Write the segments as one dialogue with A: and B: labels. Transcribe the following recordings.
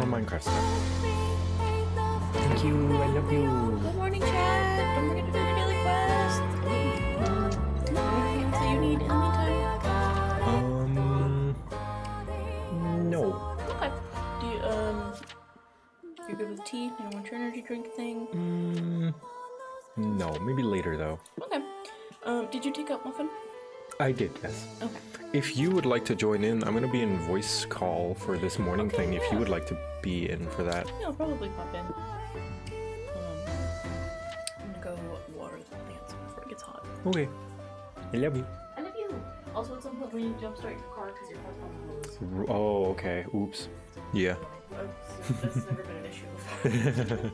A: Minecraft stuff. Thank you, I love you.
B: Good morning, chat. Don't forget to do your daily quest. Anything else that you need in the meantime?
A: No.
B: Okay. You're good with tea? You don't want your energy drink thing?
A: No, maybe later though.
B: Okay. Did you take out Muffin?
A: I did, yes.
B: Okay.
A: If you would like to join in, I'm going to be in voice call for this morning thing. If you would like to be in for that.
B: Yeah, I'll probably pop in. I'm gonna go water the plants before it gets hot.
A: Okay. I love you.
B: I love you. Also, at some point when you jumpstart your car because your car's on the hose.
A: Oh, okay. Oops. Yeah.
B: That's never been an issue before.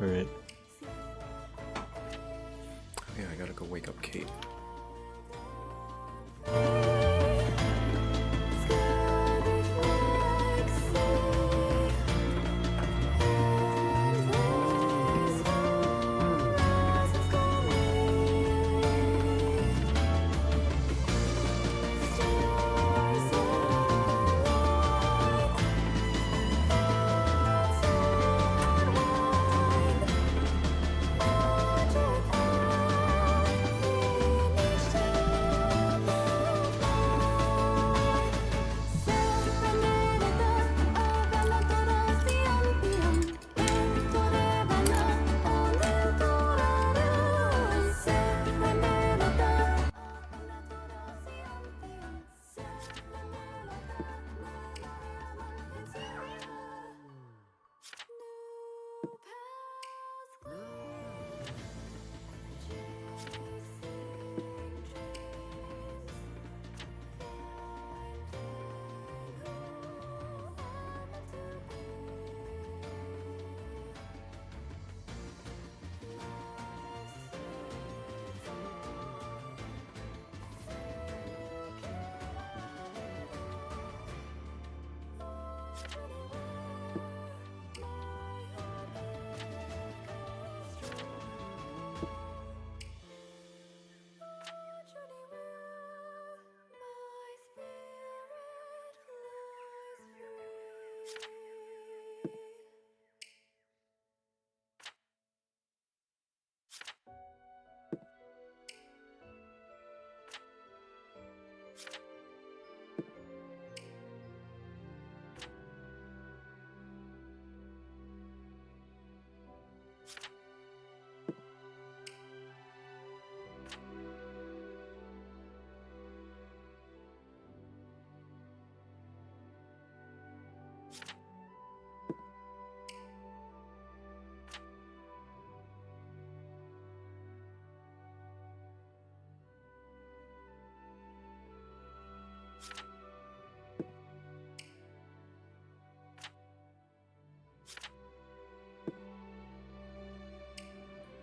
A: Alright. Yeah, I gotta go wake up Kate.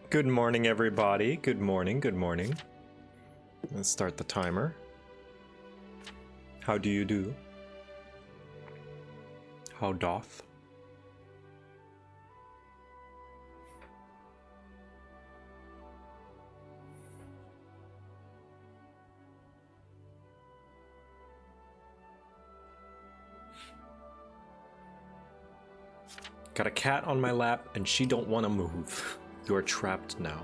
A: Good morning, everybody. Good morning, good morning. Let's start the timer. How do you do? How doth? Got a cat on my lap and she don't want to move. You are trapped now.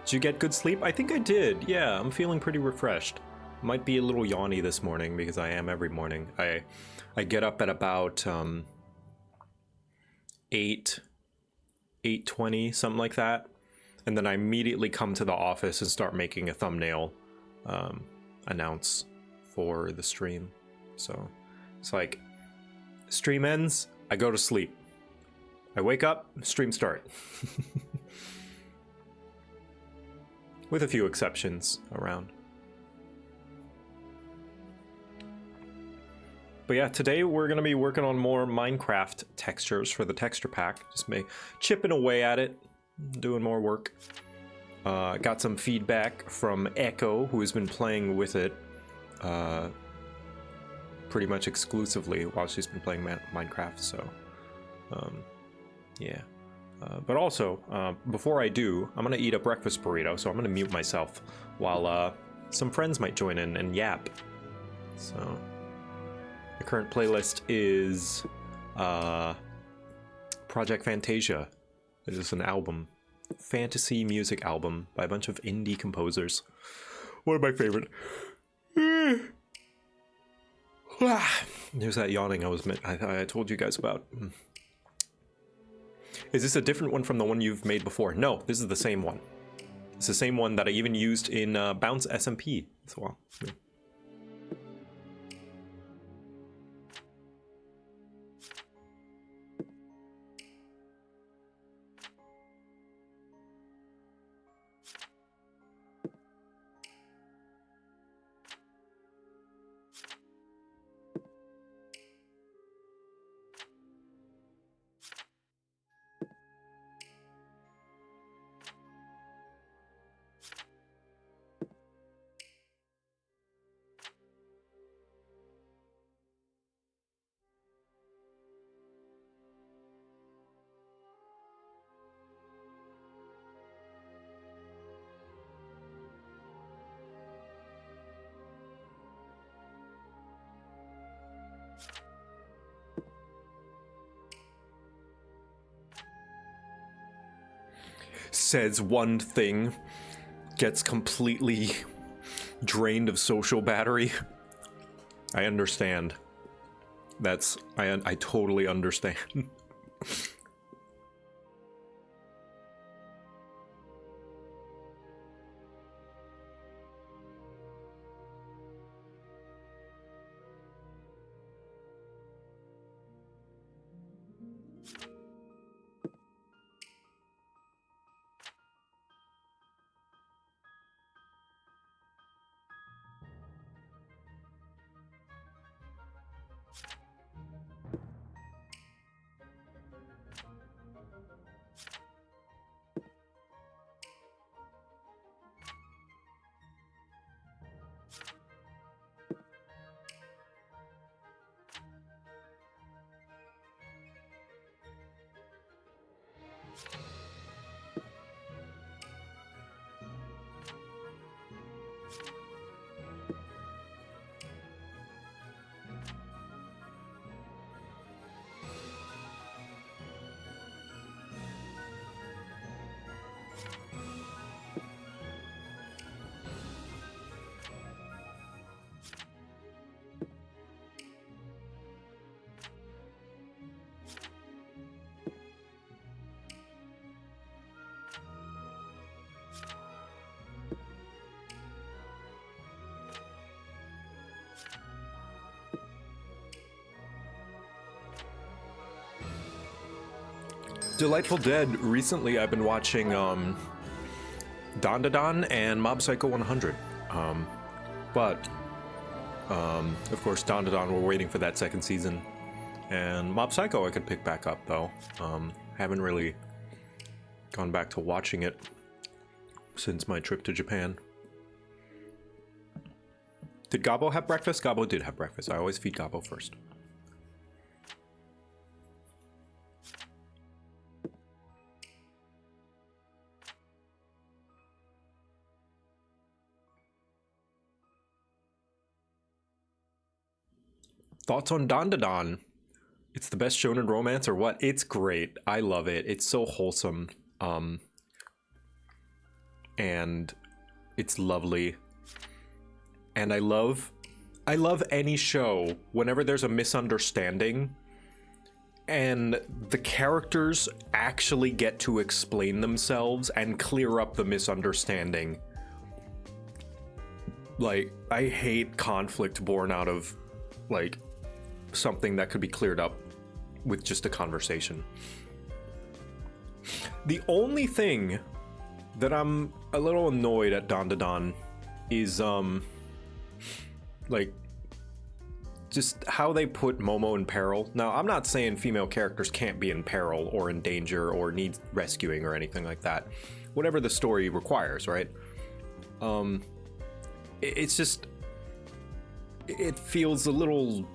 A: Did you get good sleep? I think I did. Yeah, I'm feeling pretty refreshed. Might be a little yawny this morning because I am every morning. I get up at about 8:20, something like that, and then I immediately come to the office and start making a thumbnail announce for the stream. So it's like, stream ends, I go to sleep. I wake up, stream start. With a few exceptions around. But yeah, today we're gonna be working on more Minecraft textures for the texture pack. Just chipping away at it, doing more work. Got some feedback from Echo, who has been playing with it pretty much exclusively while she's been playing Minecraft. So, yeah. But also, before I do, I'm gonna eat a breakfast burrito, so I'm gonna mute myself while some friends might join in and yap. So. The current playlist is Project Fantasia. It is an album, fantasy music album by a bunch of indie composers. One of my favorite. There's that yawning I told you guys about. Is this a different one from the one you've made before? No, this is the same one. It's the same one that I even used in Bounce SMP as well. Yeah. Says one thing, gets completely drained of social battery. I understand. I totally understand. Delightful Dead. Recently, I've been watching Dandadan and Mob Psycho 100. But of course, Dandadan, we're waiting for that second season. And Mob Psycho I could pick back up, though. Haven't really gone back to watching it since my trip to Japan. Did Gabo have breakfast? Gabo did have breakfast. I always feed Gabo first. Thoughts on Dandadan? It's the best shonen romance or what? It's great. I love it. It's so wholesome. and it's lovely. And I love any show whenever there's a misunderstanding and the characters actually get to explain themselves and clear up the misunderstanding. Like, I hate conflict born out of, like, something that could be cleared up with just a conversation. The only thing that I'm a little annoyed at Don is, like, just how they put Momo in peril. Now, I'm not saying female characters can't be in peril or in danger or need rescuing or anything like that. Whatever the story requires, right? It's just... It feels a little...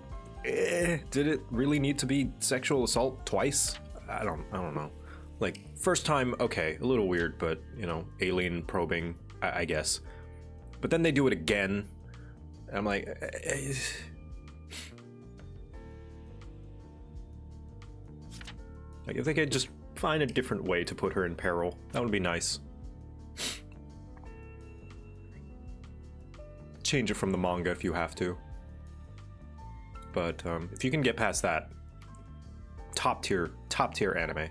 A: Did it really need to be sexual assault twice? I don't know. Like, first time, okay, a little weird, but, you know, alien probing, I guess. But then they do it again, and I'm like... Like, if they could just find a different way to put her in peril, that would be nice. Change it from the manga if you have to. But if you can get past that, top tier anime.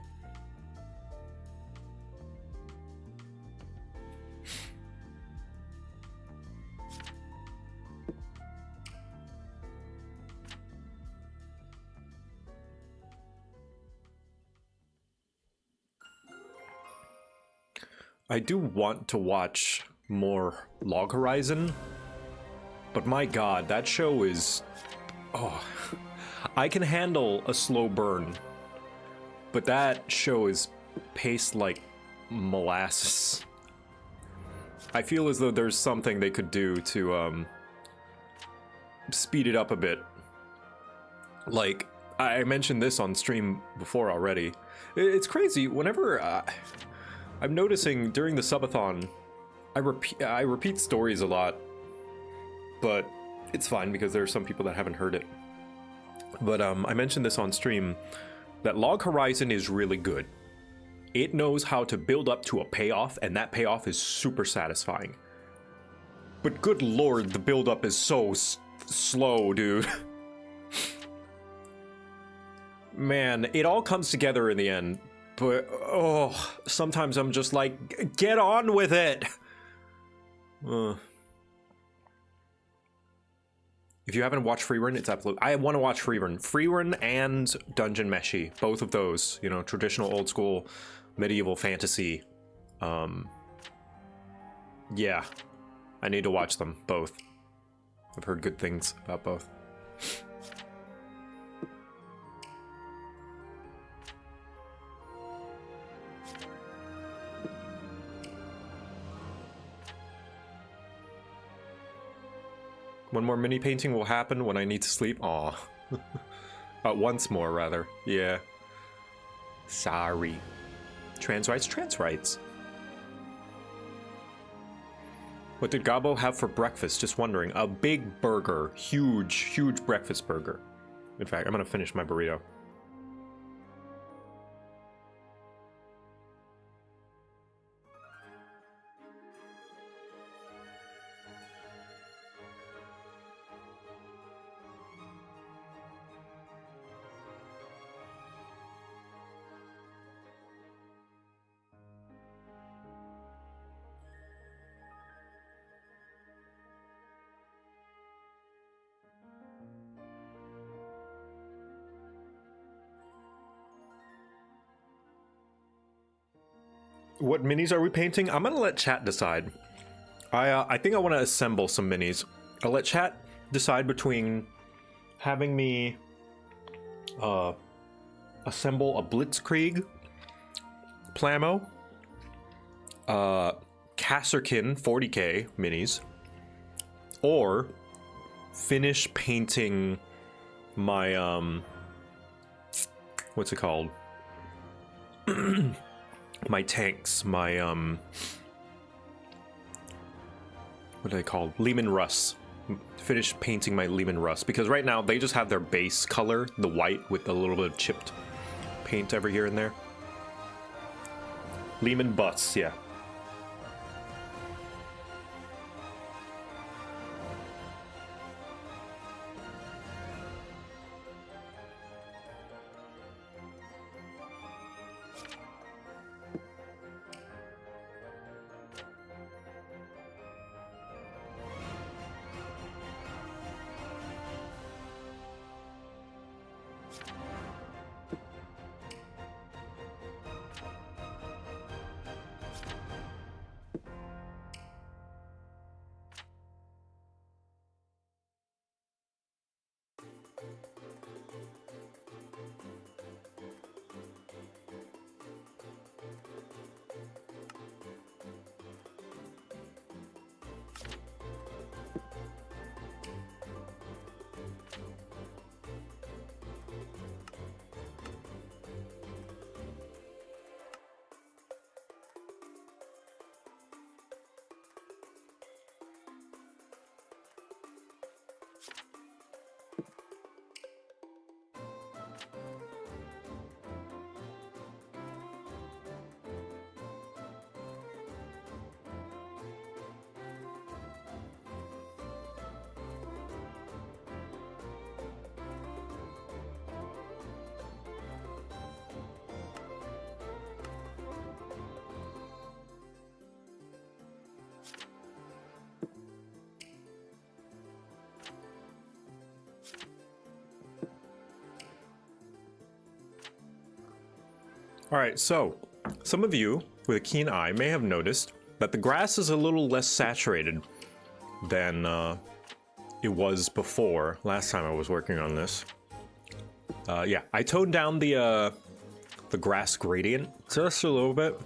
A: I do want to watch more Log Horizon, but my god, that show is... Oh, I can handle a slow burn, but that show is paced like molasses. I feel as though there's something they could do to speed it up a bit. Like, I mentioned this on stream before already. It's crazy, whenever... I'm noticing during the Subathon, I repeat stories a lot, but it's fine because there are some people that haven't heard it. But I mentioned this on stream, that Log Horizon is really good. It knows how to build up to a payoff, and that payoff is super satisfying. But good lord, the build up is so slow, dude. Man, it all comes together in the end. But, oh, sometimes I'm just like, get on with it! If you haven't watched Freerun, it's absolute. I want to watch Freerun. Freerun and Dungeon Meshi. Both of those, you know, traditional old school medieval fantasy. Yeah. I need to watch them, both. I've heard good things about both. One more mini painting will happen when I need to sleep. Aw. Once more, rather. Yeah. Sorry. Trans rights. What did Gabo have for breakfast? Just wondering. A big burger. Huge breakfast burger. In fact, I'm gonna finish my burrito. What minis are we painting? I'm gonna let chat decide. I think I want to assemble some minis. I'll let chat decide between having me assemble a Blitzkrieg Plamo, Kasserkin 40k minis, or finish painting my what's it called? My tanks, my what are they called? Lehman Russ. Finish painting my Lehman Russ, because right now they just have their base color, the white with a little bit of chipped paint every here and there. Lehman Butts, yeah. All right, so some of you with a keen eye may have noticed that the grass is a little less saturated than it was before last time I was working on this. Yeah, I toned down the grass gradient just a little bit.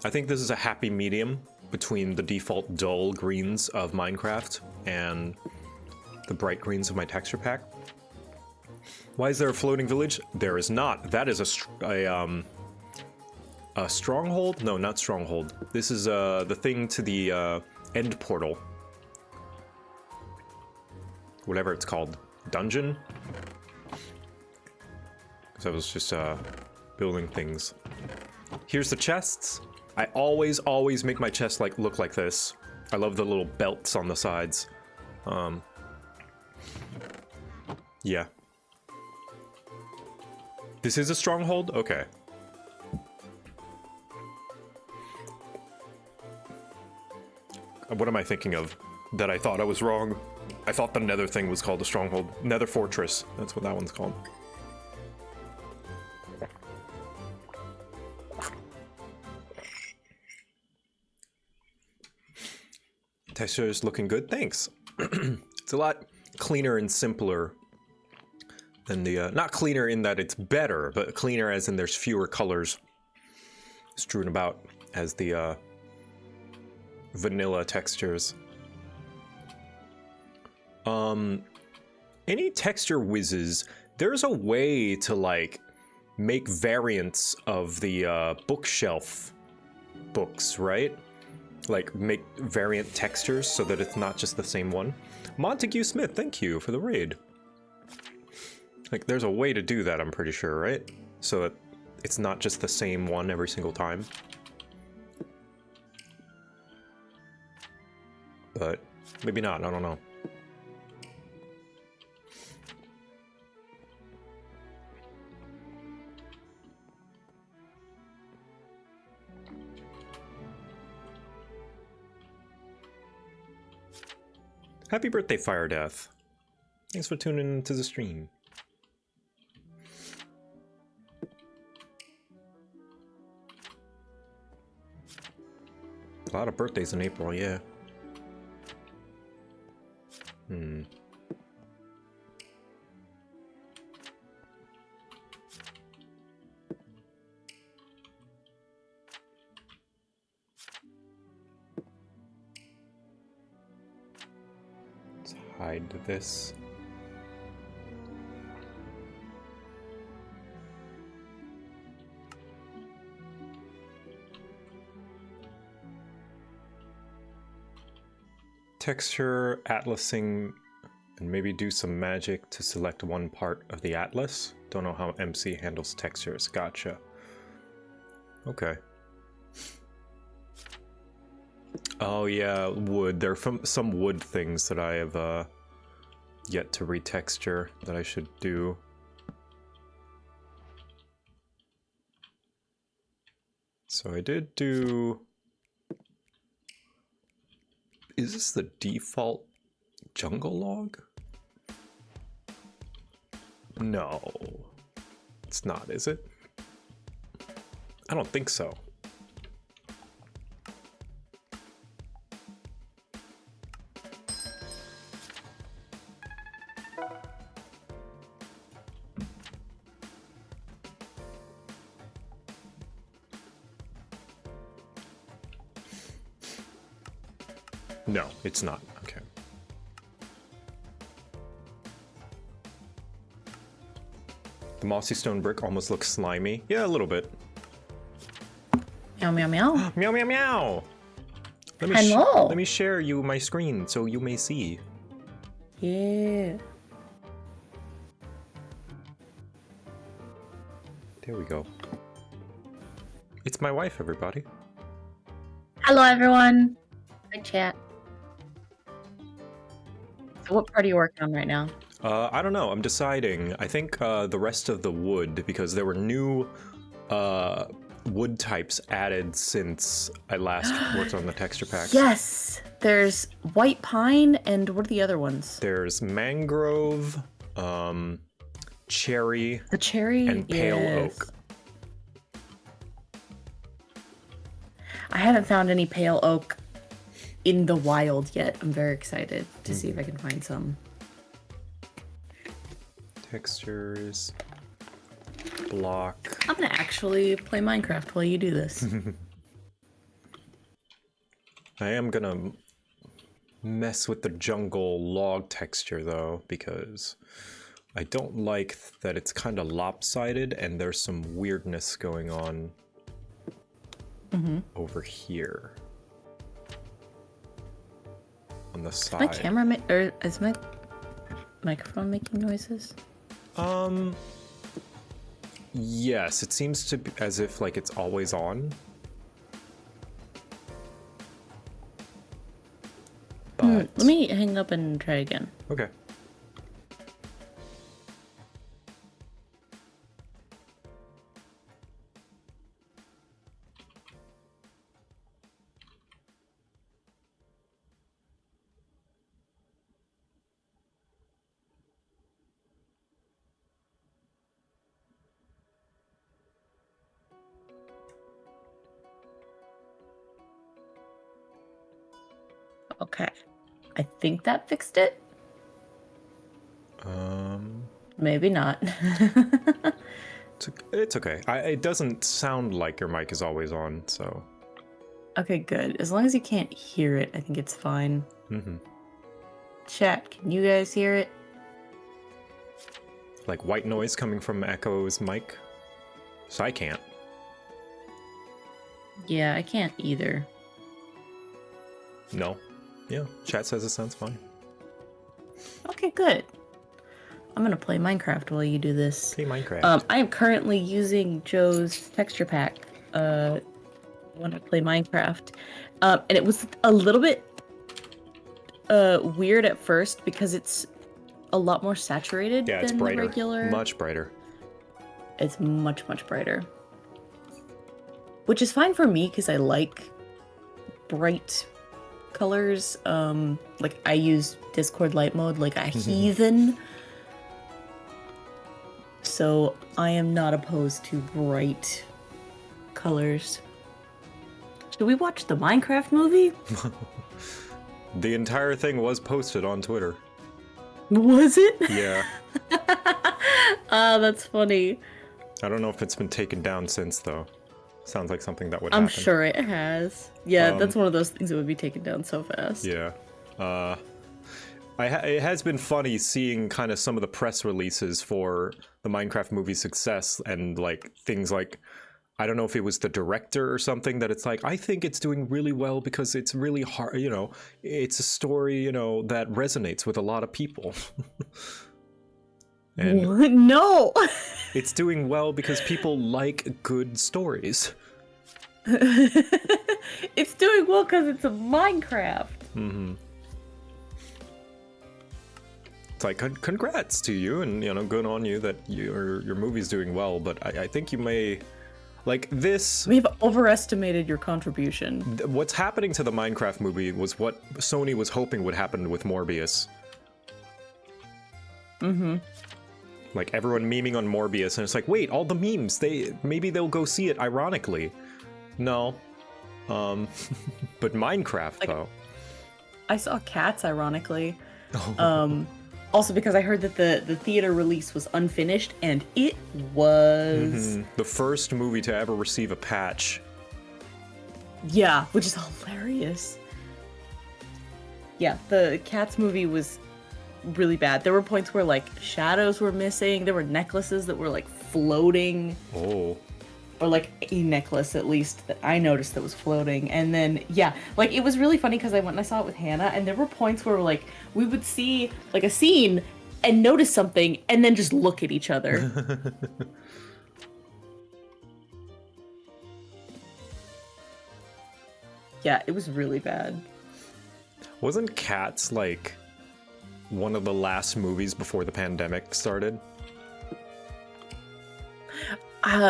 A: I think this is a happy medium between the default dull greens of Minecraft and the bright greens of my texture pack. Why is there a floating village? There is not. That is a stronghold? No, not stronghold. This is the thing to the end portal. Whatever it's called. Dungeon? Because I was just building things. Here's the chests. I always make my chest look like this. I love the little belts on the sides. Yeah. This is a stronghold? Okay. What am I thinking of? That I thought I was wrong. I thought the nether thing was called a stronghold. Nether fortress. That's what that one's called. Texture is looking good. Thanks. It's a lot cleaner and simpler than the... not cleaner in that it's better, but cleaner as in there's fewer colors strewn about as the vanilla textures. Any texture whizzes, there's a way to like make variants of the bookshelf books, right? Like make variant textures so that it's not just the same one. Montague Smith, thank you for the raid. Like there's a way to do that, I'm pretty sure, right? So that it's not just the same one every single time. But maybe not, I don't know. Happy birthday, Fire Death. Thanks for tuning into the stream. A lot of birthdays in April, yeah. Let's hide this. Texture, atlasing, and maybe do some magic to select one part of the atlas. Don't know how MC handles textures. Gotcha. Okay. Oh yeah, wood. There are some wood things that I have yet to retexture that I should do. So I did do... Is this the default jungle log? No, it's not, is it? I don't think so. No, it's not. Okay. The mossy stone brick almost looks slimy. Yeah, a little bit.
B: Meow, meow, meow.
A: Meow, meow, meow.
B: Hello.
A: Let me share you my screen so you may see.
B: Yeah.
A: There we go. It's my wife, everybody.
B: Hello, everyone. Hi, chat. So what part are you working on right now?
A: I don't know. I'm deciding. I think the rest of the wood, because there were new wood types added since I last worked on the texture pack.
B: Yes! There's white pine, and what are the other ones?
A: There's mangrove, cherry,
B: The cherry
A: and pale
B: yes.
A: oak.
B: I haven't found any pale oak in the wild yet. I'm very excited to see if I can find some.
A: Textures, block.
B: I'm gonna actually play Minecraft while you do this.
A: I am gonna mess with the jungle log texture though, because I don't like that it's kind of lopsided and there's some weirdness going on over here on the side.
B: My camera or is my microphone making noises?
A: Yes, it seems to be as if like it's always on. But
B: Let me hang up and try again.
A: okay.
B: Okay. I think that fixed it. Maybe not.
A: It's okay. It doesn't sound like your mic is always on, so.
B: Okay, good. As long as you can't hear it, I think it's fine. Chat, can you guys hear it?
A: Like white noise coming from Echo's mic. So I can't.
B: Yeah, I can't either.
A: No. Yeah, chat says it sounds fine.
B: Okay, good. I'm gonna play Minecraft while you do this.
A: Play Minecraft.
B: I am currently using Joe's texture pack when I play Minecraft. And it was a little bit weird at first because it's a lot more saturated
A: Yeah, it's
B: than
A: brighter.
B: the regular.
A: Much brighter.
B: It's much, much brighter. Which is fine for me because I like bright colors. Like I use Discord light mode like a heathen. So I am not opposed to bright colors. Should we watch the Minecraft movie?
A: The entire thing was posted on Twitter.
B: Was it?
A: Yeah.
B: Ah, that's funny.
A: I don't know if it's been taken down since, though. Sounds like something that would
B: I'm
A: happen.
B: sure it has. Yeah, that's one of those things that would be taken down so fast.
A: Yeah. It has been funny seeing kind of some of the press releases for the Minecraft movie's success and like things like, I don't know if it was the director or something that it's like, I think it's doing really well because it's really hard, you know, it's a story, you know, that resonates with a lot of people. And
B: What? No!
A: it's doing well because people like good stories.
B: It's doing well because it's a Minecraft.
A: It's like, congrats to you, and you know, good on you that your movie's doing well. But I think you may, like this.
B: We've overestimated your contribution.
A: What's happening to the Minecraft movie was what Sony was hoping would happen with Morbius. Like everyone memeing on Morbius, and it's like, wait, all the memes, maybe they'll go see it ironically. No. But Minecraft, like, though.
B: I saw Cats, ironically. Also because I heard that the theater release was unfinished, and it was.
A: The first movie to ever receive a patch.
B: Yeah, which is hilarious. Yeah, the Cats movie was really bad. There were points where, like, shadows were missing. There were necklaces that were, like, floating.
A: Oh.
B: Or, like, a necklace, at least, that I noticed that was floating. And then, yeah, like, it was really funny because I went and I saw it with Hannah, and there were points where, like, we would see, like, a scene and notice something and then just look at each other. Yeah, it was really bad.
A: Wasn't Cats, like, one of the last movies before the pandemic started?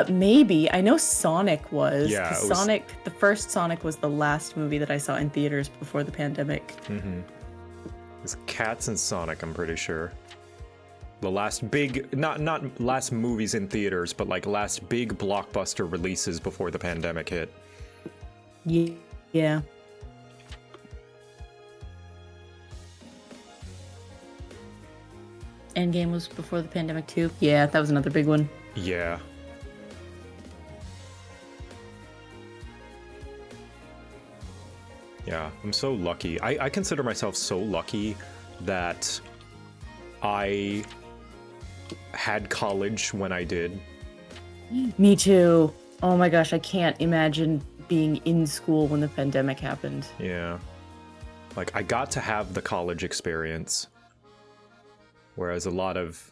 B: Maybe. I know Sonic was.
A: Yeah, it was...
B: Sonic, the first Sonic was the last movie that I saw in theaters before the pandemic.
A: It was Cats and Sonic, I'm pretty sure. the last big, not last movies in theaters, but like last big blockbuster releases before the pandemic hit.
B: Yeah. Endgame was before the pandemic too. Yeah, that was another big one.
A: Yeah. Yeah, I'm so lucky. I consider myself so lucky that I had college when I did.
B: Me too. Oh my gosh, I can't imagine being in school when the pandemic happened.
A: Yeah. Like, I got to have the college experience, whereas a lot of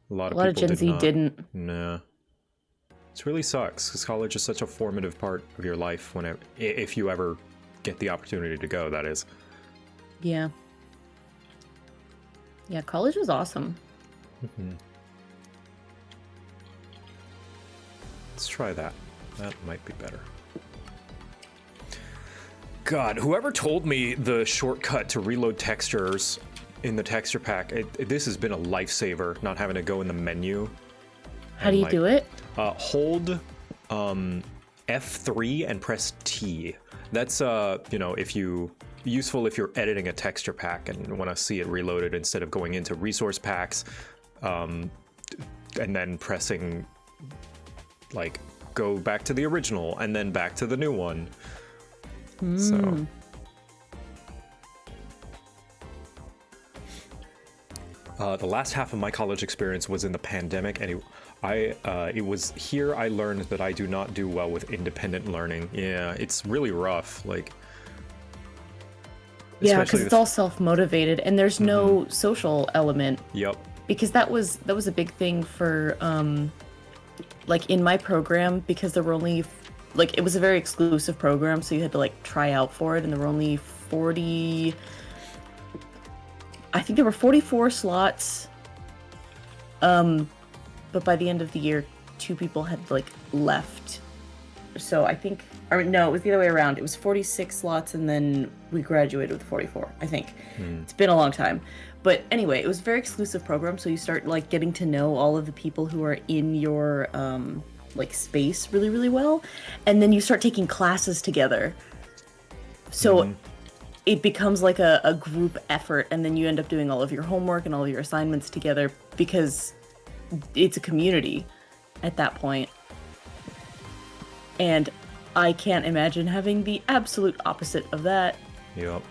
A: people
B: Gen
A: did
B: Z
A: not.
B: didn't.
A: Nah. It really sucks, because college is such a formative part of your life if you ever get the opportunity to go, that is.
B: Yeah. Yeah, college was awesome.
A: Mm-hmm. Let's try that. That might be better. God, whoever told me the shortcut to reload textures in the texture pack, this has been a lifesaver, not having to go in the menu.
B: How do you do it?
A: Hold F3 and press T. That's useful if you're editing a texture pack and want to see it reloaded instead of going into resource packs, and then pressing like go back to the original and then back to the new one. So the last half of my college experience was in the pandemic, and it was here I learned that I do not do well with independent learning. Yeah, it's really rough. Like,
B: yeah, because it's all self-motivated, and there's no social element.
A: Yep.
B: Because that was a big thing for like in my program, because there were only it was a very exclusive program, so you had to like try out for it, and there were only 40. I think there were 44 slots. But by the end of the year, 2 people had like left. So I think, or no, it was the other way around. It was 46 slots, and then we graduated with 44, I think. It's been a long time. But anyway, it was a very exclusive program, so you start like getting to know all of the people who are in your like space really, really well. And then you start taking classes together. So it becomes like a group effort, and then you end up doing all of your homework and all of your assignments together because it's a community at that point. And I can't imagine having the absolute opposite of that.
A: Yep.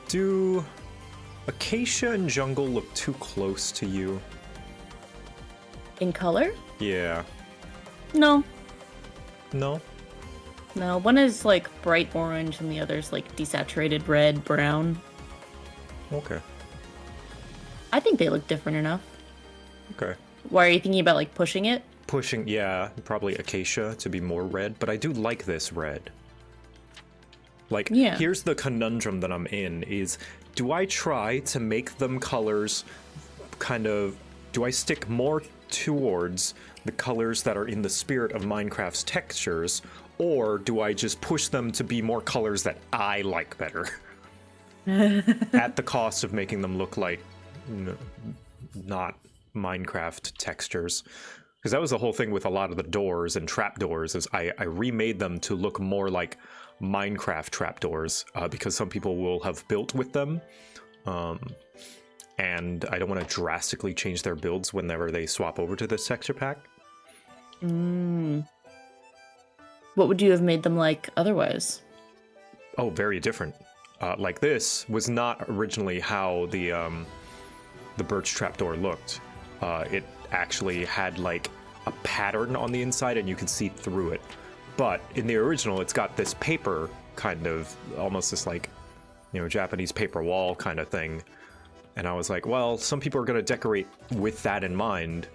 A: Do Acacia and Jungle look too close to you?
B: In color?
A: Yeah.
B: No.
A: No?
B: No, one is like bright orange and the other's like desaturated red, brown.
A: Okay.
B: I think they look different enough.
A: Okay.
B: Why are you thinking about like pushing it?
A: Pushing, yeah, probably Acacia to be more red, but I do like this red. Like,
B: yeah.
A: Here's the conundrum that I'm in is, do I try to make them colors do I stick more towards the colors that are in the spirit of Minecraft's textures, or do I just push them to be more colors that I like better? At the cost of making them look like not Minecraft textures. Because that was the whole thing with a lot of the doors and trapdoors, is I remade them to look more like Minecraft trapdoors, because some people will have built with them. And I don't want to drastically change their builds whenever they swap over to this texture pack.
B: What would you have made them like otherwise?
A: Oh, very different. Like, this was not originally how the birch trapdoor looked. It actually had like a pattern on the inside, and you could see through it. But in the original, it's got this paper kind of, almost this like, Japanese paper wall kind of thing. And I was like, well, some people are going to decorate with that in mind.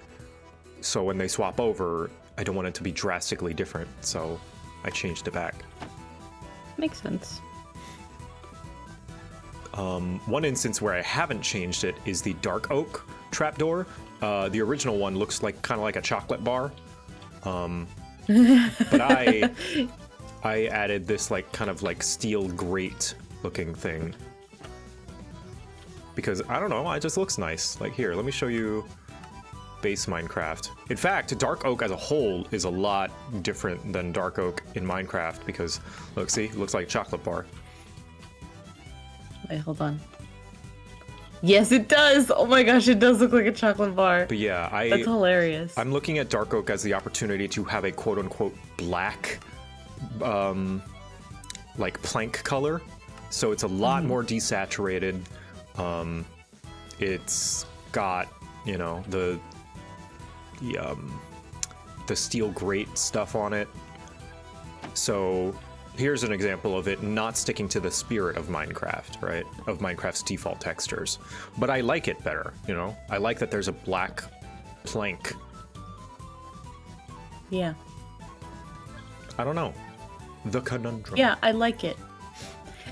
A: So when they swap over, I don't want it to be drastically different. So I changed it back.
B: Makes sense.
A: One instance where I haven't changed it is the dark oak trapdoor. The original one looks like kind of like a chocolate bar. But I added this like kind of like steel grate looking thing. Because I don't know, it just looks nice. Like here, let me show you base Minecraft. In fact, dark oak as a whole is a lot different than dark oak in Minecraft because look, see, it looks like a chocolate bar.
B: Wait, hold on. Yes, it does. Oh my gosh, it does look like a chocolate bar.
A: But yeah,
B: That's hilarious.
A: I'm looking at dark oak as the opportunity to have a quote unquote black like plank color. So it's a lot more desaturated. It's got, you know, the steel grate stuff on it. So here's an example of it not sticking to the spirit of Minecraft, right? Of Minecraft's default textures. But I like it better, you know? I like that there's a black plank.
B: Yeah.
A: I don't know. The conundrum.
B: Yeah, I like it.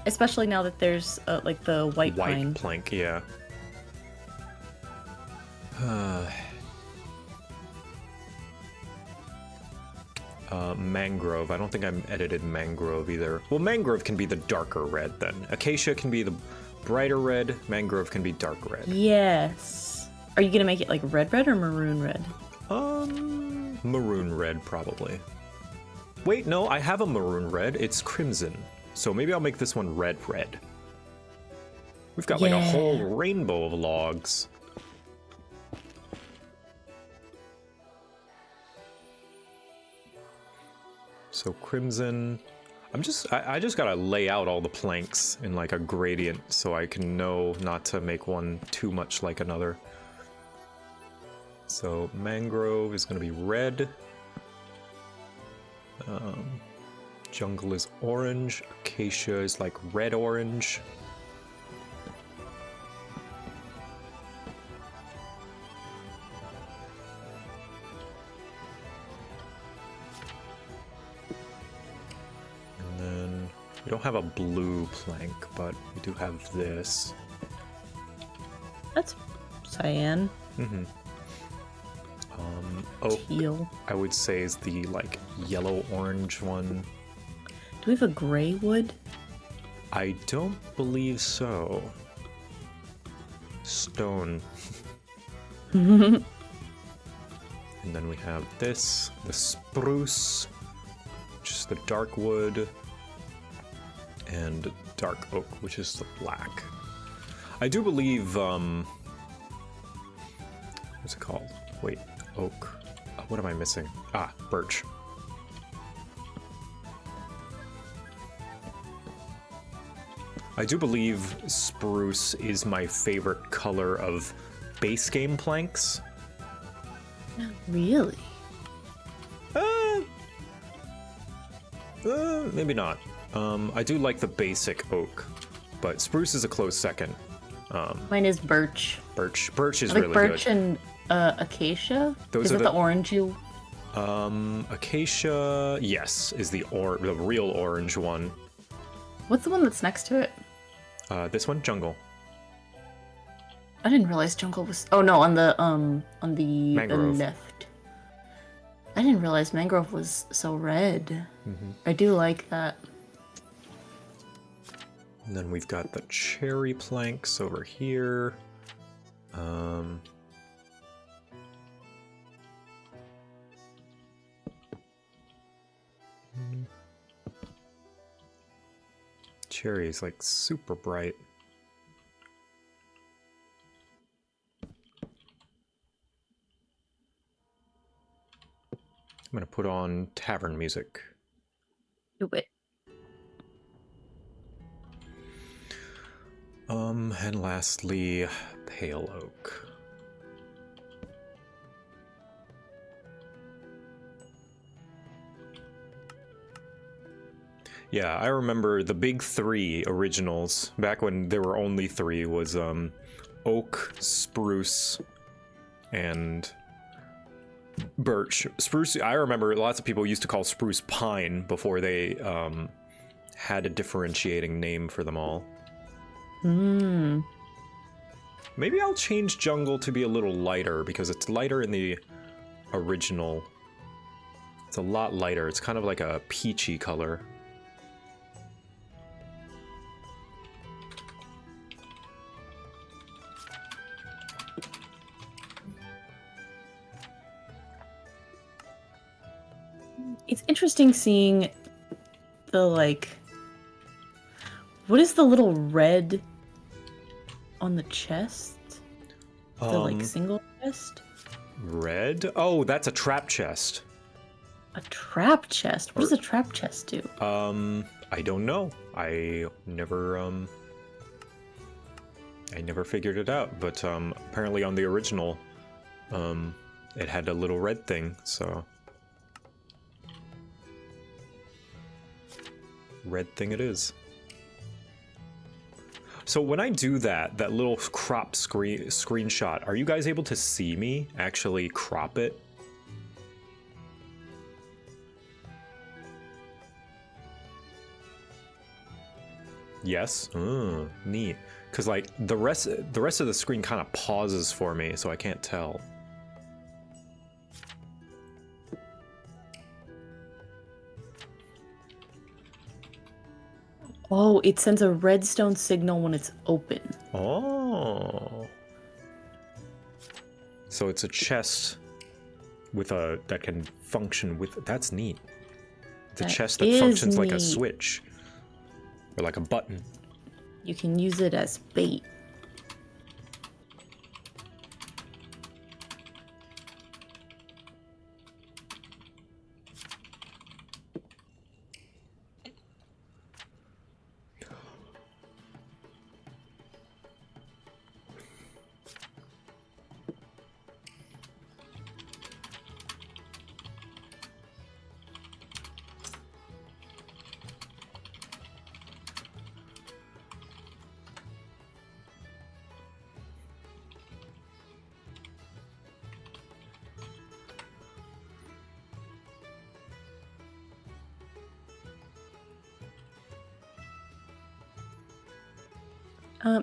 B: Especially now that there's like the white pine.
A: Plank, yeah. Mangrove. I don't think I'm edited mangrove either. Well, mangrove can be the darker red then. Acacia can be the brighter red. Mangrove can be dark red.
B: Yes. Are you gonna make it like red or maroon red?
A: Maroon red probably. Wait, no, I have a maroon red. It's crimson. So maybe I'll make this one red. We've got like a whole rainbow of logs. So crimson. I just gotta lay out all the planks in like a gradient so I can know not to make one too much like another. So mangrove is gonna be red. Jungle is orange. Acacia is like red-orange. And then we don't have a blue plank, but we do have this.
B: That's cyan.
A: Mm-hmm. Oak,
B: Teal.
A: I would say, is the like yellow-orange one.
B: Do we have a gray wood?
A: I don't believe so. Stone. And then we have this, the spruce, which is the dark wood, and dark oak, which is the black. I do believe, what's it called? Wait, oak. What am I missing? Ah, birch. I do believe spruce is my favorite color of base game planks.
B: Really?
A: Maybe not. I do like the basic oak, but spruce is a close second.
B: Mine is birch.
A: Birch is
B: I like
A: really
B: birch
A: good.
B: and acacia.
A: Those
B: is
A: are
B: it the orange you?
A: Acacia, yes, is the real orange one.
B: What's the one that's next to it?
A: This one, jungle.
B: I didn't realize jungle was. Oh no, on the
A: Mangrove.
B: left. I didn't realize mangrove was so red.
A: Mm-hmm.
B: I do like that.
A: And then we've got the cherry planks over here. Cherry is like super bright. I'm gonna put on tavern music.
B: Do it.
A: And lastly, pale oak. Yeah, I remember the big three originals, back when there were only three, was oak, spruce, and birch. Spruce, I remember lots of people used to call spruce pine before they had a differentiating name for them all. Maybe I'll change jungle to be a little lighter, because it's lighter in the original. It's a lot lighter. It's kind of like a peachy color.
B: It's interesting seeing the, like... What is the little red on the chest? The, like, single chest?
A: Red? Oh, that's a trap chest.
B: A trap chest? What does a trap chest do?
A: I don't know. I never figured it out, but apparently on the original, it had a little red thing, so red thing it is. So when I do that little crop screenshot, are you guys able to see me actually crop it? Yes? Neat. Because like the rest of the screen kind of pauses for me, so I can't tell.
B: Oh, it sends a redstone signal when it's open.
A: Oh. So it's a chest with a that can function with. That's neat. It's a chest that functions like a switch or like a button.
B: You can use it as bait.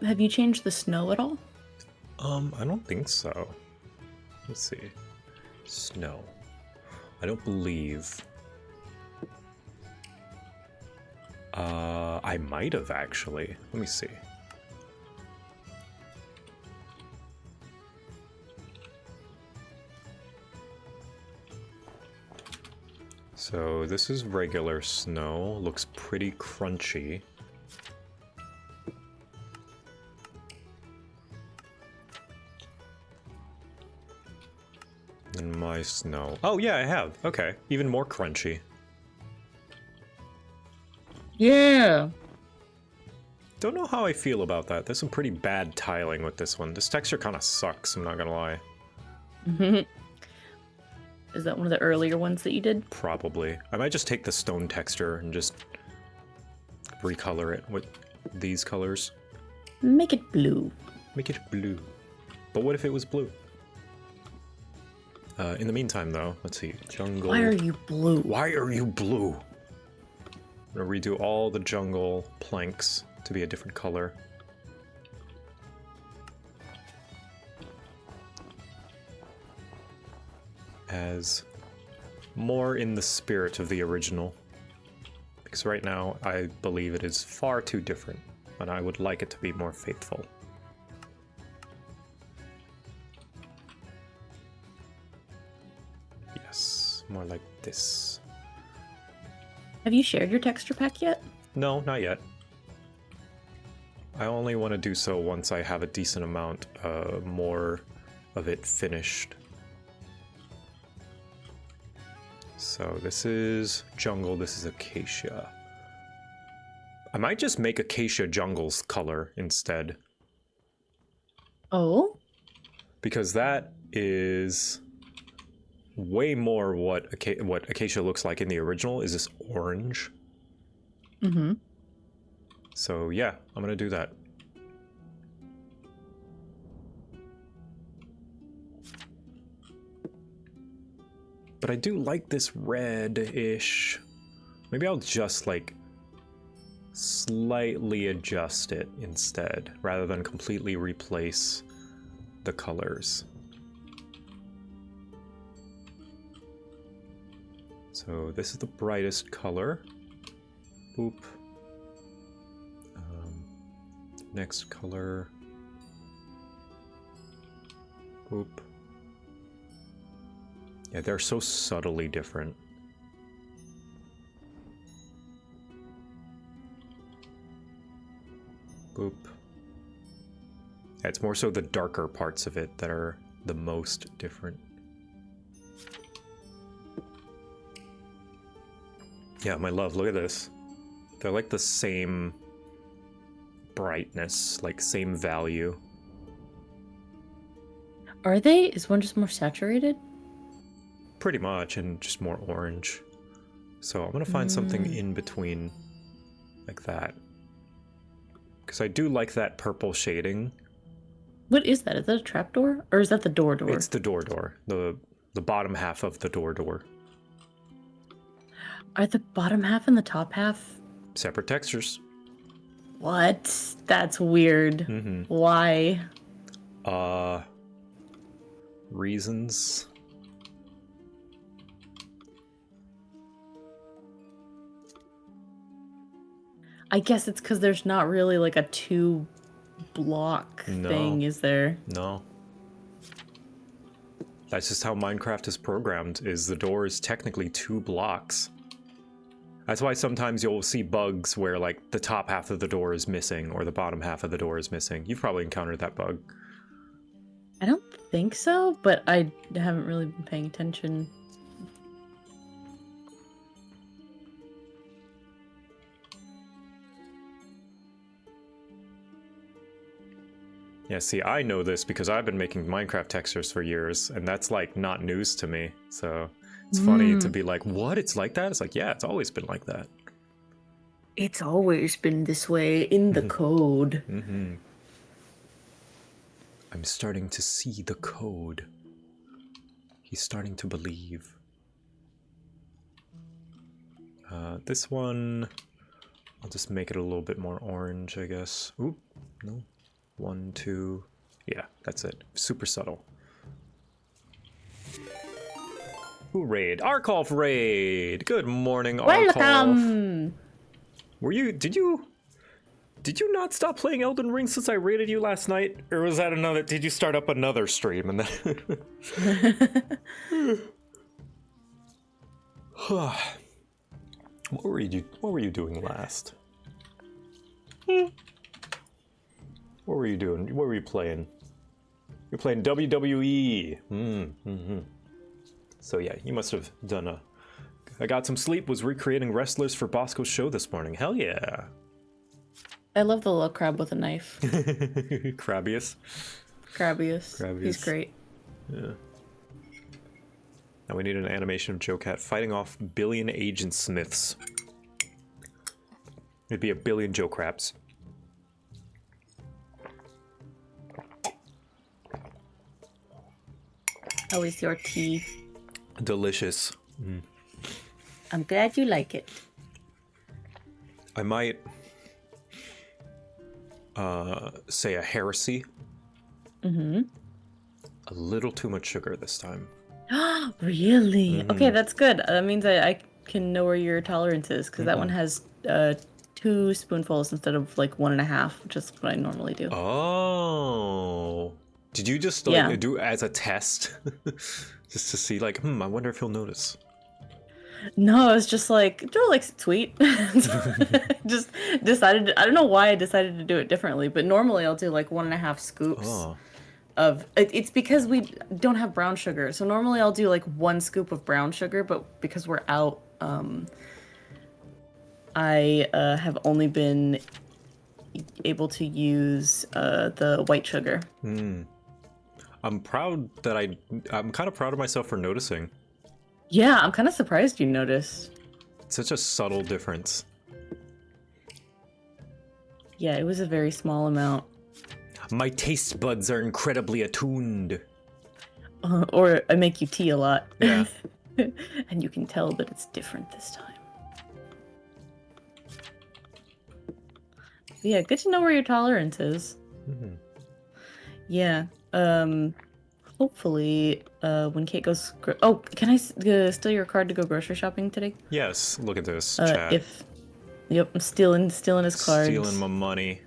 B: Have you changed the snow at all?
A: I don't think so. Let's see. Snow. I don't believe. I might have actually. Let me see. So this is regular snow. Looks pretty crunchy. And my snow. Oh yeah, I have. Okay, even more crunchy.
B: Yeah.
A: Don't know how I feel about that. There's some pretty bad tiling with this one. This texture kind of sucks, I'm not gonna lie.
B: Is that one of the earlier ones that you did?
A: Probably. I might just take the stone texture and just recolor it with these colors.
B: Make it blue.
A: Make it blue. But what if it was blue? In the meantime, though, let's see. Jungle.
B: Why are you blue?
A: Why are you blue? I'm gonna redo all the jungle planks to be a different color. As more in the spirit of the original. Because right now, I believe it is far too different, and I would like it to be more faithful. Yes, more like this.
B: Have you shared your texture pack yet?
A: No, not yet. I only want to do so once I have a decent amount more of it finished. So this is jungle, this is acacia. I might just make acacia jungle's color instead.
B: Oh?
A: Because that is way more what acacia looks like in the original, is this orange.
B: Mm-hmm.
A: So yeah, I'm gonna do that. But I do like this red-ish. Maybe I'll just like slightly adjust it instead, rather than completely replace the colors. So this is the brightest color. Boop. Next color. Boop. Yeah, they're so subtly different. Boop. Yeah, it's more so the darker parts of it that are the most different. Yeah, my love, look at this. They're like the same brightness, like same value.
B: Are they? Is one just more saturated?
A: Pretty much, and just more orange. So I'm gonna find something in between like that. Because I do like that purple shading.
B: What is that? Is that a trapdoor? Or is that the door?
A: It's the door. The bottom half of the door.
B: Are the bottom half and the top half?
A: Separate textures.
B: What? That's weird.
A: Mm-hmm.
B: Why?
A: Reasons.
B: I guess it's because there's not really like a 2-block thing, is there?
A: No. That's just how Minecraft is programmed, is the door is technically 2 blocks. That's why sometimes you'll see bugs where like the top half of the door is missing or the bottom half of the door is missing. You've probably encountered that bug.
B: I don't think so, but I haven't really been paying attention.
A: Yeah, see, I know this because I've been making Minecraft textures for years, and that's like not news to me. So it's funny to be like, what? It's like that? It's like, yeah, it's always been like that.
B: It's always been this way in the code.
A: Mm-hmm. I'm starting to see the code. He's starting to believe. This one, I'll just make it a little bit more orange, I guess. Oop, no. 1, 2, yeah, that's it. Super subtle. Who raid? Arkolf raid! Good morning, Arkolf.
B: Welcome!
A: Did you not stop playing Elden Ring since I raided you last night? Or was that did you start up another stream and then... What were you doing last? What were you doing? What were you playing? You're playing WWE. So yeah, you must have done I got some sleep, was recreating wrestlers for Bosco's show this morning. Hell yeah.
B: I love the little crab with a knife.
A: Crabius.
B: Crabius. He's great.
A: Yeah. Now we need an animation of JoCat fighting off billion agent smiths. It'd be a billion Joe Crabs.
B: How is your tea?
A: Delicious.
B: I'm glad you like it.
A: I might say a heresy. A little too much sugar this time.
B: Really? Okay, that's good. That means I can know where your tolerance is, because that one has 2 spoonfuls instead of like 1.5, which is what I normally do.
A: Oh. Did you just do as a test? Just to see like, I wonder if he'll notice.
B: No, it's just like, Joe likes it sweet. Just decided, I don't know why I decided to do it differently, but normally I'll do like 1.5 scoops of, it's because we don't have brown sugar. So normally I'll do like 1 scoop of brown sugar, but because we're out, I have only been able to use the white sugar.
A: I'm proud that I'm kind of proud of myself for noticing.
B: Yeah, I'm kind of surprised you noticed.
A: It's such a subtle difference.
B: Yeah, it was a very small amount.
A: My taste buds are incredibly attuned.
B: Or I make you tea a lot.
A: Yeah.
B: And you can tell that it's different this time. Yeah, good to know where your tolerance is. Yeah. Hopefully, when Kate goes... can I steal your card to go grocery shopping today?
A: Yes, look at this, chat.
B: Yep, I'm stealing his cards.
A: Stealing my money.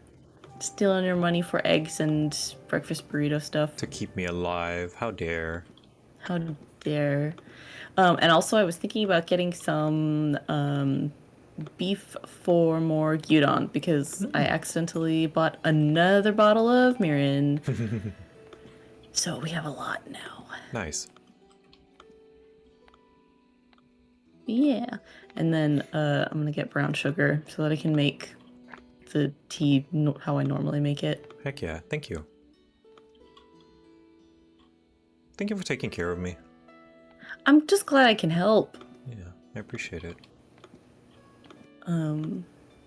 B: Stealing your money for eggs and breakfast burrito stuff.
A: To keep me alive. How dare.
B: How dare. And also I was thinking about getting some beef for more gyudon because I accidentally bought another bottle of mirin. So we have a lot now.
A: Nice.
B: Yeah. And then I'm gonna get brown sugar so that I can make the tea how I normally make it.
A: Heck yeah. Thank you. Thank you for taking care of me.
B: I'm just glad I can help.
A: Yeah, I appreciate it.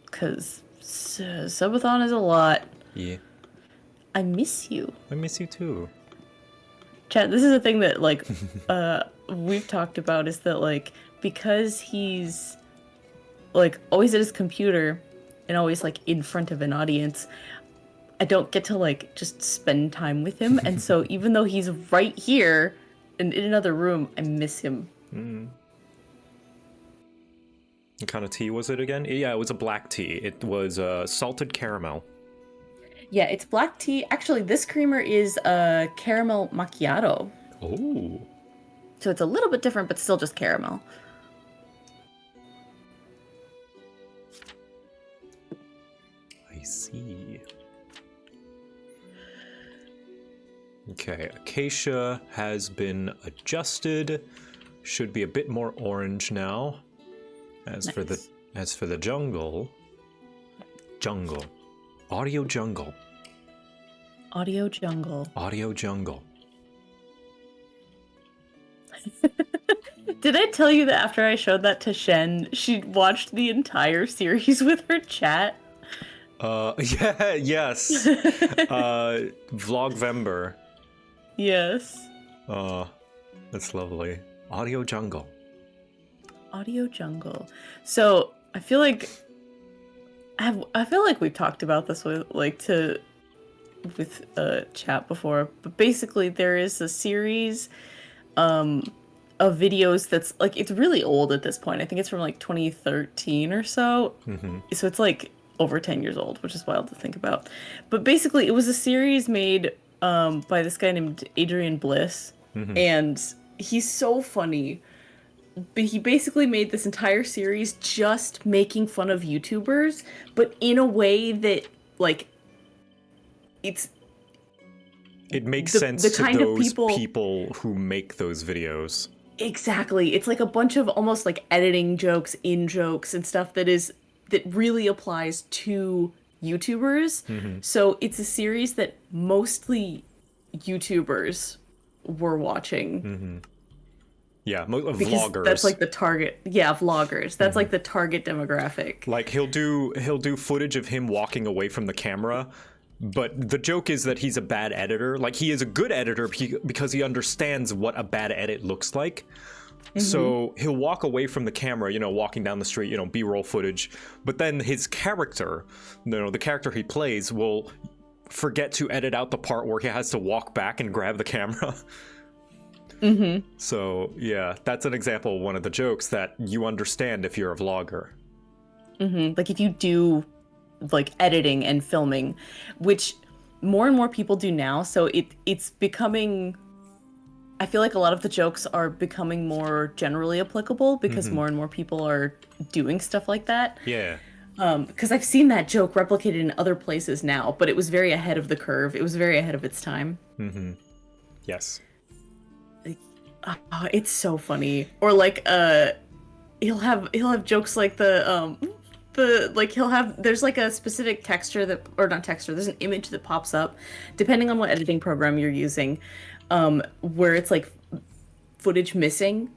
B: Because Subathon is a lot.
A: Yeah.
B: I miss you.
A: I miss you too.
B: Chat, this is a thing that, like, we've talked about is that, like, because he's, like, always at his computer and always, like, in front of an audience, I don't get to, like, just spend time with him. And so even though he's right here and in another room, I miss him.
A: What kind of tea was it again? Yeah, it was a black tea. It was salted caramel.
B: Yeah, it's black tea. Actually, this creamer is a caramel macchiato.
A: Oh.
B: So it's a little bit different, but still just caramel.
A: I see. Okay, acacia has been adjusted. Should be a bit more orange now. As for the jungle, audio jungle.
B: Did I tell you that after I showed that to Shen, she watched the entire series with her chat?
A: Yeah, yes. Vlogvember.
B: Yes.
A: That's lovely. Audio jungle.
B: So I feel like we've talked about this with chat before, but basically there is a series of videos that's like, it's really old at this point. I think it's from like 2013 or so. So it's like over 10 years old, which is wild to think about. But basically it was a series made by this guy named Adrian Bliss, and he's so funny. But he basically made this entire series just making fun of YouTubers, but in a way that, like, it
A: makes
B: the
A: sense to
B: kind of
A: those people who make those videos.
B: Exactly. It's like a bunch of almost like editing jokes, in jokes and stuff that really applies to YouTubers. So it's a series that mostly YouTubers were watching.
A: Yeah,
B: Because
A: vloggers.
B: that's like the target. Yeah, vloggers. That's like the target demographic.
A: Like he'll do footage of him walking away from the camera, but the joke is that he's a bad editor. Like he is a good editor because he understands what a bad edit looks like. So he'll walk away from the camera, walking down the street, B-roll footage, but then his character, the character he plays will forget to edit out the part where he has to walk back and grab the camera. So, yeah, that's an example of one of the jokes that you understand if you're a vlogger.
B: Like if you do like editing and filming, which more and more people do now, so it's becoming, I feel like a lot of the jokes are becoming more generally applicable because more and more people are doing stuff like that.
A: Yeah.
B: Because I've seen that joke replicated in other places now, but it was very ahead of the curve. It was very ahead of its time.
A: Yes.
B: Oh, it's so funny. Or like he'll have jokes like there's like a specific texture there's an image that pops up depending on what editing program you're using, where it's like footage missing.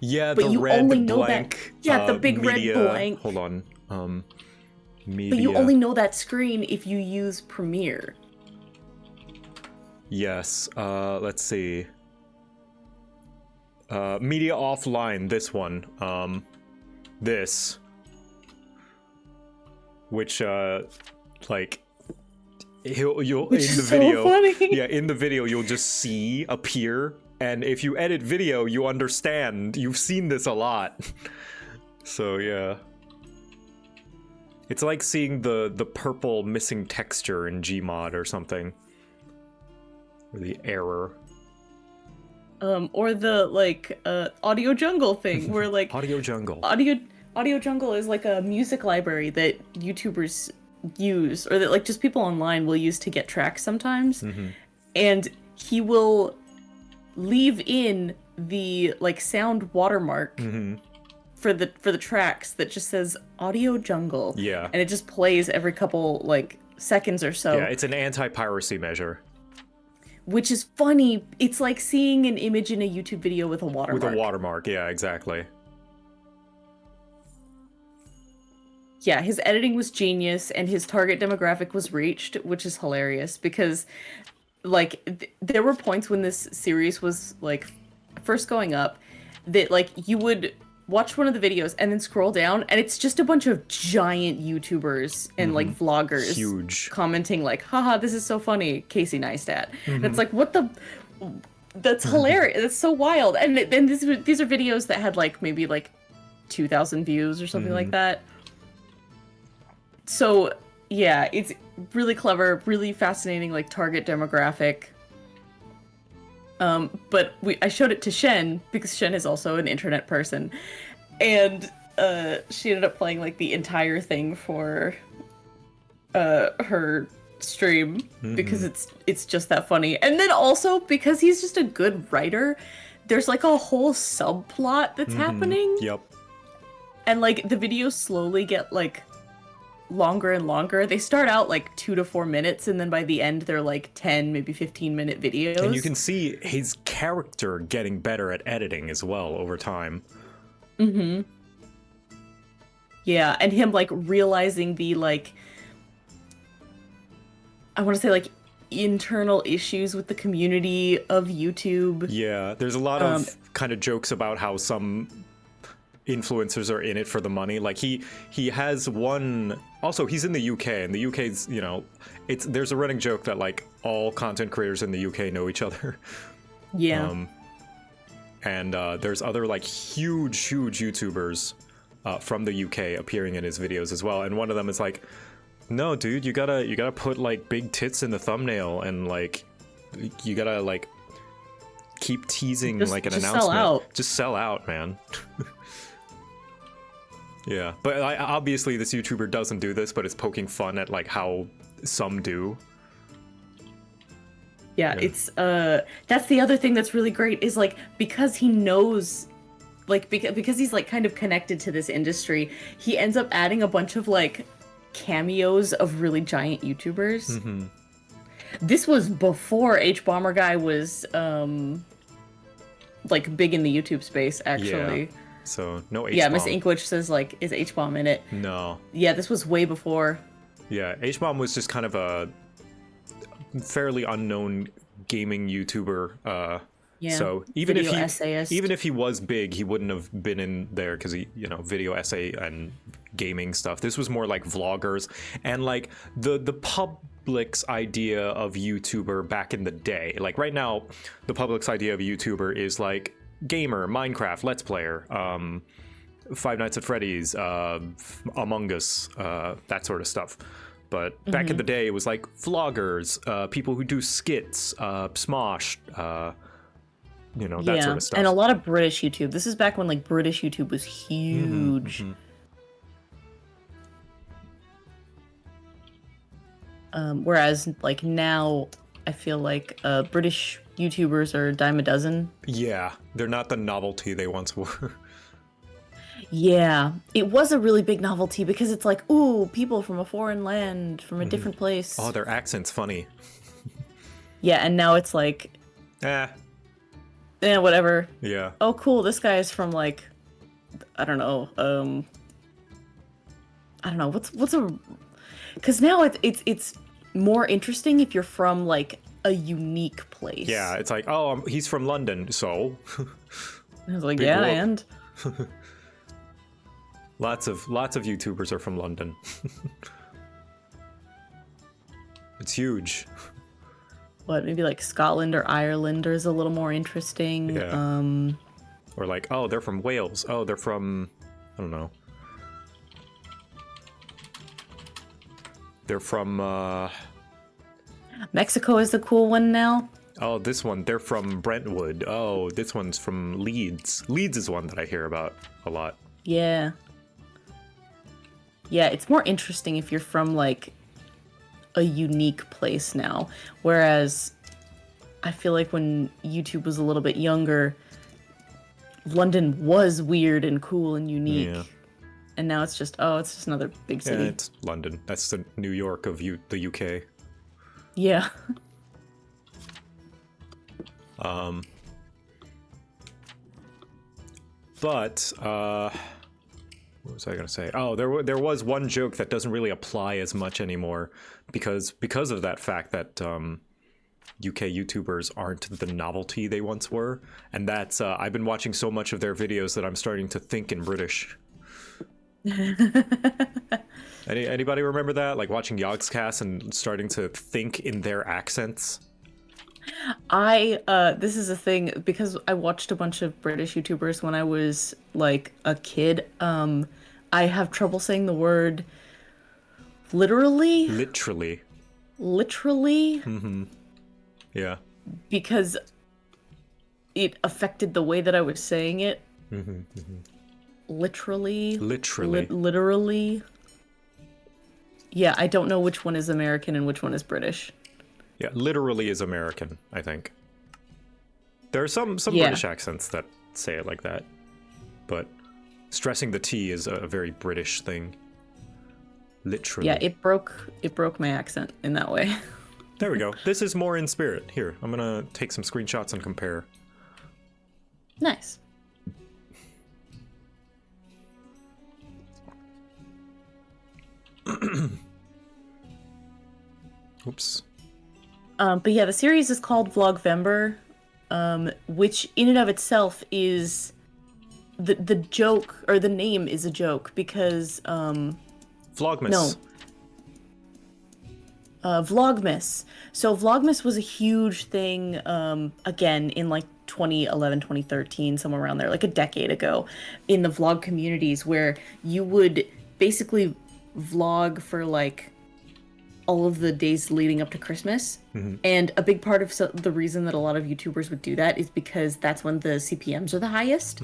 A: Yeah,
B: but
A: the
B: you
A: red
B: only know
A: blank.
B: the big
A: media,
B: red blank.
A: Hold on. Media.
B: But you only know that screen if you use Premiere.
A: Yes. Let's see. Media offline, this one. This. Which, like, you'll
B: Which
A: in the
B: is so
A: video.
B: funny.
A: Yeah, in the video, you'll just see appear. And if you edit video, you understand. You've seen this a lot. So, yeah. It's like seeing the purple missing texture in Gmod or something. Or the error.
B: Or the like audio jungle thing where like
A: Audio jungle.
B: Audio Jungle is like a music library that YouTubers use, or that like just people online will use to get tracks sometimes. And he will leave in the like sound watermark for the tracks that just says Audio Jungle.
A: Yeah.
B: And it just plays every couple like seconds or so.
A: Yeah, it's an anti-piracy measure.
B: Which is funny. It's like seeing an image in a YouTube video with a watermark.
A: With a watermark, yeah, exactly.
B: Yeah, his editing was genius, and his target demographic was reached, which is hilarious because, like, there were points when this series was, like, first going up that, like, you would watch one of the videos and then scroll down, and it's just a bunch of giant YouTubers and, like, vloggers.
A: Huge.
B: Commenting, like, haha, this is so funny, Casey Neistat. And it's like, what the... That's hilarious. That's so wild. And then these are videos that had, like, maybe, like, 2,000 views or something like that. So, yeah, it's really clever, really fascinating, like, target demographic. But I showed it to Shen, because Shen is also an internet person, and she ended up playing, like, the entire thing for her stream, because it's just that funny. And then also, because he's just a good writer, there's, like, a whole subplot that's happening.
A: Yep.
B: And, like, the videos slowly get, like, longer and longer. They start out like 2 to 4 minutes, and then by the end they're like 10, maybe 15-minute videos.
A: And you can see his character getting better at editing as well over time.
B: Yeah, and him like realizing the like, I want to say like internal issues with the community of YouTube.
A: Yeah, there's a lot of kind of jokes about how some influencers are in it for the money. Like he has one. Also, he's in the UK, and the UK's, you know, there's a running joke that like all content creators in the UK know each other.
B: Yeah.
A: And there's other like huge YouTubers from the UK appearing in his videos as well. And one of them is like, no, dude, you gotta put like big tits in the thumbnail, and like you gotta like keep teasing like an announcement.
B: Sell out.
A: Just sell out, man. Yeah, but obviously this YouTuber doesn't do this, but it's poking fun at like how some do.
B: Yeah, it's that's the other thing that's really great is like, because he knows, like, because he's like kind of connected to this industry, he ends up adding a bunch of like cameos of really giant YouTubers. This was before H-Bomber Guy was like big in the YouTube space, actually.
A: Yeah. So no H-Bomb.
B: Yeah, Miss Inkwitch says like, is H-Bomb in it?
A: No.
B: Yeah, this was way before.
A: Yeah, H-Bomb was just kind of a fairly unknown gaming YouTuber.
B: Yeah.
A: So even
B: Video
A: if
B: essayist.
A: even if he was big, he wouldn't have been in there because he, you know, video essay and gaming stuff. This was more like vloggers and like the public's idea of YouTuber back in the day. Like right now, the public's idea of YouTuber is like gamer, Minecraft, Let's Player, Five Nights at Freddy's, Among Us, that sort of stuff. But back in the day, it was like vloggers, people who do skits, Smosh, you know, that sort of stuff.
B: And a lot of British YouTube. This is back when like British YouTube was huge. Whereas like now, I feel like British YouTubers are a dime a dozen.
A: Yeah, they're not the novelty they once were.
B: Yeah, it was a really big novelty because it's like, ooh, people from a foreign land, from a different place.
A: Oh, their accent's funny.
B: Yeah, and now it's like, whatever.
A: Yeah.
B: Oh, cool, this guy is from like, I don't know, what's a, because now it's more interesting if you're from like a unique place.
A: Yeah, it's like, oh, he's from London, so.
B: I was like,
A: Big
B: yeah,
A: whoop.
B: and
A: Lots of YouTubers are from London. It's huge.
B: what, maybe like Scotland or Ireland is a little more interesting.
A: Yeah. Or like, oh, they're from Wales. Oh, they're from, I don't know. They're from
B: Mexico is the cool one now.
A: oh, this one, they're from Brentwood. Oh, this one's from Leeds. Leeds is one that I hear about a lot.
B: Yeah. Yeah, it's more interesting if you're from like a unique place now. Whereas I feel like when YouTube was a little bit younger, London was weird and cool and
A: Yeah.
B: unique. And now it's just, oh, it's just another big
A: Yeah,
B: city.
A: it's London. That's the New York of the UK.
B: Yeah.
A: But what was I gonna say? Oh, there was one joke that doesn't really apply as much anymore because of that fact that UK YouTubers aren't the novelty they once were, and that's I've been watching so much of their videos that I'm starting to think in British. Anybody remember that? Like watching JoCat and starting to think in their accents?
B: This is a thing because I watched a bunch of British YouTubers when I was like a kid. I have trouble saying the word literally,
A: Literally.
B: literally,
A: Yeah.
B: because it affected the way that I was saying it. Literally.
A: Literally.
B: Literally. Yeah, I don't know which one is American and which one is British.
A: Yeah, literally is American, I think. There are some
B: Yeah.
A: British accents that say it like that, but stressing the T is a very British thing. Literally.
B: Yeah, it broke my accent in that way.
A: There we go. This is more in spirit. Here, I'm gonna take some screenshots and compare.
B: Nice.
A: Oops.
B: But yeah, the series is called Vlogvember, which in and of itself is the joke, or the name is a joke because
A: Vlogmas.
B: no. Vlogmas. So Vlogmas was a huge thing, again, in like 2011, 2013, somewhere around there, like a decade ago, in the vlog communities where you would basically vlog for like all of the days leading up to Christmas. And a big part of the reason that a lot of YouTubers would do that is because that's when the CPMs are the highest.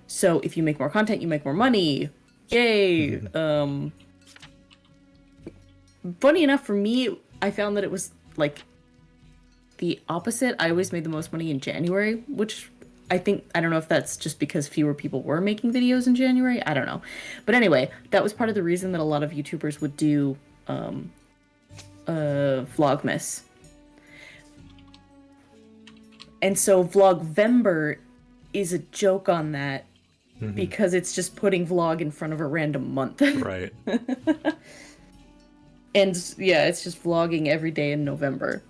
B: So if you make more content, you make more money. Yay! Funny enough, for me, I found that it was like the opposite. I always made the most money in January, which I don't know if that's just because fewer people were making videos in January. I don't know. But anyway, that was part of the reason that a lot of YouTubers would do Vlogmas. And so Vlogvember is a joke on that because it's just putting vlog in front of a random month.
A: Right.
B: And yeah, it's just vlogging every day in November.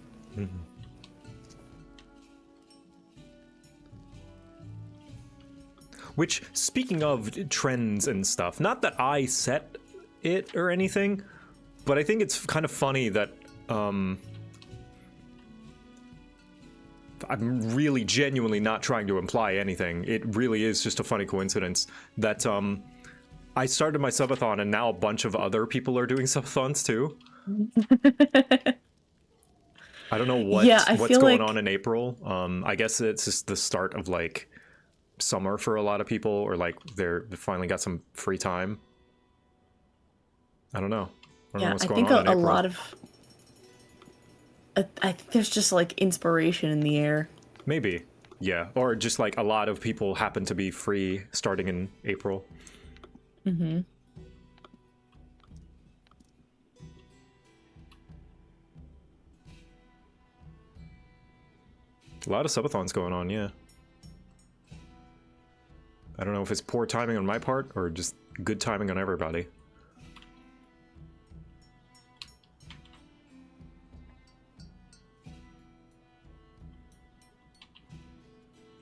A: Which, speaking of trends and stuff, not that I set it or anything, but I think it's kind of funny that I'm really genuinely not trying to imply anything. It really is just a funny coincidence that I started my subathon and now a bunch of other people are doing subathons too. I don't know what's going on in April. I guess it's just the start of like summer for a lot of people, or like they finally got some free time. I don't know. I don't know what's going on in April.
B: Lot of I think there's just like inspiration in the air.
A: Maybe. Yeah. Or just like a lot of people happen to be free starting in April. A lot of subathons going on, yeah. I don't know if it's poor timing on my part or just good timing on everybody.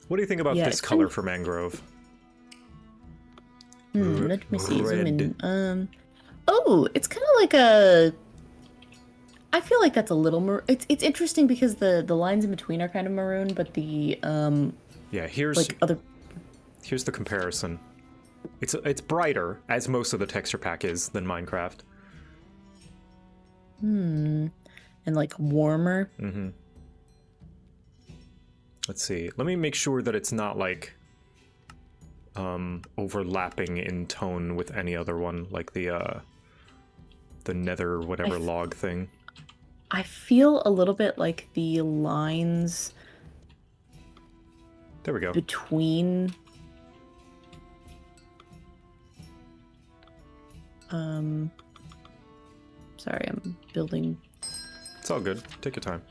A: What do you think about this color for mangrove?
B: Let me see. Zoom
A: Red.
B: in. Oh, it's kind of like a. I feel like that's a little it's interesting because the lines in between are kind of maroon, but the
A: yeah, here's
B: like other.
A: Here's the comparison. It's brighter, as most of the texture pack is, than Minecraft.
B: And like warmer.
A: Let's see. Let me make sure that it's not like overlapping in tone with any other one, like the the nether whatever log thing.
B: I feel a little bit like the lines
A: There we go.
B: between sorry, I'm building.
A: It's all good. Take your time.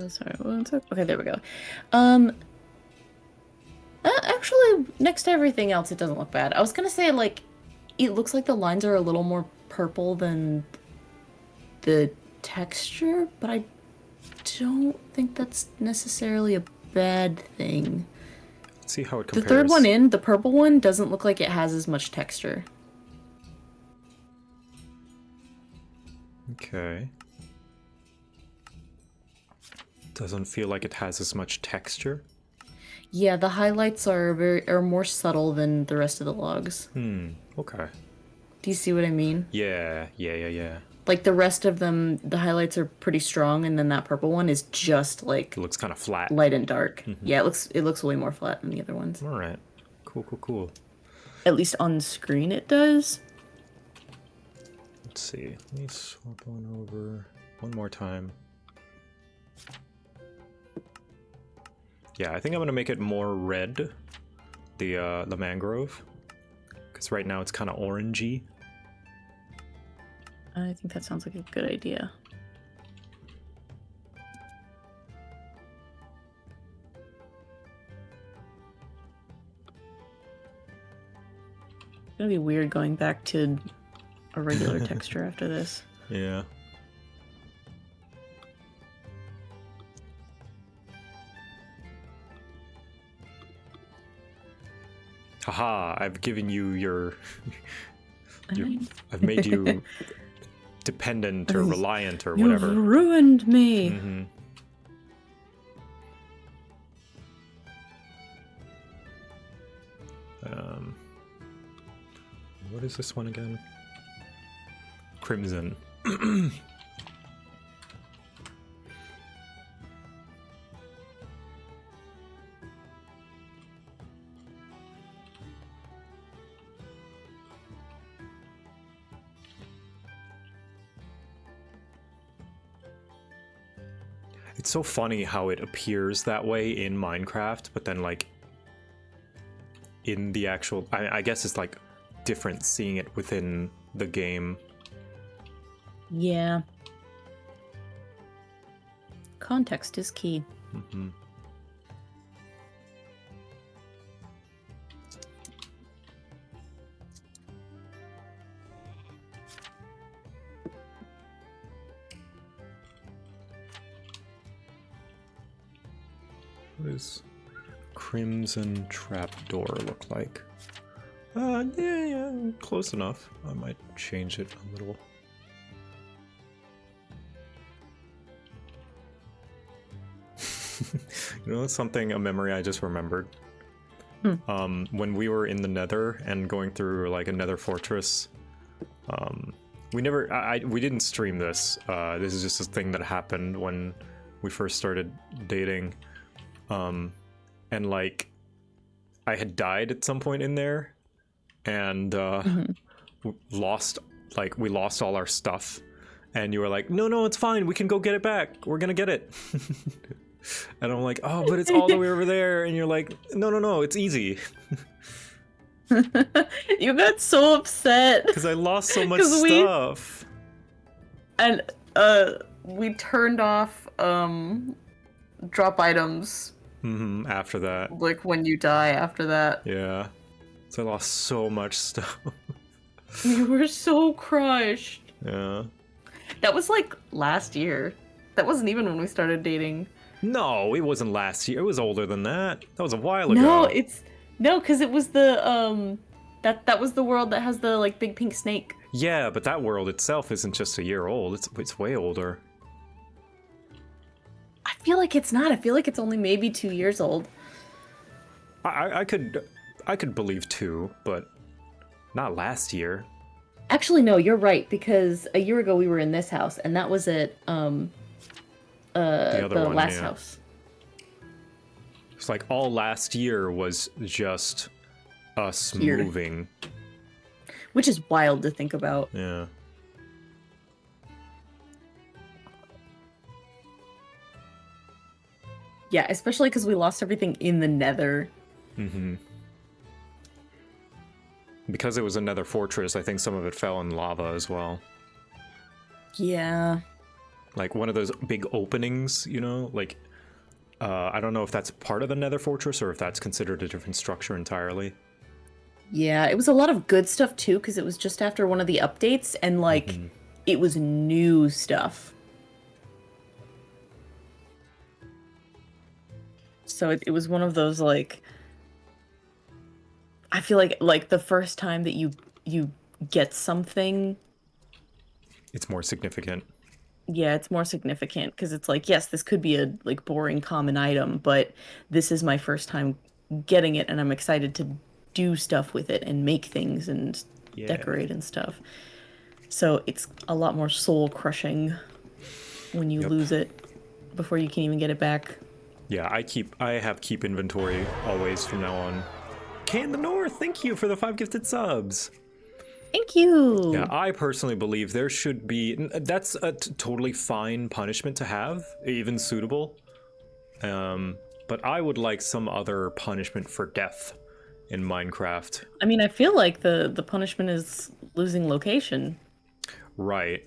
B: Sorry, one sec. Okay, there we go. Actually, next to everything else, it doesn't look bad. I was gonna say, like, it looks like the lines are a little more purple than the texture, but I don't think that's necessarily a bad thing.
A: Let's see how it
B: The
A: compares.
B: third one in, the purple one, doesn't look like it has as much texture.
A: Okay. Doesn't feel like it has as much texture.
B: Yeah, the highlights are more subtle than the rest of the logs.
A: Okay.
B: Do you see what I mean?
A: Yeah.
B: Like the rest of them, the highlights are pretty strong, and then that purple one is just like
A: It looks kind of flat.
B: light and dark. Yeah, it looks way more flat than the other ones.
A: All right. Cool.
B: At least on screen it does.
A: Let's see. Let me swap one over one more time. Yeah, I think I'm gonna make it more red, the mangrove, because right now it's kind of orangey.
B: I think that sounds like a good idea. It's gonna be weird going back to a regular texture after this.
A: Yeah. Haha, I've given you your... I've made you dependent or reliant or whatever.
B: You've ruined me!
A: Mm-hmm. What is this one again? Crimson. It's so funny how it appears that way in Minecraft, but then like in the actual, I guess it's like different seeing it within the game.
B: Yeah. Context is key.
A: Mm-hmm. What does Crimson Trapdoor look like? Yeah, close enough. I might change it a little. You know, something, a memory I just remembered. When we were in the Nether and going through like a Nether fortress, we didn't stream this. This is just a thing that happened when we first started dating. And like, I had died at some point in there, and we lost all our stuff. And you were like, no, it's fine. We can go get it back. We're gonna get it. And I'm like, oh, but it's all the way over there. And you're like, no, it's easy.
B: You got so upset
A: Because I lost so much stuff.
B: And we turned off drop items.
A: After that.
B: Like when you die after that.
A: Yeah. So I lost so much stuff.
B: You were so crushed.
A: Yeah.
B: That was like last year. That wasn't even when we started dating.
A: No, it wasn't last year. It was older than that. That was a while ago.
B: No, because it was the that was the world that has the like big pink snake.
A: Yeah, but that world itself isn't just a year old. It's way older.
B: I feel like it's not. I feel like it's only maybe 2 years old.
A: I could believe 2, but not last year.
B: Actually, no, you're right, because a year ago we were in this house, and that was at the
A: other one,
B: last
A: yeah.
B: house.
A: It's like all last year was just us
B: Here.
A: moving.
B: Which is wild to think about.
A: Yeah.
B: Yeah, especially because we lost everything in the Nether.
A: Mm-hmm. Because it was another fortress, I think some of it fell in lava as well.
B: Yeah.
A: Like one of those big openings, you know? Like, I don't know if that's part of the Nether fortress or if that's considered a different structure entirely.
B: Yeah, it was a lot of good stuff too, because it was just after one of the updates, and like, it was new stuff. So it was one of those, like, I feel like the first time that you get something,
A: It's more significant.
B: yeah, it's more significant because it's like, yes, this could be a like boring common item, but this is my first time getting it, and I'm excited to do stuff with it and make things and
A: Yeah.
B: decorate and stuff. So it's a lot more soul crushing when you lose it before you can even get it back.
A: Yeah, I have keep inventory always from now on. Can the North, thank you for the 5 gifted subs.
B: Thank you.
A: Yeah, I personally believe there should be, that's a totally fine punishment to have, even suitable. But I would like some other punishment for death in Minecraft.
B: I mean, I feel like the punishment is losing location.
A: Right.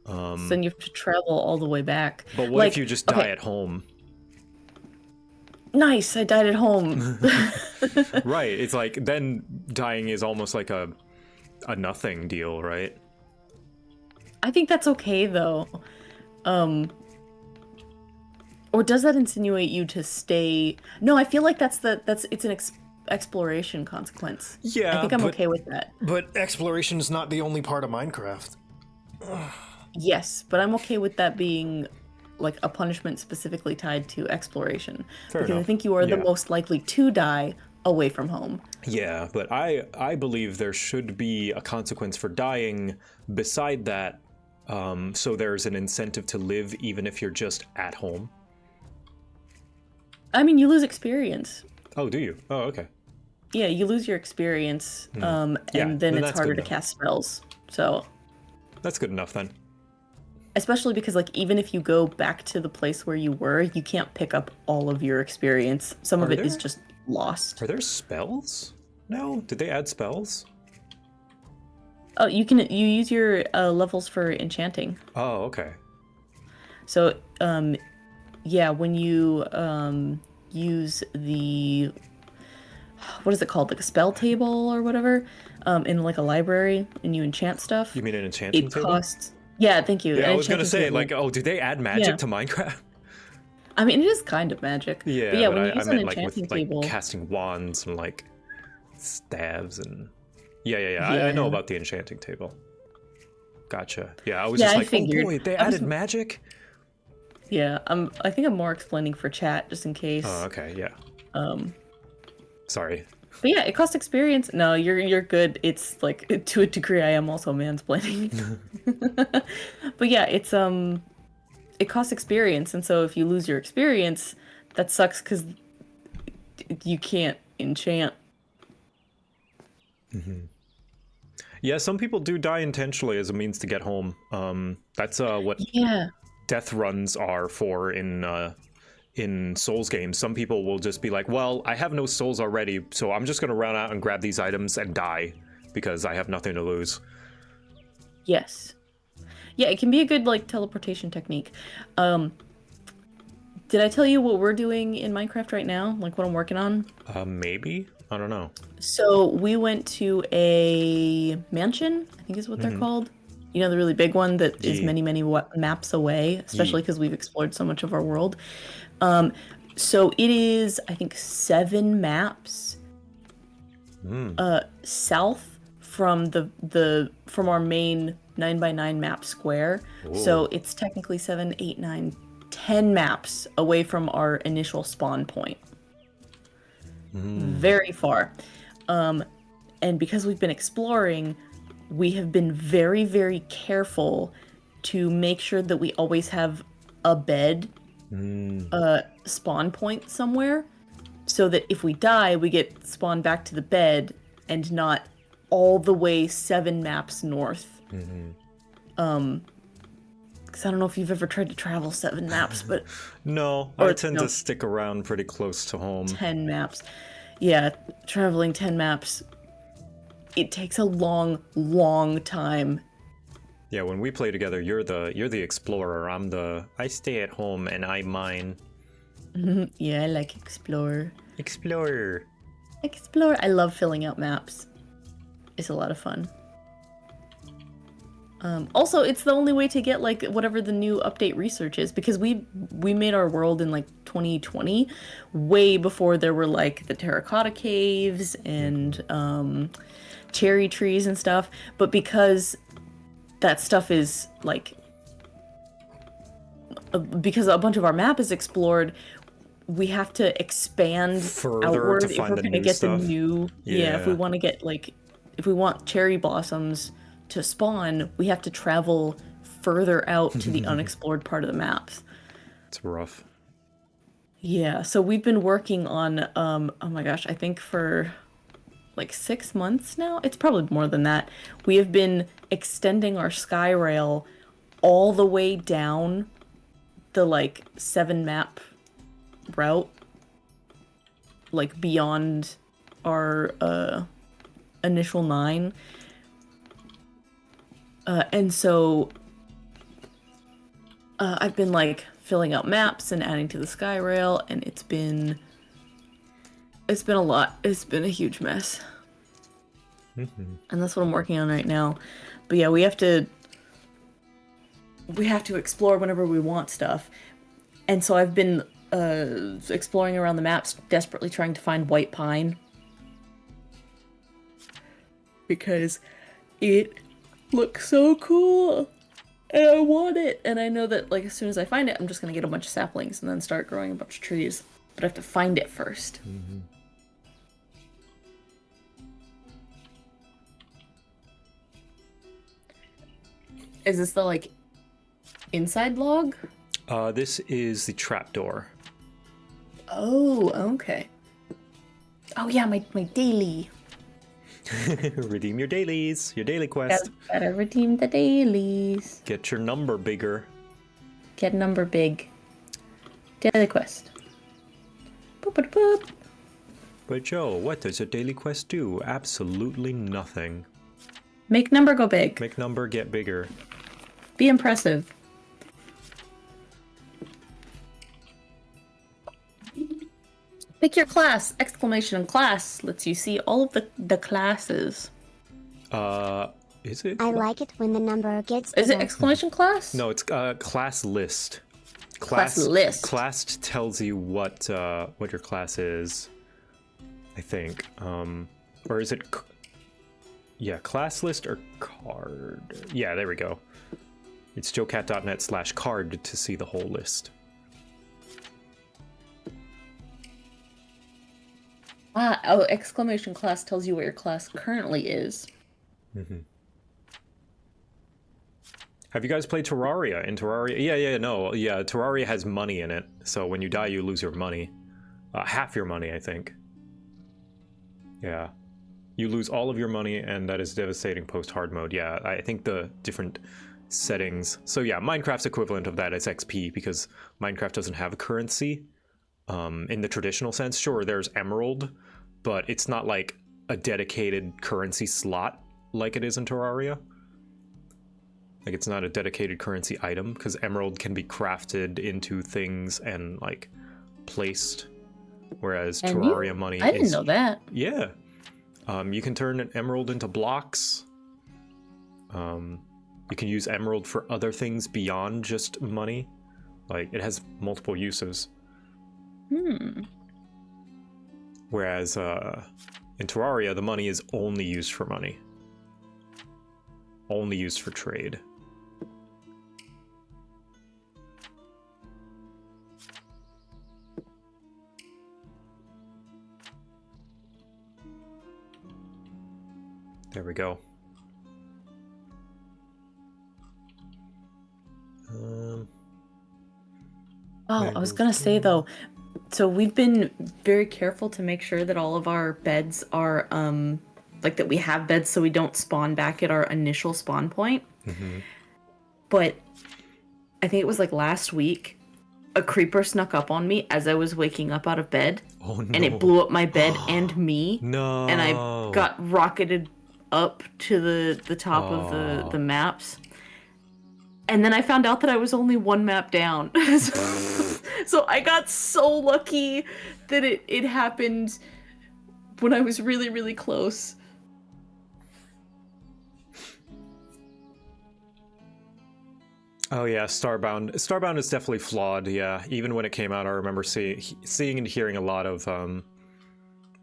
B: So then you have to travel all the way back.
A: But what if you just die at home?
B: Nice, I died at home.
A: Right, it's like, then dying is almost like a nothing deal, right?
B: I think that's okay though. Or does that insinuate you to stay? No, I feel like it's an exploration consequence.
A: Yeah,
B: I think I'm okay with that.
A: But exploration is not the only part of Minecraft.
B: Yes, but I'm okay with that being like a punishment specifically tied to exploration.
A: Fair
B: because
A: enough.
B: I think you are the most likely to die away from home.
A: Yeah, but I believe there should be a consequence for dying beside that, so there's an incentive to live even if you're just at home.
B: I mean, you lose experience.
A: Oh, do you? Oh, okay.
B: Yeah, you lose your experience, and then it's harder to cast spells. So
A: that's good enough then.
B: Especially because, like, even if you go back to the place where you were, you can't pick up all of your experience. Some of it is just lost.
A: Are there spells? No? Did they add spells?
B: Oh, you use your levels for enchanting.
A: Oh, okay.
B: So, yeah, when you use the, what is it called, like a spell table or whatever, in like a library, and you enchant stuff.
A: You mean an enchanting table?
B: It costs. Yeah, thank you.
A: Yeah, I was gonna say, like, oh, did they add magic to Minecraft?
B: I mean, it is kind of magic.
A: Yeah,
B: but yeah, when
A: I
B: you use
A: meant
B: an
A: like
B: enchanting
A: with
B: table,
A: like casting wands and like staves and yeah. I know about the enchanting table. Gotcha. Yeah, I was just like, oh boy, they added magic.
B: Yeah, I think I'm more explaining for chat just in case.
A: Oh, okay, yeah. Sorry.
B: But yeah, it costs experience. No, you're good. It's like, to a degree, I am also mansplaining. But yeah, it costs experience, and so if you lose your experience, that sucks because you can't enchant.
A: Yeah, some people do die intentionally as a means to get home. That's what death runs are for in Souls games. Some people will just be like, well, I have no souls already, so I'm just gonna run out and grab these items and die because I have nothing to lose.
B: Yes. Yeah, it can be a good like teleportation technique. Did I tell you what we're doing in Minecraft right now? Like what I'm working on?
A: Maybe? I don't know.
B: So we went to a mansion, I think is what they're called. You know, the really big one that is many maps away, especially because we've explored so much of our world. So it is, I think, 7 maps south from from our main 9x9 map square. Ooh. So it's technically 7, 8, 9, 10 maps away from our initial spawn point. Very far. And because we've been exploring, we have been very, very careful to make sure that we always have a bed spawn point somewhere, so that if we die, we get spawned back to the bed and not all the way 7 maps north. Because I don't know if you've ever tried to travel 7 maps, but
A: No,
B: or
A: I tend
B: no,
A: to stick around pretty close to home.
B: 10 maps. Yeah, traveling 10 maps. It takes a long, long time.
A: Yeah, when we play together, you're the explorer. I stay at home and I mine.
B: Yeah, I like Explorer.
A: Explorer.
B: Explorer. I love filling out maps. It's a lot of fun. Also, it's the only way to get like whatever the new update research is, because we made our world in like 2020, way before there were like the terracotta caves and cherry trees and stuff. But because that stuff is like because a bunch of our map is explored, we have to expand
A: Further
B: outward
A: to
B: if
A: find
B: we're
A: the
B: gonna
A: new
B: get
A: stuff.
B: the new if we
A: Yeah.
B: want to get like if we want cherry blossoms to spawn, we have to travel further out to the unexplored part of the maps.
A: It's rough.
B: Yeah, so we've been working on oh my gosh, I think for like 6 months now. It's probably more than that. We have been extending our sky rail all the way down the like 7 map route, like beyond our initial 9. And so I've been like filling out maps and adding to the sky rail, and it's been a lot. It's been a huge mess. And that's what I'm working on right now. But yeah, we have to explore whenever we want stuff. And so I've been exploring around the maps, desperately trying to find white pine, because it looks so cool and I want it. And I know that like as soon as I find it, I'm just gonna get a bunch of saplings and then start growing a bunch of trees. But I have to find it first. Is this the like inside log?
A: This is the trapdoor.
B: Oh, okay. Oh yeah, my daily.
A: Redeem your dailies, your daily quest.
B: Gotta redeem the dailies.
A: Get your number bigger.
B: Get number big. Daily quest. Boop boop boop.
A: But Joe, what does a daily quest do? Absolutely nothing.
B: Make number go big.
A: Make number get bigger.
B: Be impressive. Pick your class! Exclamation class lets you see all of the classes.
A: Is it?
C: I like it when the number gets
B: Is it
C: bigger.
B: exclamation class?
A: No, it's class list.
B: Class list.
A: Class tells you what your class is, I think. Or is it? Yeah, class list or card. Yeah, there we go. It's JoCat.net/card to see the whole list.
B: Oh, exclamation class tells you what your class currently is.
A: Have you guys played Terraria? In Terraria, yeah. Terraria has money in it, so when you die, you lose your money, half your money, I think. Yeah, you lose all of your money, and that is devastating post hard mode. Yeah, I think the different settings. So yeah, Minecraft's equivalent of that is XP, because Minecraft doesn't have a currency. In the traditional sense, sure, there's Emerald, but it's not like a dedicated currency slot like it is in Terraria. Like, it's not a dedicated currency item, because Emerald can be crafted into things and like placed, whereas Terraria money
B: I didn't know that.
A: Yeah. You can turn an emerald into blocks. You can use emerald for other things beyond just money. Like, it has multiple uses. Whereas in Terraria, the money is only used for money. Only used for trade. There we go.
B: Oh, I was gonna say though, so we've been very careful to make sure that all of our beds are like that we have beds so we don't spawn back at our initial spawn point.
A: Mm-hmm.
B: But I think it was like last week, a creeper snuck up on me as I was waking up out of bed,
A: Oh
B: and it
A: no.
B: blew up my bed and me, and I
A: No.
B: got rocketed up to the top of the
A: Oh.
B: maps. And then I found out that I was only one map down. So I got so lucky that it happened when I was really, really close.
A: Oh yeah, Starbound. Starbound is definitely flawed. Yeah, even when it came out, I remember seeing and hearing a lot of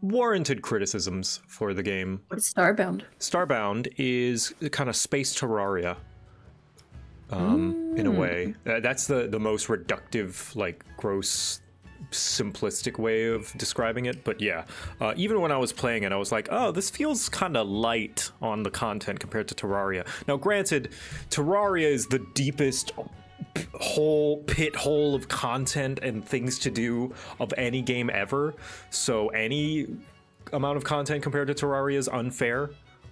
A: warranted criticisms for the game.
B: What's Starbound?
A: Starbound is kind of space Terraria, in a way. That's the most reductive, like gross, simplistic way of describing it. But yeah, even when I was playing it, I was like, oh, this feels kind of light on the content compared to Terraria. Now, granted, Terraria is the deepest pit hole of content and things to do of any game ever, so any amount of content compared to Terraria is unfair.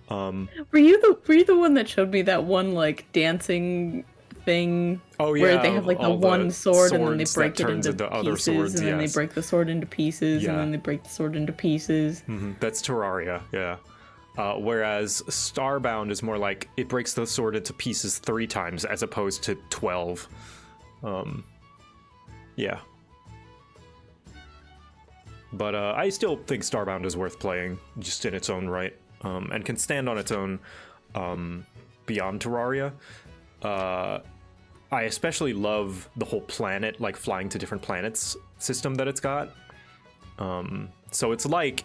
B: Were you the one that showed me that one like dancing thing?
A: Oh yeah,
B: where they have like the
A: all
B: one sword and then they
A: swords
B: break
A: that
B: it
A: turns
B: into
A: other
B: pieces
A: swords,
B: and then they
A: yes.
B: break the sword into pieces and
A: Yeah.
B: then they break the sword into pieces.
A: That's Terraria, yeah. Whereas Starbound is more like it breaks the sword into pieces 3 times as opposed to 12. Yeah. But I still think Starbound is worth playing just in its own right, and can stand on its own beyond Terraria. I especially love the whole planet, like flying to different planets system that it's got. So it's like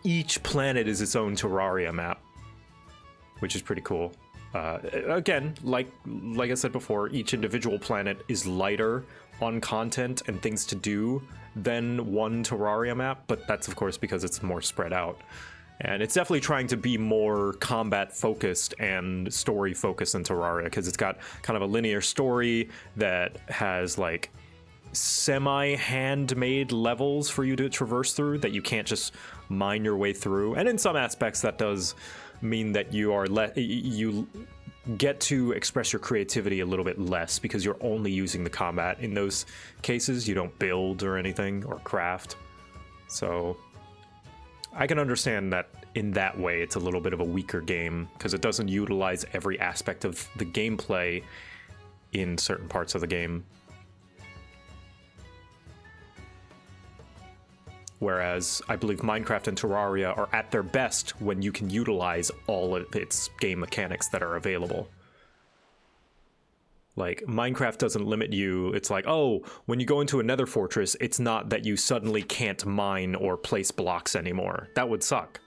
A: each planet is its own Terraria map, which is pretty cool. Again, like I said before, each individual planet is lighter on content and things to do than one Terraria map, but that's of course because it's more spread out. And it's definitely trying to be more combat focused and story focused than Terraria, because it's got kind of a linear story that has like semi-handmade levels for you to traverse through that you can't just mine your way through. And in some aspects that does mean that you get to express your creativity a little bit less because you're only using the combat in those cases. You don't build or anything or craft. So I can understand that in that way it's a little bit of a weaker game because it doesn't utilize every aspect of the gameplay in certain parts of the game. Whereas I believe Minecraft and Terraria are at their best when you can utilize all of its game mechanics that are available. Like, Minecraft doesn't limit you. It's like, oh, when you go into a nether fortress, it's not that you suddenly can't mine or place blocks anymore. That would suck.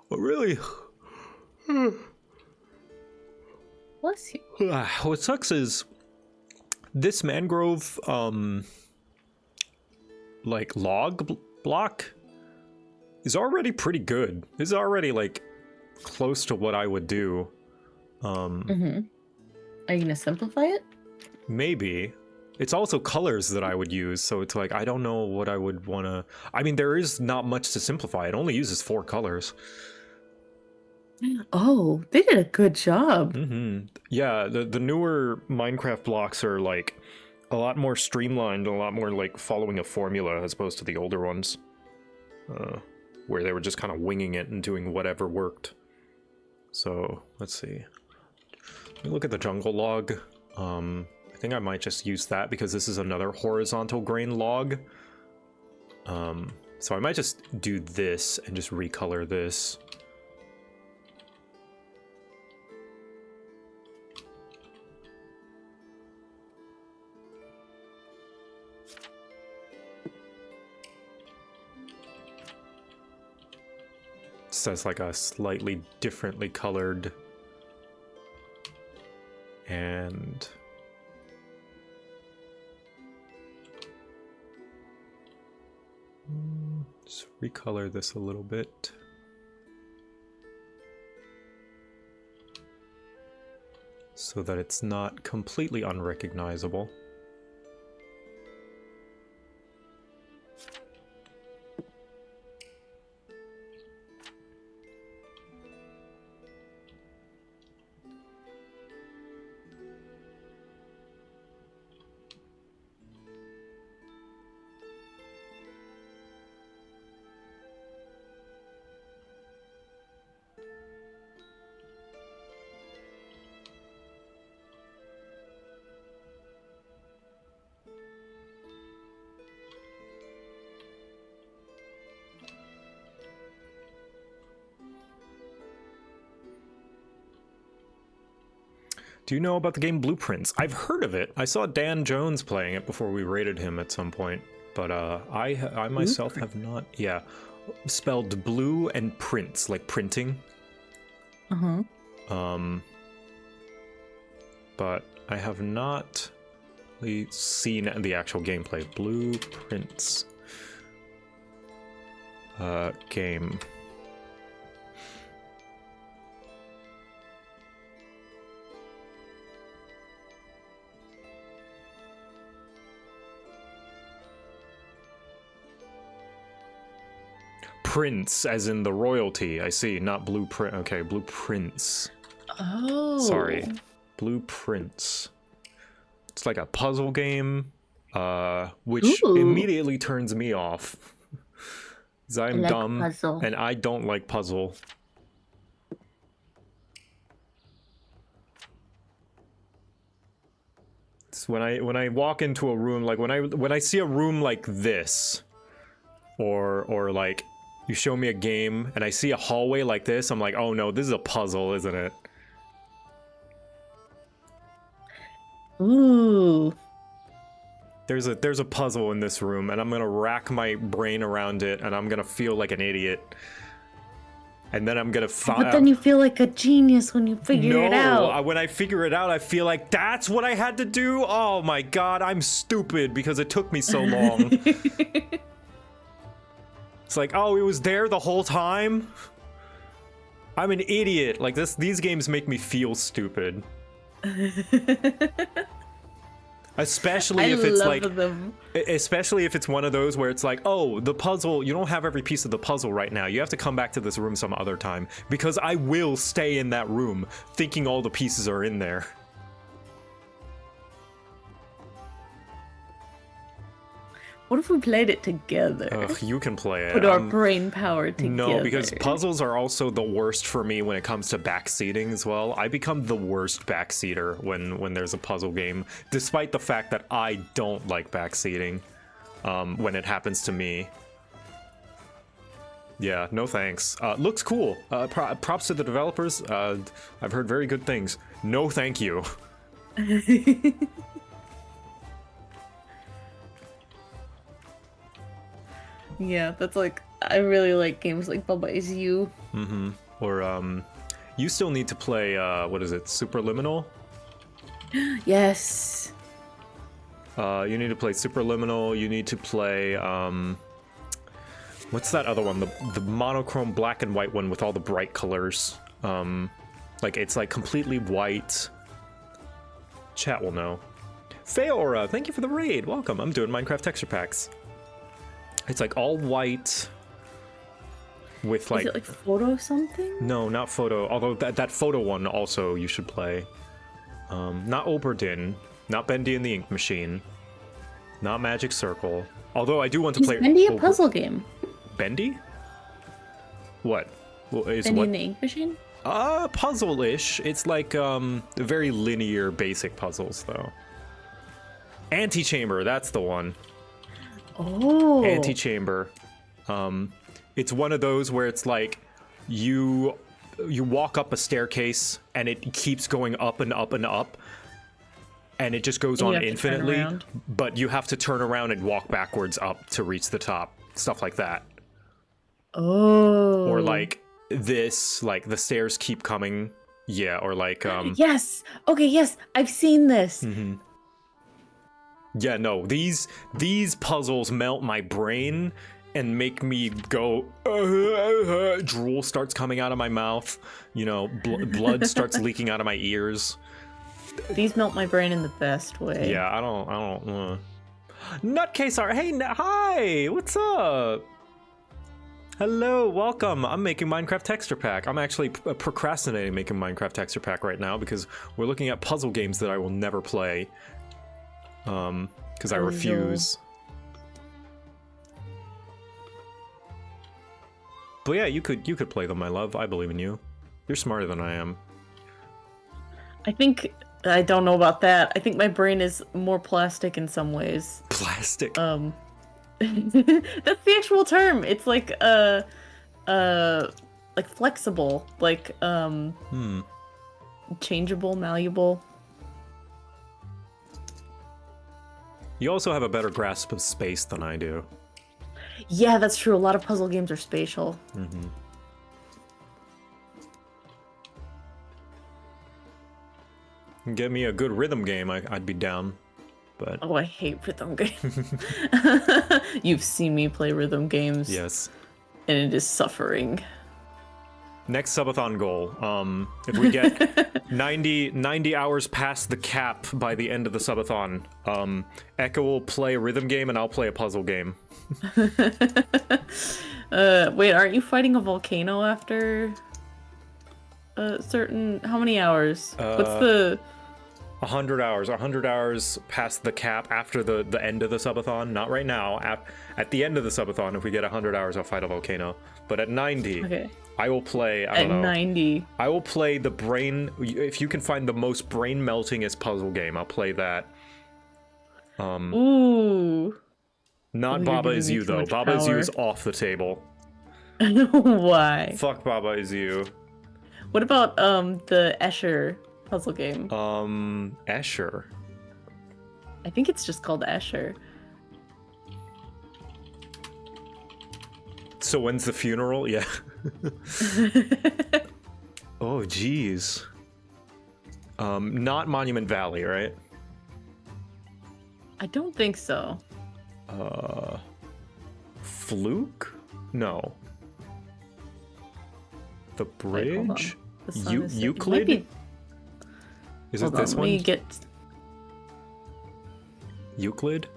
A: But really,
B: Bless you.
A: what sucks is this mangrove, like block is already pretty good. It's already like close to what I would do.
B: Are you gonna simplify it?
A: Maybe. It's also colors that I would use, so it's like I don't know what I would want to. I mean, there is not much to simplify. It only uses 4 colors.
B: Oh, they did a good job.
A: Yeah, the newer Minecraft blocks are like a lot more streamlined, a lot more like following a formula as opposed to the older ones, where they were just kind of winging it and doing whatever worked. So let's see. Let me look at the jungle log. I think I might just use that because this is another horizontal grain log. So I might just do this and just recolor this. Says like a slightly differently colored And just recolor this a little bit. So that it's not completely unrecognizable. Do you know about the game Blueprints? I've heard of it. I saw Dan Jones playing it before we raided him at some point, but I myself have not. Yeah, spelled blue and prints, like printing. But I have not really seen the actual gameplay. Blueprints game. Prince, as in the royalty. I see, not blueprint. Okay, blueprints.
B: Oh.
A: Sorry. Blueprints. It's like a puzzle game, which immediately turns me off. Because I'm dumb, and I don't like puzzle. It's when I walk into a room, like when I see a room like this, or like you show me a game and I see a hallway like this, I'm like, oh no, this is a puzzle, isn't it?
B: Ooh.
A: There's a puzzle in this room, and I'm gonna rack my brain around it, and I'm gonna feel like an idiot. And then I'm gonna find.
B: But then you feel like a genius when you figure it out.
A: No, when I figure it out, I feel like that's what I had to do. Oh my god, I'm stupid because it took me so long. It's like, oh, it was there the whole time? I'm an idiot. Like these games make me feel stupid. Especially if it's like them. Especially if it's one of those where it's like, oh, the puzzle, you don't have every piece of the puzzle right now. You have to come back to this room some other time, because I will stay in that room thinking all the pieces are in there.
B: What if we played it together?
A: Ugh, you can play it.
B: Put our brain power together.
A: No, because puzzles are also the worst for me when it comes to backseating as well. I become the worst backseater when there's a puzzle game, despite the fact that I don't like backseating when it happens to me. Yeah, no thanks. Looks cool. Props to the developers. I've heard very good things. No thank you.
B: Yeah, that's like, I really like games like Bubba Is You.
A: Mm-hmm. Or, you still need to play, what is it, Superliminal?
B: Yes.
A: You need to play Superliminal, you need to play, what's that other one? The monochrome black and white one with all the bright colors. Like, it's like completely white. Chat will know. Feora, thank you for the raid. Welcome, I'm doing Minecraft texture packs. It's like all white with like...
B: Is it like photo something?
A: No, not photo. Although that photo one also you should play. Not Oberdin, not Bendy and the Ink Machine, not Magic Circle. Although I do want to play...
B: Is Bendy a puzzle game?
A: Bendy? What? Well, is
B: Bendy
A: what?
B: and the Ink Machine?
A: Puzzle-ish. It's like very linear, basic puzzles though. Antechamber, that's the one.
B: Oh.
A: Antechamber. It's one of those where it's like you walk up a staircase and it keeps going up and up and up, and it just goes on infinitely, but you have to turn around and walk backwards up to reach the top. Stuff like that.
B: Oh.
A: Or like this, like the stairs keep coming Yeah, or like
B: Yes. Okay. Yes, I've seen this.
A: yeah, no, these puzzles melt my brain and make me go drool starts coming out of my mouth, you know, blood starts leaking out of my ears.
B: These melt my brain in the best way.
A: Yeah, I don't Nutcase art. Hey, hi, what's up? Hello, welcome. I'm making Minecraft texture pack. I'm actually procrastinating making Minecraft texture pack right now because we're looking at puzzle games that I will never play. Because I refuse. But yeah, you could play them, my love. I believe in you. You're smarter than I am.
B: I don't know about that. I think my brain is more plastic in some ways.
A: Plastic.
B: That's the actual term. It's like flexible, like changeable, malleable.
A: You also have a better grasp of space than I do.
B: Yeah, that's true. A lot of puzzle games are spatial.
A: Get me a good rhythm game, I'd be down. But
B: Oh, I hate rhythm games. You've seen me play rhythm games.
A: yes.
B: And it is suffering.
A: Next subathon goal. If we get 90 hours past the cap by the end of the subathon, Echo will play a rhythm game and I'll play a puzzle game.
B: Wait, aren't you fighting a volcano after a certain... How many hours? What's the...
A: 100 hours. 100 hours past the cap after the end of the subathon. Not right now. At the end of the subathon, if we get 100 hours, I'll fight a volcano. But at 90,
B: Okay.
A: I will play, I don't know.
B: At 90.
A: I will play the brain... If you can find the most brain-meltingest puzzle game, I'll play that.
B: Ooh.
A: Not
B: You're
A: Baba
B: giving
A: Is
B: me
A: You,
B: too
A: though.
B: much
A: Baba Is You
B: power.
A: is off the table.
B: Why?
A: Fuck Baba Is You.
B: What about the Escher puzzle game?
A: Escher.
B: I think it's just called Escher.
A: So when's the funeral? Yeah. Oh, jeez. Not Monument Valley, right?
B: I don't think so.
A: Fluke? No. The
B: Wait, hold on.
A: bridge?
B: The sun is- it might
A: Euclid?
B: be-
A: Is
B: Hold
A: it this
B: on,
A: one?
B: let me get...
A: Euclid?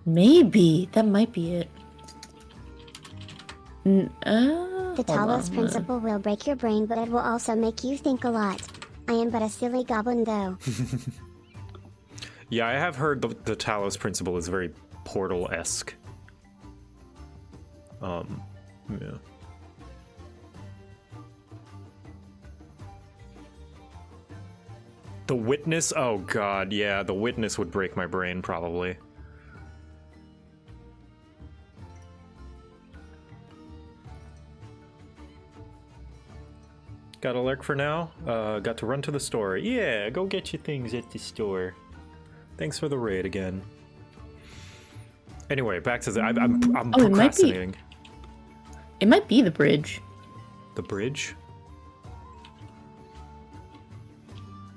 B: Maybe. That might be it.
C: The
B: Hold
C: Talos
B: on.
C: principle will break your brain, but it will also make you think a lot. I am but a silly goblin though.
A: Yeah, I have heard the Talos principle is very Portal-esque. Yeah. The Witness? Oh god, yeah, the Witness would break my brain, probably. Got a lurk for now. Got to run to the store. Yeah, go get your things at the store. Thanks for the raid again. Anyway, back to the... I'm
B: Oh, it might be-
A: procrastinating.
B: It might be the bridge.
A: The bridge?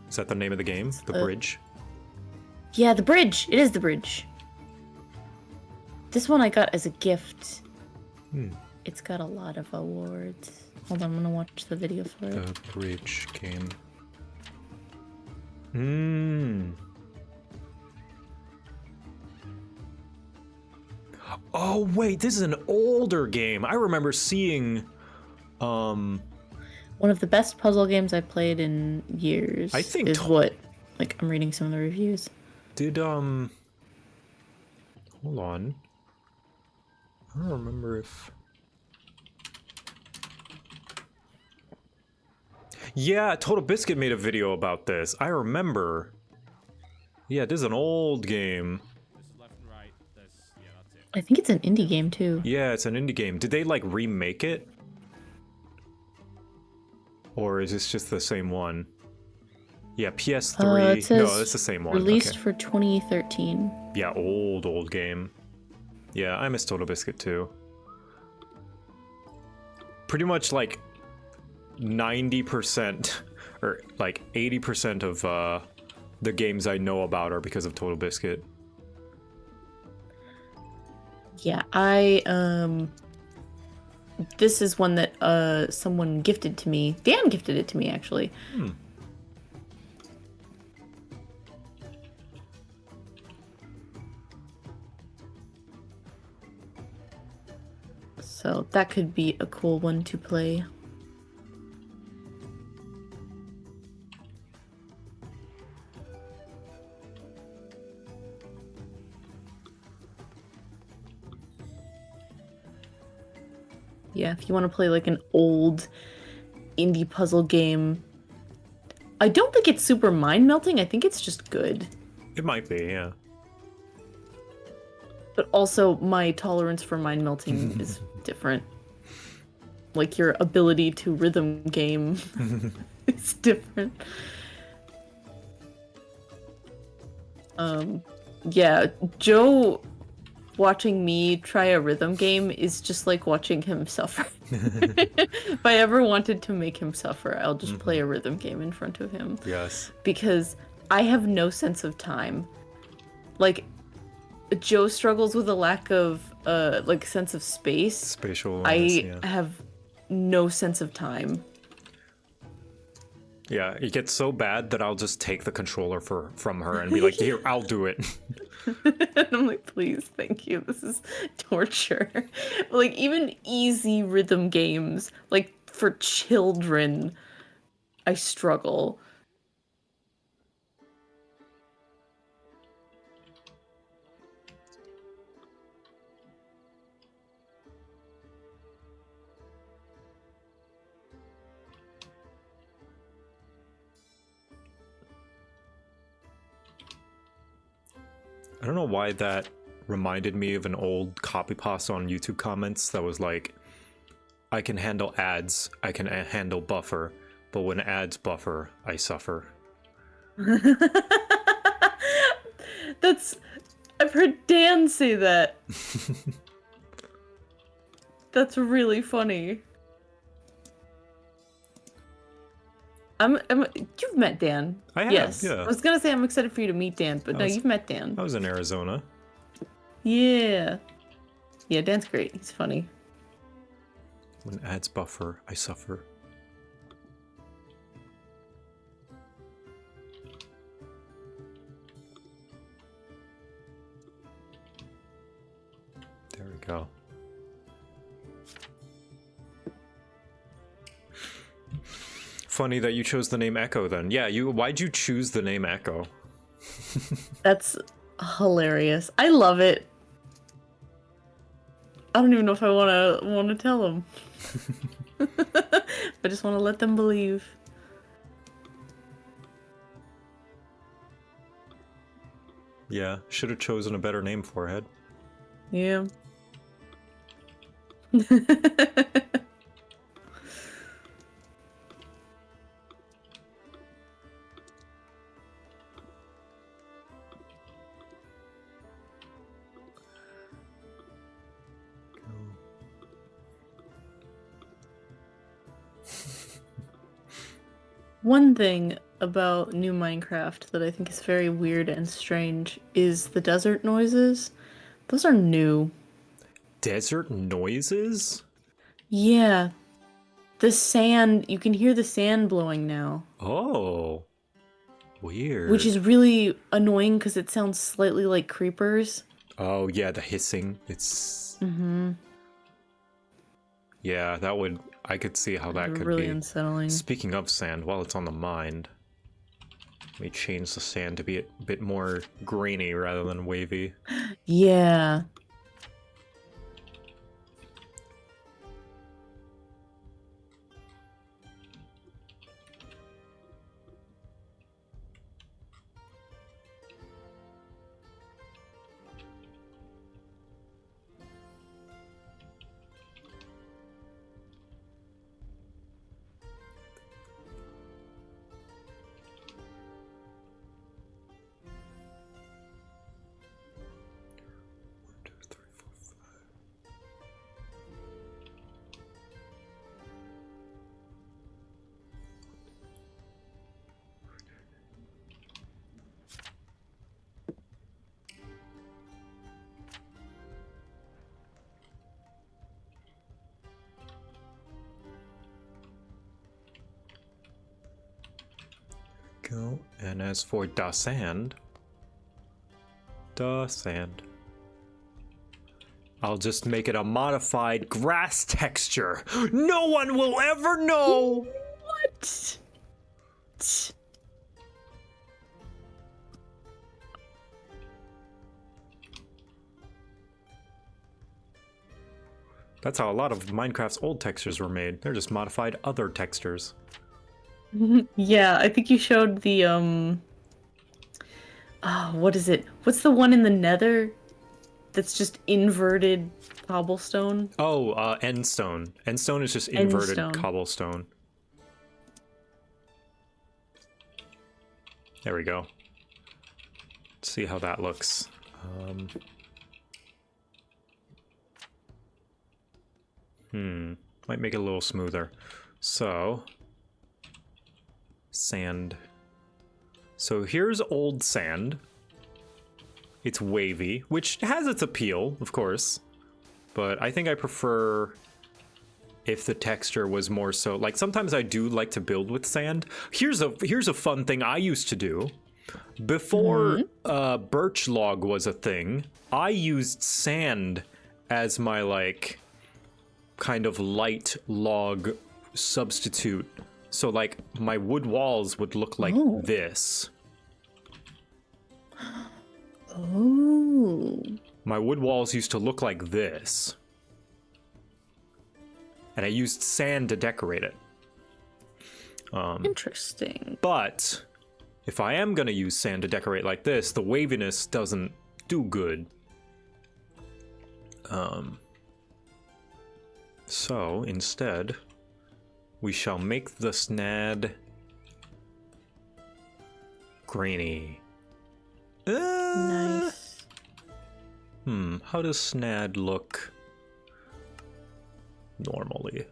A: Is that the name of the game? The bridge?
B: Yeah, the bridge. It is the bridge. This one I got as a gift. It's got a lot of awards. Hold on, I'm gonna watch the video for it.
A: The bridge game. Oh wait, this is an older game. I remember seeing
B: One of the best puzzle games I've played in years.
A: I think
B: is what, like, I'm reading some of the reviews.
A: did hold on. I don't remember if... Yeah, Total Biscuit made a video about this. I remember. Yeah, this is an old game.
B: I think it's an indie game too.
A: Yeah, it's an indie game. Did they, like, remake it? Or is this just the same one? Yeah, PS3.
B: It says
A: No, it's the same one.
B: Released
A: Okay.
B: for 2013.
A: Yeah, old game. Yeah, I miss Total Biscuit too. Pretty much, like, 90% or like 80% of the games I know about are because of Total Biscuit.
B: Yeah, this is one that someone gifted to me. Dan gifted it to me, actually. So that could be a cool one to play. Yeah, if you want to play like an old indie puzzle game. I don't think it's super mind-melting. I think it's just good.
A: It might be, yeah.
B: But also, my tolerance for mind-melting is different. Like, your ability to rhythm game is different. Yeah, Joe watching me try a rhythm game is just like watching him suffer. If I ever wanted to make him suffer, I'll just play a rhythm game in front of him.
A: Yes.
B: Because I have no sense of time. Like, Joe struggles with a lack of like sense of space.
A: Spatial awareness,
B: I have no sense of time.
A: Yeah, it gets so bad that I'll just take the controller from her and be like, here, I'll do it.
B: And I'm like, please, thank you. This is torture. Like, even easy rhythm games, like for children, I struggle.
A: I don't know why that reminded me of an old copy pasta on YouTube comments that was like, I can handle ads, I can handle buffer, but when ads buffer, I suffer.
B: I've heard Dan say that. That's really funny. You've met Dan.
A: I have,
B: yes.
A: yeah.
B: I was gonna say I'm excited for you to meet Dan, but no, you've met Dan.
A: I was in Arizona.
B: Yeah. Yeah, Dan's great. He's funny.
A: When ads buffer, I suffer. There we go. Funny that you chose the name Echo then. Yeah, why'd you choose the name Echo?
B: That's hilarious. I love it. I don't even know if I wanna tell them. I just wanna let them believe.
A: Yeah, should have chosen a better name, Forehead.
B: Yeah. One thing about new Minecraft that I think is very weird and strange is the desert noises. Those are new.
A: Desert noises?
B: Yeah. The sand, you can hear the sand blowing now.
A: Oh. Weird.
B: Which is really annoying because it sounds slightly like creepers.
A: Oh, yeah, the hissing. It's...
B: Mm-hmm.
A: Yeah, I could see how that could
B: really
A: be.
B: Unsettling.
A: Speaking of sand, while it's on the mind, let me change the sand to be a bit more grainy rather than wavy.
B: Yeah.
A: go. And as for the sand, I'll just make it a modified grass texture. No one will ever know.
B: What?
A: That's how a lot of Minecraft's old textures were made. They're just modified other textures.
B: Yeah, I think you showed the what is it? What's the one in the Nether that's just inverted cobblestone?
A: Oh, endstone. Endstone is just inverted
B: Endstone.
A: cobblestone. There we go. Let's see how that looks. Might make it a little smoother. So, sand. So here's old sand. It's wavy, which has its appeal, of course. But I think I prefer if the texture was more so, like sometimes I do like to build with sand. Here's a fun thing I used to do. Before birch log was a thing, I used sand as my like kind of light log substitute. So like my wood walls would look like this.
B: Oh.
A: My wood walls used to look like this. And I used sand to decorate it.
B: Interesting.
A: But if I am gonna use sand to decorate like this, the waviness doesn't do good. So instead, we shall make the snad grainy.
B: Nice.
A: How does snad look normally?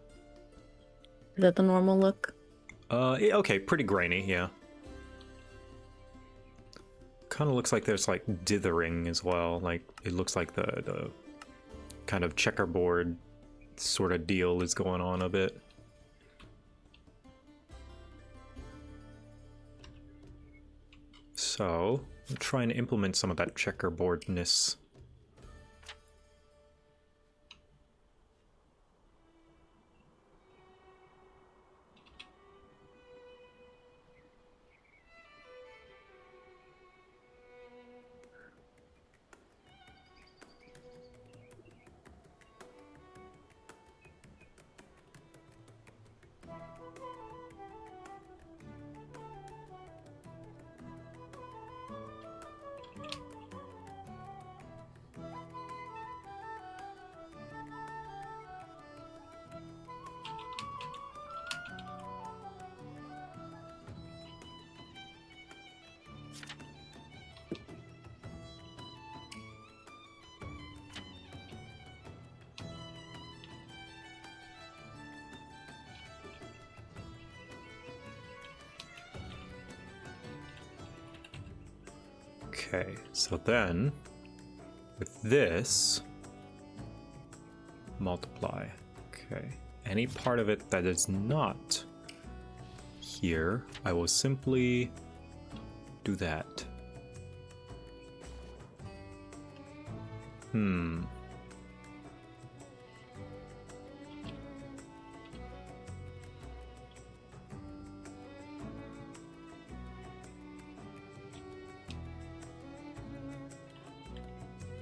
B: Is that the normal look?
A: Okay, pretty grainy, yeah. Kind of looks like there's like dithering as well. Like it looks like the kind of checkerboard sort of deal is going on a bit. So I'm trying to implement some of that checkerboardness. Okay, so then with this, multiply. Okay, any part of it that is not here, I will simply do that.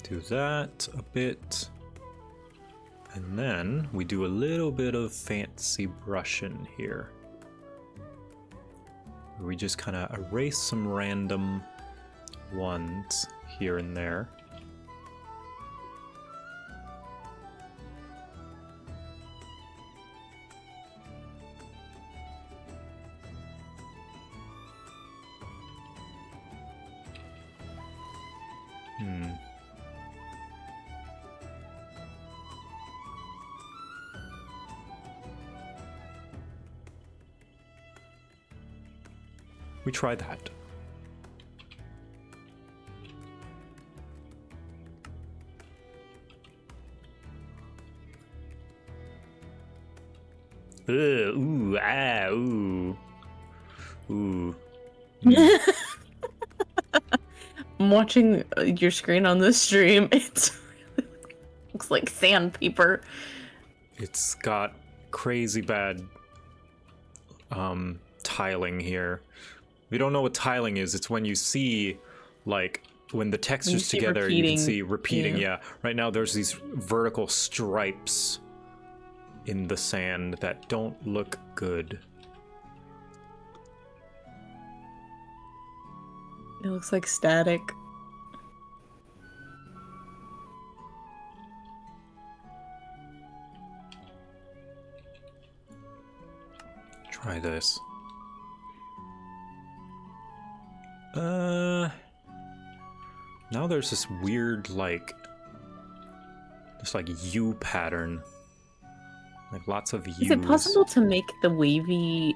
A: Do that a bit. And then we do a little bit of fancy brushing here. We just kind of erase some random ones here and there. We try that. Ooh, ah, ooh. Ooh. Mm.
B: I'm watching your screen on this stream. It's looks like sandpaper.
A: It's got crazy bad tiling here. We don't know what tiling is. It's when you see, like, when the textures together, you can see repeating. Yeah. Right now, there's these vertical stripes in the sand that don't look good.
B: It looks like static.
A: Try this. Now there's this weird, like, U pattern. Like lots of U's.
B: Is it possible to make the wavy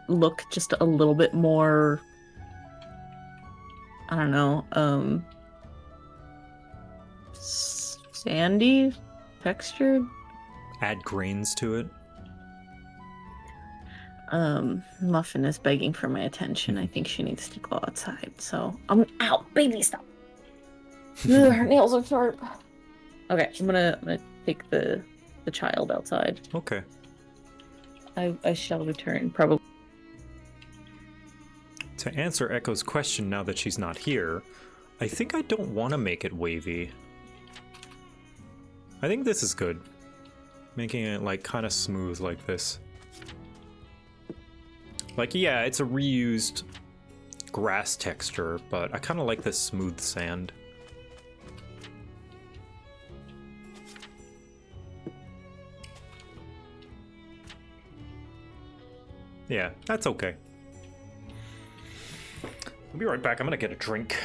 B: look just a little bit more, I don't know, sandy, textured?
A: Add grains to it.
B: Muffin is begging for my attention. I think she needs to go outside. So I'm out, baby. Stop. Ugh, her nails are sharp. Okay, I'm gonna take the child outside.
A: Okay.
B: I shall return probably.
A: To answer Echo's question now that she's not here, I think I don't want to make it wavy. I think this is good. Making it like kind of smooth like this. Like, yeah, it's a reused grass texture, but I kind of like this smooth sand. Yeah, that's okay. I'll be right back. I'm gonna get a drink.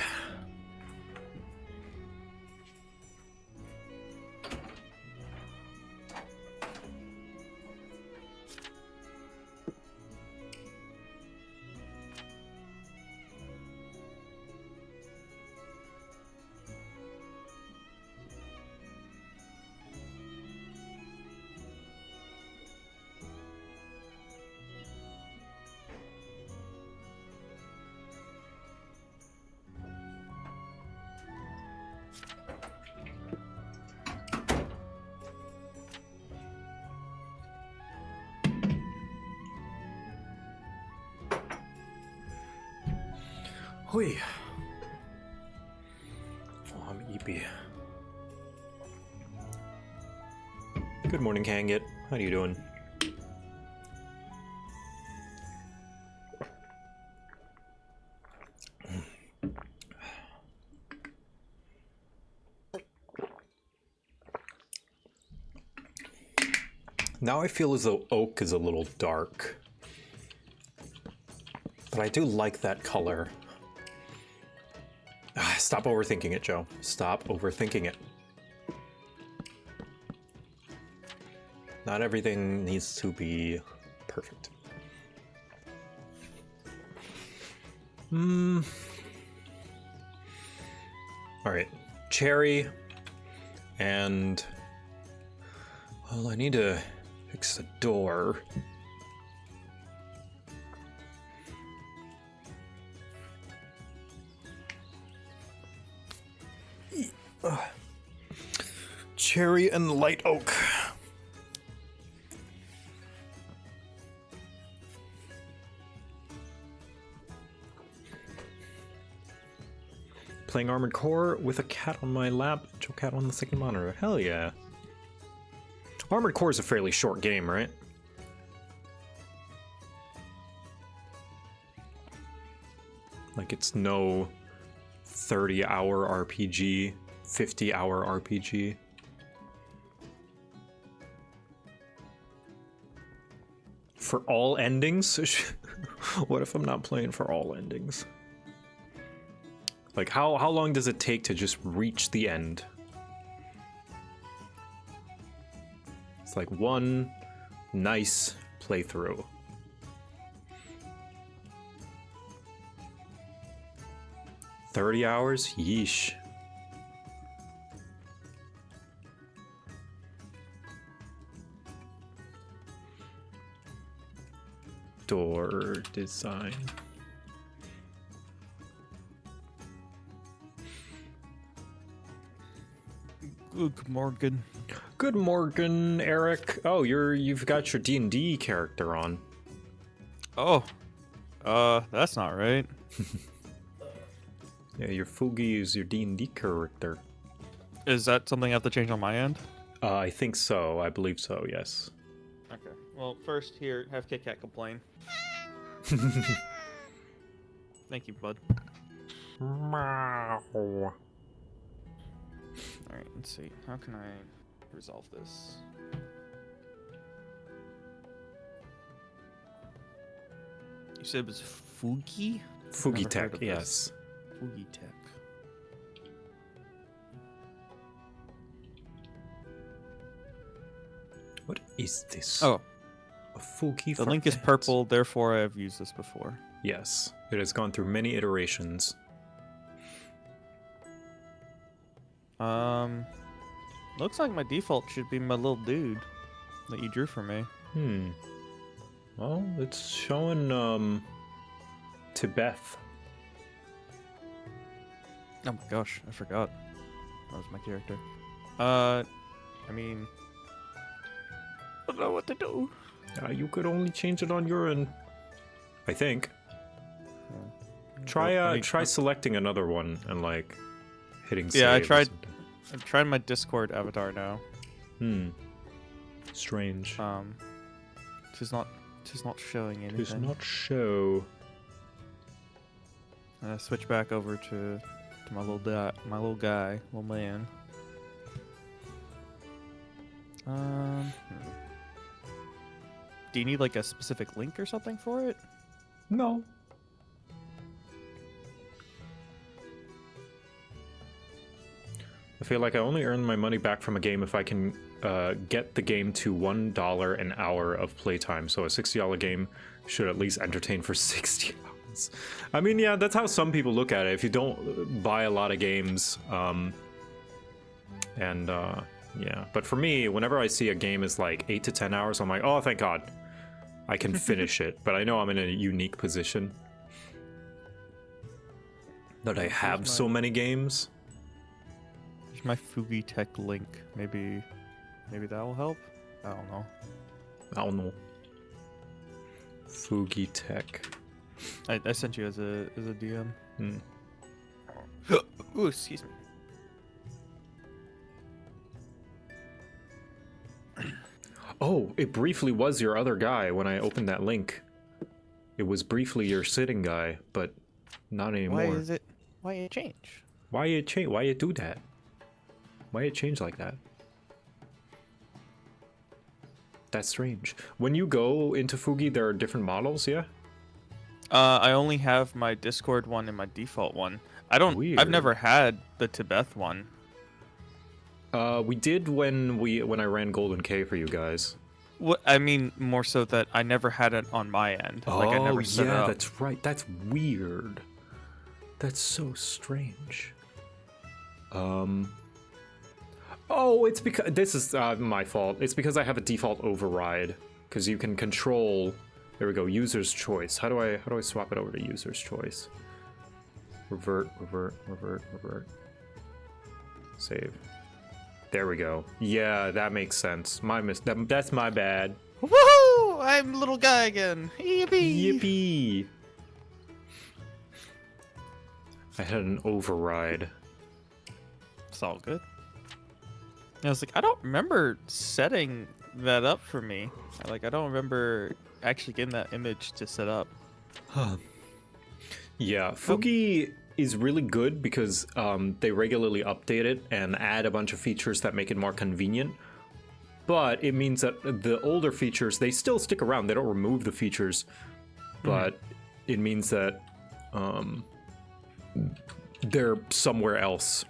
A: Hui. Oh, I'm eepy. Good morning, Kangit. How you doing? Now I feel as though oak is a little dark. But I do like that color. Stop overthinking it, Joe. Stop overthinking it. Not everything needs to be perfect. Alright. Cherry. And... well, I need to fix the door. Cherry and light oak. Playing Armored Core with a cat on my lap, JoCat on the second monitor. Hell yeah. Armored Core is a fairly short game, right? Like, it's no 30-hour RPG, 50-hour RPG. For all endings? What if I'm not playing for all endings? Like, how long does it take to just reach the end? It's like one nice playthrough. $30 hours? Yeesh. Door design.
D: Good morning.
A: Good morning, Eric. Oh, you've got your D&D character on.
D: Oh, that's not right.
A: Yeah, your Fugi is your D&D character.
D: Is that something I have to change on my end?
A: I think so. I believe so, yes.
D: Okay. Well, first here, have Kit Kat complain. Thank you, bud. All right, let's see. How can I resolve this? You said it was Fugi?
A: Fugi
D: Never heard
A: Tech,
D: of this.
A: yes.
D: Fugi Tech.
A: What is this?
D: Oh,
A: A Fugi
D: the
A: for
D: link is
A: ants.
D: purple, therefore I have used this before.
A: Yes, it has gone through many iterations.
D: Looks like my default should be my little dude that you drew for me.
A: Well, it's showing, Tibet.
D: Oh my gosh, I forgot. That was my character. I mean, I don't know what to do.
A: You could only change it on your end. I think. Try,
D: Well, I mean,
A: try selecting another one and, like, hitting save.
D: Yeah, I
A: or
D: tried.
A: something.
D: I'm trying my Discord avatar now.
A: Strange.
D: Tis not showing anything.
A: Does not show.
D: Switch back over to my little guy, little man. Do you need like a specific link or something for it?
A: No. I feel like I only earn my money back from a game if I can get the game to $1 an hour of playtime. So a $60 game should at least entertain for 60 hours. I mean, yeah, that's how some people look at it. If you don't buy a lot of games, yeah. But for me, whenever I see a game is like 8 to 10 hours, I'm like, oh, thank God, I can finish it. But I know I'm in a unique position that I have so many games.
D: Here's my Fugi Tech link. Maybe that will help. I don't know.
A: I don't know. Fugi Tech.
D: I sent you as a DM. Ooh, excuse me.
A: Oh, it briefly was your other guy when I opened that link. It was briefly your sitting guy, but not anymore.
D: Why is it? Why it change?
A: Why it change? Why it do that? Why it change like that? That's strange. When you go into Fugi, there are different models, yeah?
D: I only have my Discord one and my default one. I've
A: Weird.
D: never had the Tibet one.
A: We did when I ran Golden K for you guys.
D: What I mean, more so that I never had it on my end. Like I never set it
A: yeah,
D: up.
A: that's right. That's weird. That's so strange. Oh, it's because this is my fault. It's because I have a default override. Because you can control. There we go. User's choice. How do I swap it over to user's choice? Revert. Save. There we go. Yeah, that makes sense. That's my bad.
D: Woohoo! I'm little guy again. Yippee!
A: Yippee! I had an override.
D: It's all good. I was like, I don't remember setting that up for me. I don't remember actually getting that image to set up.
A: Yeah, Fugi is really good because they regularly update it and add a bunch of features that make it more convenient. But it means that the older features, they still stick around. They don't remove the features, but it means that they're somewhere else.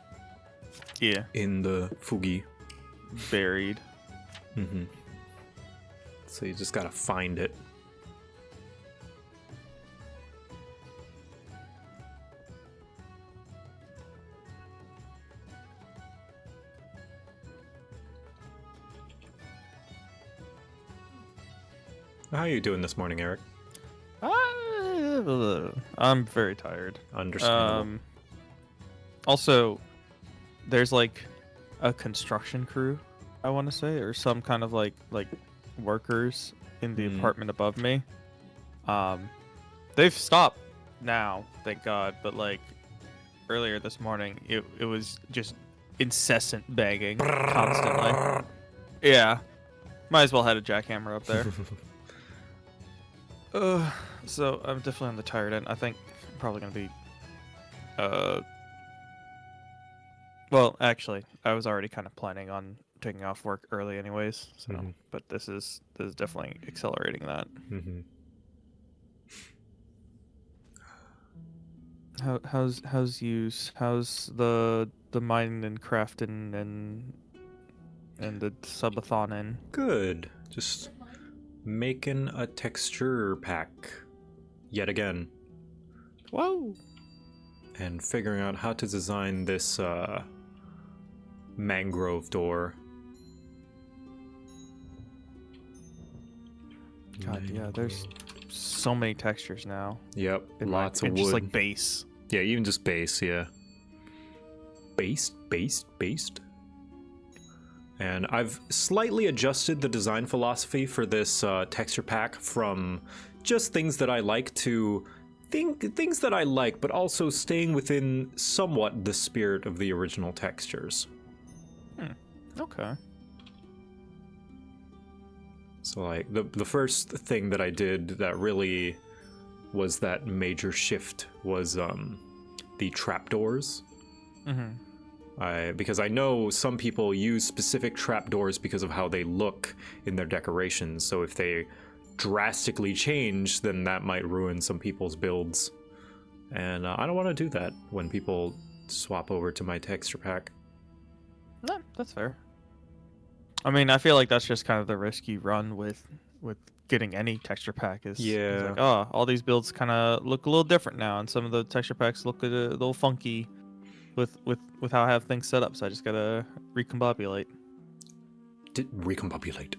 D: Yeah.
A: In the Fugi.
D: Buried.
A: So you just gotta find it. How are you doing this morning, Eric?
D: I'm very tired.
A: Understandable.
D: Also, there's like a construction crew, I want to say, or some kind of like workers in the apartment above me. They've stopped now, thank God, but like earlier this morning it was just incessant banging constantly. Yeah, might as well had a jackhammer up there. So I'm definitely on the tired end. I think I'm probably gonna be well, actually, I was already kind of planning on taking off work early anyways, so but this is definitely accelerating that. How's the mining and crafting and the subathon in?
A: Good. Just making a texture pack yet again.
D: Whoa.
A: And figuring out how to design this mangrove door.
D: God, yeah, there's so many textures now.
A: Yep, lots of wood.
D: Just like base.
A: Yeah, even just base, yeah. Based. And I've slightly adjusted the design philosophy for this texture pack from just things that I like to things that I like, but also staying within somewhat the spirit of the original textures.
D: Okay.
A: So like the first thing that I did that really was that major shift was the trapdoors. Because I know some people use specific trapdoors because of how they look in their decorations. So if they drastically change, then that might ruin some people's builds. And I don't want to do that when people swap over to my texture pack.
D: No, that's fair. I mean, I feel like that's just kind of the risk you run with getting any texture pack is like, oh, all these builds kind of look a little different now, and some of the texture packs look a little funky with how I have things set up, so I just gotta recombobulate.
A: Recombobulate.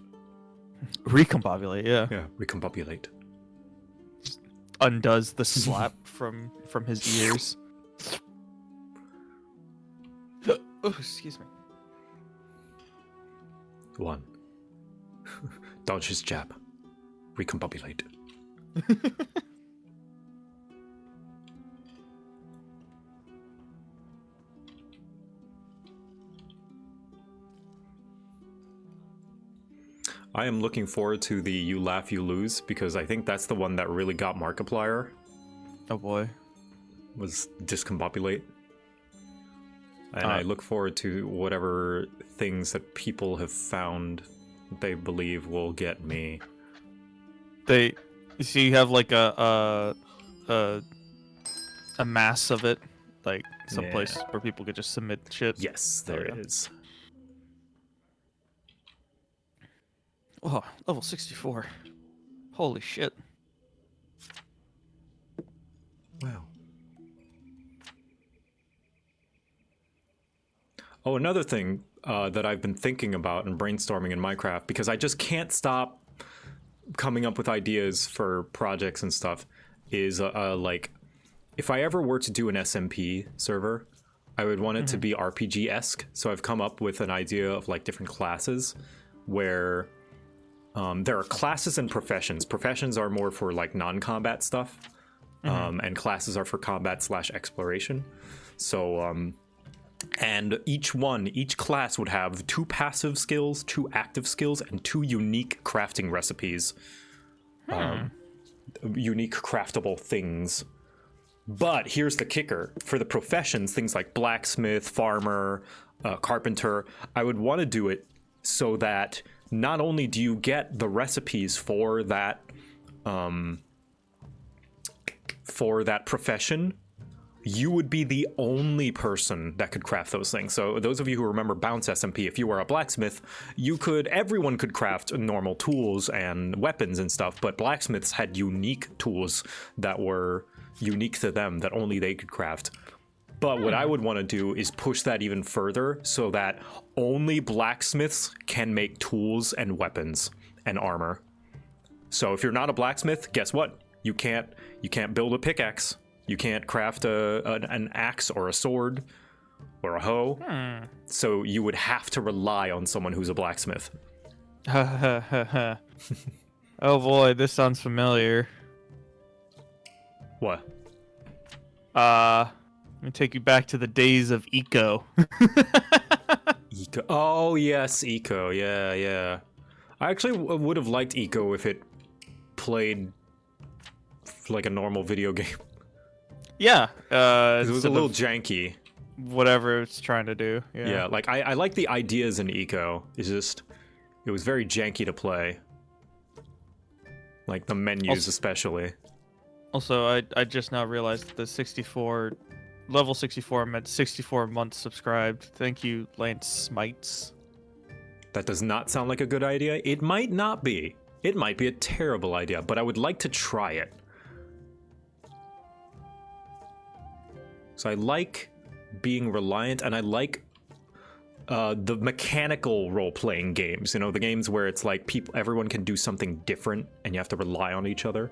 D: Recombobulate, yeah.
A: Yeah, recombobulate.
D: Undoes the slap from his ears. Oh, excuse me.
A: One. Dodge his jab. Recombobulate. I am looking forward to the You Laugh, You Lose, because I think that's the one that really got Markiplier.
D: Oh boy.
A: Was discombobulate. And I look forward to whatever things that people have found they believe will get me.
D: So you have like a mass of it, like someplace where people could just submit shit.
A: Yes, there is.
D: Oh, level 64. Holy shit.
A: Wow. Oh, another thing that I've been thinking about and brainstorming in Minecraft, because I just can't stop coming up with ideas for projects and stuff, is like, if I ever were to do an SMP server, I would want it to be RPG-esque. So I've come up with an idea of like different classes where there are classes and professions. Professions are more for like non-combat stuff, and classes are for combat/exploration. So, and each class would have 2 passive skills, 2 active skills, and 2 unique crafting recipes. Unique craftable things. But here's the kicker. For the professions, things like blacksmith, farmer, carpenter, I would want to do it so that not only do you get the recipes for that profession, you would be the only person that could craft those things. So those of you who remember Bounce SMP, if you were a blacksmith, everyone could craft normal tools and weapons and stuff, but blacksmiths had unique tools that were unique to them that only they could craft. But what I would want to do is push that even further so that only blacksmiths can make tools and weapons and armor. So if you're not a blacksmith, guess what? You can't build a pickaxe. You can't craft an axe or a sword or a hoe.
D: Hmm.
A: So you would have to rely on someone who's a blacksmith.
D: Oh boy, this sounds familiar.
A: What?
D: Let me take you back to the days of Eco.
A: Eco. Oh yes, Eco. Yeah, yeah. I actually would have liked Eco if it played like a normal video game.
D: Yeah,
A: 'Cause it was a
D: instead
A: little
D: of
A: janky.
D: whatever it's trying to do.
A: Yeah, like I like the ideas in Eco. It's just it was very janky to play. Like the menus especially.
D: Also, I just now realized that the 64 level 64 meant 64 months subscribed. Thank you, Lance Smites.
A: That does not sound like a good idea. It might not be. It might be a terrible idea, but I would like to try it. So I like being reliant, and I like the mechanical role-playing games. You know, the games where it's like everyone can do something different, and you have to rely on each other.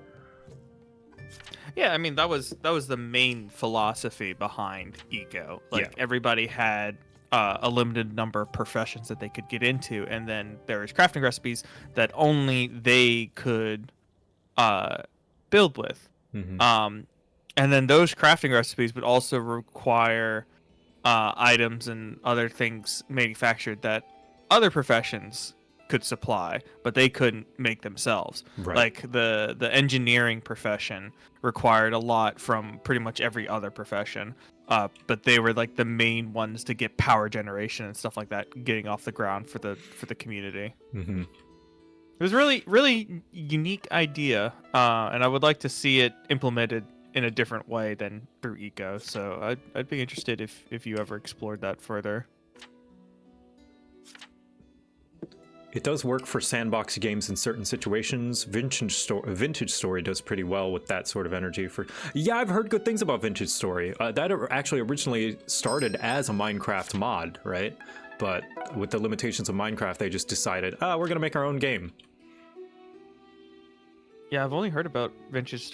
D: Yeah, I mean that was the main philosophy behind Eco. Like everybody had a limited number of professions that they could get into, and then there was crafting recipes that only they could build with.
A: Mm-hmm.
D: And then those crafting recipes would also require items and other things manufactured that other professions could supply, but they couldn't make themselves.
A: Right.
D: Like the engineering profession required a lot from pretty much every other profession, but they were like the main ones to get power generation and stuff like that getting off the ground for the community.
A: Mm-hmm.
D: It was really unique idea, and I would like to see it implemented in a different way than through Eco. So I'd be interested if you ever explored that further.
A: It does work for sandbox games in certain situations. Vintage Story does pretty well with that sort of energy. Yeah, I've heard good things about Vintage Story. That actually originally started as a Minecraft mod, right? But with the limitations of Minecraft, they just decided, we're gonna make our own game.
D: Yeah, I've only heard about Vintage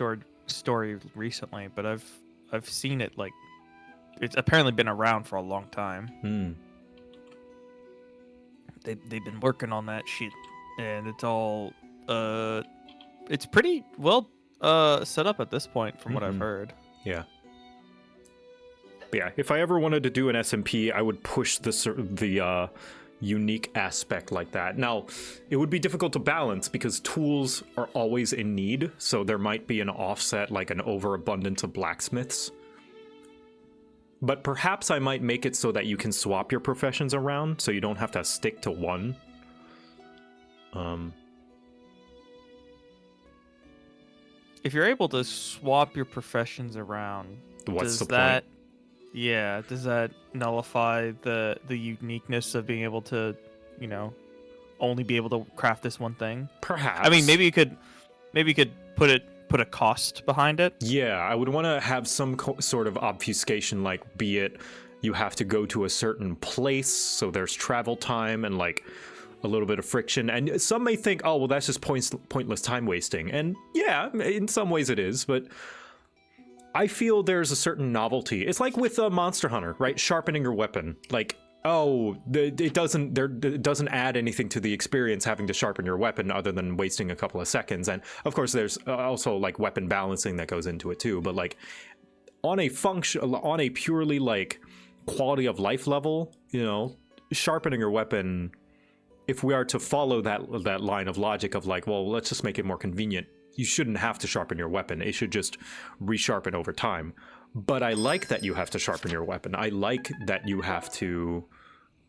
D: Story recently, but I've seen it, like it's apparently been around for a long time.
A: Hmm.
D: They've been working on that shit, and it's all it's pretty well set up at this point from what I've heard.
A: Yeah. But yeah, if I ever wanted to do an SMP, I would push the unique aspect like that. Now, it would be difficult to balance because tools are always in need, so there might be an offset, like an overabundance of blacksmiths. But perhaps I might make it so that you can swap your professions around, so you don't have to stick to one.
D: If you're able to swap your professions around,
A: what's the point?
D: Yeah, does that nullify the uniqueness of being able to, only be able to craft this one thing?
A: Perhaps.
D: I mean, maybe you could put a cost behind it.
A: Yeah, I would want to have some sort of obfuscation, like be it you have to go to a certain place, so there's travel time and like a little bit of friction. And some may think, oh, well, that's just pointless time wasting. And yeah, in some ways it is, but I feel there's a certain novelty. It's like with Monster Hunter, right? Sharpening your weapon. Like, it doesn't add anything to the experience having to sharpen your weapon other than wasting a couple of seconds. And of course, there's also like weapon balancing that goes into it too. But like on a purely like quality of life level, sharpening your weapon, if we are to follow that line of logic of like, well, let's just make it more convenient. You shouldn't have to sharpen your weapon. It should just resharpen over time. But I like that you have to sharpen your weapon. I like that you have to,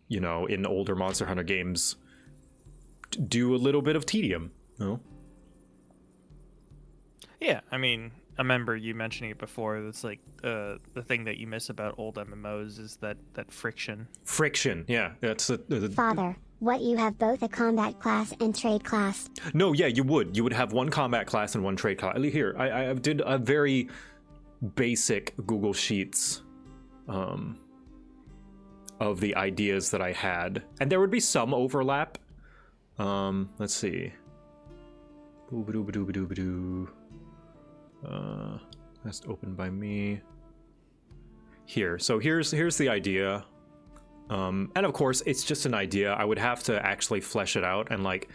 A: in older Monster Hunter games, do a little bit of tedium.
D: Yeah, I mean, I remember you mentioning it before. It's like the thing that you miss about old MMOs is that friction. Friction,
A: yeah. That's
C: Father, what, you have both a combat class and trade class?
A: No, yeah, you would. You would have one combat class and one trade class. Here, I did a very basic Google Sheets of the ideas that I had. And there would be some overlap. Let's see. That's opened by me. here. So here's the idea. And of course, it's just an idea. I would have to actually flesh it out, and like,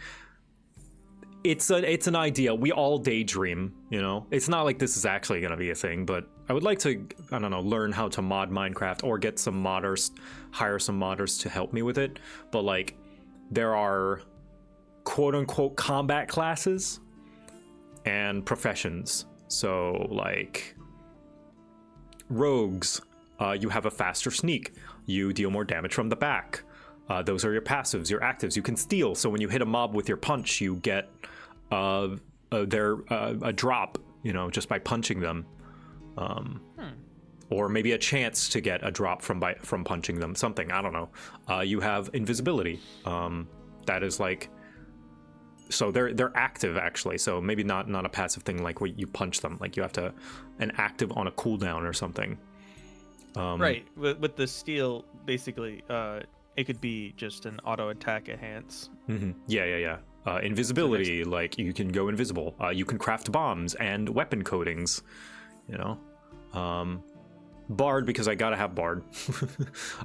A: it's an idea. We all daydream, you know. It's not like this is actually gonna be a thing, but I would like to, I don't know, learn how to mod Minecraft or get some modders, hire some modders to help me with it. But like, there are quote unquote combat classes and professions. So like, rogues, you have a faster sneak. You deal more damage from the back. Those are your passives, your actives. You can steal. So when you hit a mob with your punch, you get a drop, you know, just by punching them. Or maybe a chance to get a drop from punching them. Something, I don't know. You have invisibility. That is like, so they're active actually. So maybe not a passive thing like where you punch them. Like you have to an active on a cooldown or something.
D: Right. With the steal, basically, it could be just an auto attack enhance.
A: Mm-hmm. Yeah. Invisibility, like you can go invisible. You can craft bombs and weapon coatings, you know. Bard, because I gotta have Bard.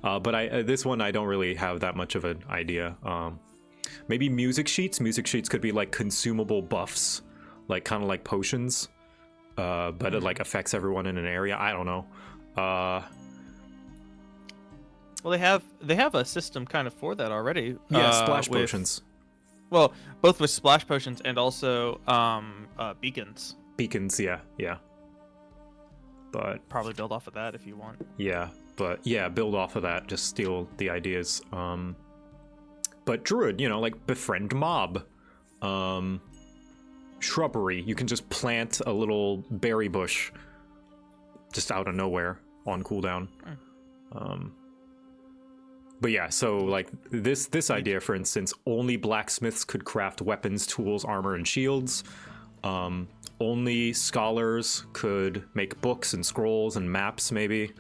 A: But this one I don't really have that much of an idea. Maybe music sheets. Music sheets could be like consumable buffs, like kind of like potions, but it like affects everyone in an area. I don't know.
D: Well, they have a system kind of for that already.
A: Yeah, splash potions.
D: Well, both with splash potions and also beacons.
A: Beacons, yeah. But
D: probably build off of that if you want.
A: Yeah, but yeah, build off of that. Just steal the ideas. But druid, you know, like befriend mob. Shrubbery, you can just plant a little berry bush just out of nowhere on cooldown. But yeah, so like this idea, for instance, only blacksmiths could craft weapons, tools, armor, and shields. Only scholars could make books and scrolls and maps, maybe.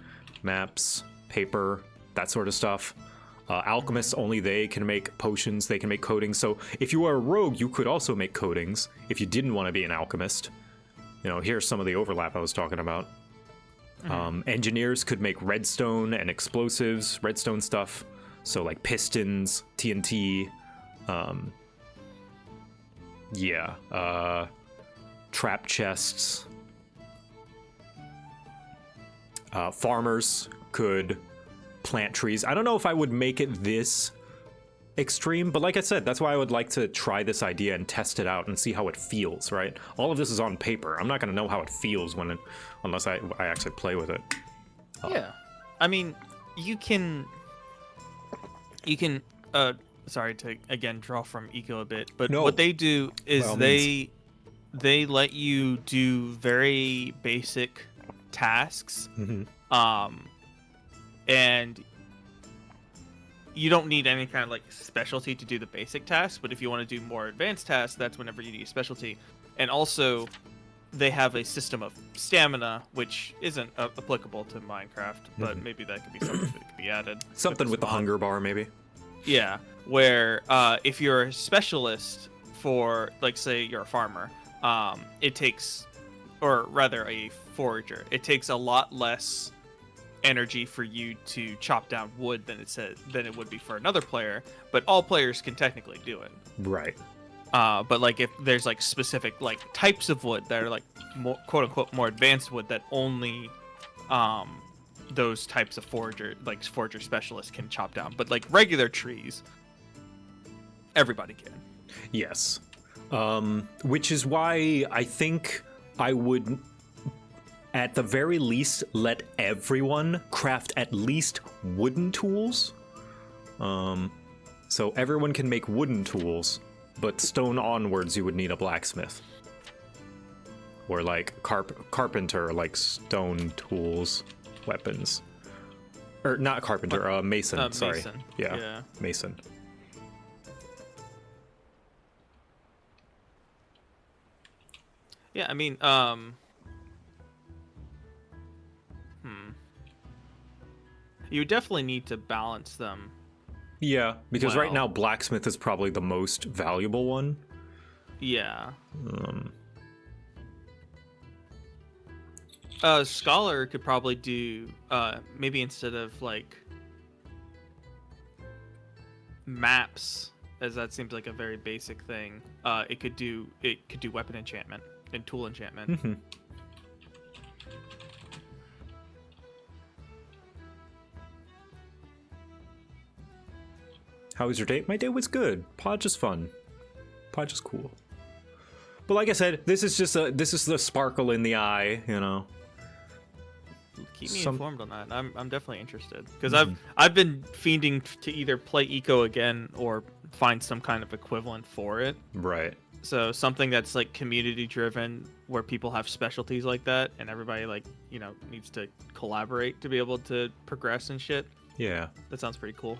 A: Maps, paper, that sort of stuff. Alchemists, only they can make potions, they can make coatings. So if you are a rogue, you could also make coatings if you didn't want to be an alchemist. You know, here's some of the overlap I was talking about. Engineers could make redstone and explosives, redstone stuff. So like pistons, TNT, trap chests. Farmers could plant trees. I don't know if I would make it this extreme, but like I said, that's why I would like to try this idea and test it out and see how it feels, right? All of this is on paper. I'm not going to know how it feels unless I actually play with it.
D: Yeah. I mean, you can sorry to again draw from Eco a bit, but what they do is they let you do very basic tasks. And you don't need any kind of like specialty to do the basic tasks, but if you want to do more advanced tasks, that's whenever you need specialty. And also they have a system of stamina, which isn't applicable to Minecraft, but maybe that could be something that could be added.
A: Something with the hunger bar, maybe.
D: Yeah, where if you're a specialist for, like, say you're a farmer, it takes, or rather a forager, it takes a lot less energy for you to chop down wood than it would be for another player, but all players can technically do it.
A: Right.
D: But like if there's like specific like types of wood that are like more, quote unquote more advanced wood that only those types of forager specialists can chop down, but like regular trees everybody can.
A: Yes. Which is why I think I would at the very least let everyone craft at least wooden tools. So everyone can make wooden tools, but stone onwards you would need a blacksmith. Or like carpenter, like stone tools, weapons. Or not carpenter, mason, sorry.
D: Mason.
A: Yeah, mason.
D: Yeah, I mean, you definitely need to balance them.
A: Yeah, because right now blacksmith is probably the most valuable one.
D: Yeah. Scholar could probably do maybe instead of like maps, as that seems like a very basic thing. It could do weapon enchantment and tool enchantment.
A: Mm-hmm. How was your day? My day was good. Podge is fun. Podge is cool. But like I said, this is the sparkle in the eye, you know.
D: Keep me informed on that. I'm definitely interested because I've been fiending to either play Eco again or find some kind of equivalent for it.
A: Right.
D: So something that's like community driven, where people have specialties like that, and everybody like needs to collaborate to be able to progress and shit.
A: Yeah.
D: That sounds pretty cool.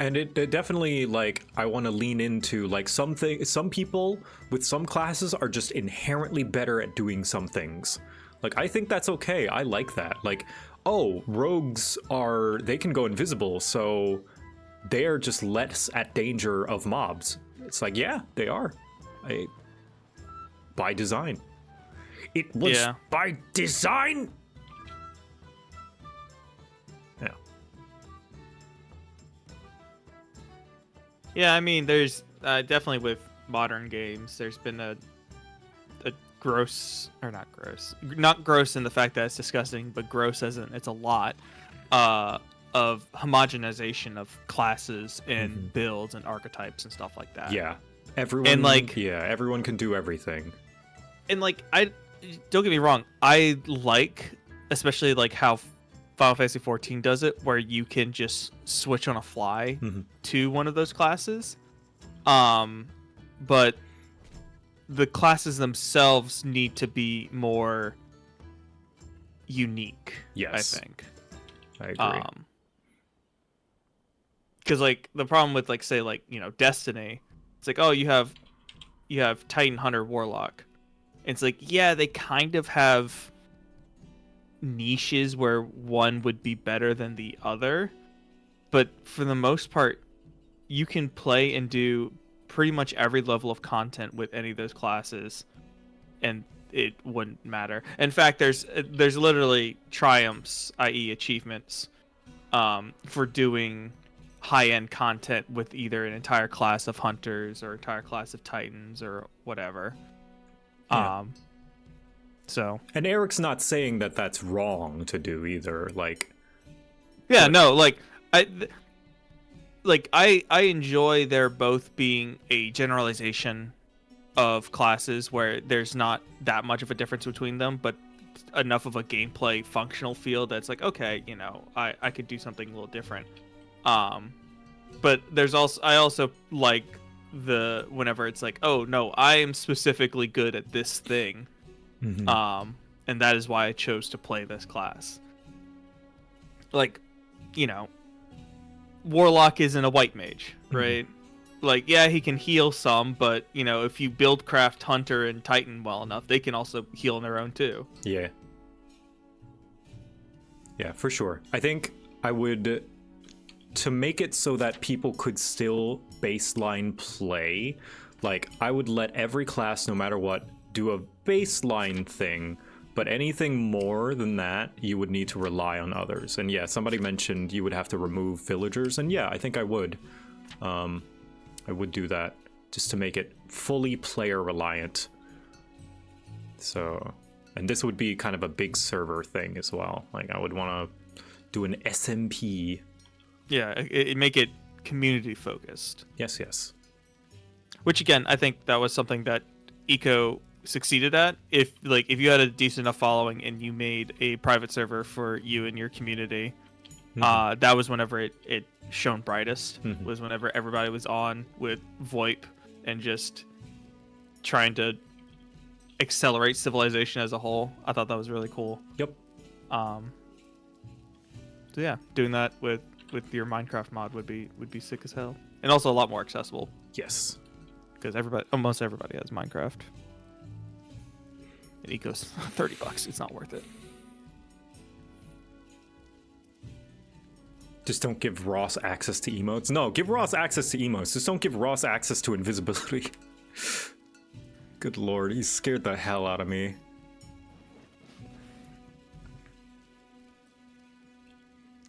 A: And it definitely, like, I want to lean into, like, some people with some classes are just inherently better at doing some things. Like, I think that's okay. I like that. Like, oh, rogues they can go invisible, so they're just less at danger of mobs. It's like, yeah, they are. By design. It was by design!
D: Yeah, I mean, there's definitely with modern games, there's been a gross, or not gross in the fact that it's disgusting, but gross as in it's a lot of homogenization of classes and builds and archetypes and stuff like that.
A: Yeah, everyone can do everything.
D: And like, don't get me wrong, I like, especially like how Final Fantasy 14 does it, where you can just switch on a fly to one of those classes. But the classes themselves need to be more unique.
A: Yes,
D: I think.
A: I agree.
D: Because like the problem with like say like Destiny, it's like, oh, you have Titan, Hunter, Warlock. It's like, yeah, they kind of have niches where one would be better than the other, but for the most part you can play and do pretty much every level of content with any of those classes and it wouldn't matter. In fact, there's literally triumphs, i.e. achievements, for doing high-end content with either an entire class of hunters or entire class of titans or whatever. So,
A: and Eric's not saying that that's wrong to do either. Like,
D: yeah, no, like I enjoy there both being a generalization of classes where there's not that much of a difference between them, but enough of a gameplay functional feel that's like, okay, I could do something a little different. But I also like whenever it's like, oh no, I am specifically good at this thing. And that is why I chose to play this class. Like, Warlock isn't a white mage, right? Like, yeah, he can heal some, but, if you build craft Hunter and Titan well enough, they can also heal on their own too.
A: Yeah. Yeah, for sure. I think I would, to make it so that people could still baseline play, like, I would let every class, no matter what, do a baseline thing, but anything more than that, you would need to rely on others. And yeah, somebody mentioned you would have to remove villagers, and yeah, I think I would. I would do that just to make it fully player reliant. So, and this would be kind of a big server thing as well. Like, I would want to do an SMP.
D: Yeah, it make it community focused.
A: Yes.
D: Which again, I think that was something that Eco succeeded at. If you had a decent enough following and you made a private server for you and your community, that was whenever it shone brightest. Was whenever everybody was on with VoIP and just trying to accelerate civilization as a whole. I thought that was really cool.
A: Yep.
D: So yeah, doing that with your Minecraft mod would be sick as hell, and also a lot more accessible.
A: Yes,
D: because almost everybody has Minecraft. And Eco's $30. It's not worth it.
A: Just don't give Ross access to emotes. No, give Ross access to emotes. Just don't give Ross access to invisibility. Good lord, he scared the hell out of me.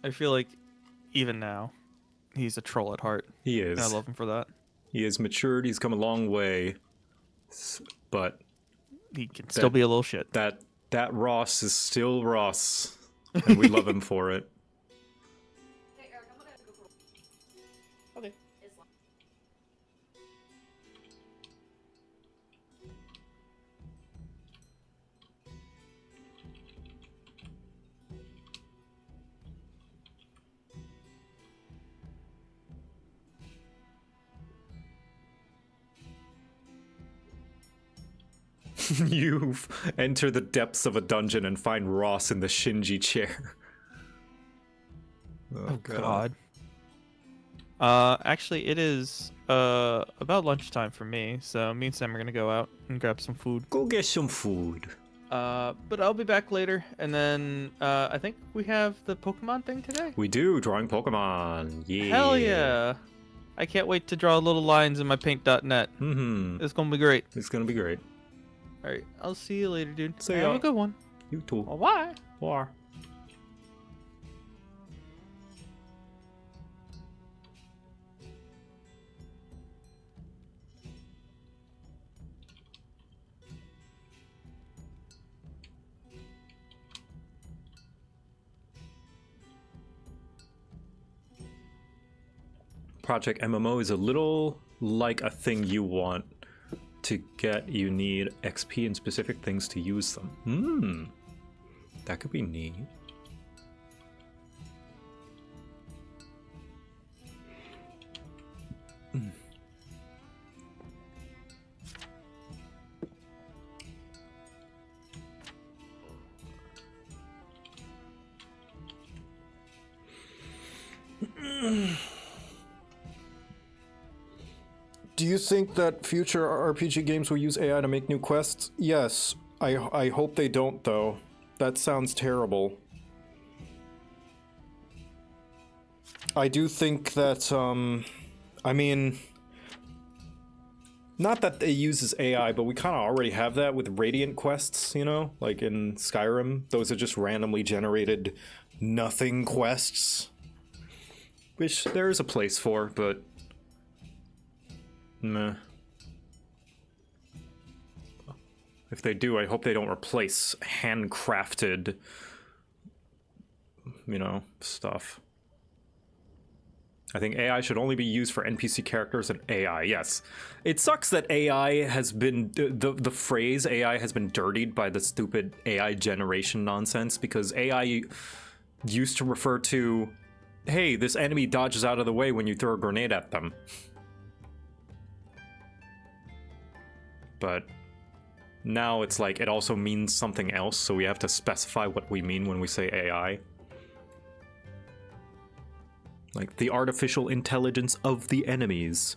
D: I feel like even now, he's a troll at heart.
A: He
D: And I
A: is.
D: love him for that.
A: He has matured. He's come a long way. But
D: He can still be a little shit.
A: that Ross is still Ross, and we love him for it.
B: Okay.
A: You enter the depths of a dungeon and find Ross in the Shinji chair.
D: Oh God. Actually, it is about lunchtime for me, so me and Sam are gonna go out and grab some food.
A: Go get some food.
D: But I'll be back later, and then I think we have the Pokemon thing today.
A: We do, drawing Pokemon. Yeah.
D: Hell yeah! I can't wait to draw little lines in my paint.net.
A: Mm-hmm.
D: It's gonna be great.
A: It's gonna be great.
D: All right, I'll see you later, dude.
A: See
D: Have
A: ya.
D: a good one.
A: You too.
D: Bye.
A: War. Project MMO is a little like a thing you want to get. You need XP and specific things to use them. That could be neat. Do you think that future RPG games will use AI to make new quests? Yes. I hope they don't, though. That sounds terrible. I do think that, I mean, not that it uses AI, but we kind of already have that with Radiant quests, you know? Like in Skyrim, those are just randomly generated nothing quests. Which there is a place for, but meh. If they do, I hope they don't replace handcrafted, you know, stuff. I think AI should only be used for NPC characters and AI, yes. It sucks that AI has been, the phrase AI has been dirtied by the stupid AI generation nonsense, because AI used to refer to, hey, this enemy dodges out of the way when you throw a grenade at them. But now it's like it also means something else, so we have to specify what we mean when we say AI. Like the artificial intelligence of the enemies.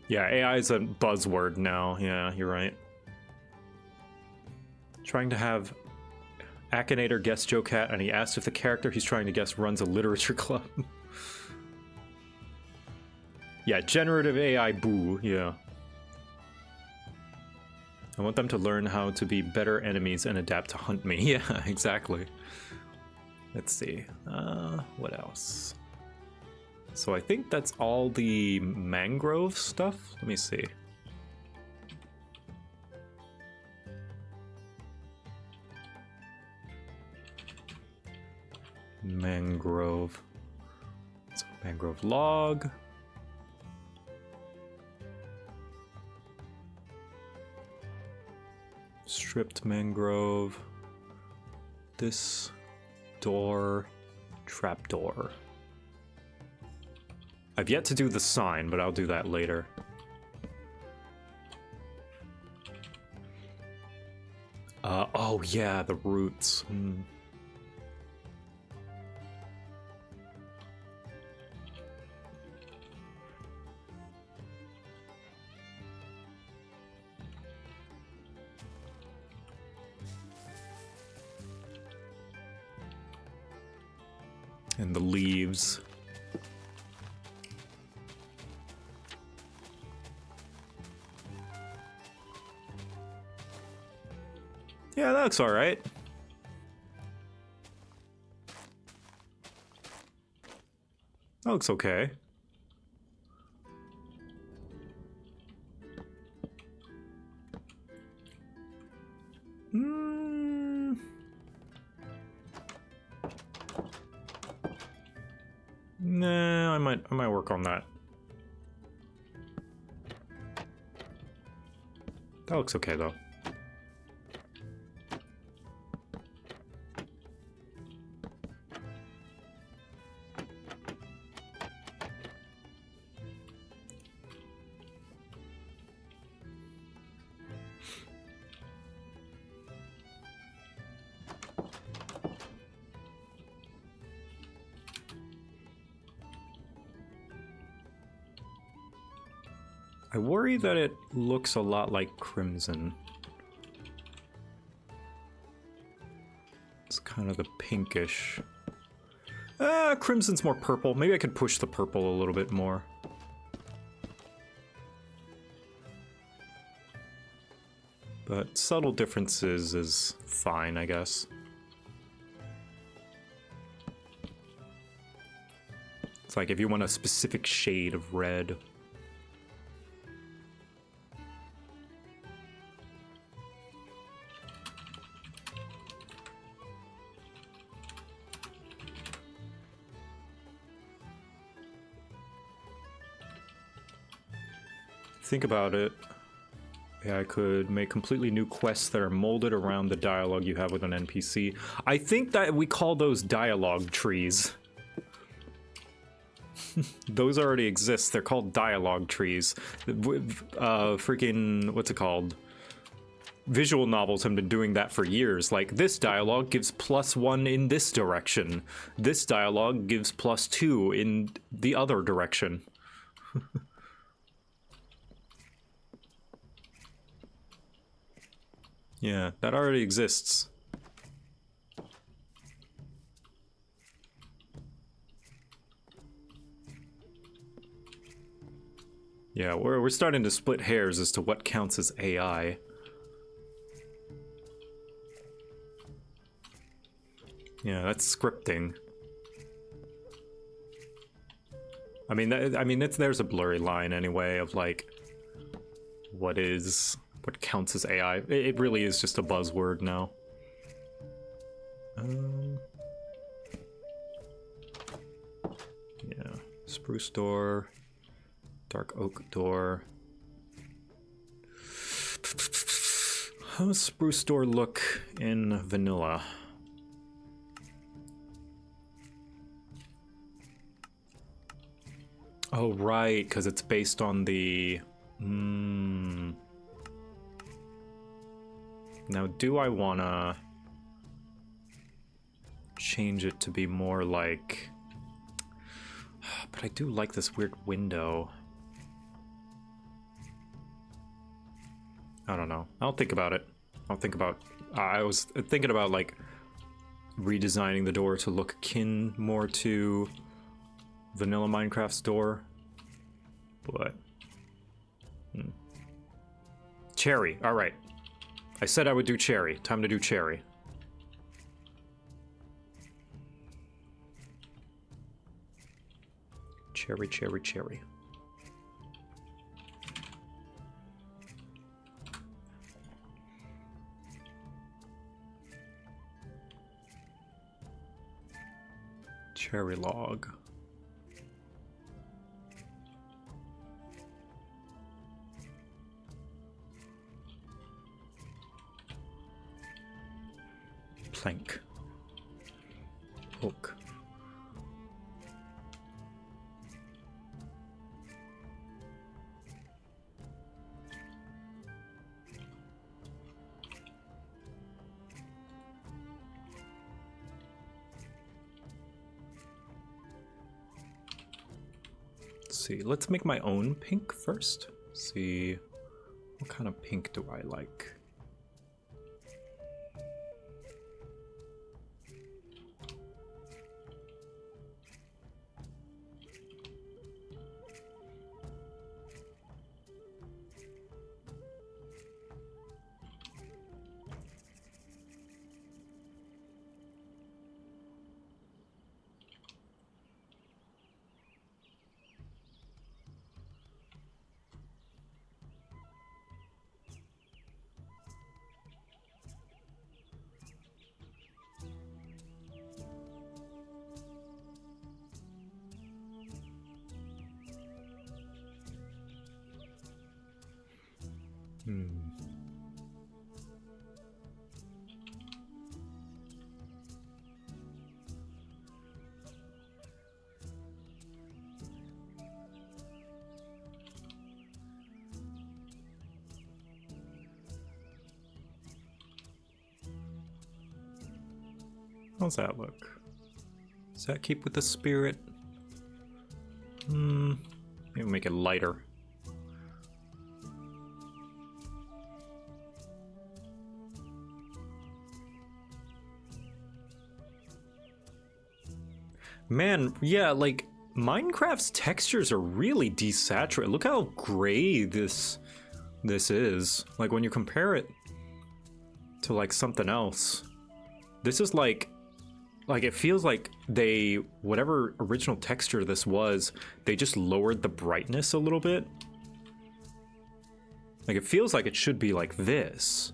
A: Yeah, AI is a buzzword now. Yeah, you're right. Trying to have Akinator guess JoCat, and he asked if the character he's trying to guess runs a literature club. Yeah, generative AI, boo, yeah. I want them to learn how to be better enemies and adapt to hunt me. Yeah, exactly. Let's see. What else? So I think that's all the mangrove stuff. Let me see. Mangrove. So mangrove log. Stripped mangrove. This door. Trapdoor. I've yet to do the sign, but I'll do that later. Oh yeah, the roots. And the leaves. Yeah, that looks alright. That looks okay. Nah, I might work on that. That looks okay though. I worry that it looks a lot like Crimson. It's kind of the pinkish. Crimson's more purple. Maybe I could push the purple a little bit more. But subtle differences is fine, I guess. It's like if you want a specific shade of red. Think about it. Yeah, I could make completely new quests that are molded around the dialogue you have with an NPC. I think that we call those dialogue trees. Those already exist. They're called dialogue trees. Freaking, what's it called? Visual novels have been doing that for years. Like, this dialogue gives +1 in this direction. This dialogue gives +2 in the other direction. Yeah, that already exists. Yeah, we're starting to split hairs as to what counts as AI. Yeah, that's scripting. I mean, there's a blurry line anyway of like what counts as AI. It really is just a buzzword now. Yeah, spruce door, dark oak door. How does spruce door look in vanilla? Oh, right, because it's based on the... Now, do I want to change it to be more like... But I do like this weird window. I don't know. I'll think about it. I'll think about... I was thinking about, like, redesigning the door to look akin more to vanilla Minecraft's door. But... Cherry. All right. I said I would do cherry. Time to do cherry. Cherry, cherry, cherry. Cherry log. Plank. Oak. Let's see, let's make my own pink first. See, what kind of pink do I like? How's that look? Does that keep with the spirit? Maybe make it lighter. Man, yeah, like Minecraft's textures are really desaturated. Look how gray this is. Like when you compare it to like something else, this is like it feels like they, whatever original texture this was, they just lowered the brightness a little bit. Like it feels like it should be like this.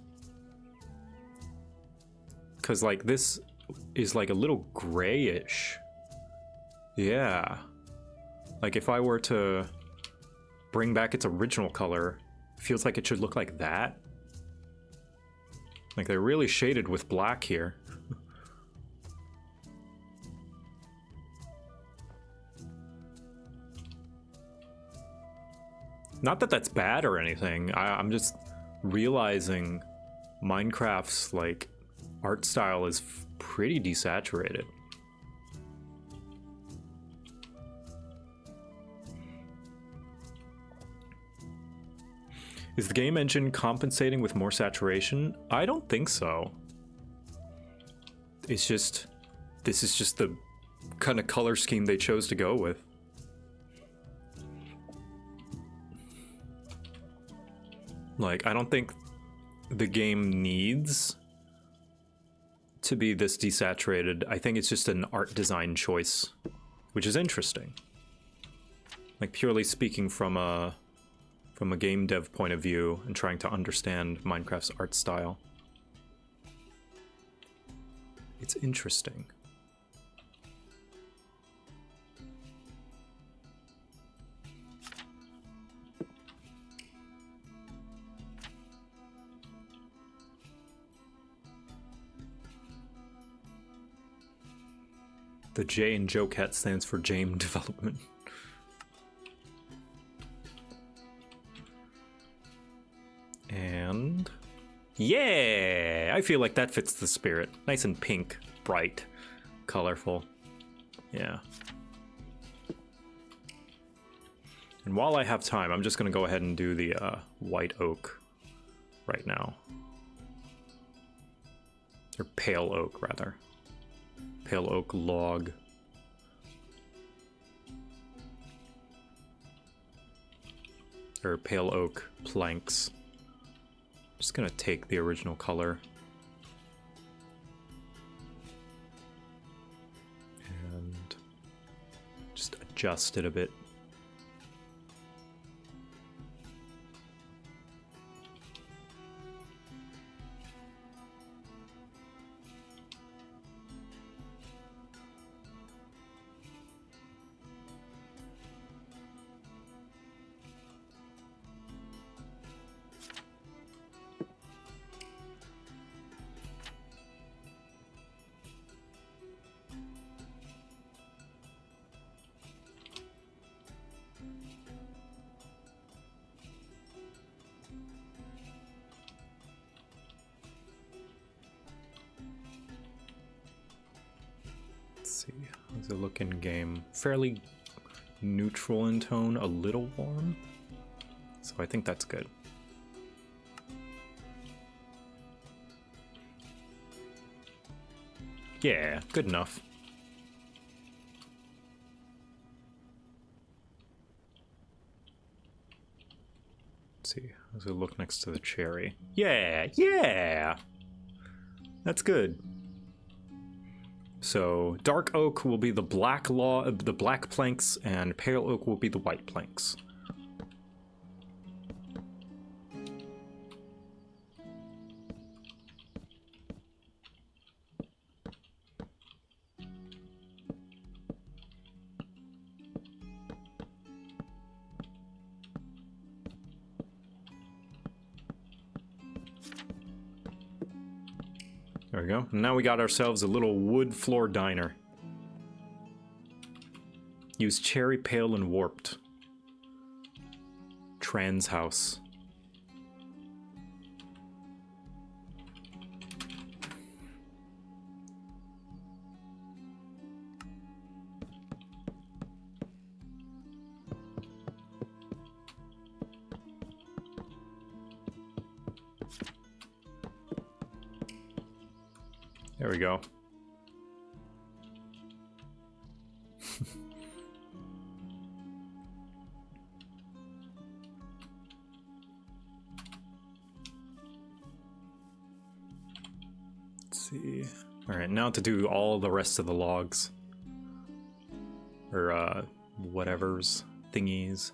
A: 'Cause like this is like a little grayish. Yeah. Like if I were to bring back its original color, it feels like it should look like that. Like they're really shaded with black here. Not that that's bad or anything. I'm just realizing Minecraft's like art style is pretty desaturated. Is the game engine compensating with more saturation? I don't think so. It's just, this is just the kind of color scheme they chose to go with. Like, I don't think the game needs to be this desaturated. I think it's just an art design choice, which is interesting. Like, purely speaking from a game dev point of view and trying to understand Minecraft's art style. It's interesting. The J in JoCat stands for Jame Development. And yeah, I feel like that fits the spirit. Nice and pink, bright, colorful. Yeah. And while I have time, I'm just gonna go ahead and do the white oak right now. Or pale oak, rather. Pale oak log. Or pale oak planks. Just gonna take the original color and just adjust it a bit. See, how's it look in game? Fairly neutral in tone, a little warm. So I think that's good. Yeah, good enough. Let's see, how's it look next to the cherry? Yeah, yeah! That's good. So dark oak will be the black planks, and pale oak will be the white planks. There we go. Now we got ourselves a little wood floor diner. Use cherry pale and warped. Trans house. There we go. Let's see. All right, now to do all the rest of the logs. Or, whatever's thingies.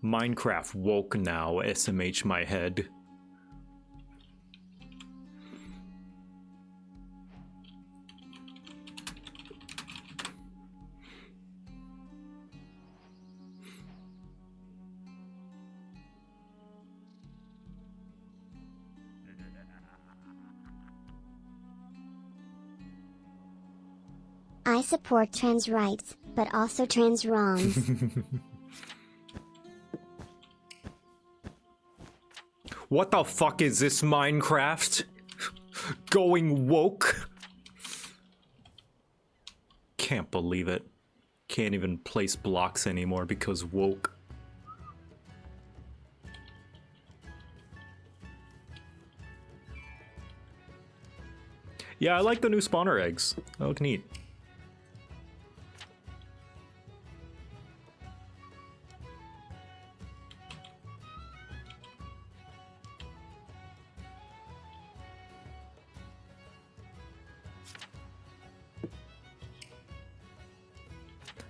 A: Minecraft woke now, SMH my head.
C: I support trans rights, but also trans wrongs.
A: What the fuck is this Minecraft? Going woke? Can't believe it. Can't even place blocks anymore because woke. Yeah, I like the new spawner eggs. They look neat.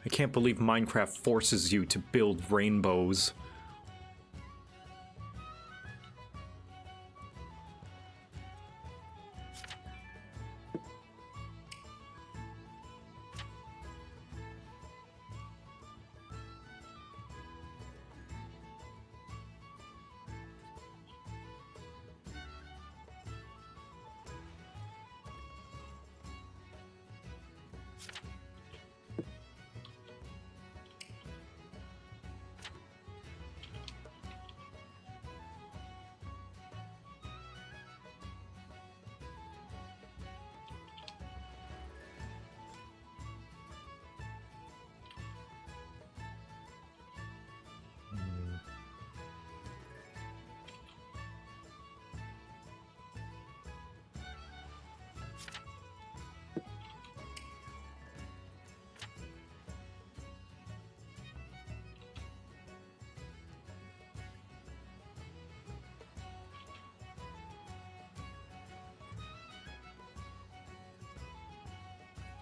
A: I can't believe Minecraft forces you to build rainbows.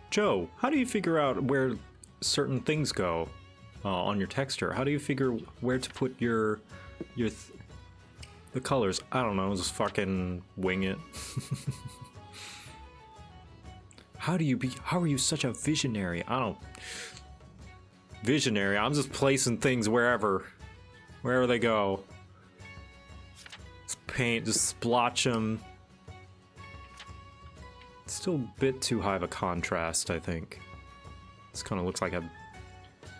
A: Joe, how do you figure out where certain things go on your texture? How do you figure where to put the colors? I don't know, just fucking wing it. How are you such a visionary? I don't... Visionary, I'm just placing things wherever they go. Just paint, just splotch them. It's still a bit too high of a contrast, I think. This kind of looks like I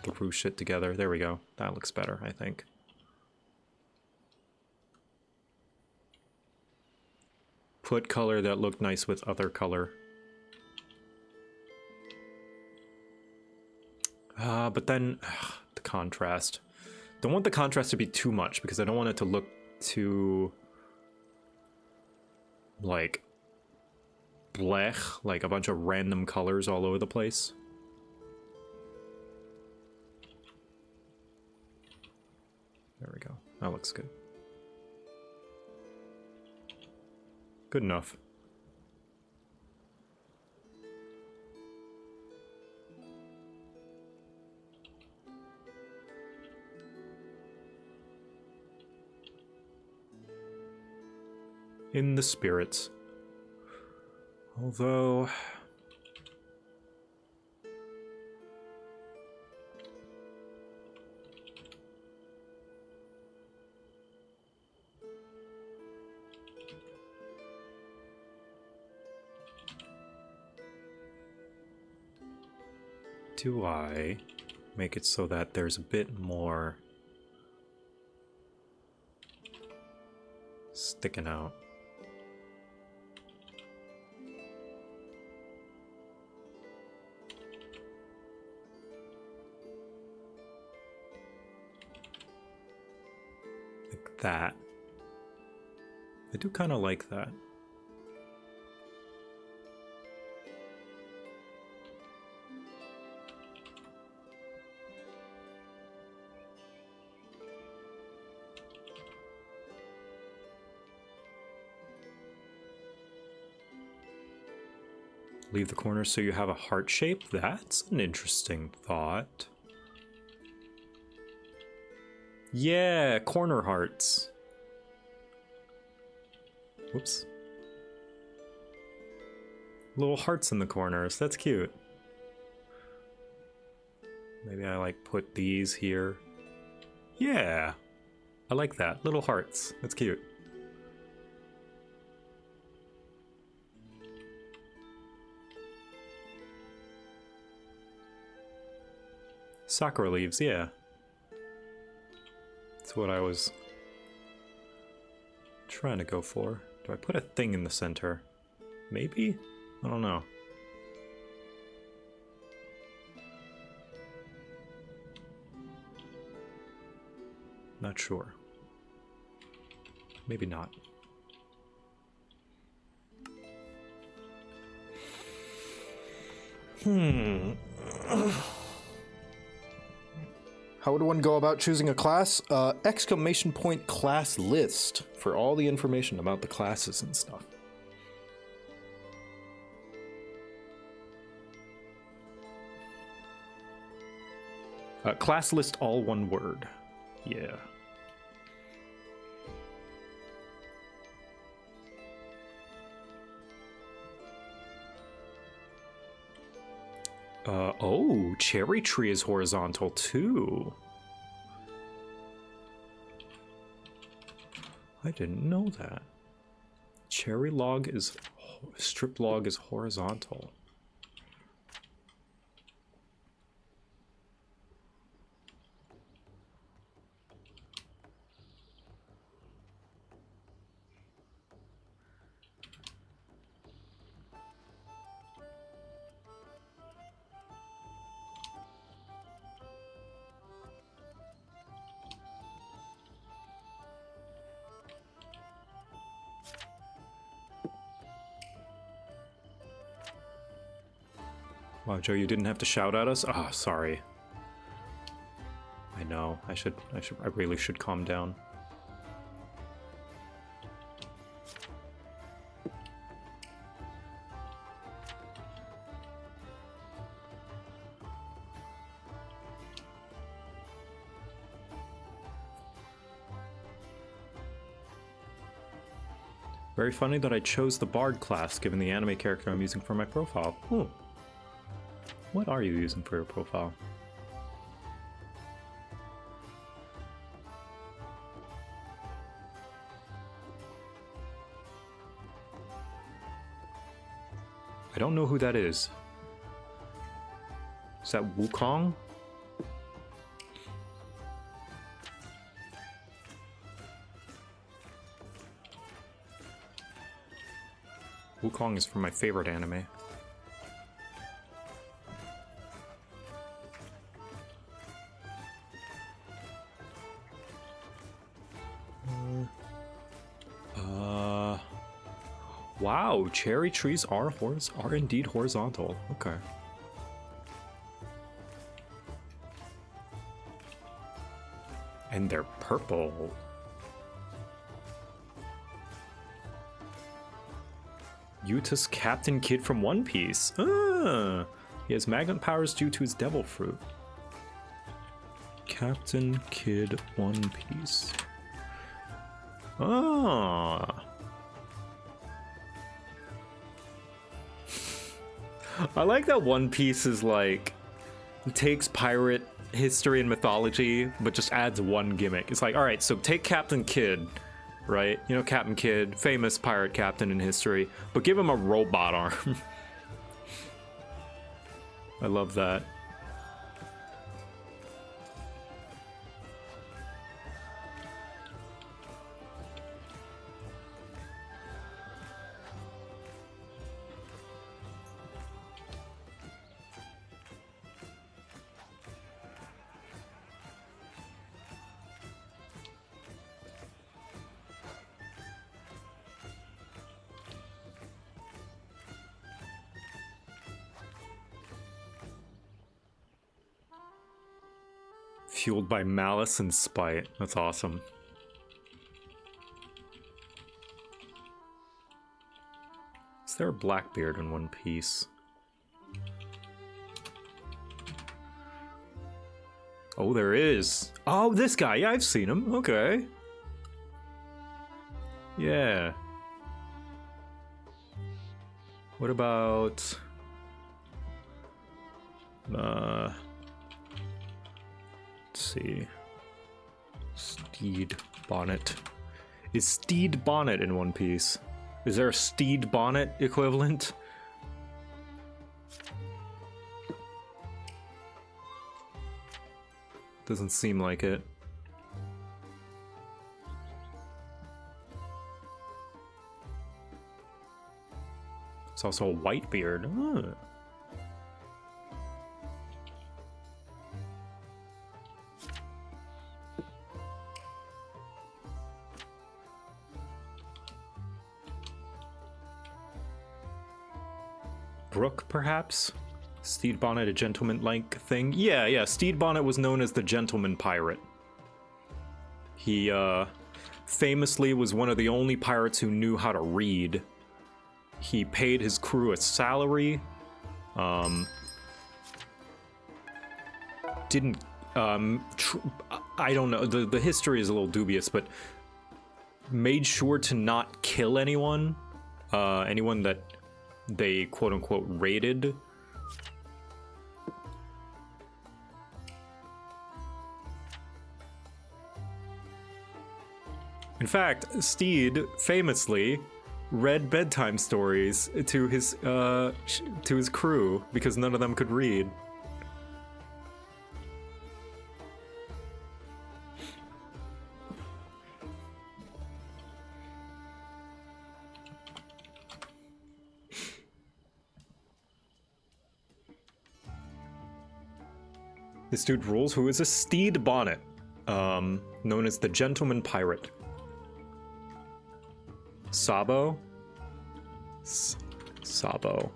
A: threw shit together. There we go. That looks better, I think. Put color that looked nice with other color. But then, the contrast. Don't want the contrast to be too much, because I don't want it to look too... like... blech, like a bunch of random colors all over the place. There we go. That looks good. Good enough. In the spirits. Although... do I make it so that there's a bit more sticking out? Like that. I do kind of like that. Leave the corners so you have a heart shape? That's an interesting thought. Yeah, corner hearts. Whoops. Little hearts in the corners. That's cute. Maybe I like put these here. Yeah. I like that. Little hearts. That's cute. Sakura leaves, yeah. That's what I was trying to go for. Do I put a thing in the center? Maybe? I don't know. Not sure. Maybe not. How would one go about choosing a class? Exclamation point class list for all the information about the classes and stuff. Class list, all one word. Yeah. Oh, Cherry Tree is horizontal too. I didn't know that. Cherry log is, strip log is horizontal. Wow, Joe, you didn't have to shout at us? Ah, oh, sorry. I know. I really should calm down. Very funny that I chose the Bard class, given the anime character I'm using for my profile. What are you using for your profile? I don't know who that is. Is that Wukong? Wukong is from my favorite anime. Wow, cherry trees are indeed horizontal. Okay. And they're purple. Yuta's Captain Kid from One Piece. Ah, he has magnet powers due to his devil fruit. Captain Kid One Piece. Ah. I like that One Piece is like, takes pirate history and mythology, but just adds one gimmick. It's like, all right, so take Captain Kidd, right? You know, Captain Kidd, famous pirate captain in history, but give him a robot arm. I love that. Fueled by malice and spite. That's awesome. Is there a Blackbeard in One Piece? Oh, there is. Oh, this guy. Yeah, I've seen him. Okay. Yeah. What about... let's see. Steed Bonnet. Is Steed Bonnet in One Piece? Is there a Steed Bonnet equivalent? Doesn't seem like it. It's also a Whitebeard. Huh. Brook, perhaps? Steed Bonnet, a gentleman-like thing? Yeah, Steed Bonnet was known as the Gentleman Pirate. He, famously was one of the only pirates who knew how to read. He paid his crew a salary, didn't, I don't know, the history is a little dubious, but made sure to not kill anyone, anyone that they quote-unquote raided. In fact, Steed famously read bedtime stories to his crew because none of them could read. This dude rules, who is a Steed Bonnet, known as the Gentleman Pirate. Sabo? Sabo.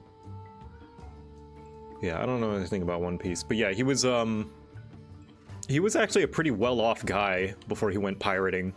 A: Yeah, I don't know anything about One Piece, but yeah, he was actually a pretty well-off guy before he went pirating.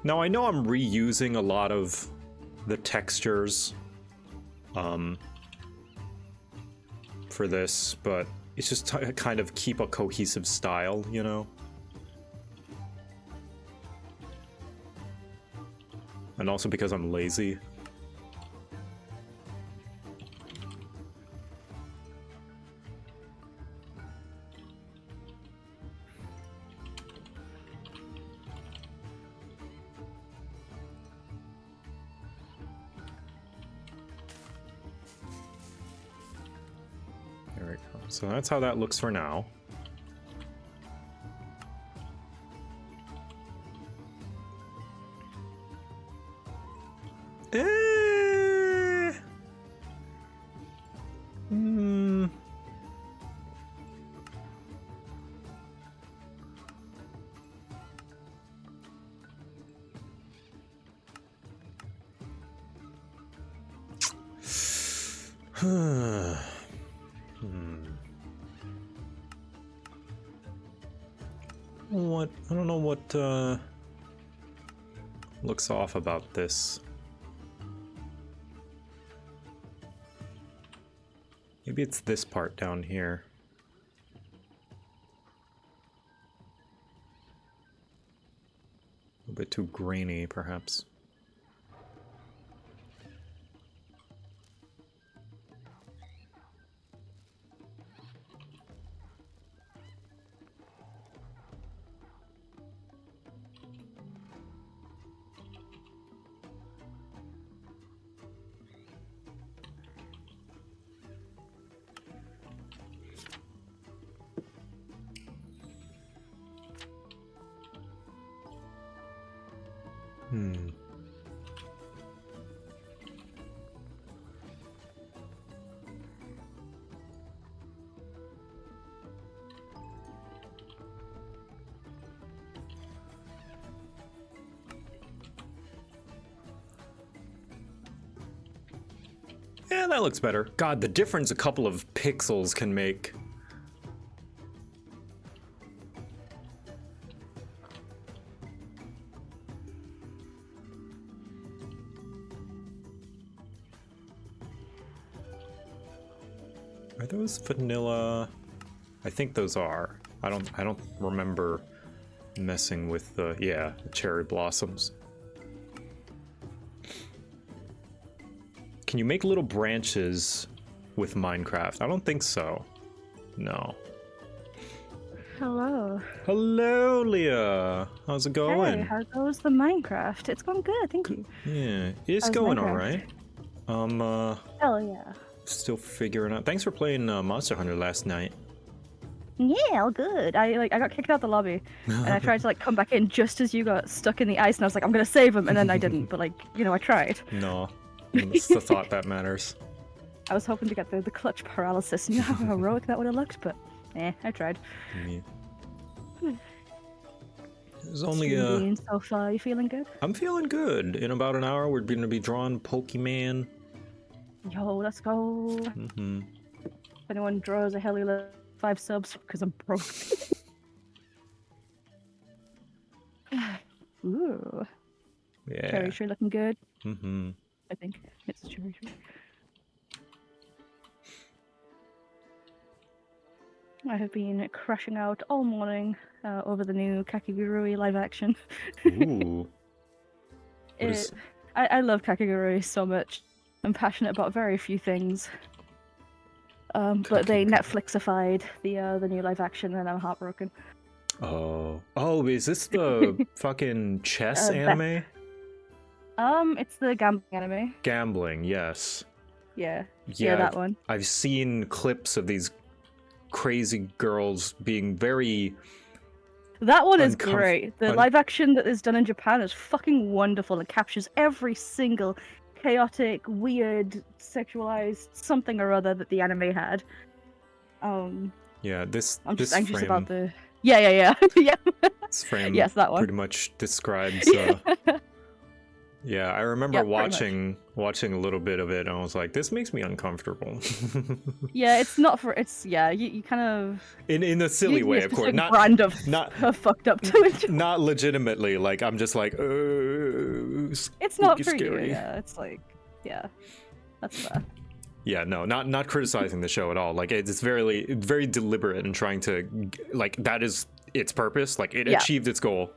A: Now, I know I'm reusing a lot of the textures for this, but it's just to kind of keep a cohesive style, you know? And also because I'm lazy. So that's how that looks for now. What? I don't know what looks off about this. Maybe it's this part down here. A bit too grainy, perhaps. Yeah, that looks better. God, the difference a couple of pixels can make. Are those vanilla? I think those are. I don't remember messing with the the cherry blossoms. Can you make little branches with Minecraft? I don't think so. No.
E: Hello.
A: Hello, Leah. How's it going?
E: Hey, how goes the Minecraft? It's going good, thank you.
A: Yeah, it's
E: How's
A: going
E: Minecraft?
A: alright.
E: Hell yeah.
A: Still figuring out. Thanks for playing Monster Hunter last night.
E: Yeah, all good. I got kicked out the lobby, and I tried to like come back in just as you got stuck in the ice, and I was like, I'm gonna save him, and then I didn't. But like, I tried.
A: No, it's the thought that matters.
E: I was hoping to get the clutch paralysis, and you know how heroic that would have looked, but I tried.
A: Yeah. There's only
E: Being so far, you feeling good?
A: I'm feeling good. In about an hour, we're going to be drawing Pokemon.
E: Yo, let's go.
A: Mm-hmm.
E: If anyone draws a heli 5 subs, because I'm broke. Ooh.
A: Yeah.
E: Cherry tree looking good.
A: Mm-hmm.
E: I think it's a cherry tree. I have been crashing out all morning over the new Kakigurui live action.
A: Ooh.
E: I love Kakigurui so much. I'm passionate about very few things. But they Netflixified the new live action, and I'm heartbroken.
A: Oh, is this the fucking chess anime?
E: It's the gambling anime.
A: Gambling, yes.
E: Yeah, that one.
A: I've seen clips of these crazy girls being very.
E: That one is great. The live action that is done in Japan is fucking wonderful. It captures every single chaotic, weird, sexualized something or other that the anime had.
A: Yeah, this.
E: I'm just
A: this
E: anxious
A: frame,
E: about the. Yeah. Yeah.
A: This frame.
E: Yes, that one.
A: Pretty much describes. Yeah, I remember watching a little bit of it, and I was like, "This makes me uncomfortable."
E: Yeah, it's not for it's. Yeah, you kind of
A: in a silly way, of course, not
E: brand of
A: not
E: fucked up to it.
A: Not legitimately. Like I'm just like,
E: it's not for
A: scary.
E: you. Yeah, it's like, yeah, that's fair.
A: Yeah, no, not criticizing the show at all. Like it's very deliberate in trying to like that is its purpose. Like it achieved its goal.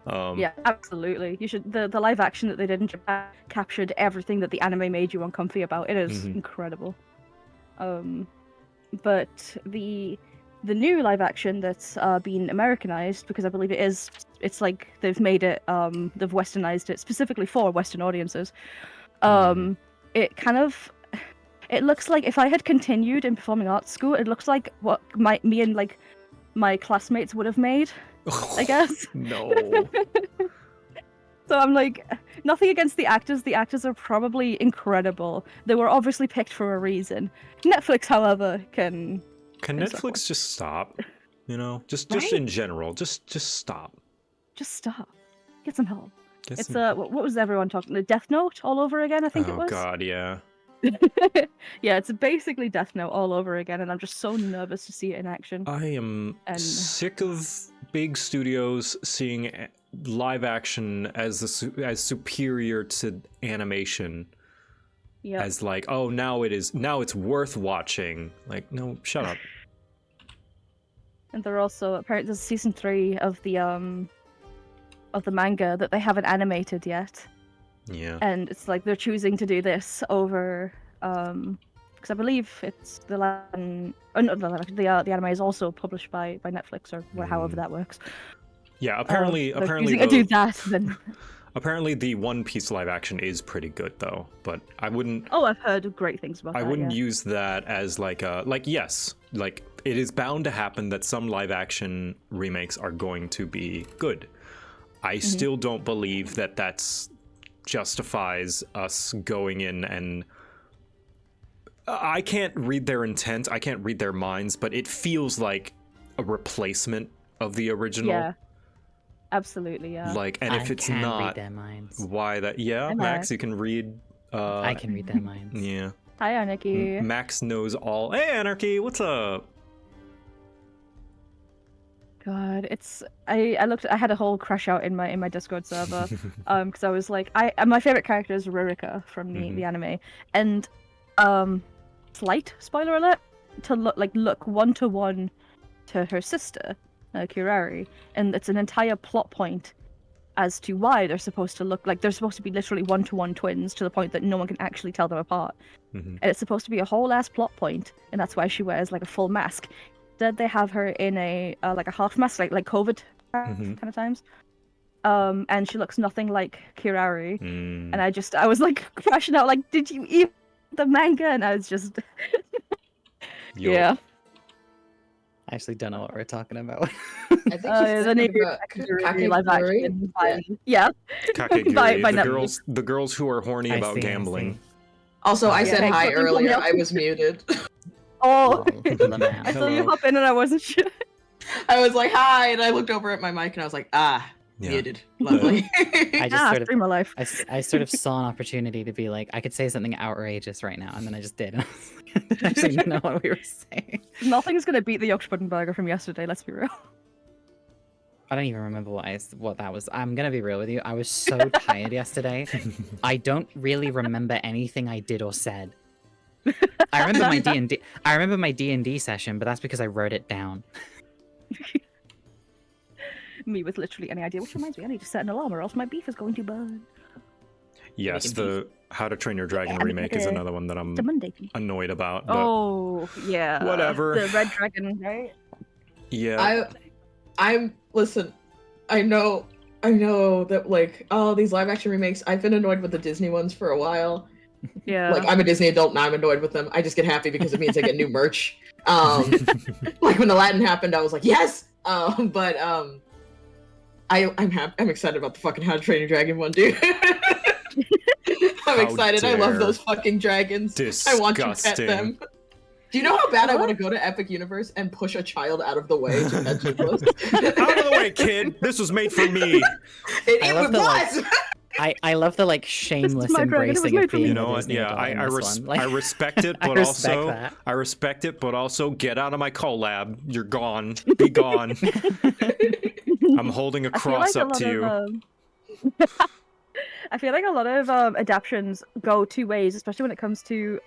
E: Yeah, absolutely. You should. The live action that they did in Japan captured everything that the anime made you uncomfy about. It is incredible. But the new live action that's been Americanized, because I believe it's like they've made it, they've westernized it specifically for Western audiences. It kind of, it looks like if I had continued in performing arts school, it looks like what me and like my classmates would have made. I guess.
A: No.
E: So I'm like, nothing against the actors. The actors are probably incredible. They were obviously picked for a reason. Netflix, however, can
A: Netflix just stop? You know, just
E: right?
A: in general, just stop.
E: Just stop. Get some help. What was everyone talking? The Death Note all over again. I think it was.
A: Oh God, yeah.
E: Yeah, it's basically Death Note all over again, and I'm just so nervous to see it in action.
A: I am sick of big studios seeing live action as superior to animation. Yeah. As like, oh, now it's worth watching. Like, no, shut up.
E: And they're also apparently there's season 3 of the manga that they haven't animated yet.
A: Yeah.
E: And it's like they're choosing to do this over because I believe it's the anime is also published by Netflix or however that works.
A: Yeah, apparently
E: to do that then.
A: Apparently the One Piece live action is pretty good though, but I wouldn't.
E: Oh, I've heard great things about that.
A: I wouldn't use that as yes, like it is bound to happen that some live action remakes are going to be good. I still don't believe that that's justifies us going in and I can't read their intent, I can't read their minds, but it feels like a replacement of the original.
E: Yeah. Absolutely, yeah.
A: Like, and if it's
F: can
A: not,
F: read their minds.
A: why that? Yeah,
E: Hi,
A: Max,
E: Max.
A: you can read.
F: I can read their minds.
A: Yeah.
E: Hi, Anarchy.
A: Max knows all. Hey, Anarchy, what's up?
E: God, it's I had a whole crash out in my Discord server, because I was like, my favorite character is Rurika from the anime, and slight spoiler alert, to look 1-to-1 to her sister, Kirari, and it's an entire plot point as to why they're supposed to look like they're supposed to be literally 1-to-1 twins to the point that no one can actually tell them apart. And it's supposed to be a whole ass plot point, and that's why she wears like a full mask. Instead, they have her in a like a half mask, like COVID kind of times. And she looks nothing like Kirari. And I was like crashing out, like, did you eat the manga? And I was just, yeah.
F: I actually don't know what we're talking about.
G: I think
E: The new live action by, yeah.
A: Kakegurui,
E: by
A: the girls who are horny
F: I
A: about
F: see, I
A: gambling.
F: see.
G: Also, I said
E: Yeah.
G: hi
E: Hey,
G: earlier.
E: something
G: I was muted.
E: Oh,
F: The man.
E: I saw you
A: Hello.
E: hop in and I wasn't sure.
G: I was like, hi, and I looked over at my mic and I was like,
A: Yeah.
G: muted. Lovely.
F: I just sort of,
E: stream of life.
F: I sort of saw an opportunity to be like, I could say something outrageous right now, and then I just did. And I was like, I didn't actually know what we were saying.
E: Nothing's gonna beat the Burger from yesterday. Let's be real.
F: I don't even remember what that was. I'm gonna be real with you. I was so tired yesterday. I don't really remember anything I did or said. I remember my D&D. I remember my D&D session, but that's because I wrote it down.
E: Me with literally any idea, which reminds me, I need to set an alarm or else my beef is going to burn.
A: Yes, the How to Train Your Dragon remake is another one that I'm
E: It's a Monday beef.
A: annoyed about. But
E: Oh, yeah.
A: whatever.
E: The Red Dragon, right?
A: yeah.
G: Listen, I know that, like, these live action remakes, I've been annoyed with the Disney ones for a while.
E: Yeah.
G: Like, I'm a Disney adult and I'm annoyed with them. I just get happy because it means I get new merch. Like when Aladdin happened, I was like, yes! I'm excited about the fucking How to Train Your Dragon one, dude. I'm excited. I love
A: dare.
G: those fucking dragons. I want to pet
A: Disgusting.
G: them. Do you know how bad I want to go to Epic Universe and push a child out of the way to pet Chickless?
A: Out of the way, kid! This was made for me!
G: It
F: love the, like,
G: was!
F: I love the like shameless
E: my dragon, it was
F: embracing
E: made
F: of
E: for
F: being
E: me.
A: You know
F: a
A: what?
F: Disney
A: Yeah,
F: adult
A: I
F: in this one. Like,
A: I respect it,
F: I
A: but
F: respect
A: also
F: that.
A: I respect it, but also get out of my collab. You're gone. Be gone. I'm holding a
E: I feel
A: cross
E: like
A: up to you.
E: I feel like a lot of adaptions go two ways, especially when it comes to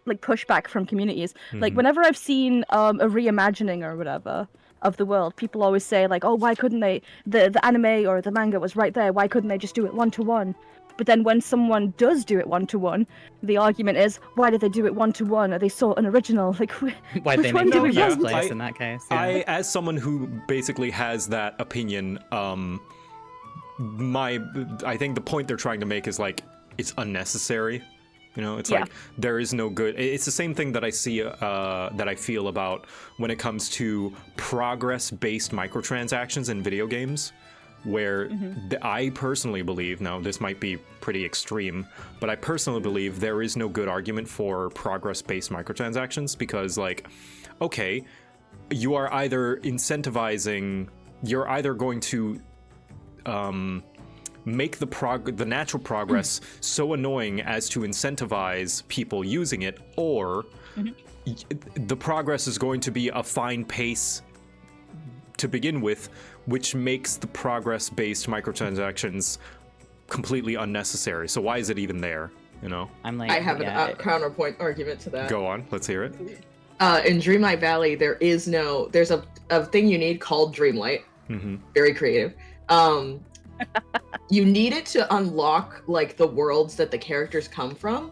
E: like pushback from communities. Like whenever I've seen a reimagining or whatever of the world, people always say like, oh, why couldn't they, the anime or the manga was right there, why couldn't they just do it 1-to-1? But then when someone does do it 1-to-1, the argument is, why did they do it 1-to-1? Are they so unoriginal? Like,
F: why'd they
E: which one
F: make
E: do
F: it
E: we
F: in the first
E: want?
F: place in that case? Yeah.
A: I, as someone who basically has that opinion, I think the point they're trying to make is like it's unnecessary. You know, it's like there is no good. It's the same thing that I see, that I feel about when it comes to progress-based microtransactions in video games, where I personally believe, now this might be pretty extreme, but I personally believe there is no good argument for progress-based microtransactions because, like, okay, you are either incentivizing, you're either going to make the natural progress so annoying as to incentivize people using it, or the progress is going to be a fine pace to begin with, which makes the progress-based microtransactions completely unnecessary. So why is it even there? You know?
F: I'm like,
G: I have a counterpoint argument to that.
A: Go on, let's hear it.
G: In Dreamlight Valley, there's a thing you need called Dreamlight. Very creative. You need it to unlock like the worlds that the characters come from.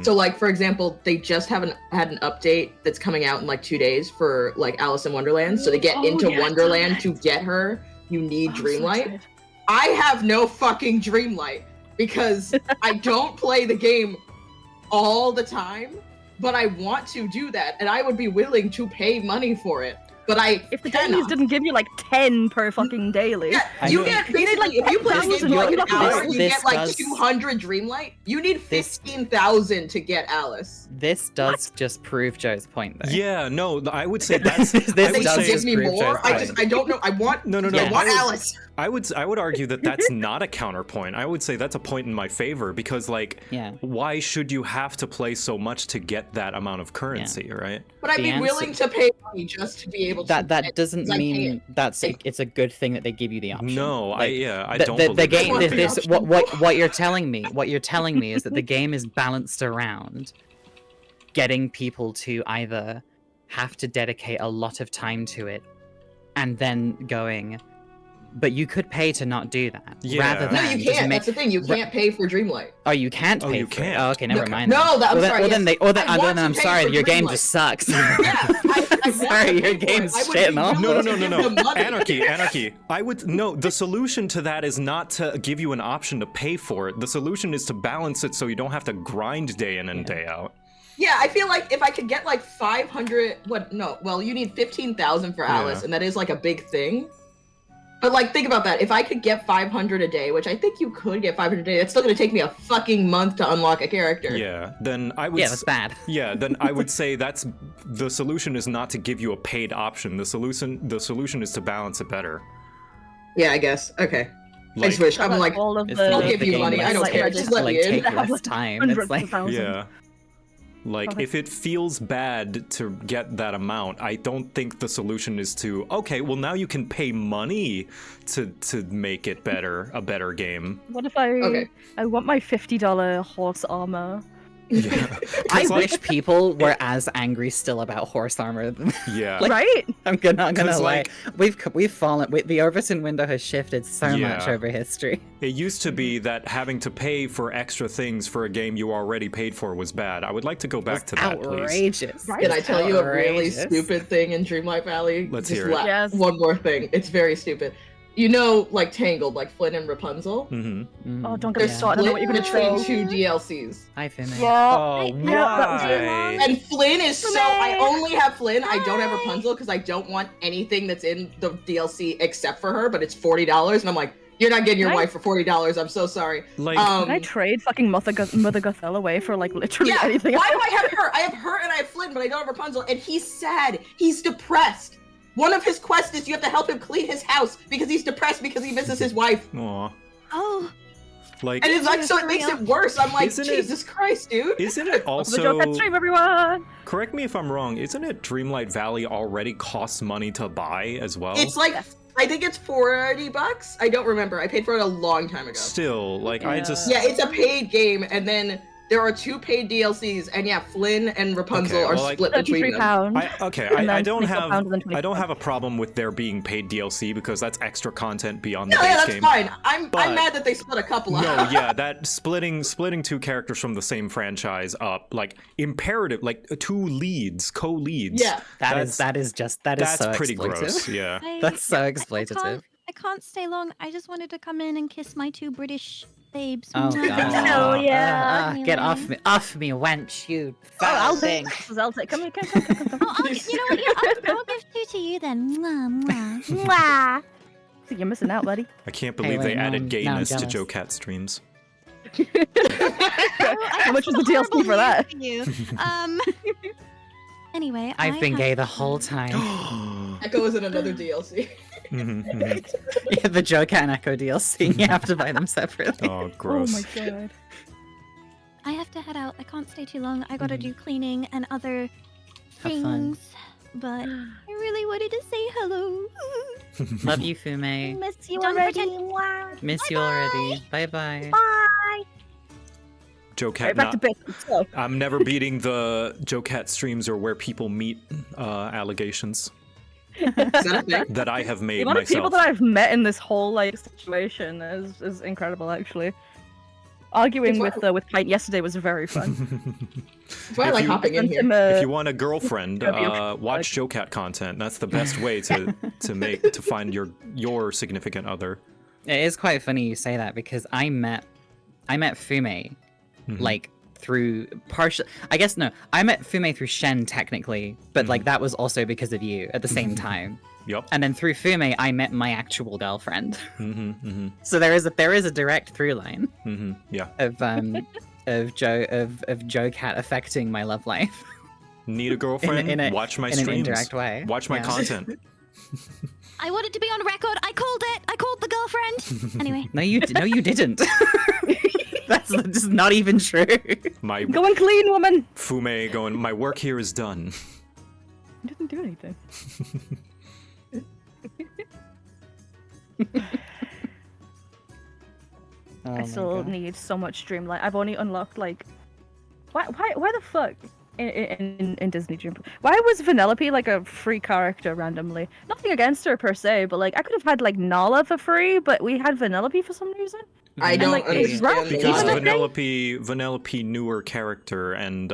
G: So like, for example, they just had an update that's coming out in like 2 days for like Alice in Wonderland. So to get into Wonderland, to get her, you need Dreamlight. I have no fucking Dreamlight because I don't play the game all the time, but I want to do that, and I would be willing to pay money for it. but I
E: If the
G: cannot.
E: dailies didn't give you like 10 per fucking daily.
G: Yeah, you get
E: You need,
G: basically
E: like,
G: if you play this
E: 10,000
G: game for like an
E: unlock
G: hour,
E: this.
G: you
F: This
G: get like
F: does-
G: 200 Dreamlight. You need
F: This-
G: 15,000 to get Alice.
F: This does just prove Joe's point, though.
A: Yeah, no, I would say that's.
F: This
A: I
G: They
A: would
F: does
G: should
A: say,
G: give me
F: prove
G: more.
F: Joe's
G: I don't know. I want.
A: No,
G: I
A: I
G: want
A: would-
G: Alice.
A: I would argue that that's not a counterpoint. I would say that's a point in my favor because, like,
F: Yeah.
A: why should you have to play so much to get that amount of currency, right?
G: But I'd
F: The
G: be
F: answer-
G: willing to pay money just to be able to.
F: That doesn't
G: because I
F: mean it's a good thing that they give you the option.
A: No,
F: Like,
A: I
F: the,
A: don't
F: the,
A: believe
F: the
A: that.
F: game.
G: want the
F: This
G: option.
F: what you're telling me is that the game is balanced around getting people to either have to dedicate a lot of time to it, and then going, but you could pay to not do that.
A: Yeah.
F: Rather
G: No,
F: than
G: you
F: just
G: can't.
F: make.
G: That's the thing. You can't pay for Dreamlight.
F: Oh, you can't
A: Oh,
F: pay
A: you
F: for
A: can't.
F: it. Oh, okay, never mind.
G: No, I'm sorry.
F: Well, then
G: yes.
F: then
G: I want
F: I'm
G: to pay
F: sorry.
G: for
F: Your game
G: Dreamlight.
F: just sucks.
G: Yeah, I want
F: Sorry,
G: to
F: your
G: pay for
F: game's
G: it. I would
F: shit,
G: be
F: no?
G: willing
A: No,
G: to give
A: no.
G: them money.
A: Anarchy. The solution to that is not to give you an option to pay for it. The solution is to balance it so you don't have to grind day in and day out.
G: Yeah, I feel like if I could get like 500, you need 15,000 for Alice,
A: Yeah.
G: and that is like a big thing. But like, think about that. If I could get 500 a day, which I think you could get 500 a day, it's still gonna take me a fucking month to unlock a character.
A: Yeah, then I would.
F: Yeah, that's bad.
A: Yeah, then I would say that's the solution is not to give you a paid option. The solution is to balance it better.
G: Yeah, I guess. Okay. I
A: Like,
G: just wish. I'm like,
E: all of
F: It's
E: the
G: I'll
F: make
G: give
F: the
G: you
F: game
G: money, I
F: less
G: don't
F: like-
G: care, just let
F: like
G: me in.
F: take
E: Have,
F: less
E: like,
F: time.
E: hundreds
F: It's
E: of
F: like
E: thousands.
A: yeah. Like,
E: Okay.
A: if it feels bad to get that amount, I don't think the solution is to, okay, well, now you can pay money to make it better, a better game.
E: What if I
G: Okay.
E: I want my $50 horse armor?
A: Yeah.
F: I
A: 'Cause, like,
F: wish people were as angry still about horse armor.
A: Yeah.
F: Like-
E: Right?
F: I'm not gonna
A: 'Cause,
F: lie.
A: like-
F: We've fallen. The Overton window has shifted so much
A: Yeah.
F: over history.
A: It used to be that having to pay for extra things for a game you already paid for was bad. I would like to go back to that, please.
F: Outrageous.
E: Right?
G: can I tell you a really
F: Outrageous.
G: stupid thing in Dreamlight Valley?
A: Let's
G: Just
A: hear it.
E: Yes.
G: One more thing. It's very stupid. You know, like Tangled, like Flynn and Rapunzel?
A: Mm-hmm.
E: Oh, don't get me
G: They're
E: started. I know what
G: split
E: you're gonna
G: between
E: say.
G: two DLCs.
F: Hi, Finley.
E: Yeah.
A: Oh,
E: Yeah, that was
A: why?
G: And Flynn is so. I only have Flynn. I don't have Rapunzel because I don't want anything that's in the DLC except for her. But it's $40, and I'm like, you're not getting your
E: Right.
G: wife for $40. I'm so sorry.
A: Like,
E: Can I trade fucking Mother Gothel away for like literally
G: Yeah.
E: anything
G: Why
E: else?
G: do I have her? I have her and I have Flynn, but I don't have Rapunzel. And he's sad. He's depressed. One of his quests is you have to help him clean his house because he's depressed because he misses his wife.
A: aw.
H: Oh,
A: Like,
G: And it's like, so it makes it worse. I'm like,
A: Isn't it-
G: Jesus Christ, dude.
A: isn't it
E: Welcome to JoCat
A: also...
E: stream, everyone.
A: Correct me if I'm wrong, isn't it Dreamlight Valley already costs money to buy as well?
G: It's like, I think it's $40. I don't remember. I paid for it a long time ago.
A: Still, like, I just...
G: Yeah, it's a paid game, and then there are 2 paid DLCs, and yeah, Flynn and Rapunzel
A: Okay,
G: are
A: well, like,
G: split between them.
E: £33. And
A: I
E: then
A: don't
E: £24
A: have
E: and then
A: I don't
E: £24.
A: have a problem with there being paid DLC because that's extra content beyond the
G: Yeah,
A: base
G: that's
A: game.
G: fine. I'm
A: But-
G: mad that they split a couple
A: No,
G: up.
A: yeah, that splitting 2 characters from the same franchise up, like imperative, like 2 leads, co-leads.
G: Yeah.
F: That is
A: that's
F: so
A: pretty
F: exploitive.
A: gross. Yeah.
F: That's so
H: I
F: exploitative.
H: can't stay long. I just wanted to come in and kiss my 2 British babes.
F: Oh
H: Mwah.
F: god.
E: Hell yeah.
F: Get off me, wench, you
E: Oh,
F: foul
E: I'll
F: thing.
E: take. I'll take. Come here, come.
H: Oh, you know what? Yeah, I'll give 2 to you then. Mwah, mwah. Mwah.
E: You're missing out, buddy.
A: I can't believe
F: wait,
A: they
F: now
A: added
F: I'm
A: gayness to
F: jealous.
A: JoCat streams.
E: How much was the DLC for that?
H: You. Anyway,
F: I've been
H: have
F: gay the whole time.
G: Echo is in another DLC.
F: Yeah, the JoCat and Echo DLC. You have to buy them separately.
A: Oh, gross.
E: Oh my god.
H: I have to head out. I can't stay too long. I gotta do cleaning and other
F: Have fun.
H: things. But I really wanted to say hello.
F: Love you, Fume.
H: Miss you already. Mwah.
F: Miss you already. Bye bye.
H: Bye.
A: JoCat,
E: Alright, back to business. So,
A: I'm never beating the JoCat streams or where people meet allegations
G: Is that a thing?
A: that I have
E: the
A: made
E: amount of people
A: myself.
E: that I've met in this whole like situation is incredible, actually. Arguing
G: It's
E: with Pint yesterday was very fun.
G: That's why I
A: If
G: like
A: you-
G: hopping in
E: Sent
G: here.
E: him
A: If
E: a-
A: you want a girlfriend, watch JoCat content. That's the best way to find your significant other.
F: It is quite funny you say that because I met Fume
A: Mhm.
F: like through partial. I guess no, I met Fume through Shen technically, but like that was also because of you at the same time.
A: Yep.
F: And then through Fume, I met my actual girlfriend. So there is a direct through line.
A: Yeah.
F: Of JoCat affecting my love life.
A: Need a girlfriend? Watch my
F: in
A: streams.
F: An indirect way.
A: Watch my content.
H: I wanted to be on record. I called it. I called the girlfriend. Anyway.
F: No, you didn't. That's just not even true.
A: My
E: Going clean, woman.
A: Fume going. My work here is done.
E: I didn't do anything. I still need so much Dreamlight. I've only unlocked like, why the fuck in Disney Dream? Why was Vanellope like a free character randomly? Nothing against her per se, but like I could have had like Nala for free, but we had Vanellope for some reason.
G: I don't understand.
A: Because Vanellope newer character and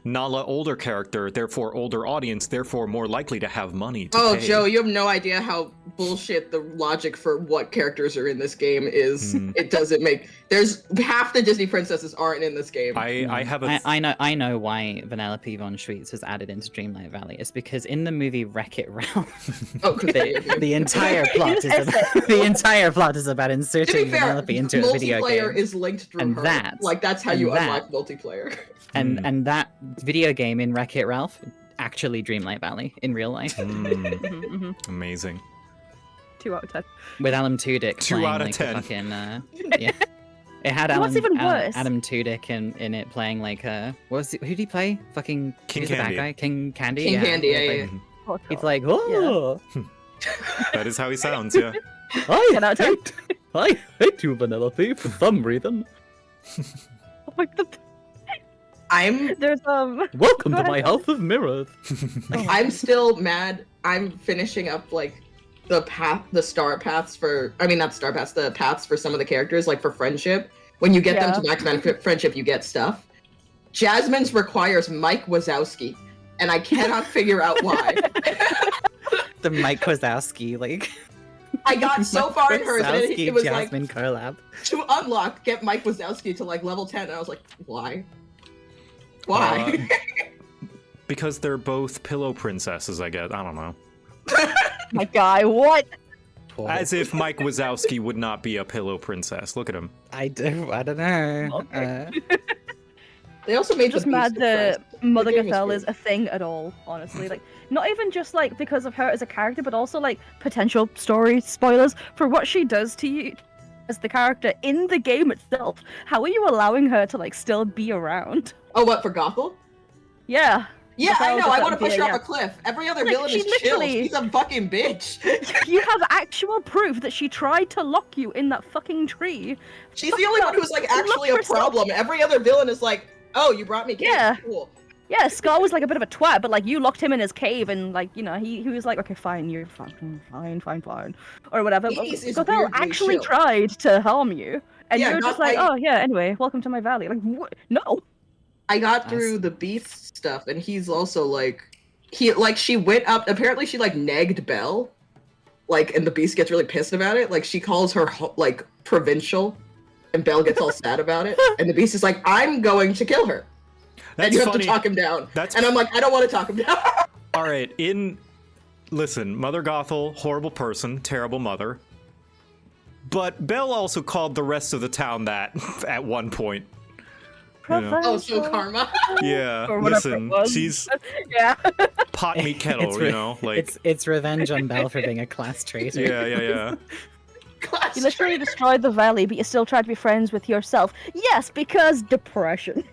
A: Nala older character, therefore older audience, therefore more likely to have money to pay.
G: Joe, you have no idea how bullshit the logic for what characters are in this game is. It doesn't make. There's half the Disney princesses aren't in this game.
F: I know why Vanellope von Schweetz was added into Dreamlight Valley. It's because in the movie Wreck-It Ralph, the entire plot is about inserting Vanellope into a video game.
G: Multiplayer is linked through her. That's how you unlock multiplayer.
F: And that video game in Wreck-It Ralph, actually Dreamlight Valley in real life.
A: Amazing.
E: 2 out of 10.
F: With Alan Tudyk.
A: 2 out of 10.
F: Fucking, yeah. It had
E: What's even worse?
F: Adam Tudyk in it playing like who did he play? Fucking
A: King
F: Candy.
A: Candy.
F: The bad guy? King Candy.
G: King Candy.
F: Yeah. He's like, oh.
A: That is how he sounds. Yeah.
E: 10 out of 10.
F: I hate you, Vanellope, for some reason.
E: Oh my god. There's
F: Welcome to my house of mirrors.
G: I'm still mad. I'm finishing up like the star paths for. I mean, not star paths. The paths for some of the characters, like for friendship. When you get them to max friendship, you get stuff. Jasmine's requires Mike Wazowski, and I cannot figure out why.
F: The Mike Wazowski, like.
G: I got so far in hers, and it was
F: Jasmine
G: like
F: collab.
G: To unlock, get Mike Wazowski to like level 10, and I was like, why? Why?
A: Because they're both pillow princesses, I guess. I don't know.
E: My guy, what?
A: As if Mike Wazowski would not be a pillow princess. Look at him.
F: I don't know.
E: Okay.
G: They also made
E: just mad that Mother Gothel is a thing at all, honestly. Like, not even just like because of her as a character, but also like potential story spoilers for what she does to you as the character in the game itself. How are you allowing her to like still be around?
G: Oh, what, for Gothel?
E: Yeah.
G: Yeah, I know. I want to push her
E: yeah.
G: off a cliff. Every other villain is chill. She's a fucking bitch.
E: You have actual proof that she tried to lock you in that fucking tree.
G: She's the only one who's like actually a problem. Every other villain is like, oh, you brought me cake.
E: Yeah.
G: Cool.
E: Yeah, Scar was like a bit of a twat, but like you locked him in his cave and like, you know, he was like, okay, fine, you're fine, or whatever. Gothel actually tried to harm you, and you're just like, oh yeah, anyway, welcome to my valley. Like, what? No.
G: I got through the Beast stuff, and he's also like, she went up. Apparently, she like negged Belle, like, and the Beast gets really pissed about it. Like, she calls her like provincial, and Belle gets all sad about it, and the Beast is like, I'm going to kill her. And you have to talk him down. And I'm like, I don't want to talk him down.
A: All right, listen, Mother Gothel, horrible person, terrible mother. But Belle also called the rest of the town that at one point. You know?
G: Oh, so karma.
A: Yeah, listen, she's pot meat kettle, you know, like
F: it's revenge on Belle for being a class traitor.
A: Yeah.
E: You literally destroyed the valley, but you still tried to be friends with yourself. Yes, because depression.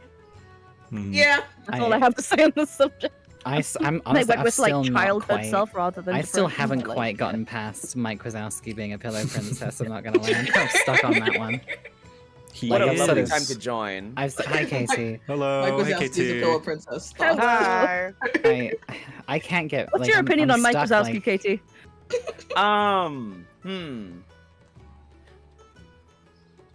G: Yeah,
E: that's all I have to say on this subject.
F: I'm honestly,
E: with like childhood self rather than.
F: I still haven't quite gotten past Mike Wazowski being a pillow princess. I'm not gonna lie, I'm kind of stuck on that one.
I: What a lovely time to join.
F: Hi, Katie.
A: Hello.
G: Mike
A: Hi,
G: Wazowski's
A: Katie.
G: a pillow princess.
I: Hi.
F: I can't get.
E: What's your opinion on Mike Wazowski, Katie?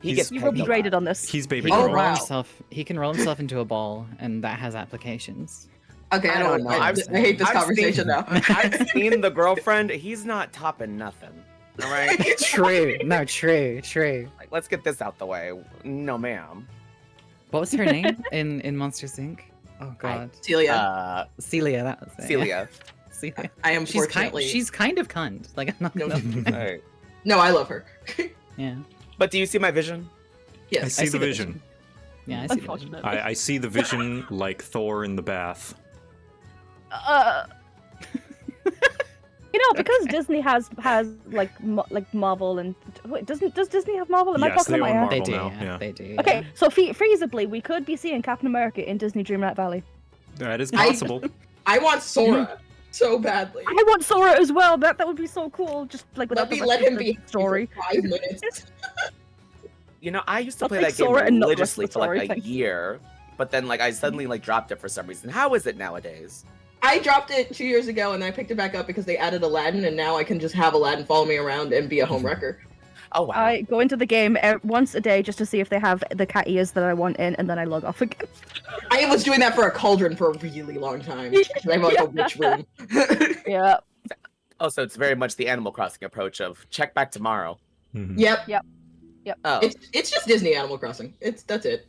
I: You
E: will be graded on this.
A: He's baby
F: He can
A: girl.
F: roll himself. He can roll himself into a ball, and that has applications.
G: Okay, I don't know. I hate this conversation now.
I: I've seen the girlfriend. He's not topping nothing. All right.
F: True. No, true.
I: Like, let's get this out the way. No, ma'am.
F: What was her name in Monsters Inc? Oh god.
G: Celia.
F: Celia, that was it.
I: Celia.
F: Celia.
G: I am
F: She's
G: fortunately.
F: she's kind of cunt. Like I'm not
G: No,
F: gonna...
G: no.
I: Alright.
G: No, I love her.
F: Yeah.
I: But do you see my vision?
G: Yes.
A: I see the vision.
F: Yeah, I see the vision.
E: Unfortunately.
A: I see the vision like Thor in the bath.
E: You know, because Disney has like Marvel and wait, does Disney have Marvel? Am I
A: Yes,
E: talking
A: they
E: about
A: own
E: my
F: They
A: Marvel
F: do,
A: now,
F: yeah.
A: yeah.
F: They do.
E: Okay,
F: yeah.
E: so feasibly, we could be seeing Captain America in Disney Dreamlight Valley.
A: That is possible.
G: I want Sora so badly.
E: I want Sora as well. That would be so cool. Just like without
G: Let me
E: the
G: let
E: rest
G: him
E: of the
G: be
E: story.
G: for 5 minutes.
I: You know, I used to
E: I'll
I: play
E: take
I: that game
E: Sora and not the rest of
I: religiously
E: the
I: for like
E: story,
I: a
E: thank you.
I: year, but then like I suddenly like dropped it for some reason. How is it nowadays?
G: I dropped it 2 years ago and I picked it back up because they added Aladdin, and now I can just have Aladdin follow me around and be a home wrecker.
I: Oh wow.
E: I go into the game once a day just to see if they have the cat ears that I want in, and then I log off again.
G: I was doing that for a cauldron for a really long time. I have like a witch room.
E: Yeah.
I: Oh, so it's very much the Animal Crossing approach of check back tomorrow.
A: Mhm.
G: Yep.
I: Oh,
G: It's just Disney Animal Crossing. That's it.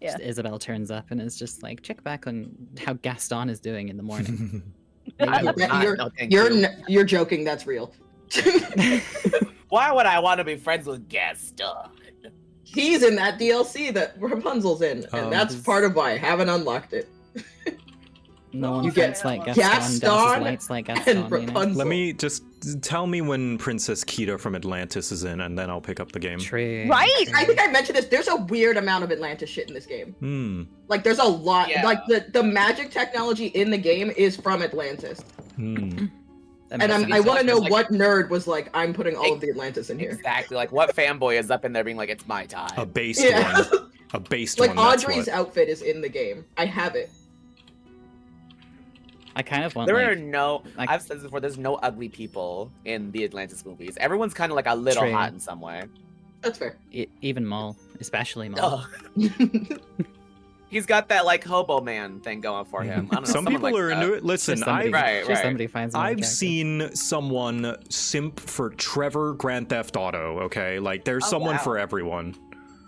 E: Yeah.
F: Just Isabel turns up and is just like, check back on how Gaston is doing in the morning.
G: You're joking. That's real.
I: why would I want to be friends with Gaston?
G: He's in that DLC that Rapunzel's in, and that's part of why I haven't unlocked it.
F: No one
G: You get
F: thinks like Gaston, dances
G: Gaston
F: lights like Gaston.
G: And
F: You know?
G: Rapunzel.
A: Let me just tell me when Princess Kita from Atlantis is in, and then I'll pick up the game.
F: True.
E: Right?
G: I think I mentioned this. There's a weird amount of Atlantis shit in this game.
A: Hmm.
G: Like, there's a lot.
I: Yeah.
G: Like, the magic technology in the game is from Atlantis.
A: Hmm.
F: That
G: And
F: makes
G: I
F: sense.
G: want to know
I: Like-
G: what nerd was like, I'm putting all of the Atlantis in here.
I: Exactly. Like what fanboy is up in there being like, it's my time.
A: A based
G: Yeah.
A: one. A based
G: Like,
A: one. That's
G: Audrey's
A: what.
G: outfit is in the game. I have it.
F: I kind of want
I: There
F: like,
I: are no.
F: like-
I: I've said this before. There's no ugly people in the Atlantis movies. Everyone's kind of like a little
F: True.
I: hot in some way.
G: That's fair.
F: even Maul, especially Maul.
I: Ugh. He's got that like hobo man thing going for him. I don't know.
A: Some
I: someone
A: people
I: likes
A: are
I: that.
A: into it. Listen,
F: Sure somebody,
A: I've,
I: Right,
F: sure
I: right.
F: somebody finds another
A: I've
F: character.
A: seen someone simp for Trevor Grand Theft Auto, okay? Like, there's
I: Oh,
A: someone
I: wow.
A: for everyone.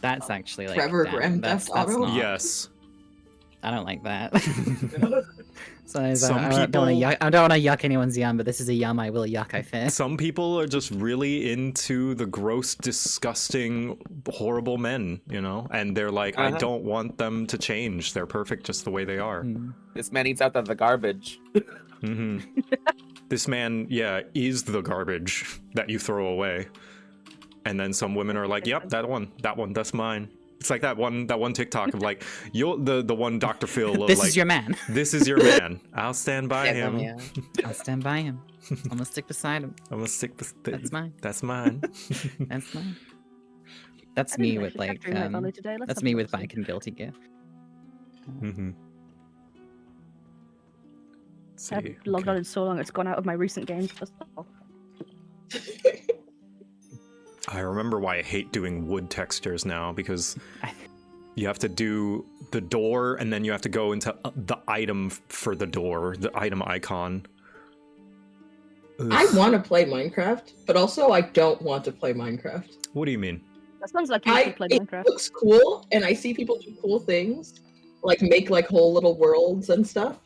F: That's actually like
G: Trevor
F: damn,
G: Grand
F: that's,
G: Theft
F: that's
G: Auto?
F: not-
A: Yes.
F: I don't like that. So
A: Some
F: I don't want
A: people-
F: to yuck anyone's yum, but this is a yum I will yuck. I think.
A: Some people are just really into the gross, disgusting, horrible men, you know? And they're like, I
I: Uh-huh.
A: don't want them to change. They're perfect just the way they are.
F: Hmm.
I: This man eats out of the garbage.
A: Hmm. This man, yeah, is the garbage that you throw away. And then some women are like, yep, that one, that's mine. It's like that one TikTok of like, the one Dr. Phil of
F: This
A: like,
F: is your man.
A: this is your man. I'll stand by him.
I: Yeah.
F: I'll stand by him. I'm gonna stick beside him.
A: I'm gonna stick this.
F: That's mine.
A: That's mine.
F: That's mine. That's
E: I didn't
F: me
E: know
F: with
E: she was
F: like
E: Dreamlight Valley today. Let's
F: that's
E: have
F: me
E: a
F: with
E: look.
F: bike and guilty gear.
A: Mm-hmm.
E: I haven't logged on in so long, it's gone out of my recent games. That's all.
A: I remember why I hate doing wood textures now, because you have to do the door and then you have to go into the item for the door, the item icon. Ugh.
G: I want to play Minecraft, but also I don't want to play Minecraft.
A: What do you mean?
E: That sounds like you should play
G: It
E: Minecraft.
G: looks cool, and I see people do cool things, like make like whole little worlds and stuff.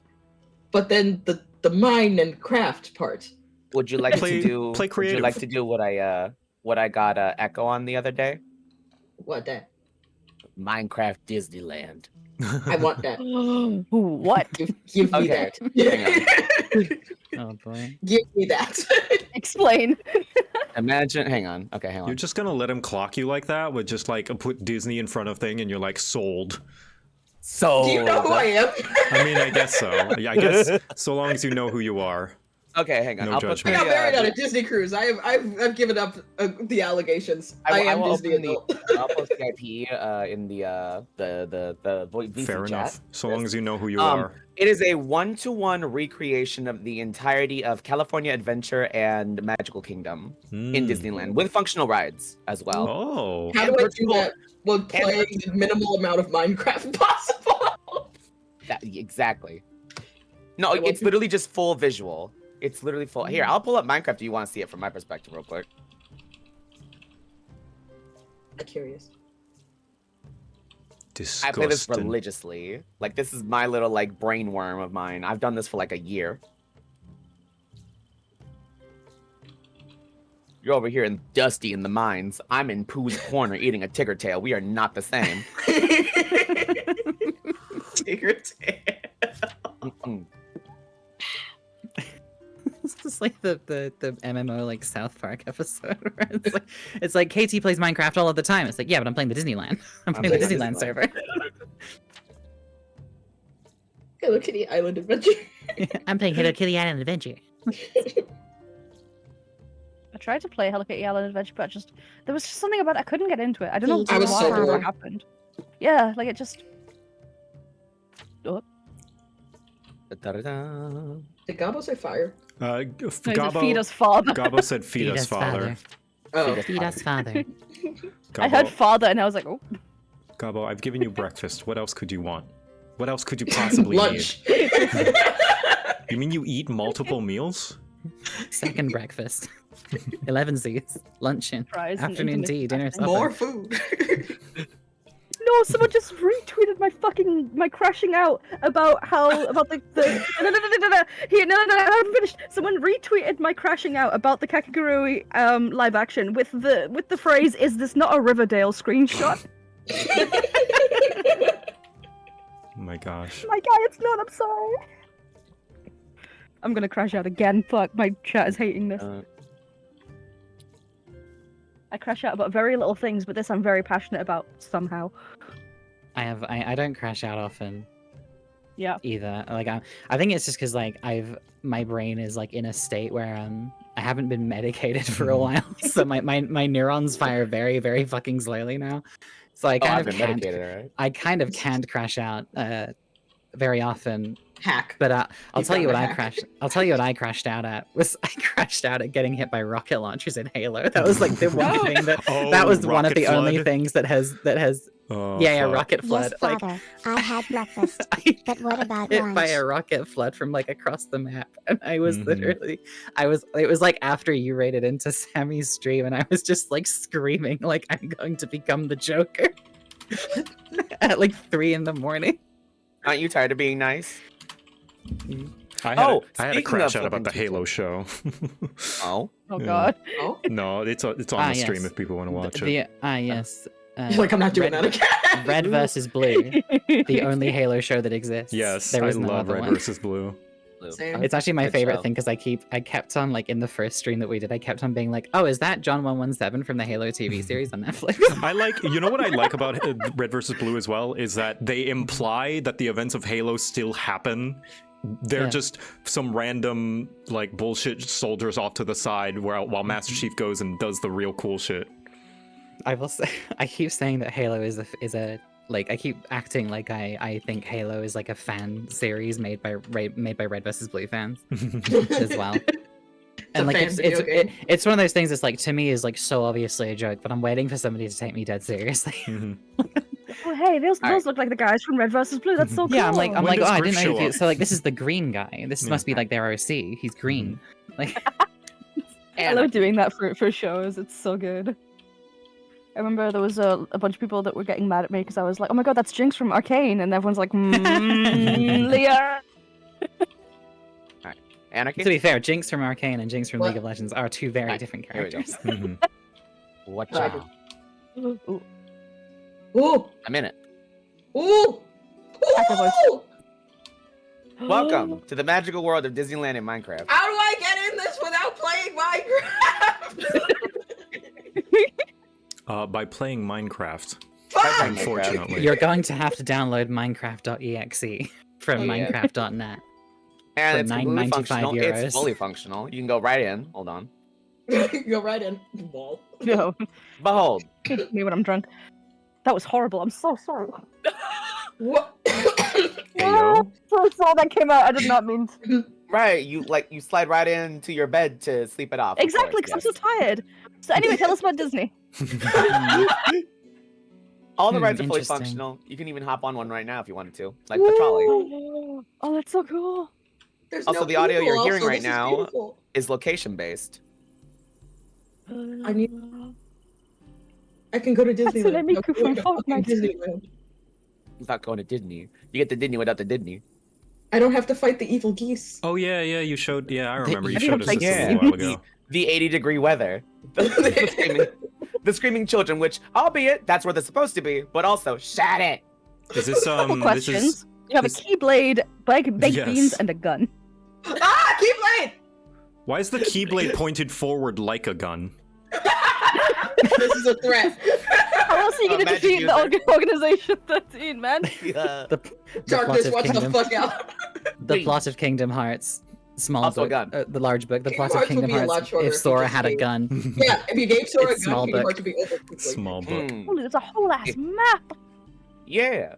G: But then the mine and craft part.
I: Would you like
A: Play-
I: to do?
A: play
I: Would
A: creative.
I: you like to do what I got Echo on the other day?
G: What that?
I: Minecraft Disneyland.
G: I want that.
E: What?
G: Give me
I: Okay,
G: that.
F: Oh boy.
G: Give me that.
E: Explain.
I: Imagine. Hang on. Okay, hang on.
A: You're just gonna let him clock you like that with just like put Disney in front of thing and you're like sold.
I: So.
G: Do you know who I am?
A: I mean, I guess so. I guess so long as you know who you are.
I: Okay, hang on.
A: No
I: I'll
A: judgment.
G: I
I: put
G: got married on
I: the,
G: a Disney cruise. I've given up the allegations. I am
I: will
G: Disney
I: open
G: adult.
I: I'll post the IP in the VC
A: Fair
I: chat.
A: enough. So long as you know who you
I: Um,
A: are.
I: It is a 1-to-1 recreation of the entirety of California Adventure and Magical Kingdom in
A: Mm.
I: Disneyland with functional rides as well.
A: Oh.
G: How
I: and
G: do I do
I: virtual-
G: that while playing the minimal amount of Minecraft possible?
I: Exactly. No,
G: I want
I: it's
G: to-
I: literally just full visual. It's literally full. Here, I'll pull up Minecraft if you want to see it from my perspective real quick.
G: I'm curious.
A: Disgusting.
I: I play this religiously. Like, this is my little, like, brain worm of mine. I've done this for, like, a year. You're over here in Dusty in the mines. I'm in Pooh's corner eating a ticker tail. We are not the same.
F: Ticker tail. It's just like the MMO like South Park episode where it's like KT plays Minecraft all of the time. It's like, yeah, but I'm playing the Disneyland. I'm playing the Disneyland server.
G: Hello Kitty Island Adventure.
F: I'm playing Hello Kitty Island Adventure.
E: I tried to play Hello Kitty Island Adventure, but there was just something about it. I couldn't get into it. I don't know
G: I was so
E: what
G: bored.
E: happened. Yeah, like it just. Oh.
I: Da-da-da.
G: Did Gabo say fire?
E: No, he said,
A: Gabo,
E: feed us, father.
A: Gabo said feed us, father.
G: Oh.
F: Feed us, father.
E: I heard father, and I was like, oh.
A: Gabo, I've given you breakfast. What else could you want? What else could you possibly
G: Lunch.
A: need? You mean you eat multiple meals?
F: Second breakfast. 11 Z's. Luncheon.
E: Fries and
F: Afternoon tea. Dinner. Supper.
G: More food.
E: No, someone just retweeted my crashing out about the no, I haven't finished. Someone retweeted my crashing out about the Kakegurui live action with the phrase, "Is this not a Riverdale screenshot?"
A: Oh my gosh.
E: My guy, it's not. I'm sorry. I'm gonna crash out again. Fuck, my chat is hating this. I crash out about very little things, but this I'm very passionate about somehow.
F: I don't crash out often.
E: Yeah.
F: Either. Like I think it's just because like my brain is like in a state where I haven't been medicated for a while, so my neurons fire very, very fucking slowly now. So I kind of can't. Right? I kind of can't crash out very often.
G: Hack.
F: But I'll tell you what I crashed. I'll tell you what I crashed out at. I crashed out at getting hit by rocket launchers in Halo. That was like the one thing that was one of the only things that has. Yeah, rocket flood.
C: Yes, Father. I had breakfast. But what about
F: hit
C: lunch?
F: by a rocket flood from like across the map, and I was literally, it was like after you raided into Sammy's stream, and I was just like screaming like I'm going to become the Joker at like 3 a.m.
I: Aren't you tired of being nice?
A: I had a crash out about the Halo show.
I: Oh
E: God.
G: Oh.
A: No, it's on the stream if people want to watch it.
F: Yes.
G: Like I'm not doing that again.
F: Red versus Blue, the only Halo show that exists.
A: Yes,
F: there
A: I
F: is no
A: love
F: other
A: Red
F: one.
A: versus Blue.
G: Same.
F: It's actually my
I: Good
F: favorite
I: show.
F: thing because I kept on like in the first stream that we did, I kept on being like, oh, is that John 117 from the Halo TV series on Netflix?
A: I like, you know what I like about Red versus Blue as well is that they imply that the events of Halo still happen. They're just some random like bullshit soldiers off to the side while Master Chief goes and does the real cool shit.
F: I will say, I keep saying that Halo is a like I keep acting like I think Halo is like a fan series made by Red versus Blue fans as well. And like it's one of those things that's like to me is like so obviously a joke, but I'm waiting for somebody to take me dead seriously.
E: Oh hey, those look like the guys from Red versus Blue. That's so cool.
F: Yeah, I'm like,
A: When
F: oh,
A: does
F: I
A: Griff
F: didn't know.
A: show up?
F: So like, this is the green guy. This must be like their OC. He's green. Like,
E: I love doing that for shows. It's so good. I remember there was a bunch of people that were getting mad at me because I was like, oh my god, that's Jinx from Arcane, and everyone's like, Leah.
I: Alright. Anarchy?
F: to be fair, Jinx from Arcane and Jinx from
G: What?
F: League of Legends are two very
I: Right,
F: different
I: here we go.
F: characters.
I: Watch
G: Right.
I: out.
E: Ooh.
G: Ooh.
I: I'm in it.
G: Ooh. Ooh.
I: Welcome to the magical world of Disneyland and Minecraft.
G: How do I get in this without playing Minecraft?
A: By playing Minecraft,
G: Fuck!
A: unfortunately.
F: You're going to have to download Minecraft.exe from
I: Oh, yeah.
F: Minecraft.net.
I: And
F: For
I: it's completely
F: €9.95
I: functional.
F: euros.
I: It's fully functional. You can go right in. Hold on.
G: Go right in. Wall.
E: No,
I: Behold.
E: me when I'm drunk. That was horrible. I'm so sorry.
G: What?
A: Heyo.
E: So sorry that came out. I did not mean to.
I: Right, you slide right into your bed to sleep it off. of
E: Exactly,
I: course,
E: because I'm so tired. So anyway, tell us about Disney.
I: All the rides are fully
F: Interesting.
I: functional. You can even hop on one right now if you wanted to, like the trolley.
E: Oh, that's so cool.
G: There's
I: Also,
G: no
I: the audio you're
G: people,
I: hearing
G: also,
I: right
G: this is
I: now
G: beautiful.
I: is location based.
G: I can go to
E: Hatsune
G: Disneyland.
E: Miku from
G: I'm going to fucking
E: Fortnite.
G: Disneyland.
I: without going to Disney. You get the Disney without the Disney.
G: I don't have to fight the evil geese.
A: Oh yeah, you showed. Yeah, I remember you
F: Have you
A: showed us
E: played
A: this a
E: the
A: little while ago.
I: The 80-degree weather. The screaming children, which, albeit, that's where they're supposed to be, but also, shut it.
A: Is this
E: Couple
A: this
E: questions.
A: is
E: You have a
A: this-
E: keyblade, baked
A: Yes.
E: beans, and a gun.
G: Ah, Keyblade!
A: Why is the keyblade pointed forward like a gun?
G: This is a threat.
E: How else are you gonna
I: Magic
E: defeat the
I: user.
E: Organization 13, man?
I: Yeah.
F: The
G: Darkness,
F: plot
G: watch
F: of
G: the
F: Kingdom,
G: fuck out.
F: the plot of Kingdom Hearts, small
I: Also a
F: book,
I: gun.
F: the large book, the
G: Kingdom
F: plot of
G: Hearts would
F: Kingdom
G: be a lot
F: Hearts.
G: shorter
F: If
G: if you
F: Sora
G: just
F: had a
G: gave-
F: gun,
G: Yeah, if you gave Sora a
F: It's
G: gun,
F: small
G: Kingdom
F: book.
G: Hearts would be over quickly.
A: Small book.
E: Holy, there's a whole ass map.
I: Yeah.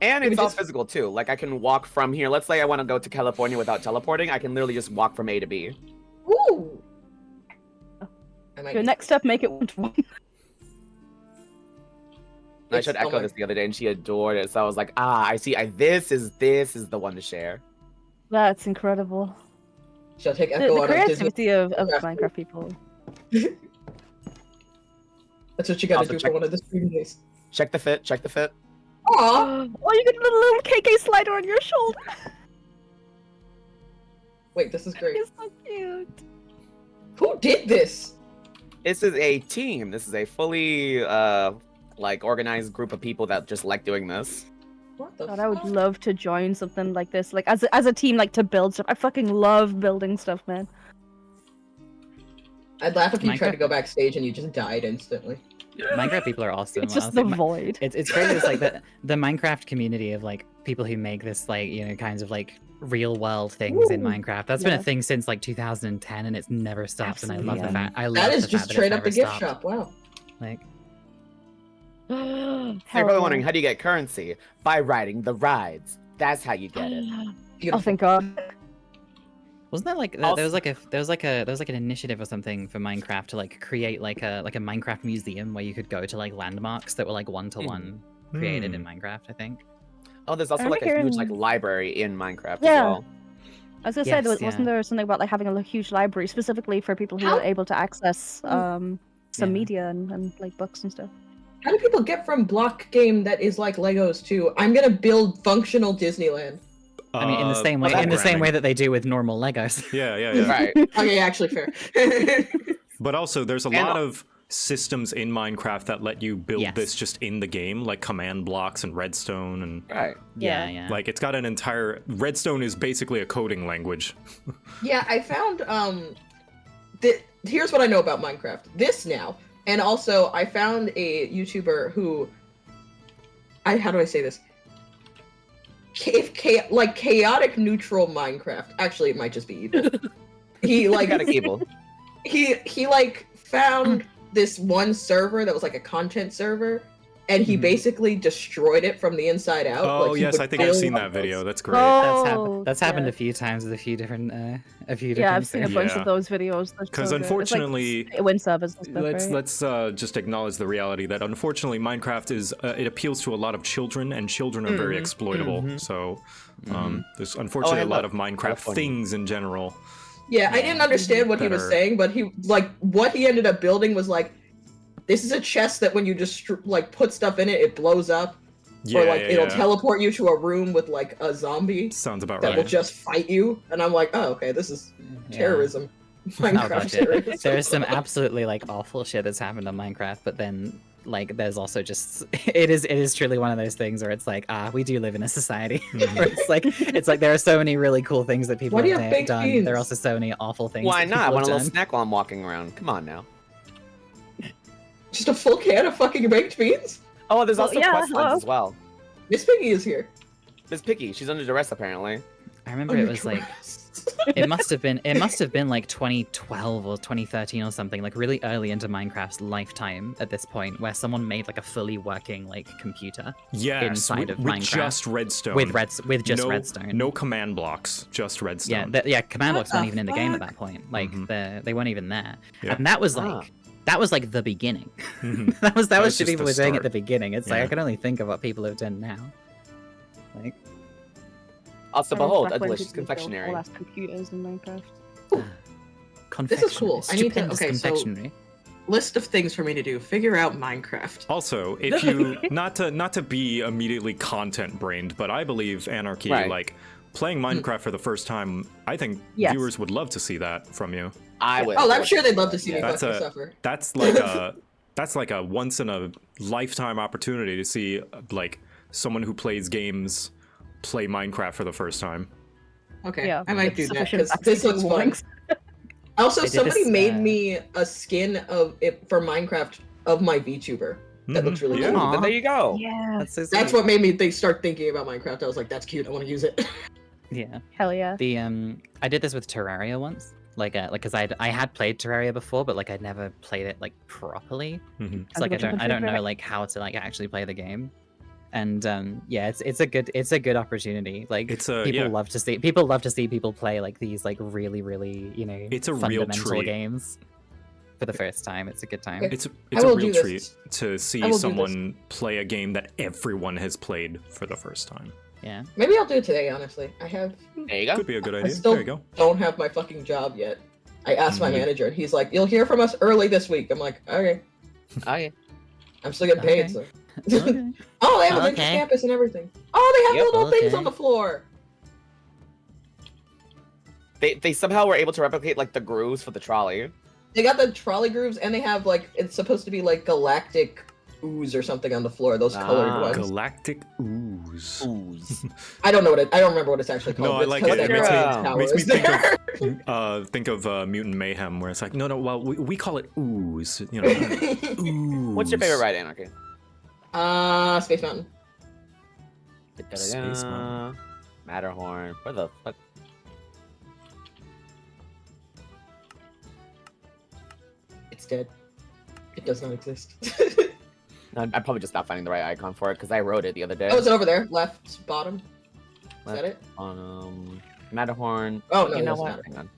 I: And
G: Can we
I: it's all
G: just-
I: physical too. Like I can walk from here. Let's say I want to go to California without teleporting. I can literally just walk from A to B.
G: Ooh. I might
E: Your
G: need-
E: next step, make it 1-to-1.
I: I
G: It's-
I: showed
G: oh
I: Echo
G: my-
I: this the other day, and she adored it. So I was like, I see. This is the one to share.
E: That's incredible.
G: Shall I take
E: The,
G: Echo
E: the
G: out of Disney?
E: creativity of
G: Minecraft.
E: Minecraft people.
G: That's what you gotta
I: Also
G: do
I: check-
G: for one of the stream days.
I: Check the fit. Check the fit.
G: Aw!
E: Oh, you get a little KK slider on your shoulder.
G: Wait, this is great.
E: It's so cute.
G: Who did this?
I: This is a team. This is a fully like organized group of people that just like doing this.
G: What the
E: God, I would
G: fuck?
E: love to join something like this, like as a team, like to build stuff. I fucking love building stuff, man.
G: I'd laugh if you tried
F: Minecraft-
G: to go backstage and you just died instantly.
F: Minecraft people are awesome.
E: It's just the
F: honestly.
E: void.
F: It's crazy. It's like the Minecraft community of like people who make this like kinds of like real world things in
E: Ooh,
F: Minecraft. That's been
E: yeah.
F: a thing since like 2010, and it's never stopped. And I love the
E: Absolutely.
F: fact. I love
G: That is
F: the
G: just
F: fact
G: straight
F: that
G: up the
F: it's
G: gift
F: never
G: shop. Wow.
F: stopped. Like
I: So you're
E: Hell
I: probably
E: yeah.
I: wondering, how do you get currency? By riding the rides. That's how you get it.
E: Oh,
G: Beautiful.
E: thank God.
F: wasn't there like there was like an initiative or something for Minecraft to like create like a Minecraft museum where you could go to like landmarks that were like one-to-one created in Minecraft. I think.
I: Oh, there's also
E: I
I: like a
E: remember
I: huge like
E: hearing-
I: library in Minecraft
E: Yeah.
I: as well.
E: I was gonna say,
F: Yes,
E: wasn't
F: yeah.
E: there something about like having a huge library specifically for people who
G: How-
E: are able to access some
F: Yeah.
E: media and like books and stuff?
G: How do people get from block game that is like Legos to I'm gonna build functional Disneyland?
F: I mean, in the same way,
I: well,
F: in the same
A: programming.
F: way that they do with normal Legos.
A: Yeah.
I: Right.
G: Okay, actually fair.
A: But also, there's a
I: And-
A: lot of systems in Minecraft that let you build
F: Yes.
A: this just in the game, like command blocks and redstone, and
I: Right.
F: Yeah.
A: like it's got an entire redstone is basically a coding language.
G: Yeah, I found here's what I know about Minecraft. This now, and also I found a YouTuber who how do I say this? Like chaotic neutral Minecraft. Actually, it might just be evil. He like
I: Got a cable.
G: he like found this one server that was like a content server, and he
F: Mhm.
G: basically destroyed it from the inside out.
A: Oh
G: Like, he
A: yes,
G: would
A: I think I've
G: build
A: seen that
G: up
A: video.
G: those-
A: That's great.
E: Oh,
F: That's happened
E: yeah.
F: a few times with a few different
E: Yeah, I've seen a bunch
A: Yeah.
E: of those videos. They're
A: Because
E: so good. It's
A: unfortunately,
E: like win servers and stuff, right?
A: let's just acknowledge the reality that unfortunately Minecraft is it appeals to a lot of children, and children are very exploitable. So there's unfortunately a lot
I: look,
A: of Minecraft
I: California.
A: things in general.
G: Yeah, I didn't understand what he was
A: Better.
G: saying, but he like what he ended up building was like, this is a chest that when you just like put stuff in it, it blows up,
A: Yeah,
G: or like
A: yeah,
G: it'll
A: yeah.
G: teleport you to a room with like a zombie
A: Sounds about
G: that will
A: right.
G: just fight you. And I'm like, oh, okay, this is
F: Yeah.
G: terrorism.
F: Oh,
G: Minecraft
F: God,
G: terrorism.
F: there is some absolutely like awful shit that's happened on Minecraft, but then like there's also just it is truly one of those things where it's like we do live in a society where it's like there are so many really cool things that people
G: Why do you
F: have
G: have baked
F: done.
G: beans?
F: There are also so many awful things.
I: Why
F: that
I: not? I
F: people
I: want a
F: have
I: little
F: done.
I: snack while I'm walking around. Come on now.
G: Just a full can of fucking baked beans?
I: Oh, there's
E: Well,
I: also
E: yeah,
I: quest lines
E: hello.
I: as well.
G: Miss Piggy is here.
I: Miss Picky, she's under duress apparently.
F: I remember it was like it must have been like 2012 or 2013 or something, like really early into Minecraft's lifetime at this point, where someone made like a fully working like computer
A: Yes,
F: inside
A: with,
F: of
A: with
F: Minecraft
A: just redstone.
F: with just
A: no,
F: redstone.
A: No command blocks, just
F: Yeah,
A: redstone.
F: command
G: What
F: blocks weren't
G: the
F: even in the game at
G: fuck?
F: that point. Like
A: Mhm.
F: they weren't even there,
A: Yeah.
F: and that was like
I: Ah.
F: that was like the beginning.
A: Mhm.
F: that was
A: was
F: what
A: just
F: people
A: the
F: were doing at
A: start.
F: the beginning. It's like
A: Yeah.
F: I can only think of what people have done now. Like
I: Also,
E: That was
I: behold,
E: back
I: a
E: when
I: delicious
E: people built
I: confectionery.
E: whole-ass computers in Minecraft.
G: This is cool.
F: confectionery,
G: I need to.
F: stupendous
G: Okay, so
F: confectionery.
G: list of things for me to do. Figure out Minecraft.
A: Also, if you not to be immediately content brained, but I believe Anarchy, like playing Minecraft for the first time, I think viewers would love to see that from you.
I: I would.
G: Oh, I'm sure they'd love to see me fucking suffer.
A: That's like a once in a lifetime opportunity to see like someone who plays games play Minecraft for the first time.
G: Okay,
E: Yeah,
G: I might do that
E: sufficient
G: because this looks fun.
E: warnings.
G: Also, somebody made me a skin of it for Minecraft of my VTuber. That looks really
A: Yeah.
G: cool.
I: Then there you go.
E: Yeah.
F: That's so sweet.
G: That's what made me start thinking about Minecraft. I was like, that's cute. I want to use it.
F: Yeah.
E: Hell yeah.
F: The I did this with Terraria once. Like because I had played Terraria before, but like I'd never played it like properly. It's like I don't know like how to like actually play the game. And yeah, it's a good opportunity. Like people love to see people play like these like really
A: it's a real
F: fundamental
A: treat.
F: Games for the first time. It's a good time.
A: It's a real treat to see someone play a game that everyone has played for the first time.
F: Yeah.
G: Maybe I'll do it today, honestly. I have...
I: There you go.
A: Could be a good
G: I
A: idea.
G: still
A: There you go.
G: don't have my fucking job yet. I asked my manager, and he's like, you'll hear from us early this week. I'm like, okay.
I: Okay.
G: I'm still getting paid, so...
F: Okay.
G: Oh, they have a Venture Campus and everything. Oh, they have little things on the floor.
I: They somehow were able to replicate like the grooves for the trolley.
G: They got the trolley grooves, and they have like it's supposed to be like galactic ooze or something on the floor. Those colored ones.
A: Galactic ooze.
G: I don't know what I don't remember what it's actually called.
A: No, I like it. It makes me think of Mutant Mayhem, where it's like, no, well, we call it ooze. You know. Ooze.
I: What's your favorite ride, Anarchy?
G: Space Mountain.
A: Space Mountain.
I: Matterhorn. Where the fuck?
G: It's dead. It does not exist.
I: I'm probably just not finding the right icon for it because I wrote it the other day.
G: Oh, is it over there? Left bottom? Is that it?
I: On Matterhorn.
G: Oh, no,
I: you know
G: it doesn't
I: what?
G: matter.
I: Hang on.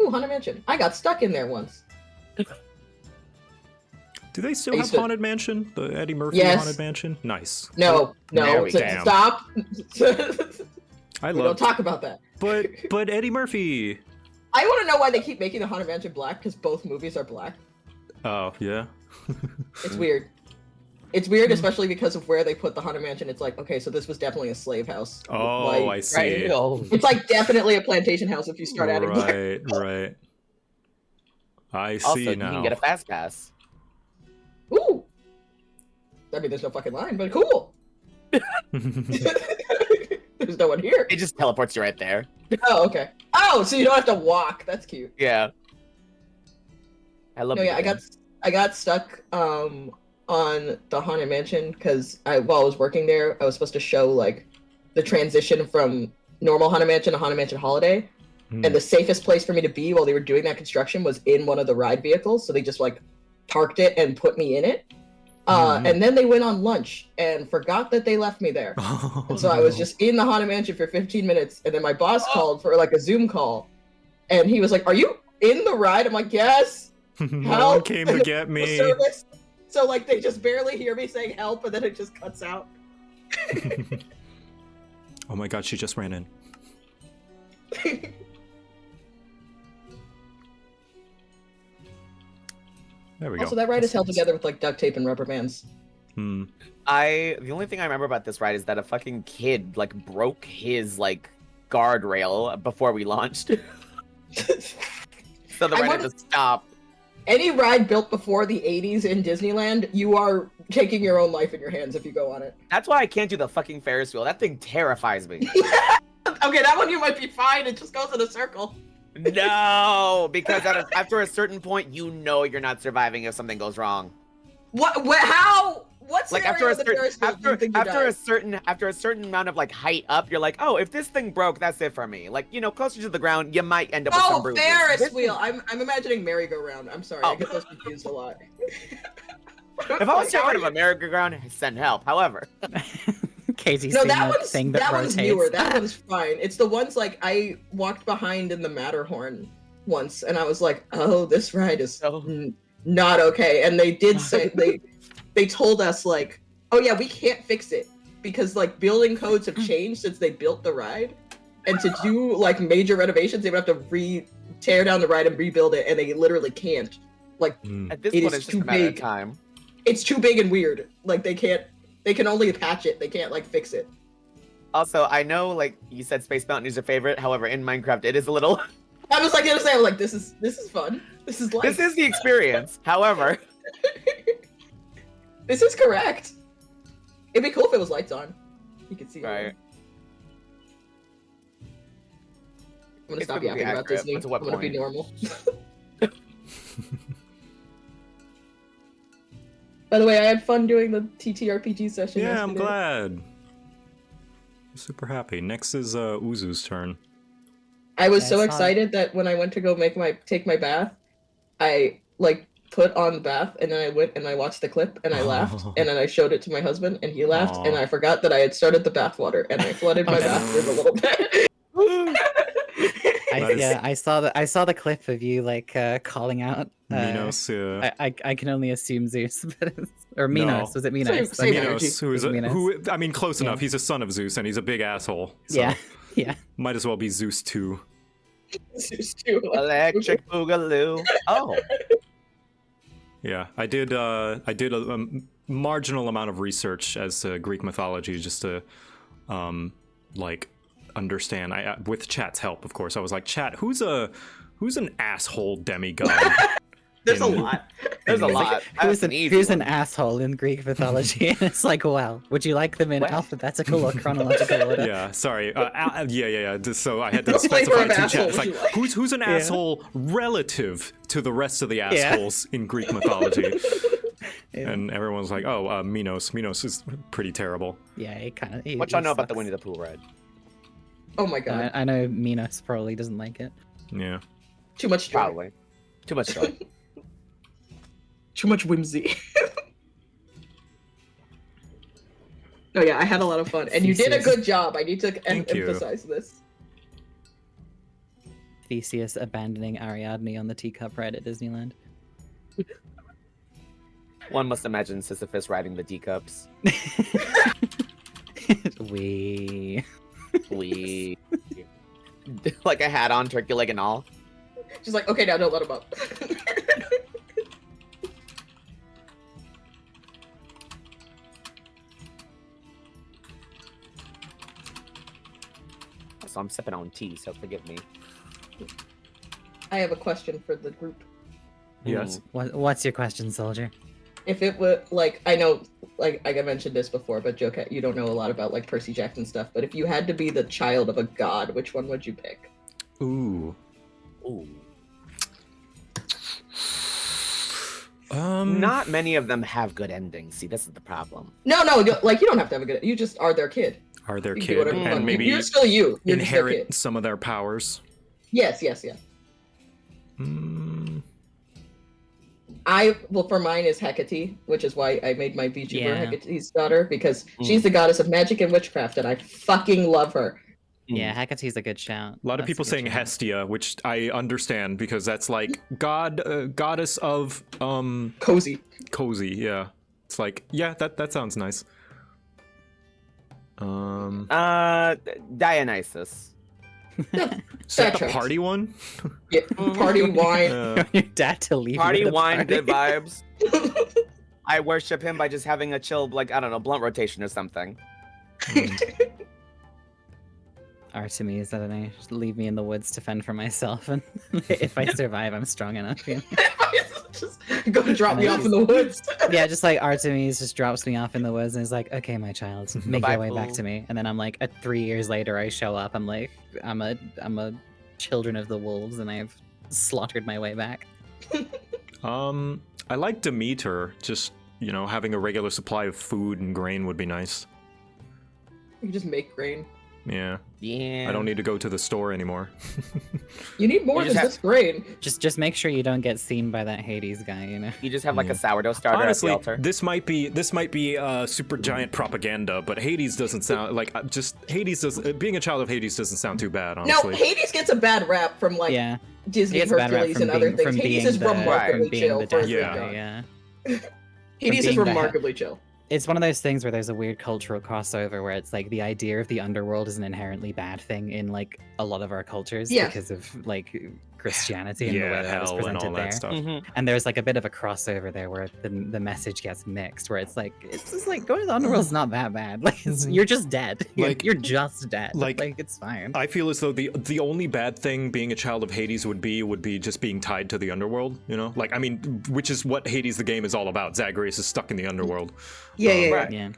G: Ooh, Haunted Mansion. I got stuck in there once.
A: Do they still have Haunted Mansion? The Eddie Murphy Haunted Mansion? Nice.
G: No. Stop.
A: I
G: love. Don't talk about that.
A: But Eddie Murphy.
G: I want to know why they keep making the Haunted Mansion black because both movies are black.
A: Oh yeah.
G: It's weird. It's weird, especially because of where they put the Haunted Mansion. It's like, okay, so this was definitely a slave house.
A: Oh,
G: like,
A: I see.
G: Right? It's like definitely a plantation house if you start adding black.
A: Right. I see
I: also,
A: now.
I: You can get a fast pass.
G: Ooh. I mean, there's no fucking line, but cool. There's no one here.
I: It just teleports you right there.
G: Oh, okay. Oh, so you don't have to walk. That's cute.
I: Yeah. I love.
G: No, yeah, I got stuck on the Haunted Mansion because while I was working there, I was supposed to show like the transition from normal Haunted Mansion to Haunted Mansion Holiday, and the safest place for me to be while they were doing that construction was in one of the ride vehicles. So they just like parked it and put me in it. And then they went on lunch and forgot that they left me there. And so I was just in the Haunted Mansion for 15 minutes, and then my boss called for like a Zoom call, and he was like, "Are you in the ride?" I'm like, "Yes."
A: No one came to get me.
G: Service. So like they just barely hear me saying help, and then it just cuts out.
A: Oh my god, she just ran in. There we go.
G: Also, that ride is held together with like duct tape and rubber bands.
A: The
I: only thing I remember about this ride is that a fucking kid like broke his like guardrail before we launched. So the ride had to stop.
G: Any ride built before the 80s in Disneyland, you are taking your own life in your hands if you go on it.
I: That's why I can't do the fucking Ferris wheel. That thing terrifies me.
G: Okay, that one you might be fine. It just goes in a circle.
I: No, because after a certain point, you know you're not surviving if something goes wrong.
G: What? How? What?
I: Like after a certain amount of like height up, you're like, oh, if this thing broke, that's it for me. Like, you know, closer to the ground, you might end up with some bruises.
G: Ferris wheel. I'm imagining merry-go-round. I'm sorry, I get those confused a lot.
I: If I was terrified of a merry-go-round, send help. However,
F: Casey's
G: that
F: thing that
G: one's
F: rotates.
G: newer. That one's fine. It's the ones like I walked behind in the Matterhorn once, and I was like, oh, this ride is not okay. And they did say they told us like, oh yeah, we can't fix it because like building codes have changed since they built the ride, and to do like major renovations, they would have to tear down the ride and rebuild it, and they literally can't Like
I: At this
G: It
I: point,
G: is
I: it's just
G: too
I: a matter of
G: big.
I: time.
G: it's too big and weird. Like they can only patch it. They can't like fix it.
I: Also, I know, like you said, Space Mountain is your favorite. However, in Minecraft, it is a little.
G: I was like gonna say, like this is fun. This is life.
I: This is the experience. However,
G: This is correct. It'd be cool if it was lights on. You could see.
I: right.
G: It. I'm gonna
I: It's
G: stop
I: gonna be
G: yapping about
I: accurate,
G: Disney.
I: but to what
G: I'm gonna be
I: point?
G: normal. By the way, I had fun doing the TTRPG session.
A: Yeah, I'm
G: yesterday.
A: glad. I'm super happy. Next is Uzu's turn.
G: I was
F: Yeah,
G: so
F: I saw it.
G: excited that when I went to go take my bath, I like put on the bath and then I went and I watched the clip and I laughed and then I showed it to my husband and he laughed and
A: Aw.
G: I forgot that I had started the bath water and I flooded my
F: Okay.
G: bathroom a little bit.
F: I saw the clip of you like calling out
A: Minos,
F: I can only assume Zeus, but or Minos.
A: No.
F: Was it Minos?
G: Same
F: Okay.
G: energy.
A: Minos, who is
F: Minos.
A: who? I mean, close
F: Yeah.
A: enough. He's a son of Zeus, and he's a big asshole. So
F: Yeah, yeah.
A: might as well be Zeus too.
G: It's too-
I: Electric Boogaloo. Oh,
A: Yeah, I did a marginal amount of research as to Greek mythology just to, like, understand. With chat's help, of course. I was like, chat, who's an asshole demigod?
I: there's a
A: in-
I: lot. There's a lot.
F: Who's
I: That's
F: an,
I: easy
F: who's an
I: one.
F: asshole in Greek mythology? And it's like, well, would you like them in
I: What?
F: alphabetical or chronological order?
A: Yeah, sorry. Yeah. So I had to
G: What flavor
A: specify
G: of
A: to
G: asshole
A: chat. It's
G: would
A: like,
G: you like?
A: who's an asshole relative to the rest of the assholes in Greek mythology?
F: Yeah.
A: And everyone's like, oh, Minos. Minos is pretty terrible.
F: Yeah, it kind of.
I: What y'all know about the Winnie the Pooh ride?
G: Oh my god.
F: I know Minos probably doesn't like it.
A: Yeah.
G: Too much joy.
I: Probably. Too much joy.
G: Too much whimsy. No, yeah, I had a lot of fun. And you did a
F: Theseus.
G: good job. I need to
A: Thank you.
G: emphasize this.
F: Theseus abandoning Ariadne on the teacup ride at Disneyland.
I: One must imagine Sisyphus riding the teacups.
F: We.
I: We like a hat on, turkey leg and all.
G: Just like, okay, now don't let him up.
I: So I'm sipping on tea, so forgive me.
G: I have a question for the group.
A: Yes.
F: What's your question, soldier?
G: If it were like, I know, like I mentioned this before, but JoCat, you don't know a lot about like Percy Jackson stuff. But if you had to be the child of a god, which one would you pick?
A: Ooh.
I: Ooh.
A: Um.
I: Not many of them have good endings. See, this is the problem.
G: No, like you don't have to have a good. You just are their kid.
A: Are their
G: You can do
A: kid
G: whatever you want.
A: and maybe
G: You're still you. You're just their
A: inherit
G: kid.
A: some of their powers.
G: Yes.
A: Mm,
G: For mine is Hecate, which is why I made my VTuber
F: Yeah.
G: Hecate's daughter, because she's the goddess of magic and witchcraft, and I fucking love her.
F: Yeah, Hecate's a good shout.
A: a lot of
F: That's
A: people
F: a good
A: saying
F: shout.
A: Hestia, which I understand because that's like goddess of
G: Cozy.
A: cozy. Yeah, it's like that sounds nice.
I: Dionysus.
A: Is that
G: That
A: the
G: tracks.
A: party one?
G: Yeah, party wine.
F: Your dad to leave you
I: Party
F: at a
I: wine,
F: party.
I: good vibes. I worship him by just having a chill, like, I don't know, blunt rotation or something.
F: Artemis, I don't know, just leave me in the woods to fend for myself, and if I survive, I'm strong enough. You know?
G: Just go drop me off in the woods.
F: Yeah, just like Artemis just drops me off in the woods and is like, "Okay, my child, make
I: Bye,
F: your way back
I: Pooh.
F: to me." And then I'm like, 3 years later, I show up. I'm like, I'm a children of the wolves, and I've slaughtered my way back.
A: I like Demeter. Just having a regular supply of food and grain would be nice.
G: You just make grain.
A: Yeah,
I: Yeah.
A: I don't need to go to the store anymore.
G: You need more
I: You
G: than
I: just have-
G: just grain.
F: Just make sure you don't get seen by that Hades guy. You know.
I: You just have like
A: Yeah.
I: a sourdough starter
A: Honestly,
I: at the altar.
A: this might be super giant propaganda, but Hades doesn't sound like Hades does. Being a child of Hades doesn't sound too bad,
G: No,
A: honestly.
G: Hades gets a bad rap from like
F: Yeah.
G: Disney,
F: He gets a bad rap
G: Hercules,
F: from
G: and other
F: being,
G: things.
F: from
G: Hades
F: being
G: is
F: the,
G: remarkably
F: from being
G: chill
F: the
G: for a
F: death
G: Greek
A: Yeah.
F: guy,
G: god.
F: yeah.
G: Hades is
F: being the he-
G: remarkably chill.
F: It's one of those things where there's a weird cultural crossover where it's like the idea of the underworld is an inherently bad thing in like a lot of our cultures
G: Yes.
F: because of like Christianity and the way that it was
A: hell and
F: presented
A: all
F: there.
A: that stuff.
F: And there's like a bit of a crossover there where the message gets mixed, where it's just like going to the underworld's not that bad. Like you're just dead. You're just dead. Like it's fine.
A: I feel as though the only bad thing being a child of Hades would be just being tied to the underworld. You know, like I mean, which is what Hades the game is all about. Zagreus is stuck in the underworld.
F: Yeah.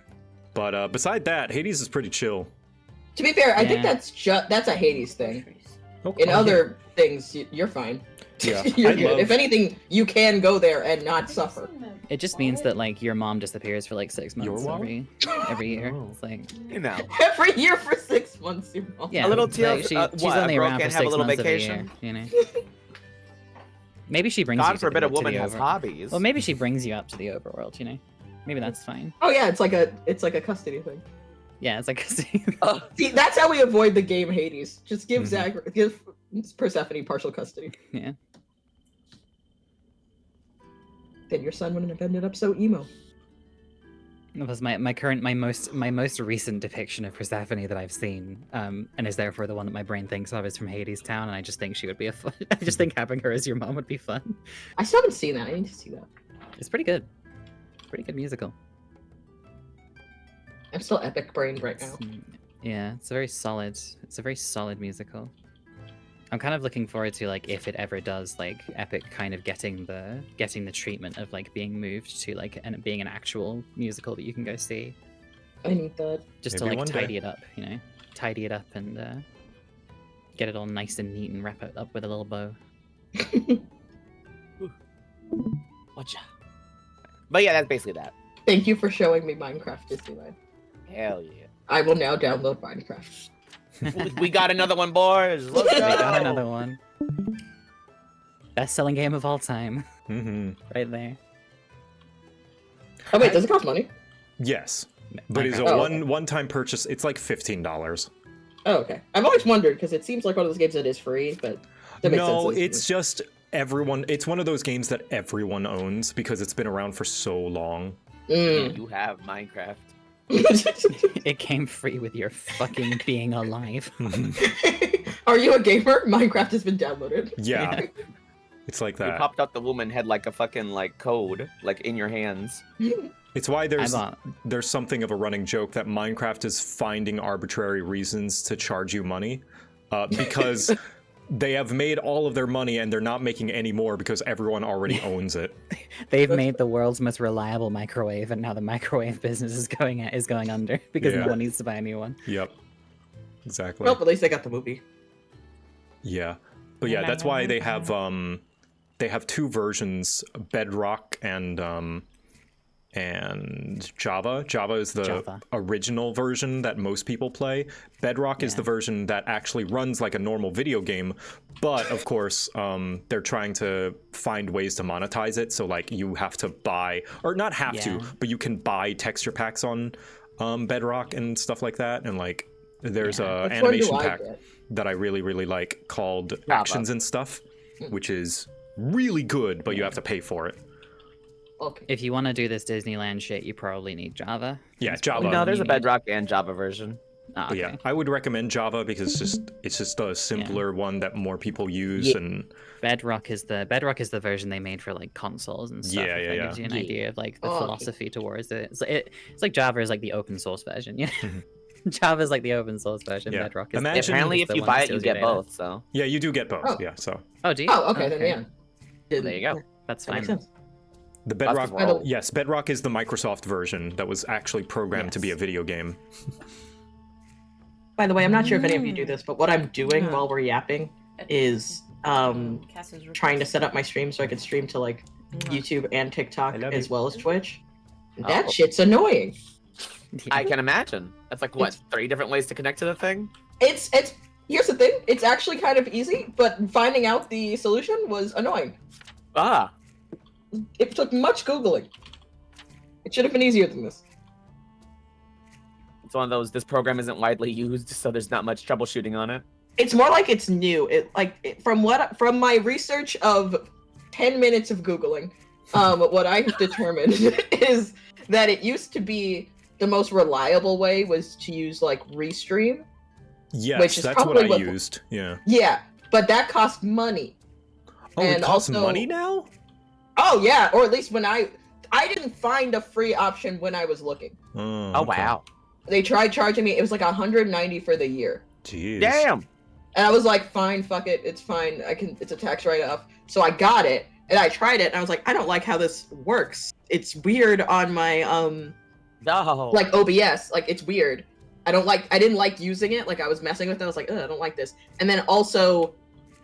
A: But beside that, Hades is pretty chill.
G: To be fair, I think that's a Hades thing. In other things, you're fine.
A: Yeah,
G: You're good. If anything, you can go there and not suffer.
F: It just means that like your mom disappears for like 6 months every year. It's like
G: every year for 6 months, your mom.
F: Yeah,
I: a little
F: like, she's only around for 6 months vacation. Of the year, you know. Maybe she brings you
I: God forbid a woman has hobbies.
F: Well, maybe she brings you up to the overworld. You know, maybe that's fine.
G: Oh yeah, it's like a custody thing.
F: Yeah, it's like
G: see, that's how we avoid the game Hades. Just give give Persephone partial custody.
F: Yeah.
G: Then your son wouldn't have ended up so emo.
F: That was my most recent depiction of Persephone that I've seen, and is therefore the one that my brain thinks of is from Hades Town, and I just think she would be I just think having her as your mom would be fun.
G: I still haven't seen that. I need to see that.
F: It's pretty good. Pretty good musical.
G: I'm still epic brained right now.
F: Yeah, it's a very solid musical. I'm kind of looking forward to like if it ever does like Epic kind of getting the treatment of like being moved to like and being an actual musical that you can go see.
G: I need that.
F: Just
A: Maybe
F: to like tidy
A: day.
F: it up, you know, tidy it up and get it all nice and neat and wrap it up with a little bow.
I: Watcha. But yeah, that's basically that.
G: Thank you for showing me Minecraft Disneyland.
I: Hell yeah.
G: I will now download Minecraft.
I: We got another one, boys. Let's
F: We
I: go.
F: got another one. Best-selling game of all time. Right there.
G: Oh wait, does it cost money?
A: Yes, but it's a one-time purchase. It's like $15.
G: Oh, okay. I've always wondered because it seems like one of those games that is free, but that makes
A: No,
G: sense.
A: it's just everyone. It's one of those games that everyone owns because it's been around for so long.
I: You have Minecraft.
F: It came free with your fucking being alive.
G: Are you a gamer? Minecraft has been downloaded.
A: Yeah. It's like
I: You
A: that.
I: popped out the woman had like a fucking like code like in your hands.
A: It's why there's something of a running joke that Minecraft is finding arbitrary reasons to charge you money because they have made all of their money and they're not making any more because everyone already owns it.
F: They've made the world's most reliable microwave, and now the microwave business is going under because no one needs to buy a new one.
A: Yep. Exactly.
G: Well, at least they got the movie.
A: Yeah. But yeah, that's why they have two versions, Bedrock and Java. Java is the original version that most people play. Bedrock is the version that actually runs like a normal video game, but of course, they're trying to find ways to monetize it. So like you have to buy, or not have to, but you can buy texture packs on Bedrock and stuff like that. And like there's a animation pack that I really, really like called Actions and Stuff, which is really good, but you have to pay for it.
G: Okay.
F: If you want to do this Disneyland shit, you probably need Java.
A: Yeah, Java.
I: No, there's a Bedrock and Java version.
F: Oh,
A: okay. Yeah, I would recommend Java because it's just a simpler one that more people use. And
F: Bedrock is the version they made for like consoles and stuff. That gives you an idea of like the philosophy towards it. It's like Java is like the open source version. Yeah. Java is like the open source version. Bedrock is
I: apparently if you buy it, you get both. So
A: yeah, you do get both. Yeah. So.
F: Oh, do you?
G: Oh, okay. Then yeah.
I: There you go.
F: That's fine.
A: The Bedrock, yes, Bedrock is the Microsoft version that was actually programmed to be a video game.
G: By the way, I'm not sure if any of you do this, but what I'm doing while we're yapping is trying to set up my stream so I can stream to like YouTube and TikTok as well as Twitch. That shit's annoying.
I: I can imagine. That's like what, 3 different ways to connect to the thing?
G: It's here's the thing. It's actually kind of easy, but finding out the solution was annoying. It took much Googling. It should have been easier than this.
I: It's one of those, this program isn't widely used, so there's not much troubleshooting on it.
G: It's more like it's new. From my research of 10 minutes of Googling, what I have determined is that it used to be the most reliable way was to use like Restream.
A: Yes,
G: which is
A: that's what I used. Yeah.
G: Yeah, but that cost money.
A: Oh,
G: and
A: it costs
G: also,
A: money now?
G: Oh yeah, or at least when I didn't find a free option when I was looking.
A: Oh,
I: Oh
A: okay.
I: wow.
G: They tried charging me. It was like 190 for the year.
A: Jeez.
I: Damn.
G: And I was like, fine, fuck it, it's fine. It's a tax write-off. So I got it, and I tried it, and I was like, I don't like how this works. It's weird on my
I: No.
G: like OBS. Like it's weird. I didn't like using it. Like I was messing with it. I was like, I don't like this. And then also,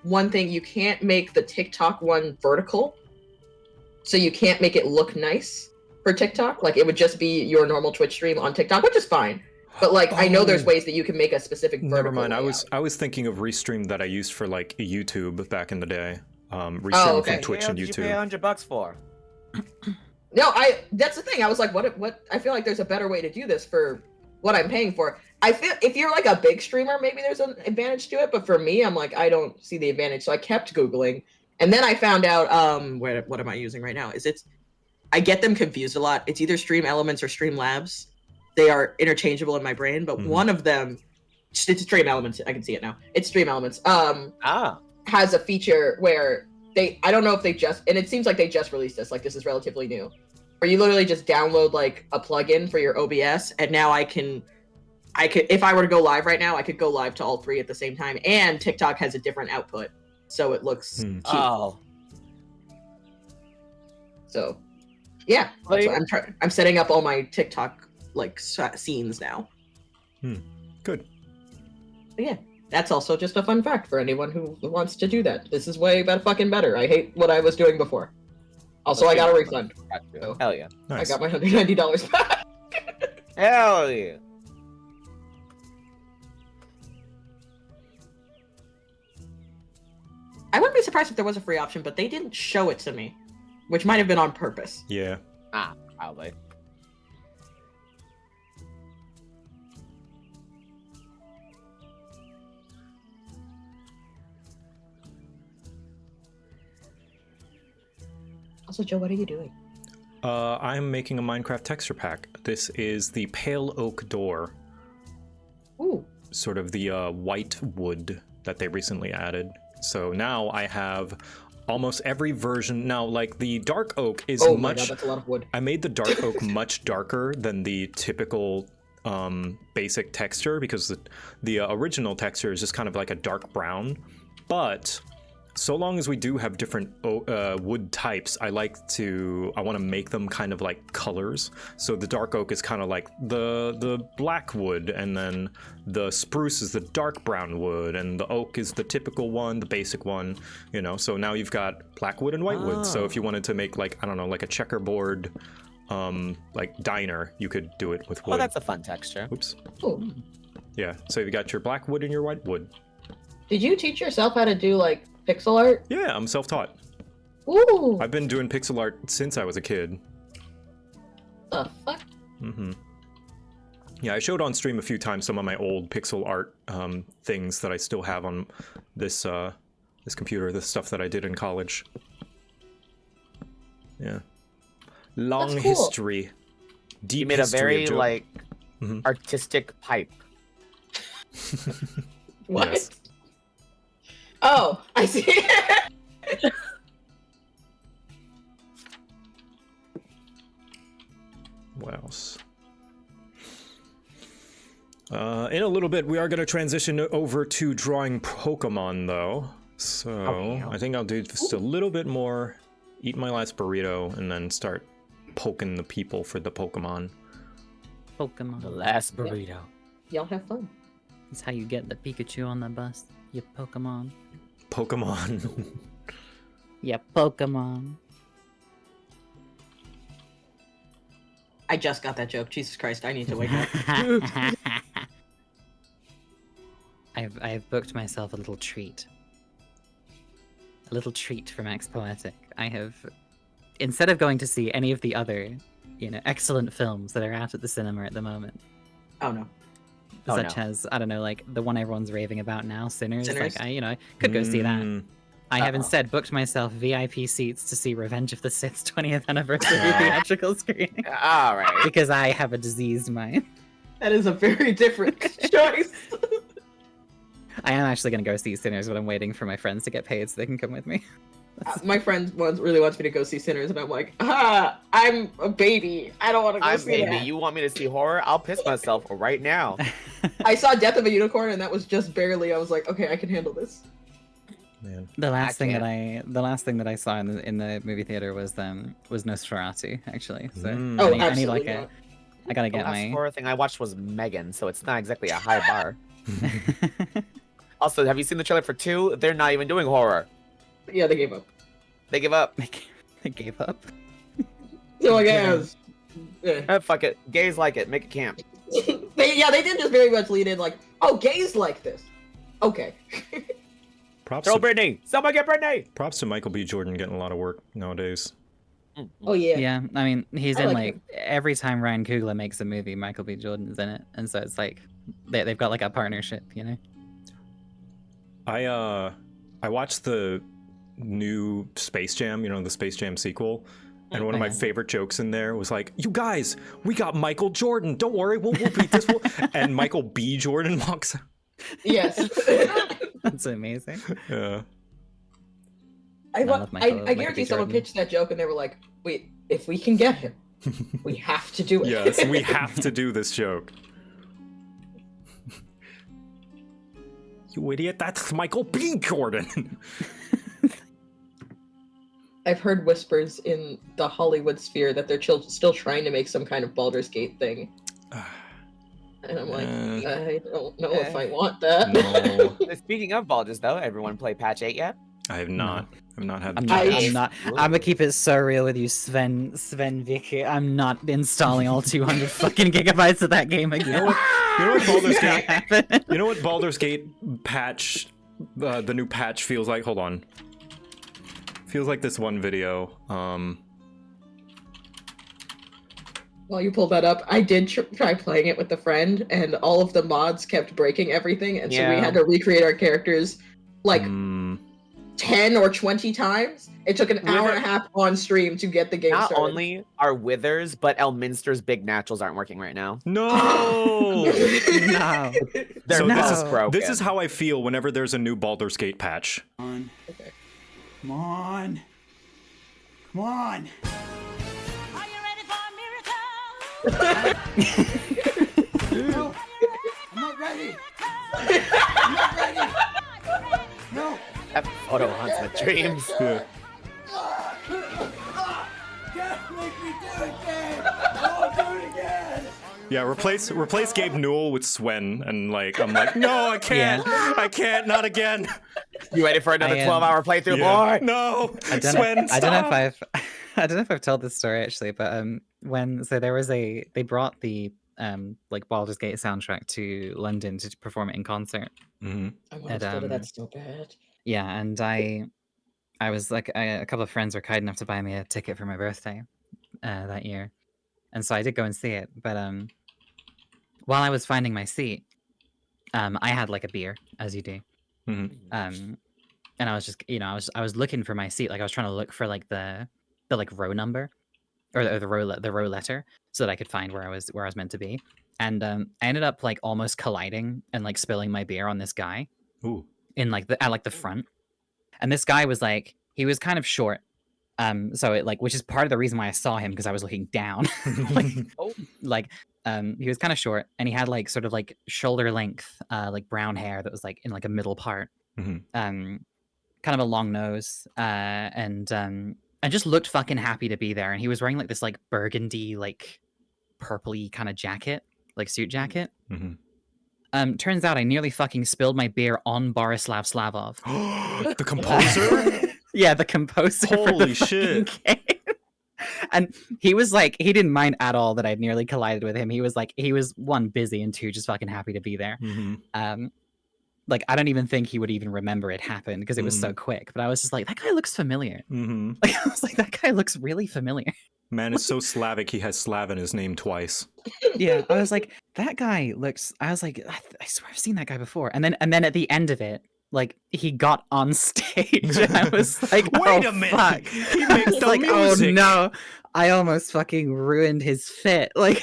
G: one thing, you can't make the TikTok one vertical, so you can't make it look nice for TikTok. Like it would just be your normal Twitch stream on TikTok, which is fine. But like I know there's ways that you can make a specific vertical.
A: Never mind.
G: layout.
A: I was thinking of Restream that I used for like YouTube back in the day. Restream
G: okay.
A: from Twitch
I: What
A: and
I: did you pay
A: YouTube.
I: $100 for?
G: No, that's the thing. I was like, what? I feel like there's a better way to do this for what I'm paying for. I feel if you're like a big streamer, maybe there's an advantage to it. But for me, I'm like, I don't see the advantage. So I kept Googling. And then I found out, what am I using right now? I get them confused a lot. It's either Stream Elements or Stream Labs. They are interchangeable in my brain, but one of them, it's Stream Elements. I can see it now. It's Stream Elements. Has a feature where I don't know if they and it seems like they just released this. Like this is relatively new, where you literally just download like a plugin for your OBS, and now I could, if I were to go live right now, I could go live to all three at the same time. And TikTok has a different output, so it looks cute.
I: Oh.
G: So, yeah, that's what I'm setting up all my TikTok like scenes now.
A: Good.
G: But yeah, that's also just a fun fact for anyone who wants to do that. This is way fucking better. I hate what I was doing before. Also, I got a refund. So
I: Hell yeah.
A: Nice.
G: I got my $190 back.
I: Hell yeah.
G: I wouldn't be surprised if there was a free option, but they didn't show it to me, which might have been on purpose.
A: Yeah.
I: Probably.
G: Also, Joe, what are you doing?
A: I'm making a Minecraft texture pack. This is the pale oak door.
G: Ooh.
A: Sort of the white wood that they recently added. So now I have almost every version. Now, like the dark oak is
G: Oh my god, that's a lot of wood.
A: I made the dark oak much darker than the typical basic texture because the original texture is just kind of like a dark brown. But so long as we do have different wood types, I want to make them kind of like colors. So the dark oak is kind of like the black wood, and then the spruce is the dark brown wood, and the oak is the typical one, the basic one, you know. So now you've got black wood and white wood. So if you wanted to make like, I don't know, like a checkerboard like diner, you could do it with wood.
I: Oh, that's a fun texture.
A: Oops.
G: Ooh.
A: Yeah, so you got your black wood and your white wood.
G: Did you teach yourself how to do like pixel art?
A: Yeah, I'm self-taught.
G: Ooh.
A: I've been doing pixel art since I was a kid.
G: The fuck?
A: Mm-hmm. Yeah, I showed on stream a few times some of my old pixel art things that I still have on this this computer, the stuff that I did in college. Yeah. Long
G: That's cool.
A: history. Deep
I: You made a
A: history
I: very
A: of Joe.
I: like
A: Mhm.
I: artistic pipe.
G: What?
A: Yes.
G: Oh, I see.
A: What else? In a little bit, we are going to transition over to drawing Pokemon, though. So I think I'll do just a little bit more, eat my last burrito, and then start poking the people for the Pokemon.
F: Pokemon.
I: The last burrito.
G: Y'all have fun.
F: That's how you get the Pikachu on the bus. You Pokemon.
A: Pokemon.
F: Yeah, Pokemon.
G: I just got that joke. Jesus Christ, I need to wake up.
F: I've booked myself a little treat. A little treat from X Poetic. I have, instead of going to see any of the other, excellent films that are out at the cinema at the moment,
G: Oh no.
F: such as, I don't know, like the one everyone's raving about now, Sinners.
G: Sinners?
F: Like I could go see that.
A: Mm.
F: I have instead booked myself VIP seats to see Revenge of the Sith's 20th anniversary theatrical screening
I: All right.
F: because I have a diseased mind.
G: That is a very different choice.
F: I am actually going to go see Sinners, but I'm waiting for my friends to get paid so they can come with me.
G: My friend really wants me to go see Sinners, and I'm like, I'm a baby. I don't want to go see that.
I: You want me to see horror? I'll piss myself right now.
G: I saw Death of a Unicorn, and that was just barely. I was like, okay, I can handle this.
A: Man.
F: The last thing that I saw in the movie theater was Nosferatu, actually. So I need like a. I gotta get
I: the last horror thing I watched was Megan, so it's not exactly a high bar. Also, have you seen the trailer for 2? They're not even doing horror.
G: Yeah, they gave up.
I: They give up.
F: They gave up.
G: So I guess.
I: Fuck it. Gays like it. Make it camp.
G: They did just very much lead in like, oh, gays like this. Okay.
I: Throw Brittany. Someone get Brittany.
A: Props to Michael B. Jordan getting a lot of work nowadays.
G: Oh yeah.
F: Yeah, I mean, he's
G: I
F: in
G: like him.
F: every time Ryan Coogler makes a movie, Michael B. Jordan's in it, and so it's like they've got like a partnership, you know.
A: I watched the new Space Jam, the Space Jam sequel, and one of my favorite jokes in there was like, "You guys, we got Michael Jordan. Don't worry, we'll beat this." And Michael B. Jordan walks out.
G: Yes.
F: That's amazing.
A: Yeah.
G: I guarantee someone pitched that joke and they were like, wait, if we can get him, we have to do it.
A: Yes, we have to do this joke. You idiot, that's Michael B. Jordan.
G: I've heard whispers in the Hollywood sphere that they're still trying to make some kind of Baldur's Gate thing. And I'm like, I don't know if I want that.
A: No.
I: Speaking of Baldur's, though, everyone play patch 8 yet?
A: I have not. I've not had the
F: I'm not. I'm gonna keep it so real with you, Sven Vicky. I'm not installing all 200 fucking gigabytes of that game again.
A: You know what Baldur's Gate? You know what Baldur's Gate patch, the new patch feels like? Hold on. Feels like this one video.
G: While you pull that up, I did try playing it with a friend, and all of the mods kept breaking everything, and so we had to recreate our characters like 10 or 20 times. It took an hour and a half on stream to get the game started.
I: Not only are Withers, but Elminster's big naturals aren't working right now.
A: No!
F: No.
A: This is how I feel whenever there's a new Baldur's Gate patch.
G: Okay.
J: Come on. Come on.
H: Are you ready for a miracle?
J: No. I'm not ready. I'm not ready. No.
I: That photo haunts my dreams.
A: Yeah.
J: Can't make me do it again. I won't do it again.
A: Yeah, replace Gabe Newell with Swen, and like I'm like, no, I can't, I can't, not again.
I: You ready for another 12-hour playthrough, boy?
A: No,
F: I don't know if I've told this story actually, but they brought the like Baldur's Gate soundtrack to London to perform it in concert.
A: Mm-hmm.
G: I want to go to that so bad.
F: Yeah, and I was like, a couple of friends were kind enough to buy me a ticket for my birthday that year, and so I did go and see it. But while I was finding my seat, I had like a beer, as you do.
A: Mm-hmm.
F: And I was just, I was looking for my seat, like I was trying to look for like the like row number, or the row letter, so that I could find where I was meant to be. And I ended up like almost colliding and like spilling my beer on this guy.
A: Ooh.
F: In like at the front. And this guy was like, he was kind of short. So it like, which is part of the reason why I saw him, because I was looking down. He was kind of short, and he had like sort of like shoulder length, like brown hair that was like in like a middle part.
A: Mm-hmm.
F: Kind of a long nose, and just looked fucking happy to be there. And he was wearing like this like burgundy, like purpley kind of jacket, like suit jacket.
A: Mm-hmm.
F: Turns out I nearly fucking spilled my beer on Borislav Slavov.
A: The composer?
F: Yeah, the composer.
A: Holy shit.
F: Game. And he was like, he didn't mind at all that I'd nearly collided with him. He was like, he was one, busy, and two, just fucking happy to be there.
A: Mm-hmm.
F: Like, I don't even think he would even remember it happened because it was so quick. But I was just like, that guy looks familiar.
A: Mm-hmm.
F: Like, I was like, that guy looks really familiar.
A: Man is so Slavic, he has Slav in his name twice.
F: Yeah, I was like, that guy looks. I was like, I swear I've seen that guy before. And then at the end of it, like he got on stage, and I was like,
A: wait
F: oh,
A: a minute,
F: fuck.
A: he makes the
F: like,
A: music.
F: Oh no, I almost fucking ruined his fit. Like,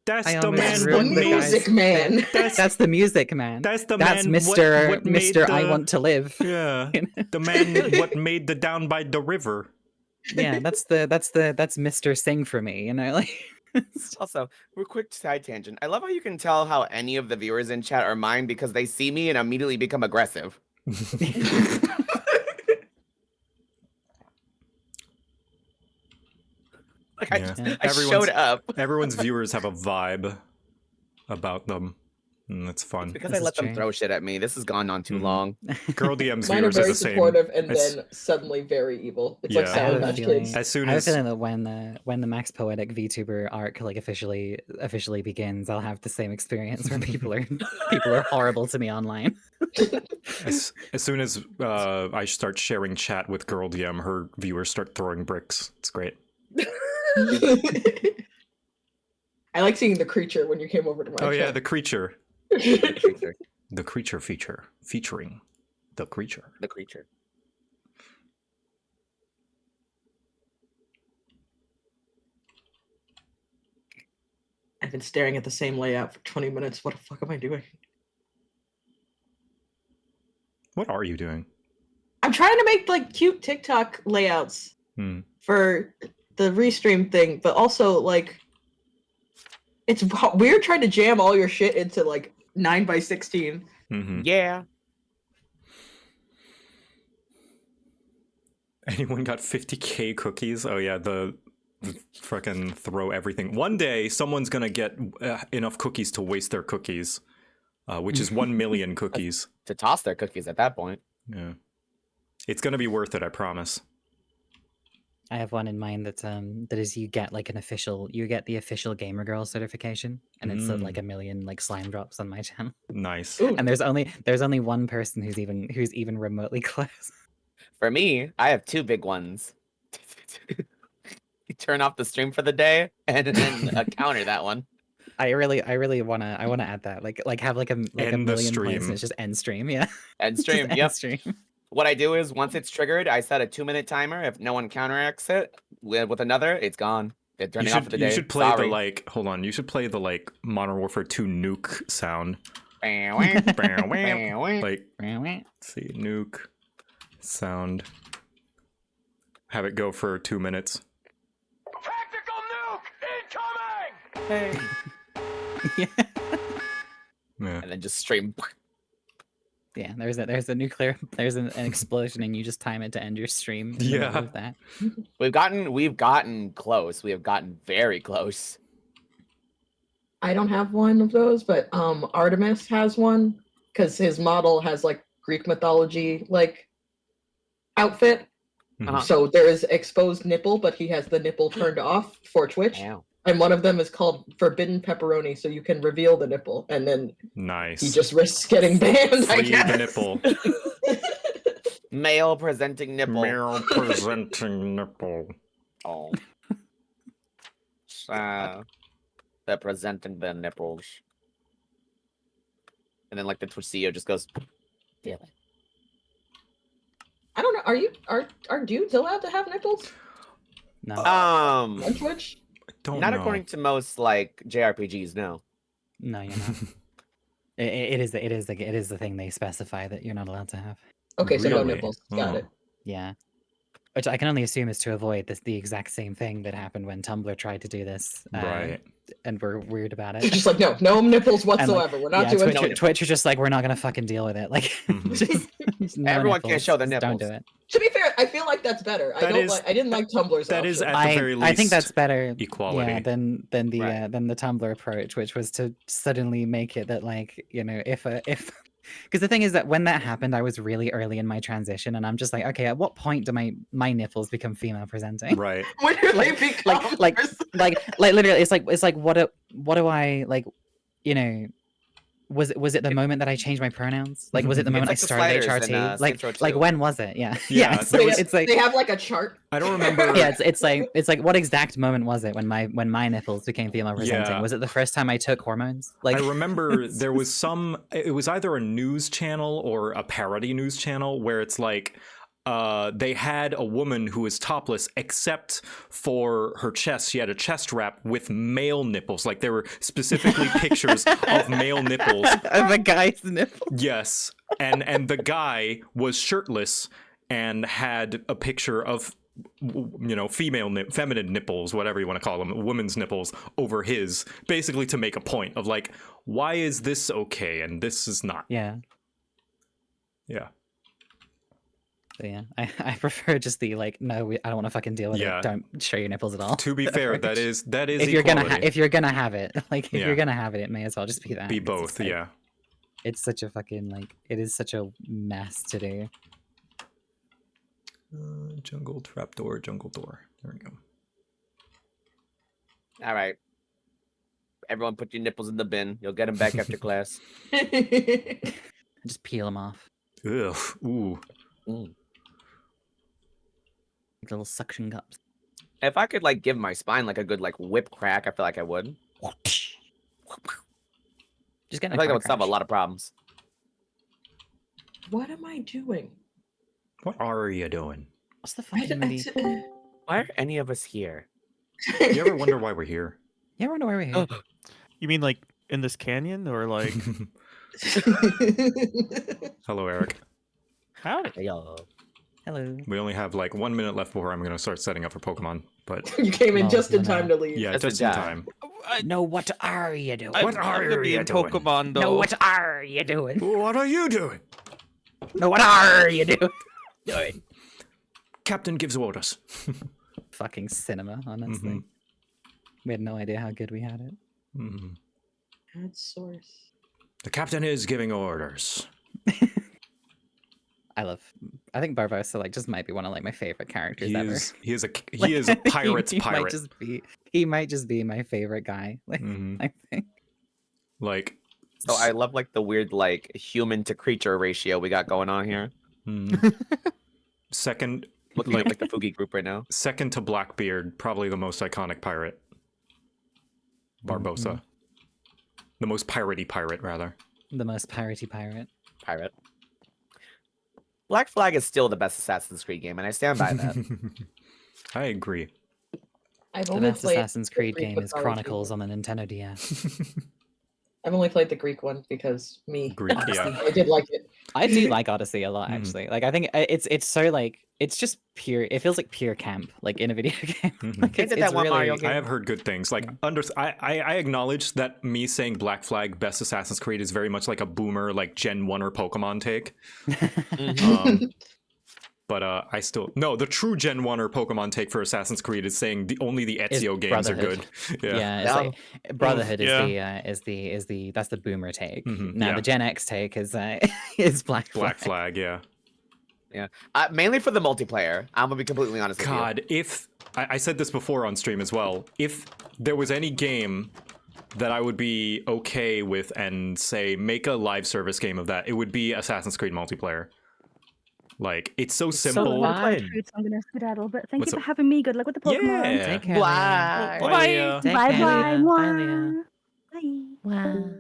A: That's
F: I
A: the
F: almost
A: man
F: ruined
A: what
F: the
A: made
F: guy's-
G: Music man.
F: That's the music man.
A: That's the
F: That's
A: man
F: Mr.
A: what made
F: Mr. I
A: the-
F: want to live.
A: Yeah,
F: You know?
A: the man what made the Down by the River.
F: Yeah, that's Mr. Sing for me, you know, like
I: Also, real quick side tangent. I love how you can tell how any of the viewers in chat are mine because they see me and immediately become aggressive. Like
A: Yeah.
I: I showed up
A: Everyone's viewers have a vibe about them. And it's fun.
I: because
F: This
I: I
F: is
I: let them
F: true.
I: throw shit at me. This has gone on too
A: Mhm.
I: long.
A: Girl DM's
G: Mine are
A: viewers are
G: very
A: the same.
G: supportive and
A: As-
G: then suddenly very evil. It's
A: Yeah.
G: like
F: I
G: Sour
F: have a
G: Patch
F: feeling.
G: Kids.
A: as soon
F: I have a
A: as
F: feeling that when the Max Poetic VTuber arc like officially begins, I'll have the same experience where people are horrible to me online.
A: as soon as I start sharing chat with Girl DM, her viewers start throwing bricks. It's great.
G: I like seeing the creature when you came over to my
A: Oh yeah,
G: chat.
A: the creature.
I: The
A: The creature featuring the creature.
I: creature.
G: I've been staring at the same layout for 20 minutes. What the fuck am I doing?
A: What are you doing?
G: I'm trying to make like cute TikTok layouts
A: Hmm.
G: for the restream thing, but also like it's weird trying to jam all your shit into like 9x16.
A: Mm-hmm.
I: Yeah.
A: Anyone got 50k cookies? Oh yeah, the fucking throw everything. One day, someone's gonna get enough cookies to waste their cookies, which is 1 million cookies.
I: To toss their cookies at that point.
A: Yeah, it's gonna be worth it. I promise.
F: I have one in mind that is you get like you get the official Gamer Girl certification, and it's like 1 million like slime drops on my channel.
A: Nice.
G: Ooh.
F: And there's only one person who's even remotely close.
I: For me, I have two big ones. You turn off the stream for the day and then counter that one.
F: I really wanna add that like have like a
A: End the
F: 1 million points
A: stream.
F: and it's just end stream, yeah.
I: End
F: Just
I: stream.
F: end
I: Yep.
F: stream.
I: What I do is once it's triggered, I set a 2-minute timer. If no one counteracts it with another, it's gone. It turned it off for the day.
A: You should play
I: Sorry.
A: the like. Hold on. You should play the like Modern Warfare 2 nuke sound.
I: Like,
A: Like, let's see, nuke sound. Have it go for 2 minutes.
J: Tactical nuke incoming!
F: Yeah.
A: Yeah.
I: and then just stream.
F: Yeah, there's an explosion and you just time it to end your stream. In the middle
A: Yeah.
F: of that.
I: We've gotten close. We have gotten very close.
G: I don't have one of those, but Artemis has one because his model has like Greek mythology like outfit.
A: Mhm.
G: So there is exposed nipple, but he has the nipple turned off for Twitch.
I: Wow.
G: And one of them is called Forbidden Pepperoni, so you can reveal the nipple, and then
A: Nice.
G: he just risks getting banned. I
A: Free
G: guess.
A: the nipple.
I: Male presenting nipple.
A: Male presenting nipple.
I: Oh. They're presenting their nipples. And then like the Twitch just goes, damn it.
G: I don't know. Are dudes allowed to have nipples
F: No.
G: on Twitch?
A: Don't
I: Not
A: know.
I: according to most like JRPGs, no.
F: No, you're not. It is the thing they specify that you're not allowed to have.
G: Okay, so no
A: Really?
G: nipples. Got
A: Oh.
G: it.
F: Yeah. Which I can only assume is to avoid the exact same thing that happened when Tumblr tried to do this.
A: Right.
F: And we're weird about
G: They're
F: it.
G: just like, no nipples
F: And, like,
G: whatsoever. We're not
F: yeah,
G: doing
F: Twitch,
G: no.
F: Twitch is just like, we're not gonna fucking deal with it. Like,
A: Mhm.
F: just no
I: Everyone can't
F: nipples,
I: show the
F: just Don't
I: nipples.
F: do it.
G: To be fair, I feel like that's better. I didn't like Tumblr's
A: that is
G: option.
A: at the very least
F: I think that's better.
A: equality.
F: Yeah, than the
I: Right.
F: than the Tumblr approach, which was to suddenly make it that like if because the thing is that when that happened, I was really early in my transition, and I'm just like, okay, at what point do my nipples become female presenting?
A: Right.
G: When do
F: like-
G: they become
F: like literally, it's like what do I like, Was it the moment that I changed my pronouns? Like, was it the
I: It's
F: moment
I: like
F: I
I: the
F: started
I: sliders in,
F: HRT?
I: Saints Row
F: Like
I: 2.
F: when was it? Yeah,
A: Yeah,
F: It's
A: there
F: like,
A: was-
F: it's like
G: they have like a chart.
A: I don't remember.
F: yeah, it's like what exact moment was it when my nipples became female presenting?
A: Yeah.
F: Was it the first time I took hormones? Like
A: I remember there was it was either a news channel or a parody news channel where it's like they had a woman who was topless except for her chest. She had a chest wrap with male nipples. Like there were specifically pictures of male nipples.
F: Of a guy's nipple.
A: Yes. And the guy was shirtless and had a picture of, you know, feminine nipples, whatever you want to call them, women's nipples over his, basically to make a point of like, why is this okay and this is not?
F: Yeah.
A: Yeah.
F: So yeah, I prefer just the like, no, I don't want to fucking deal with it. Don't show your nipples at all.
A: To be fair, that is
F: if you're gonna have it, like if you're gonna have it, it may as well just be that.
A: Be both,
F: like,
A: yeah.
F: It's such a fucking like, it is such a mess to do.
A: Jungle trapdoor, jungle door. There we go.
I: All right. Everyone, put your nipples in the bin. You'll get them back after class.
F: Just peel them off.
A: Ugh. Ooh.
F: Little suction cups.
I: If I could like give my spine like a good like whip crack, I feel like I would.
F: Just get.
I: I feel like that would solve a lot of problems.
G: What am I doing?
A: What are you doing?
F: What's the fucking movie?
I: Why are any of us here?
A: You ever wonder why we're here?
F: You ever wonder why we're here?
D: You mean like in this canyon or like?
A: Hello, Eric.
D: Howdy.
I: Hello.
F: Hello.
A: We only have like 1 minute left before I'm going to start setting up for Pokemon, but...
G: You came in just in time to leave.
A: Yeah, just in time.
F: No, what are you doing?
A: What are you doing?
D: Pokemon, though.
F: No, what are you doing?
A: What are you doing?
F: No, what are you doing?
A: Captain gives orders.
F: Fucking cinema, honestly. We had no idea how good we had it.
G: Add source.
A: The captain is giving orders.
F: I think Barbosa like just might be one of like my favorite characters ever.
A: He is a pirate's pirate.
F: He might just be my favorite guy. Like I think.
A: Like
I: So I love like the weird like human to creature ratio we got going on here.
A: Second,
I: looking at like the Fugi group right now.
A: Second to Blackbeard, probably the most iconic pirate. Barbosa. The most piratey pirate, rather.
F: The most piratey pirate.
I: Black Flag is still the best Assassin's Creed game, and I stand by that.
A: I agree.
F: The best Assassin's Creed game is Chronicles on the Nintendo DS.
G: I've only played the Greek one because
A: Greek, yeah.
G: I did like it.
F: I do like Odyssey a lot, actually. Like, I think it's so like it's just pure. It feels like pure camp, like in a video game. Like,
I: Isn't that one Mario game?
A: I have heard good things. Like, I acknowledge that me saying Black Flag best Assassin's Creed is very much like a boomer, like Gen 1 or Pokemon take. But I still the true Gen 1 or Pokemon take for Assassin's Creed is saying only the Ezio games are good.
F: Yeah, it's like Brotherhood is the that's the boomer take. Now the Gen X take is Black Flag.
A: Black Flag, yeah.
I: Yeah, mainly for the multiplayer. I'm gonna be completely honest with you.
A: God, if I said this before on stream as well, if there was any game that I would be okay with and say make a live service game of that, it would be Assassin's Creed multiplayer. Like, it's so simple.
E: I'm gonna skedaddle, but thank you for having me. Good luck with the Pokemon.
A: Yeah.
F: Take care.
I: Bye.
F: Bye.
E: Bye.
F: Wow.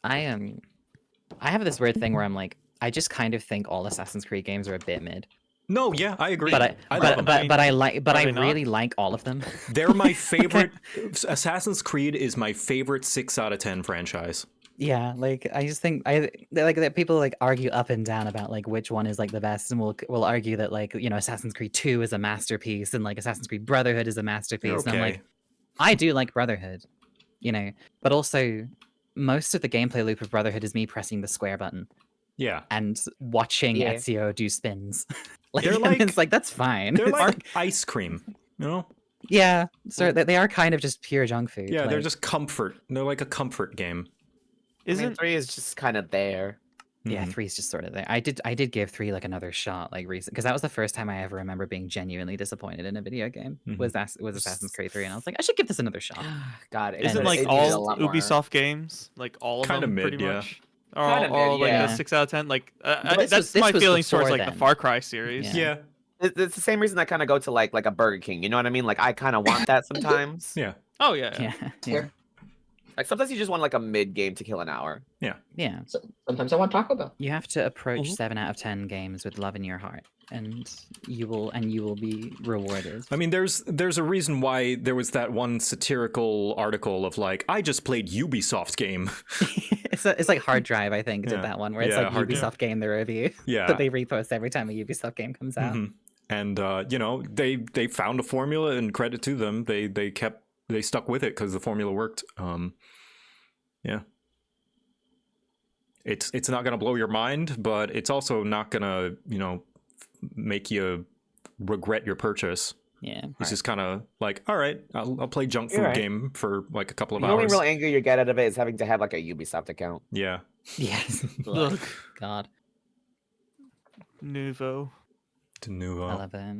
F: I have this weird thing where I'm like, I just kind of think all Assassin's Creed games are a bit mid.
A: No, yeah, I agree.
F: But I really like all of them.
A: They're my favorite. Assassin's Creed is my favorite 6 out of 10 franchise.
F: Yeah, like I just think that people like argue up and down about like which one is like the best, and we'll argue that like, you know, Assassin's Creed 2 is a masterpiece and like Assassin's Creed Brotherhood is a masterpiece.
A: Okay.
F: And I'm like, I do like Brotherhood, you know, but also most of the gameplay loop of Brotherhood is me pressing the square button.
A: Yeah.
F: And watching Ezio do spins.
A: They're like,
F: it's like that's fine.
A: They're like ice cream, you know?
F: Yeah, so they are kind of just pure junk food.
A: Yeah,
F: like,
A: they're just comfort. They're like a comfort game.
I: Isn't 3 is just kind of there?
F: Yeah, 3 is just sort of there. I did give 3 like another shot like recent, because that was the first time I ever remember being genuinely disappointed in a video game. Was Assassin's Creed 3, and I was like, I should give this another shot.
I: God,
D: isn't like all Ubisoft games like all of
A: kind
D: them
A: of mid,
D: pretty much?
I: Kinda
D: All
I: mid,
D: like a 6 out of 10. Like that's my feelings towards like the Far Cry series.
A: Yeah.
I: It's the same reason I kind of go to like a Burger King. You know what I mean? Like I kind of want that sometimes.
A: Yeah.
D: Oh yeah.
F: Yeah.
I: Like sometimes you just want like a mid game to kill an hour.
F: Yeah.
G: So, sometimes I want Taco Bell.
F: You have to approach 7 out of 10 games with love in your heart, and you will be rewarded.
A: I mean, there's a reason why there was that one satirical article of like, I just played Ubisoft's game.
F: It's like Hard Drive, I think, did that one where it's like Ubisoft game the review.
A: Yeah.
F: That they repost every time a Ubisoft game comes out.
A: And you know, they found a formula, and credit to them. They stuck with it because the formula worked. Yeah. It's not gonna blow your mind, but it's also not gonna, you know, make you regret your purchase.
F: Yeah.
A: It's just kind of like, all right, I'll play junk food game for like a couple of
I: The
A: hours.
I: only real anger you get out of it is having to have like a Ubisoft account.
A: Yeah.
F: Yes.
D: Look.
F: God.
D: Nouveau.
A: De nouveau.
F: I love it.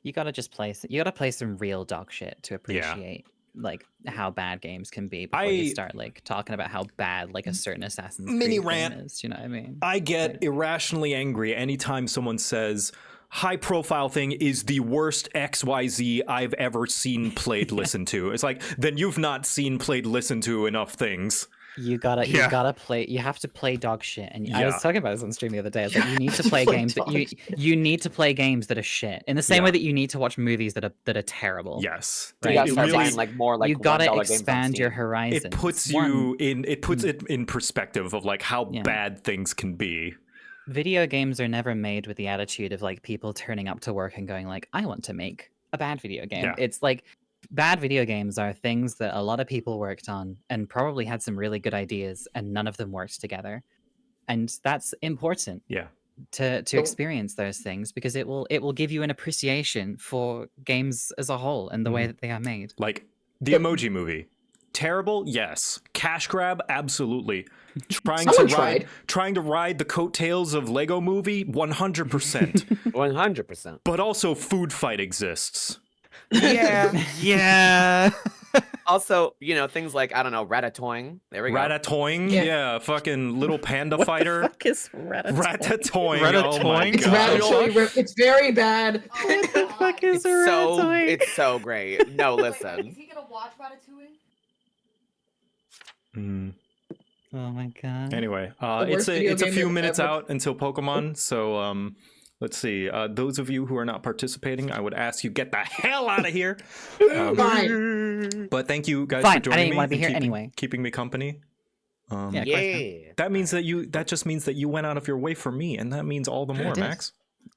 F: You gotta just play. You gotta play some real dog shit to appreciate like how bad games can be before you start like talking about how bad like a certain Assassin's Creed game is. You know what I mean?
A: I get irrationally angry anytime someone says high profile thing is the worst XYZ I've ever seen, played, listened to. It's like, then you've not seen, played, listened to enough things.
F: You gotta play. You have to play dog shit. And I was talking about this on stream the other day. I was like, you need to play games that you need to play games that are shit. In the same way that you need to watch movies that are terrible.
A: Yes,
F: right?
I: You gotta start buying like more like
F: you gotta
I: $1 games on
F: expand your
I: Steam.
F: horizons.
A: It puts you in. It puts it in perspective of like how bad things can be.
F: Video games are never made with the attitude of like people turning up to work and going like, I want to make a bad video game.
A: Yeah.
F: It's like bad video games are things that a lot of people worked on and probably had some really good ideas and none of them worked together. And that's important.
A: Yeah.
F: To experience those things because it will give you an appreciation for games as a whole and the way that they are made.
A: Like the Emoji Movie. Terrible? Yes. Cash grab? Absolutely. Trying to ride the coattails of Lego Movie? 100%.
I: 100%.
A: But also Food Fight exists.
I: Yeah.
D: Yeah.
I: Also, you know, things like, I don't know, Ratatouille. There we go.
A: Ratatouille? Yeah, fucking little panda fighter.
B: What the fuck is Ratatouille?
A: Ratatouille. Oh my
D: Ratatouille?
G: It's
A: gosh.
G: Ratatouille. It's very bad.
B: What the fuck is
I: Ratatouille? It's so great. No, listen.
J: Is he gonna watch Ratatouille?
F: Oh my god.
A: Anyway,
G: worst
A: it's
G: video
A: a
G: game
A: few
G: you've
A: minutes
G: ever-
A: out until Pokemon, so let's see. Those of you who are not participating, I would ask you get the hell out of here.
G: Fine.
A: But thank you guys
F: Fine,
A: for joining
F: I didn't
A: me
F: want to be
A: and
F: here
A: keeping,
F: anyway.
A: keeping me company.
F: Yeah,
I: Yeah.
A: That means that just means that you went out of your way for me, and that means all the more,
F: did.
A: Max.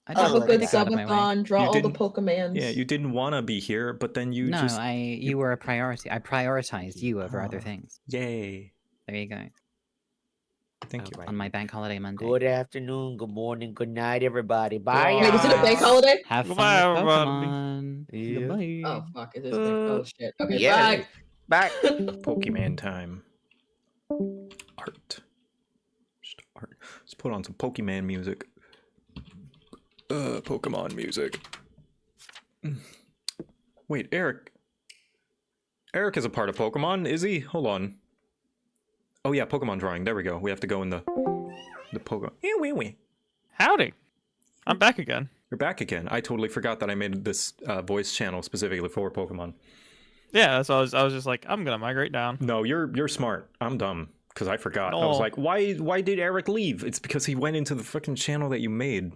F: I
G: Have a
F: didn't
G: good
F: go out of my way.
G: subathon. Draw
A: You
G: all the
A: didn't-
G: Pokemans.
A: Yeah, you didn't want to be here, but then you
F: No,
A: just
F: you were a priority. I prioritized you over other things.
A: yay.
F: There you go.
A: Thank you.
F: On my bank holiday Monday.
I: Good afternoon, good morning, good night, everybody. Bye.
G: Wait, is it a bank holiday?
F: Have fun
D: Goodbye,
F: with
D: everybody.
F: Pokemon.
I: Yeah.
F: Goodbye.
G: Oh fuck! Is this oh shit? Okay,
I: Yeah.
G: bye.
I: Bye.
A: Pokemon time. Art. Just art. Let's put on some Pokemon music. Pokemon music. Wait, Eric. Eric is a part of Pokemon, is he? Hold on. Oh yeah, Pokemon drawing. There we go. We have to go in the Pokemon.
D: Howdy. I'm back again.
A: You're back again. I totally forgot that I made this voice channel specifically for Pokemon.
D: Yeah, so I was just like, I'm gonna migrate down.
A: No, you're smart. I'm dumb because I forgot. I
D: No.
A: was like, why did Eric leave? It's because he went into the freaking channel that you made.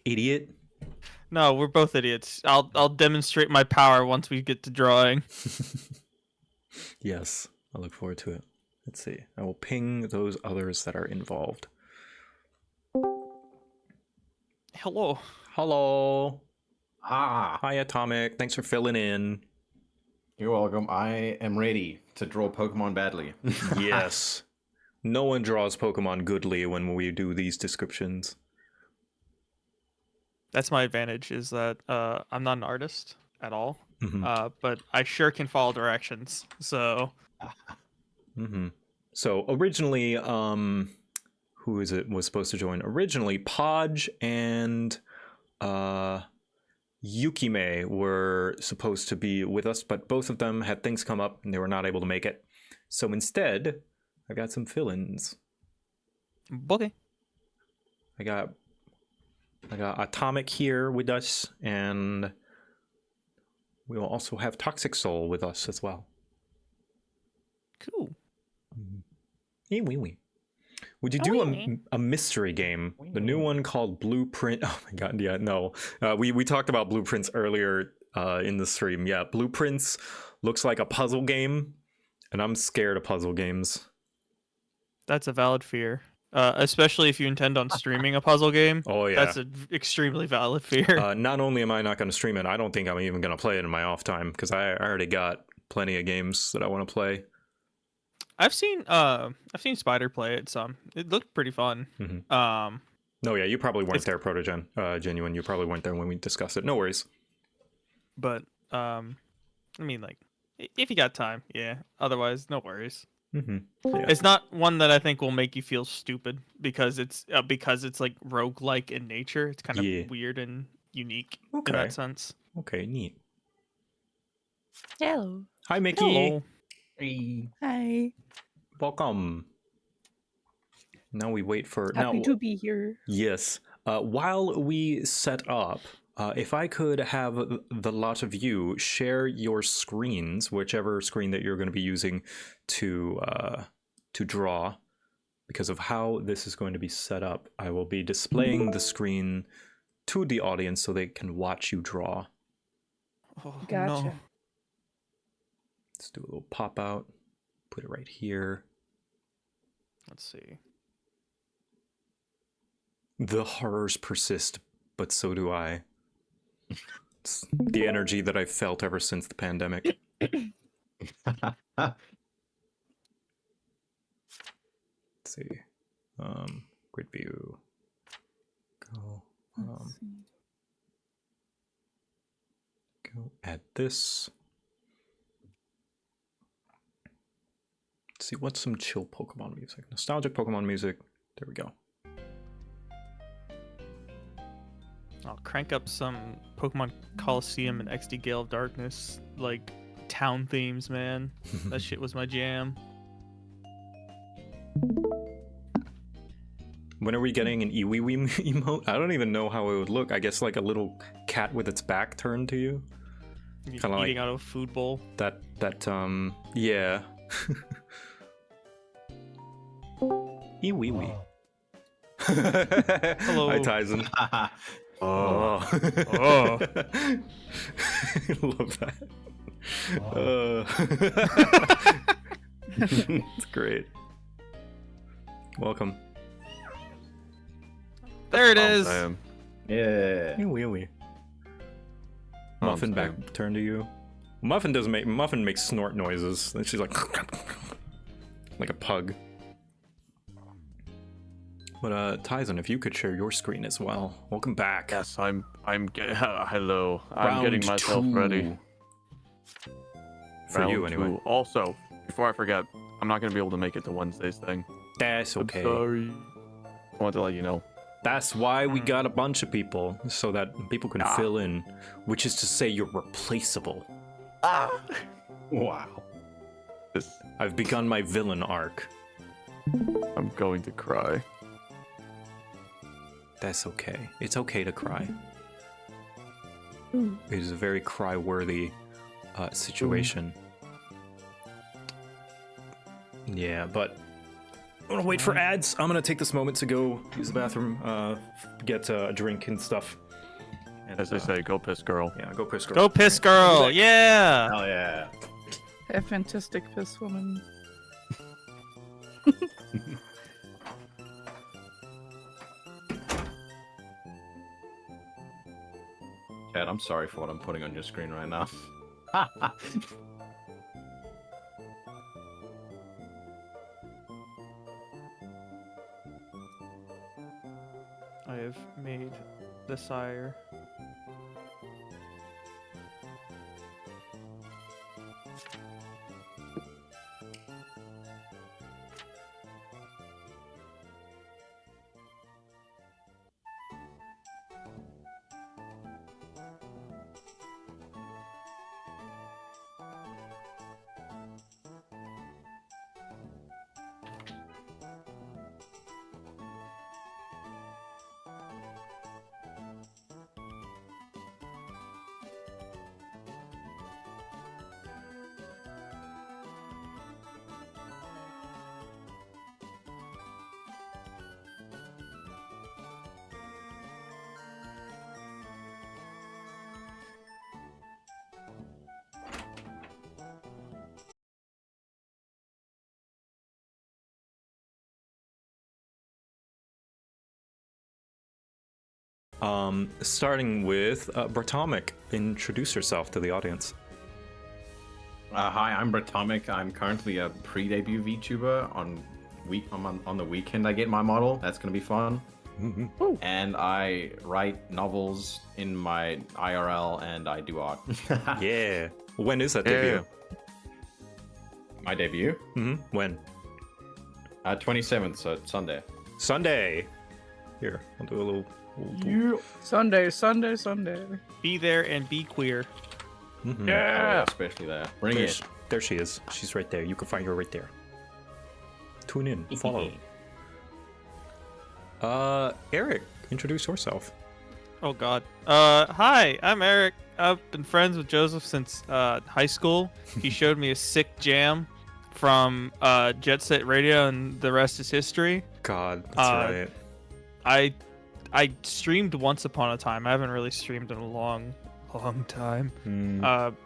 A: Idiot.
D: No, we're both idiots. I'll demonstrate my power once we get to drawing.
A: Yes, I look forward to it. Let's see. I will ping those others that are involved.
D: Hello.
A: Hello.
K: Ah,
A: Hi, Atomic. Thanks for filling in.
K: you're welcome. I am ready to draw Pokemon badly.
A: Yes. No one draws Pokemon goodly when we do these descriptions.
D: That's my advantage, is that I'm not an artist at all,
A: Mhm.
D: but I sure can follow directions. So
A: So originally, who is it was supposed to join? Originally, Podge and Yukime were supposed to be with us, but both of them had things come up and they were not able to make it. So instead, I got some fill-ins.
D: okay.
A: I got Atomic here with us, and we will also have Toxic Soul with us as well.
D: Cool.
A: Wee wee wee. Would you do a mystery game? The new one called Blueprint. Oh my god, yeah, no. We talked about Blueprints earlier in the stream. Yeah, Blueprints looks like a puzzle game, and I'm scared of puzzle games.
D: That's a valid fear. Especially if you intend on streaming a puzzle game.
A: Oh yeah.
D: That's an extremely valid fear.
A: Not only am I not going to stream it, I don't think I'm even going to play it in my off time, because I already got plenty of games that I want to play.
D: I've seen Spider play it some. It looked pretty fun.
A: No, yeah, you probably weren't there, Protogen. Genuine, you probably weren't there when we discussed it. No worries.
D: But I mean, like, if you got time, yeah. Otherwise, no worries.
A: Yeah.
D: It's not one that I think will make you feel stupid because it's like roguelike in nature. It's kind of weird and unique in that sense.
A: Okay, neat.
E: Hello.
A: Hi, Mickey.
D: Hello.
K: Hey.
E: Hi.
A: Welcome. Now we wait for...
E: Happy to be here.
A: Yes. While we set up, if I could have the lot of you share your screens, whichever screen that you're going to be using to draw, because of how this is going to be set up, I will be displaying the screen to the audience so they can watch you draw.
D: Oh,
E: Gotcha.
D: no.
A: Let's do a little pop out. Put it right here.
D: Let's see.
A: The horrors persist, but so do I. It's the energy that I've felt ever since the pandemic. Let's see. Grid view. Go. Go add this. Let's see, what's some chill Pokemon music? Nostalgic Pokemon music. There we go.
D: I'll crank up some Pokemon Coliseum and XD Gale of Darkness, like town themes, man. That shit was my jam.
A: When are we getting an Iwiwi emote? I don't even know how it would look. I guess like a little cat with its back turned to you.
D: Kind of eating out of a food bowl.
A: Yeah. Iwiwi.
D: Hello.
A: Hi, Tyson. Oh. Love that. It's great. Welcome.
D: There it is.
K: Yeah.
A: Iwiwi. Muffin back turn to you. Muffin makes snort noises. And she's like a pug. But Tyson, if you could share your screen as well. Welcome back.
L: Yes, hello. I'm
A: Round
L: getting myself
A: 2.
L: ready.
A: For you, anyway.
L: 2. Also, before I forget, I'm not going to be able to make it to Wednesday's thing.
A: That's okay.
L: I'm sorry. I want to let you know.
A: That's why we got a bunch of people, so that people can fill in. Which is to say you're replaceable.
K: Wow.
A: I've begun my villain arc.
L: I'm going to cry.
A: That's okay. It's okay to cry. It is a very cry-worthy situation. Yeah, but I'm gonna wait for ads. I'm gonna take this moment to go use the bathroom, get a drink and stuff. And,
L: as they say, go piss, girl.
A: Yeah, go piss, girl.
D: Go piss, girl. Yeah.
K: Hell yeah.
E: A fantastic piss woman.
K: Chad, I'm sorry for what I'm putting on your screen right now.
D: I have made the sire.
A: Starting with Bratomic. Introduce yourself to the audience.
K: Hi, I'm Bratomic. I'm currently a pre-debut VTuber. On the weekend I get my model. That's gonna be fun. And I write novels in my IRL and I do art.
A: Yeah. When is that debut?
K: My debut?
A: When?
K: 27th, so Sunday.
A: Sunday. Here, I'll do a little.
E: Sunday.
D: Be there and be queer.
K: Yeah, especially that. Bring it.
A: There she is. She's right there. You can find her right there. Tune in. Follow. Eric, introduce yourself.
D: Oh God. Hi, I'm Eric. I've been friends with Joseph since high school. He showed me a sick jam from Jet Set Radio, and the rest is history.
A: God, that's right.
D: I streamed once upon a time. I haven't really streamed in a long time.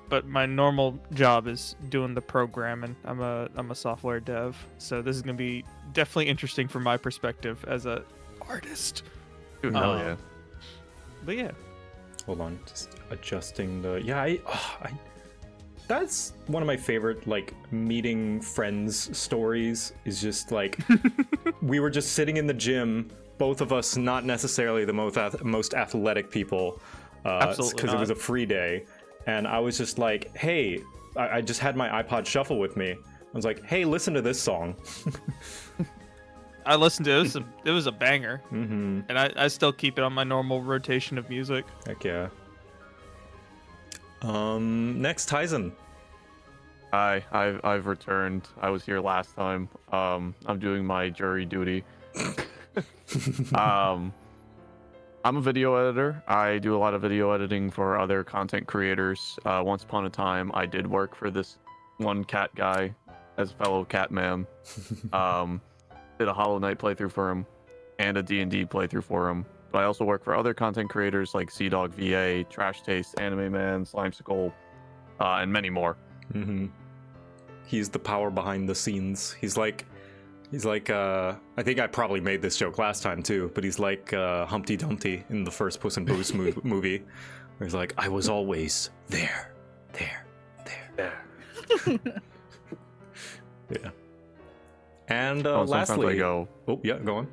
D: But my normal job is doing the programming. I'm a software dev, so this is gonna be definitely interesting from my perspective as a artist.
L: Dude, hell yeah.
D: But yeah.
A: Hold on, just adjusting the. Yeah, that's one of my favorite like meeting friends stories. Is just like we were just sitting in the gym, both of us not necessarily the most athletic people, because it was a free day, and I was just like, hey, I just had my iPod Shuffle with me. I was like, hey, listen to this song.
D: I listened to it. It was a banger, and I still keep it on my normal rotation of music.
A: Heck yeah. Next, Tyson.
L: Hi, I've returned. I was here last time. I'm doing my jury duty. I'm a video editor. I do a lot of video editing for other content creators. Once upon a time, I did work for this one cat guy as a fellow cat man. Did a Hollow Knight playthrough for him and a D&D playthrough for him. But I also work for other content creators like CDog VA, Trash Taste, Anime Man, Slimesicle, and many more.
A: He's the power behind the scenes. He's like I think I probably made this joke last time too, but he's like Humpty Dumpty in the first Puss in Boots movie, where he's like, I was always there. Yeah. And lastly,
L: go.
A: Oh yeah, go on.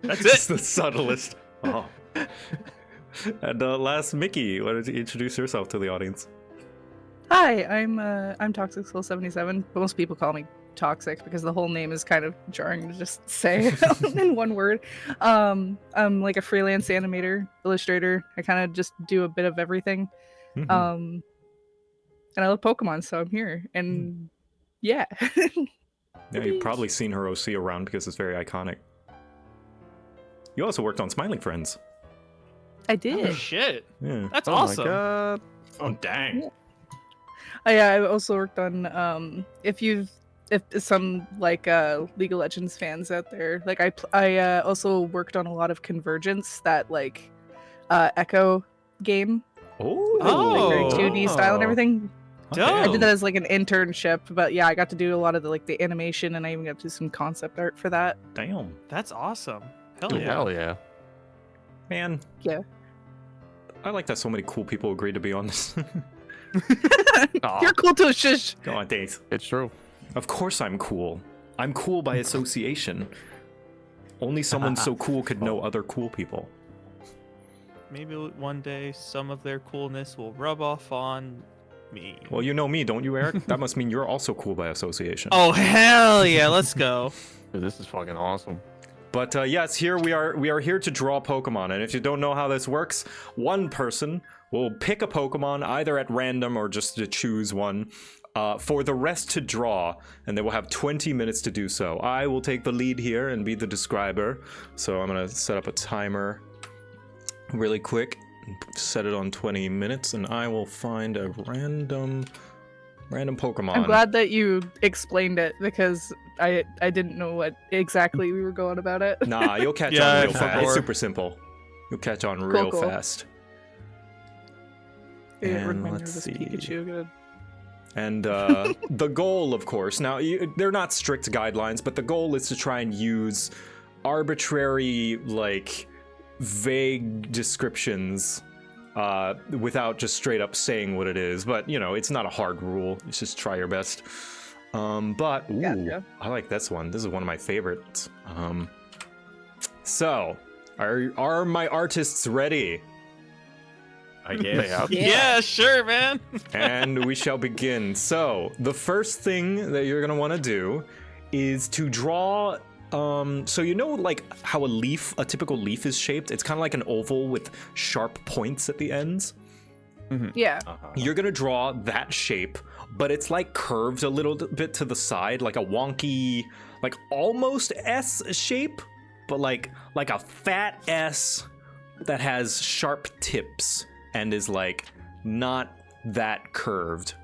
D: That's
A: It's the subtlest. Oh. And last, Mickey, why don't you introduce yourself to the audience?
E: Hi, I'm Toxic Soul 77, but most people call me Toxic because the whole name is kind of jarring to just say in one word. I'm like a freelance animator, illustrator. I kind of just do a bit of everything. And I love Pokemon, so I'm here. And yeah.
A: Yeah, you've probably seen her OC around because it's very iconic. You also worked on Smiling Friends.
E: I did.
D: Oh, shit.
A: Yeah.
D: That's
L: Oh
D: awesome.
L: my god.
K: Oh dang.
E: Yeah. I also worked on if some like League of Legends fans out there, like I also worked on a lot of Convergence, that like Echo game.
A: Oh,
E: like very 2D style and everything.
D: Dope.
E: I did that as like an internship, but yeah, I got to do a lot of the animation, and I even got to do some concept art for that.
A: Damn.
D: That's awesome. Hell
L: Dude,
D: yeah.
L: hell yeah.
A: Man.
E: Yeah.
A: I like that so many cool people agreed to be on this.
E: You're cool too, shush.
A: Go on, thanks.
L: It's true.
A: Of course I'm cool. I'm cool by association. Only someone so cool could know other cool people.
D: Maybe one day some of their coolness will rub off on me.
A: Well, you know me, don't you, Eric? That must mean you're also cool by association.
D: Oh, hell yeah, let's go.
L: Dude, this is fucking awesome.
A: But yes, here we are here to draw Pokemon, and if you don't know how this works, one person will pick a Pokemon either at random or just to choose one for the rest to draw, and they will have 20 minutes to do so. I will take the lead here and be the describer, so I'm gonna set up a timer really quick, set it on 20 minutes, and I will find a random Pokemon.
E: I'm glad that you explained it, because I didn't know what exactly we were going about it.
A: Nah, you'll catch on real fast. It's super simple. You'll catch on real fast. And let's see.
E: Pikachu, good.
A: And the goal, of course, now they're not strict guidelines, but the goal is to try and use arbitrary, like vague descriptions without just straight up saying what it is. But you know, it's not a hard rule. It's just try your best. But ooh,
E: Gotcha.
A: I like this one. This is one of my favorites. So, are my artists ready?
K: I guess.
D: Yeah, sure, man.
A: And we shall begin. So, the first thing that you're gonna want to do is to draw. So you know, like how a typical leaf is shaped. It's kind of like an oval with sharp points at the ends.
E: Yeah.
A: You're gonna draw that shape, but it's like curved a little bit to the side, like a wonky, like almost S shape, but like a fat S that has sharp tips and is like not that curved.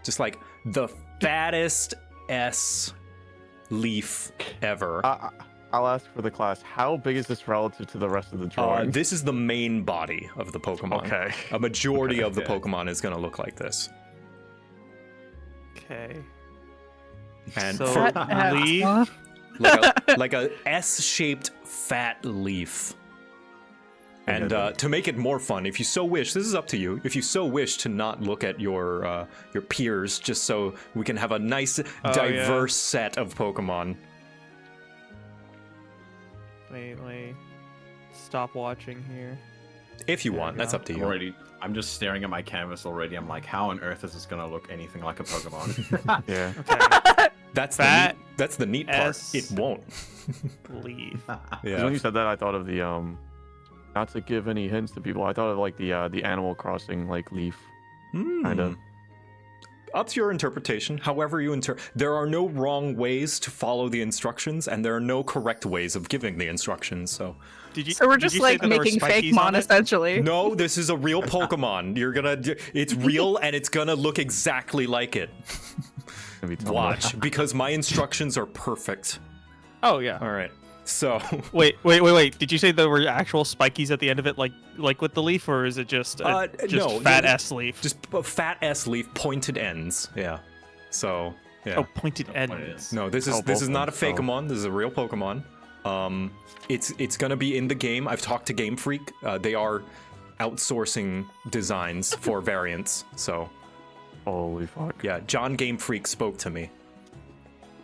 A: Just like the fattest S leaf ever.
L: I'll ask for the class. How big is this relative to the rest of the drawing?
A: This is the main body of the Pokemon.
L: Okay.
A: A majority of the Pokemon is gonna look like this.
D: Okay.
A: And
D: So,
A: for
D: leaf.
A: like a S-shaped fat leaf. And to make it more fun, if you so wish, this is up to you. If you so wish to not look at your peers, just so we can have a nice, diverse set of Pokemon.
D: Wait. Stop watching here.
A: If you want, that's up to you.
K: I'm just staring at my canvas already. I'm like, how on earth is this gonna look anything like a Pokemon?
L: Yeah.
D: Okay.
A: That's
D: Fat
A: the neat part.
D: S
A: It won't.
D: leaf.
L: 'Cause
A: Yeah.
L: when you said that, I thought of the not to give any hints to people. I thought of like the Animal Crossing like leaf, kind of.
A: Up to your interpretation. However you there are no wrong ways to follow the instructions, and there are no correct ways of giving the instructions. So,
E: So we're just like making fake Mon essentially.
A: no, this is a real Pokemon. It's real, and it's gonna look exactly like it. Watch, because my instructions are perfect.
D: Oh yeah.
A: All right. So
D: Wait. Did you say there were actual spikies at the end of it, like with the leaf, or is it just
A: no,
D: fat S leaf?
A: Just a fat S leaf, pointed ends. Yeah. So yeah.
D: Oh, pointed ends.
A: No, this is not a Fakeamon. This is a real Pokemon. It's gonna be in the game. I've talked to Game Freak. They are outsourcing designs for variants. So,
L: holy fuck.
A: Yeah, John Game Freak spoke to me.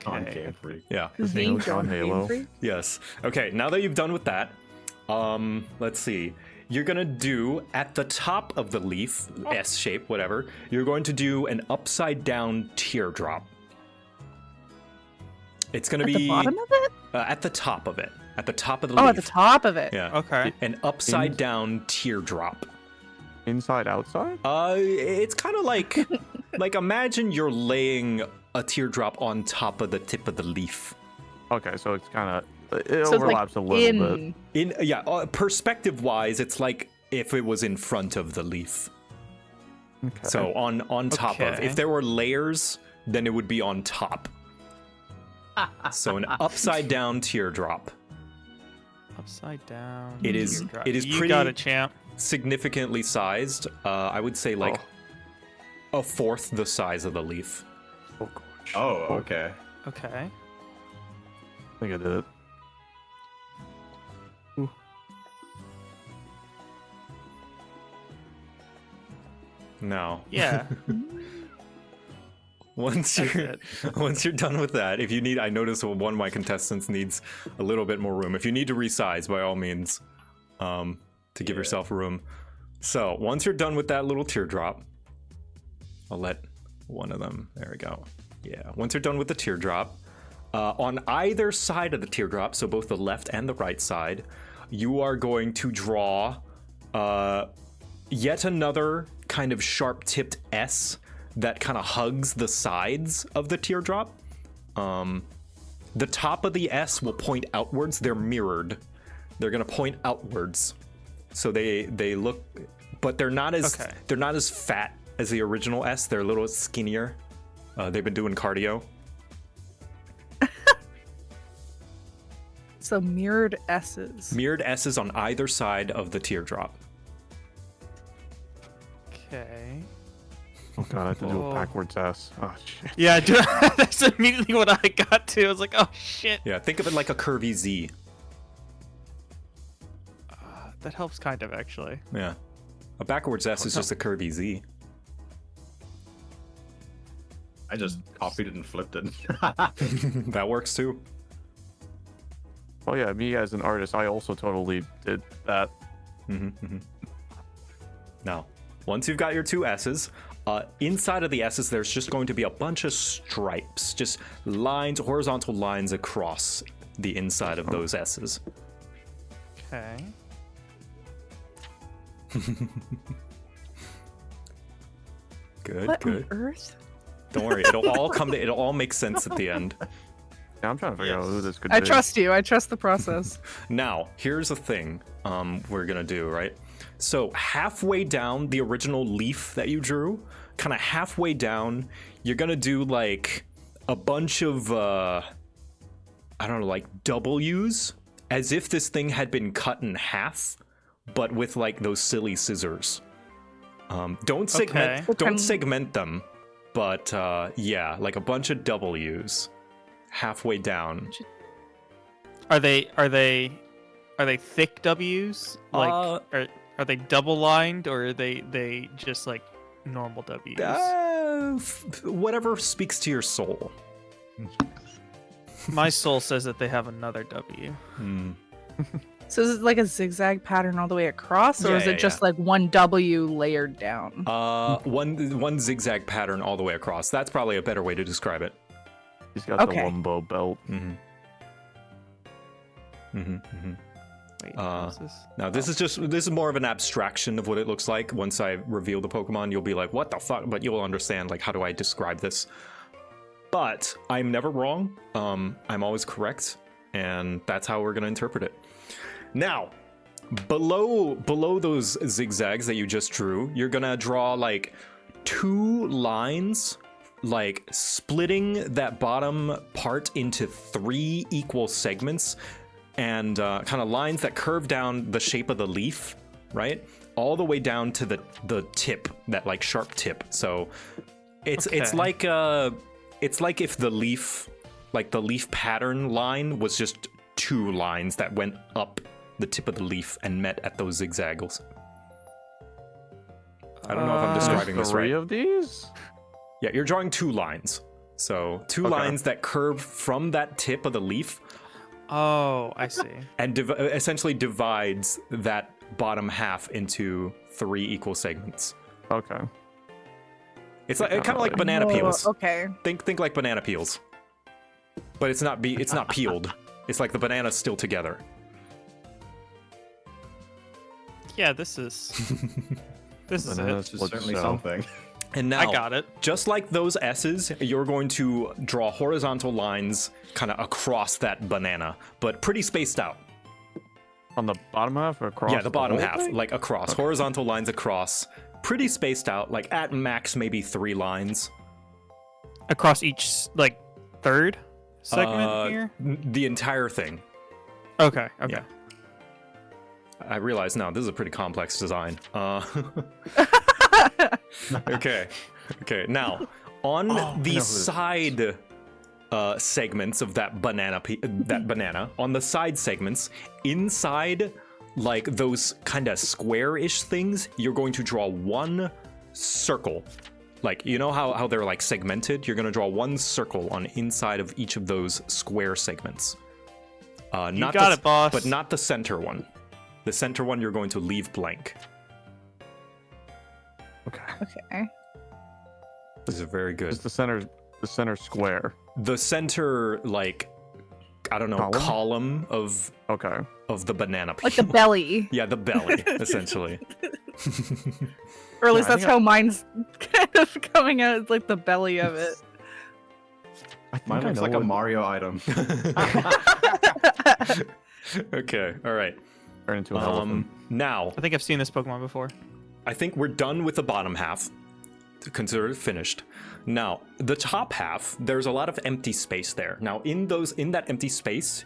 K: On Game Freak.
A: Yeah.
L: His name was John Halo.
A: Yes. Okay. Now that you've done with that, let's see. You're gonna do at the top of the leaf, S shape, whatever. You're going to do an upside down teardrop. It's gonna be
E: the bottom of it.
A: At the top of it. At the top of the leaf.
E: Oh, at the top of it.
A: Yeah.
D: Okay.
A: An upside down teardrop.
L: Inside, outside?
A: It's kind of like, like imagine you're laying a teardrop on top of the tip of the leaf.
L: Okay, so it's kind of it overlaps a little bit.
A: Perspective-wise, it's like if it was in front of the leaf.
L: Okay.
A: So on top of.
D: Okay.
A: If there were layers, then it would be on top. So an upside down teardrop.
D: Upside down.
A: It is.
D: teardrop.
A: It is
D: You
A: pretty
D: got it, champ.
A: significantly sized. I would say like a fourth the size of the leaf.
L: Oh gosh.
K: Oh, okay.
D: Okay.
L: I think I did it. Ooh.
A: No.
D: Yeah.
A: Once you're done with that, if you need, I notice one of my contestants needs a little bit more room. If you need to resize, by all means, to give yourself room. So once you're done with that little teardrop, I'll let one of them. There we go. Yeah. Once you're done with the teardrop, on either side of the teardrop, so both the left and the right side, you are going to draw yet another kind of sharp-tipped S that kind of hugs the sides of the teardrop. The top of the S will point outwards. They're mirrored. They're gonna point outwards, so they look, but they're not as fat as the original S. They're a little skinnier. They've been doing cardio.
E: So mirrored S's.
A: Mirrored S's on either side of the teardrop.
D: Okay.
L: Oh god, I have to do a backwards S. Oh shit.
D: Yeah, dude, that's immediately what I got to. I was like, oh shit.
A: Yeah, think of it like a curvy Z.
D: That helps kind of actually.
A: Yeah. A backwards S is just a curvy Z.
K: I just copied it and flipped it.
A: That works too.
L: Oh yeah, me as an artist, I also totally did that.
A: Now, once you've got your two S's, inside of the S's, there's just going to be a bunch of stripes, just lines, horizontal lines across the inside of those S's.
D: Okay.
A: Good,
M: What
A: good.
M: on earth?
A: Don't worry, it'll all make sense at the end.
L: Yeah, I'm trying to figure out who this could
M: I
L: be.
M: trust you. I trust the process.
A: Now, here's the thing we're gonna do, right? So halfway down the original leaf that you drew, kind of halfway down, you're gonna do like a bunch of I don't know, like W's, as if this thing had been cut in half, but with like those silly scissors. Don't segment them, but yeah, like a bunch of W's halfway down.
D: Are they thick W's? Like are they double lined, or are they just like normal W's?
A: Whatever speaks to your soul.
D: My soul says that they have another W.
M: So is it like a zigzag pattern all the way across, or
A: Yeah,
M: is it
A: yeah,
M: just
A: yeah.
M: like one W layered down?
A: One zigzag pattern all the way across. That's probably a better way to describe it.
L: He's got the Wumbo belt.
D: Wait, what's this?
A: Now this is more of an abstraction of what it looks like. Once I reveal the Pokemon, you'll be like, what the fuck? But you'll understand, like, how do I describe this? But I'm never wrong. I'm always correct, and that's how we're gonna interpret it. Now, below those zigzags that you just drew, you're gonna draw like 2 lines, like splitting that bottom part into 3 equal segments, and kind of lines that curve down the shape of the leaf, right? All the way down to the tip, that like sharp tip. So it's like if the leaf, like the leaf pattern line was just 2 lines that went up the tip of the leaf and met at those zigzags. I don't know if I'm describing this right.
L: 3 of these?
A: Yeah, you're drawing 2 lines. So 2 lines that curve from that tip of the leaf.
D: Oh, I see.
A: And essentially divides that bottom half into 3 equal segments.
L: Okay.
A: It's like kind of like banana peels.
M: Okay.
A: Think like banana peels. But it's not peeled. It's like the banana's still together.
D: Yeah, this is this is
K: That's
D: it.
K: certainly something.
A: And now,
D: I got it.
A: Just like those S's, you're going to draw horizontal lines kind of across that banana, but pretty spaced out.
L: On the bottom half or across?
A: Yeah, the bottom
L: whole
A: half,
L: thing?
A: like across. Okay. Horizontal lines across, pretty spaced out, like at max maybe 3 lines.
D: Across each like third segment here?
A: The entire thing.
D: Okay.
A: Yeah. I realize now this is a pretty complex design. Okay. Now, on the side segments of that banana, on the side segments, inside like those kind of square-ish things, you're going to draw 1 circle. Like, you know how they're like segmented? You're going to draw 1 circle on inside of each of those square segments.
D: You got it, boss.
A: But not the center one. The center one you're going to leave blank.
M: Okay.
A: This is very good.
L: It's the center square.
A: The center, like, I don't know, column of the banana peel.
M: Like the belly.
A: Yeah, the belly, essentially.
M: Or at least that's how mine's kind of coming out. It's like the belly of it.
K: Mine looks like a Mario item.
A: Okay, all right.
L: Turn into an elephant.
A: Now,
D: I think I've seen this Pokemon before.
A: I think we're done with the bottom half. Consider it finished. Now, the top half, there's a lot of empty space there. Now, in that empty space,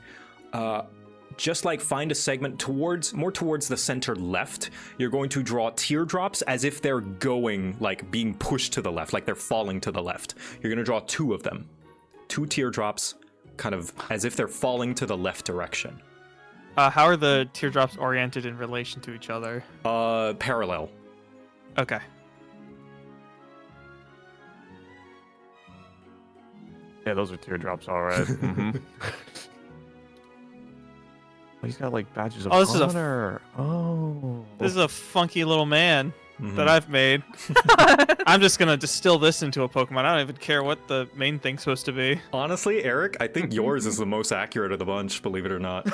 A: just like find a segment more towards the center left, you're going to draw teardrops as if they're going, like being pushed to the left, like they're falling to the left. You're going to draw 2 of them. 2 teardrops, kind of as if they're falling to the left direction.
D: How are the teardrops oriented in relation to each other?
A: Parallel.
D: Okay.
L: Yeah, those are teardrops, all right. Mm-hmm. He's got like badges of
D: Oh, this is a
L: honor.
D: This is a funky little man
A: Mm-hmm.
D: that I've made. I'm just gonna distill this into a Pokemon. I don't even care what the main thing's supposed to be.
A: Honestly, Eric, I think yours is the most accurate of the bunch, believe it or not.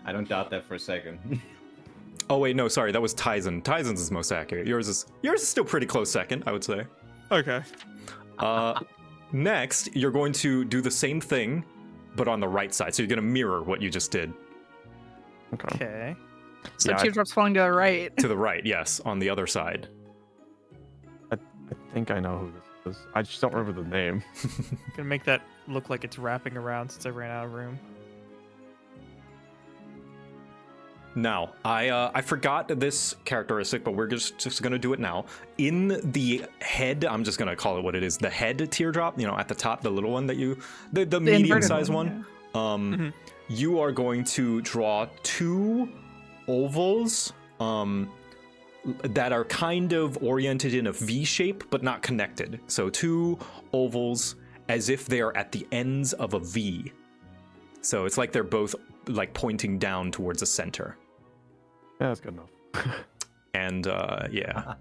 K: I don't doubt that for a second.
A: Oh wait, no, sorry, that was Tizen. Tizen's is most accurate. Yours is still pretty close second, I would say.
D: Okay.
A: Next, you're going to do the same thing, but on the right side. So you're gonna mirror what you just did.
D: Okay.
M: So teardrops falling to the right.
A: To the right, yes, on the other side.
L: I think I know who this is. I just don't remember the name.
D: Gonna make that look like it's wrapping around since I ran out of room.
A: Now, I forgot this characteristic, but we're just gonna do it now. In the head, I'm just gonna call it what it is. The head teardrop, at the top, the little one that the medium-sized one.
M: Yeah.
A: You are going to draw 2 ovals that are kind of oriented in a V shape, but not connected. So 2 ovals as if they are at the ends of a V. So it's like they're both like pointing down towards the center.
L: Yeah, that's good enough.
A: And yeah.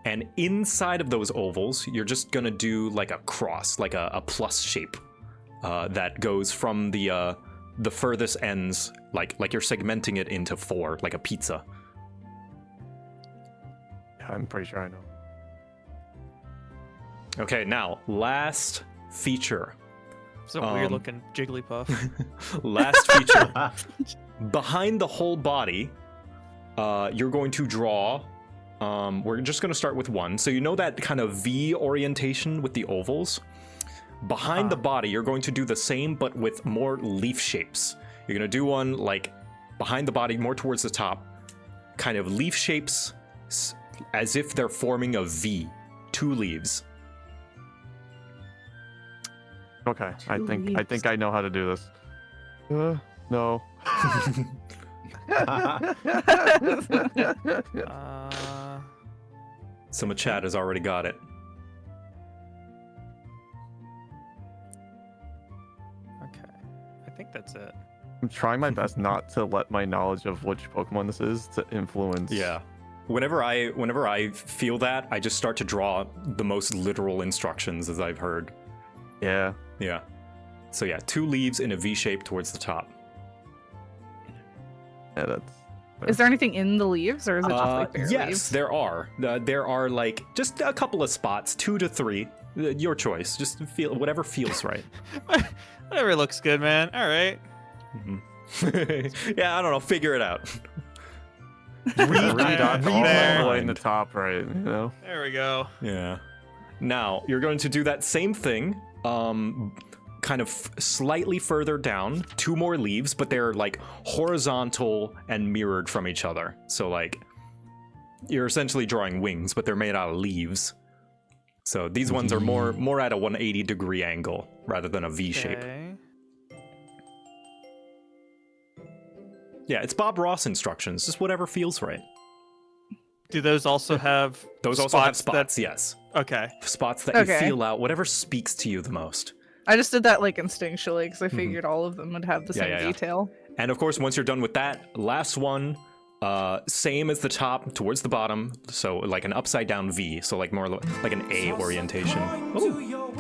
A: And inside of those ovals, you're just gonna do like a cross, like a plus shape that goes from the furthest ends, like you're segmenting it into 4, like a pizza.
L: Yeah, I'm pretty sure I know.
A: Okay, now last feature.
D: It's a weird looking Jigglypuff.
A: Last feature. Behind the whole body, you're going to draw. We're just going to start with 1. So you know that kind of V orientation with the ovals? Behind the body, you're going to do the same, but with more leaf shapes. You're going to do one like behind the body, more towards the top, kind of leaf shapes as if they're forming a V. 2 leaves.
L: Okay, I think I know how to do this. No.
A: Some of chat has already got it.
D: Okay, I think that's it.
L: I'm trying my best not to let my knowledge of which Pokemon this is to influence.
A: Yeah. Whenever I feel that, I just start to draw the most literal instructions as I've heard.
L: Yeah.
A: Yeah. So yeah, 2 leaves in a V shape towards the top.
L: Yeah, that's...
M: Is there anything in the leaves, or is it just like bare
A: yes,
M: leaves?
A: there are. There are like just a couple of spots, 2 to 3. Your choice. Just feel whatever feels right.
D: Whatever looks good, man. All right.
A: Mm-hmm. Yeah, I don't know. Figure it out.
L: 3 dots all the way in the top, right? You know.
D: There we go.
A: Yeah. Now you're going to do that same thing. Kind of slightly further down, 2 more leaves, but they're like horizontal and mirrored from each other. So like you're essentially drawing wings, but they're made out of leaves. So these ones are more at a 180-degree angle rather than a V shape. Yeah, it's Bob Ross instructions, just whatever feels right.
D: Do those also have
A: Those also have spots, yes.
D: Okay.
A: Spots that you feel out, whatever speaks to you the most.
M: I just did that like instinctually because I figured all of them would have the same detail.
A: And of course, once you're done with that, last one, same as the top towards the bottom, so like an upside down V, so like more like an A orientation. Oh.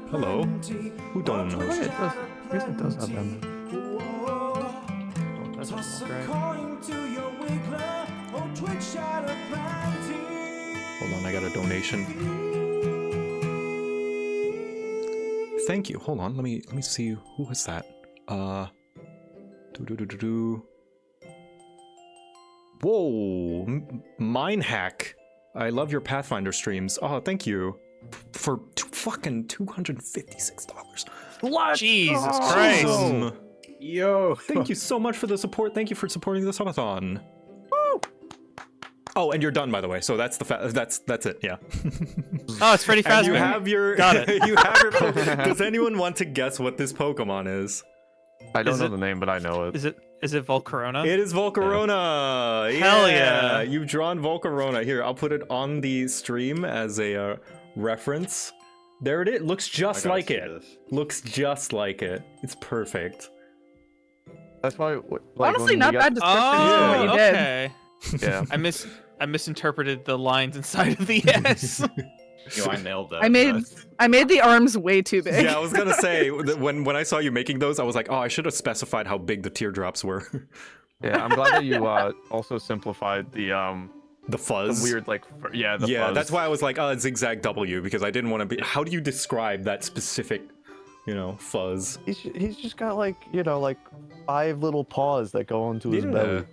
A: Hello. Who don't know?
L: It does have them.
A: Hold on, I got a donation. Thank you. Hold on, let me see who was that. Whoa, Mine Hack. I love your Pathfinder streams. Oh, thank you for fucking $256.
D: What? Jesus Christ.
K: Yo.
A: Thank you so much for the support. Thank you for supporting the Subathon. Woo! Oh, and you're done, by the way. So that's that's it. Yeah.
D: Oh, it's Freddy
A: And you
D: Fazbear.
A: have your.
D: Got it.
A: You have your. Does anyone want to guess what this Pokemon is?
L: I don't know the name, but I know it.
D: Is it Volcarona?
A: It is Volcarona. Yeah.
D: Hell yeah.
A: You've drawn Volcarona. Here, I'll put it on the stream as a reference. There it is. Looks just like it. Looks just like it. It's perfect.
L: That's why.
M: Honestly, not bad description for what you did.
D: Okay.
L: Yeah.
D: I misinterpreted the lines inside of the S.
K: Yo, I nailed that.
M: I made the arms way too big.
A: Yeah, I was gonna say when I saw you making those, I was like, oh, I should have specified how big the teardrops were.
L: Yeah, I'm glad that you also simplified the
A: fuzz.
L: The weird the fuzz.
A: That's why I was like, oh, zigzag W, because I didn't want to be. How do you describe that specific, fuzz?
L: He's just got like 5 little paws that go onto his belly.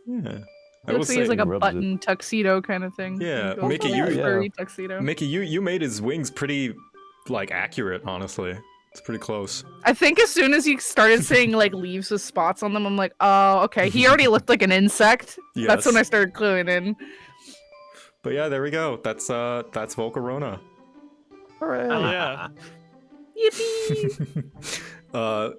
A: Yeah.
M: It looks like he's like a button tuxedo kind of thing.
A: Yeah,
M: Goes
A: Mickey,
M: with a furry tuxedo.
A: Mickey, you made his wings pretty, accurate. Honestly, it's pretty close.
M: I think as soon as you started saying like leaves with spots on them, I'm like, oh, okay. He already looked like an insect.
A: Yes.
M: That's when I started cluing in.
A: But yeah, there we go. That's Volcarona.
L: Hooray!
D: Yeah.
M: Yippee!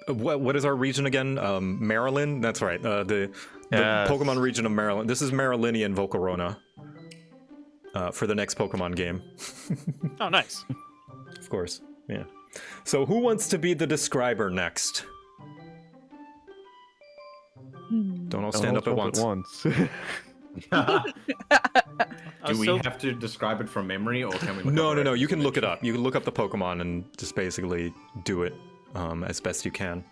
A: What is our region again? Maryland. That's right. The Pokemon region of Maryland. This is Marylandian Volcarona. For the next Pokemon game.
D: Oh, nice.
A: Of course. Yeah. So who wants to be the describer next? Don't all stand up at once.
K: Do we have to describe it from memory, or can we?
A: No. You can look it up. You can look up the Pokemon and just basically do it as best you can.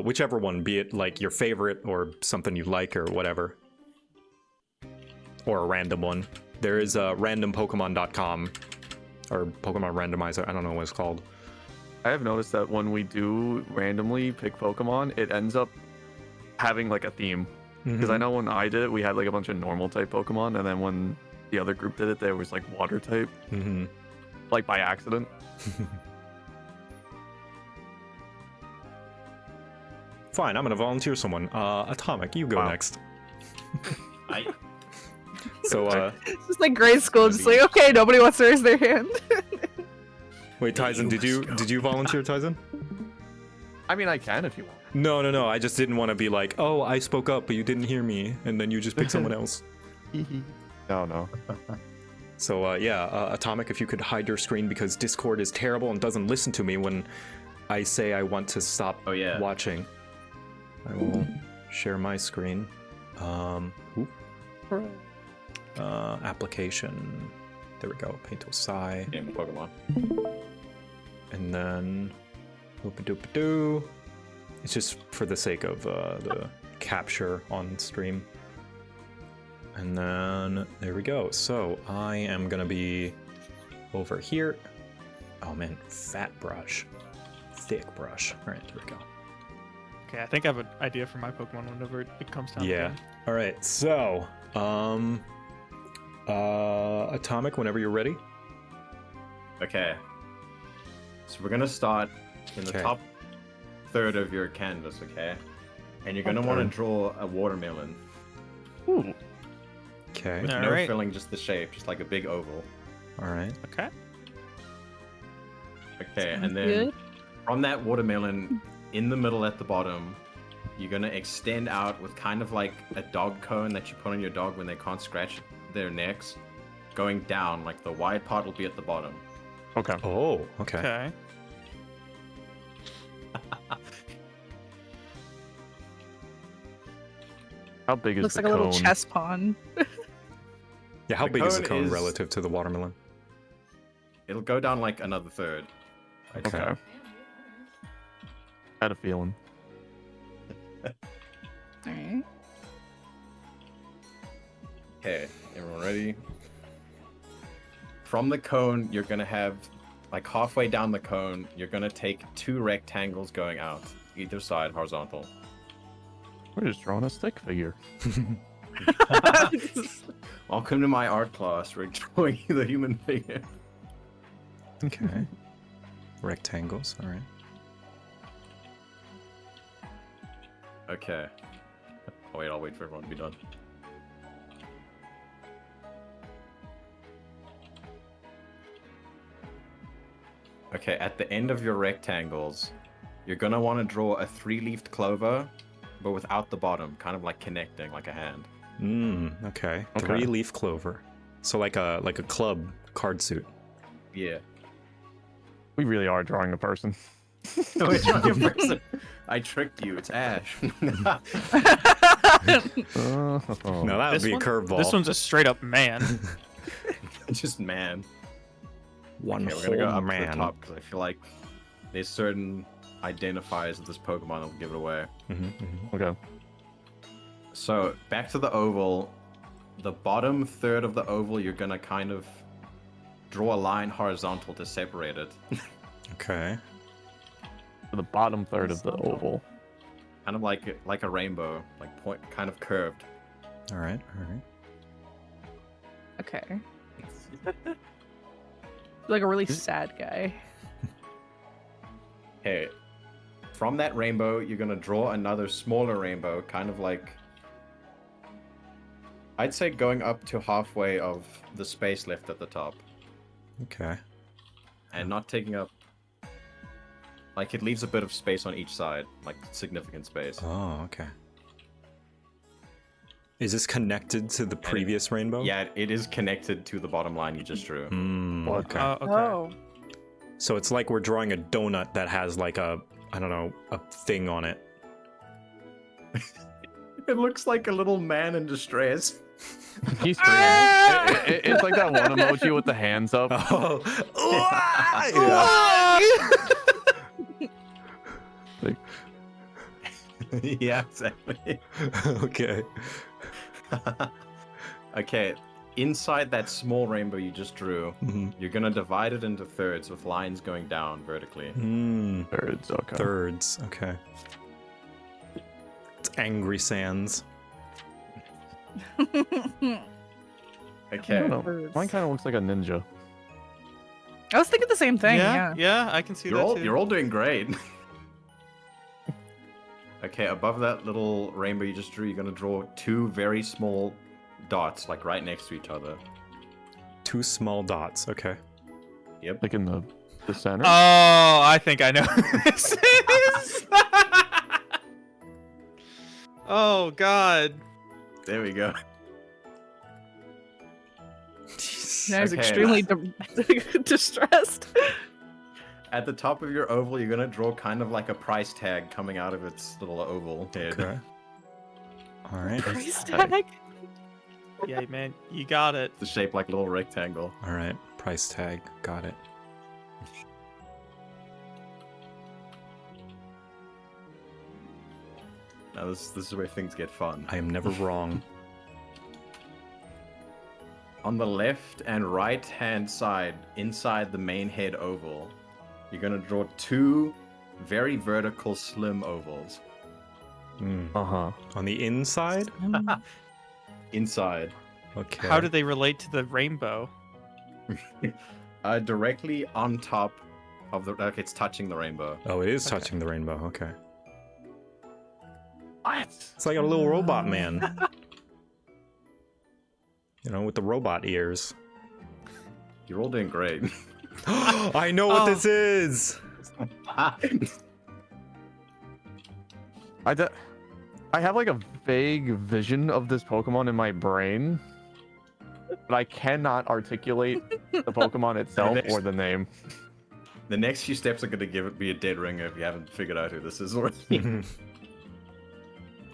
A: Whichever one, be it like your favorite or something you like or whatever. Or a random one. There is randompokemon.com or Pokemon Randomizer. I don't know what it's called.
L: I have noticed that when we do randomly pick Pokemon, it ends up having like a theme. Because I know when I did it, we had like a bunch of normal type Pokemon, and then when the other group did it, there was like water type. Like by accident.
A: Fine, I'm gonna volunteer someone. Atomic, you go next. So
M: it's just like grade school, just like, okay, nobody wants to raise their hand.
A: Wait, Tyson, did you volunteer, Tyson?
L: I mean, I can if you want.
A: No. I just didn't want to be like, oh, I spoke up, but you didn't hear me, and then you just pick someone else.
L: No.
A: So Atomic, if you could hide your screen because Discord is terrible and doesn't listen to me when I say I want to stop watching. I will share my screen. Application. There we go. Paint-O-Sai.
K: Game of Pokemon.
A: And then Oop-a-doop-a-doo. It's just for the sake of the capture on stream. And then there we go. So I am gonna be over here. Oh man, fat brush. Thick brush. Alright, there we go.
D: Okay, I think I have an idea for my Pokemon whenever it comes down to it.
A: Alright, so Atomic, whenever you're ready.
K: Okay. So we're gonna start in the top third of your canvas, okay? And you're gonna want to draw a watermelon.
A: Ooh. Okay.
K: With no filling, just the shape, just like a big oval.
A: Alright.
D: Okay.
K: Okay, and then from that watermelon, in the middle at the bottom, you're gonna extend out with kind of like a dog cone that you put on your dog when they can't scratch their necks, going down. Like the wide part will be at the bottom.
L: Okay.
A: Oh, okay.
D: Okay.
L: How big is
M: Looks
L: the
M: like
L: cone?
M: a little chess pawn.
A: Yeah, how big is the
K: cone
A: cone relative to the watermelon?
K: It'll go down like another third.
L: Okay. I had a feeling.
M: Alright.
K: Okay, everyone ready? From the cone, you're gonna have, like halfway down the cone, you're gonna take 2 rectangles going out, either side horizontal.
L: We're just drawing a stick figure.
K: Welcome to my art class. We're drawing the human figure.
A: Okay. Rectangles, alright.
K: Okay. Oh wait, I'll wait for everyone to be done. Okay, at the end of your rectangles, you're gonna want to draw a 3-leafed clover, but without the bottom, kind of like connecting, like a hand.
A: Okay. 3-leaf clover. So like a club card suit.
K: Yeah.
L: We really are drawing a person.
K: No, it's not your person. I tricked you. It's Ash.
A: No, that would be a curveball.
D: This one's a straight up man.
K: Just man.
A: One
K: okay, we're gonna go
A: whole
K: up to
A: man.
K: the top because I feel like there's certain identifiers of this Pokemon that will give it away.
L: Okay.
K: So back to the oval. The bottom third of the oval, you're gonna kind of draw a line horizontal to separate it.
A: Okay.
L: So the bottom third of the oval.
K: Kind of like a rainbow, like point, kind of curved.
A: All right. All right.
M: Okay. Like a really sad guy.
K: Okay. From that rainbow, you're gonna draw another smaller rainbow, kind of like, I'd say going up to halfway of the space left at the top.
A: Okay.
K: And not taking up, like it leaves a bit of space on each side, like significant space.
A: Oh, okay. Is this connected to the previous rainbow?
K: Yeah, it is connected to the bottom line you just drew.
A: Okay.
D: Okay.
M: Oh.
A: So it's like we're drawing a donut that has like a, I don't know, a thing on it.
K: It looks like a little man in distress.
L: He's screaming. It's like that one emoji with the hands up.
A: Oh.
L: Like,
K: Yeah, exactly.
A: Okay.
K: Okay, inside that small rainbow you just drew, you're gonna divide it into thirds with lines going down vertically.
L: Thirds, okay.
A: Thirds, okay. It's Angry Sands.
K: Okay.
L: I don't know. Mine kind of looks like a ninja.
M: I was thinking the same thing. Yeah.
D: Yeah, I can see that too.
K: You're all doing great. Okay, above that little rainbow you just drew, you're gonna draw 2 very small dots, like right next to each other.
A: 2 small dots, okay.
K: Yep.
L: Like in the center?
D: Oh, I think I know who this is. Oh, God.
K: There we go.
M: Now he's
K: Okay.
M: extremely distressed.
K: At the top of your oval, you're gonna draw kind of like a price tag coming out of its little oval head.
A: Okay. All right.
M: Price tag.
D: Yeah, man, you got it.
K: It's shaped like a little rectangle.
A: All right. Price tag. Got it.
K: Now this is where things get fun.
A: I am never wrong.
K: On the left and right hand side, inside the main head oval, you're gonna draw 2 very vertical slim ovals.
L: Uh-huh.
A: On the inside?
K: Inside.
A: Okay.
D: How do they relate to the rainbow?
K: Directly on top of the, like it's touching the rainbow.
A: Oh, it is touching the rainbow. Okay.
L: What?
A: It's like a little robot man. You know, with the robot ears.
K: You're all doing great.
A: I know what this is.
L: I have like a vague vision of this Pokemon in my brain, but I cannot articulate the Pokemon itself or the name.
K: The next few steps are going to be a dead ringer if you haven't figured out who this is already.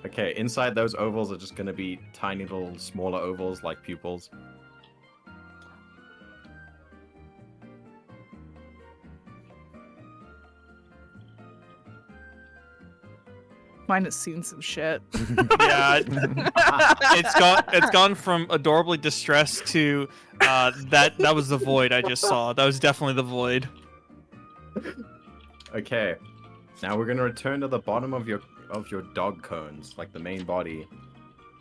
K: Okay, inside those ovals are just going to be tiny little smaller ovals like pupils.
M: Mine has seen some shit.
D: Yeah, it's gone from adorably distressed to that was the void I just saw. That was definitely the void.
K: Okay, now we're gonna return to the bottom of your dog cones, like the main body,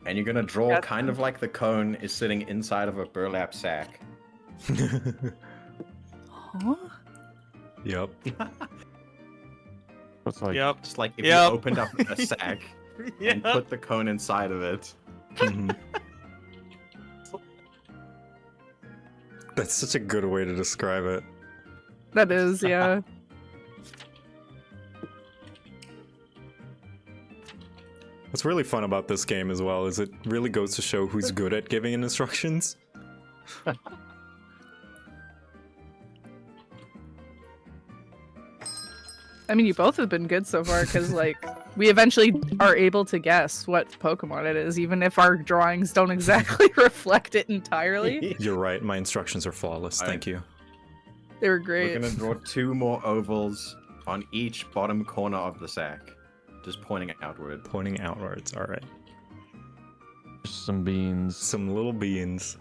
K: and you're gonna draw kind of like the cone is sitting inside of a burlap sack.
M: Huh?
A: Yep.
L: It's like,
D: Yep.
K: Just like if you opened up a sack and put the cone inside of it.
A: That's such a good way to describe it.
M: That is, yeah.
A: What's really fun about this game as well is it really goes to show who's good at giving instructions.
M: I mean, you both have been good so far because, like, we eventually are able to guess what Pokemon it is, even if our drawings don't exactly reflect it entirely.
A: You're right. My instructions are flawless. Thank you.
M: They were great.
K: We're gonna draw 2 more ovals on each bottom corner of the sack, just pointing outward.
A: Pointing outwards. All right.
L: Some beans.
A: Some little beans.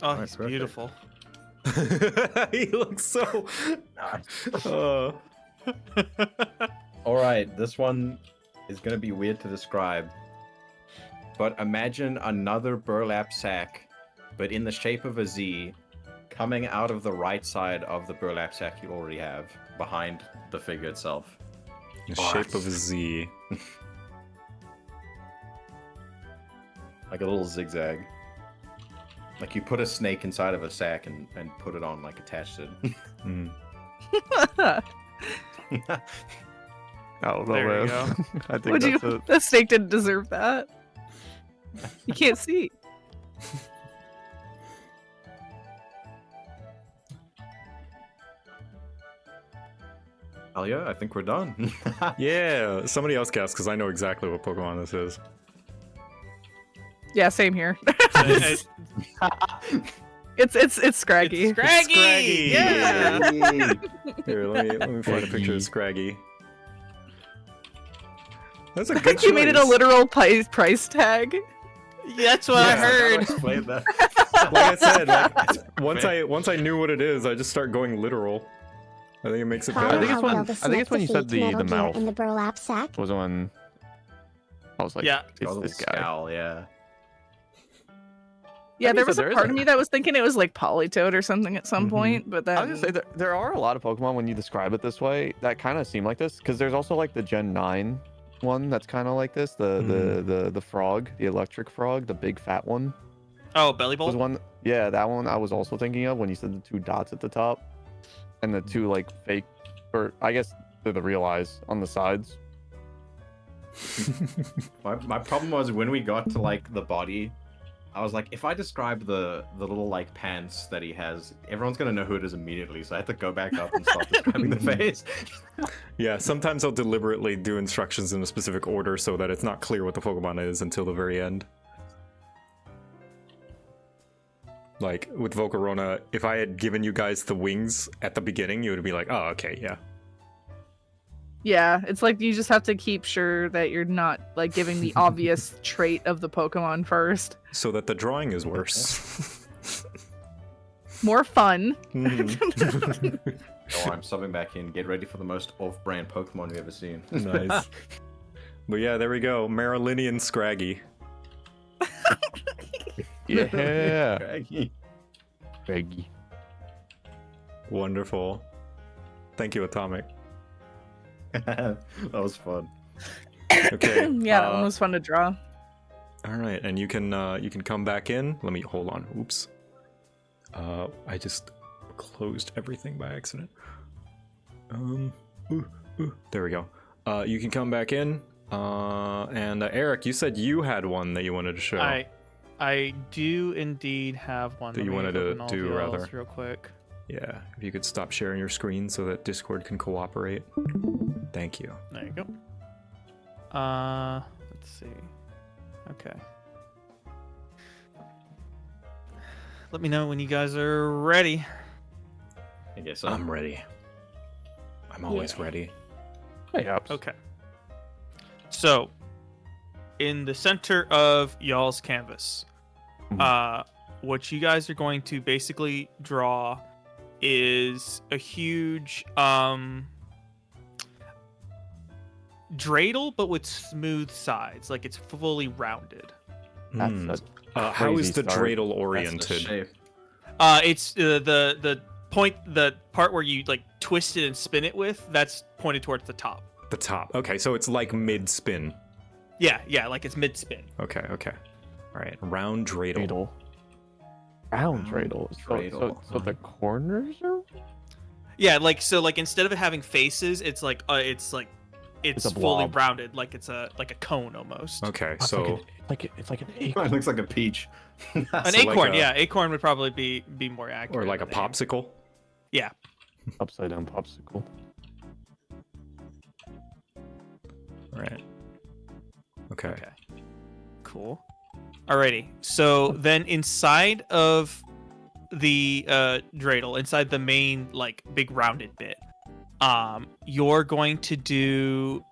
D: Oh, he's beautiful.
A: He looks so.
K: All right, this one is gonna be weird to describe, but imagine another burlap sack, but in the shape of a Z, coming out of the right side of the burlap sack you already have, behind the figure itself.
A: The shape of a Z.
K: Like a little zigzag. Like you put a snake inside of a sack and put it on, like, attached it.
L: Oh,
D: There you go.
L: I think that's it.
M: The snake didn't deserve that. You can't see.
K: Hell yeah, I think we're done.
A: Yeah, somebody else guess because I know exactly what Pokemon this is.
M: Yeah, same here. It's Scraggy.
D: It's Scraggy! Yeah!
A: Here, let me find a picture of Scraggy. That's a good choice.
M: You made it a literal price tag.
D: That's what I heard.
K: Explain that.
A: Like I said, like, once I knew what it is, I just start going literal. I think it makes it better.
L: I think it's when you said the mouth.
C: In the burlap sack.
L: Was when I was like,
D: Yeah.
L: it's this guy.
K: Scowl, yeah.
M: Yeah, there
L: so
M: was a
L: there is
M: part of me that was thinking it was like Politoed or something at some point, but then
L: I was gonna say there are a lot of Pokemon when you describe it this way that kind of seem like this, because there's also like the Gen 9 one that's kind of like this, the frog, the electric frog, the big fat one.
D: Oh, Belly
L: Was
D: Bolt?
L: one, yeah, that one I was also thinking of when you said the 2 dots at the top, and the 2 like fake, or I guess they're the real eyes on the sides.
K: My problem was when we got to, like, the body, I was like, if I describe the little, like, pants that he has, everyone's gonna know who it is immediately, so I had to go back up and start describing the face.
A: Yeah, sometimes I'll deliberately do instructions in a specific order so that it's not clear what the Pokemon is until the very end. Like, with Volcarona, if I had given you guys the wings at the beginning, you would be like, oh, okay, yeah.
M: yeah, it's like you just have to keep sure that you're not like giving the obvious trait of the Pokemon first.
A: So that the drawing is worse.
M: More fun.
K: Oh, I'm subbing back in. Get ready for the most off-brand Pokemon you've ever seen.
A: Nice. But yeah, there we go. Marylinian Scraggy.
L: Yeah.
K: Scraggy.
L: Scraggy.
A: Wonderful. Thank you, Atomic.
K: That was fun.
A: Okay.
M: Yeah, that one was fun to draw.
A: All right, and you can come back in. Let me hold on. Oops. I just closed everything by accident. There we go. You can come back in. And Eric, you said you had one that you wanted to show.
D: I do indeed have one
A: that you wanted to do, rather.
D: Real quick.
A: Yeah, if you could stop sharing your screen so that Discord can cooperate. Thank you.
D: There you go. Let's see. Okay. Let me know when you guys are ready.
K: I guess so.
A: I'm ready. I'm always ready.
D: Okay. So, in the center of y'all's canvas, what you guys are going to basically draw is a huge dreidel, but with smooth sides, like it's fully rounded.
A: How is the dreidel oriented?
D: It's the part where you like twist it and spin it with, that's pointed towards the top.
A: The top. Okay, so it's like mid-spin.
D: Yeah, like it's mid-spin.
A: Okay. All right, round dreidel.
L: Round dreidel. So the corners are.
D: Yeah, like instead of it having faces, it's it's
L: a
D: fully
L: blob.
D: rounded, like it's a cone almost.
A: Okay,
L: It's
A: so
L: it's like an
K: It
L: acorn.
K: looks like a peach.
D: An
A: So like
D: acorn,
A: a-
D: yeah, acorn would probably be more accurate.
A: or like a
D: of name.
A: popsicle.
D: Yeah.
L: Upside down popsicle.
A: All right. Okay.
D: Cool. Alrighty. So then inside of the dreidel, inside the main like big rounded bit, you're going to do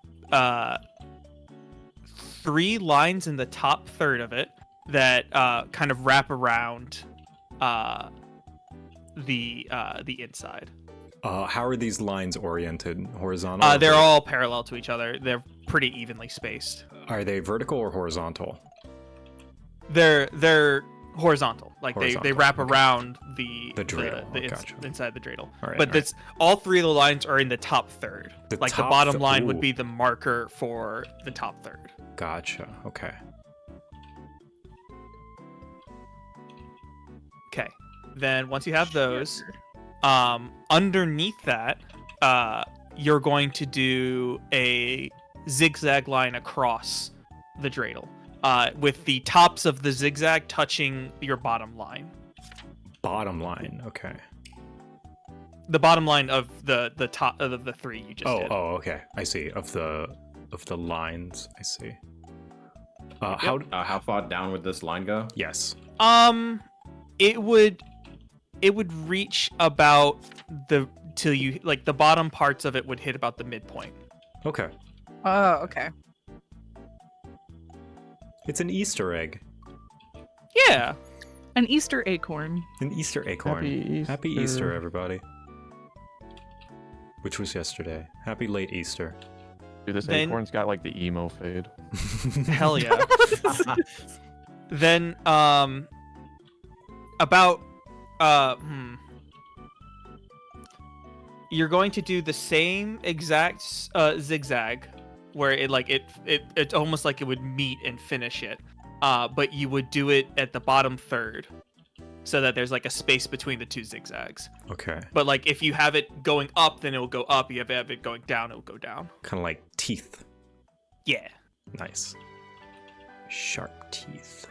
D: 3 lines in the top third of it that kind of wrap around the inside.
A: How are these lines oriented? Horizontal? or
D: They're
A: vertical?
D: all parallel to each other. They're pretty evenly spaced.
A: Are they vertical or horizontal?
D: They're horizontal. Like they
A: Horizontal,
D: wrap
A: okay.
D: around the
A: dreidel.
D: the
A: Gotcha.
D: inside the dreidel.
A: All right,
D: But
A: all
D: that's all 3 of the lines are in the top third.
A: The
D: Like the
A: top
D: bottom
A: th-
D: line
A: ooh.
D: would be the marker for the top third.
A: Gotcha. Okay.
D: Okay. Then once you have those, underneath that, you're going to do a zigzag line across the dreidel, with the tops of the zigzag touching your bottom line.
A: Bottom line. Okay.
D: The bottom line of the top of the 3 you just did.
A: Oh, okay. I see. Of the lines, I see.
K: How far down would this line go?
A: Yes.
D: It would reach about till you like the bottom parts of it would hit about the midpoint.
A: Okay.
M: Oh, okay.
A: It's an Easter egg.
D: Yeah.
M: An Easter acorn.
A: An Easter acorn. Happy Easter,
L: Easter.
A: everybody. Which was yesterday. Happy late Easter.
L: Dude, this
D: Then-
L: acorn's got like the emo fade.
D: Hell yeah. Then about you're going to do the same exact zigzag where it's almost like it would meet and finish it, but you would do it at the bottom third so that there's like a space between the 2 zigzags.
A: Okay.
D: But like if you have it going up, then it will go up. You have it going down, it will go down.
A: Kind of like teeth.
D: Yeah.
A: Nice. Sharp teeth.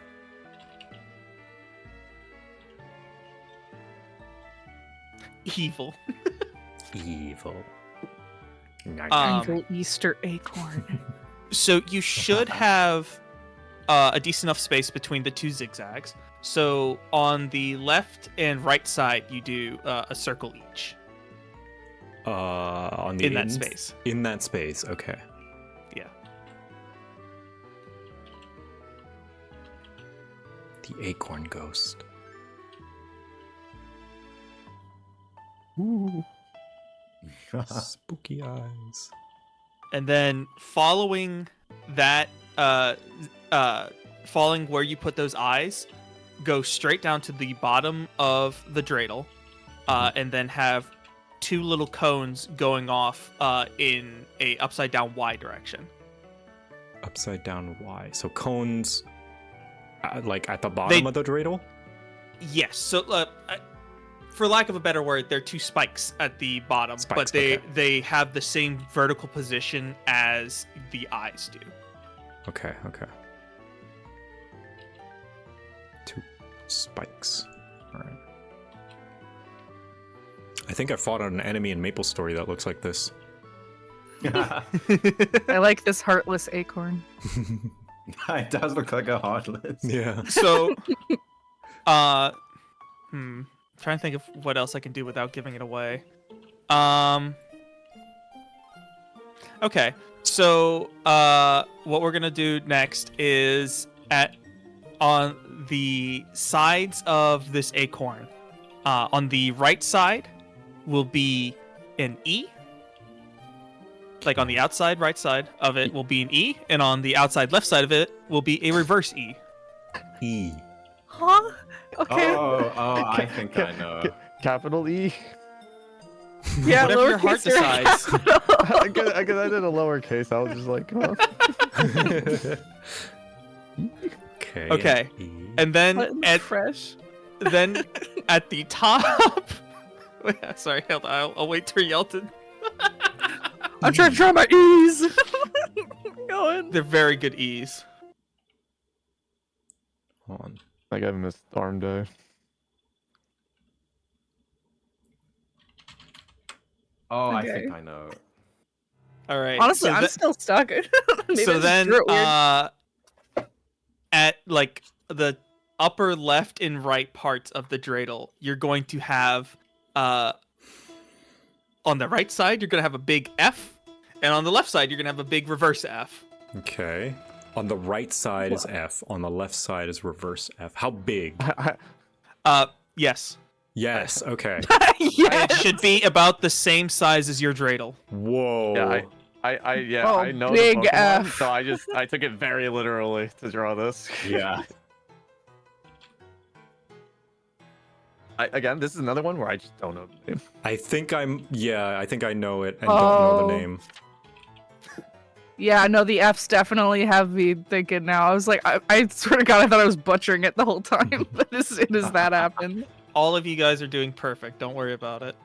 D: Evil.
A: Evil.
M: Evil Easter acorn.
D: So you should have a decent enough space between the 2 zigzags. So on the left and right side, you do a circle each.
A: On the
D: In that
A: ends?
D: space.
A: In that space. Okay.
D: Yeah.
A: The acorn ghost.
L: Ooh.
A: Spooky eyes.
D: And then following that, following where you put those eyes, go straight down to the bottom of the dreidel, and then have 2 little cones going off in a upside down Y direction.
A: Upside down Y. So cones, like at the bottom of the dreidel.
D: Yes. So, for lack of a better word, they're 2 spikes at the bottom,
A: Spikes,
D: but they
A: okay.
D: they have the same vertical position as the eyes do.
A: Okay. 2 spikes. All right. I think I fought an enemy in Maple Story that looks like this.
M: I like this heartless acorn.
K: It does look like a heartless.
A: Yeah.
D: So, trying to think of what else I can do without giving it away. Okay, so what we're gonna do next is on the sides of this acorn. On the right side will be an E. Like on the outside right side of it will be an E, and on the outside left side of it will be a reverse E.
A: E.
M: Huh? Okay.
K: Oh, I think I know.
L: Capital E.
M: Yeah,
D: Whatever your heart
M: lowercase or
D: decides.
L: I did a lowercase. I was just like, huh?
A: Okay.
D: Okay. And then
M: fresh.
D: Then at the top. Sorry, hold on. I'll wait till Yelton.
M: I'm trying to try my E's. Going.
D: They're very good E's.
A: Hold on.
L: Like I missed arm day.
K: Oh, I
M: Okay.
K: think I know.
D: All right.
M: Honestly,
D: so
M: I'm still stuck. Maybe
D: so
M: I just
D: then,
M: drew it weird.
D: at like the upper left and right parts of the dreidel, you're going to have, on the right side, you're going to have a big F, and on the left side, you're going to have a big reverse F.
A: Okay. On the right side is F. On the left side is reverse F. How big?
D: Yes.
A: Yes. Okay.
D: It should be about the same size as your dreidel.
A: Whoa.
L: Yeah,
M: Oh,
L: I know
M: big
L: the Pokemon,
M: F.
L: so I took it very literally to draw this.
K: Yeah.
L: Again, this is another one where I just don't know the name.
A: I think I know it and don't know the name.
M: Yeah, no, the F's definitely have me thinking now. I was like, I swear to God, I thought I was butchering it the whole time, but as soon as that happened.
D: All of you guys are doing perfect. Don't worry about it.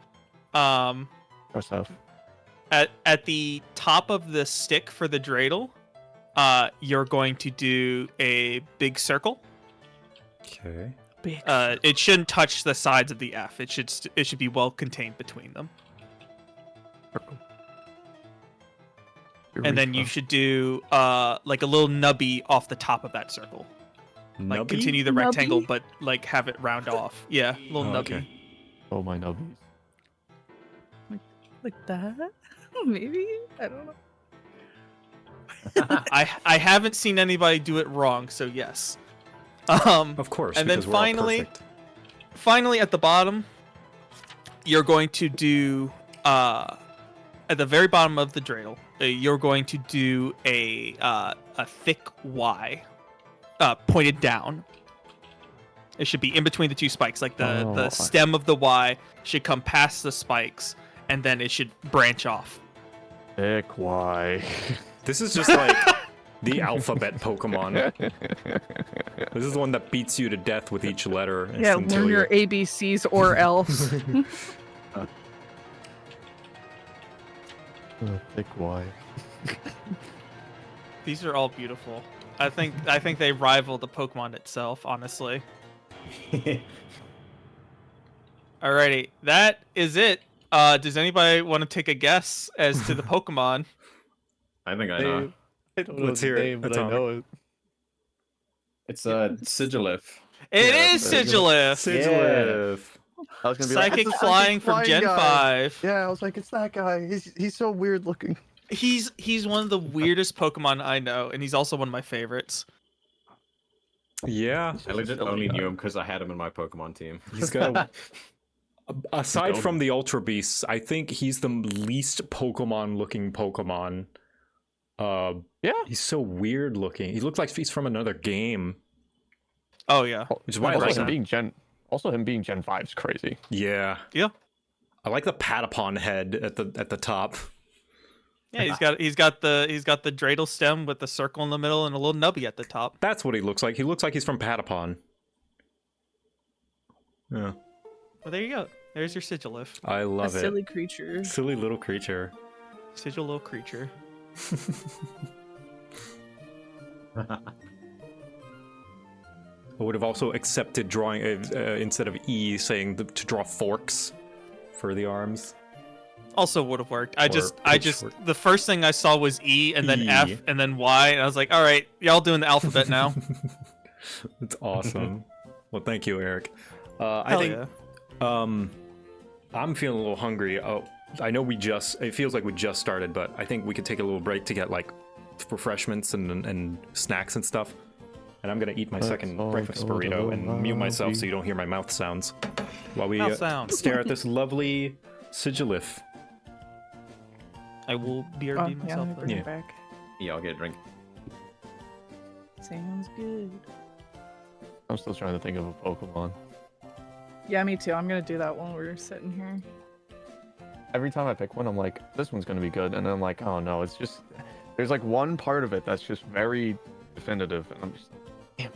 L: First off.
D: At the top of the stick for the dreidel, you're going to do a big circle.
A: Okay.
D: It shouldn't touch the sides of the F. It should be well contained between them. And then you should do like a little nubby off the top of that circle. Like
A: Nubby?
D: continue the rectangle, but like have it round off. Yeah, little nubby.
A: Okay.
L: Oh my nubbies.
M: Like that? Maybe? I don't know.
D: I haven't seen anybody do it wrong, so yes.
A: Of course.
D: And then
A: because we're all perfect.
D: finally at the bottom, you're going to do at the very bottom of the dreidel, you're going to do a thick Y, pointed down. It should be in between the two spikes, like the stem of the Y should come past the spikes, and then it should branch off.
L: Thick Y.
A: This is just like the alphabet Pokemon. This is the one that beats you to death with each letter.
M: Yeah, learn your ABCs or else.
L: Thick Y.
D: These are all beautiful. I think they rival the Pokemon itself, honestly. Alrighty, that is it. Does anybody want to take a guess as to the Pokemon?
K: I think I know.
L: I don't know
A: Let's
L: the
A: hear it.
L: name, but
A: That's
L: I
A: on
L: know it.
K: It's Sigilif.
D: It is Sigilif.
A: Sigilif.
L: I was gonna be
D: Psychic
L: like, it's a
D: flying from Gen
L: guy.
D: 5.
L: Yeah, I was like, it's that guy. He's so weird looking.
D: He's one of the weirdest Pokemon I know, and he's also one of my favorites.
A: Yeah.
K: I legit only knew him because I had him in my Pokemon team.
A: He's got aside from the Ultra Beasts, I think he's the least Pokemon looking Pokemon.
L: Yeah.
A: He's so weird looking. He looks like he's from another game.
D: Oh yeah.
A: Which is why I
L: Also,
A: like
L: him
A: him.
L: being Gen 5 is crazy.
A: Yeah.
D: Yeah.
A: I like the Patapon head at the top.
D: Yeah, he's got the dreidel stem with the circle in the middle and a little nubby at the top.
A: That's what he looks like. He looks like he's from Patapon. Yeah.
D: Well, there you go. There's your Sigilif.
A: I love it.
M: Silly creature.
A: Silly little creature.
D: Sigil little creature.
A: I would have also accepted drawing instead of E, saying to draw forks for the arms.
D: Also would have worked. I just the first thing I saw was E and then
A: E.
D: F and then Y, and I was like, all right, y'all doing the alphabet now.
A: That's awesome. Well, thank you, Eric. I
D: Hell
A: think
D: yeah.
A: I'm feeling a little hungry. Oh, I know it feels like we just started, but I think we could take a little break to get like refreshments and snacks and stuff. And I'm gonna eat my second breakfast burrito and mute myself so you don't hear my mouth sounds while we stare at this lovely Sigilif.
D: I will BRB myself.
M: Yeah, bring it back.
K: Yeah, I'll get a drink.
M: Sounds good.
L: I'm still trying to think of a Pokemon.
M: Yeah, me too. I'm gonna do that while we're sitting here.
L: every time I pick one, I'm like, this one's gonna be good, and then I'm like, oh no, it's just there's like one part of it that's just very definitive, and I'm just like, damn.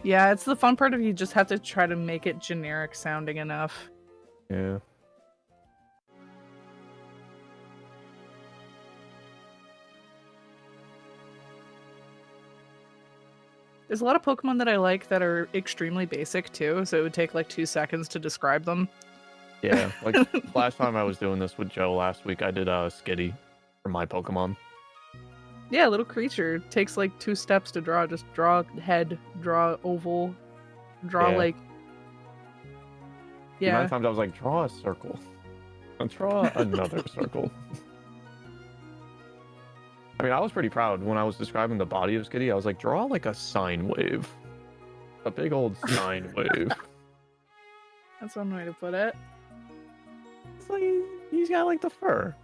M: Yeah, it's the fun part of you just have to try to make it generic sounding enough.
L: Yeah.
M: There's a lot of Pokemon that I like that are extremely basic too, so it would take like 2 seconds to describe them.
L: Yeah, like last time I was doing this with Joe last week, I did Skitty for my Pokemon.
M: Yeah, little creature. Takes like 2 steps to draw. Just draw head, draw oval, draw
L: Yeah.
M: like...
L: The
M: Yeah.
L: amount of times I was like, draw a circle. Draw another circle. I mean, I was pretty proud when I was describing the body of Skitty. I was like, draw like a sine wave. A big old sine wave.
M: That's one way to put it.
L: It's like, he's got like the fur.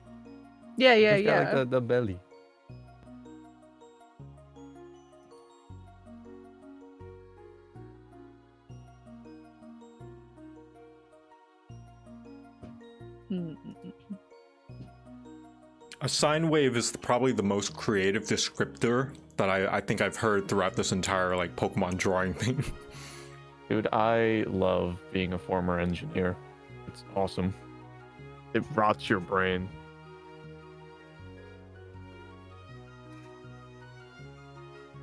M: Yeah, yeah,
L: He's
M: yeah.
L: got like the belly.
A: A sine wave is probably the most creative descriptor that I think I've heard throughout this entire like Pokemon drawing thing.
L: Dude, I love being a former engineer. It's awesome. It rots your brain.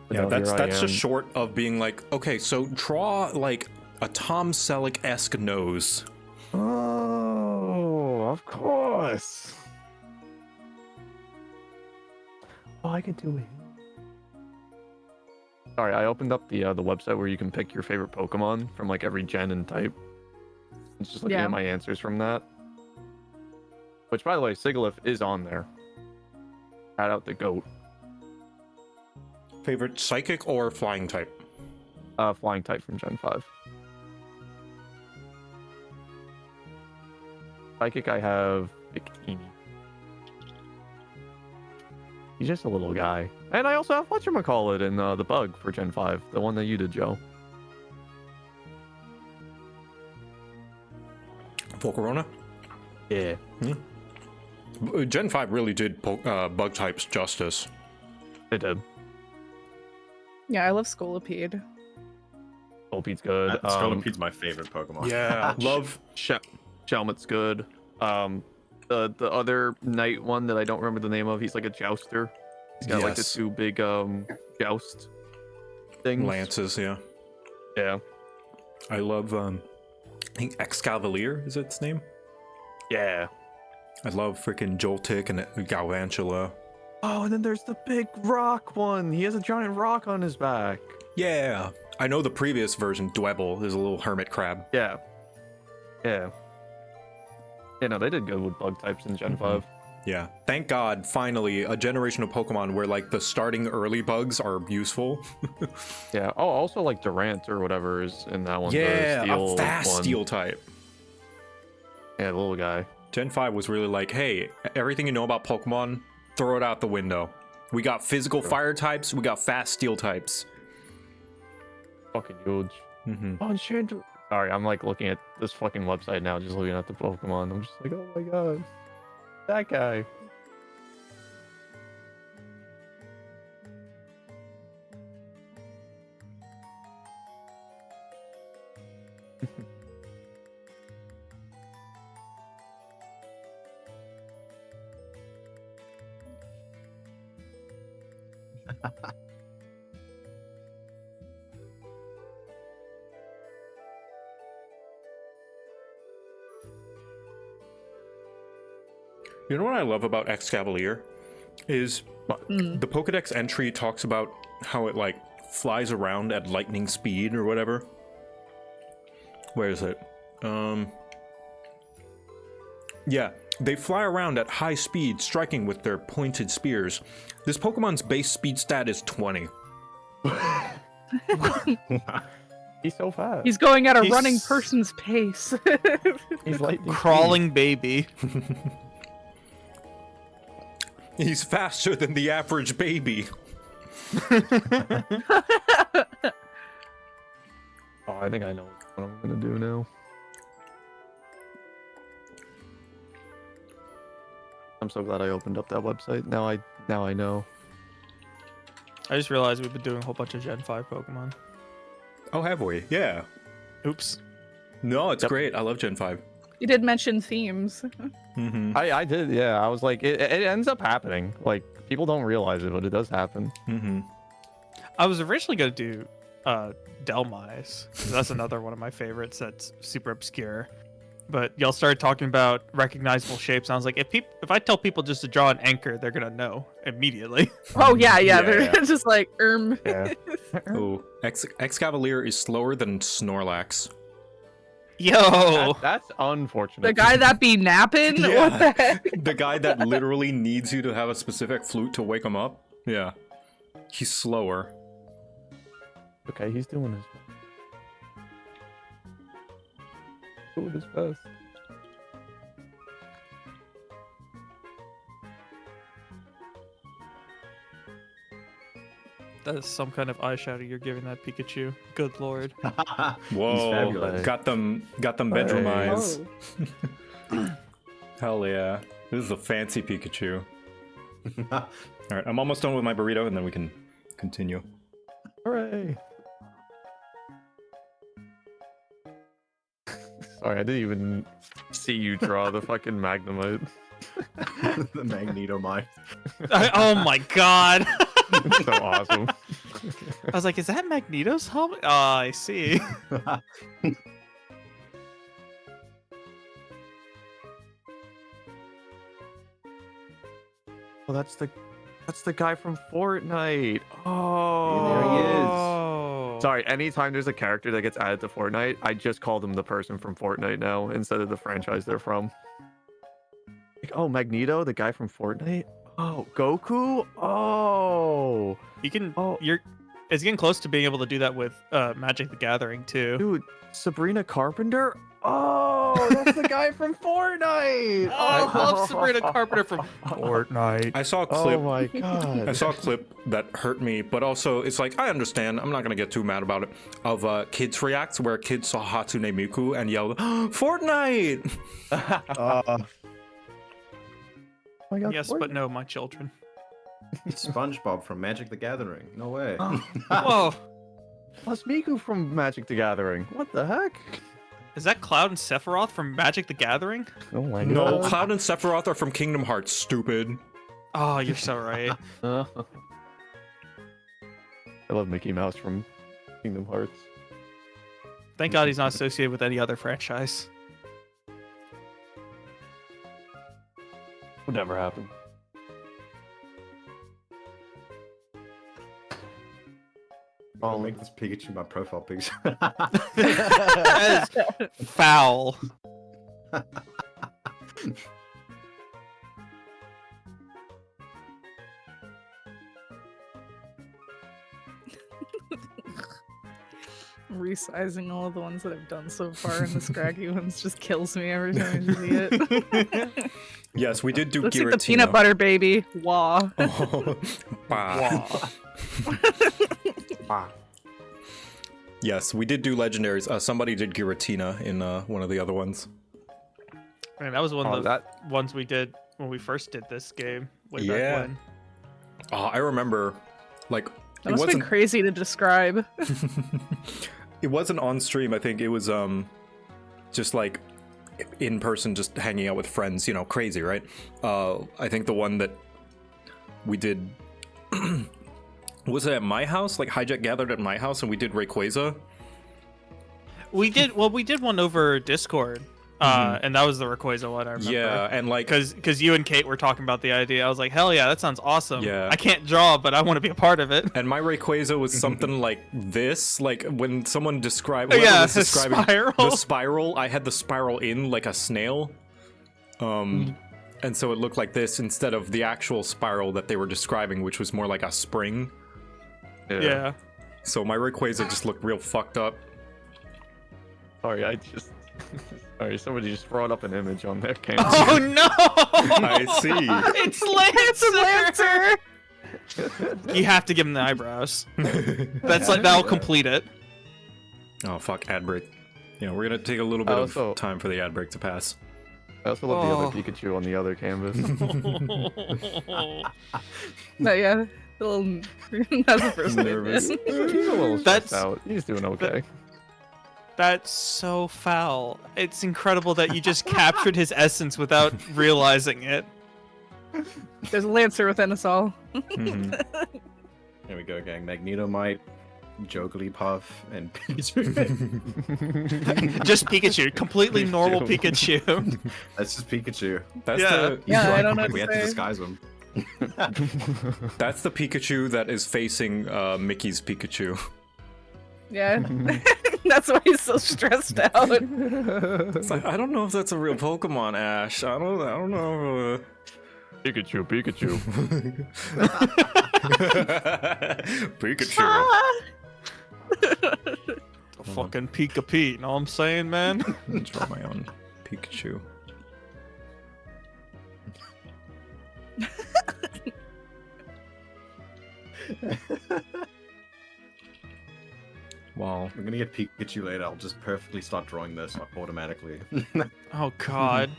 L: But
A: Yeah,
L: no,
A: that's
L: here I
A: just
L: am.
A: short of being like, okay, so draw like a Tom Selleck-esque nose.
L: Oh, of course. Oh, I could do it. Sorry, I opened up the website where you can pick your favorite Pokemon from like every gen and type. It's just looking
M: Yeah.
L: at my answers from that. Which, by the way, Sigilyph is on there. Shout out the goat.
A: Favorite psychic or flying type?
L: Flying type from Gen 5. Psychic, I have Victini. He's just a little guy. And I also have whatchamacallit in the bug for Gen 5, the one that you did, Joe.
A: Volcarona?
L: Yeah.
A: Gen 5 really did bug types justice.
L: It did.
M: Yeah, I love Scolipede.
L: Scoliped's good.
K: Scolipede's my favorite Pokemon.
A: Yeah, love
L: Shelmet's good. The other knight one that I don't remember the name of, he's like a jouster. He's got like the
A: Yes.
L: 2 big joust things.
A: Lances, yeah.
L: Yeah.
A: I love I think Excavalier is its name.
L: Yeah.
A: I love freaking Joltik and Galvantula.
L: Oh, and then there's the big rock one. He has a giant rock on his back.
A: Yeah. I know the previous version, Dwebble, is a little hermit crab.
L: Yeah. Yeah. Yeah, no, they did good with bug types in Gen 5.
A: Yeah. Thank God, finally, a generation of Pokemon where, like, the starting early bugs are useful.
L: Yeah. Oh, also, like, Durant or whatever is in that one.
A: Yeah,
L: the steel
A: a fast
L: one.
A: steel type.
L: Yeah, the little guy.
A: Gen 5 was really like, hey, everything you know about Pokemon, throw it out the window. We got physical fire types, we got fast steel types.
L: Fucking huge.
A: Mm-hmm.
L: Oh, Enchanted. Sorry, I'm like looking at this fucking website now, just looking at the Pokemon. I'm just like, oh my god. That guy.
A: You know what I love about Excavalier? Is the Pokedex entry talks about how it, like, flies around at lightning speed or whatever. Where is it? Yeah, they fly around at high speed, striking with their pointed spears. This Pokemon's base speed stat is 20.
L: He's so fast.
M: He's going at a
A: He's-
M: running person's pace.
L: He's like
D: Crawling baby.
A: He's faster than the average baby.
L: Oh, I think I know what I'm gonna do now. I'm so glad I opened up that website. Now I know.
D: I just realized we've been doing a whole bunch of Gen 5 Pokemon.
A: Oh, have we? Yeah.
D: Oops.
A: No, it's great. I love Gen 5.
M: You did mention themes.
A: Mm-hmm.
L: I did, yeah. I was like, it ends up happening. Like, people don't realize it, but it does happen.
A: Mm-hmm.
D: I was originally going to do Delmise. That's another one of my favorites that's super obscure. But y'all started talking about recognizable shapes, and I was like, if I tell people just to draw an anchor, they're going to know immediately.
M: Oh, yeah. They're just like,
L: Yeah.
A: Oh, Excavalier is slower than Snorlax.
D: Yo!
L: That's unfortunate.
M: The guy that be napping?
A: Yeah.
M: What the heck?
A: The guy that literally needs you to have a specific flute to wake him up? Yeah. He's slower.
L: Okay, he's doing his doing his best.
D: That is some kind of eyeshadow you're giving that Pikachu. Good lord.
A: Whoa.
K: fabulous.
A: Got them bedroom
L: Hey.
A: eyes. Hell yeah. This is a fancy Pikachu. Alright, I'm almost done with my burrito and then we can continue.
L: Hooray! Sorry, I didn't even see you draw the fucking Magnemite.
K: The Magneto mine.
D: Oh my god!
L: So awesome.
D: I was like, is that Magneto's helmet? Oh, I see.
L: Oh, that's the guy from Fortnite. Oh,
K: There he
L: is. Sorry, anytime there's a character that gets added to Fortnite, I just call them the person from Fortnite now instead of the franchise they're from. Like, oh, Magneto, the guy from Fortnite. Oh, Goku. Oh,
D: You can. It's getting close to being able to do that with Magic the Gathering too.
L: dude, Sabrina Carpenter. Oh, that's the guy from Fortnite.
D: I love Sabrina Carpenter from Fortnite.
A: I saw a clip.
L: Oh my god.
A: I saw a clip that hurt me, but also it's like I understand. I'm not gonna get too mad about it. Of kids reacts where kids saw Hatsune Miku and yelled, "Fortnite!"
L: Oh my god,
D: Yes, but no, my children.
K: SpongeBob from Magic the Gathering. No way.
D: Whoa,
L: Plus Miku from Magic the Gathering. What the heck?
D: is that Cloud and Sephiroth from Magic the Gathering?
L: Oh my
A: No,
L: god.
A: Cloud and Sephiroth are from Kingdom Hearts. Stupid.
D: Oh, you're so right.
L: I love Mickey Mouse from Kingdom Hearts.
D: Thank God he's not associated with any other franchise.
L: Would never happen.
K: I'll make this Pikachu my profile picture.
D: That is foul.
M: Resizing all of the ones that I've done so far, and the scraggy ones just kills me every time I see it.
A: Yes, we did do
M: Looks like the
A: Giratina.
M: peanut butter baby. Wah.
A: Oh, bah. Yes, we did do legendaries. Somebody did Giratina in one of the other ones.
D: I mean, that was one
L: Oh,
D: of the ones we did when we first did this game. Way back when.
A: Oh, I remember, like,
M: That must have been crazy to describe.
A: It wasn't on stream. I think it was just like in person, just hanging out with friends. You know, crazy, right? I think the one that we did was it at my house? Like Hijack gathered at my house, and we did Rayquaza.
D: We did one over Discord. And that was the Rayquaza one I remember.
A: Yeah, and like
D: because you and Kate were talking about the idea. I was like, hell yeah, that sounds awesome.
A: Yeah.
D: I can't draw, but I want to be a part of it.
A: And my Rayquaza was something like this. Like when someone described,
D: Yeah,
A: was describing
D: spiral.
A: the spiral, I had the spiral in like a snail. And so it looked like this instead of the actual spiral that they were describing, which was more like a spring.
D: Yeah.
A: So my Rayquaza just looked real fucked up.
L: Sorry, Sorry, somebody just brought up an image on their camera.
D: Oh no!
A: I see.
D: It's Lancer! You have to give him the eyebrows. That'll complete it.
A: Oh fuck, ad break. Yeah, we're gonna take a little bit of time for the ad break to pass.
L: I also love the other Pikachu on the other canvas.
M: No, yeah, a little. That's the first
A: Nervous.
L: He's a little stressed out. He's doing okay.
D: That's so foul. It's incredible that you just captured his essence without realizing it.
M: There's a Lancer within us all.
K: There we go, gang. Magnetomite, Jigglypuff, and Pikachu.
D: Just Pikachu. Completely normal Pikachu.
K: That's just Pikachu.
A: That's
M: I don't know what
K: We
M: to
K: had to
M: say.
K: disguise him.
A: That's the Pikachu that is facing Mickey's Pikachu.
M: Yeah, that's why he's so stressed out.
A: It's like, I don't know if that's a real Pokemon, Ash. I don't know.
L: Pikachu.
A: Pikachu.
D: Fucking Pika Pete, know what I'm saying, man?
A: Draw my own Pikachu. Wow.
K: We're gonna get Pikachu later. I'll just perfectly start drawing this automatically.
D: Oh god.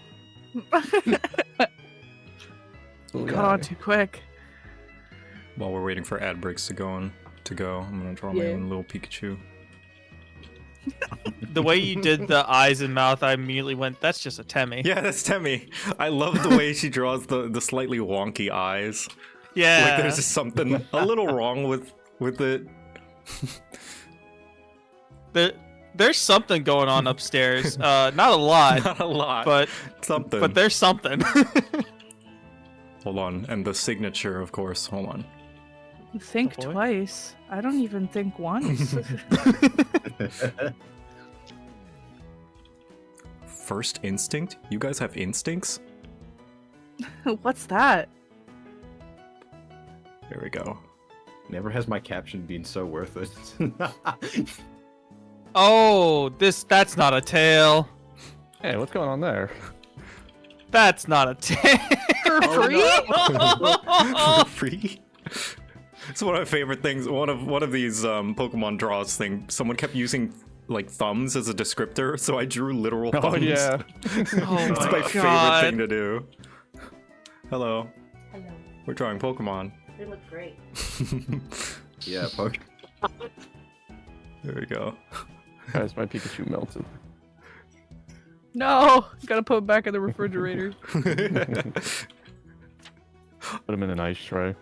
M: Got on too quick.
A: While we're waiting for ad breaks to go, I'm gonna draw my own little Pikachu.
D: The way you did the eyes and mouth, I immediately went, that's just a Temmie.
A: Yeah, that's Temmie. I love the way she draws the slightly wonky eyes.
D: Yeah.
A: Like there's just something a little wrong with it.
D: There's something going on upstairs. Not a lot.
A: Not a lot.
D: But
A: something.
D: But there's something.
A: Hold on. And the signature, of course. Hold on.
M: Think twice. I don't even think once.
A: First instinct? You guys have instincts?
M: What's that?
A: There we go.
K: Never has my caption been so worth it.
D: Oh, that's not a tail.
L: Hey, what's going on there?
D: That's not a tail.
M: For free?
A: For free? It's one of my favorite things. One of these Pokemon draws thing. Someone kept using like thumbs as a descriptor, so I drew literal thumbs.
L: Oh yeah.
A: It's my favorite thing to do. Hello.
B: Hello.
A: We're drawing Pokemon.
B: They look great.
K: Yeah, Pokemon.
A: There we go.
L: Guys, my Pikachu melted.
M: No, gotta put it back in the refrigerator.
L: Put him in an ice tray.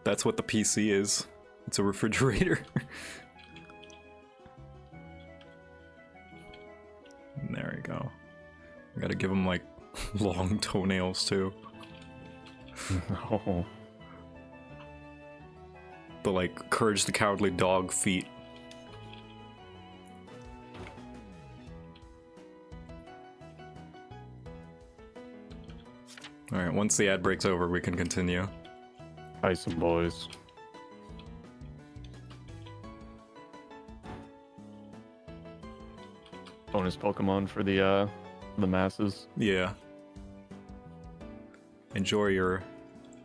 A: That's what the PC is. It's a refrigerator. There we go. We gotta give him like long toenails too.
L: Oh.
A: The like Courage the Cowardly Dog feet. Alright, once the ad break's over, we can continue.
L: Hi, some boys. Bonus Pokemon for the masses.
A: Yeah. Enjoy your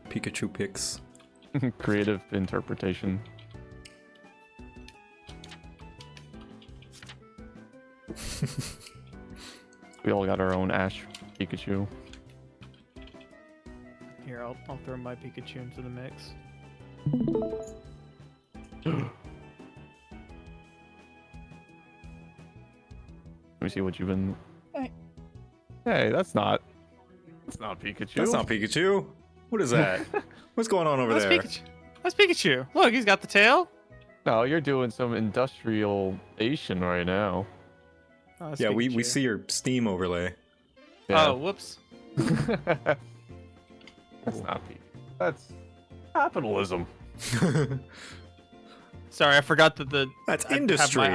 A: Pikachu pics.
L: Creative interpretation. We all got our own Ash Pikachu.
D: Here, I'll throw my Pikachu into the mix.
L: Let me see what you've been. Hey, that's not Pikachu.
A: That's not Pikachu. What is that? What's going on over
D: That's
A: there?
D: Pikachu. That's Pikachu. Look, he's got the tail.
L: No, you're doing some industrialization right now.
D: Oh, that's
A: Yeah, we
D: Pikachu.
A: see your Steam overlay.
L: Yeah.
D: Oh, whoops.
L: That's not Pikachu. That's capitalism.
D: Sorry, I forgot that
A: That's
D: I have
A: industry.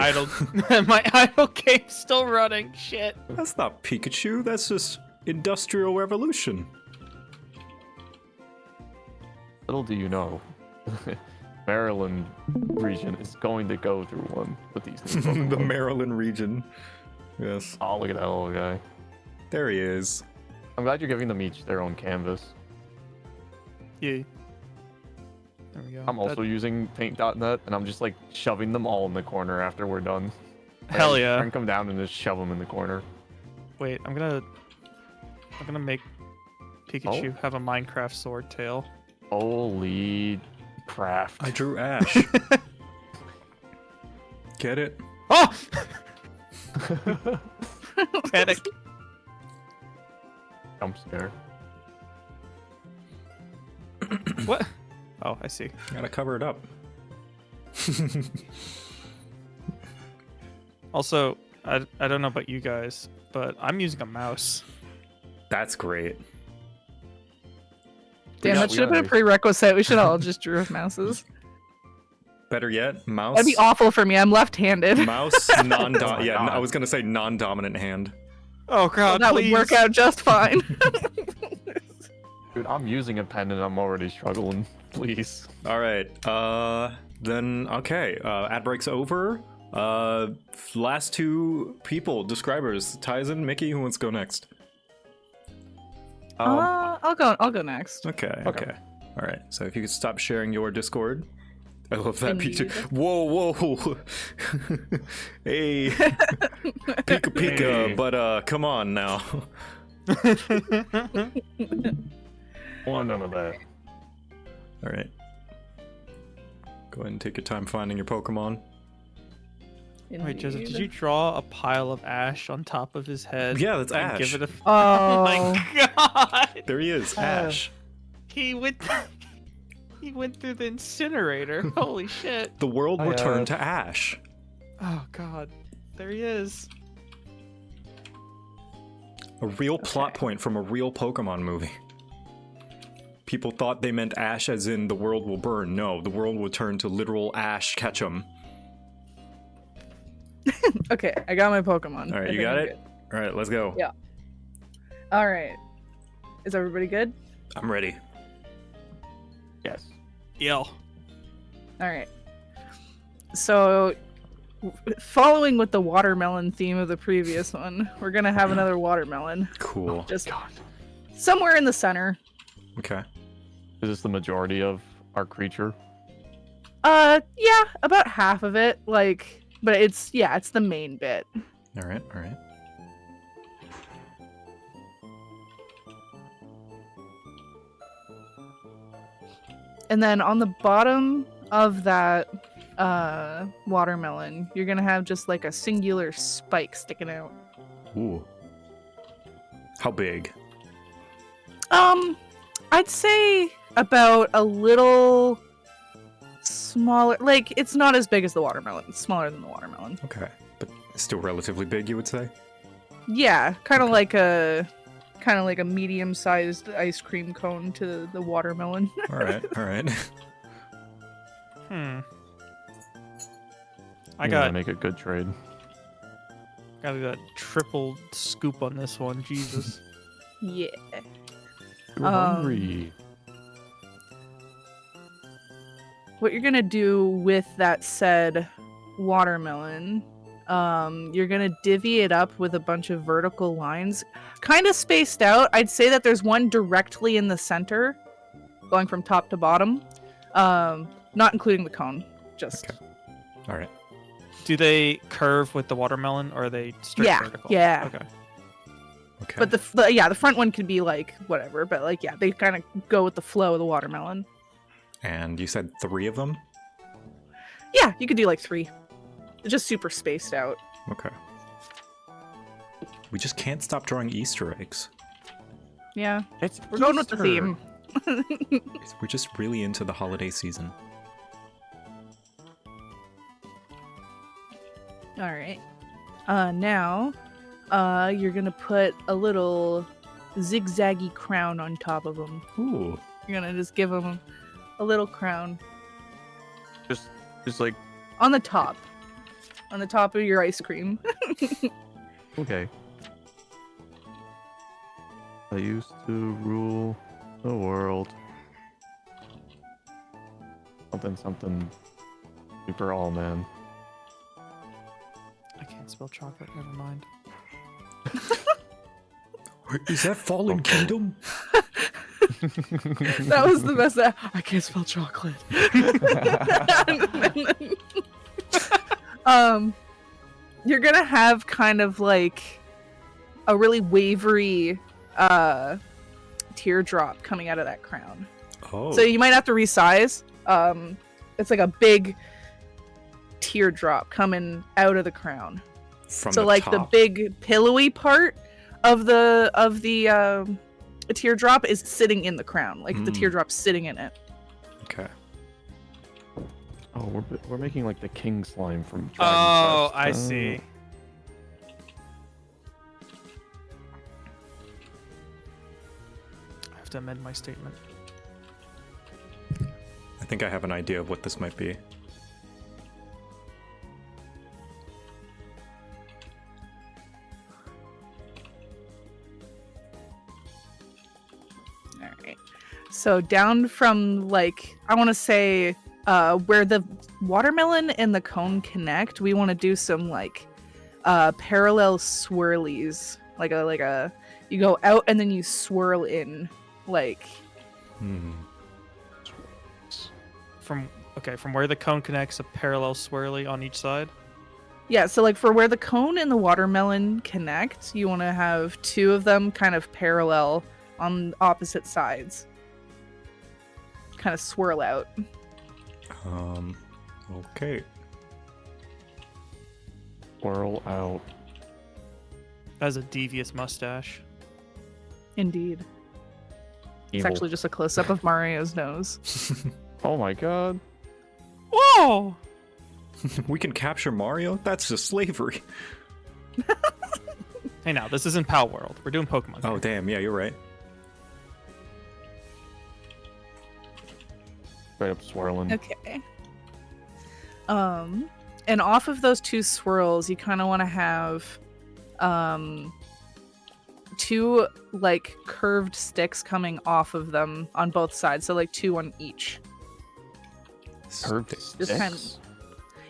D: my idle game's still running. Shit.
A: That's not Pikachu. That's just Industrial Revolution.
L: Little do you know, Maryland region is going to go through one with these new
A: The
L: Pokemon.
A: Maryland region. Yes.
L: Oh, look at that little guy.
A: There he is.
L: I'm glad you're giving them each their own canvas.
D: Yeah. There we go.
L: I'm also using paint.net, and I'm just like shoving them all in the corner after we're done.
D: Hell yeah.
L: Bring them down and just shove them in the corner.
D: Wait, I'm gonna I'm gonna make Pikachu have a Minecraft sword tail.
L: Holy craft.
A: I drew Ash. Get it?
D: Oh! Panic.
L: Jump scare.
D: What? Oh, I see.
A: Gotta cover it up.
D: Also, I don't know about you guys, but I'm using a mouse.
A: That's great.
M: Damn, that should have been a prerequisite. We should all just drew with mouses.
A: Better yet, mouse.
M: That'd be awful for me. I'm left-handed.
A: Mouse, non-dominant. Yeah, I was gonna say non-dominant hand.
D: Oh god,
M: that would work out just fine.
L: Dude, I'm using a pen and I'm already struggling. Please.
A: All right. Then okay. Ad break's over. Last two people, describers, Tyson, Mickey. Who wants to go next?
M: I'll go next.
A: Okay. All right. So if you could stop sharing your Discord. I love that picture. Whoa. Hey. Pika. But come on now.
L: Want none of that.
A: All right. Go ahead and take your time finding your Pokemon.
D: Wait, Joseph, did you draw a pile of ash on top of his head?
A: Yeah, that's
D: and
A: Ash.
D: Give it a...
M: Oh
D: my god!
A: There he is, Ash.
D: He went through the incinerator. Holy shit!
A: The world returned to Ash.
D: Oh god, there he is.
A: A real plot point from a real Pokemon movie. People thought they meant Ash as in the world will burn. No, the world will turn to literal Ash Ketchum.
M: Okay, I got my Pokemon.
A: All right, you got it? All right, let's go.
M: Yeah. All right. Is everybody good?
A: I'm ready.
L: Yes.
D: Yo.
M: All right. So, following with the watermelon theme of the previous one, we're gonna have another watermelon.
A: Cool.
M: Just somewhere in the center.
A: Okay.
L: Is this the majority of our creature?
M: Yeah, about half of it. Like, but it's the main bit.
A: All right.
M: And then on the bottom of that watermelon, you're gonna have just like a singular spike sticking out.
A: Ooh. How big?
M: I'd say about a little smaller. Like, it's not as big as the watermelon. It's smaller than the watermelon.
A: Okay, but still relatively big, you would say?
M: Yeah, kind of like a medium-sized ice cream cone to the watermelon.
A: All right.
D: I got
L: make a good trade.
D: Got a triple scoop on this one. Jesus.
M: Yeah.
L: You're hungry.
M: What you're gonna do with that said watermelon, you're gonna divvy it up with a bunch of vertical lines, kind of spaced out. I'd say that there's one directly in the center, going from top to bottom, not including the cone. Just.
A: Okay. All right.
D: Do they curve with the watermelon, or are they straight vertical?
M: Yeah.
D: Okay.
M: But the front one could be like whatever, but like they kind of go with the flow of the watermelon.
A: And you said 3 of them?
M: Yeah, you could do like 3. They're just super spaced out.
A: Okay. We just can't stop drawing Easter eggs.
M: Yeah.
L: It's
M: We're going with the theme.
A: We're just really into the holiday season.
M: All right. Now, you're gonna put a little zigzaggy crown on top of them.
A: Ooh.
M: You're gonna just give them a little crown.
L: Just like
M: on the top of your ice cream.
L: Okay. I used to rule the world. Something super all man.
D: I can't spell chocolate. Never mind.
A: Is that Fallen Kingdom?
M: That was the best. I can't spell chocolate. You're gonna have kind of like a really wavery teardrop coming out of that crown.
A: Oh.
M: So you might have to resize. It's like a big teardrop coming out of the crown.
A: From
M: so
A: the
M: like
A: top.
M: the big pillowy part of the teardrop is sitting in the crown. Like the teardrop's sitting in it.
A: Okay.
L: Oh, we're making like the king slime from Dragon
D: Oh,
L: Quest.
D: I see. I have to amend my statement.
A: I think I have an idea of what this might be.
M: All right. So down from like I want to say where the watermelon and the cone connect, we want to do some like parallel swirlies. Like a you go out and then you swirl in like
D: From where the cone connects, a parallel swirly on each side.
M: yeah, so like for where the cone and the watermelon connect, you want to have two of them kind of parallel on opposite sides. Kind of swirl out.
A: Okay.
L: Swirl out.
D: As a devious mustache.
M: Indeed. It's
L: Evil.
M: actually just a close up of Mario's nose.
L: Oh my god.
D: Whoa!
A: We can capture Mario? That's just slavery.
D: Hey, now this isn't Pal World. We're doing Pokemon.
A: Oh, damn. Yeah, you're right.
L: Straight up swirling.
M: Okay. And off of those two swirls, you kind of want to have two like curved sticks coming off of them on both sides, so like two on each.
L: Curved
M: Just kind of,
L: sticks?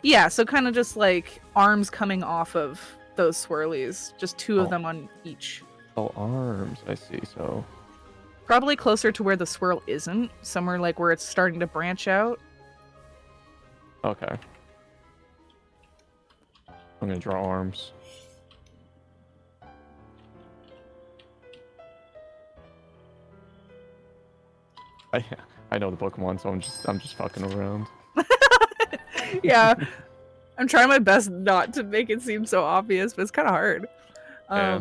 M: yeah, so kind of just like arms coming off of those swirlies, just two of them on each.
L: Oh, arms. I see. So
M: Probably closer to where the swirl isn't, somewhere like where it's starting to branch out.
L: okay. I'm gonna draw arms. I know the Pokemon, so I'm just fucking around.
M: Yeah. I'm trying my best not to make it seem so obvious, but it's kind of hard.
L: Yeah.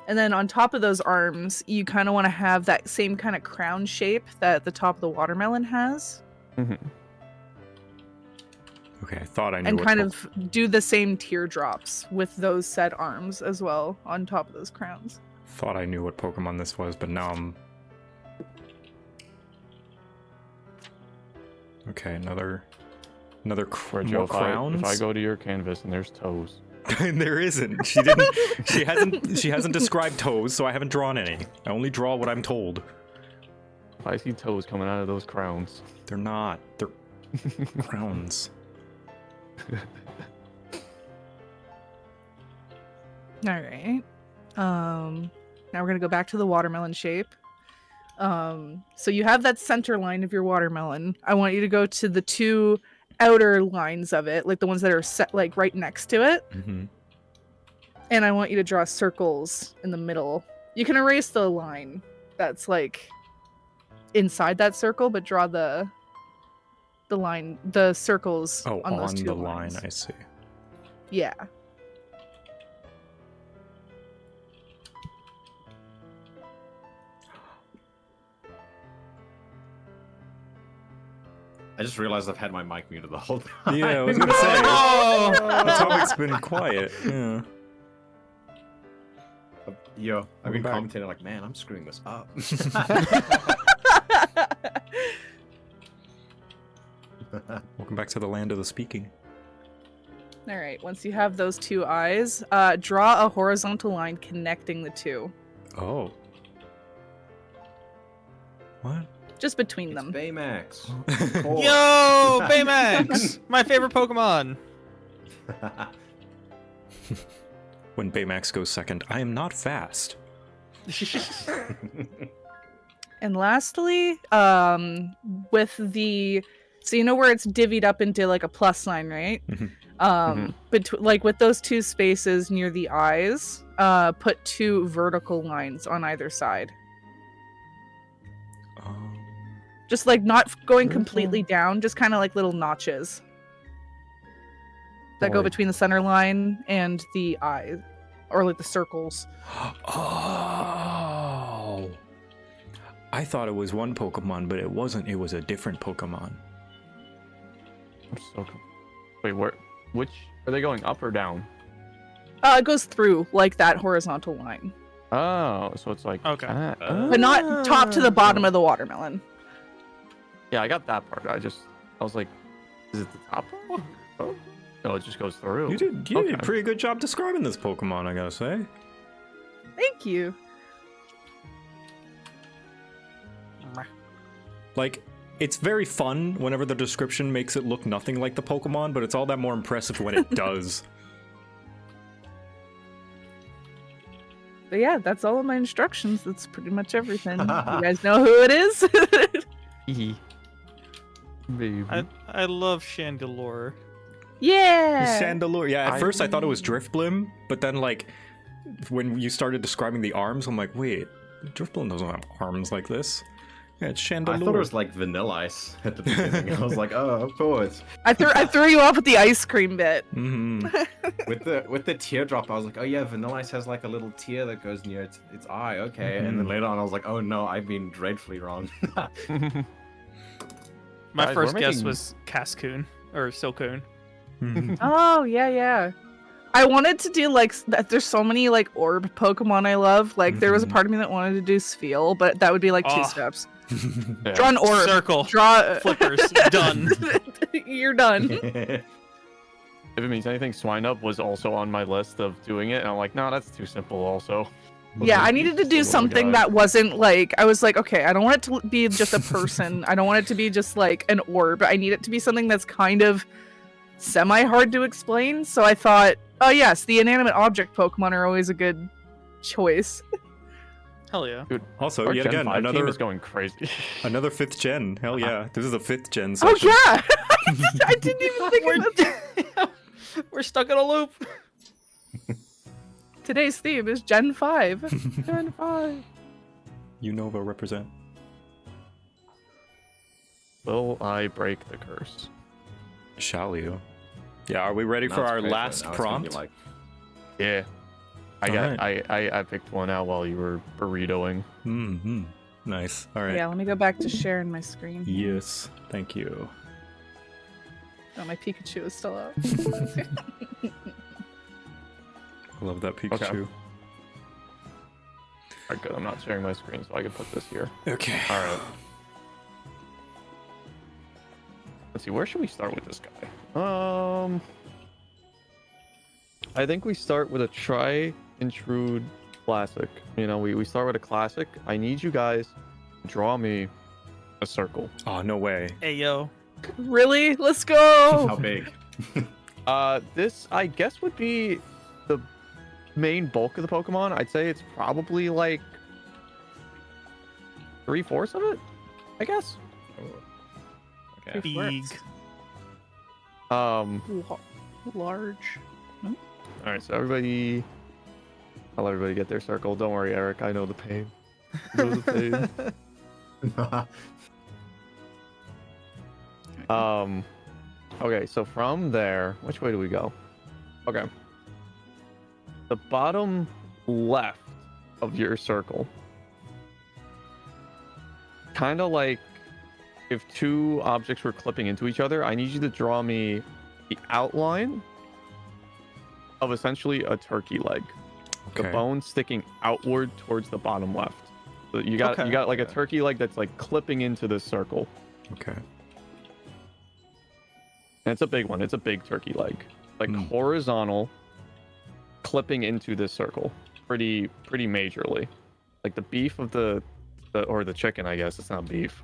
M: And then on top of those arms, you kind of want to have that same kind of crown shape that the top of the watermelon has.
A: Okay, I thought I knew
M: And
A: what
M: kind of do the same teardrops with those said arms as well on top of those crowns.
A: Thought I knew what Pokemon this was, but now I'm... Okay, another more
L: Joe,
A: crowns.
L: if I go to your canvas and there's toes.
A: There isn't. She didn't. She hasn't described toes, so I haven't drawn any. I only draw what I'm told.
L: If I see toes coming out of those crowns.
A: They're not. They're crowns.
M: All right. Now we're gonna go back to the watermelon shape. So you have that center line of your watermelon. I want you to go to the two outer lines of it, like the ones that are set like right next to it. And I want you to draw circles in the middle. You can erase the line that's like inside that circle, but draw the circles on those two lines.
A: line, I see.
M: Yeah.
K: I just realized I've had my mic muted the whole time.
A: Yeah, I was gonna say.
K: Oh!
A: Atomic's been quiet. Yeah.
K: Yo, I've been
A: back.
K: commentating like, man, I'm screwing this up.
A: Welcome back to the land of the speaking.
M: All right. Once you have those two eyes, draw a horizontal line connecting the two.
A: Oh. What?
M: Just between them.
K: Baymax.
D: Yo, Baymax! My favorite Pokemon.
A: When Baymax goes second, I am not fast.
M: And lastly, with the, so you know where it's divvied up into like a plus sign, right? Like with those two spaces near the eyes, put 2 vertical lines on either side. Just like not going completely down, just kind of like little notches that go between the center line and the eye, or like the circles.
A: Oh, I thought it was one Pokemon, but it wasn't. It was a different Pokemon.
L: I'm so wait, which are they going, up or down?
M: It goes through like that horizontal line.
L: Oh, so it's like
D: okay,
M: but not top to the bottom of the watermelon.
L: Yeah, I got that part. I was like, is it the top? Oh, no, it just goes through.
A: You did a pretty good job describing this Pokemon, I gotta say.
M: Thank you.
A: Like, it's very fun whenever the description makes it look nothing like the Pokemon, but it's all that more impressive when it does.
M: But yeah, that's all of my instructions. That's pretty much everything. You guys know who it is?
L: Baby.
D: I love Chandelure.
M: Yeah.
A: Chandelure. Yeah, at first I thought it was Drifblim, but then like when you started describing the arms, I'm like, wait, Drifblim doesn't have arms like this. Yeah, it's Chandelure.
K: I thought it was like Vanilla Ice at the beginning. I was like, oh, of course.
M: I threw you off with the ice cream bit.
A: Mm-hmm.
K: with the teardrop, I was like, oh yeah, Vanilla Ice has like a little tear that goes near its eye. Okay, and then later on, I was like, oh no, I've been dreadfully wrong.
D: My
L: Guys,
D: first
L: we're
D: guess
L: making-
D: was Cascoon or Silcoon.
M: Oh, yeah. I wanted to do like there's so many like orb Pokemon I love. Like there was a part of me that wanted to do Spheal, but that would be like 2 steps.
L: Yeah.
M: Draw an orb.
D: Circle.
M: Draw
D: Flickers. Done.
M: You're done.
L: If it means anything, Swinub was also on my list of doing it, and I'm like, no, that's too simple also.
M: Yeah, I needed to do something that wasn't like, I was like, okay, I don't want it to be just a person. I don't want it to be just like an orb. I need it to be something that's kind of semi-hard to explain. So I thought, oh yes, the inanimate object Pokemon are always a good choice.
D: Hell yeah.
L: Dude,
A: Also,
L: our
A: yet
L: Gen
A: again,
L: 5
A: another
L: team is going crazy.
A: Another 5th gen. Hell yeah. This is a 5th gen
M: Oh
A: session.
M: yeah! I didn't even think of that.
D: We're stuck in a loop.
M: Today's theme is Gen 5. Gen 5.
A: Unova represent.
L: Will I break the curse?
A: Shall you? Yeah, are we ready
K: Now
A: for
K: it's
A: our
K: crazy,
A: last
K: now it's gonna be
A: prompt?
K: like,
L: Yeah.
A: Alright.
L: I picked one out while you were burritoing.
A: Mm-hmm. Nice. All right.
M: Yeah, let me go back to sharing my screen.
A: Yes. Thank you.
M: Oh, my Pikachu is still up.
A: I love that Pikachu.
L: Alright, good. I'm not sharing my screen, so I can put this here.
A: Okay.
L: Alright. Let's see, where should we start with this guy? I think we start with a try and true classic. You know, we start with a classic. I need you guys to draw me a circle.
A: Oh, no way.
D: Hey yo.
M: Really? Let's go!
K: how big?
L: This, I guess, would be the main bulk of the Pokemon. I'd say it's probably like 3/4 of it, I guess.
K: Okay.
D: Big.
M: Large.
L: All right, so everybody, I'll let everybody get their circle. Don't worry, Eric. I know the pain. I know the pain. Okay, so from there, which way do we go? Okay. The bottom left of your circle. Kind of like if 2 objects were clipping into each other, I need you to draw me the outline of essentially a turkey leg.
A: Okay.
L: The bone sticking outward towards the bottom left. So you got like a turkey leg that's like clipping into this circle.
A: Okay.
L: And it's a big one. It's a big turkey leg. Like horizontal clipping into this circle. Pretty majorly. Like the beef of the chicken, I guess. It's not beef.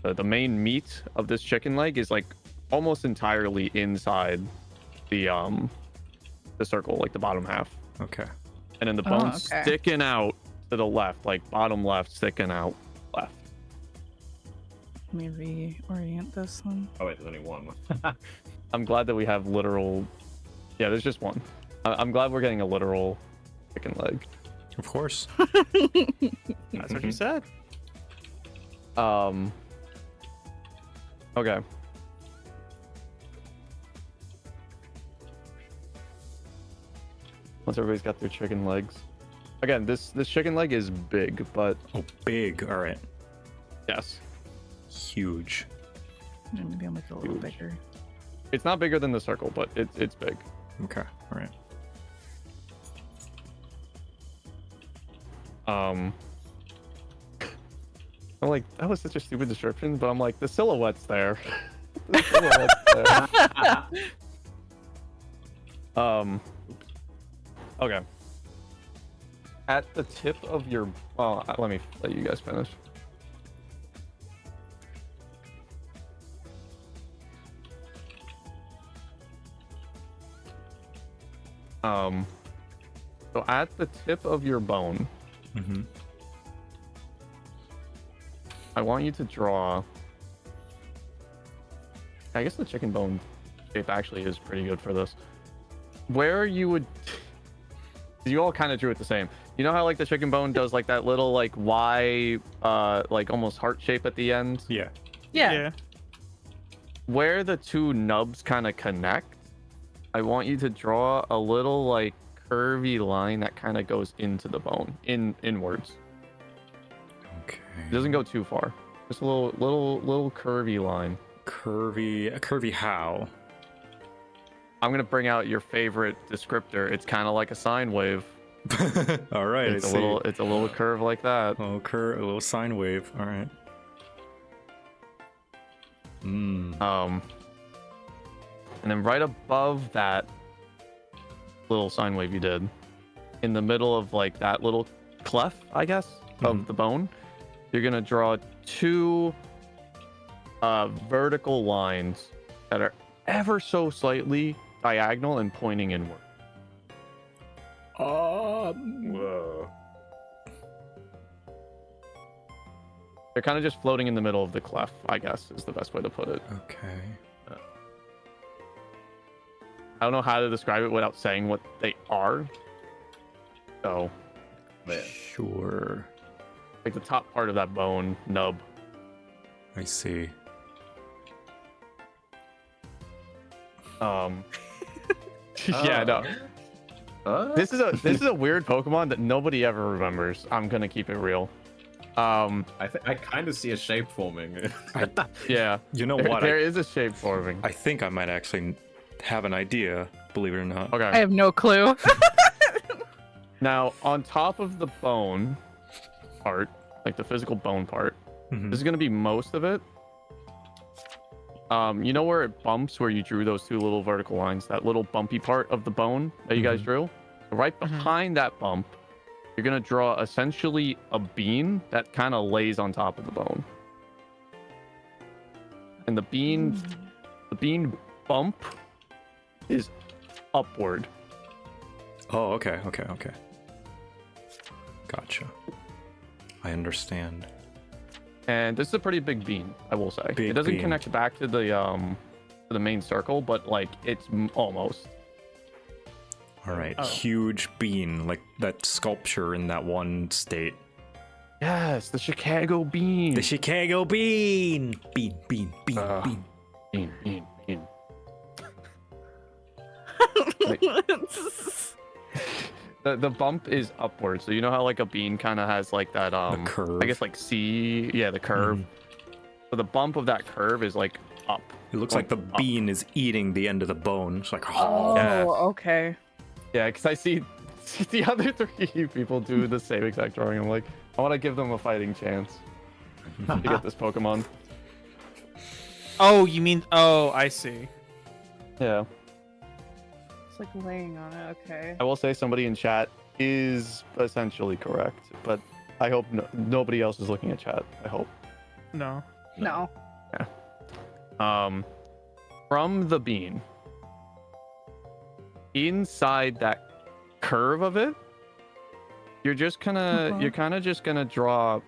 L: The main meat of this chicken leg is like almost entirely inside the circle, like the bottom half.
A: Okay.
L: And then the bone sticking out to the left, like bottom left sticking out left.
M: Let me reorient this one.
K: Oh wait, there's only one.
L: I'm glad that we have literal. Yeah, there's just one. I'm glad we're getting a literal chicken leg.
A: Of course.
D: That's what you said.
L: Okay. Once everybody's got their chicken legs. Again, this chicken leg is big, but
A: Oh, big. All right.
L: yes,
A: Huge.
M: Maybe I'll make it a little bigger.
L: it's not bigger than the circle, but it's big.
A: Okay. All right.
L: I'm like, that was such a stupid description, but I'm like, the silhouette's there. The silhouette's there. Okay. At the tip of your, well, let me let you guys finish. So at the tip of your bone,
A: Mm-hmm.
L: I want you to draw. I guess the chicken bone shape actually is pretty good for this. Where you would, you all kind of drew it the same. You know how like the chicken bone does like that little like Y, like almost heart shape at the end?
A: Yeah.
M: Yeah.
L: Where the two nubs kind of connect, I want you to draw a little like curvy line that kind of goes into the bone, inwards.
A: Okay.
L: It doesn't go too far. Just a little curvy line.
A: Curvy how?
L: I'm gonna bring out your favorite descriptor. It's kind of like a sine wave.
A: All right.
L: It's a little curve like that.
A: A little sine wave. All right.
L: And then right above that little sine wave you did, in the middle of like that little cleft, I guess, of the bone, you're gonna draw two vertical lines that are ever so slightly diagonal and pointing inward.
A: Whoa.
L: They're kind of just floating in the middle of the cleft, I guess, is the best way to put it.
A: Okay.
L: I don't know how to describe it without saying what they are. So,
A: Sure.
L: like the top part of that bone nub.
A: I see.
L: Yeah, no. This is a weird Pokemon that nobody ever remembers. I'm gonna keep it real.
K: I kind of see a shape forming.
L: Yeah.
A: You know what?
L: There is a shape forming.
A: I think I might actually have an idea, believe it or not.
L: Okay.
M: I have no clue.
L: Now, on top of the bone part, like the physical bone part, this is gonna be most of it. You know where it bumps, where you drew those two little vertical lines, that little bumpy part of the bone that you guys drew? Right behind that bump, you're gonna draw essentially a bean that kind of lays on top of the bone. And the bean bump is upward.
A: Oh, okay. Gotcha. I understand.
L: And this is a pretty big bean, I will say.
A: Big
L: it doesn't
A: bean.
L: connect back to the main circle, but like it's almost.
A: All right. Huge bean, like that sculpture in that one state.
L: Yes, the Chicago bean.
A: The Chicago bean. Bean.
L: Bean. The bump is upward, so you know how like a bean kind of has like that
A: curve.
L: I guess like C, yeah, the curve. So the bump of that curve is like up.
A: It looks like the bean is eating the end of the bone. It's like,
M: Okay.
L: Yeah, because I see the other three people do the same exact drawing. I'm like, I want to give them a fighting chance to get this Pokemon.
D: Oh, you mean? Oh, I see.
L: Yeah.
M: It's like laying on it. Okay.
L: I will say somebody in chat is essentially correct, but I hope nobody else is looking at chat. I hope.
D: No.
M: No.
L: Yeah. From the bean, inside that curve of it, you're kind of just gonna draw.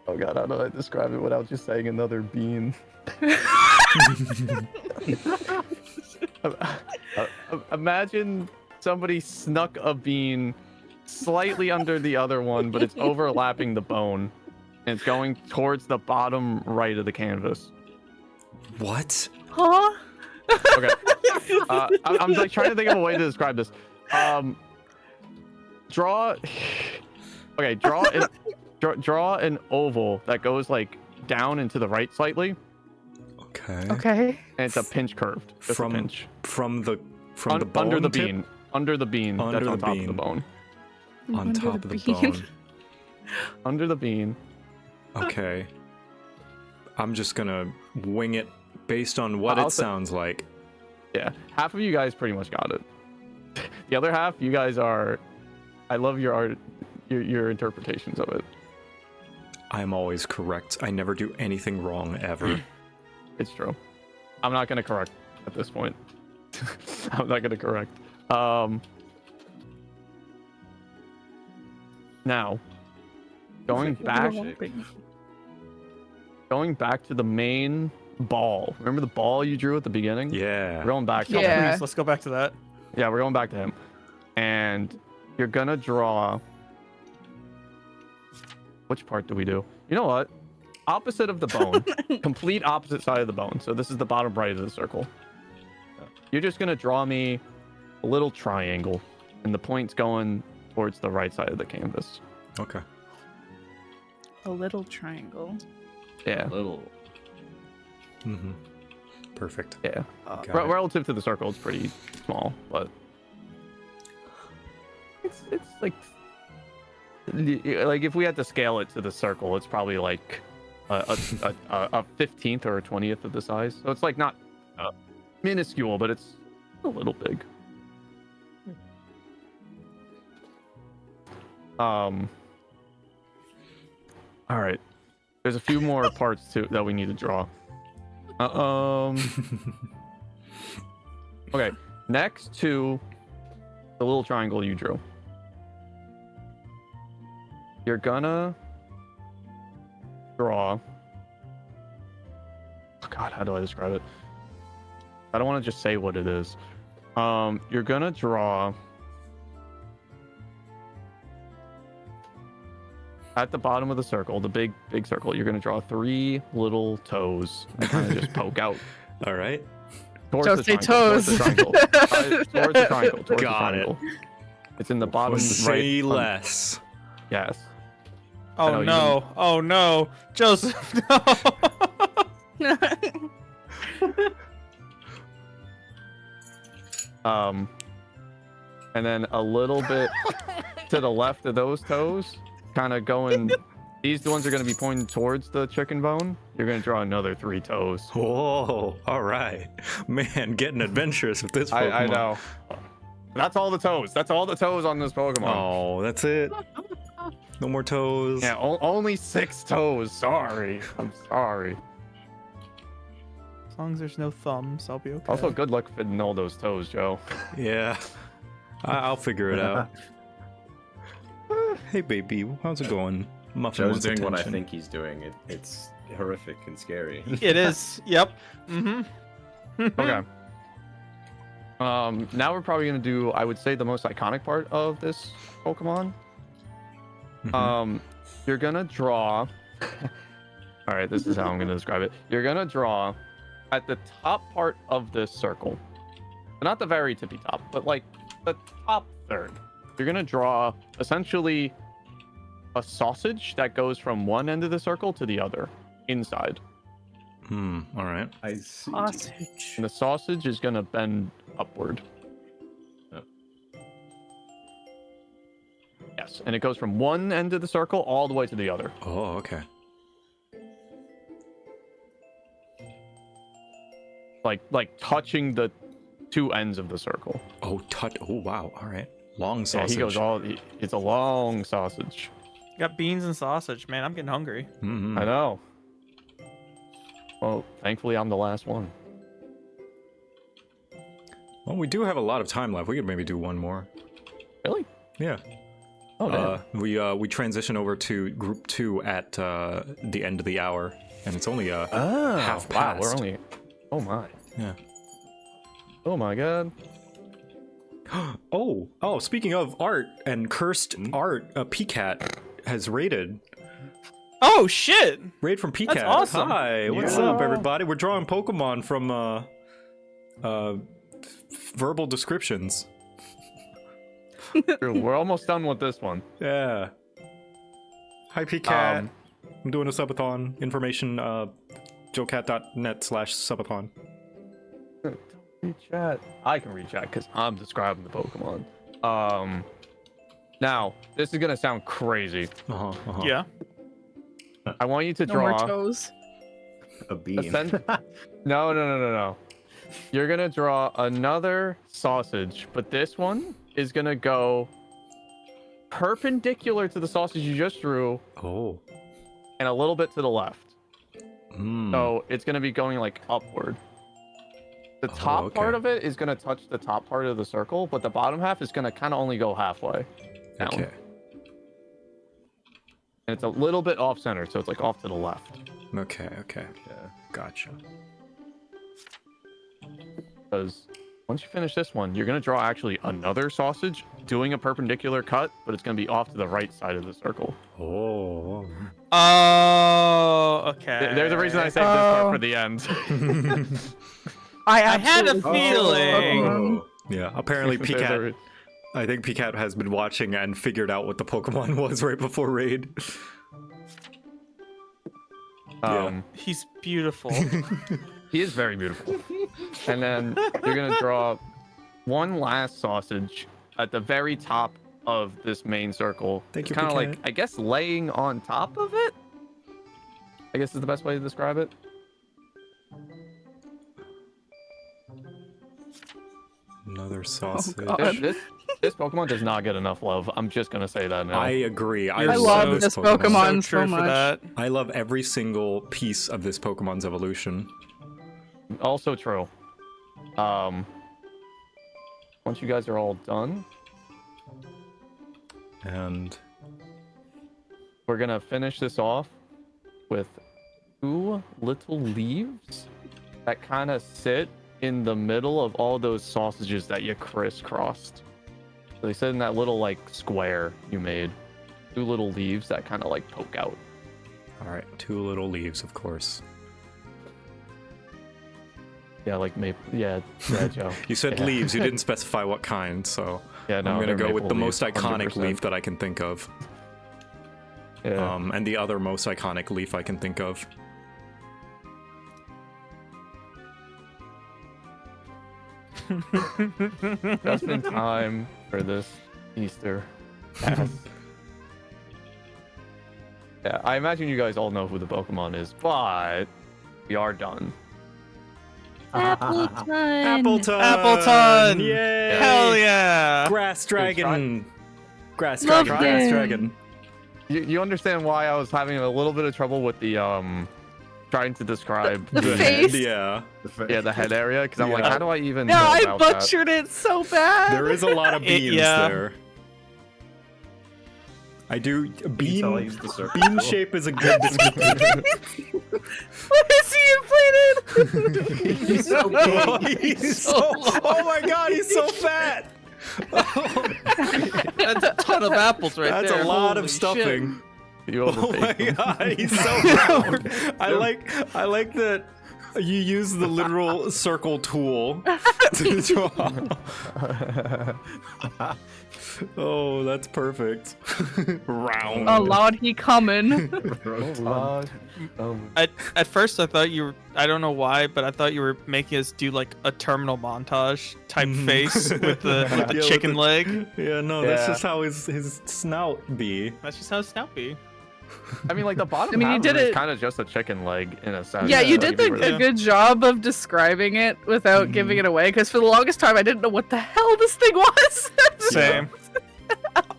L: Oh god, how do I describe it without just saying another bean? Imagine somebody snuck a bean slightly under the other one, but it's overlapping the bone. And it's going towards the bottom right of the canvas.
A: What?
M: Huh?
L: Okay. I'm like trying to think of a way to describe this. Draw. Okay, draw an oval that goes like down and to the right slightly.
A: Okay.
M: Okay.
L: And it's a pinch curved. Just a pinch.
A: From the bone
L: under the
A: tip?
L: bean. Under the bean.
A: Under
L: That's
A: the
L: on top
A: bean.
L: of the bone.
A: On
M: Under
A: top
M: the
A: of the
M: bean.
A: bone.
L: Under the bean.
A: Okay. I'm just gonna wing it based on what it sounds like.
L: Yeah, half of you guys pretty much got it. The other half, you guys are. I love your art, your interpretations of it.
A: I'm always correct. I never do anything wrong ever.
L: It's true. I'm not gonna correct at this point. I'm not gonna correct. Now, going back to the main ball. Remember the ball you drew at the beginning?
A: Yeah.
L: We're going back to
D: Yeah.
L: him.
D: Let's go back to that.
L: Yeah, we're going back to him. And you're gonna draw. Which part do we do? You know what? Opposite of the bone. Complete opposite side of the bone. So this is the bottom right of the circle. You're just gonna draw me a little triangle, and the point's going towards the right side of the canvas.
A: Okay.
M: A little triangle.
L: Yeah.
K: Little.
A: Mm-hmm. Perfect.
L: Yeah.
A: Got it.
L: Relative to the circle, it's pretty small, but it's like if we had to scale it to the circle, it's probably like a 15th or a 20th of the size. So it's like not minuscule, but it's a little big. All right. There's a few more parts that we need to draw. Okay. Next to the little triangle you drew, you're gonna draw. Oh God, how do I describe it? I don't want to just say what it is. You're gonna draw at the bottom of the circle, the big circle. You're gonna draw 3 little toes that kind of just poke out.
A: All right.
L: Towards the triangle. Towards the triangle.
A: Got it.
L: It's in the bottom
A: Say
L: right.
A: less.
L: Yes.
D: Oh no! Oh no, Joseph! No.
L: And then a little bit to the left of those toes, kind of going. These ones are going to be pointing towards the chicken bone. You're going to draw another 3 toes.
A: Whoa! All right, man, getting adventurous with this Pokemon.
L: I know. That's all the toes. That's all the toes on this Pokemon.
A: Oh, that's it. No more toes.
L: Yeah, only 6 toes. Sorry. I'm sorry.
D: As long as there's no thumbs, I'll be okay.
L: Also, good luck fitting all those toes, Joe.
A: Yeah, I'll figure it out. Hey, baby, how's it going? Muffin
K: Joe's
A: wants
K: doing what I
A: attention.
K: think he's doing. It's horrific and scary.
D: It is. Yep. Mm-hmm.
L: Okay. Now we're probably gonna do, I would say, the most iconic part of this Pokemon. You're gonna draw. All right, this is how I'm gonna describe it. You're gonna draw at the top part of this circle, not the very tippy top, but like the top third. You're gonna draw essentially a sausage that goes from one end of the circle to the other inside.
A: All right.
K: I see.
M: Sausage.
L: And the sausage is gonna bend upward. Yes, and it goes from one end of the circle all the way to the other.
A: Oh, okay.
L: Like touching the 2 ends of the circle.
A: Oh, Oh, wow. All right. Long sausage.
L: Yeah, he goes all. It's a long sausage.
D: Got beans and sausage, man. I'm getting hungry.
A: Mm-hmm.
L: I know. Well, thankfully I'm the last one.
A: Well, we do have a lot of time left. We could maybe do one more.
L: Really?
A: Yeah.
L: Oh, damn.
A: We transition over to group 2 at the end of the hour, and it's only half
L: Wow,
A: past.
L: we're only. Oh my.
A: Yeah.
L: Oh my god.
A: Oh, speaking of art and cursed art, PCAT has raided.
D: Oh shit!
A: Raid from PCAT.
D: That's awesome.
A: Hi, what's up, everybody? We're drawing Pokemon from verbal descriptions.
L: We're almost done with this one.
A: Yeah. Hi, PCAT. I'm doing a subathon. Information, JoCat.net/subathon.
L: Reach chat. I can reach out because I'm describing the Pokemon. Now, this is gonna sound crazy.
D: Yeah.
L: I want you to
M: No more
L: draw
M: toes.
K: A bean.
L: No. You're gonna draw another sausage, but this one is gonna go perpendicular to the sausage you just drew.
A: Oh.
L: And a little bit to the left. So it's gonna be going like upward. The top part of it is gonna touch the top part of the circle, but the bottom half is gonna kind of only go halfway down.
A: Okay.
L: And it's a little bit off center, so it's like off to the left.
A: Okay. Gotcha.
L: Because once you finish this one, you're gonna draw actually another sausage doing a perpendicular cut, but it's gonna be off to the right side of the circle.
A: Oh.
D: Oh, okay.
L: There's a reason I saved this part for the end.
D: I had a feeling.
A: Yeah, apparently PCAT. I think PCAT has been watching and figured out what the Pokemon was right before raid.
D: He's beautiful.
L: He is very beautiful. And then you're gonna draw one last sausage at the very top of this main circle.
A: Thank you,
L: kind of
A: PCAT.
L: like, I guess, laying on top of it. I guess is the best way to describe it.
A: Another sausage.
L: This Pokemon does not get enough love. I'm just gonna say that now.
A: I agree.
M: I love this Pokemon so much.
A: I love every single piece of this Pokemon's evolution.
L: Also true. Once you guys are all done,
A: and
L: we're gonna finish this off with 2 little leaves that kind of sit in the middle of all those sausages that you crisscrossed. So they sit in that little like square you made. 2 little leaves that kind of like poke out.
A: All right, 2 little leaves, of course.
L: Yeah, like maple. Yeah, Joe.
A: You said leaves. You didn't specify what kind, so
L: yeah, no,
A: I'm gonna
L: they're
A: go with the
L: maple
A: most
L: leaves,
A: iconic
L: 100%.
A: leaf that I can think of.
L: Yeah.
A: And the other most iconic leaf I can think of.
L: Just in time for this Easter pass. Yeah, I imagine you guys all know who the Pokemon is, but we are done.
E: Appleton.
D: Appleton.
A: Yay!
D: Hell yeah!
A: Grass dragon. Grass
E: Loved
A: dragon. Grass
E: it.
A: dragon.
L: You understand why I was having a little bit of trouble with the trying to describe
M: The
L: head?
M: face?
A: Yeah.
L: Yeah, the head area, because I'm like,
A: Yeah.
L: how do I even
M: No,
L: know
M: I
L: about that?
M: butchered it so bad.
A: There is a lot of beans
D: yeah.
A: there. I do.
K: Until I use the circle.
A: Bean shape is a good descriptor.
M: What is he inflated?
G: He's so big.
A: He's so. Oh my god, he's so fat.
D: That's a ton of apples right
A: That's
D: there.
A: a lot
D: Holy
A: of
D: shit.
A: stuffing.
L: You
A: Oh my
L: overbaked them.
A: god, he's so round. I like that you use the literal circle tool to draw. Oh, that's perfect. Round.
M: Oh Lord, he coming.
D: At first, I thought you were. I don't know why, but I thought you were making us do like a terminal montage type face with the
A: Yeah, with
D: chicken
A: the-
D: leg.
A: Yeah, no, that's
L: Yeah.
A: just how his snout be.
D: That's just how it's snout be.
L: I mean, like the bottom
M: I mean, you
L: half
M: did
L: of it is
M: it-
L: kind of just a chicken leg in a sense.
M: Yeah, you
L: Like,
M: did
L: if you were
M: a
L: to-
M: good job of describing it without giving it away. Because for the longest time, I didn't know what the hell this thing was.
D: Same.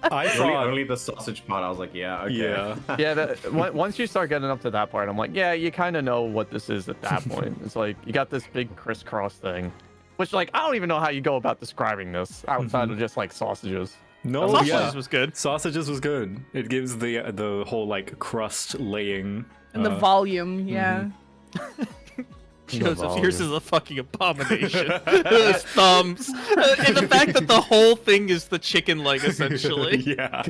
A: I thought.
K: Only the sausage part. I was like, yeah, okay.
A: Yeah.
L: Yeah, once you start getting up to that part, I'm like, yeah, you kind of know what this is at that point. It's like you got this big crisscross thing, which like I don't even know how you go about describing this outside of just like sausages.
A: No,
D: Sausages
A: yeah.
D: was good.
A: Sausages was good. It gives the whole like crust laying.
M: And the volume, yeah.
D: Joseph, yours is a fucking abomination. Those thumbs. And the fact that the whole thing is the chicken leg, essentially.
A: Yeah.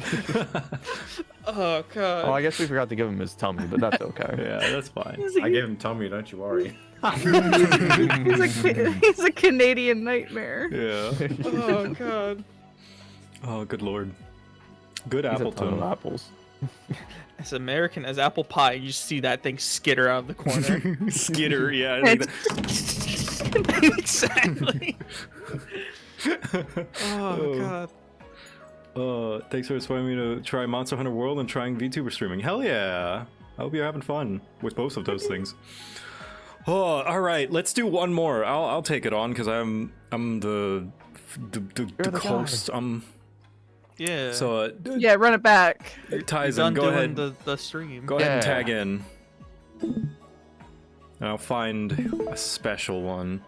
D: Oh, God.
L: Oh, I guess we forgot to give him his tummy, but that's okay.
A: Yeah, that's fine.
K: I gave him tummy, don't you worry.
M: He's a Canadian nightmare.
A: Yeah.
D: Oh, God.
A: Oh, good lord. Good
L: He's
A: apple
L: a ton of
A: tone.
L: apples.
D: As American as apple pie, you just see that thing skitter out of the corner.
A: Skitter, yeah. I think
D: Exactly. Oh, God.
A: Thanks for inspiring me to try Monster Hunter World and trying VTuber streaming. Hell yeah! I hope you're having fun with both of those things. Oh, all right. Let's do one more. I'll take it on because I'm the host.
D: Yeah.
A: So
M: Yeah, run it back.
A: Tyson,
D: done
A: go
D: doing
A: ahead.
D: the stream.
A: Go ahead and
L: Yeah.
A: tag in. And I'll find a special one.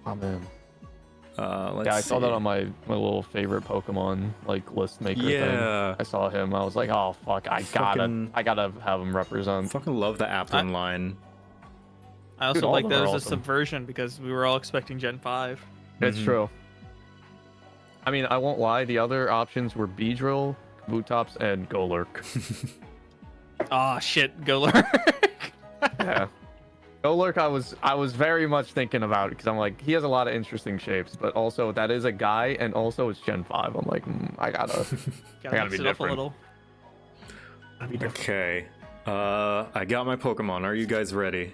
L: Oh man.
A: Let's
L: Yeah, I saw
A: see.
L: that on my little favorite Pokemon like list maker thing.
A: Yeah.
L: I saw him. I was like, oh fuck, I gotta have him represent.
A: Fucking love the Applin line.
D: I also
L: Dude, all
D: like
L: of
D: that
L: them
D: it
L: are
D: was a
L: awesome.
D: subversion because we were all expecting Gen 5.
L: It's true. I mean, I won't lie. The other options were Beedrill, Bootops, and Golurk.
D: Ah, shit, Golurk.
L: Yeah. Golurk, I was very much thinking about it because I'm like, he has a lot of interesting shapes, but also that is a guy, and also it's Gen 5. I'm like, I gotta
D: Gotta
L: be
D: mix it up a
L: different.
D: little.
A: Okay. I got my Pokemon. Are you guys ready?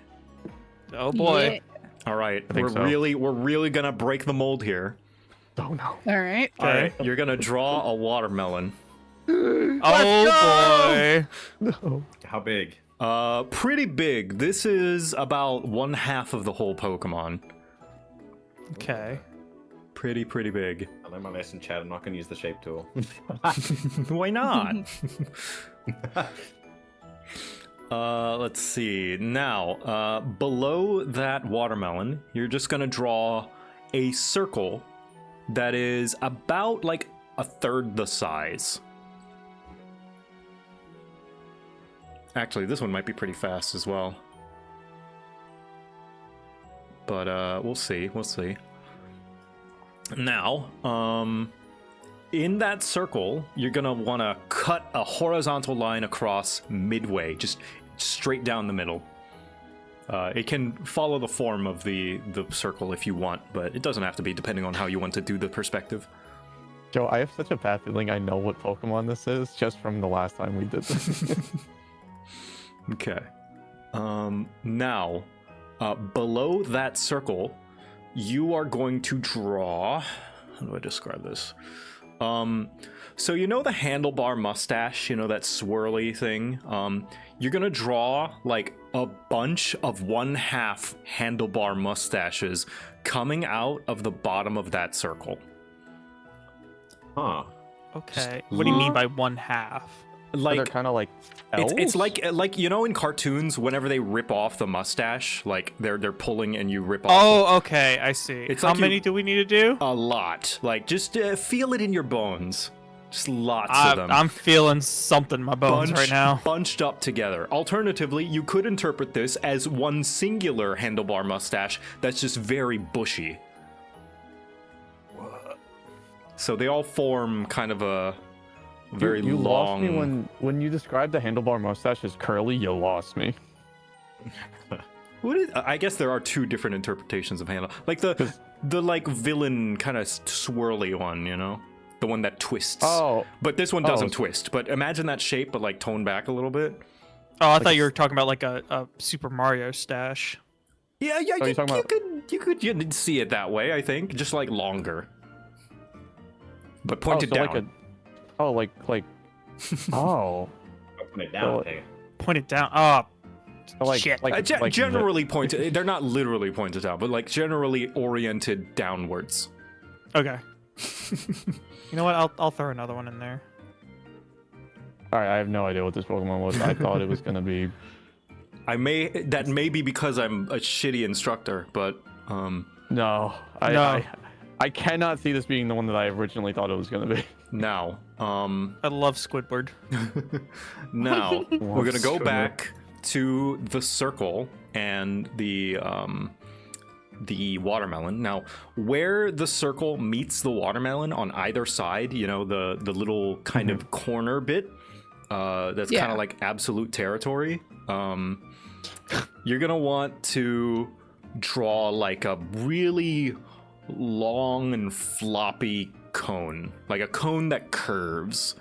D: Oh boy.
A: All right.
L: I think so.
A: We're really gonna break the mold here.
L: Oh no.
M: All right.
A: All right. You're gonna draw a watermelon.
D: Oh boy.
L: No.
K: How big?
A: Pretty big. This is about 1/2 of the whole Pokemon.
D: Okay.
A: Pretty big.
K: I learned my lesson, Chad. I'm not gonna use the shape tool.
A: Why not? Let's see. Now, below that watermelon, you're just gonna draw a circle that is about like 1/3 the size. Actually, this one might be pretty fast as well. But we'll see. We'll see. Now, in that circle, you're gonna want to cut a horizontal line across midway, just straight down the middle. It can follow the form of the circle if you want, but it doesn't have to be, depending on how you want to do the perspective.
L: Joe, I have such a bad feeling I know what Pokemon this is just from the last time we did this.
A: Okay. Now, below that circle, you are going to draw. How do I describe this? So you know the handlebar mustache, you know, that swirly thing? You're gonna draw like a bunch of 1/2 handlebar mustaches coming out of the bottom of that circle.
K: Huh.
D: Okay. What do you mean by 1/2?
A: Like
L: they're kind of like elves?
A: it's like you know in cartoons whenever they rip off the mustache, like they're pulling and you rip off.
D: Oh, okay. I see.
A: It's
D: How
A: like
D: many do we need to do?
A: a lot. Like just feel it in your bones. Just lots of them.
D: I'm feeling something in my bones right now.
A: Bunched up together. Alternatively, you could interpret this as one singular handlebar mustache that's just very bushy. So they all form kind of a very
L: you
A: long.
L: lost me when you described the handlebar mustache as curly. You lost me.
A: What is? I guess there are two different interpretations of handle. Like the like villain kind of swirly one, you know, the one that twists.
L: Oh,
A: but this one doesn't twist. But imagine that shape, but like toned back a little bit.
D: Oh, I thought you were talking about like a Super Mario stash.
A: Yeah,
L: Oh, you're talking about-
A: you could see it that way. I think just like longer, but pointed
L: so
A: down.
L: like oh.
K: Open it down.
L: So-
K: Hey.
D: Point it down. Oh,
L: So like,
D: shit.
L: like
A: Generally pointed. They're not literally pointed out, but like generally oriented downwards.
D: Okay. You know what? I'll throw another one in there.
L: All right, I have no idea what this Pokemon was. I thought it was gonna be.
A: That may be because I'm a shitty instructor, but
L: No, I cannot see this being the one that I originally thought it was gonna be.
A: now,
D: I love Squidward.
A: now we're gonna go
L: Sure.
A: back to the circle and the watermelon. Now, where the circle meets the watermelon on either side, you know, the little kind of corner bit, that's kind of like absolute territory. You're gonna want to draw like a really long and floppy cone, like a cone that curves,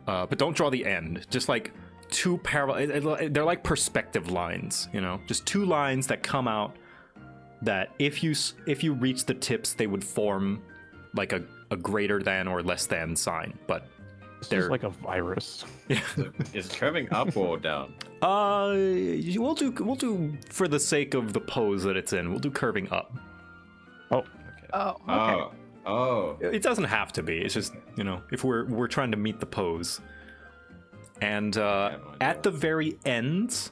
A: but don't draw the end. Just like two parallel. They're like perspective lines, you know, just two lines that come out. That if you reach the tips, they would form like a greater than or less than sign, but they're
L: like a virus.
A: Yeah.
K: Is it curving up or down?
A: We'll do for the sake of the pose that it's in. We'll do curving up.
L: Oh.
M: Oh. Okay.
K: Oh.
A: It doesn't have to be. It's just, you know, if we're trying to meet the pose. And at the very end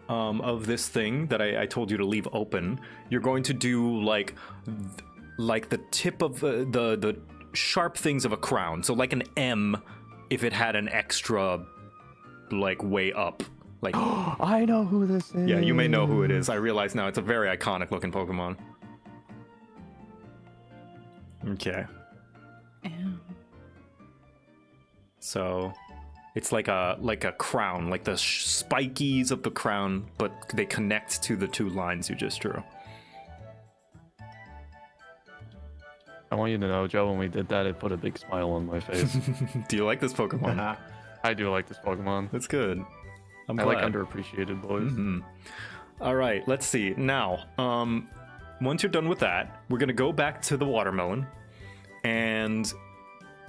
A: of this thing that I told you to leave open, you're going to do like the tip of the sharp things of a crown. So like an M if it had an extra like way up. Like
L: I know who this is.
A: Yeah, you may know who it is. I realize now it's a very iconic looking Pokemon. Okay. So it's like a crown, like the spikies of the crown, but they connect to the two lines you just drew.
L: I want you to know, Joe, when we did that, it put a big smile on my face.
A: Do you like this Pokemon?
L: I do like this Pokemon.
A: That's good. I
L: like underappreciated boys.
A: All right, let's see. Now, once you're done with that, we're gonna go back to the watermelon, and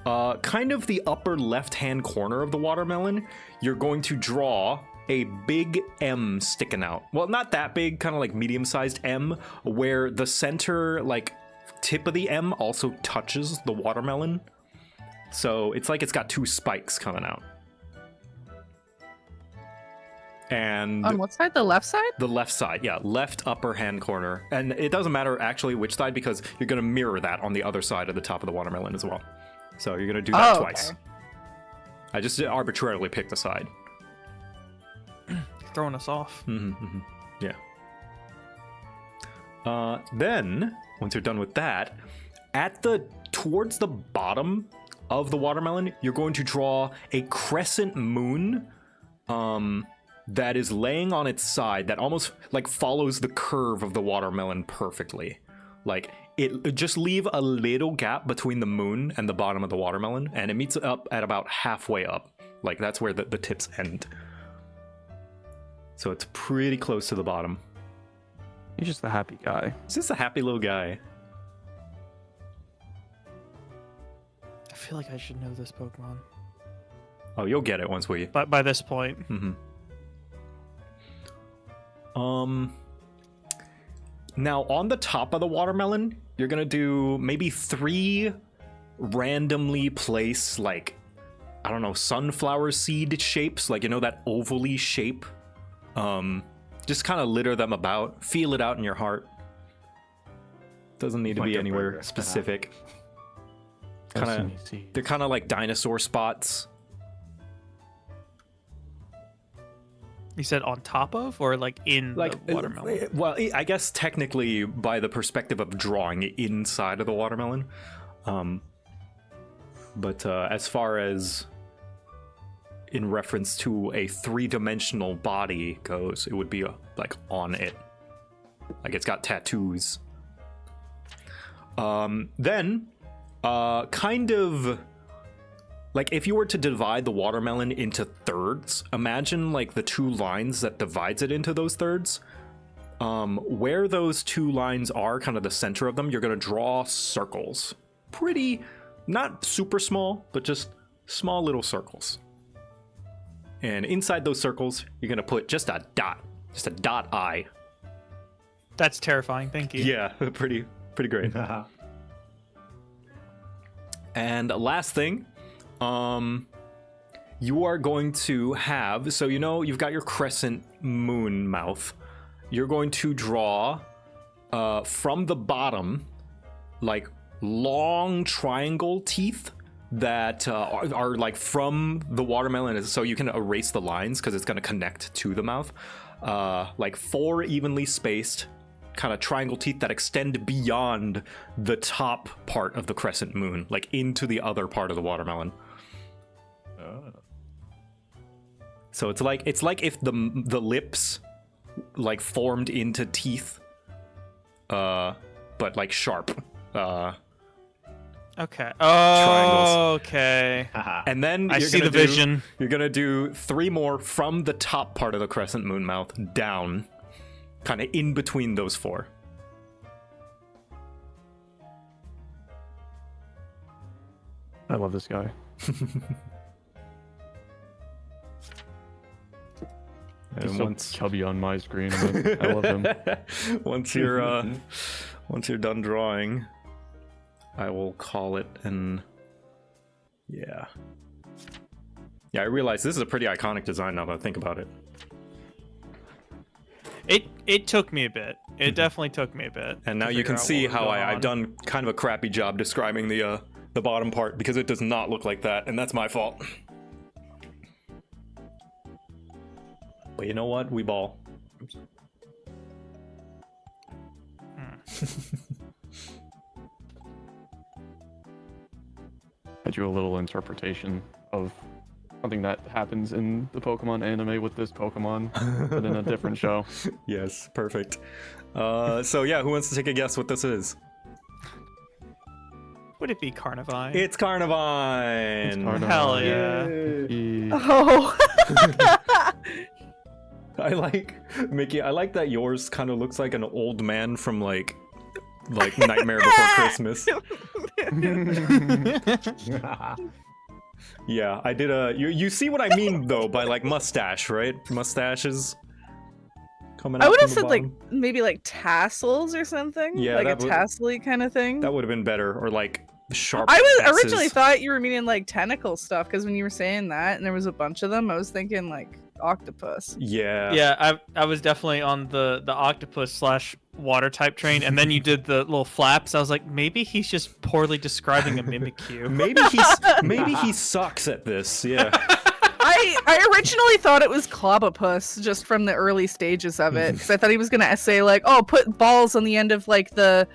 A: kind of the upper left-hand corner of the watermelon, you're going to draw a big M sticking out. Well, not that big, kind of like medium-sized M, where the center, like, tip of the M also touches the watermelon. So it's like it's got two spikes coming out. And
M: on what side? The left side?
A: The left side, yeah. Left upper hand corner. And it doesn't matter actually which side, because you're going to mirror that on the other side of the top of the watermelon as well. So you're going to do that twice. Okay. I just arbitrarily picked a side.
D: Throwing us off.
A: Yeah. Then, once you're done with that, towards the bottom of the watermelon, you're going to draw a crescent moon that is laying on its side, that almost like follows the curve of the watermelon perfectly. Like, it just leave a little gap between the moon and the bottom of the watermelon, and it meets up at about halfway up. Like, that's where the tips end. So it's pretty close to the bottom.
L: He's just a happy guy.
A: He's just a happy little guy.
D: I feel like I should know this Pokemon.
A: Oh, you'll get it once we...
D: By this point.
A: Now, on the top of the watermelon, you're gonna do maybe 3 randomly placed, like, I don't know, sunflower seed shapes, like, you know, that ovally shape. Just kind of litter them about, feel it out in your heart. Doesn't need to be anywhere specific. They're kind of like dinosaur spots.
D: You said on top of, or like in the watermelon?
A: Well, I guess technically by the perspective of drawing inside of the watermelon. But as far as in reference to a 3-dimensional body goes, it would be like on it. Like it's got tattoos. Then, kind of like if you were to divide the watermelon into thirds, imagine like the 2 lines that divides it into those thirds. Where those 2 lines are, kind of the center of them, you're going to draw circles. Pretty, not super small, but just small little circles. And inside those circles, you're going to put just a dot eye.
D: That's terrifying, thank you.
A: Yeah, pretty great. And last thing, you are going to have, so you know you've got your crescent moon mouth. You're going to draw from the bottom like long triangle teeth that are like from the watermelon, so you can erase the lines because it's going to connect to the mouth. like 4 evenly spaced kind of triangle teeth that extend beyond the top part of the crescent moon, like into the other part of the watermelon. So it's like if the lips like formed into teeth, but like sharp.
D: Okay.
A: Triangles.
D: Oh, okay.
A: And then
D: I see the vision.
A: You're gonna do 3 more from the top part of the crescent moon mouth down, kind of in between those 4.
L: I love this guy. He's so chubby on my screen. But I love him.
A: Once you're done drawing, I will call it an. Yeah. Yeah, I realize this is a pretty iconic design now that I think about it.
D: It took me a bit. It definitely took me a bit.
A: And now you can see how I've done kind of a crappy job describing the bottom part, because it does not look like that, and that's my fault. But you know what? We ball.
L: I drew a little interpretation of something that happens in the Pokemon anime with this Pokemon, but in a different show.
A: Yes, perfect. So yeah, who wants to take a guess what this is?
D: Would it be Carnivine?
A: It's Carnivine!
L: It's Carnivine.
D: Hell yeah.
M: Oh.
A: I like, Mickey, I like that yours kind of looks like an old man from like Nightmare Before Christmas. Yeah, I did a. You see what I mean though by like mustache, right? Mustaches coming out.
M: I would have
A: from the
M: said like
A: bottom.
M: maybe like tassels or something.
A: Yeah,
M: like a
A: that would-
M: tassel-y kind of thing.
A: That would have been better, or like sharp.
M: I was
A: S's.
M: originally thought you were meaning like tentacle stuff, because when you were saying that and there was a bunch of them, I was thinking like octopus.
A: Yeah.
D: Yeah, I was definitely on the octopus / water type train, and then you did the little flaps. I was like, maybe he's just poorly describing a Mimikyu.
A: Maybe he sucks at this. Yeah.
M: I originally thought it was Clobopus just from the early stages of it, because I thought he was gonna say like, oh, put balls on the end of like the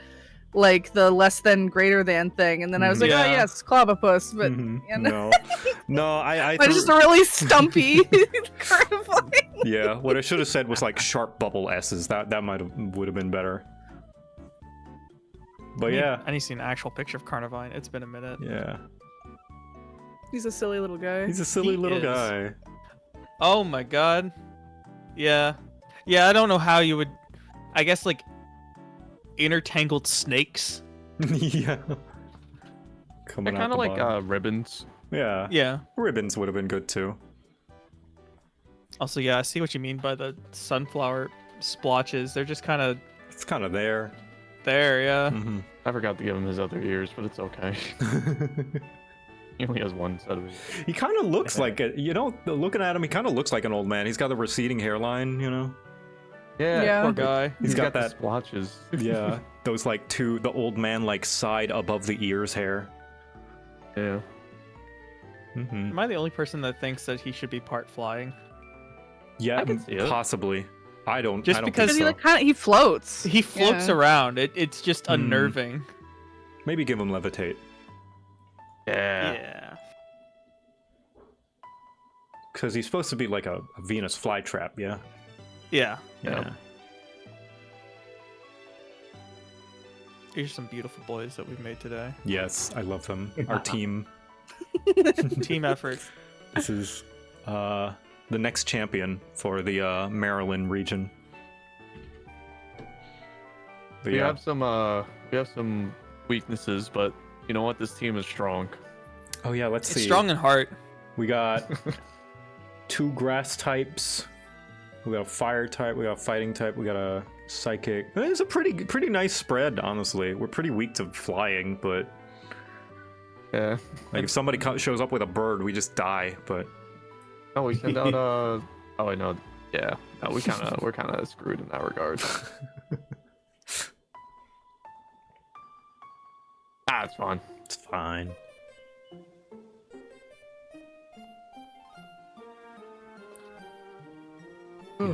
M: less than greater than thing, and then I was like,
D: Yeah.
M: oh yes, Clobopus, but you know.
A: No, I
M: But just a really stumpy Carnivine.
A: Yeah, what I should have said was like sharp bubble S's. That would have been better. But yeah.
D: I need to see an actual picture of Carnivine. It's been a minute.
A: Yeah.
M: He's a silly little guy.
A: He's a silly little
D: is.
A: guy.
D: Oh my god. Yeah. Yeah, I don't know how you would. I guess like intertangled snakes.
A: Yeah.
L: They're
A: Coming out
L: kind of
A: the
L: like
A: bottom.
L: ribbons.
A: Yeah.
D: Yeah.
A: Ribbons would have been good too.
D: Also, yeah, I see what you mean by the sunflower splotches. They're just kind of
A: It's kind of there.
D: yeah.
A: Mm-hmm.
L: I forgot to give him his other ears, but it's okay. He only has one set of ears.
A: He kind of looks like a, looking at him, he kind of looks like an old man. He's got the receding hairline, you know.
M: Yeah.
D: Poor guy.
A: He's got
L: the
A: that
L: splotches.
A: Yeah, those like the old man like side above the ears hair.
L: Yeah.
A: Mm-hmm.
D: Am I the only person that thinks that he should be part flying?
A: Yeah,
L: I can see it.
A: possibly. I don't.
D: Just
A: I don't
D: because
A: think
M: He
A: so.
M: like kind of he floats.
D: He floats
M: Yeah.
D: around. It's just unnerving.
A: Maybe give him levitate.
D: Yeah.
A: Because he's supposed to be like a Venus flytrap, yeah?
D: Yeah.
A: Yeah.
D: These are some beautiful boys that we've made today.
A: Yes, I love them. Our team.
D: Team effort.
A: This is the next champion for the Maryland region. But
L: We
A: yeah.
L: have some weaknesses, but you know what? This team is strong.
A: Oh yeah, let's
D: It's
A: see.
D: strong in heart.
A: We got 2 grass types. We got a fire type. We got a fighting type. We got a psychic. It's a pretty nice spread, honestly. We're pretty weak to flying, but
L: Yeah.
A: like if somebody shows up with a bird, we just die. But
L: Oh, we send out Oh, I know. Yeah. No, we're kind of screwed in that regard. It's fine.
A: it's fine.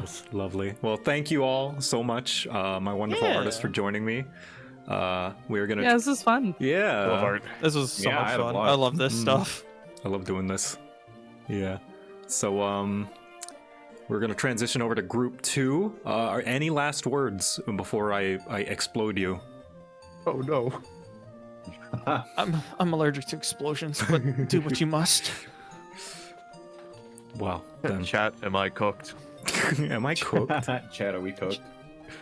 A: Yes, lovely. Well, thank you all so much, my wonderful artists, for joining me. We're gonna.
M: Yeah, this is fun.
A: Yeah,
L: I love art.
D: This was so much
K: I had a
D: fun.
K: blast.
D: I love this stuff.
A: I love doing this. Yeah. So we're gonna transition over to group 2. Are any last words before I explode you?
L: Oh no.
D: I'm allergic to explosions, but do what you must.
A: Wow. Then.
L: Chat, am I cooked?
A: Am I cooked?
K: Chat, are we cooked?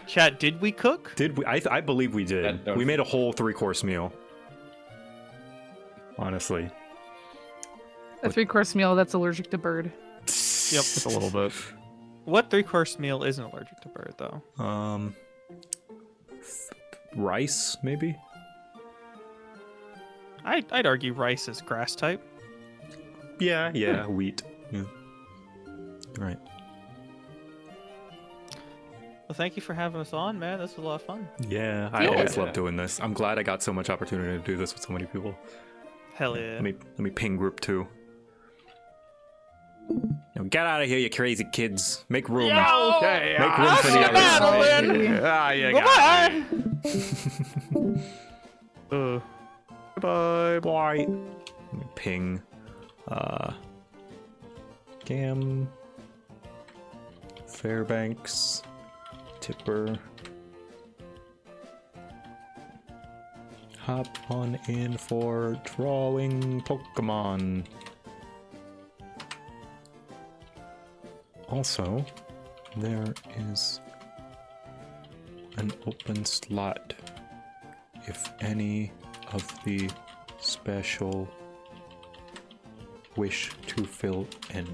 D: Chat, did we cook?
A: Did we? I believe we did. We made a whole 3-course meal. Honestly.
M: A 3-course meal that's allergic to bird.
D: Yep.
L: Just a little bit.
D: What 3-course meal isn't allergic to bird, though?
A: Rice, maybe?
D: I'd argue rice is grass type.
A: Yeah, wheat. Yeah. Right.
D: Well, thank you for having us on, man. This was a lot of fun.
A: Yeah, I always love doing this. I'm glad I got so much opportunity to do this with so many people.
D: Hell yeah.
A: Let me ping group 2. Now get out of here, you crazy kids. Make room.
L: Okay,
A: Make room for the others.
L: Ah, you got me.
A: Goodbye. Bye. Let me ping. Gam. Fairbanks. Tipper. Hop on in for drawing Pokemon. Also, there is an open slot if any of the special wish to fill in.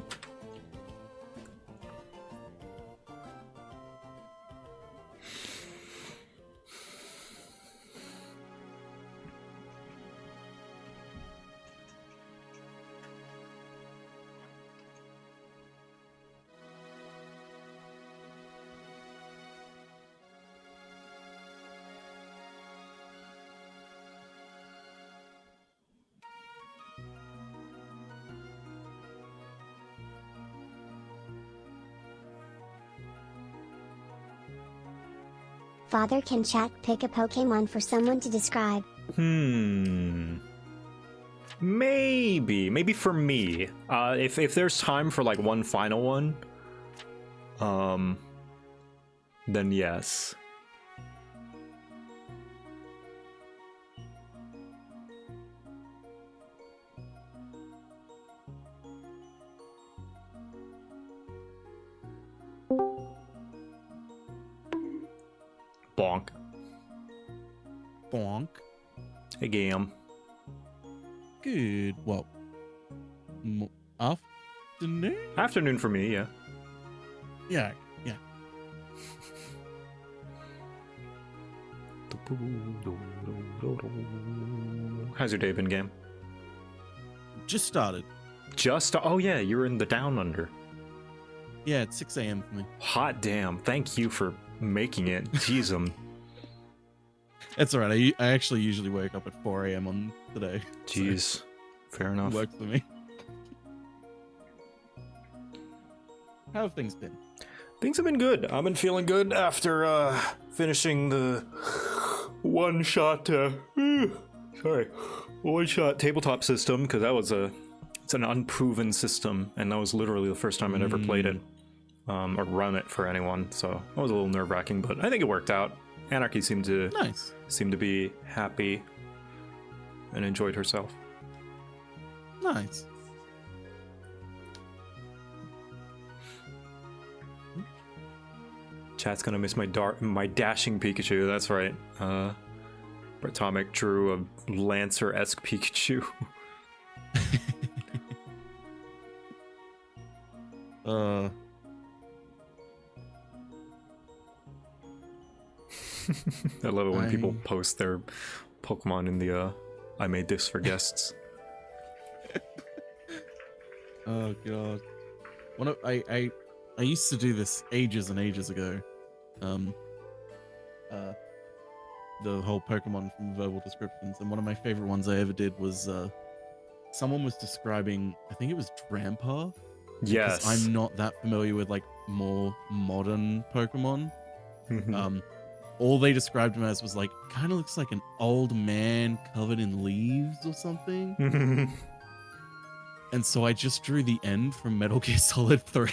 C: Father, can chat pick a Pokemon for someone to describe?
A: Maybe for me. If there's time for like one final one, then yes. Bonk.
N: Bonk.
A: Hey, Gam.
N: Good. Well, afternoon?
A: Afternoon for me, yeah.
N: Yeah.
A: How's your day been, Gam?
N: Just started.
A: Oh yeah, you were in the Down Under.
N: Yeah, it's 6 a.m. for me.
A: Hot damn. Thank you for making it. Jeez,
N: It's alright. I actually usually wake up at 4 a.m. on today.
A: Jeez. Fair enough.
N: It works for me. How have things been?
A: Things have been good. I've been feeling good after finishing the one-shot tabletop system, because it's an unproven system, and that was literally the first time I'd ever played it or run it for anyone. So that was a little nerve-wracking, but I think it worked out. Anarchy seemed to be happy and enjoyed herself.
N: Nice.
A: Chat's gonna miss my dashing Pikachu. That's right. Atomic drew a Lancer-esque Pikachu. I love it when people post their Pokemon in the I made this for guests.
N: Oh god. I used to do this ages and ages ago. The whole Pokemon from verbal descriptions, and one of my favorite ones I ever did was someone was describing, I think it was Drampa,
A: Yes.
N: Because I'm not that familiar with like more modern Pokemon. All they described him as was like, kind of looks like an old man covered in leaves or something. And so I just drew the end from Metal Gear Solid 3.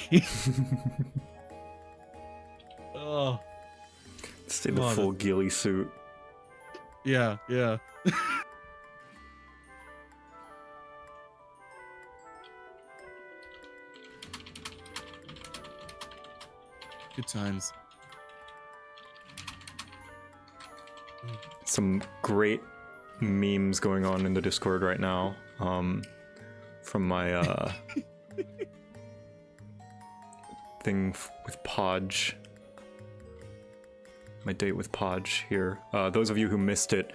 N: Oh.
A: Stay in the full ghillie suit.
N: Yeah, yeah. Good times.
A: Some great memes going on in the Discord right now. From my thing with Podge. My date with Podge here. Those of you who missed it,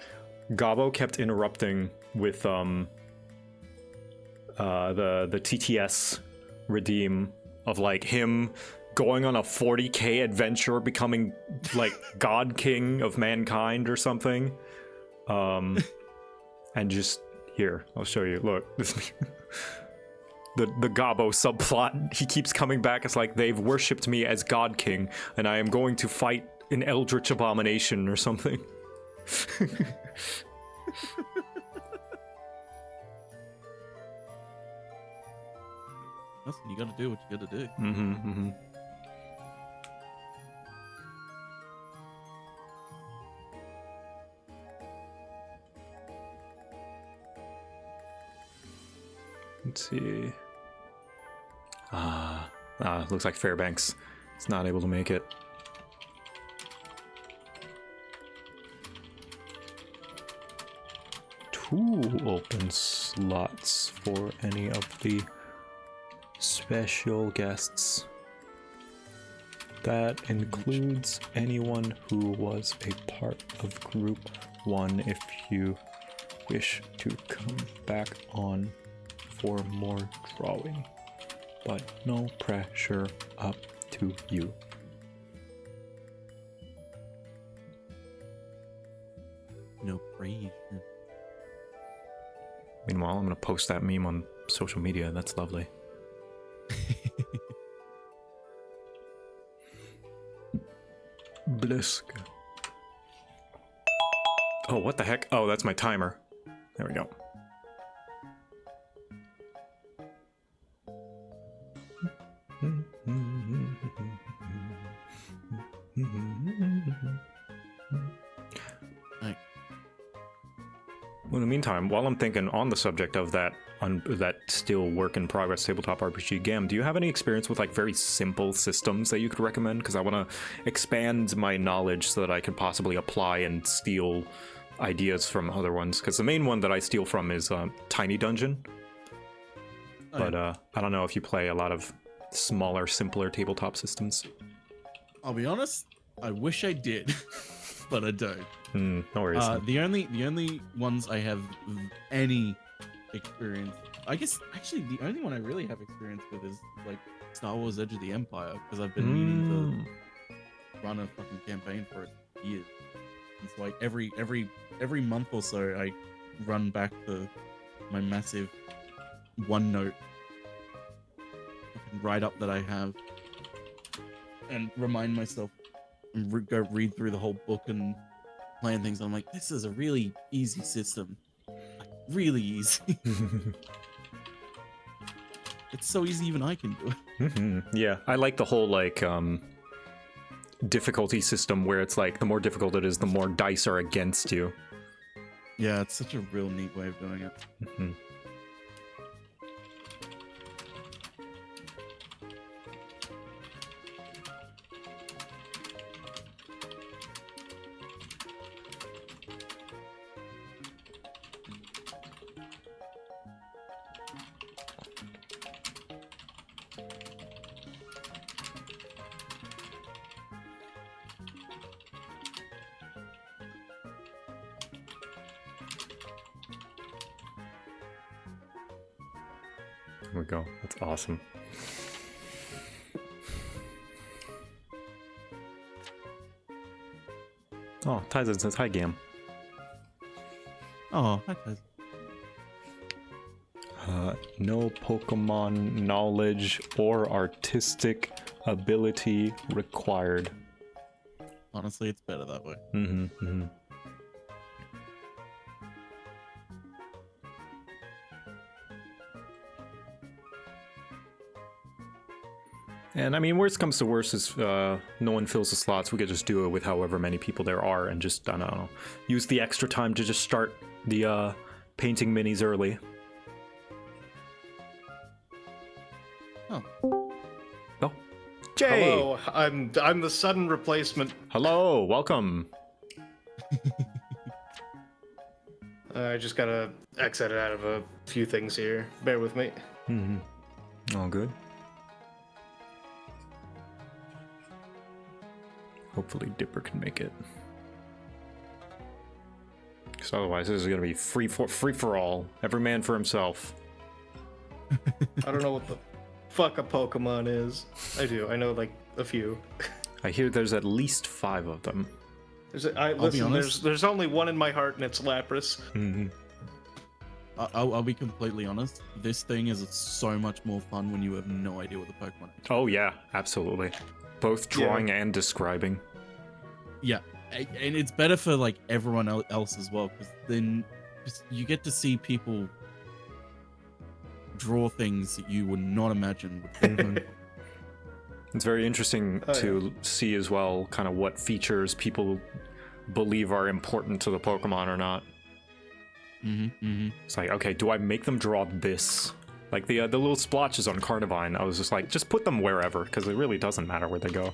A: Gabo kept interrupting with the TTS redeem of like him going on a 40k adventure, becoming like God King of mankind or something. And just here, I'll show you. Look, this the Gabo subplot. He keeps coming back as like they've worshipped me as God King, and I am going to fight an eldritch abomination or something.
N: Listen, you gotta do what you gotta do.
A: Let's see. Looks like Fairbanks is not able to make it. Two open slots for any of the special guests. That includes anyone who was a part of Group 1 if you wish to come back on for more drawing. But no pressure, up to you.
N: No pressure.
A: Meanwhile, I'm gonna post that meme on social media. That's lovely. Blisk. Oh, what the heck? Oh, that's my timer. There we go. Well, in the meantime, while I'm thinking on the subject of that still work in progress tabletop RPG game, do you have any experience with like very simple systems that you could recommend? Because I want to expand my knowledge so that I could possibly apply and steal ideas from other ones. Because the main one that I steal from is Tiny Dungeon. But I don't know if you play a lot of smaller, simpler tabletop systems.
N: I'll be honest, I wish I did, but I don't.
A: No worries.
N: The only ones I have any experience, I guess actually the only one I really have experience with is like Star Wars Edge of the Empire, because I've been meaning to run a fucking campaign for it for years. It's like every month or so I run back to my massive OneNote fucking write-up that I have and remind myself and go read through the whole book and plan things. I'm like, this is a really easy system. Like, really easy. It's so easy even I can do it.
A: Yeah, I like the whole like difficulty system where it's like the more difficult it is, the more dice are against you.
N: Yeah, it's such a real neat way of doing it.
A: There we go. That's awesome. Oh, Tyson says hi, Gam.
N: Oh, hi, guys.
A: No Pokemon knowledge or artistic ability required.
N: Honestly, it's better that way.
A: And I mean, worst comes to worst is no one fills the slots. We could just do it with however many people there are and just, I don't know, use the extra time to just start the painting minis early.
N: Oh.
A: Oh. Jay!
O: Hello, I'm the sudden replacement.
A: Hello, welcome.
O: I just gotta exit out of a few things here. Bear with me.
A: All good. Hopefully Dipper can make it. Because otherwise this is gonna be free for all. Every man for himself.
O: I don't know what the fuck a Pokemon is. I do. I know like a few.
A: I hear there's at least 5 of them.
O: There's only one in my heart, and it's Lapras.
N: I'll be completely honest. This thing is so much more fun when you have no idea what the Pokemon is.
A: Oh yeah, absolutely. Both drawing and describing.
N: Yeah, and it's better for like everyone else as well, because then you get to see people draw things that you would not imagine would be.
A: It's very interesting to see as well kind of what features people believe are important to the Pokemon or not. It's like, okay, do I make them draw this? Like the little splotches on Carnivine, I was just like, just put them wherever, because it really doesn't matter where they go.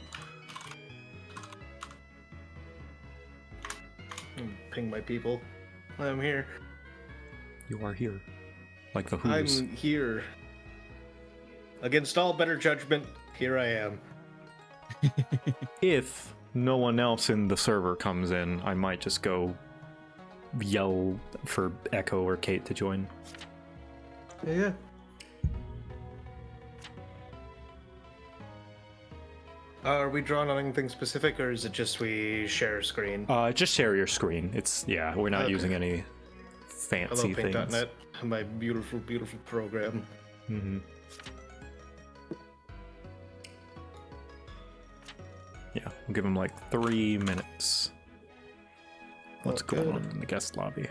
O: Ping my people. I'm here.
A: You are here. Like the Who's.
O: I'm here. Against all better judgment, here I am.
A: If no one else in the server comes in, I might just go yell for Echo or Kate to join.
O: Yeah. Are we drawing on anything specific, or is it just we share a screen?
A: Just share your screen. It's, yeah, we're not using any fancy things.
O: Paint.net, my beautiful, beautiful program.
A: Yeah, we'll give him like 3 minutes. What's going on in the guest lobby?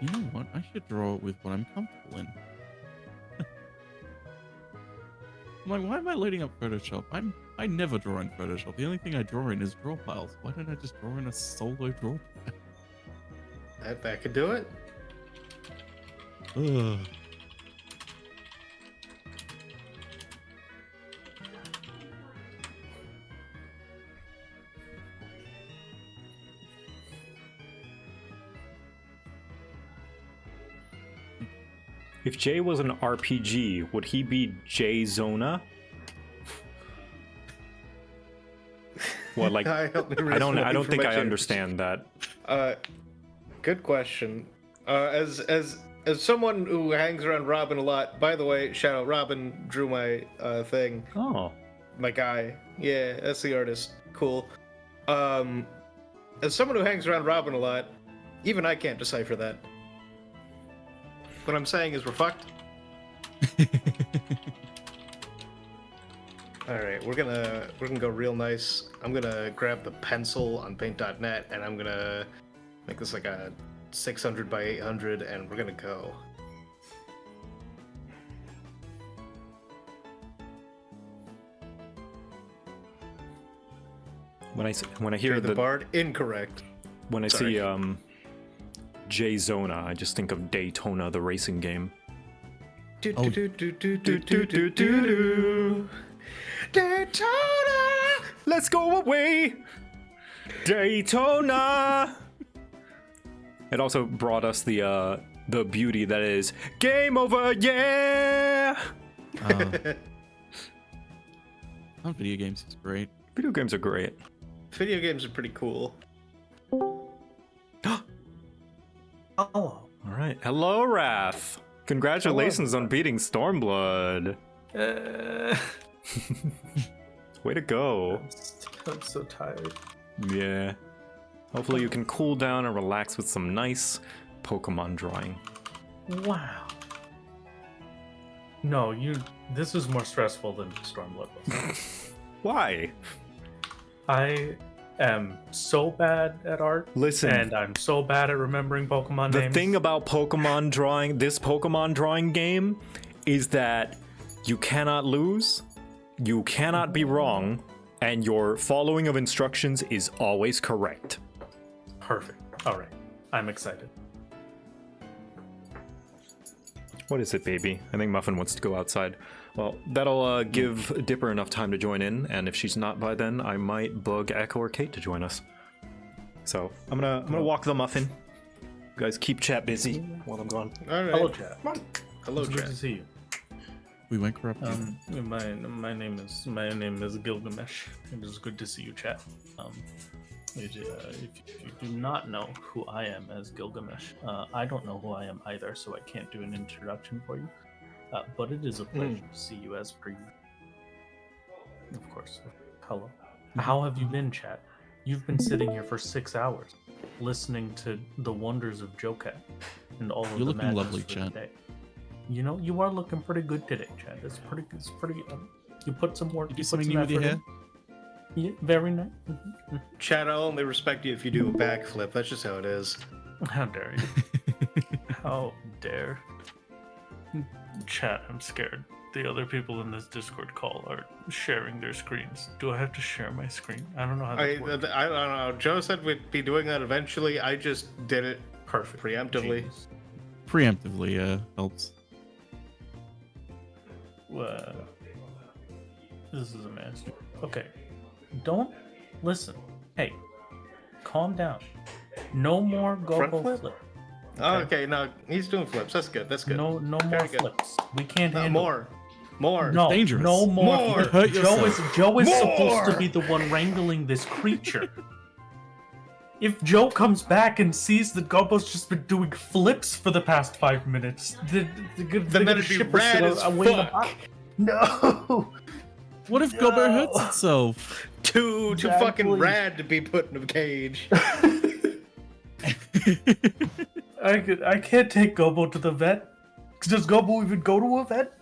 N: You know what? I should draw it with what I'm comfortable in. I'm like, why am I loading up Photoshop? I never draw in Photoshop. The only thing I draw in is draw piles. Why don't I just draw in a solo draw pile?
O: That could do it.
N: Ugh.
A: If Jay was an RPG, would he be Jay Zona? What, like I don't think I understand that.
O: Good question. As someone who hangs around Robin a lot, by the way, shout out Robin drew my thing.
A: Oh.
O: My guy. Yeah, that's the artist. Cool. As someone who hangs around Robin a lot, even I can't decipher that. What I'm saying is we're fucked. All right, we're gonna go real nice. I'm gonna grab the pencil on Paint.net and I'm gonna make this like a 600 by 800, and we're gonna go.
A: When I hear
O: the Bard, incorrect.
A: When I see Jay Zona, I just think of Daytona, the racing game. Daytona, let's go away. Daytona. It also brought us the beauty that is game over, yeah.
N: Video games is great.
A: Video games are great.
O: Video games are pretty cool.
A: Oh. All right. Hello, Wrath. Congratulations on beating Stormblood. Way to go.
O: I'm so tired.
A: Yeah. Hopefully you can cool down and relax with some nice Pokemon drawing.
P: Wow. No, this is more stressful than Stormblood was.
A: Why?
P: I am so bad at art.
A: Listen.
P: And I'm so bad at remembering Pokemon names.
A: The thing about this Pokemon drawing game, is that you cannot lose, you cannot be wrong, and your following of instructions is always correct.
P: Perfect. All right. I'm excited.
A: What is it, baby? I think Muffin wants to go outside. Well, that'll give Dipper enough time to join in, and if she's not by then, I might bug Echo or Kate to join us. So I'm gonna walk the Muffin. You guys keep chat busy while I'm gone.
O: All right.
P: Hello, chat.
O: Hello,
P: it's
O: chat.
P: Good to see you.
N: We went corrupt.
P: My name is Gilgamesh. It is good to see you, chat. If you do not know who I am as Gilgamesh, I don't know who I am either, so I can't do an introduction for you. But it is a pleasure to see you as per usual. Of course. Hello. How have you been, chat? You've been sitting here for 6 hours, listening to the wonders of JoCat and all of
N: You're
P: the
N: looking
P: madness
N: lovely,
P: for
N: chat.
P: the day. You know, you are looking pretty good today, chat. It's pretty. You put some work.
N: You
P: You
N: do
P: put
N: something
P: some
N: new with your
P: effort
N: hair?
P: in. Yeah, very nice.
O: Chad, I'll only respect you if you do a backflip. That's just how it is.
P: How dare you? How dare? Chat, I'm scared. The other people in this Discord call are sharing their screens. Do I have to share my screen? I don't know how that works.
O: I don't know. Joe said we'd be doing that eventually. I just did it
P: Perfect.
O: preemptively.
P: Genius.
N: Preemptively, helps.
P: This is a master. Okay. Don't listen. Hey, calm down. No more
O: Front
P: go
O: flip?
P: flip.
O: Oh, okay, no, he's doing flips. That's good. That's good.
P: No more
O: Very good.
P: flips. We can't
O: No,
P: handle
O: more.
P: No,
N: dangerous.
P: no more.
O: More.
N: You could hurt
P: Joe is
O: More.
P: supposed to be the one wrangling this creature. If Joe comes back and sees that Gobbo's just been doing flips for the past 5 minutes, then
O: that'd be rad as fuck.
P: No.
N: What if Gobert hurts itself?
O: Too
P: Exactly.
O: fucking rad to be put in a cage.
P: I can't take Gobbo to the vet. Does Gobbo even go to a vet?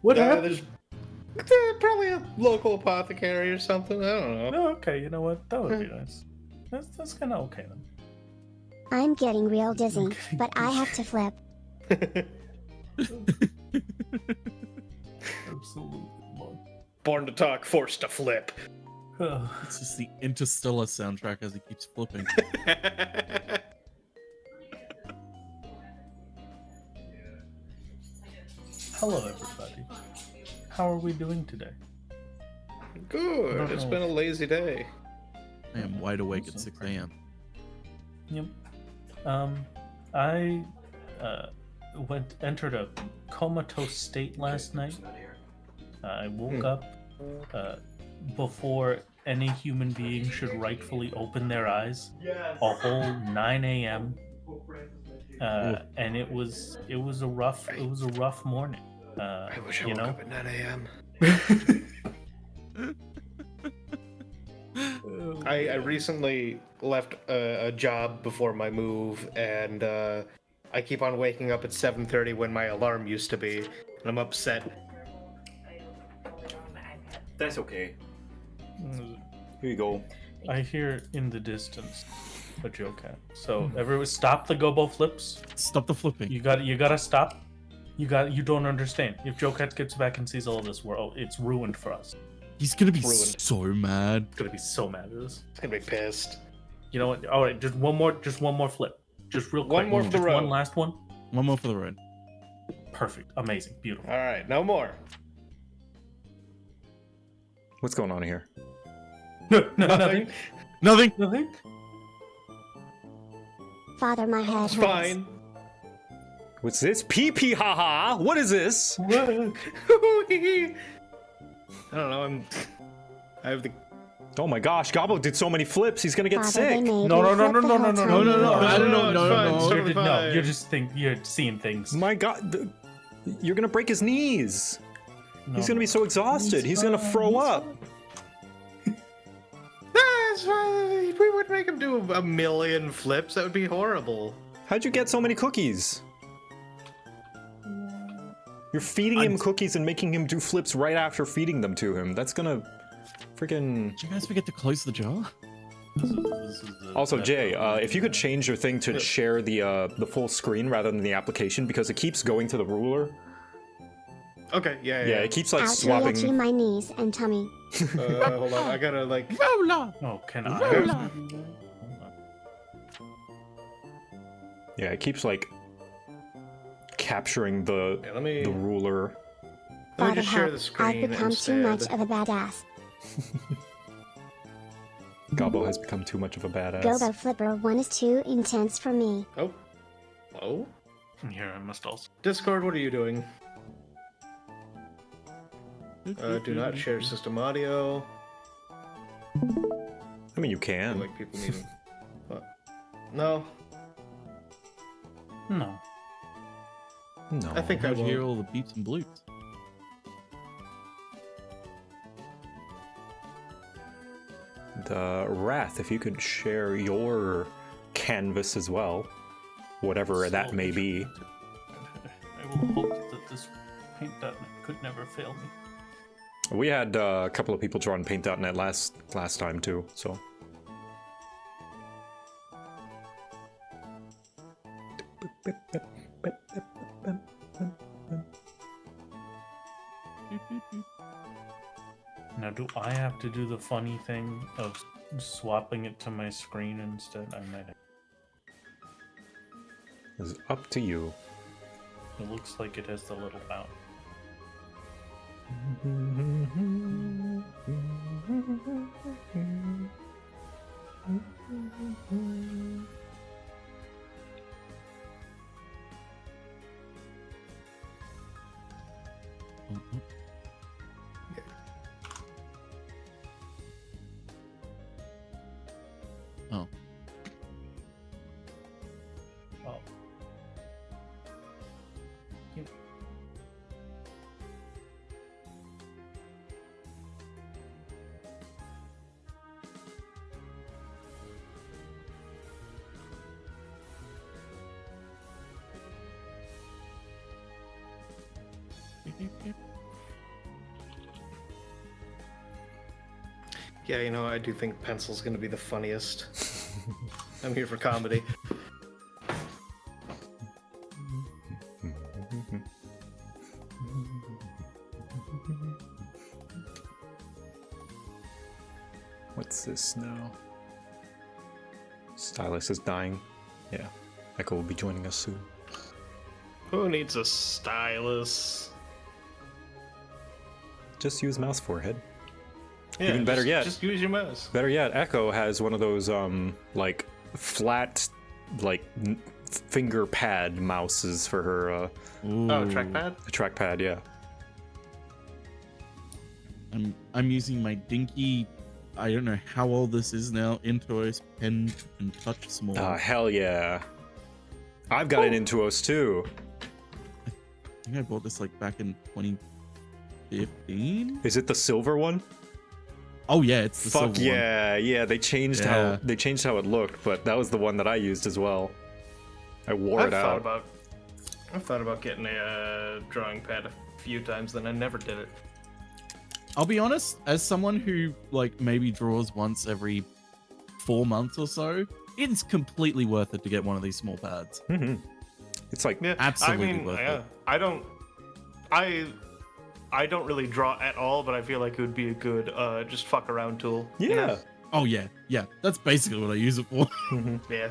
P: What happened?
O: There's probably a local apothecary or something. I don't know.
P: Oh, okay, you know what? That would be nice. That's kind of okay then.
C: I'm getting real dizzy, but I have to flip.
P: Absolutely.
O: Born to talk, forced to flip.
N: It's just the Interstellar soundtrack as he keeps flipping.
P: Hello, everybody. How are we doing today?
O: Good. It's been a lazy day.
N: I am wide awake at 6 a.m.
P: Yep. I entered a comatose state last night. I woke up before any human being should rightfully open their eyes. A whole 9 a.m. And it was a rough morning.
O: I wish I woke up at 9 a.m. I recently left a job before my move, and I keep on waking up at 7:30 when my alarm used to be, and I'm upset.
A: That's okay. Here you go.
P: I hear in the distance a JoCat. So everyone, stop the Gobbo flips.
N: Stop the flipping.
P: You gotta stop. You don't understand. If JoCat gets back and sees all of this, it's ruined for us.
N: He's gonna be
P: Ruined.
N: so mad.
P: He's gonna be so mad at us.
O: He's gonna be pissed.
P: You know what? All right, just one more flip. Just real quick.
O: One more for the
P: Just
O: road.
P: One last one.
N: One more for the road.
P: Perfect. Amazing. Beautiful.
O: All right, no more.
A: What's going on here?
P: Nothing.
N: Nothing.
P: Nothing.
C: Father, my head
O: It's
C: hurts.
O: fine.
A: What's this? Pee pee ha ha! What is this?
O: I don't know. I have the.
A: Oh my gosh, Gobbo did so many flips, he's gonna get
C: Father,
A: sick.
C: they made
P: No,
C: me
P: no, no,
C: flip
P: no,
C: the
P: no,
C: whole
P: no,
C: time
P: no,
C: you
P: no, no.
C: were
O: I don't know.
C: gone.
O: It's fine. It's totally
P: No,
O: fine.
P: you're just you're seeing things.
A: My god, you're gonna break his knees.
P: No,
A: He's gonna be so exhausted, he's gonna throw up.
O: That's fine. We would make him do a million flips. That would be horrible.
A: How'd you get so many cookies? You're feeding him cookies and making him do flips right after feeding them to him. That's gonna freaking.
N: Did you guys forget to close the jar?
A: Also, Jay, if you could change your thing to share the full screen rather than the application, because it keeps going to the ruler.
O: Okay, yeah.
A: Yeah, it keeps like
C: I'll
A: swapping.
C: you my knees and tummy.
O: Hold on, I gotta like.
N: Roller.
P: Oh, can I?
N: Roller.
A: Yeah, it keeps like capturing the the ruler.
O: Let me
C: Father
O: just share the
C: help,
O: screen
C: I've become
O: instead.
C: too much of a badass.
A: Gobbo has become too much of a badass.
C: Gobo Flipper 1 is too intense for me.
O: Oh. Oh?
P: Here, I must also.
O: Discord, what are you doing? Do not share system audio.
A: I mean, you can.
O: Like people need. What? No.
P: No.
A: No.
O: I think I
N: How'd you
O: will.
N: hear all the beeps and bloops?
A: The Wrath, if you could share your canvas as well, whatever that may be.
P: I will hope that this paint.net could never fail me.
A: We had a couple of people drawing paint.net last time too, so.
P: Now, do I have to do the funny thing of swapping it to my screen instead? I might.
A: It's up to you.
P: It looks like it has the little mount.
N: Oh.
P: Oh. Yep.
O: Yeah, you know, I do think pencil's gonna be the funniest. I'm here for comedy.
A: What's this now? Stylus is dying. Yeah, Echo will be joining us soon.
O: Who needs a stylus?
A: Just use mouse forehead.
O: Yeah,
A: Even better yet,
O: just use your mouse.
A: Better yet, Echo has one of those like flat, like finger pad mouses for her.
O: Oh, trackpad.
A: A trackpad, yeah.
N: I'm using my dinky. I don't know how old this is now. Intuos pen and touch small.
A: Hell yeah! I've got an Intuos too.
N: I think I bought this like back in 2015.
A: Is it the silver one?
N: Oh yeah, it's the
A: Fuck
N: silver
A: yeah,
N: one.
A: yeah. They changed how it looked, but that was the one that I used as well. I wore it out.
O: I've thought about getting a drawing pad a few times, then I never did it.
N: I'll be honest, as someone who like maybe draws once every 4 months or so, it's completely worth it to get one of these small pads.
A: Mm-hmm. It's like
N: absolutely worth it.
O: I don't really draw at all, but I feel like it would be a good just fuck around tool.
A: Yeah.
O: You know?
N: Oh yeah, yeah. That's basically what I use it for.
O: Yeah.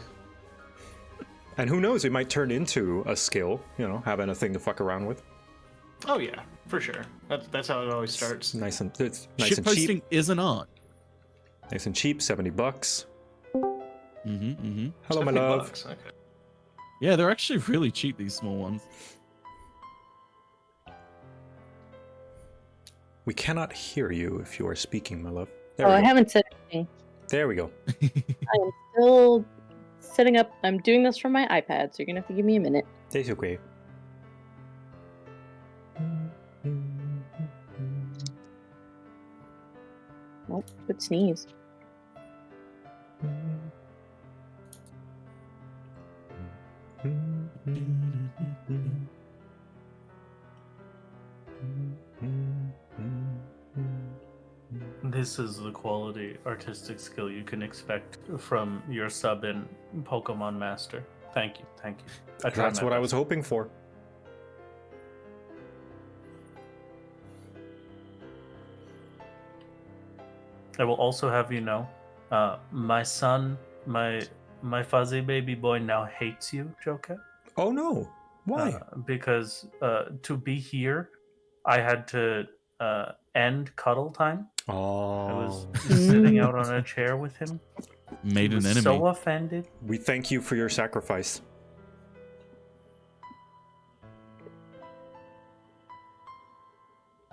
A: And who knows, it might turn into a skill, you know, having a thing to fuck around with.
O: Oh yeah, for sure. That's how it always starts.
A: It's nice and
N: Shitposting
A: cheap.
N: is an art.
A: Nice and cheap, $70.
N: Mm-hmm.
A: Hello, my love.
O: $70, okay.
N: Yeah, they're actually really cheap, these small ones.
A: We cannot hear you if you are speaking, my love.
B: I haven't said anything.
A: There we go.
B: I am still setting up. I'm doing this from my iPad, so you're gonna have to give me a minute.
A: That's okay.
B: Oh, good sneeze.
P: This is the quality artistic skill you can expect from your sub in Pokemon Master. Thank you. I tried
A: That's
P: my
A: what I
P: best.
A: was hoping for.
P: I will also have you know, my son, my fuzzy baby boy now hates you, JoCat.
A: Oh no! Why?
P: Because to be here, I had to end cuddle time.
A: Oh.
P: I was sitting out on a chair with him.
N: Made
P: He
N: an
P: was
N: enemy.
P: so offended.
A: We thank you for your sacrifice.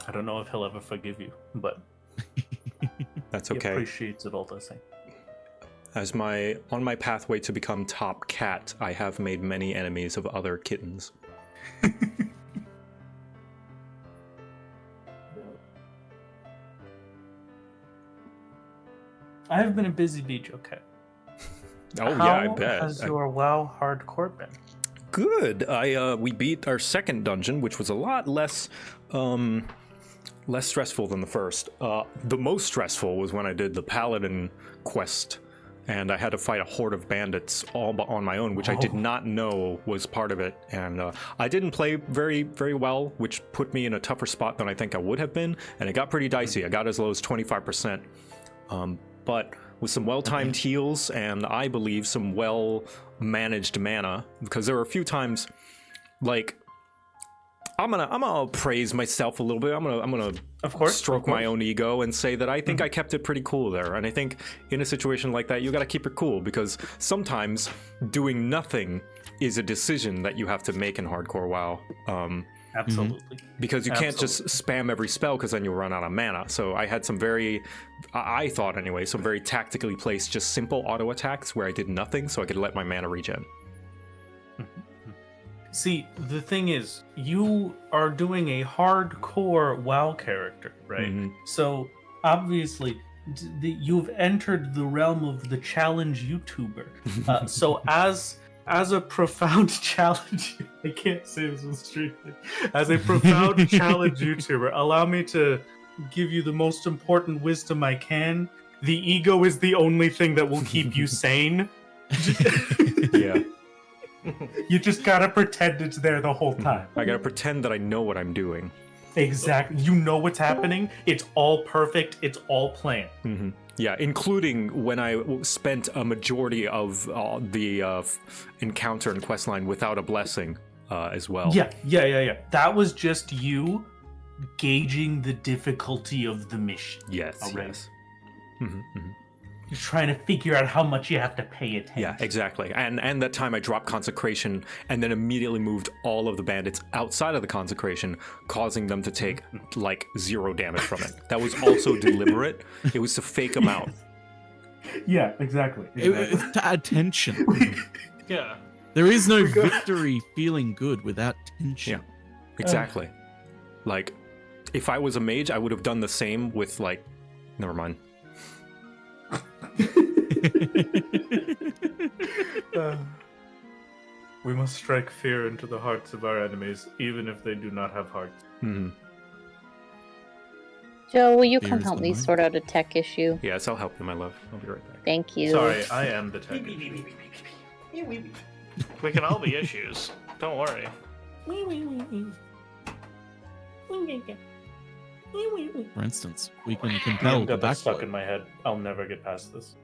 P: I don't know if he'll ever forgive you, but
A: That's
P: he
A: okay.
P: appreciates it all the same.
A: As on my pathway to become top cat, I have made many enemies of other kittens.
P: I have been a busy bee, JoCat.
A: Oh yeah, I
P: How
A: bet.
P: has your WoW hardcore been?
A: Good. We beat our second dungeon, which was a lot less stressful than the first. The most stressful was when I did the Paladin quest, and I had to fight a horde of bandits all on my own, which I did not know was part of it. And I didn't play very, very well, which put me in a tougher spot than I think I would have been. And it got pretty dicey. I got as low as 25%. But with some well-timed heals and I believe some well-managed mana, because there were a few times, like, I'm gonna praise myself a little bit. I'm gonna
P: of course
A: stroke my own ego and say that I think I kept it pretty cool there. And I think in a situation like that, you got to keep it cool, because sometimes doing nothing is a decision that you have to make in hardcore WoW.
P: Absolutely.
A: Because you can't just spam every spell, because then you'll run out of mana. So I had some I thought anyway, some very tactically placed, just simple auto attacks where I did nothing, so I could let my mana regen.
P: See, the thing is, you are doing a hardcore WoW character, right? So obviously, you've entered the realm of the challenge YouTuber. So as a profound challenge, I can't say this with straight face. As a profound challenge YouTuber, allow me to give you the most important wisdom I can. The ego is the only thing that will keep you sane.
A: Yeah.
P: You just gotta pretend it's there the whole time.
A: I gotta pretend that I know what I'm doing.
P: Exactly. You know what's happening. It's all perfect. It's all planned.
A: Yeah, including when I spent a majority of the encounter and questline without a blessing as well.
P: Yeah. That was just you gauging the difficulty of the mission.
A: Yes,
P: already.
A: yes.
P: You're trying to figure out how much you have to pay attention.
A: Yeah, exactly. And that time I dropped consecration and then immediately moved all of the bandits outside of the consecration, causing them to take like 0 damage from it. That was also deliberate. It was to fake them out.
P: Yeah, exactly.
N: It's to add tension.
P: Yeah.
N: There is no victory feeling good without tension.
A: Yeah, exactly. Like, if I was a mage, I would have done the same with, like, never mind.
P: We must strike fear into the hearts of our enemies, even if they do not have hearts.
Q: Joe, will you come help me sort out a tech issue?
A: Yes, I'll help you, my love. I'll be right back.
Q: Thank you.
P: Sorry, I am the tech.
R: We can all be issues. Don't worry.
N: For instance, we can
P: I
N: compel the
P: got that
N: back
P: stuck in my head. I'll never get past this.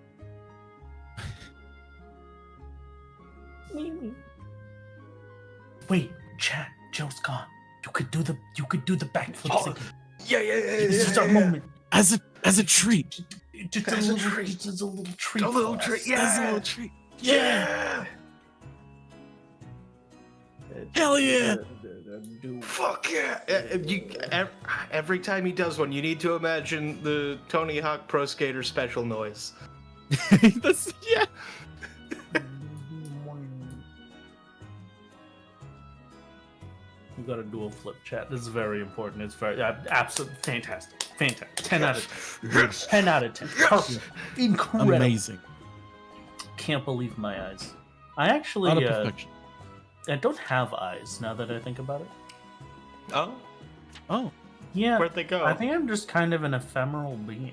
P: Wait, chat. Joe's gone. You could do the backflips again.
O: Yeah.
P: This is our moment.
N: As a treat.
P: Just a little treat.
O: A little
P: for
O: treat.
P: us.
O: Yeah.
N: As a little treat.
O: Yeah.
N: Hell yeah.
O: Fuck yeah. Every time he does one, you need to imagine the Tony Hawk Pro Skater special noise.
N: That's, yeah.
P: You got to dual flip, chat. This is very important. It's very absolutely fantastic. 10 out of 10.
O: Yes.
P: 10 out of 10.
O: Yes.
P: Perfect. Incredible.
N: Amazing.
P: Can't believe my eyes. I actually
N: Out of perfection.
P: I don't have eyes now that I think about it.
O: Oh.
N: Oh.
P: Yeah.
O: Where'd they go?
P: I think I'm just kind of an ephemeral being.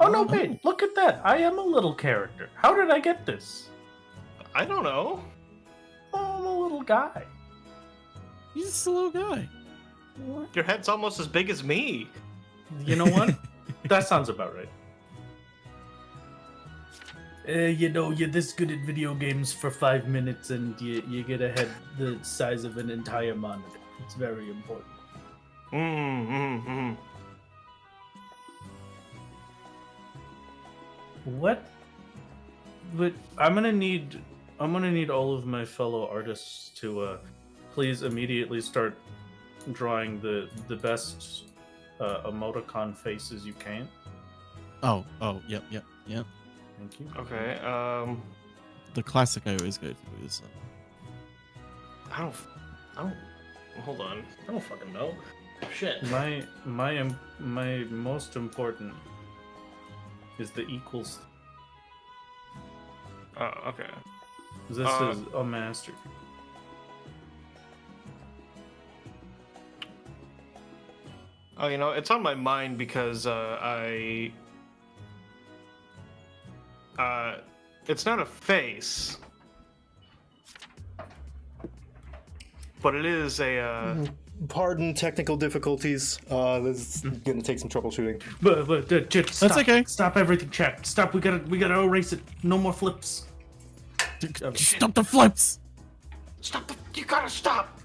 P: Oh no, wait! Look at that! I am a little character. How did I get this?
R: I don't know.
P: I'm a little guy.
N: He's just a little guy.
R: Your head's almost as big as me.
P: You know what? That sounds about right. You're this good at video games for 5 minutes and you get a head the size of an entire monitor. It's very important. What? But I'm gonna need all of my fellow artists to please immediately start drawing the best emoticon faces you can.
N: Oh, yep.
P: Thank you.
R: Okay.
N: The classic I always go to is.
R: I don't. Hold on. I don't fucking know. Shit.
P: My most important is the equals.
R: Oh, okay.
P: This is a master.
R: Oh, it's on my mind because it's not a face, but it is a.
A: Pardon technical difficulties. This is gonna take some troubleshooting.
P: But
A: That's
P: stop.
A: okay.
P: Stop everything, chat. Stop. We gotta erase it. No more flips.
N: Stop the flips.
R: Stop. You gotta stop.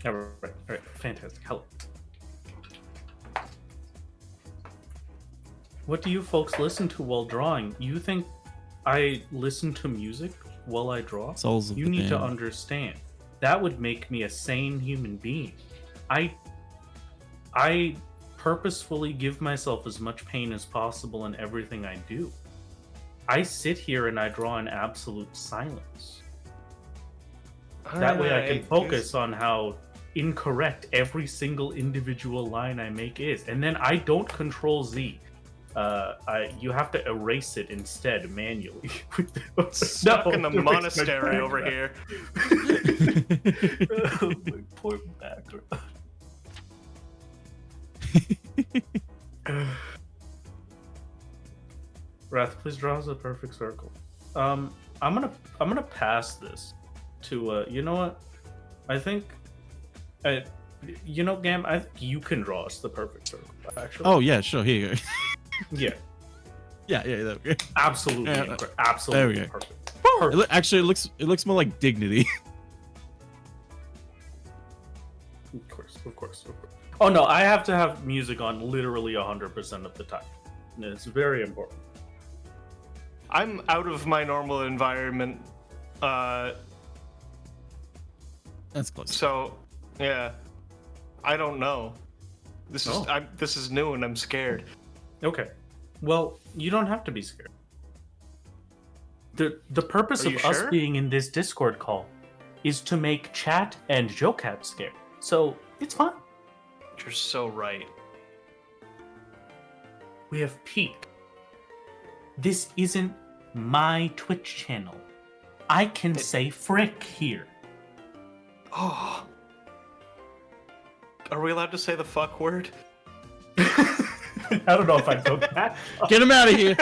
P: All right. Fantastic. Hello. What do you folks listen to while drawing? You think I listen to music while I draw?
N: Souls of
P: You
N: the
P: need to
N: Damned.
P: understand. That would make me a sane human being. I purposefully give myself as much pain as possible in everything I do. I sit here and I draw in absolute silence. That way I can focus on how incorrect every single individual line I make is. And then I don't control Z. You have to erase it instead manually.
R: Stuck in the
P: to fix my
R: monastery over
P: background.
R: here.
P: Oh, my poor background. Wrath, please draw us a perfect circle. I'm gonna pass this to you know what? I think Gam, I think you can draw us the perfect circle, actually.
N: Oh yeah, sure. Here you go.
P: Yeah.
N: Yeah. There we go.
P: Absolutely,
N: Yeah,
P: absolutely
N: there we go.
P: perfect.
N: Actually, it looks more like dignity.
P: Of course. Oh no, I have to have music on literally 100% of the time. It's very important.
R: I'm out of my normal environment.
N: That's close.
R: So, yeah, I don't know. This is new and I'm scared.
P: Okay. Well, you don't have to be scared. The purpose
R: Are
P: of
R: you
P: us
R: sure?
P: being in this Discord call is to make Chat and JoCat scared. So it's fine.
R: You're so right.
P: We have peaked. This isn't my Twitch channel. I can say frick here.
R: Oh. Are we allowed to say the fuck word?
P: I don't know if I took that.
N: Get him out of here.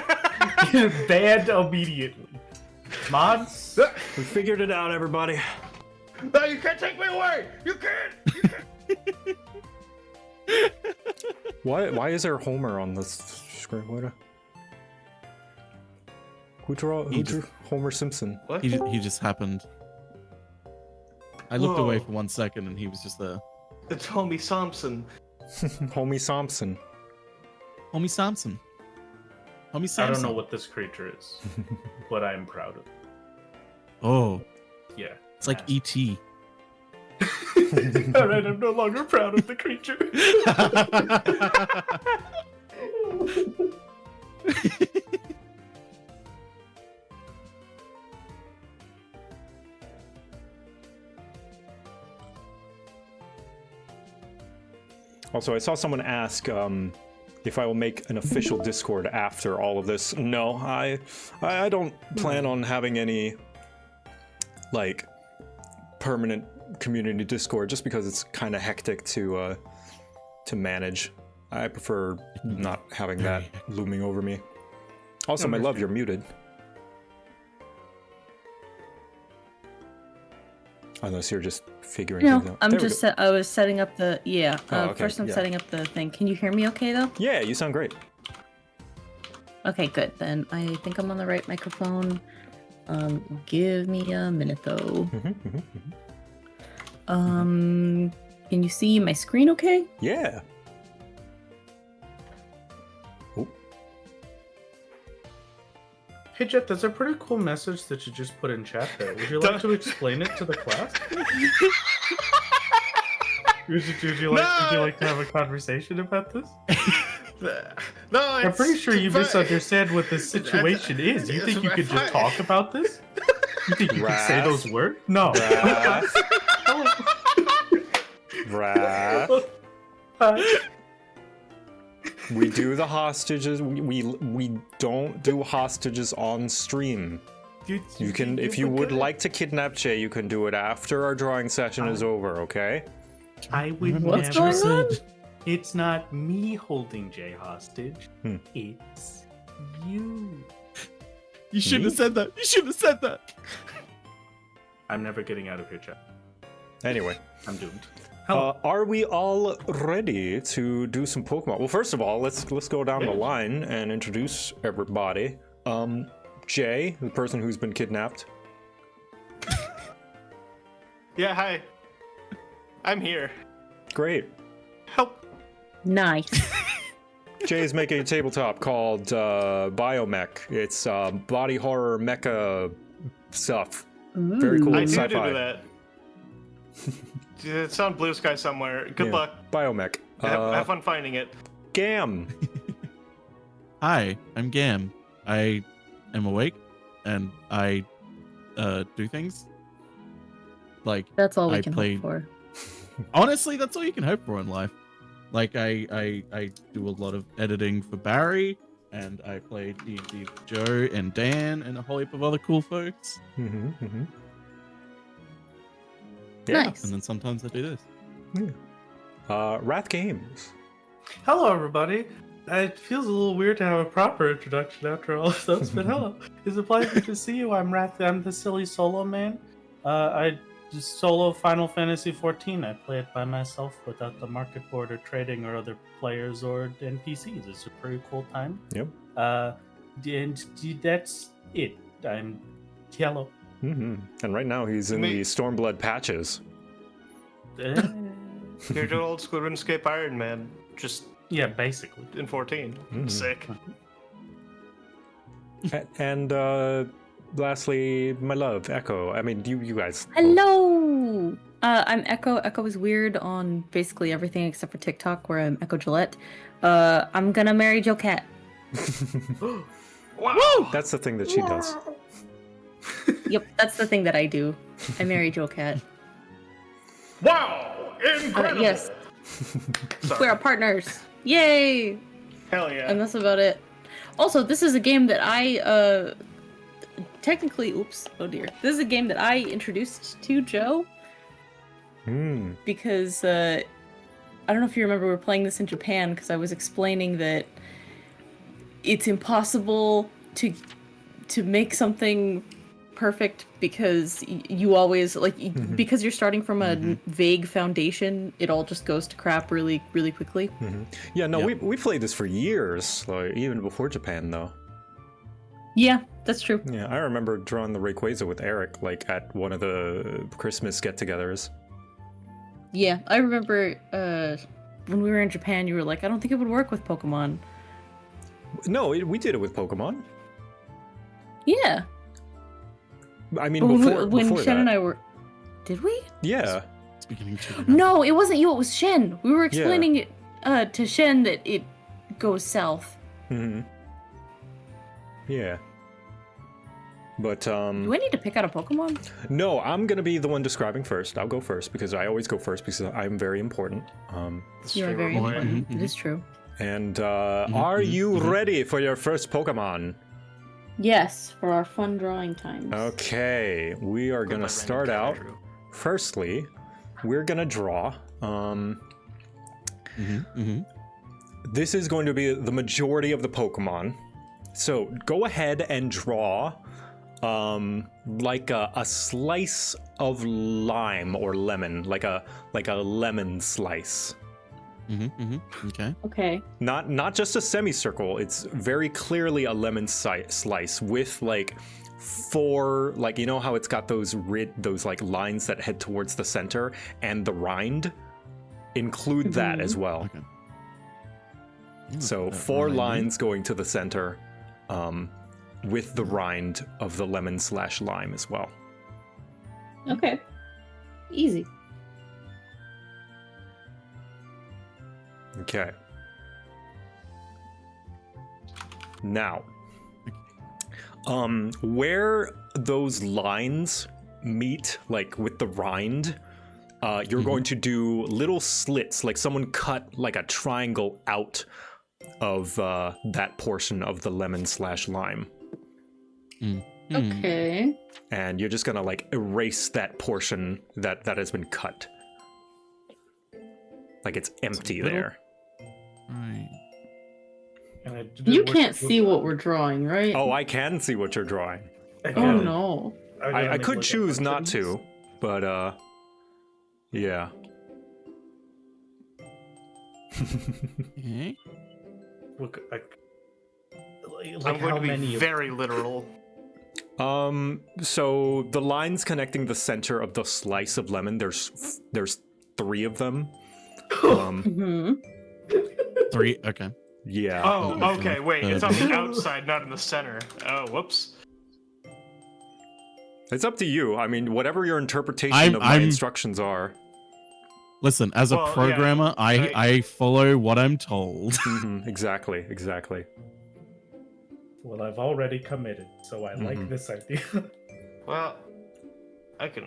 P: Banned immediately. Mods?
A: We figured it out, everybody.
R: No, you can't take me away! You can't!
A: Why is there Homer on this screen? Who drew Homer Simpson?
R: What?
N: He just happened. I looked
R: Whoa.
N: away for 1 second and he was just there.
R: It's Homie Thompson.
A: Homie Thompson.
N: Homie Samson. Homie
P: I
N: Samson.
P: don't know what this creature is, but I'm proud of it.
N: Oh.
P: Yeah.
N: It's like E E.T.
P: Alright, I'm no longer proud of the creature.
A: Also, I saw someone ask if I will make an official Discord after all of this. No, I don't plan on having any like permanent community Discord just because it's kind of hectic to manage. I prefer not having that looming over me. Also, my love, you're muted. Unless you're just figuring things
B: No,
A: out.
B: I'm
A: There we
B: just.
A: go.
B: I was setting up the. Yeah.
A: Oh, okay,
B: First, I'm
A: yeah.
B: setting up the thing. Can you hear me okay though?
A: Yeah, you sound great.
B: Okay, good. Then I think I'm on the right microphone. Give me a minute though. Can you see my screen okay?
A: Yeah.
P: Hey Jet, there's a pretty cool message that you just put in chat there. Would you like to explain it to the class? Would you like to have a conversation about this?
R: No,
P: I'm pretty sure you misunderstand what this situation is. You think you could just talk about this? You think you can say those words? No.
A: Wrath. We do the hostages. We don't do hostages on stream. You can, if you would like to kidnap Jay, you can do it after our drawing session is over. Okay?
P: I would
B: What's
P: never.
B: going on?
P: It's not me holding Jay hostage. It's you.
N: You shouldn't have said that. You shouldn't have said that.
P: I'm never getting out of here, Jet.
A: Anyway,
P: I'm doomed.
A: Are we all ready to do some Pokemon? Well, first of all, let's go down the line and introduce everybody. Jay, the person who's been kidnapped.
R: Yeah, hi. I'm here.
A: Great.
R: Help.
B: Nice.
A: Jay's making a tabletop called Biomech. It's body horror mecha stuff. Very cool
R: I do
A: sci-fi.
R: do that. It's on Blue Sky somewhere. Good luck.
A: Biomech.
R: Have fun finding it.
A: Gam.
N: Hi, I'm Gam. I am awake, and I do things. Like
B: That's all we
N: I
B: can
N: play...
B: hope for.
N: Honestly, that's all you can hope for in life. Like I do a lot of editing for Barry, and I play D&D with Joe and Dan and a whole heap of other cool folks.
A: Yeah.
B: Nice.
N: And then sometimes I do this.
A: Wrath Games.
P: Hello, everybody. It feels a little weird to have a proper introduction after all of those, but hello. It's a pleasure to see you. I'm Wrath. I'm the silly solo man. I just solo Final Fantasy XIV. I play it by myself without the market board or trading or other players or NPCs. It's a pretty cool time.
A: Yep.
P: And that's it. I'm yellow.
A: And right now he's in the Stormblood patches.
R: You're doing old school RuneScape Iron Man. Just
P: yeah, basically
R: in 14. Sick.
A: And lastly, my love, Echo. I mean, you guys.
B: Hello. I'm Echo. Echo is weird on basically everything except for TikTok, where I'm Echo Gillette. I'm gonna marry JoCat.
R: Wow.
A: That's the thing that she does.
B: Yep, that's the thing that I do. I marry JoCat.
R: Wow! Incredible!
B: Yes. We're partners. Yay!
R: Hell yeah.
B: And that's about it. Also, this is a game that I technically, oh dear. This is a game that I introduced to Joe. Because I don't know if you remember, we were playing this in Japan because I was explaining that it's impossible to make something perfect because you always because you're starting from a vague foundation, it all just goes to crap really quickly.
A: Yeah, no, we played this for years, like even before Japan though.
B: Yeah, that's true.
A: Yeah, I remember drawing the Rayquaza with Eric like at one of the Christmas get-togethers.
B: Yeah, I remember when we were in Japan, you were like, I don't think it would work with Pokemon.
A: No, we did it with Pokemon.
B: Yeah.
A: I mean,
B: when
A: before
B: Shen
A: that.
B: and I were, did we?
A: Yeah.
B: No, it wasn't you. It was Shen. We were explaining it to Shen that it goes south.
A: Yeah. But
B: Do I need to pick out a Pokemon?
A: no, I'm gonna be the one describing first. I'll go first because I always go first because I'm very important.
B: You are very important. It is true.
A: And are you ready for your first Pokemon?
B: Yes, for our fun drawing times.
A: Okay, we are gonna start out. Firstly, we're gonna draw. This is going to be the majority of the Pokemon. So go ahead and draw like a slice of lime or lemon, like a lemon slice.
N: Okay.
B: Okay.
A: Not just a semicircle. It's very clearly a lemon slice with like 4, like, you know how it's got those like lines that head towards the center and the rind. Include that as well.
N: Okay.
A: So 4 lines going to the center, with the rind of the lemon/lime as well.
B: Okay. Easy.
A: Okay. Now, where those lines meet, like with the rind, you're going to do little slits, like someone cut like a triangle out of that portion of the lemon/lime.
B: Okay.
A: And you're just gonna like erase that portion that has been cut. Like it's empty there.
N: Right.
B: You can't see what we're drawing, right?
A: Oh, I can see what you're drawing.
B: Oh no.
A: I could choose not to, but yeah.
P: Look,
R: I'm going to be very literal.
A: So the lines connecting the center of the slice of lemon, there's 3 of them.
N: 3. Okay.
A: Yeah.
R: Oh, okay. Wait, it's on the outside, not in the center. Oh, whoops.
A: It's up to you. I mean, whatever your interpretation of my instructions are.
N: Listen, as a programmer,
R: yeah,
N: I follow what I'm told.
A: Exactly.
P: Well, I've already committed, so I like this idea.
R: Well, I can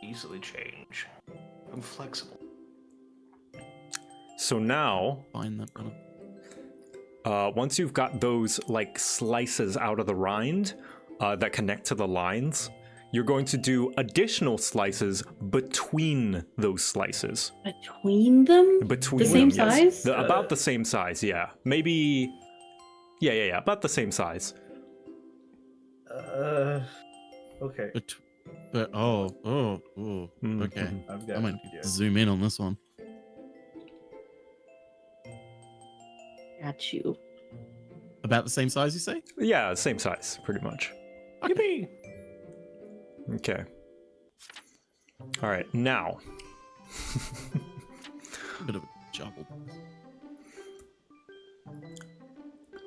R: easily change. I'm flexible.
A: So now,
N: find that
A: once you've got those like slices out of the rind that connect to the lines, you're going to do additional slices between those slices.
B: Between them?
A: Between
B: the same
A: them,
B: size?
A: yes. About the same size, yeah. Maybe. Yeah. About the same size.
P: Okay.
N: Okay. I might zoom in on this one.
B: Got you.
N: About the same size, you say?
A: Yeah, same size, pretty much.
R: Yippee!
A: Okay. All right, now.
N: Bit of a jumble.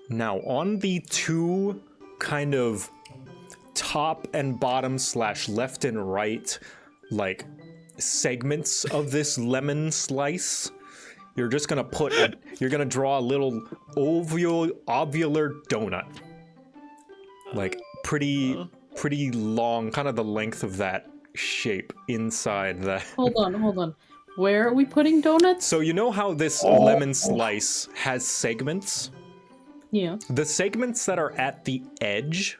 A: Now, on the 2 kind of top and bottom / left and right, like segments of this lemon slice, you're just gonna you're gonna draw a little ovular donut, like pretty long, kind of the length of that shape inside that.
B: Hold on. Where are we putting donuts?
A: So you know how this lemon slice has segments?
B: Yeah.
A: The segments that are at the edge,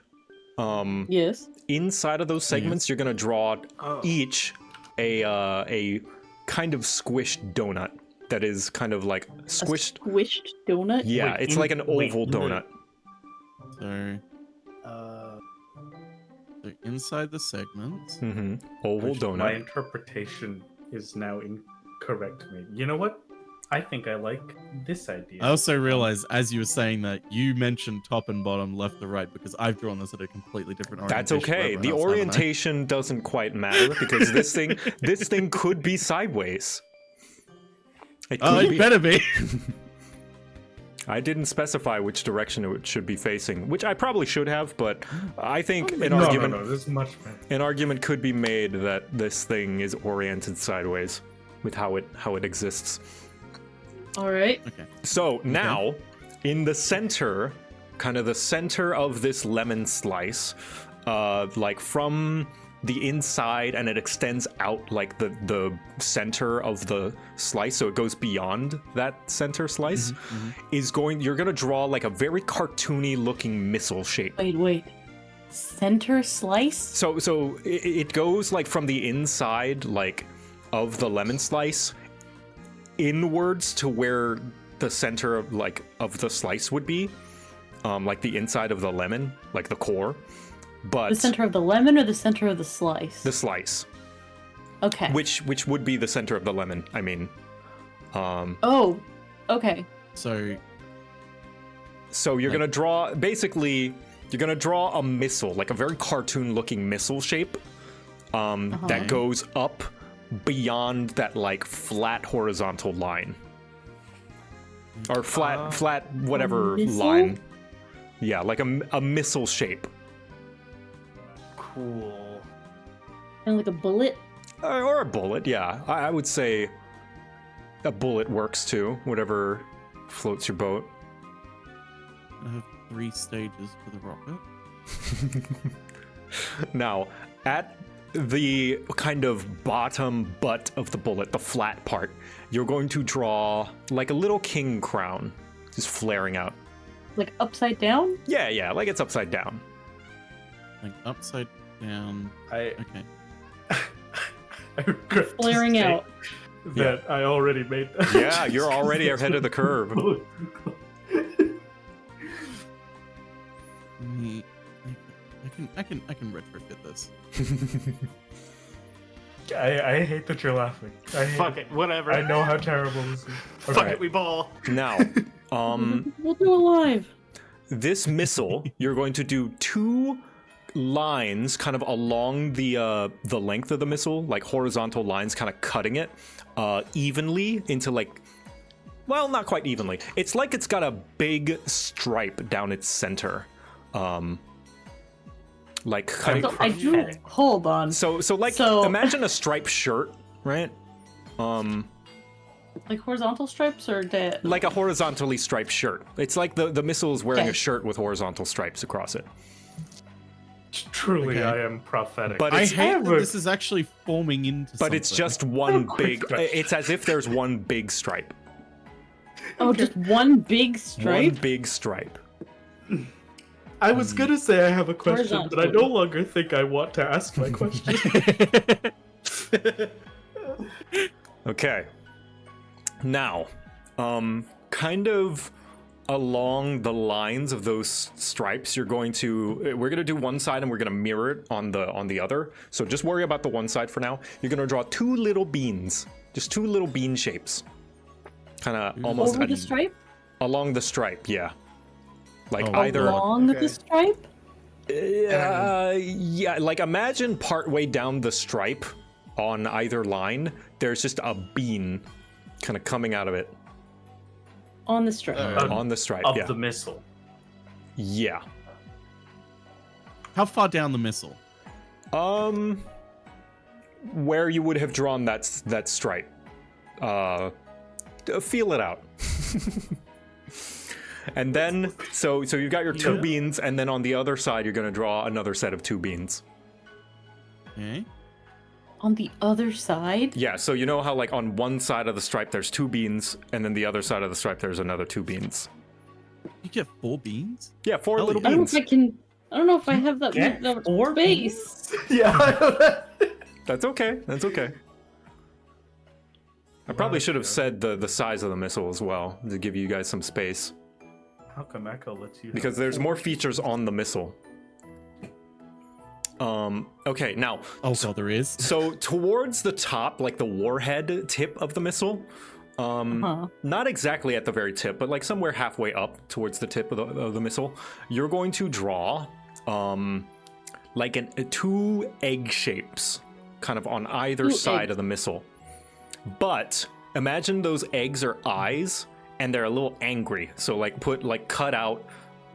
B: yes.
A: Inside of those segments, you're gonna draw each a kind of squished donut that is kind of like squished.
B: A squished donut?
A: Yeah,
B: Wait,
A: it's like an oval donut.
N: So, so inside the segments.
A: Oval
P: My
A: donut.
P: interpretation is now incorrect to me. You know what? I think I like this idea.
N: I also realized as you were saying that you mentioned top and bottom, left to right, because I've drawn this at a completely different orientation.
A: That's okay.
N: for
A: The
N: everyone else, haven't I?
A: orientation doesn't quite matter because this thing could be sideways. It
N: better be.
A: I didn't specify which direction it should be facing, which I probably should have, but I think an argument could be made that this thing is oriented sideways with how it exists.
B: All right.
N: Okay.
A: So now, in the center, kind of the center of this lemon slice, like from the inside, and it extends out like the center of the slice, so it goes beyond that center slice. You're gonna draw like a very cartoony looking missile shape.
B: Wait. Center slice?
A: So it goes like from the inside, like of the lemon slice, inwards to where the center of the slice would be. like the inside of the lemon, like the core. But
B: The center of the lemon or the center of the slice?
A: the slice,
B: Okay.
A: which would be the center of the lemon. I mean,
B: Oh, okay.
N: So
A: you're gonna draw basically. You're gonna draw a missile, like a very cartoon-looking missile shape, that goes up beyond that like flat horizontal line, or flat whatever
B: missile?
A: line. Yeah, like a missile shape.
R: Cool.
B: Kind of like a bullet?
A: Or a bullet, yeah. I would say a bullet works too, whatever floats your boat.
N: I have 3 stages for the rocket.
A: Now, at the kind of bottom butt of the bullet, the flat part, you're going to draw like a little king crown, just flaring out.
B: Like upside down?
A: Yeah, like it's upside down.
N: Like upside down. Okay.
B: Flaring out.
P: That I already made that.
A: Yeah, you're already ahead of the curve.
N: I can retrofit this.
P: I hate that you're laughing.
R: Fuck it, whatever.
P: I know how terrible this is.
R: Fuck it, we ball.
A: Now,
B: We'll do a live.
A: this missile, you're going to do 2 lines kind of along the length of the missile, like horizontal lines kind of cutting it evenly into like, well, not quite evenly. It's like it's got a big stripe down its center. Like cutting.
B: So I do. Hold on.
A: So imagine a striped shirt, right?
B: Like horizontal stripes or dead?
A: Like a horizontally striped shirt. It's like the missile is wearing
B: Okay.
A: a shirt with horizontal stripes across it.
P: Truly,
N: Okay.
P: I am prophetic.
A: But
N: I
A: it's,
N: hate that this is actually forming into
A: but
N: something.
A: it's just one big. It's as if there's one big stripe.
B: Oh, just one big stripe?
A: One big stripe.
P: I was gonna say I have a question, but I no longer think I want to ask my question.
A: Okay. Now, kind of along the lines of those stripes, we're gonna do one side and we're gonna mirror it on the other. So just worry about the one side for now. You're gonna draw 2 little beans, just 2 little bean shapes, kind of almost
B: Over the stripe?
A: along the stripe. Yeah, like
B: Oh,
A: either
B: along the stripe?
A: yeah, like imagine part way down the stripe on either line, there's just a bean kind of coming out of it.
B: On the stripe.
A: On the stripe,
P: Of
A: yeah.
P: the missile.
A: Yeah.
N: How far down the missile?
A: Where you would have drawn that stripe. Feel it out. And then, so you've got your 2 beans, and then on the other side, you're going to draw another set of 2 beans.
N: Okay.
B: On the other side?
A: Yeah, so you know how like on one side of the stripe there's 2 beans, and then the other side of the stripe there's another 2 beans.
N: You get 4 beans?
A: Yeah, 4 little
B: I don't know
A: beans.
B: if I can. I don't know if I have that space.
P: Yeah.
A: That's okay. That's okay. I probably should have said the size of the missile as well to give you guys some space.
P: How come Echo lets you?
A: Because there's more features on the missile. Okay, now.
N: Oh, so there is.
A: So towards the top, like the warhead tip of the missile, not exactly at the very tip, but like somewhere halfway up towards the tip of the missile, you're going to draw like 2 egg shapes, kind of on either side of the missile. But imagine those eggs are eyes, and they're a little angry. So like cut out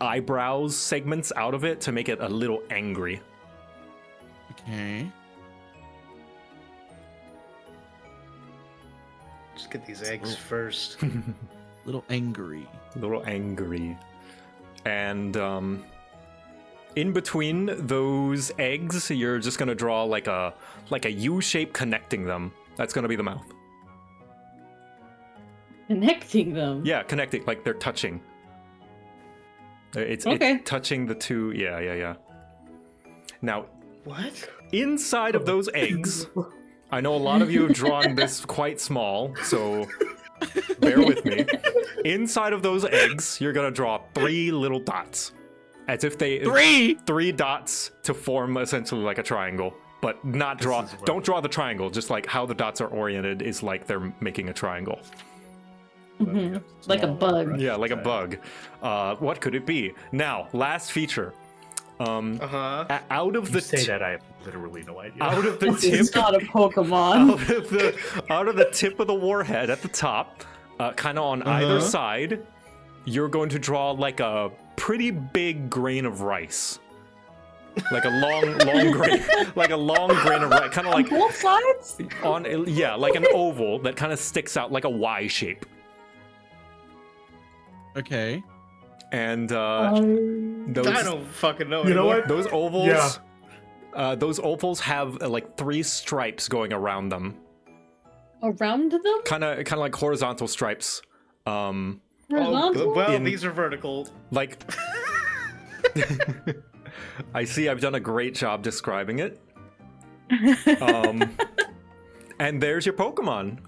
A: eyebrows segments out of it to make it a little angry.
N: Okay.
O: Just get these eggs first.
N: Little angry.
A: Little angry. And in between those eggs, you're just gonna draw like a U shape connecting them. That's gonna be the mouth.
B: Connecting them?
A: Yeah, connecting, like they're touching. It's touching the 2. Yeah. Now,
O: what?
A: Inside of those eggs, I know a lot of you have drawn this quite small, so Bear with me. Inside of those eggs, you're gonna draw 3 little dots. As if they... 3 dots to form essentially like a triangle. But not draw... Don't draw the triangle. Just like how the dots are oriented is like they're making a triangle.
B: Like a bug.
A: Yeah, like a bug. What could it be? Now, last feature. Out of the...
P: say that, I have literally no idea.
A: Out of the
B: This
A: tip...
B: is not a Pokemon.
A: out of the tip of the warhead at the top, kind of on either side, you're going to draw like a pretty big grain of rice. Like a long grain, like a long grain of rice, kind of like
B: both sides.
A: Like an oval that kind of sticks out like a Y shape.
N: Okay.
A: And
O: I don't fucking know.
P: You know
O: anymore.
P: what?
A: those ovals,
P: Yeah.
A: those ovals have like 3 stripes going around them.
B: Around them?
A: Kind of like horizontal stripes.
B: Horizontal?
O: Well, these are vertical.
A: Like, I see I've done a great job describing it. And there's your Pokemon.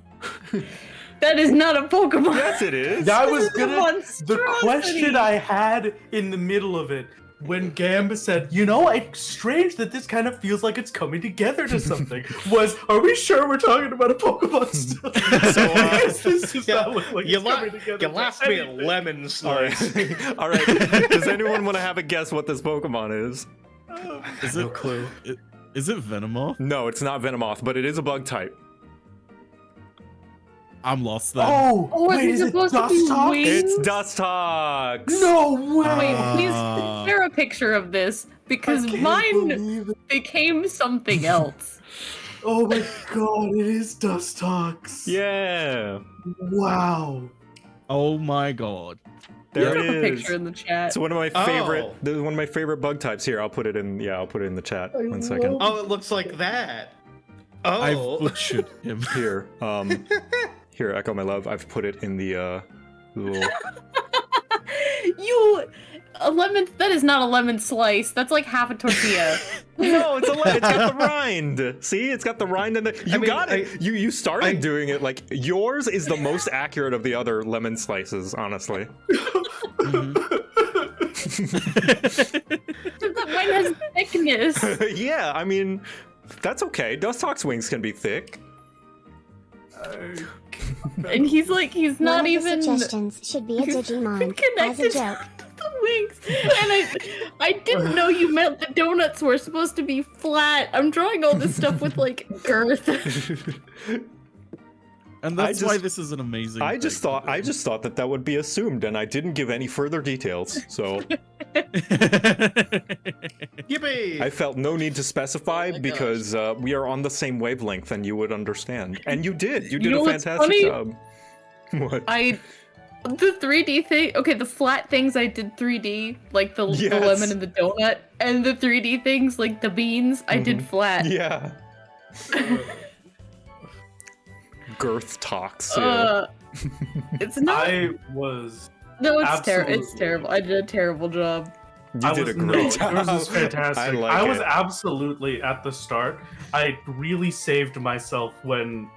B: That is not a Pokemon.
A: Yes, it is.
P: I was
B: This is a
P: gonna. The
B: monstrosity.
P: question I had in the middle of it when Gamba said, "You know, it's strange that this kind of feels like it's coming together to something." Was, are we sure we're talking about a Pokemon still? This does not look like
O: You
P: it's coming together.
O: you lost me at lemon slice.
A: All right. Does anyone want to have a guess what this Pokemon is?
N: Is
O: No
N: it
O: clue.
N: Is it Venomoth?
A: No, it's not Venomoth, but it is a bug type.
N: I'm lost then.
P: Oh,
B: Oh,
P: wait,
B: is
P: is
B: it
P: it
B: supposed to be
P: Dustox?
B: wings?
A: It's Dustox.
P: No way!
B: Wait, please share a picture of this because mine became something else.
P: Oh my god, it is Dustox.
A: Yeah.
P: Wow.
N: Oh my god.
A: There
B: Put a
A: it is.
B: picture in the chat.
A: It's one of my favorite.
O: Oh.
A: This is one of my favorite bug types. Here, I'll put it in. Yeah, I'll put it in the chat. 1 second.
O: Oh, it looks like that. Oh.
N: I've butchered him.
A: Here, here, Echo my love. I've put it in the little.
B: A lemon. That is not a lemon slice. That's like half a tortilla.
A: No, it's got the rind. See, it's got the rind in the. You got it. You started doing it like yours is the most accurate of the other lemon slices, honestly.
B: Mine has thickness.
A: Yeah, I mean, that's okay. Dustox wings can be thick.
B: And he's like, he's
C: One
B: not
C: of the
B: even
C: suggestions should be a Digimon as a
B: connected
C: joke.
B: to the wings. And I didn't know you meant the donuts were supposed to be flat. I'm drawing all this stuff with like girth.
N: And that's why this is an amazing.
A: I just thought that would be assumed, and I didn't give any further details. So
O: Yippee!
A: I felt no need to specify because we are on the same wavelength, and you would understand. And you did. You did
B: know
A: a
B: what's
A: fantastic
B: funny?
A: job. What?
B: The 3D thing. Okay, the flat things I did 3D, like the
A: Yes.
B: lemon and the donut, and the 3D things like the beans, I did flat.
A: Yeah. Girth talks. Yeah.
B: It's not.
P: I was.
B: No, it's terrible. It's
P: absolutely-
B: terrible. I did a terrible job.
A: You did a great job.
P: Yours is fantastic.
A: I like
P: I was
A: it.
P: absolutely at the start. I really saved myself when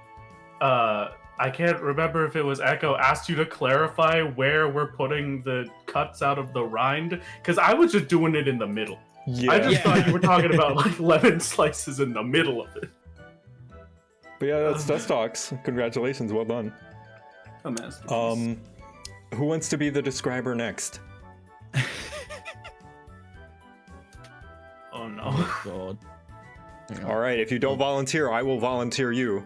P: I can't remember if it was Echo asked you to clarify where we're putting the cuts out of the rind, because I was just doing it in the middle.
A: Yeah.
P: I just thought you were talking about like lemon slices in the middle of it.
A: But yeah, that's Dustox. Congratulations, well done.
P: A masterpiece.
A: Who wants to be the describer next?
P: Oh no.
N: Oh god.
A: All right, if you don't volunteer, I will volunteer you.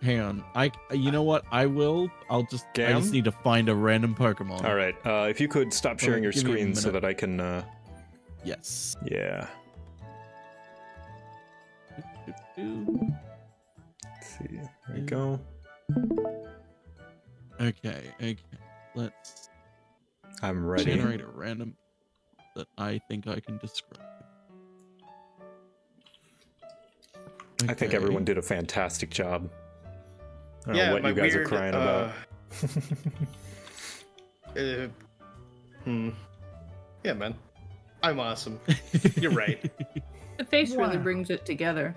N: Hang on. You know what? I'll just. I
A: Gam?
N: just need to find a random Pokemon.
A: All right, if you could stop sharing your
N: Give me a
A: screen so
N: minute.
A: that I can.
N: Yes.
A: Yeah. Let's see. There we go.
N: Okay. Let's
A: I'm ready.
N: generate a random that I think I can describe.
A: I think
N: Okay.
A: everyone did a fantastic job. I don't
O: Yeah,
A: know what
O: my
A: you guys
O: weird,
A: are crying about.
O: Yeah, man. I'm awesome. You're right.
B: The face really
P: Wow.
B: brings it together.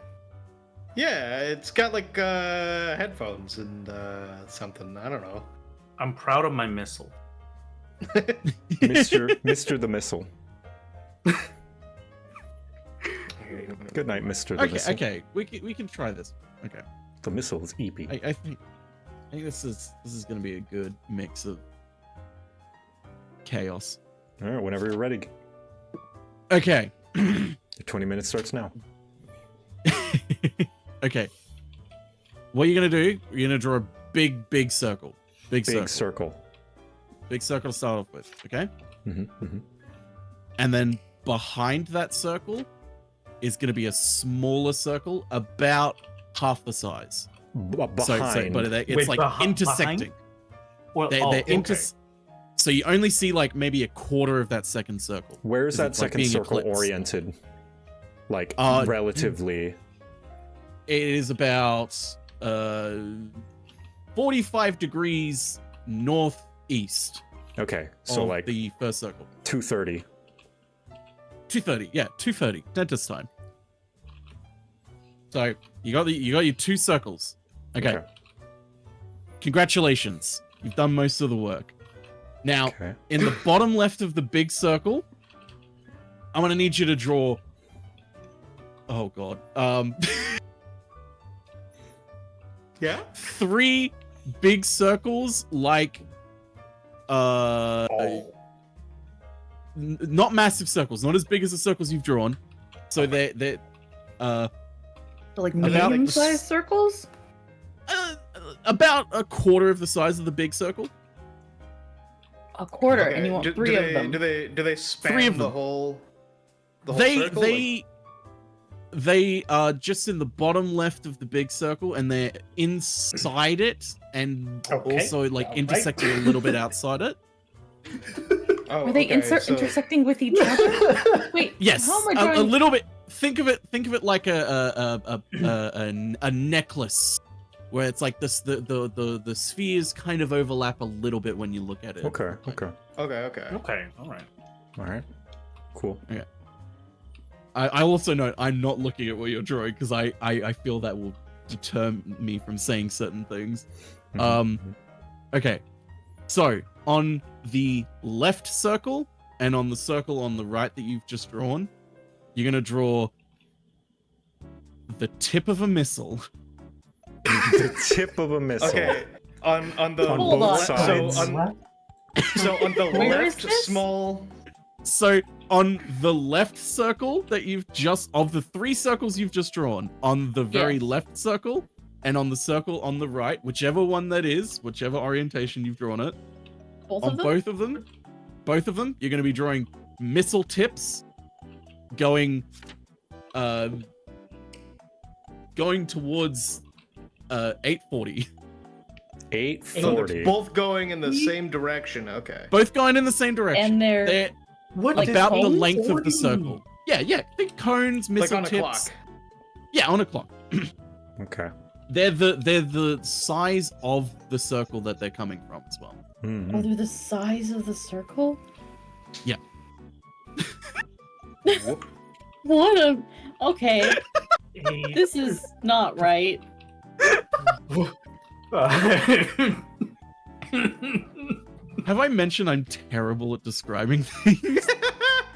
O: Yeah, it's got like headphones and something. I don't know.
P: I'm proud of my missile.
A: Mr. the Missile. Good night, Mr. the Missile.
N: Okay, we can try this. Okay.
A: The missile is EP.
N: I think this is gonna be a good mix of chaos.
A: All right, whenever you're ready.
N: Okay.
A: Your 20 minutes starts now.
N: Okay. What you're gonna do? You're gonna draw a big circle. Big
A: circle.
N: Big circle to start off with. Okay.
A: Mm-hmm.
N: And then behind that circle is gonna be a smaller circle, about half the size.
A: Behind.
N: It's like intersecting.
P: Well,
N: So you only see like maybe a quarter of that second circle.
A: Where is that second circle
N: eclipsed.
A: oriented? Like relatively.
N: It is about 45 degrees northeast.
A: Okay, so like
N: the first circle.
A: 230.
N: 230, yeah, 230. Dentist time. So you got your two circles. Okay. Congratulations, you've done most of the work. Now, in the bottom left of the big circle, I'm gonna need you to draw. Oh god.
O: Yeah.
N: 3 big circles, like not massive circles, not as big as the circles you've drawn. So they're
B: like medium-sized circles.
N: About a quarter of the size of the big circle.
B: A quarter, and you want 3 of them.
O: Do they span
N: 3 of
O: the
N: them.
O: whole circle?
N: They are just in the bottom left of the big circle, and they're inside it, and also like intersecting a little bit outside it.
B: Are they intersecting with each other? Wait.
N: Yes,
B: How am I drawing...
N: a little bit. Think of it like a necklace, where it's like this the spheres kind of overlap a little bit when you look at it.
A: Okay.
P: All right.
A: Cool.
N: Okay. I also note I'm not looking at what you're drawing because I feel that will deter me from saying certain things. Okay. So on the left circle and on the circle on the right that you've just drawn, you're gonna draw the tip of a missile.
A: The tip of a missile.
O: Okay. On the
A: both sides.
O: So on the
B: Where
O: left
B: is this?
O: small.
N: So on the left circle that you've just, of the 3 circles you've just drawn, on the very left circle and on the circle on the right, whichever one that is, whichever orientation you've drawn it,
B: Both
N: on
B: of them?
N: both of them, you're going to be drawing missile tips going towards 840.
A: 840.
O: Both going in the same direction. Okay.
N: Both going in the same direction.
B: And they're
N: about the length of the circle. Yeah. Think cones, missile
O: on a
N: tips.
O: clock.
N: Yeah, on a clock.
A: Okay.
N: They're the size of the circle that they're coming from as well.
B: Oh, they're the size of the circle?
N: Yeah.
B: What a... Okay. This is not right.
N: Have I mentioned I'm terrible at describing things?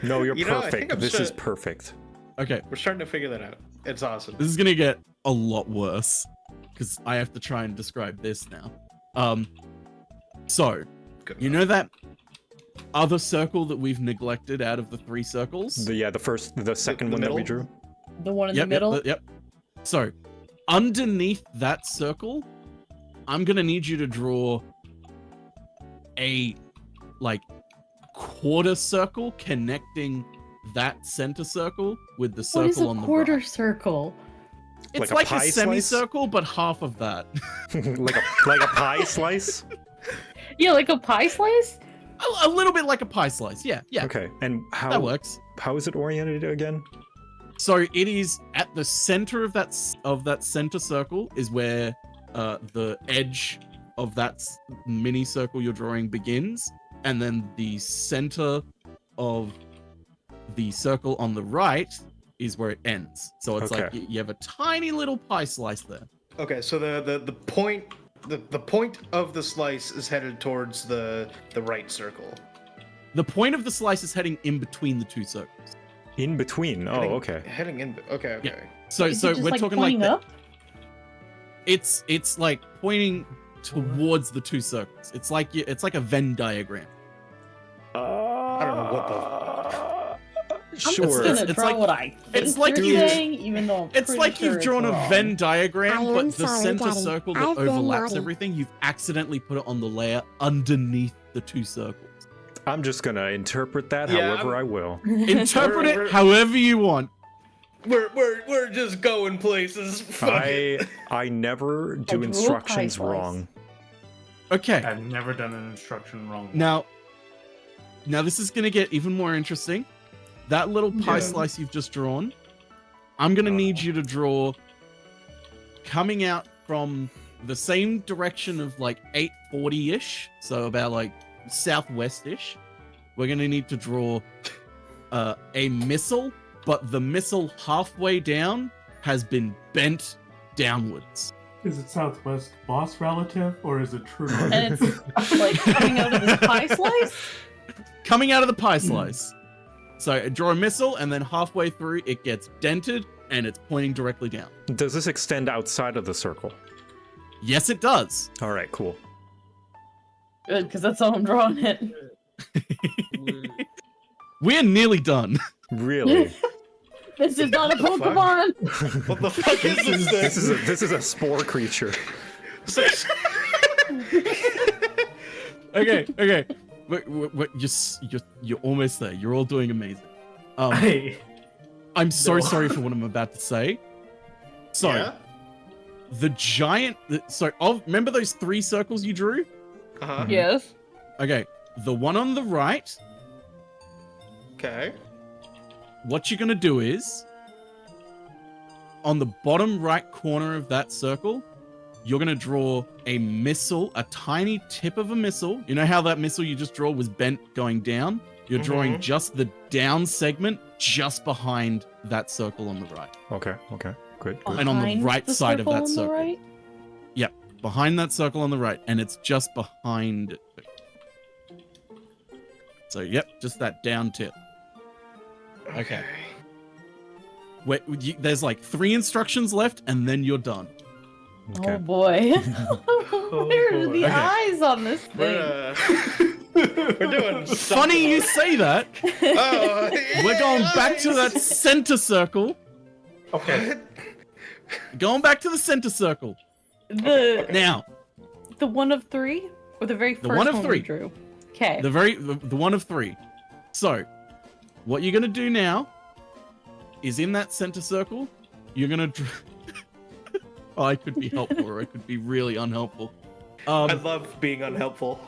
A: No, you're
O: You know, I
A: perfect.
O: think I'm
A: This is
O: sta-
A: perfect.
N: Okay.
O: We're starting to figure that out. It's awesome.
N: This is gonna get a lot worse because I have to try and describe this now. So you know that other circle that we've neglected out of the 3 circles?
A: The second one that we drew.
B: The one in the middle?
N: Yep. So underneath that circle, I'm gonna need you to draw a like quarter circle connecting that center circle with the circle
B: What is a
N: on the
B: quarter
N: right.
B: circle?
N: It's
A: Like a
N: like
A: pie
N: a
A: slice?
N: semicircle, but half of that.
A: like a pie slice?
B: Yeah, like a pie slice?
N: A little bit like a pie slice, yeah.
A: Okay, and how
N: That works.
A: How is it oriented again?
N: So it is at the center of that center circle is where the edge of that mini circle you're drawing begins, and then the center of the circle on the right is where it ends. So it's like
O: Okay.
N: you have a tiny little pie slice there.
O: Okay, so the point of the slice is headed towards the right circle.
N: The point of the slice is heading in between the two circles.
A: In between. Oh, okay.
O: Heading in. Okay.
N: Yeah. So
B: Is it just,
N: we're
B: like,
N: talking like
B: pointing
N: the,
B: up?
N: It's like pointing towards the two circles. It's like a Venn diagram.
O: I don't know what
B: I'm just gonna draw what I think
N: it's like
B: you're saying, even though I'm
N: it's
B: pretty
N: like
B: sure
N: you've drawn
B: it's
N: a
B: wrong.
N: Venn diagram,
C: I am
N: but the
C: sorry,
N: center
C: Daddy.
N: circle that
C: I've been
N: overlaps
C: naughty.
N: everything, you've accidentally put it on the layer underneath the two circles.
A: I'm just gonna interpret that
O: Yeah,
A: however I will.
N: Interpret it however you want.
O: We're just going places. Fuck it.
A: I never do
B: drew a
A: instructions
B: pie slice.
A: wrong.
N: Okay.
P: I've never done an instruction wrong.
N: Now this is gonna get even more interesting. That little pie
P: Yeah.
N: slice you've just drawn, I'm gonna need you to draw coming out from the same direction of like 840-ish, so about like southwest-ish. We're gonna need to draw a missile, but the missile halfway down has been bent downwards.
P: Is it Southwest boss relative or is it true?
B: And it's like coming out of this pie slice?
N: Coming out of the pie slice. So draw a missile, and then halfway through it gets dented, and it's pointing directly down.
A: Does this extend outside of the circle?
N: Yes, it does.
A: All right, cool.
B: Good, because that's how I'm drawing it.
N: We're nearly done.
A: Really?
B: This is not a Pokemon!
O: What the fuck is this thing?
A: This is a spore creature.
N: Okay. You're almost there. You're all doing amazing. I'm so sorry for what I'm about to say. So,
O: Yeah?
N: the giant. Remember those 3 circles you drew?
O: Uh-huh.
B: Yes.
N: Okay, the one on the right.
O: Okay.
N: What you're gonna do is, on the bottom right corner of that circle, you're gonna draw a missile, a tiny tip of a missile. You know how that missile you just drew was bent going down? You're drawing just the down segment just behind that circle on the right.
A: Okay, good.
N: And on the
B: Behind
N: right
B: the
N: side of
B: circle
N: that
B: on the
N: circle.
B: right?
N: Yep, behind that circle on the right, and it's just behind it. So, yep, just that down tip. Okay. There's like 3 instructions left, and then you're done.
B: Oh boy. Where are the
N: Okay.
B: eyes on this thing?
O: We're doing
N: Funny you say that.
O: Oh,
N: We're going back to that center circle.
P: Okay.
N: Going back to the center circle. Now,
B: The one of 3? Or the very
N: The
B: first
N: one of
B: we
N: 3.
B: drew? Okay.
N: the one of 3. So, what you're gonna do now is in that center circle, you're gonna. Oh, I could be helpful, or I could be really unhelpful.
O: I love being unhelpful.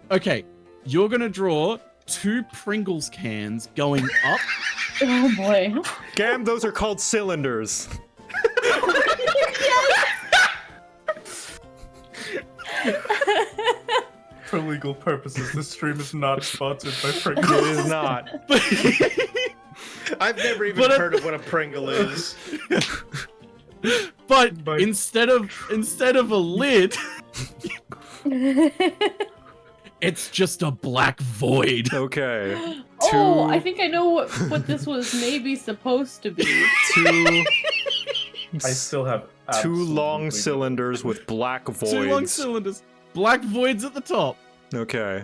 N: Okay, you're gonna draw 2 Pringles cans going up.
B: Oh boy.
A: Gam, those are called cylinders.
P: For legal purposes, this stream is not sponsored by Pringles.
A: It is not.
O: I've never even heard of what a Pringle is.
N: But instead of a lid, it's just a black void.
A: Okay.
B: Oh, I think I know what this was maybe supposed to be.
P: I still have
A: 2 long
P: absolutely
A: cylinders with black voids.
N: 2 long cylinders, black voids at the top.
A: Okay.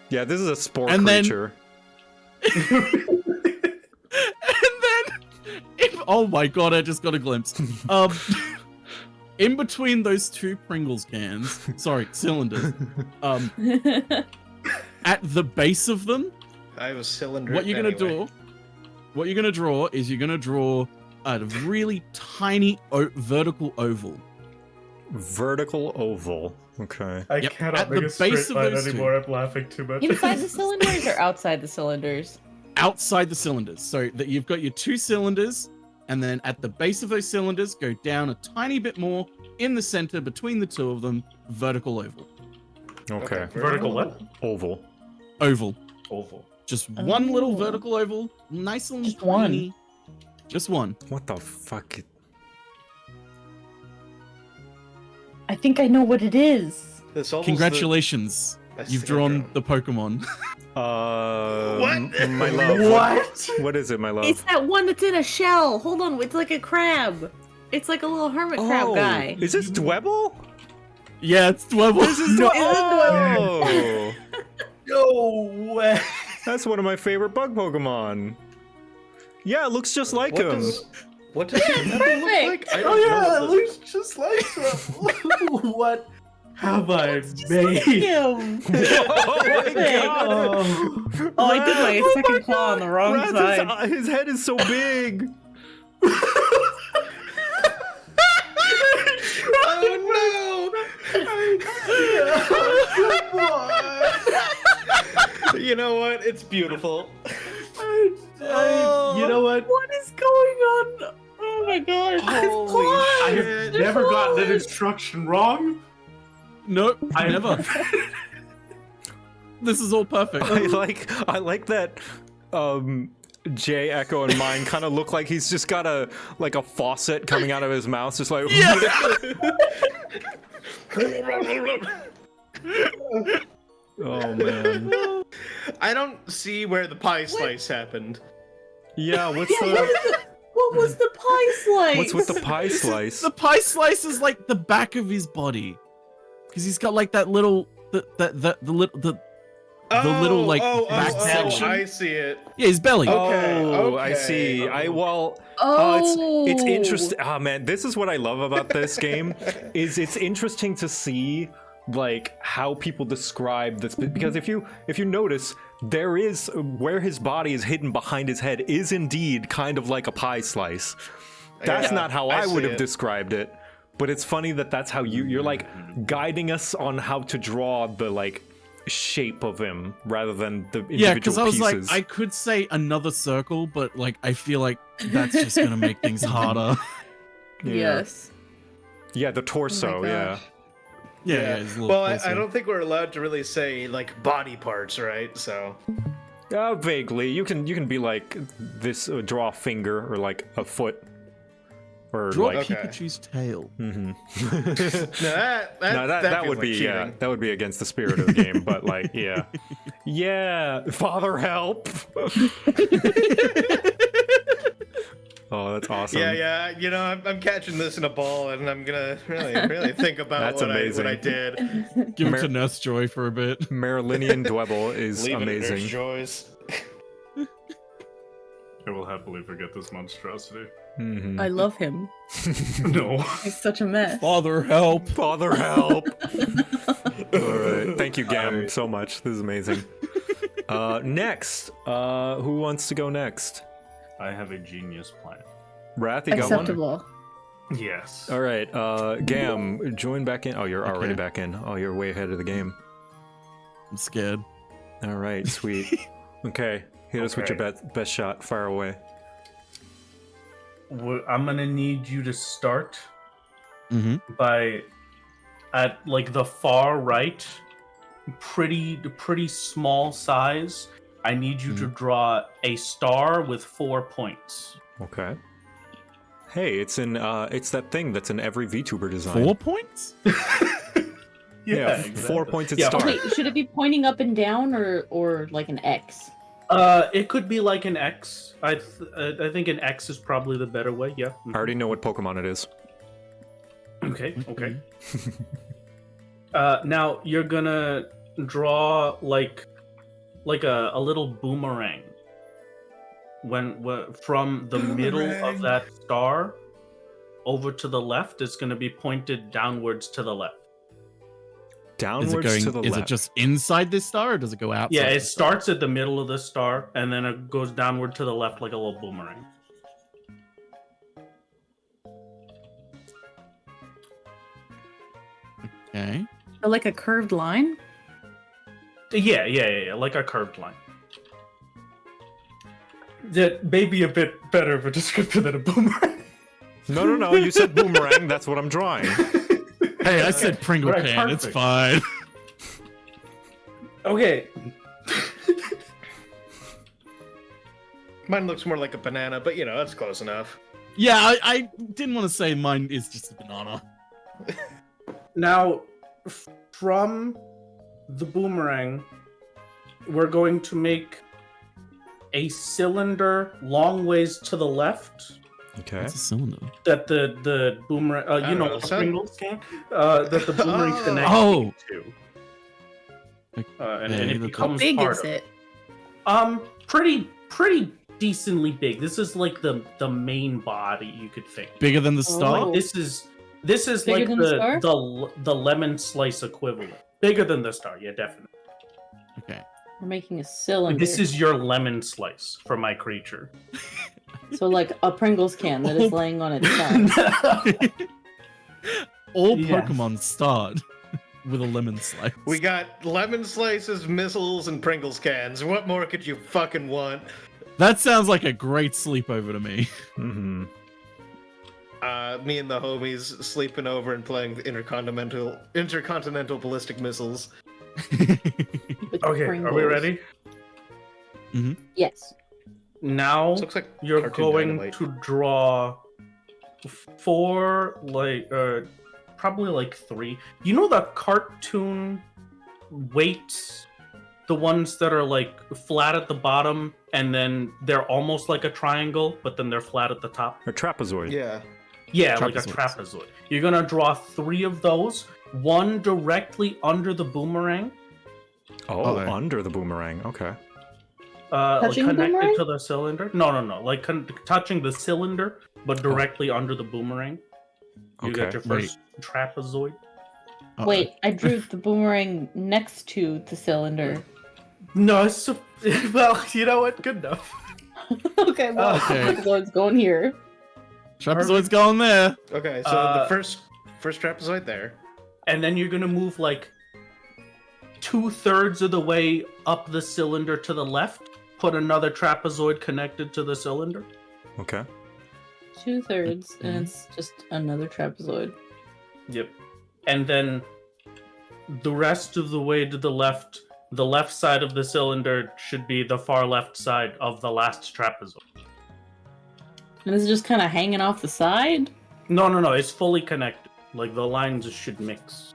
A: Yeah, this is a spore
N: And then-
A: creature.
N: Oh my god, I just got a glimpse. In between those 2 Pringles cans, sorry, cylinders, at the base of them,
O: I have a cylinder.
N: what you're gonna draw is you're gonna draw a really tiny vertical oval.
A: Vertical oval. Okay.
P: I
N: Yep,
P: cannot
N: at
P: make
N: the
P: a straight
N: base of
P: line
N: those 2.
P: anymore. I'm laughing too much.
B: Inside the cylinders or outside the cylinders?
N: Outside the cylinders, so that you've got your 2 cylinders, and then at the base of those cylinders, go down a tiny bit more in the center between the 2 of them, vertical oval.
A: Okay.
P: Vertical what?
A: Oval.
N: Oval.
P: Oval.
N: Just one little
B: Oh.
N: vertical oval, nice and
B: Just one.
N: tiny. Just one.
A: What the fuck?
B: I think I know what it is.
O: This almost
N: Congratulations.
O: Best
N: You've
O: thing I've
N: drawn the Pokemon.
A: My love. What is it, my love?
B: It's that one that's in a shell. Hold on, it's like a crab. It's like a little hermit crab guy.
A: Is this Dwebble?
N: Yeah, it's Dwebble.
A: This is Dwebble.
P: No way.
A: That's one of my favorite bug Pokemon. Yeah, it looks just like him.
O: What does Dwebble look like? I
P: Oh
O: don't
P: yeah,
O: know
P: it
O: what
P: looks just like Dwebble. What have I made?
B: Him.
A: Oh my god!
B: Oh, I did my second claw on the wrong
A: Raz's
B: side.
A: his head is so big.
O: You know what? It's beautiful.
P: You know what?
B: What is going on? Oh my gosh.
O: Holy
P: I
O: shit.
P: have never gotten an instruction wrong.
N: Nope, never. This is all perfect.
A: I like that Jay, Echo, and mine kind of look like he's just got a faucet coming out of his mouth, just like Oh man.
O: I don't see where the pie slice happened.
A: Yeah, what's
B: What was the pie slice?
A: what's with the pie slice?
N: The pie slice is like the back of his body, because he's got like that little the little like back section.
O: I see it.
N: Yeah, his belly.
A: Oh, I see. It's interesting. Ah, man, this is what I love about this game. Is it's interesting to see like how people describe this, because if you notice, there is where his body is hidden behind his head is indeed kind of like a pie slice. That's
O: Yeah,
A: not how
O: I
A: I would
O: see
A: have
O: it.
A: described it, but it's funny that that's how you're like guiding us on how to draw the like shape of him rather than the individual
N: Yeah, because I was
A: pieces.
N: like, I could say another circle, but like I feel like that's just gonna make things harder.
B: Yes.
A: Yeah, the torso.
B: Oh my
A: yeah.
B: gosh.
N: Yeah. his little
O: Well, I
N: torso.
O: don't think we're allowed to really say like body parts, right? So.
A: Vaguely. You can be like this. Draw a finger or like a foot. Or
N: Draw
A: like
N: Pikachu's tail.
A: Mm-hmm.
O: No,
A: that would
O: feels
A: be
O: like cheating.
A: that would be against the spirit of the game. But like yeah, Father help. Oh, that's awesome.
O: Yeah. You know, I'm catching this in a ball, and I'm gonna really think about
A: That's
O: what
A: amazing.
O: I did.
N: Give him to Nurse Joy for a bit.
A: Marilinian Dwebble is
O: Leave it at
A: amazing.
O: Nurse Joy's.
P: I will happily forget this monstrosity.
A: Mhm.
B: I love him.
P: No.
B: He's such a mess.
N: Father help.
A: Father help. All right. Thank you, Gam, so much. This is amazing. Next, who wants to go next?
P: I have a genius plan.
A: Wrath, you got one?
B: Acceptable.
P: Yes.
A: All right, Gam, join back in. Oh, you're already back in. Oh, you're way ahead of the game.
N: I'm scared.
A: All right, sweet. Okay, hit us with your best shot. Fire away.
P: I'm gonna need you to start
N: Mm-hmm.
P: by at like the far right, pretty small size. I need you to draw a star with 4 points.
A: Okay. Hey, it's that thing that's in every VTuber design.
N: 4 points?
A: Yeah,
P: exactly.
A: 4 points at
P: Yeah.
A: start.
B: Wait, should it be pointing up and down or like an X?
P: It could be like an X. I think an X is probably the better way. Yeah.
A: I already know what Pokemon it is.
P: Okay. Now you're gonna draw like a little boomerang. When from the middle of that star over to the left, it's gonna be pointed downwards to the left.
A: Downwards to the
N: Is
A: left.
N: it just inside this star, or does it go outside?
P: Yeah, it
N: the star?
P: starts at the middle of the star and then it goes downward to the left like a little boomerang.
N: Okay.
B: Or like a curved line?
P: Yeah, like a curved line. That may be a bit better of a descriptor than a boomerang.
A: No. You said boomerang. That's what I'm drawing.
N: Hey, I said Pringle
P: Right,
N: can. It's
P: perfect.
N: fine.
P: Okay.
O: Mine looks more like a banana, but you know, that's close enough.
N: Yeah, I didn't want to say mine is just a banana.
P: Now, from the boomerang, we're going to make a cylinder long ways to the left.
A: Okay.
N: What's a cylinder?
P: That the boomerang, you know, the Pringles can, that the boomerang connects to. And it becomes
B: How big
P: part
B: is
P: of
B: it?
P: Pretty decently big. This is like the main body, you could think.
N: Bigger than the star?
P: Like, this is
Q: Bigger
P: like
Q: than the star?
P: the lemon slice equivalent. Bigger than the star, yeah, definitely.
N: Okay.
Q: We're making a cylinder.
P: This is your lemon slice for my creature.
Q: So like a Pringles can that is laying on its side.
N: All
P: Yes.
N: Pokemon start with a lemon slice.
O: We got lemon slices, missiles, and Pringles cans. What more could you fucking want?
N: That sounds like a great sleepover to me.
A: Mm-hmm.
O: Me and the homies sleeping over and playing the intercontinental ballistic missiles.
P: Okay, are we ready?
N: Mm-hmm.
Q: Yes.
P: Now
O: Looks like
P: you're
O: cartoon
P: going
O: dynamite.
P: to draw 4, like, probably like 3. You know the cartoon weights? The ones that are like flat at the bottom and then they're almost like a triangle, but then they're flat at the top?
A: A trapezoid.
O: Yeah.
P: Yeah, like a
N: Trapezoids.
P: trapezoid. You're gonna draw 3 of those, one directly under the boomerang.
A: Oh,
N: Okay.
A: under the boomerang. Okay.
P: Like
Q: Touching the
P: connected
Q: boomerang?
P: to the cylinder. No. Like touching the cylinder, but directly under the boomerang. You got
A: Okay.
P: your first trapezoid.
N: Uh-oh.
Q: Wait, I drew the boomerang next to the cylinder.
P: No, it's well, you know what? Good enough.
Q: Okay, well,
N: Okay.
Q: so it's going here.
N: Trapezoid's going there.
O: Okay, so the first trapezoid there.
P: And then you're gonna move like 2/3 of the way up the cylinder to the left. Put another trapezoid connected to the cylinder.
A: Okay.
Q: 2/3, and it's just another trapezoid.
P: Yep. And then the rest of the way to the left side of the cylinder should be the far left side of the last trapezoid.
Q: And it's just kind of hanging off the side?
P: No, it's fully connected. Like the lines should mix.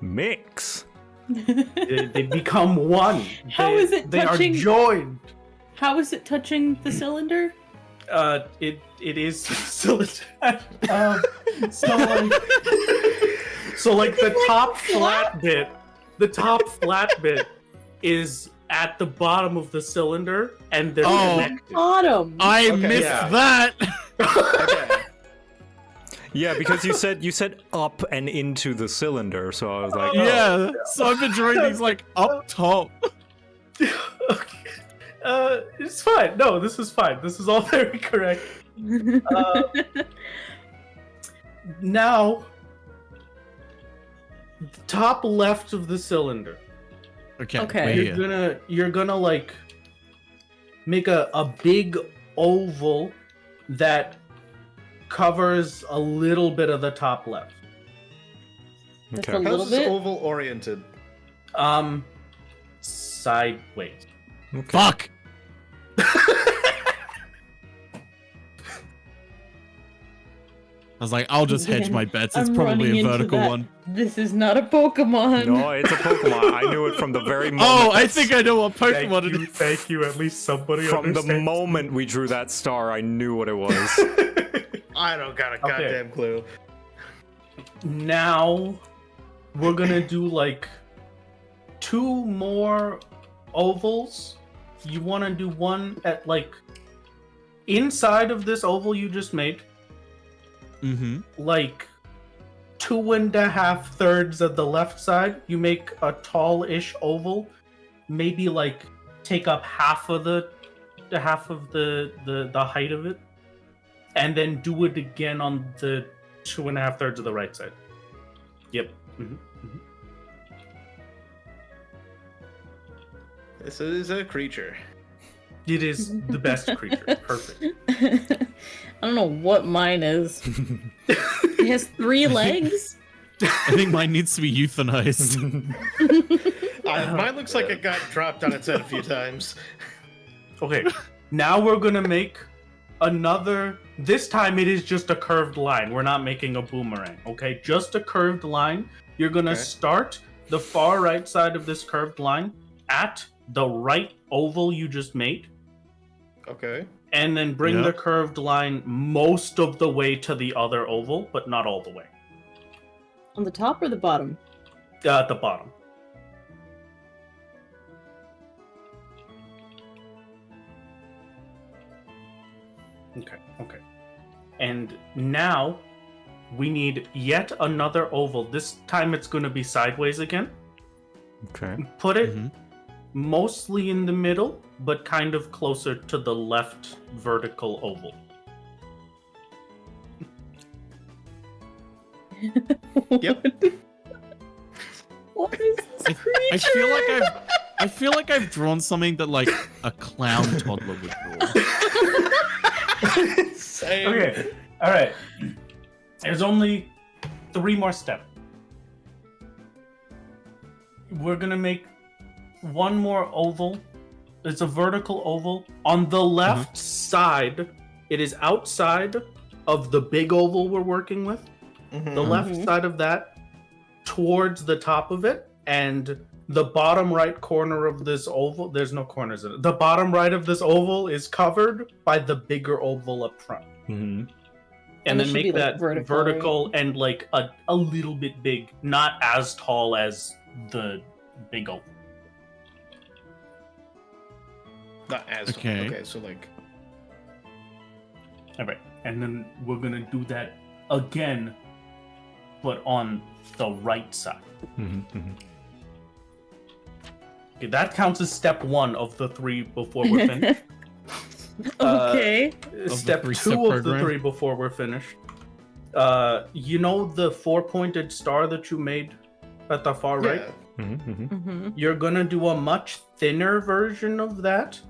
A: Mix.
P: They become one.
Q: How is it
P: They
Q: touching?
P: are joined.
Q: How is it touching the cylinder?
P: It is cylinder. So like the top flat bit is at the bottom of the cylinder, and they're connected.
Q: Bottom.
N: I
O: Okay.
N: missed
P: Yeah.
N: that.
O: Okay.
A: Yeah, because you said up and into the cylinder, so I was like,
N: Yeah. So I've been drawing these like up top.
P: It's fine. No, this is fine. This is all very correct. Now, top left of the cylinder.
N: Okay.
Q: Okay.
N: Wait,
P: You're gonna like make a big oval that covers a little bit of the top left.
Q: Just
A: Okay.
Q: a
O: How's
Q: little
O: this
Q: bit?
O: oval oriented?
P: Sideways.
A: Okay.
N: Fuck. I was like, I'll just hedge my bets. It's
Q: I'm
N: probably
Q: running
N: a
Q: into
N: vertical
Q: that.
N: one.
Q: This is not a Pokemon.
A: No, it's a Pokemon. I knew it from the very moment.
N: Oh, I think I know what Pokemon it is.
P: Thank you. At least somebody
A: From the
P: understands.
A: moment we drew that star, I knew what it was.
O: I don't got a goddamn clue.
P: Now we're gonna do like 2 more ovals. You want to do one at like inside of this oval you just made,
N: Mm-hmm.
P: like 2.5 thirds of the left side. You make a tall-ish oval, maybe like take up half of the height of it, and then do it again on the 2.5 thirds of the right side. Yep.
O: This is a creature.
P: It is the best creature. Perfect.
Q: I don't know what mine is. It has 3 legs?
N: I think mine needs to be euthanized.
O: Mine looks like it got dropped on its head a few times.
P: Okay. Now we're gonna make another. This time it is just a curved line. We're not making a boomerang, okay? Just a curved line. You're gonna start the far right side of this curved line at the right oval you just made.
O: Okay.
P: And then bring the curved line most of the way to the other oval, but not all the way.
Q: On the top or the bottom?
P: At the bottom. Okay. And now we need yet another oval. This time it's going to be sideways again.
A: Okay.
P: Put it mostly in the middle, but kind of closer to the left vertical oval.
O: Yep.
Q: What is this creature?
N: I feel like I've drawn something that like a clown toddler would draw.
O: Same.
P: Okay. All right. There's only 3 more steps. We're gonna make one more oval. It's a vertical oval. On the left side, it is outside of the big oval we're working with. The left side of that, towards the top of it, and the bottom right corner of this oval, there's no corners in it. The bottom right of this oval is covered by the bigger oval up front.
A: Mm-hmm.
P: And then
Q: it should
P: make
Q: be, like,
P: that
Q: vertical, right?
P: and like a little bit big, not as tall as the big oval.
O: Not as
N: okay.
O: Okay, so like.
P: All right, and then we're gonna do that again, but on the right side. Okay, that counts as step 1 of the 3 before we're finished.
Q: Okay.
P: Step 2 of the 3 before we're finished. You know the 4-pointed star that you made at the far right? You're gonna do a much thinner version of that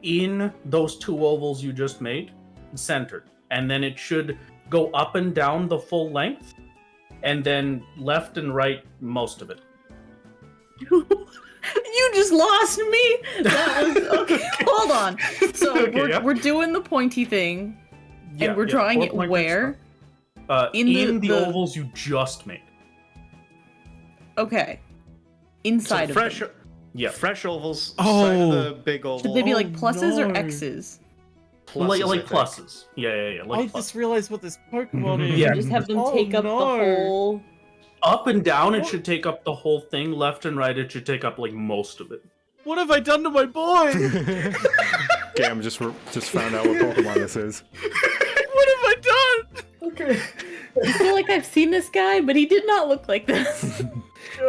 P: in those 2 ovals you just made, centered. And then it should go up and down the full length, and then left and right most of it.
Q: You just lost me. That was okay. Hold on. So we're doing the pointy thing, and we're drawing it where?
P: In the ovals you just made.
Q: Okay. Inside
O: So
Q: of
O: fresh,
Q: them.
O: yeah, fresh ovals. Side of the big oval.
Q: Should they be like pluses or X's?
O: Pluses,
P: like
O: I think.
P: pluses. Yeah. Like
N: I just realized what this Pokemon is.
P: Yeah.
Q: Just have them take up the whole.
P: Up and down, it should take up the whole thing. Left and right, it should take up like most of it.
N: What have I done to my boy?
A: Gam just found out what Pokemon this is.
N: What have I done?
P: Okay.
Q: I feel like I've seen this guy, but he did not look like this.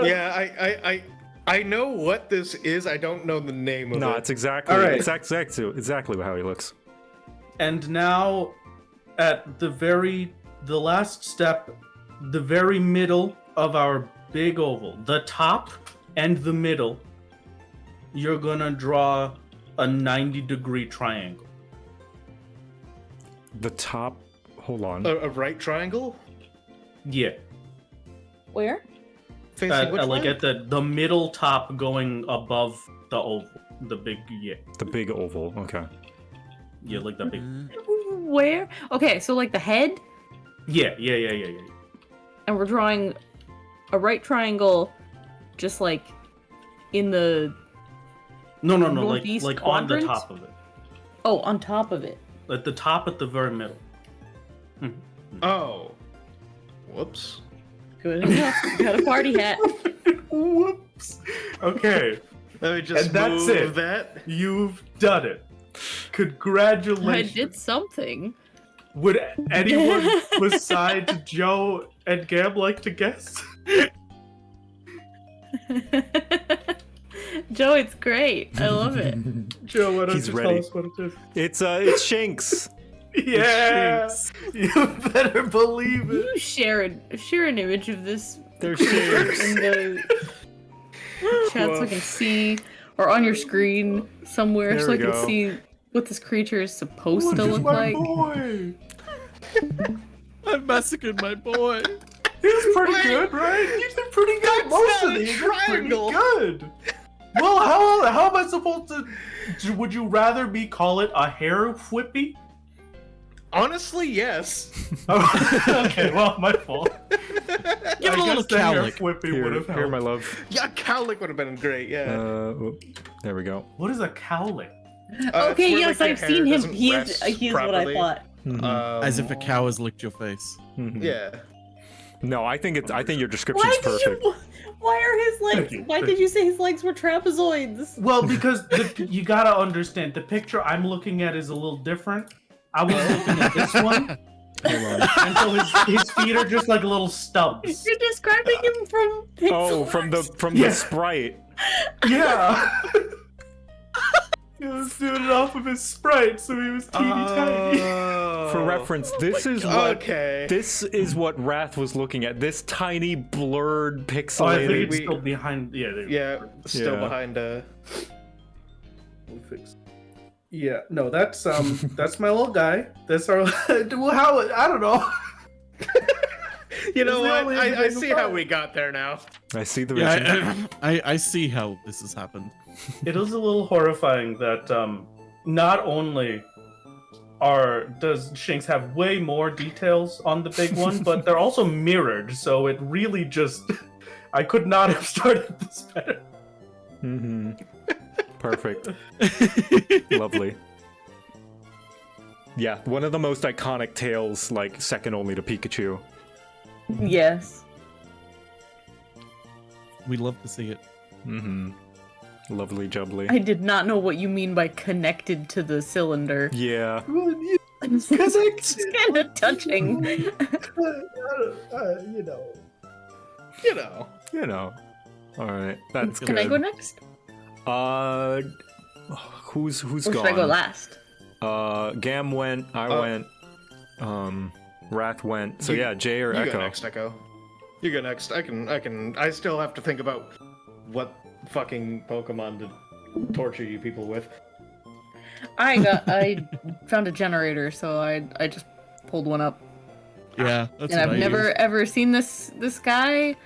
O: Yeah, I know what this is. I don't know the name of it.
A: No, it's exactly
P: All right.
A: exactly how he looks.
P: And now, at the last step, the very middle of our big oval, the top and the middle, you're gonna draw a 90-degree triangle.
A: The top. Hold on.
O: A right triangle?
P: Yeah.
Q: Where?
O: Facing which
P: like
O: way?
P: at the middle top going above the oval. The big,
A: The big oval. Okay.
P: Yeah, like the big.
Q: Where? Okay, so like the head,
P: Yeah.
Q: and we're drawing a right triangle, just like in the.
P: No,
Q: northeast
P: like on the
Q: quadrant?
P: top of it.
Q: Oh, on top of it.
P: At the top at the very middle.
O: Oh. Whoops.
Q: Good enough. Got a party hat.
P: Whoops. Okay.
O: Let me just
P: And that's
O: move
P: it.
O: that.
P: You've done it. Congratulations.
Q: I did something.
P: Would anyone besides Joe and Gab like to guess?
Q: Joe, it's great. I love it.
P: Joe, why don't
A: He's
P: you
A: ready.
P: tell us what it is?
A: It's Shinx.
P: Yeah, you better believe it.
Q: You share an image of this
A: They're
Q: creature
A: Shinx.
Q: in the chat so I can see, or on your screen somewhere
A: There
Q: so I
A: we
Q: can
A: go.
Q: see what this creature is supposed to look like.
P: Boy.
N: I've massacred my boy.
P: He's pretty good, right? You did pretty good. Most of these are pretty good. Well, how am I supposed to would you rather me call it a hair whippy?
O: Honestly, yes.
P: Okay, well, my fault.
N: Give it a little cowlick.
P: Whippy would have
A: Here,
P: helped.
A: my love.
O: Yeah, cowlick would have been great. Yeah.
A: There we go.
P: What is a cowlick?
B: Okay,
O: it's where,
B: yes,
O: like, your
B: I've
O: hair
B: seen him.
O: doesn't
B: He is
O: rest
B: what I
O: properly.
B: thought.
N: As if a cow has licked your face.
O: Yeah.
A: No, I think your description's perfect.
B: Why are his legs? Why did you say his legs were trapezoids?
P: Well, because you gotta understand, the picture I'm looking at is a little different. I was looking at this one. And so his feet are just like little stubs.
B: You're describing him from Pixel
A: Oh, from the sprite.
P: Yeah. He was doing it off of his sprite, so he was teeny tiny.
A: For reference, this is what Wrath was looking at. This tiny, blurred, pixelated.
P: Oh, I think it's still behind. Yeah,
O: behind.
P: We'll fix. Yeah, no, that's that's my little guy. That's our. Well, how I don't know.
O: You know
P: It's the
O: what?
P: only
O: I
P: individual
O: see how
P: part.
O: we got there now.
A: I see the
N: I see how this has happened.
P: It is a little horrifying that not only does Shinx have way more details on the big one, but they're also mirrored. So it really just I could not have started this better.
A: Mm-hmm. Perfect. Lovely. Yeah, one of the most iconic tails, like second only to Pikachu.
B: Yes.
N: We love to see it.
A: Mm-hmm. Lovely jubbly.
B: I did not know what you mean by connected to the cylinder.
A: Yeah.
B: Because it's kind of touching.
O: You know.
A: All right, that's
B: Can
A: good.
B: I go next?
A: Who's
B: Or
A: gone?
B: should I go last?
A: Gam went. I went. Wrath went. So yeah, Jay or
O: you
A: Echo.
O: Go next, Echo. You go next. I still have to think about what fucking Pokemon to torture you people with.
B: I found a generator, so I just pulled one up.
N: Yeah, that's
B: And
N: what
B: I've
N: I
B: never
N: use.
B: ever seen this guy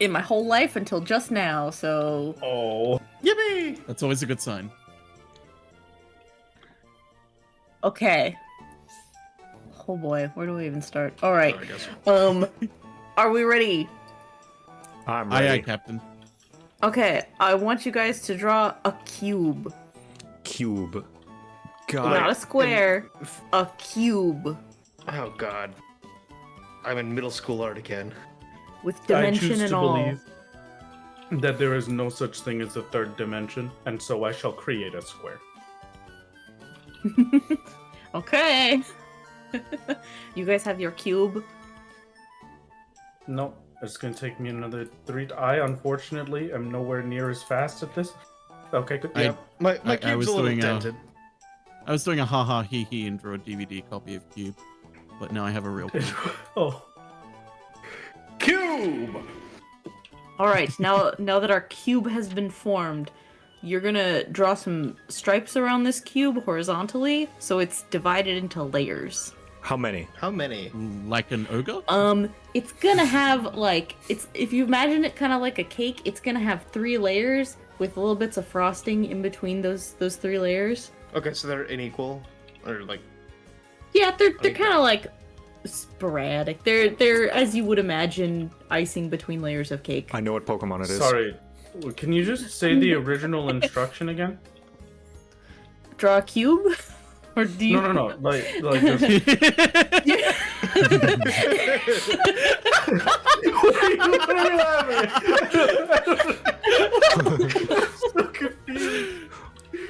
B: in my whole life until just now, so
O: Yippee!
N: That's always a good sign.
B: okay. Oh boy, where do we even start? All right.
O: I guess.
B: Are we ready?
A: I'm
N: Aye,
A: ready.
N: aye, Captain.
B: Okay, I want you guys to draw a cube.
A: Cube. God.
B: Not a square, a cube.
O: Oh god. I'm in middle school art again.
B: With
P: I
B: dimension
P: choose
B: and
P: to
B: all.
P: believe that there is no such thing as a third dimension, and so I shall create a square.
B: Okay. You guys have your cube.
P: No, it's gonna take me another 3. I unfortunately am nowhere near as fast at this. Okay, good.
N: I-
P: Yeah.
O: My
N: I
O: cube's
N: was
O: a little
N: doing
O: dented.
N: I was doing a haha hee hee and drew a DVD copy of Cube, but now I have a real Cube.
P: Oh.
O: Cube!
B: All right, now that our cube has been formed, you're gonna draw some stripes around this cube horizontally, so it's divided into layers.
A: How many?
O: How many?
N: Like an ogre?
B: It's gonna have if you imagine it kind of like a cake, it's gonna have 3 layers with little bits of frosting in between those 3 layers.
O: Okay, so they're unequal? Or like...
B: Yeah, they're kind of like sporadic. They're as you would imagine, icing between layers of cake.
A: I know what Pokemon it is.
P: Sorry, can you just say the original instruction again?
B: Draw a cube, or do you?
P: No. Like just... What are you laughing?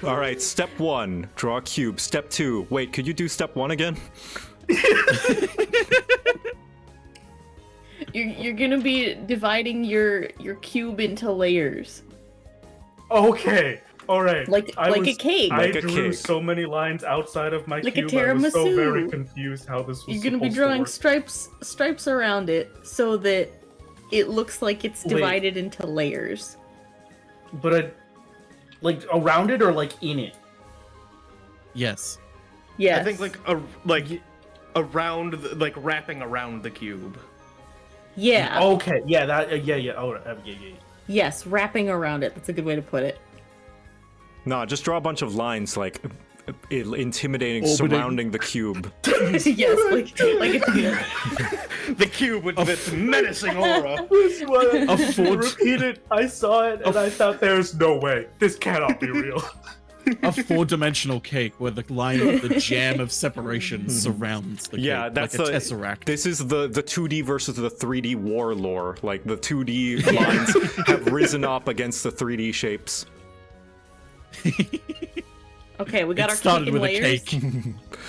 A: All right, step 1, draw a cube. Step 2, wait, could you do step 1 again?
B: You're gonna be dividing your cube into layers.
P: Okay, all right.
B: Like a cake.
P: I
A: Like a
P: drew
A: cake.
P: so many lines outside of my
B: Like a
P: cube. I was so
B: tiramisu.
P: very confused how this was.
B: You're gonna be
P: supposed to
B: drawing
P: work.
B: stripes around it so that it looks like it's
P: Wait.
B: divided into layers.
P: But like around it or like in it?
N: Yes.
B: Yes.
O: I think around, like wrapping around the cube.
B: Yeah.
P: Okay. Yeah. That. Yeah. Oh. Yeah.
B: Yes, wrapping around it. That's a good way to put it.
A: No, just draw a bunch of lines like intimidating,
N: Orbiting.
A: surrounding the cube.
B: Yes, like
O: The cube with its menacing aura.
P: This one,
N: A forge-
P: repeated. I saw it and I thought, "There's no way. This cannot be real."
N: A 4-dimensional cake where the line, the jam of separation surrounds the
A: Yeah,
N: cake,
A: that's
N: like a
A: the
N: tesseract.
A: This is the 2D versus the 3D war lore. Like the 2D lines have risen up against the 3D shapes.
B: Okay, we got
N: It
B: our
N: started
B: cake in
N: with a
B: layers.
N: cake.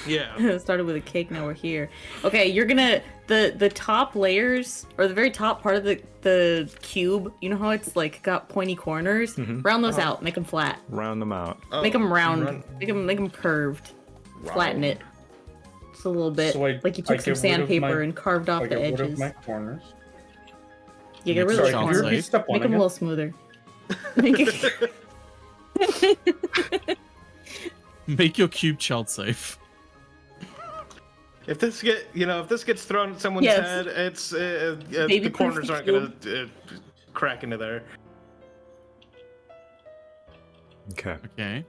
O: Yeah.
B: It started with a cake, now we're here. Okay, you're gonna the top layers or the very top part of the cube. You know how it's like got pointy corners? Round those out, make them flat.
A: Round them out.
B: Make them round. Make them curved. Flatten it. Just a little bit.
P: So
B: like you took some sandpaper and carved off the
P: Rid of
B: edges.
P: my corners.
B: You get rid of the
N: Sorry,
B: corners.
N: you're
P: step one
B: Make them a
P: again.
B: little smoother. Make it-
N: Make your cube child safe.
O: If this gets thrown at someone's
B: Yes.
O: head, it's the
B: Baby-proof
O: corners
B: the
O: aren't gonna crack into there.
A: Okay.
N: Okay.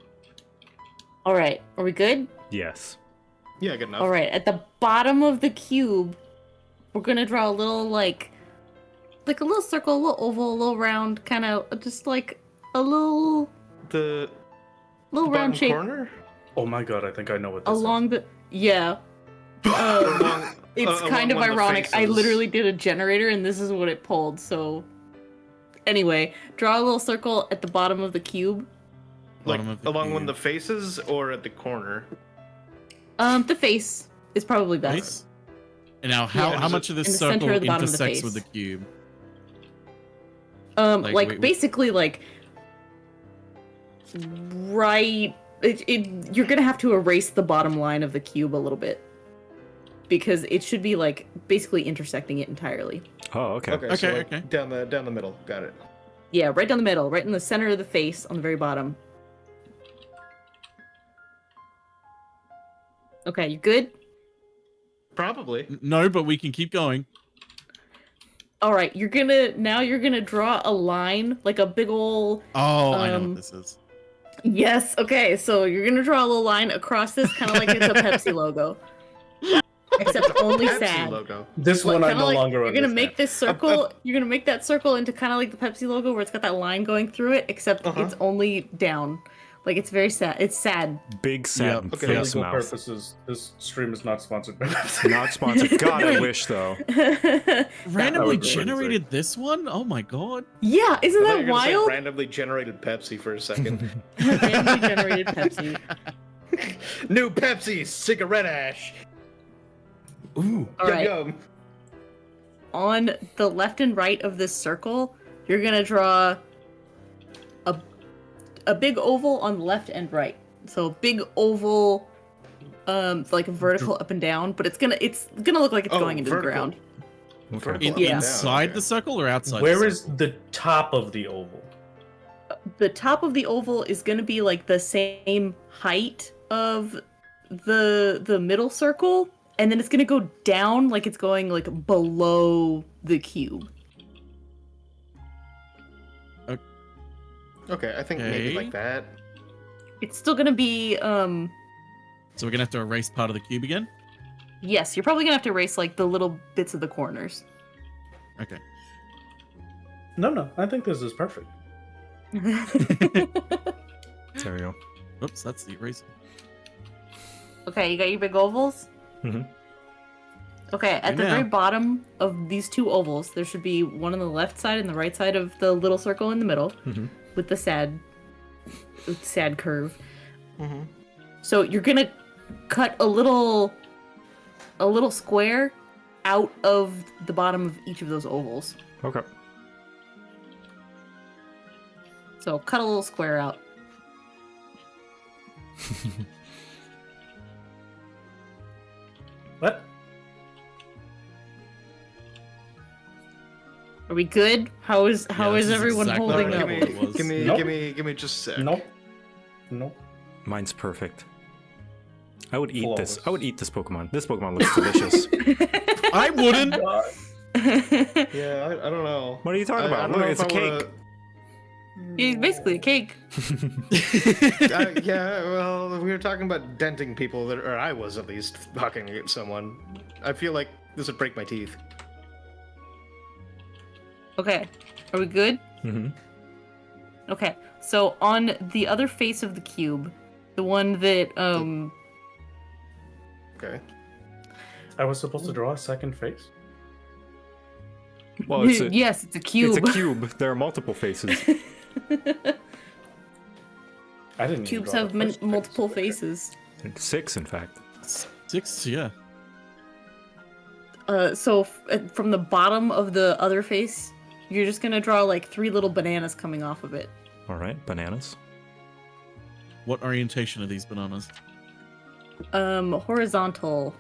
B: All right, are we good?
A: Yes.
O: Yeah, good enough.
B: All right, at the bottom of the cube, we're gonna draw a little like a little circle, a little oval, a little round, kind of just like a little
O: The
B: round
O: bottom
B: shape
O: corner.
P: Oh my god, I think I know what this
B: along the it's
O: along
B: kind of
O: one of the
B: ironic. I
O: faces.
B: literally did a generator and this is what it pulled. So anyway, draw a little circle at the bottom of the cube.
O: Like
N: Bottom of the
O: along one of
N: cube.
O: the faces or at the corner.
B: The face is probably best.
N: Nice. And now, how
O: Yeah,
N: much of this
B: in the center
N: circle
B: or the bottom of the
N: intersects with the
B: face.
N: cube?
B: Like
N: wait,
B: basically like right you're gonna have to erase the bottom line of the cube a little bit because it should be like basically intersecting it entirely.
A: Oh, okay.
O: Okay. Down the middle. Got it.
B: Yeah, right down the middle, right in the center of the face on the very bottom. Okay, you good?
O: Probably.
N: No, but we can keep going.
B: All right, you're gonna draw a line, like a big ol'.
N: Oh, I know what this is.
B: Yes. Okay, so you're gonna draw a little line across this, kind of like it's a Pepsi logo, except only
O: Pepsi
B: sad.
O: logo.
P: This one I
B: Kinda
P: no
B: like,
P: longer
B: You're gonna
P: understand.
B: make this circle. You're gonna make that circle into kind of like the Pepsi logo, where it's got that line going through it, except it's only down. Like it's very sad. It's sad.
A: Big sad
P: For
A: face
P: legal
A: mouth.
P: purposes, this stream is not sponsored by Pepsi.
A: Not sponsored. God, I wish though.
N: Randomly
P: would be
N: generated this one? Oh my god.
B: Yeah, isn't
O: I thought
B: that
O: you were gonna say
B: wild?
O: randomly generated Pepsi for a second.
B: Randomly generated Pepsi.
O: New Pepsi cigarette ash. Ooh,
B: All
O: yum
B: right.
O: yum.
B: On the left and right of this circle, you're gonna draw a big oval on the left and right. So big oval, like vertical up and down, but it's gonna look like it's going into
O: vertical.
B: the ground.
A: Okay.
B: Yeah.
N: Inside the circle or outside?
P: Where
N: the
P: is the top of the oval?
B: The top of the oval is gonna be like the same height of the middle circle, and then it's gonna go down like it's going like below the cube.
O: Okay, I think maybe
N: Okay.
O: like that.
B: It's still gonna be
N: So we're gonna have to erase part of the cube again?
B: yes, you're probably gonna have to erase like the little bits of the corners.
N: Okay.
P: No, I think this is perfect.
A: There we go.
N: Oops, that's the eraser.
B: Okay, you got your big ovals?
A: Mhm.
B: Okay, at the
N: now.
B: very bottom of these two ovals, there should be one on the left side and the right side of the little circle in the middle with the sad curve.
O: Mm-hmm.
B: So you're gonna cut a little square out of the bottom of each of those ovals.
A: Okay.
B: So cut a little square out.
P: What?
B: Are we good? How is
N: this
B: is
N: is
B: everyone
N: exactly
B: holding
N: what I
B: up?
N: thought it was.
O: Give me,
P: Nope.
O: give me just a sec.
P: No.
A: Mine's perfect. I would eat this.
P: Flawless.
A: I would eat this Pokemon. This Pokemon looks delicious.
N: I wouldn't.
O: Yeah, I don't know.
A: What are you talking
O: I
A: about?
O: don't
A: Look,
O: know
A: it's a
O: if I
A: cake.
O: wanna-
B: It's basically a cake.
O: Yeah, well, we were talking about denting people, or I was at least hucking at someone. I feel like this would break my teeth.
B: Okay, are we good?
A: Mm-hmm.
B: Okay, so on the other face of the cube, the one that
O: Okay.
P: I was supposed to draw a second face.
A: Well, it's
B: yes, it's a cube.
A: It's a cube. There are multiple faces.
P: I didn't.
B: Cubes have multiple faces.
A: 6, in fact.
N: 6, yeah.
B: So from the bottom of the other face, you're just gonna draw like 3 little bananas coming off of it.
A: All right, bananas.
N: What orientation are these bananas?
B: Horizontal.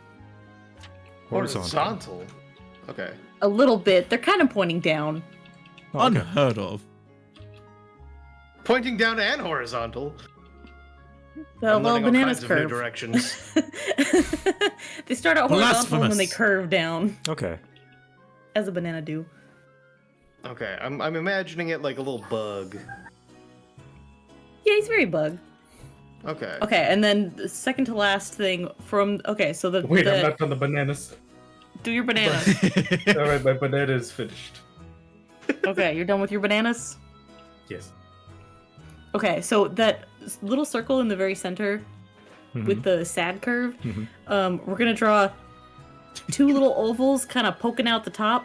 O: Horizontal. Okay.
B: A little bit. They're kind of pointing down.
A: Oh, okay.
N: Unheard of.
O: Pointing down and horizontal.
B: The
O: I'm
B: little
O: learning all
B: bananas
O: kinds of new
B: curve.
O: directions.
B: They start out horizontal and then they
N: Blasphemous.
B: curve down,
A: Okay.
B: as a banana do.
O: Okay, I'm imagining it like a little bug.
B: Yeah, he's very bug.
O: Okay.
B: Okay, and then the second to last thing from so the
P: Wait, I'm not on the bananas.
B: do your bananas.
P: All right, my banana is finished.
B: Okay, you're done with your bananas?
P: Yes.
B: Okay, so that little circle in the very center with the sad curve, we're gonna draw 2 little ovals kind of poking out the top.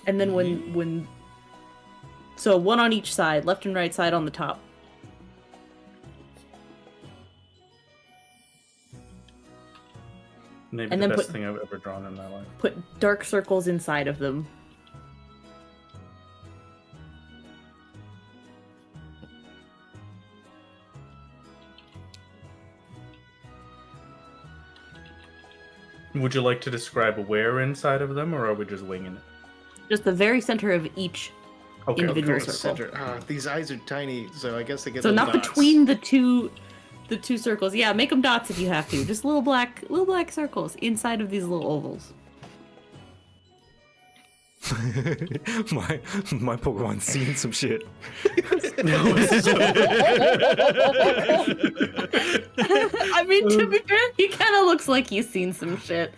B: And then so one on each side, left and right side on the top.
P: Maybe
B: And
P: the
B: then
P: best
B: put-
P: thing I've ever drawn in my life.
B: Put dark circles inside of them.
P: Would you like to describe where inside of them, or are we just winging it?
B: Just the very center of each
P: Okay,
B: individual
O: Very
B: circle.
O: center. These eyes are tiny, so I guess they get.
B: So
O: little
B: not
O: dots.
B: between the two circles. Yeah, make them dots if you have to. Just little black circles inside of these little ovals.
A: my Pokemon's seen some shit.
B: I mean, to be fair, he kind of looks like he's seen some shit.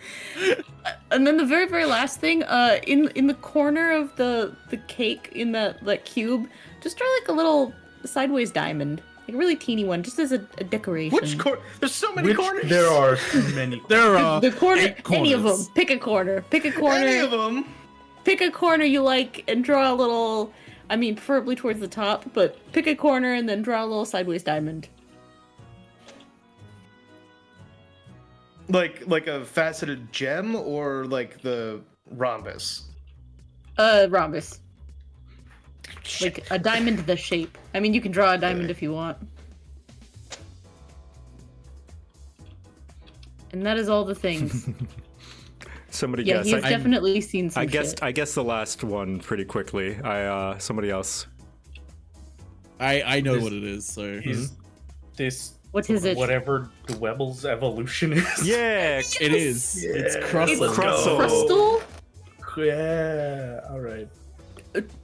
B: And then the very, very last thing, in the corner of the cake in that cube, just draw like a little sideways diamond, like a really teeny one, just as a decoration.
O: Which corner? There's so many corners.
P: There are many.
N: There are
B: The corner,
N: 8 corners.
B: any of them. Pick a corner. Pick a corner.
O: Any of them.
B: Pick a corner you like and draw a little. I mean, preferably towards the top, but pick a corner and then draw a little sideways diamond.
O: Like a faceted gem, or like the rhombus.
B: Rhombus. Like a diamond the shape. I mean, you can draw a diamond if you want. And that is all the things.
A: Somebody
B: Yeah,
A: guess.
B: he's definitely seen some shit.
A: I guessed the last one pretty quickly. Somebody else.
N: I know what it is, so
P: Is this
B: What is it?
P: whatever Dwebble's evolution is?
A: Yeah,
N: it is. It's Crustle.
B: It's Crustle
P: Yeah, alright.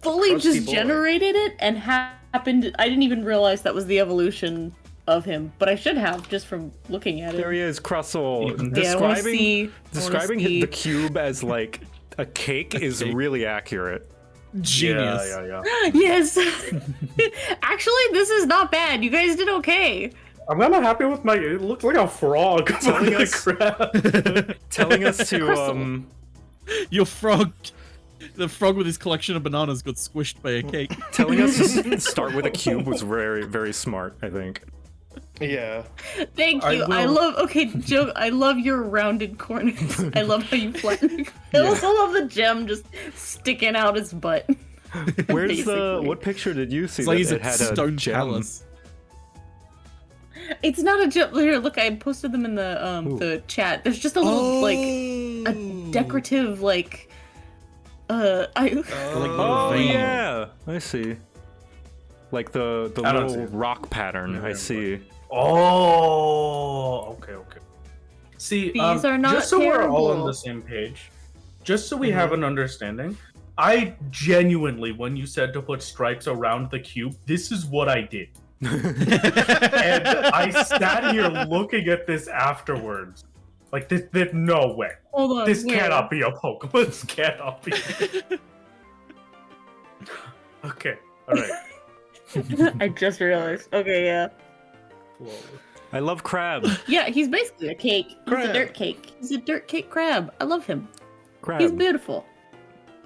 B: fully
O: Crusty
B: just
O: boy.
B: generated it and happened. I didn't even realize that was the evolution of him, but I should have just from looking at it.
A: There he is, Crustle.
B: Yeah, I wanna see-
A: Describing
B: see.
A: the cube as like a cake is really accurate.
N: Genius.
P: Yeah.
B: Yes. Actually, this is not bad. You guys did okay.
P: I'm kind of happy with my. It looks like a frog.
A: Telling
P: Holy
A: us-
P: crap.
A: Telling us to
N: Your frog, the frog with his collection of bananas got squished by a cake.
A: telling us to start with a cube was very, very smart, I think.
O: Yeah.
B: Thank
P: I
B: you. I
P: will-
B: love. Okay, Joe. I love your rounded corners. I love how you flatten. I also love the gem just sticking out his butt.
A: Where's
B: Basically.
A: what picture did you see
N: It's like
A: that
N: he's
A: it
N: a
A: had
N: stone
A: a gem?
N: palace.
B: It's not a gem. Here, look. I posted them in the chat. There's just a little like a decorative like.
N: Like
A: Oh
N: vein.
A: yeah, I see. Like the
P: I don't
A: little
P: see it.
A: rock pattern. I see.
P: Oh, okay. See,
Q: These are not
P: just so we're all on
Q: terrible.
P: the same page, just so we have an understanding, I genuinely, when you said to put stripes around the cube, this is what I did. And I sat here looking at this afterwards. Like, there's no way.
Q: Hold on,
P: This
Q: where?
P: cannot be a Pokemon. This cannot be. Okay, alright.
Q: I just realized. Okay, yeah.
A: I love crab.
Q: Yeah, he's basically a cake. He's
A: Crab.
Q: a dirt cake. He's a dirt cake crab. I love him.
A: Crab.
Q: He's beautiful.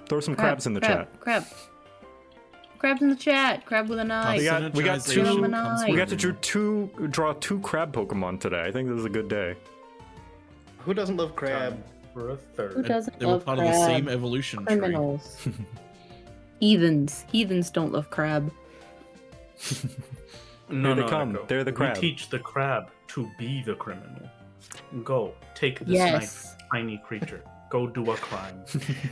A: Throw some crabs in the chat.
Q: Crabs in the chat. Crab with an eye.
A: We got
Q: Crab with an
A: two.
Q: eye.
A: We got to draw two crab Pokemon today. I think this is a good day.
O: Who doesn't love crab?
P: For a third.
Q: Who doesn't
N: They were
Q: love
N: part
Q: crab?
N: of the same evolution tree.
Q: Criminals. Heathens. Heathens don't love crab.
P: No,
A: Here they come.
P: Echo.
A: They're the crab.
P: We teach the crab to be the criminal. Go, take this
Q: Yes.
P: knife, tiny creature. Go do a crime.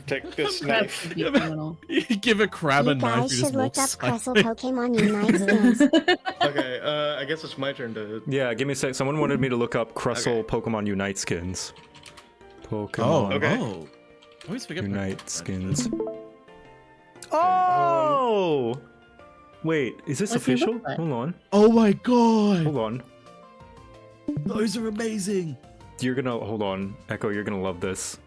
O: Take this
Q: Crab
O: knife.
Q: should be a criminal.
N: Give a crab
C: You
N: a knife.
C: guys
N: You
C: should
N: just
C: look
N: walk
C: up Cressel
N: silent.
C: Pokemon Unite skins.
O: Okay, I guess it's my turn to.
A: Yeah, give me a sec. Someone wanted me to look up Crustle Pokemon Unite skins. Pokemon
N: Oh,
O: Okay.
N: oh. I always forget.
A: Unite skins. Oh! Wait, is this
Q: What's he
A: official?
Q: look like?
A: Hold on.
N: Oh my god!
A: Hold on.
N: Those are amazing.
A: You're gonna hold on, Echo. You're gonna love this.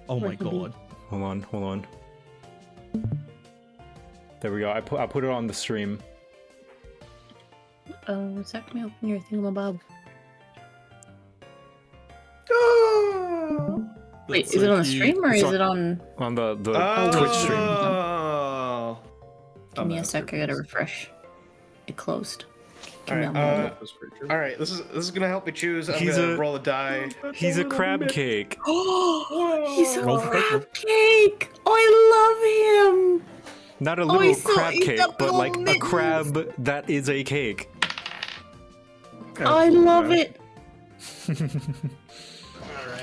N: Oh my god.
A: Hold on, hold on. There we go. I put it on the stream.
Q: Sec me open your thingamabob. Wait,
N: That's
Q: is
N: so
Q: it on the
N: cute.
Q: stream or
A: It's
Q: is it on?
A: On the
O: Oh.
A: Twitch stream?
Q: Give me a sec. I gotta refresh. It closed. Give me a
O: Alright,
Q: moment.
O: all right. This is gonna help me choose. I'm
A: He's
O: gonna
A: a-
O: roll a die.
A: He's a crab cake.
Q: Oh, he's a
N: Roll for it.
Q: crab cake. Oh, I love him.
A: Not a
Q: Oh,
A: little
Q: he's so-
A: crab
Q: he's
A: cake,
Q: got
A: but
Q: little
A: like a
Q: mittens.
A: crab that is a cake.
Q: I love it.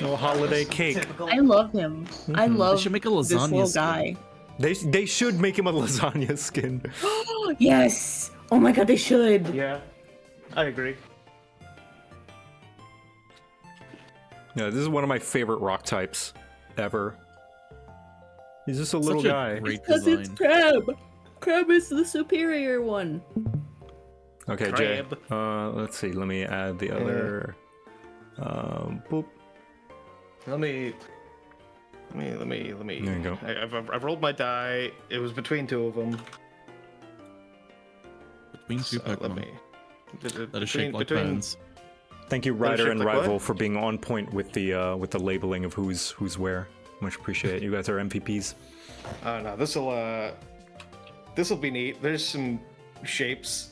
A: No holiday cake.
Q: I love him. I
A: Mhm.
Q: love
N: They should make a
Q: this
N: lasagna
Q: little
N: skin.
Q: guy.
A: They should make him a lasagna skin.
Q: Yes. Oh my god, they should.
O: Yeah, I agree.
A: Yeah, this is one of my favorite rock types ever. He's just a little
N: Such a
A: guy.
N: great
Q: Because it's
N: design.
Q: crab. Crab is the superior one.
A: Okay, Jay.
O: Crab.
A: Let's see. Let me add the other. Boop.
O: Let me.
A: There you go.
O: I've rolled my die. It was between two of them.
N: Between two
O: Let
N: Pokemon
O: me.
N: that are shaped like bones.
A: Thank you,
O: That is
A: Ryder
O: shaped
A: and
O: like what?
A: Rival, for being on point with the labeling of who's where. Much appreciate it. You guys are MVPs.
O: Oh no, this'll be neat. There's some shapes.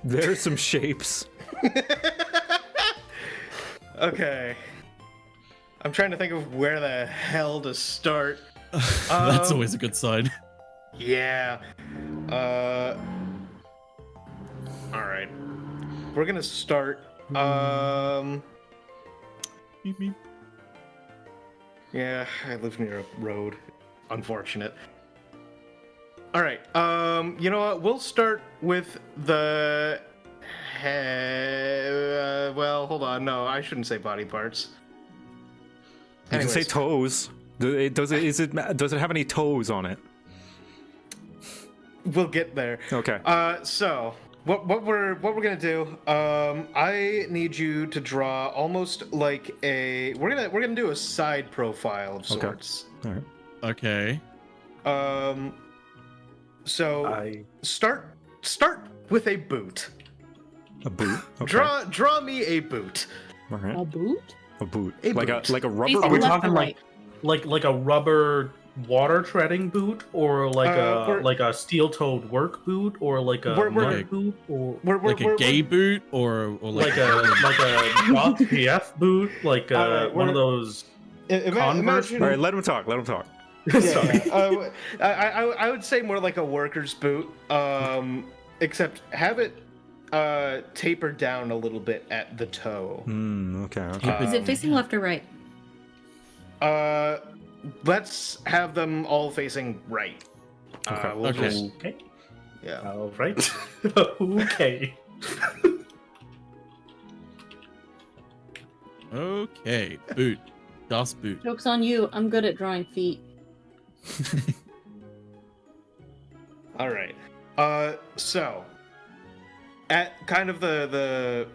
A: There's some shapes.
O: Okay. I'm trying to think of where the hell to start.
N: That's always a good sign.
O: Yeah. All right. We're gonna start.
N: Beep, beep.
O: Yeah, I live near a road. Unfortunate. All right. You know what? We'll start with the. Well, hold on. No, I shouldn't say body parts.
A: You can say
O: Anyways.
A: toes. Does it have any toes on it?
O: We'll get there.
A: Okay.
O: So what we're gonna do? I need you to draw almost like a. We're gonna do a side profile of
A: Okay.
O: sorts.
A: All right.
N: Okay.
O: So start with a boot.
A: A boot. Okay.
O: Draw me a boot.
A: All right.
Q: A boot?
A: A boot.
O: A
A: like
O: boot.
A: a rubber
Q: Facing
P: Are we
A: boot.
Q: left
P: talking
Q: or right?
P: like a rubber water treading boot, or like
O: we're-
P: a steel-toed work boot, or like a
O: We're-
P: mud boot, or
N: Like a gay boot or
P: like a Roth PF boot, like
O: Alright,
P: one of
O: we're-
P: those Converse.
O: Imagine.
A: All right, let him talk. Let him talk.
O: Yeah, I would say more like a worker's boot, except have it tapered down a little bit at the toe.
A: Okay.
Q: Is it facing left or right?
O: Let's have them all facing right.
A: Okay.
O: We'll
N: Okay.
O: just-
P: Okay.
O: yeah.
P: All right. Okay.
N: Okay, boot. Das boot.
Q: Joke's on you. I'm good at drawing feet.
O: All right. So at kind of the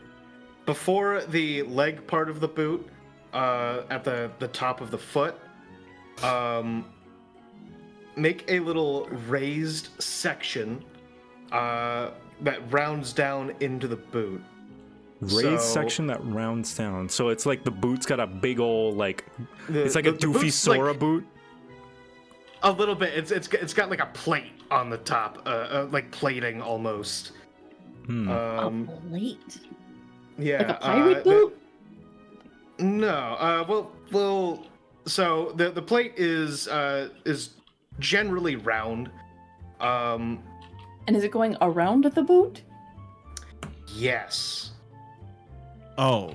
O: before the leg part of the boot, at the top of the foot, make a little raised section that rounds down into the boot.
A: Raised section that rounds down. So it's like the boot's got a big old it's like a doofy
O: boot's
A: Sora
O: like-
A: boot.
O: A little bit. It's got like a plate on the top, like plating almost.
B: Plate.
O: Yeah.
B: Like a pirate boot?
O: No. Well. So the plate is generally round.
B: And is it going around the boot?
O: Yes.
N: Oh.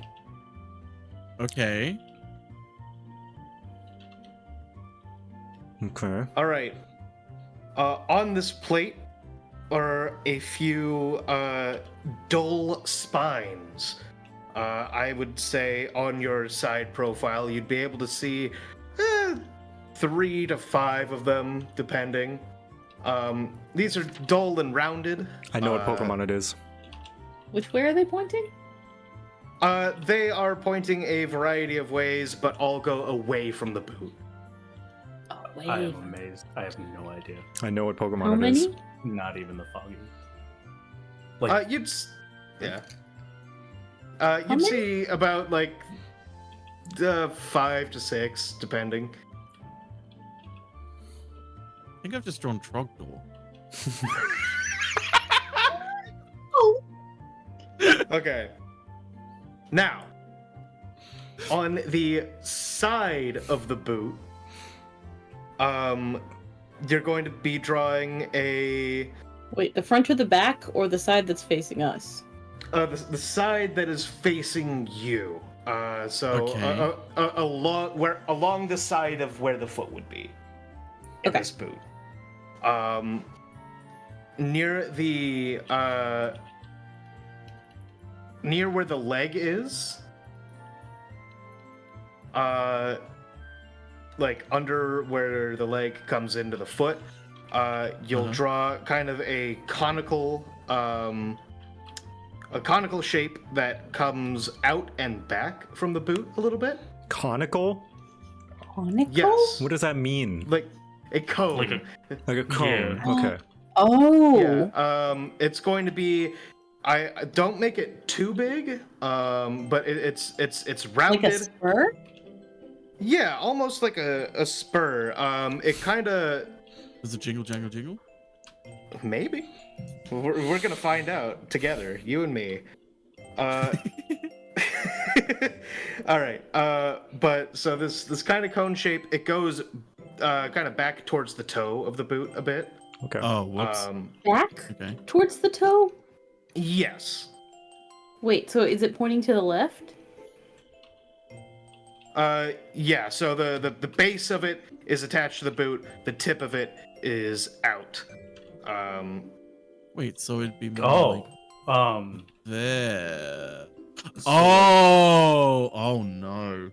N: Okay.
A: Okay.
O: All right. On this plate are a few dull spines. I would say on your side profile, you'd be able to see 3 to 5 of them, depending. These are dull and rounded.
A: I know what Pokemon it is.
B: Which way are they pointing?
O: They are pointing a variety of ways, but all go away from the boot.
P: I am amazed. I have no idea.
A: I know what Pokemon
B: How
A: it is.
B: many?
P: Not even the foggy.
O: You'd see about like 5 to 6, depending.
N: I think I've just drawn Trogdor.
O: Okay. Now, on the side of the boot, you're going to be drawing a...
Q: Wait, the front or the back, or the side that's facing us?
O: The side that is facing you.
N: Okay.
O: Along the side of where the foot would be. In this boot. Near the near where the leg is. Like under where the leg comes into the foot, you'll draw kind of a conical shape that comes out and back from the boot a little bit.
A: Conical?
B: Conical?
O: Yes.
A: What does that mean?
O: Like a cone.
A: Like a cone.
O: Yeah.
A: Okay.
B: Oh.
O: Yeah. It's going to be. I don't make it too big. But it's rounded.
B: Like a spur?
O: Yeah, almost like a spur. It kind of.
N: Does it jingle, jangle, jiggle?
O: Maybe. We're gonna find out together, you and me. All right. But so this kind of cone shape, it goes kind of back towards the toe of the boot a bit.
A: Okay.
N: Oh, whoops.
B: Back?
N: Okay.
B: Towards the toe?
O: Yes.
Q: Wait, so is it pointing to the left?
O: Yeah. So the base of it is attached to the boot. The tip of it is out.
N: Wait, so it'd be more like there. Oh no.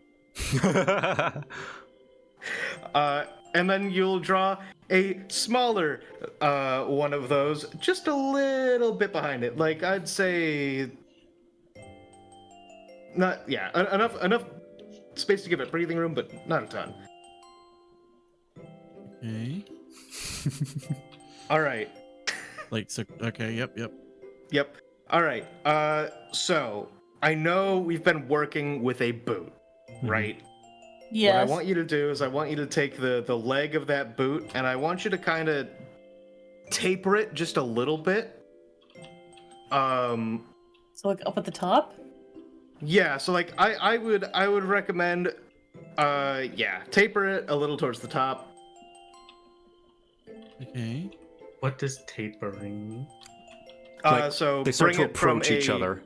O: And then you'll draw a smaller one of those, just a little bit behind it. Like I'd say, enough space to give it breathing room, but not a ton.
N: Okay.
O: All right.
N: Like so. Okay. Yep.
O: All right. So I know we've been working with a boot, right?
Q: Yes.
O: What I want you to do is I want you to take the leg of that boot and I want you to kind of taper it just a little bit.
B: So like up at the top?
O: Yeah, so like I would recommend taper it a little towards the top.
N: Okay.
P: What does tapering mean?
O: So
A: they start
O: bring
A: to
O: it from
A: approach each other.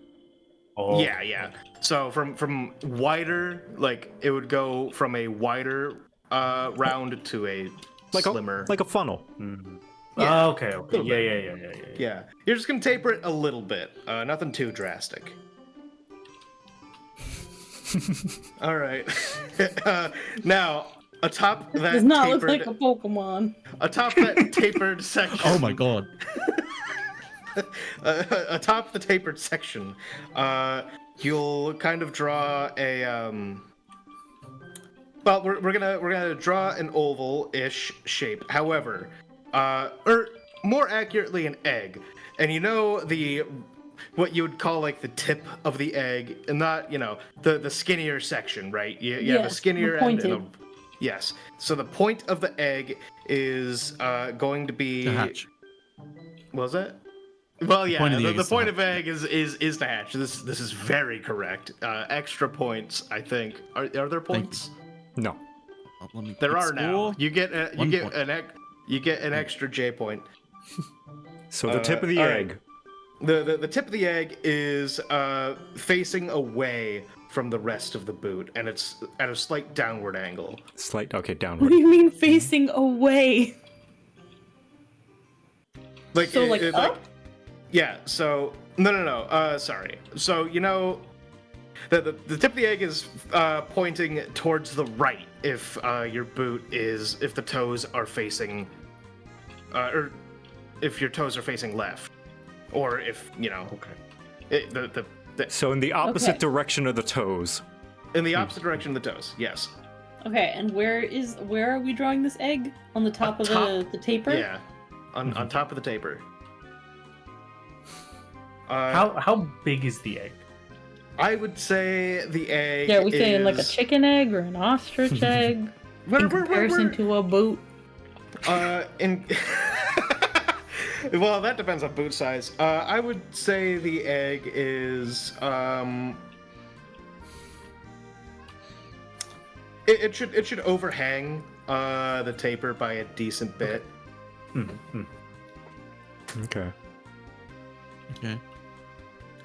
P: Oh.
O: Yeah. So from wider, like it would go from a wider round to a slimmer,
A: like a funnel.
P: Mm-hmm.
O: Yeah.
P: Okay.
O: Little bit.
P: Yeah.
O: Yeah, you're just gonna taper it a little bit. Nothing too drastic. All right. Now, atop that
Q: Does not look
O: tapered,
Q: like a Pokemon.
O: atop that tapered section.
N: Oh my god.
O: Atop the tapered section, you'll kind of draw a well, we're gonna draw an oval-ish shape. However, or more accurately, an egg. And you know what you would call like the tip of the egg, and not the skinnier section, right? You have a
Q: Yes,
O: skinnier
Q: the
O: end and
Q: pointed.
O: yes. So the point of the egg is going to be.
N: To hatch.
O: What was that? Well, yeah.
N: point of the
O: The
N: egg is to
O: point of egg is to hatch. This is very correct. Extra points, I think. Are there points?
A: No.
N: Let me
O: There
N: keep
O: are now.
N: score.
O: You get
N: One point.
O: an extra J point.
A: So the tip of the
O: all
A: egg.
O: Right. The tip of the egg is facing away from the rest of the boot, and it's at a slight downward angle.
A: Okay,
Q: What
A: downward.
Q: do you mean facing away?
O: Like
Q: So, like, up?
O: Yeah. So no. Sorry. So the tip of the egg is pointing towards the right if your boot is if the toes are facing, or if your toes are facing left, or if Okay.
A: So in the opposite
Q: Okay.
A: direction of the toes.
O: In the opposite direction of the toes. Yes.
Q: Okay, and where are we drawing this egg? On the top of the taper?
O: Yeah. On top of the taper.
P: How big is the egg?
O: I would say the egg.
Q: Yeah, are we saying
O: is...
Q: like a chicken egg or an ostrich egg? In comparison to a boot?
O: Well, that depends on boot size. I would say the egg is it should overhang the taper by a decent bit.
A: Okay.
N: Okay.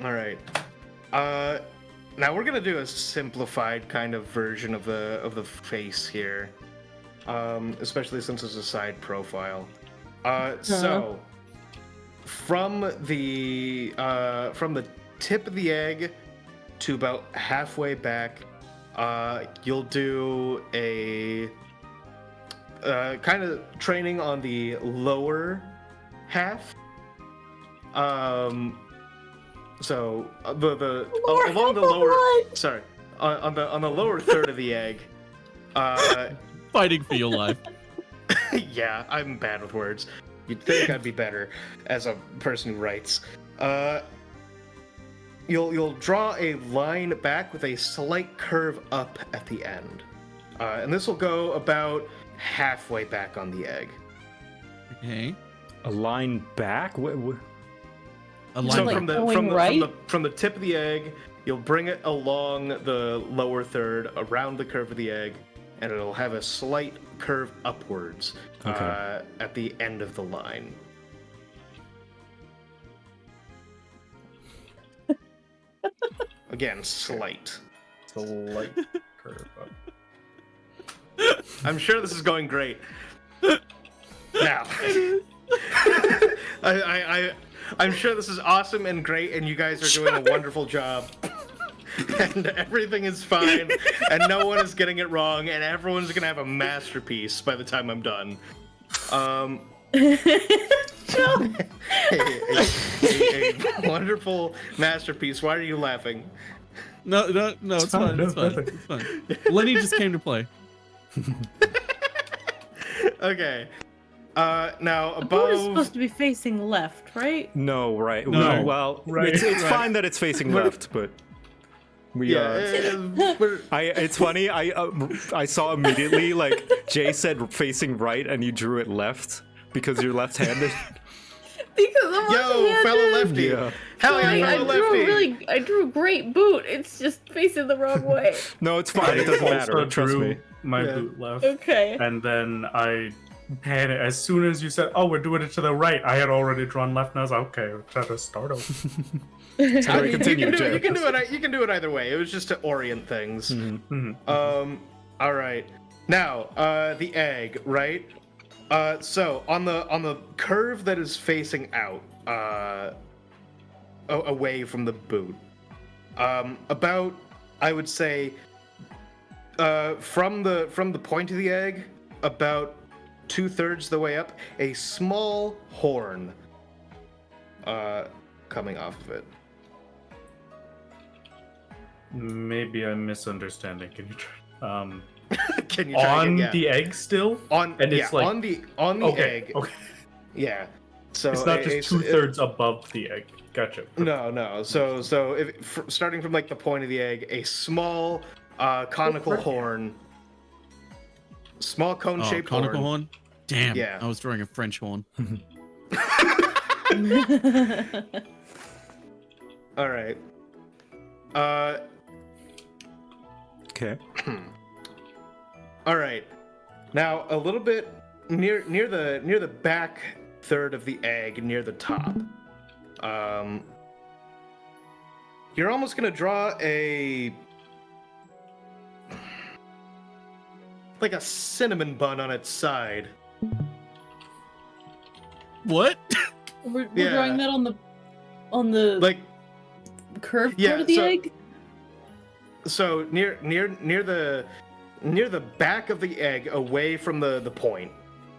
O: All right. Now we're gonna do a simplified kind of version of the face here, especially since it's a side profile. So from the tip of the egg to about halfway back, you'll do a kind of training on the lower half. So along the lower sorry on the lower third of the egg.
N: Fighting for your life.
O: Yeah, I'm bad with words. You'd think I'd be better as a person who writes. You'll draw a line back with a slight curve up at the end, and this will go about halfway back on the egg.
N: Okay.
A: A line back? What?
N: A line
O: So
N: back.
O: from the tip of the egg, you'll bring it along the lower third, around the curve of the egg, and it'll have a slight curve upwards at the end of the line. Again, slight.
P: Slight curve up.
O: I'm sure this is going great. Now, I'm sure this is awesome and great, and you guys are doing a wonderful job. And everything is fine, and no one is getting it wrong, and everyone's gonna have a masterpiece by the time I'm done. A wonderful masterpiece. Why are you laughing?
N: No, it's fine. It's fine. It's fine. Lenny just came to play.
O: Okay. Now
Q: The boot is
O: above.
Q: supposed to be facing left, right?
A: No, right.
N: No.
A: Well,
P: Right.
A: it's
P: Right.
A: fine that it's facing left, but we it's funny. I saw immediately like Jay said facing right, and you drew it left because you're left-handed.
Q: Because I'm
O: Yo, fellow lefty.
A: Yeah.
O: Hell yeah,
Q: I
O: fellow lefty.
Q: I drew a great boot. It's just facing the wrong way.
A: No, it's fine. It doesn't matter.
P: Also
A: Trust
P: drew
A: me.
P: my
O: Yeah.
P: boot left.
Q: Okay.
P: And then I had it as soon as you said, "Oh, we're doing it to the right." I had already drawn left, and I was like, "Okay, I'll try to start over."
A: How do we continue, Jay?
O: You can do it either way. It was just to orient things. All right. Now, the egg, right? So on the curve that is facing out, away from the boot, about I would say from the point of the egg, about 2/3 the way up, a small horn coming off of it.
P: Maybe I'm misunderstanding. Can you try?
O: Can you try
P: on
O: again? Yeah.
P: the egg still?
O: And it's like on the
P: okay,
O: egg.
P: Okay.
O: Yeah. So
P: it's not just 2/3 above the egg. Gotcha.
O: No. So starting from like the point of the egg, a small conical horn, small cone-shaped
N: conical horn. Damn.
O: Yeah.
N: I was drawing a French horn.
O: All right.
A: Okay.
O: All right. Now a little bit near the back third of the egg, near the top. You're almost gonna draw like a cinnamon bun on its side.
N: What?
B: We're drawing that on the
O: like
B: curved part of the egg.
O: So near the back of the egg, away from the point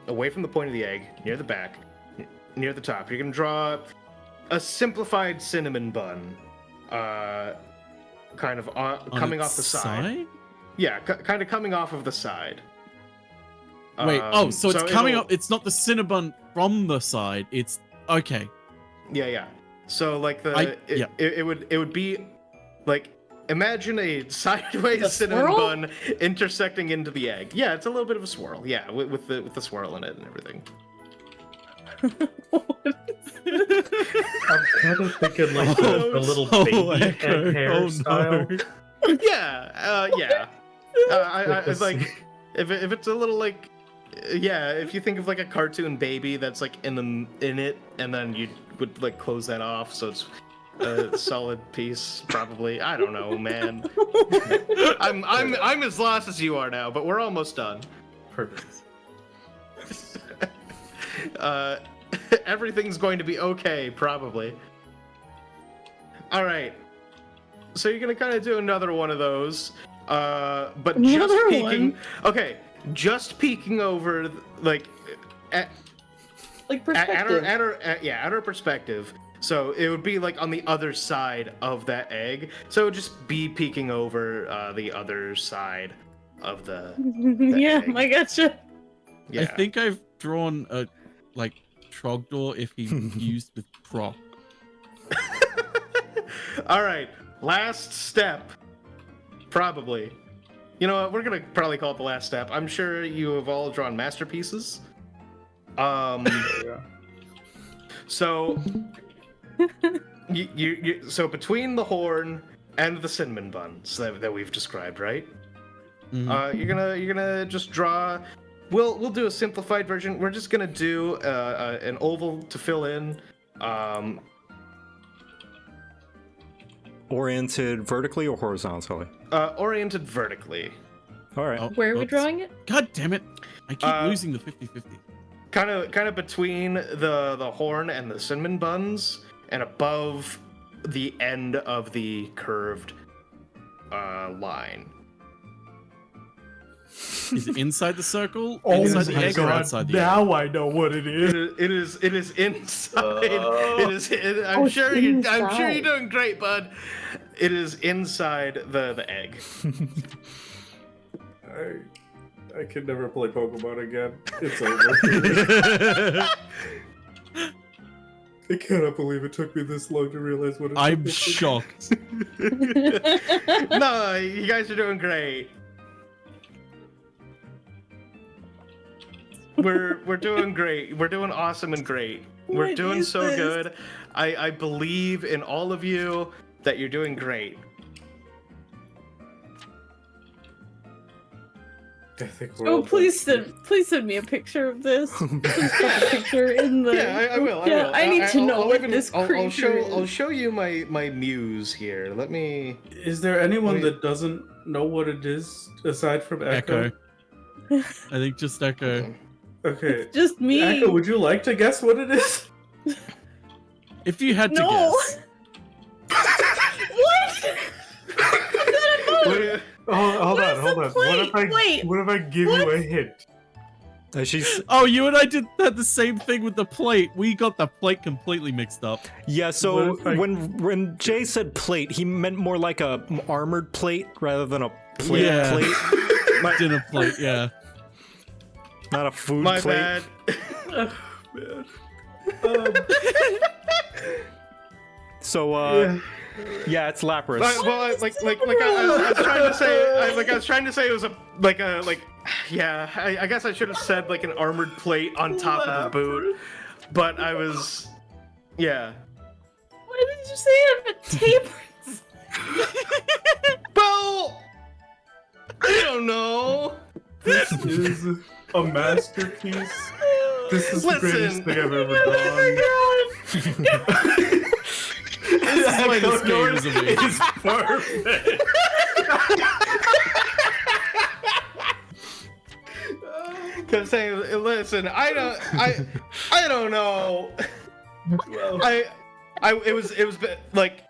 O: of the egg, near the back, near the top, you're gonna draw a simplified cinnamon bun, kind of coming off the side. Yeah, kind of coming off of the side.
N: Wait, so it's coming up. It's not the Cinnabon from the side. It's okay.
O: Yeah. So like it would be like, imagine a sideways cinnamon bun intersecting into the egg. Yeah, it's a little bit of a swirl. Yeah, with the swirl in it and everything.
P: I'm kind of thinking like the little baby head hair style.
O: Yeah. I like if it's a little like, yeah, if you think of like a cartoon baby that's like in it, and then you would like close that off so it's a solid piece, probably. I don't know, man. I'm as lost as you are now, but we're almost done.
P: Perfect.
O: Everything's going to be okay, probably. All right. So you're gonna kind of do another one of those, but just peeking. Okay, just peeking over, like
B: perspective.
O: At her perspective. So it would be like on the other side of that egg. So it would just be peeking over the other side of the.
B: Yeah,
O: egg.
B: I gotcha.
O: Yeah.
N: I think I've drawn a like Trogdor if he used with prop.
O: All right, last step. Probably. You know what? We're gonna probably call it the last step. I'm sure you have all drawn masterpieces. So so between the horn and the cinnamon buns that we've described, right?
N: Mm-hmm.
O: You're gonna just draw. We'll do a simplified version. We're just gonna do an oval to fill in.
A: Oriented vertically or horizontally?
O: Oriented vertically.
A: All right.
B: Where are we drawing it?
N: God damn it! I keep losing the 50-50.
O: Kind of between the horn and the cinnamon buns, and above the end of the curved line.
N: Is it inside the circle?
P: Oh
N: inside the
P: my
N: egg or
P: God,
N: outside the egg?
P: now I know what it is.
O: It is inside. I'm sure you're doing great, bud. It is inside the egg.
P: I can never play Pokemon again. It's over. I cannot believe it took me this long to realize what it is.
N: I'm shocked.
O: No, you guys are doing great. We're doing great. We're doing awesome and great. We're doing so good. I believe in all of you that you're doing great.
P: I think
B: Oh, please send me a picture of this. Please put a picture in the.
O: Yeah, I will.
B: Yeah, I need to know what this creature is.
O: I'll show you my muse here. Let me.
P: Is there anyone that doesn't know what it is aside from Echo?
N: I think just Echo.
P: Okay.
B: It's just me.
P: Echo, would you like to guess what it is?
N: If you had to
B: No.
N: guess.
B: What? I'm not
R: hold on.
Q: plate? Wait,
R: what if I give you a hint?
A: She's
N: Oh, you and I had the same thing with the plate. We got the plate completely mixed up.
A: yeah. So
R: What if I-
A: when Jay said plate, he meant more like a armored plate rather than a plate.
N: Yeah.
A: Plate,
N: Dinner plate, yeah.
A: not a food
O: My
A: plate.
O: bad.
A: So yeah, it's Lapras.
O: I was trying to say it was yeah. I guess I should have said like an armored plate on top of a boot, but I was, yeah.
Q: Why did you say it if it tapers?
O: Well, I don't know.
R: This is a masterpiece. This is the greatest thing I've ever done.
N: This is why this game is amazing.
R: It's perfect.
O: Cause saying, listen, I don't know. It was like,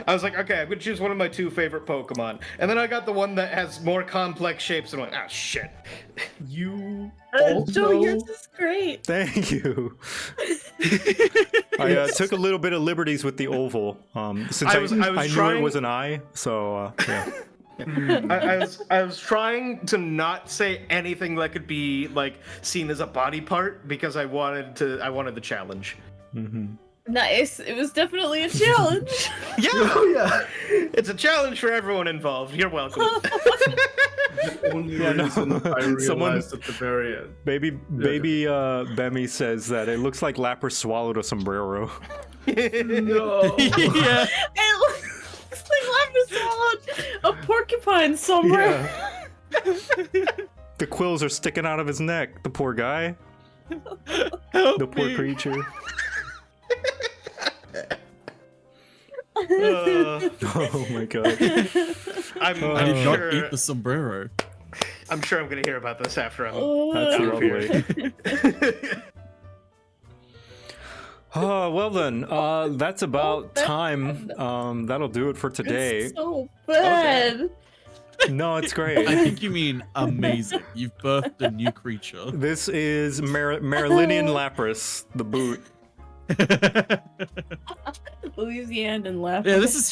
O: I was like, okay, I'm gonna choose one of my 2 favorite Pokemon, and then I got the one that has more complex shapes, and went, ah, shit.
R: You
Q: Joe, yours is great.
A: Thank you. I took a little bit of liberties with the oval, since I knew it was an eye. So yeah.
O: I was trying to not say anything that could be like seen as a body part because I wanted the challenge.
A: Mm-hmm.
Q: Nice. It was definitely a challenge.
O: Yeah, oh, yeah. It's a challenge for everyone involved. You're welcome.
R: The only reason I realized at the very end.
A: Baby Bemi says that it looks like Lapras swallowed a sombrero.
R: No.
N: Yeah.
Q: It looks like Lapras swallowed a porcupine somewhere.
A: Yeah. The quills are sticking out of his neck. The poor guy.
N: Help
A: the poor
N: me.
A: creature. Oh my god.
O: I
N: did not eat the sombrero.
O: I'm sure I'm gonna hear about this after I'm
A: That's
O: out of here.
A: lovely. Oh, well then, that's about time. That'll do it for today.
Q: It's so bad.
A: No, it's great.
N: I think you mean amazing. You've birthed a new creature.
A: This is Marilinian Lapras, the boot.
Q: Louisiana and Lapras.
N: Yeah, this is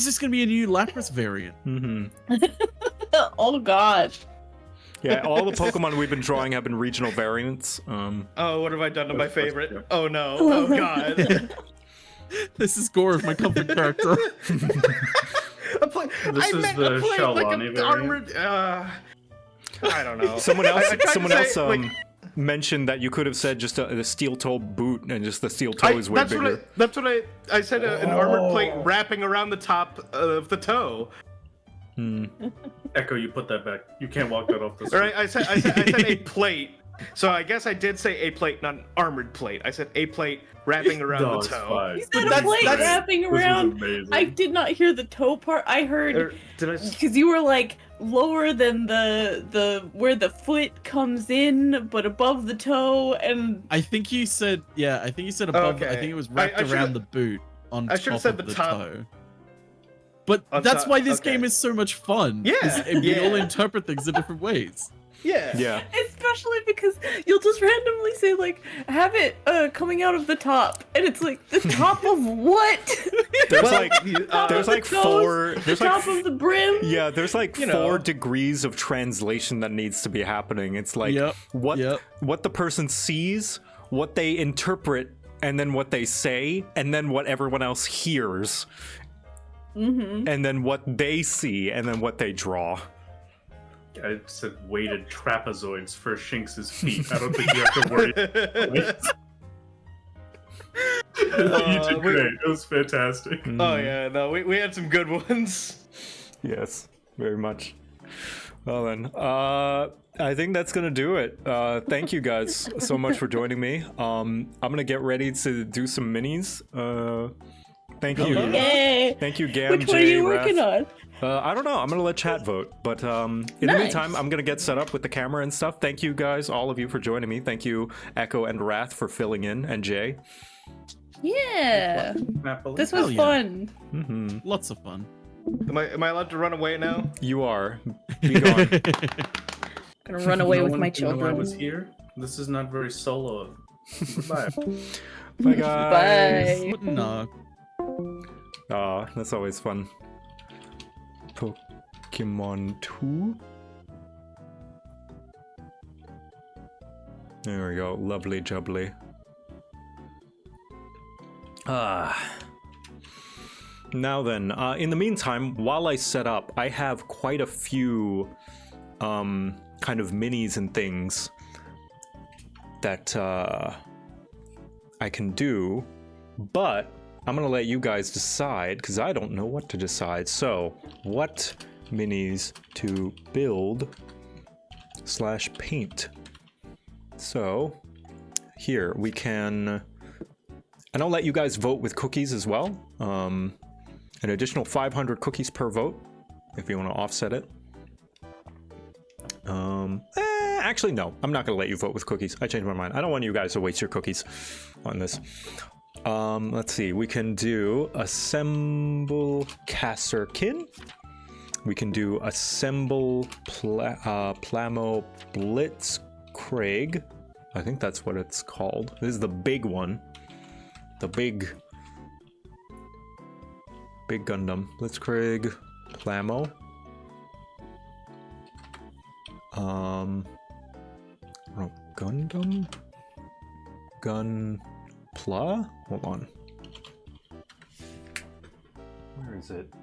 N: just gonna be a new Lapras variant.
A: Mm-hmm.
Q: Oh god.
A: Yeah, all the Pokemon we've been drawing have been regional variants.
O: Oh, what have I done to my favorite? Oh no! Oh god!
N: This is Gore, my comfort character.
R: This is the Shelwani variant.
O: Armored. I don't know.
A: Someone else.
O: I tried to
A: Someone
O: say,
A: else.
O: like,
A: mentioned that you could have said just a steel toe boot, and just the steel toe is way bigger.
O: That's what I said. An armored plate wrapping around the top of the toe.
P: Echo, you put that back. You can't walk that off the
O: All
P: street.
O: right, I said a plate. So I guess I did say a plate, not an armored plate. I said a plate wrapping around
P: No,
O: the
P: it's
O: toe.
P: fine.
Q: You said a plate wrapping
P: This is
Q: around.
P: amazing.
Q: I did not hear the toe part. I heard
O: Did I?
Q: because you were like lower than the where the foot comes in, but above the toe, and
N: I think you said above.
O: Okay.
N: I think it was wrapped around the boot on
O: I
N: top
O: should've said
N: of
O: the
N: the
O: top.
N: toe. But
O: On
N: that's
O: top,
N: why this
O: okay.
N: game is so much fun.
O: Yeah,
N: is we all
O: yeah.
N: interpret things in different ways.
O: Yeah.
A: Yeah.
Q: especially because you'll just randomly say like have it coming out of the top, and it's like the top of what?
A: There's
Q: Top
A: there's
Q: of
A: like
Q: the nose,
A: four.
Q: the
A: There's
Q: top
A: like
Q: of the brim.
A: yeah. There's like
O: You
A: 4
O: know.
A: degrees of translation that needs to be happening. It's like what the person sees, what they interpret, and then what they say, and then what everyone else hears.
Q: Mm-hmm.
A: And then what they see, and then what they draw.
P: I said weighted trapezoids for Shinx's feet. I don't think you have to worry. You did great. It was fantastic.
O: Oh yeah, no, we had some good ones.
A: Yes, very much. Well then, I think that's gonna do it. Thank you guys so much for joining me. I'm gonna get ready to do some minis. Thank you.
Q: Yay.
A: Thank you, Gam.
Q: Which one are
A: Jay,
Q: you working
A: Raph.
Q: on?
A: I don't know. I'm gonna let chat vote, but in the
Q: Nice.
A: meantime, I'm gonna get set up with the camera and stuff. Thank you guys, all of you, for joining me. Thank you, Echo and Wrath, for filling in, and Jay.
Q: Yeah. This was
N: Hell yeah.
Q: fun.
A: Mm-hmm.
N: Lots of fun.
O: Am I allowed to run away now?
A: You are. Be gone.
Q: Gonna run away
P: No
Q: with
P: one
Q: my
P: can know I
Q: children.
P: was here. This is not very solo of. Goodbye.
A: Bye, guys.
Q: Bye.
N: Knock.
A: Aw, that's always fun. Pokemon 2? There we go. Lovely jubbly. Now then, in the meantime, while I set up, I have quite a few kind of minis and things that I can do, but I'm gonna let you guys decide because I don't know what to decide. So, what minis to build / paint? So, here we can, and I'll let you guys vote with cookies as well. An additional 500 cookies per vote if you want to offset it. Actually, no, I'm not gonna let you vote with cookies. I changed my mind. I don't want you guys to waste your cookies on this. Let's see. We can do assemble Kasserkin. We can do assemble Plamo Blitzkrieg. I think that's what it's called. This is the big one. The big Gundam. Blitzkrieg Plamo. Gundam? Gunpla? Hold on. Where is it?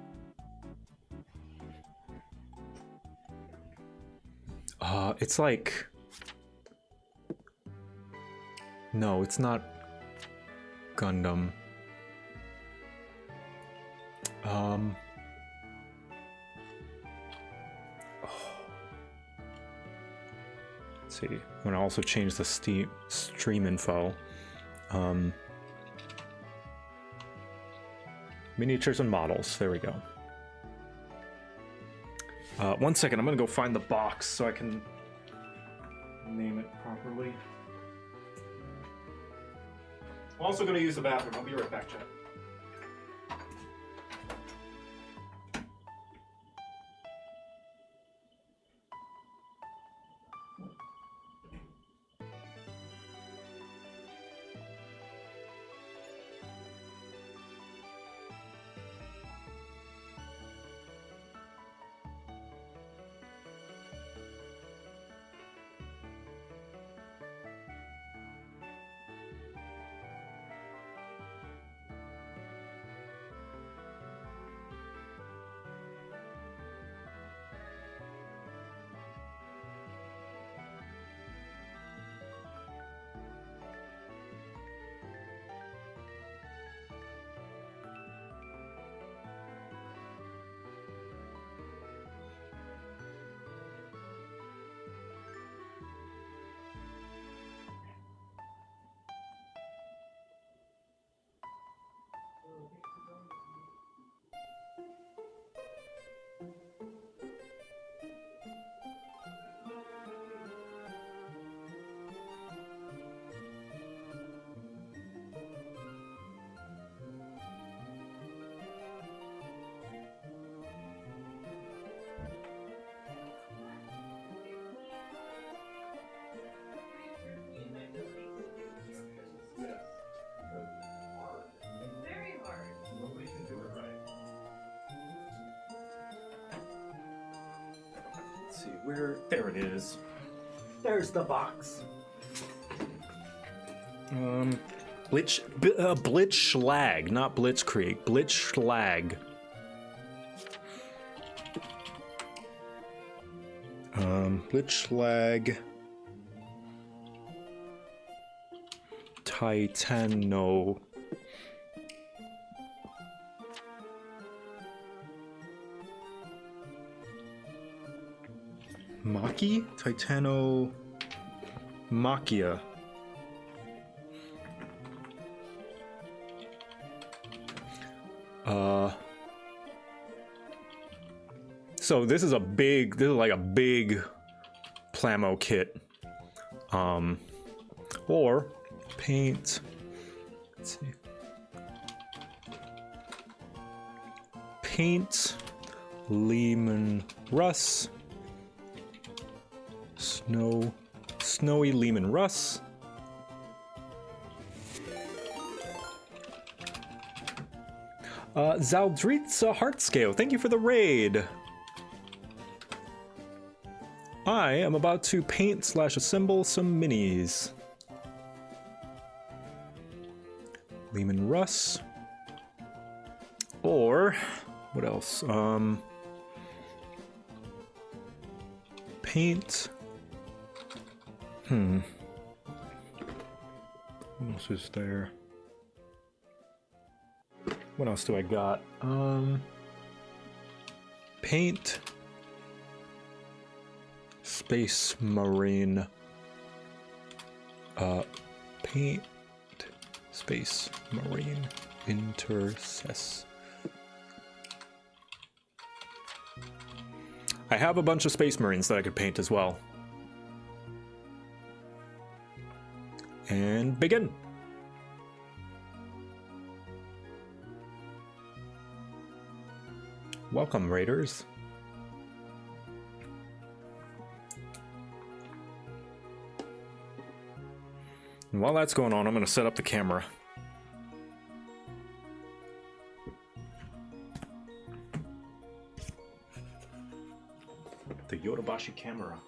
A: It's like... No, it's not Gundam. Let's see. I'm gonna also change the stream info. Miniatures and models. There we go. 1 second. I'm gonna go find the box so I can name it properly. I'm also gonna use the bathroom. I'll be right back, chat. See where, there it is. There's the box. Blitzschlag, not Blitzkrieg. Blitzschlag. Blitzschlag. Titano. Maki? Titano... Machia. So this is like a big Plamo kit. Or paint, let's see. Paint Lehman Russ. Snowy Lehman Russ. Zaldritza Heartscale, thank you for the raid. I am about to paint / assemble some minis. Lehman Russ. Or, what else? Paint. What else is there? What else do I got? Paint. Space Marine. Paint. Space Marine. Intercess. I have a bunch of Space Marines that I could paint as well. And begin. Welcome, Raiders. And while that's going on, I'm going to set up the camera. The Yodobashi camera.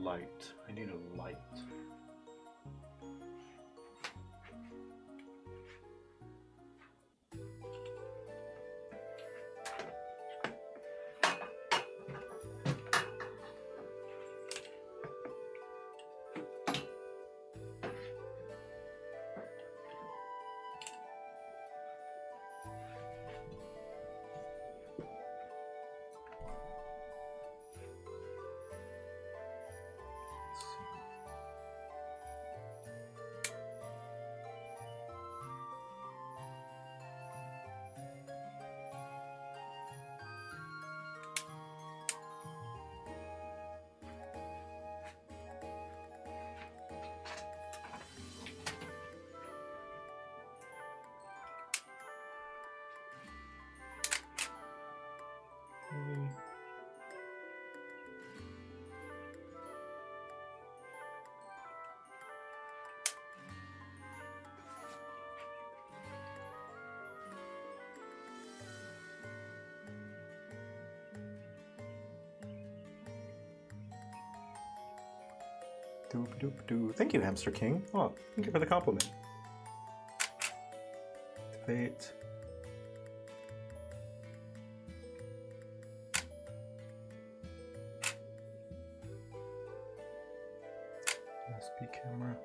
A: Light. I need a light. Doop-doop-doo. Thank you, Hamster King. Oh, thank you for the compliment. Fate. SP camera.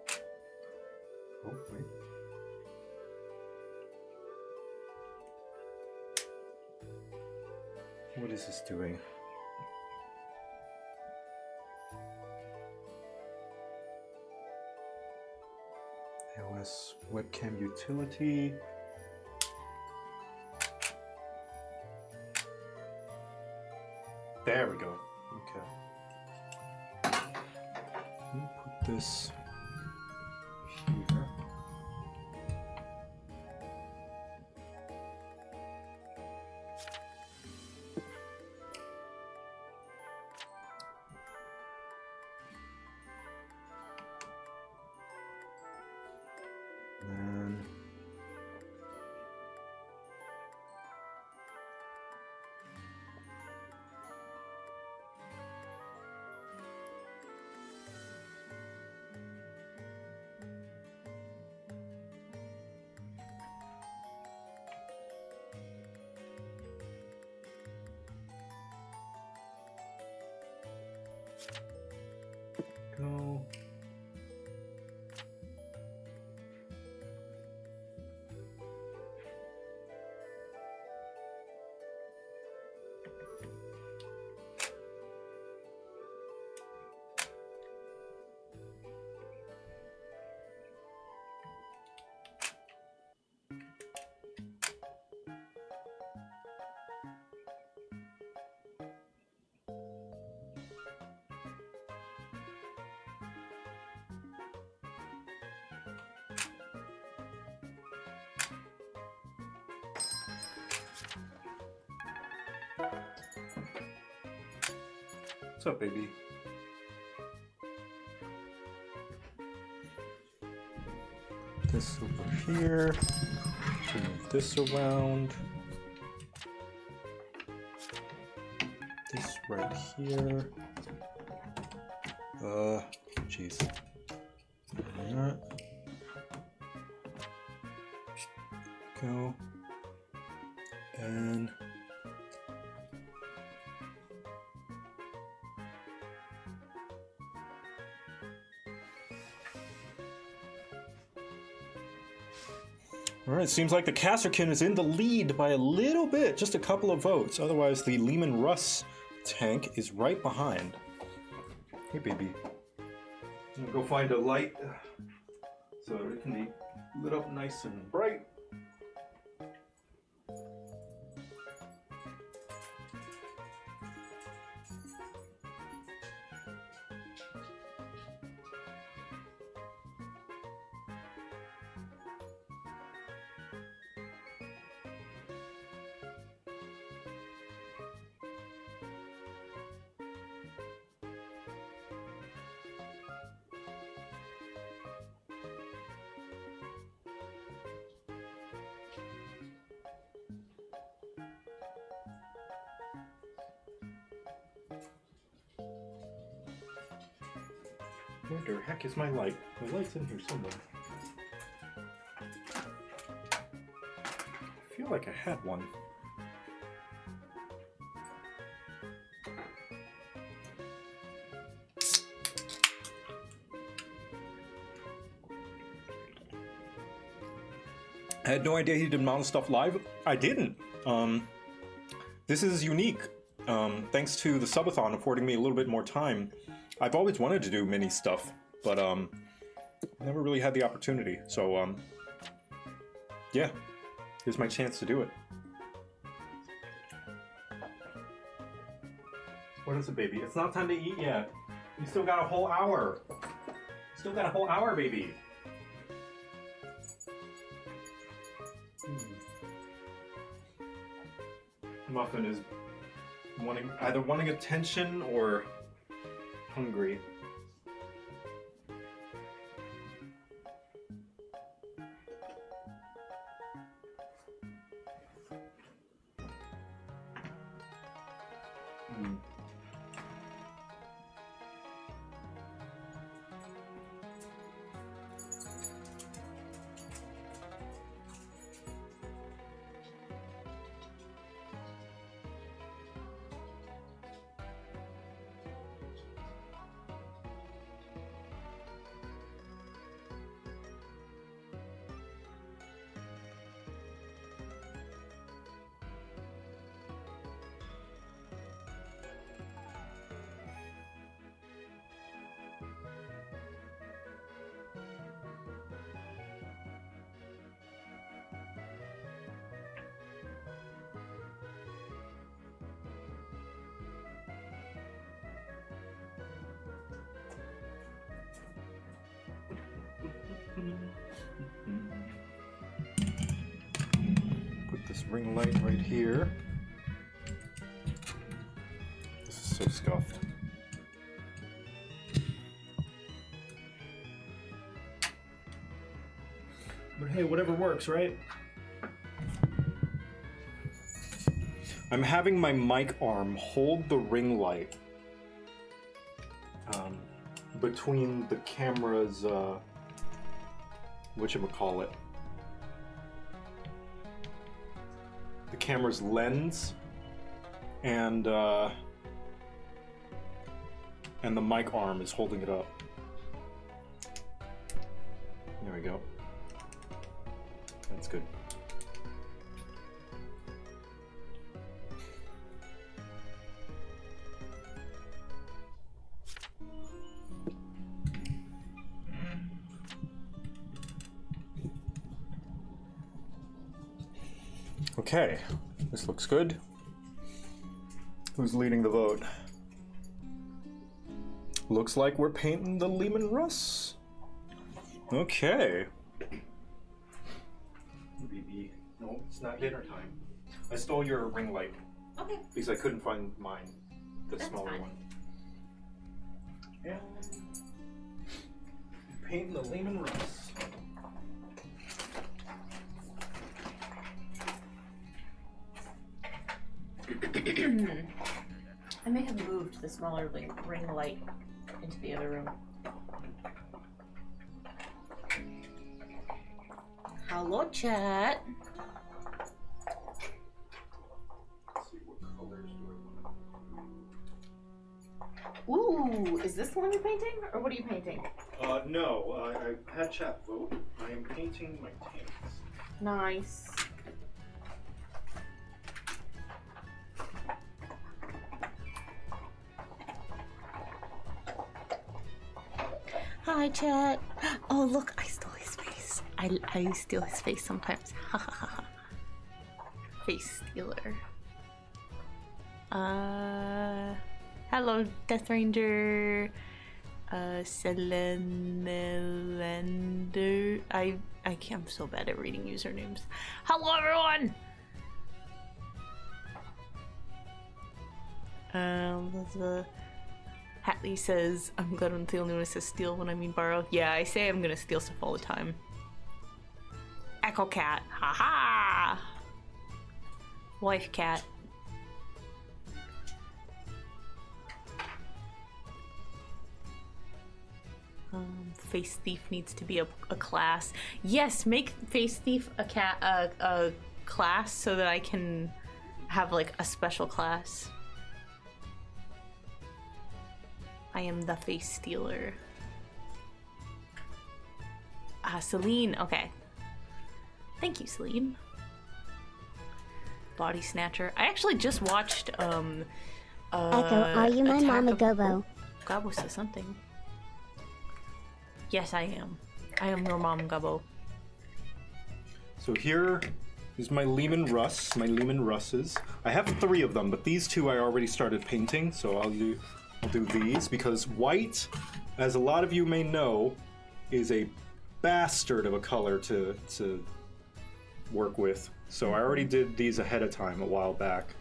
A: Oh, wait. What is this doing? iOS webcam utility. There we go. Okay. Let me put this here. And go. What's up, baby? This over here. To move this around. This right here. Jeez. That. Go. And all right, seems like the Casterkin is in the lead by a little bit, just a couple of votes. Otherwise, the Lehman Russ tank is right behind. Hey, baby. I'm gonna go find a light so it can be lit up nice and bright. Where the heck is my light? My light's in here somewhere. I feel like I had one. I had no idea he did mount stuff live. I didn't. This is unique. Thanks to the Subathon affording me a little bit more time. I've always wanted to do mini stuff, but never really had the opportunity. So yeah, here's my chance to do it. What is it, baby? It's not time to eat yet. You still got a whole hour. Still got a whole hour, baby. Muffin is either wanting attention or hungry. ring light right here. This is so scuffed.
R: But hey, whatever works, right?
A: I'm having my mic arm hold the ring light between the camera's, whatchamacallit, the camera's lens and the mic arm is holding it up. There we go. That's good. Okay, this looks good. Who's leading the vote? Looks like we're painting the Lehman Russ. Okay. No, it's not dinner time. I stole your ring light.
B: Okay.
A: Because I couldn't find mine, the
B: That's
A: smaller
B: fine.
A: one. Yeah. Painting the Lehman Russ.
B: I may have moved the smaller ring light into the other room. Hello, chat. Ooh, is this the one you're painting, or what are you painting?
A: No, I had chat vote. I am painting my tanks.
B: Nice. Hi, chat. Oh, look, I stole his face. I steal his face sometimes. Ha ha ha ha. Face stealer. Hello, Death Ranger. Selendelander. I can't, I'm so bad at reading usernames. Hello, everyone. Hatley says, I'm glad when Theo Luna says steal when I mean borrow. Yeah, I say I'm gonna steal stuff all the time. Echo Cat. Haha! Wife Cat. Face Thief needs to be a class. Yes, make Face Thief a class so that I can have like a special class. I am the Face Stealer. Celine. Okay. Thank you, Celine. Body Snatcher. I actually just watched
C: Echo, are you my mama Gobo?
B: Gabo says something. Yes, I am. I am your mom, Gabo.
A: So here is my Lehman Russ, my Lehman Russes. I have 3 of them, but these 2 I already started painting, so I'll do these because white, as a lot of you may know, is a bastard of a color to work with. So I already did these ahead of time a while back.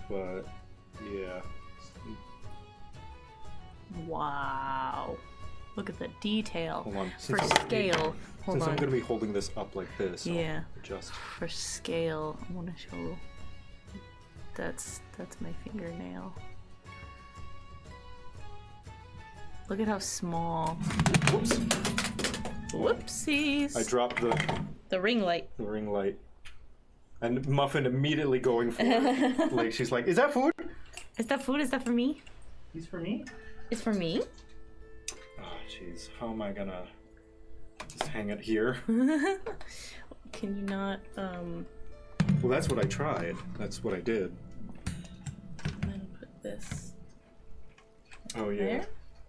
A: But yeah.
B: Wow. Look at the detail.
A: Hold on.
B: For scale. Hold on.
A: I'm going to be holding this up like this,
B: yeah.
A: I'll adjust.
B: For scale, I want to show. That's my fingernail. Look at how small.
A: Whoops.
B: Whoopsies.
A: I dropped
B: the ring light.
A: The ring light. And Muffin immediately going for it. Like she's like, "Is that food?
B: Is that food? Is that for me?
R: He's for me?
B: It's for me?"
A: Oh, jeez. How am I gonna just hang it here?
B: Can you not,
A: Well, that's what I tried. That's what I did.
B: I'm gonna put this
A: Oh, yeah.
B: there?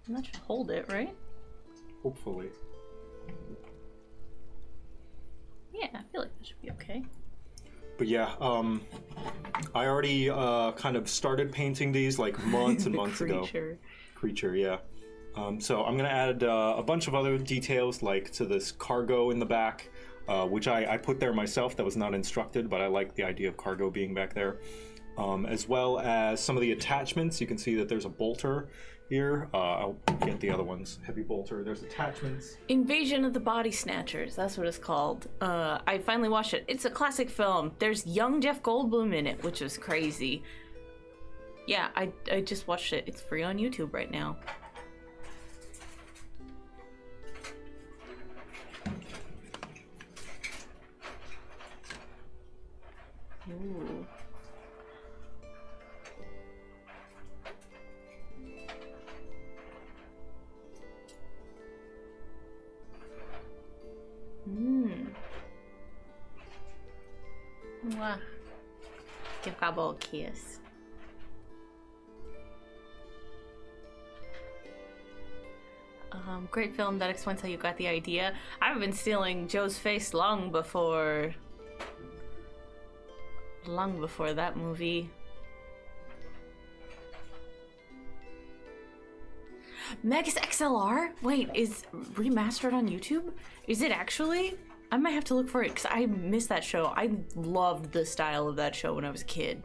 B: And that should hold it, right?
A: Hopefully.
B: Yeah, I feel like that should be okay.
A: But yeah, I already kind of started painting these like months and months ago. Creature, yeah. So I'm gonna add a bunch of other details like to this cargo in the back. which I put there myself. That was not instructed, but I like the idea of cargo being back there. As well as some of the attachments. You can see that there's a bolter here. I'll get the other ones. Heavy bolter. There's attachments.
B: Invasion of the Body Snatchers. That's what it's called. I finally watched it. It's a classic film. There's young Jeff Goldblum in it, which is crazy. Yeah, I just watched it. It's free on YouTube right now. Ooh. Mwah. Give Gobble a kiss. Great film that explains how you got the idea. I've been stealing Joe's face long before that movie. Megas XLR? Wait, is remastered on YouTube? Is it actually? I might have to look for it because I missed that show. I loved the style of that show when I was a kid.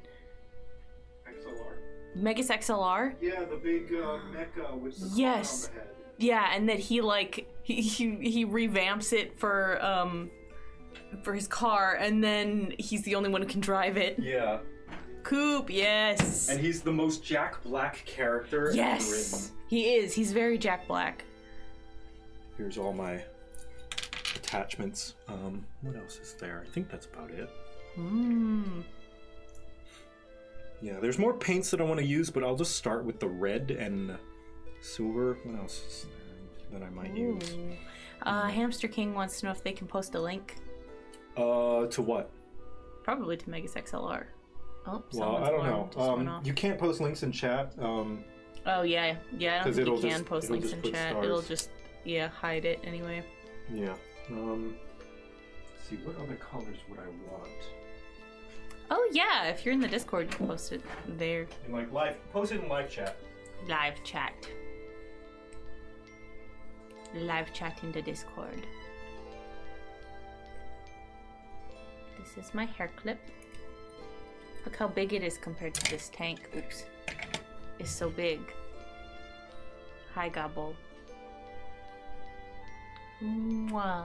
A: XLR.
B: Megas XLR?
A: Yeah, the big mecha with the
B: yes.
A: crown on the head.
B: Yeah, and that he like he revamps it for his car, and then he's the only one who can drive it.
A: Yeah.
B: Coop, yes.
A: And he's the most Jack Black character ever
B: Yes,
A: written.
B: he is. He's very Jack Black.
A: Here's all my attachments. What else is there? I think that's about it. Yeah, there's more paints that I want to use, but I'll just start with the red and silver. What else is there that I might use?
B: Hamster King wants to know if they can post a link.
A: To what?
B: Probably to Megas XLR. Oh,
A: Well, I don't
B: alarm just went
A: know.
B: off.
A: You can't post links in chat.
B: Oh yeah, I don't
A: 'Cause
B: think you
A: it'll
B: can
A: just-
B: post
A: it'll
B: links
A: just
B: in
A: put
B: chat.
A: stars.
B: It'll just hide it anyway.
A: Yeah. Let's see, what other colors would I want?
B: Oh yeah, if you're in the Discord, you can post it there.
A: In like live, post it in live chat.
B: Live chat. Live chat in the Discord. This is my hair clip. Look how big it is compared to this tank. Oops. It's so big. Hi, Gobble. Mwah.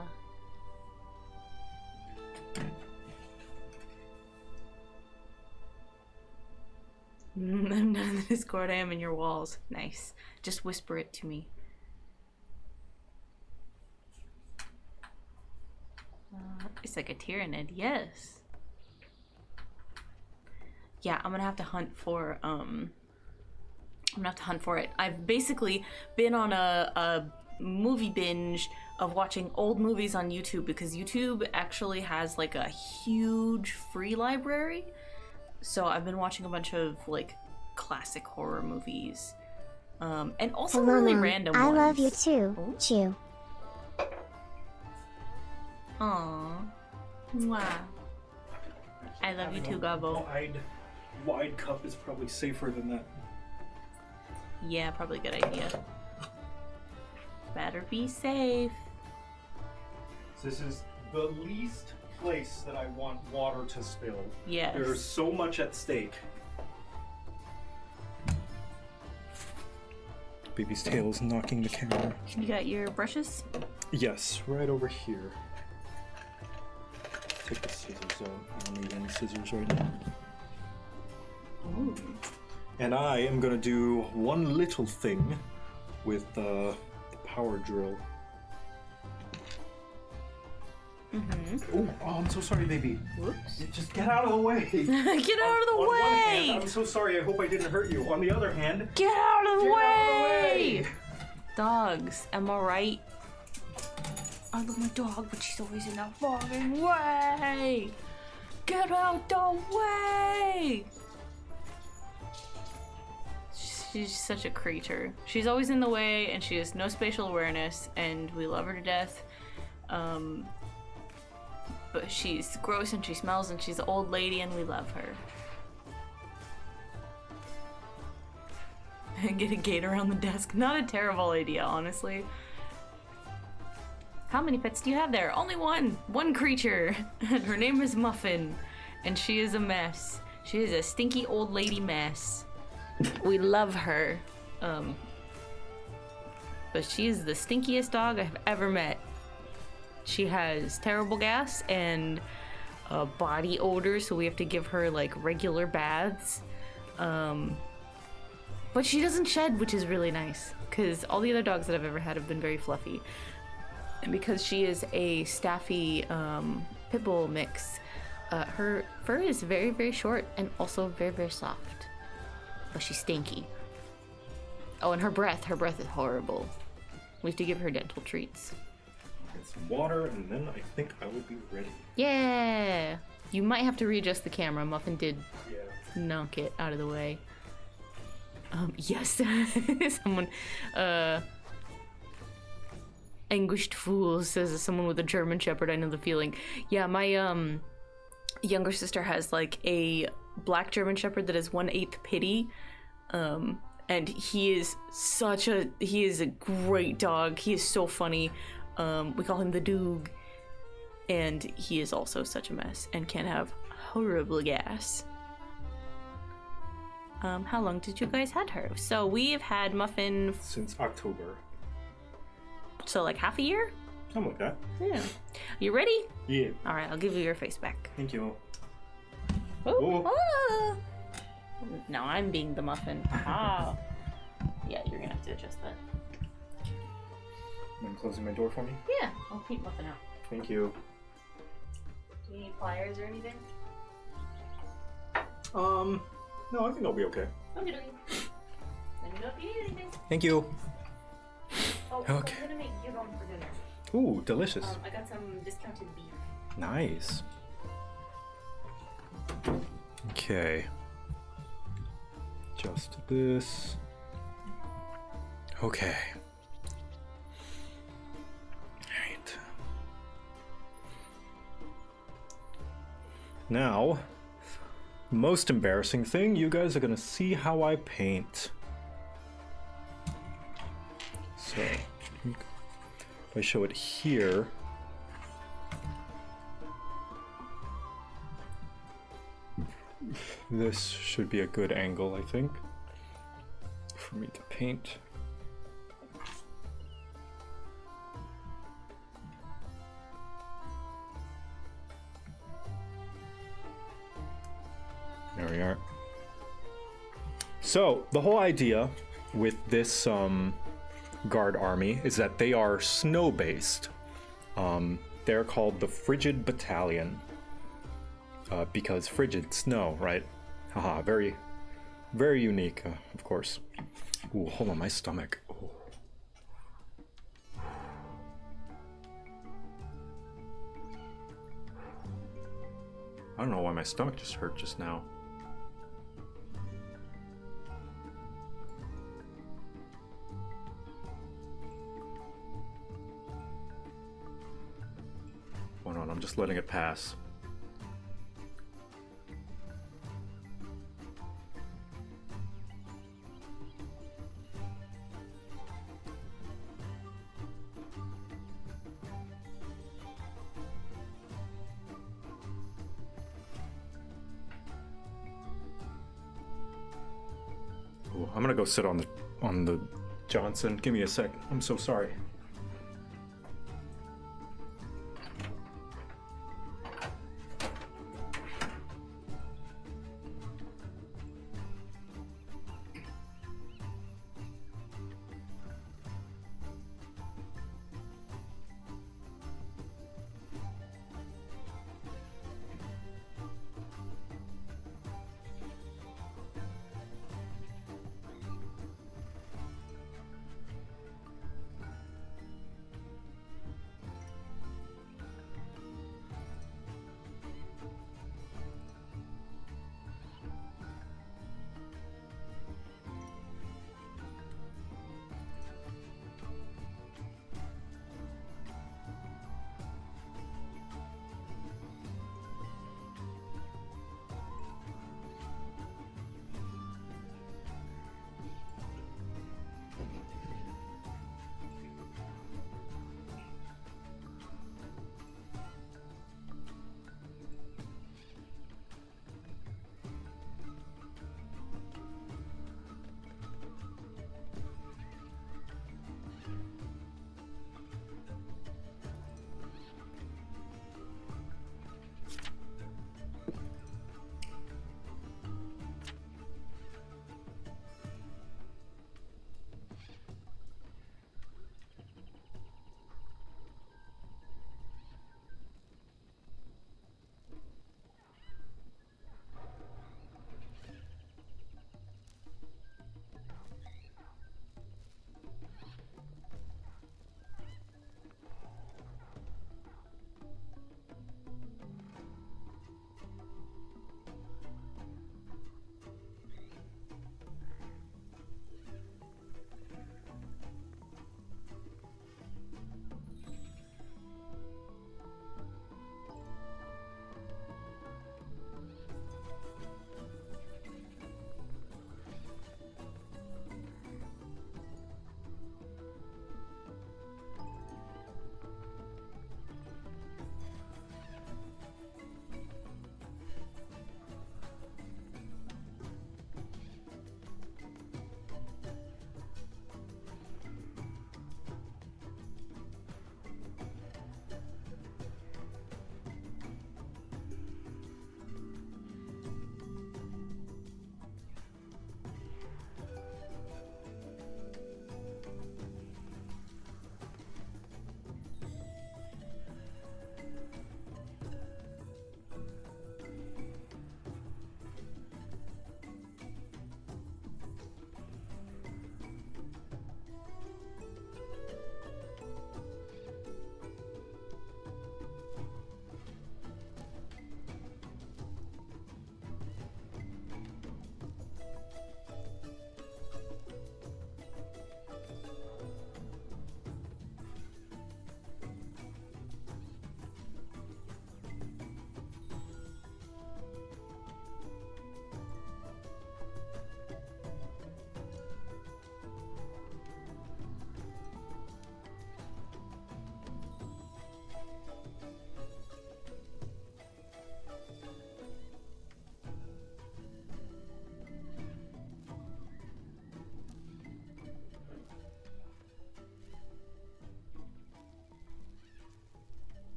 B: I'm not in the Discord, I am in your walls. Nice. Just whisper it to me. It's like a Tyrannid, yes. Yeah, I'm gonna have to hunt for it. I've basically been on a movie binge of watching old movies on YouTube because YouTube actually has like a huge free library. So I've been watching a bunch of like classic horror movies. And also
C: Hello,
B: really
C: Mom.
B: random
C: I
B: ones.
C: love you too, Chew.
B: Aww. Mwah. I love you too, Gobbo.
A: Wide cup is probably safer than that.
B: Yeah, probably a good idea. Better be safe.
A: This is the least place that I want water to spill.
B: Yes.
A: There's so much at stake. Baby's tail is knocking the camera.
B: You got your brushes?
A: Yes, right over here. Take the scissors out. I don't need any scissors right now.
B: Ooh.
A: And I am gonna do one little thing with the power drill. Oh, I'm so sorry, baby.
B: Whoops.
A: Just get out of the way.
B: Get out of the
A: On one hand,
B: way!
A: I'm so sorry. I hope I didn't hurt you. On the other hand,
B: Get out of the
A: Get
B: way!
A: out of the way!
B: Dogs, am I right? I love my dog, but she's always in the fucking way! Get out the way! She's such a creature. She's always in the way, and she has no spatial awareness, and we love her to death. But she's gross, and she smells, and she's an old lady, and we love her. And get a gate around the desk. Not a terrible idea, honestly.
S: How many pets do you have there? Only one creature, and her name is Muffin, and she is a mess. She is a stinky old lady mess. We love her, but she is the stinkiest dog I've ever met. She has terrible gas and body odor, so we have to give her like regular baths. But she doesn't shed, which is really nice, because all the other dogs that I've ever had have been very fluffy. And because she is a staffy pit bull mix, her fur is very, very short and also very, very soft. But she's stinky. Oh, and her breath is horrible. We have to give her dental treats.
A: Get some water, and then I think I will be ready.
S: Yeah! You might have to readjust the camera. Muffin did knock it out of the way. Yes. Someone, Anguished Fool says, someone with a German Shepherd, I know the feeling. Yeah, my, younger sister has, like, a black German Shepherd that is 1/8 pity. And he is a great dog. He is so funny. We call him the Doog. And he is also such a mess and can have horrible gas. How long did you guys had her? So we've had Muffin
A: since October.
S: So like half a year?
A: Something like that.
S: Yeah. You ready?
A: Yeah.
S: All right, I'll give you your face back.
A: Thank you.
S: Ooh. Ah. Now I'm being the Muffin. Ah. Yeah, you're gonna have to adjust that.
A: You closing my door for me?
S: Yeah, I'll keep Muffin out.
A: Thank you.
S: Do you need pliers or anything?
A: No, I think I'll be okay.
S: Okay, okay. Let me know if you need anything.
A: Thank you.
S: Oh,
A: Okay.
S: I'm gonna make gyudon for dinner.
A: Ooh, delicious.
S: I got some discounted beef.
A: Nice. Okay. Just this. Okay. Alright. Now, most embarrassing thing, you guys are gonna see how I paint. So, if I show it here, this should be a good angle, I think, for me to paint. There we are. So, the whole idea with this guard army is that they are snow-based. They're called the Frigid Battalion. Because frigid snow, right? Haha, very, very unique, of course. Ooh, hold on, my stomach. Ooh. I don't know why my stomach just hurt just now. Hold on, I'm just letting it pass. Ooh, I'm gonna go sit on the Johnson. Give me a sec. I'm so sorry.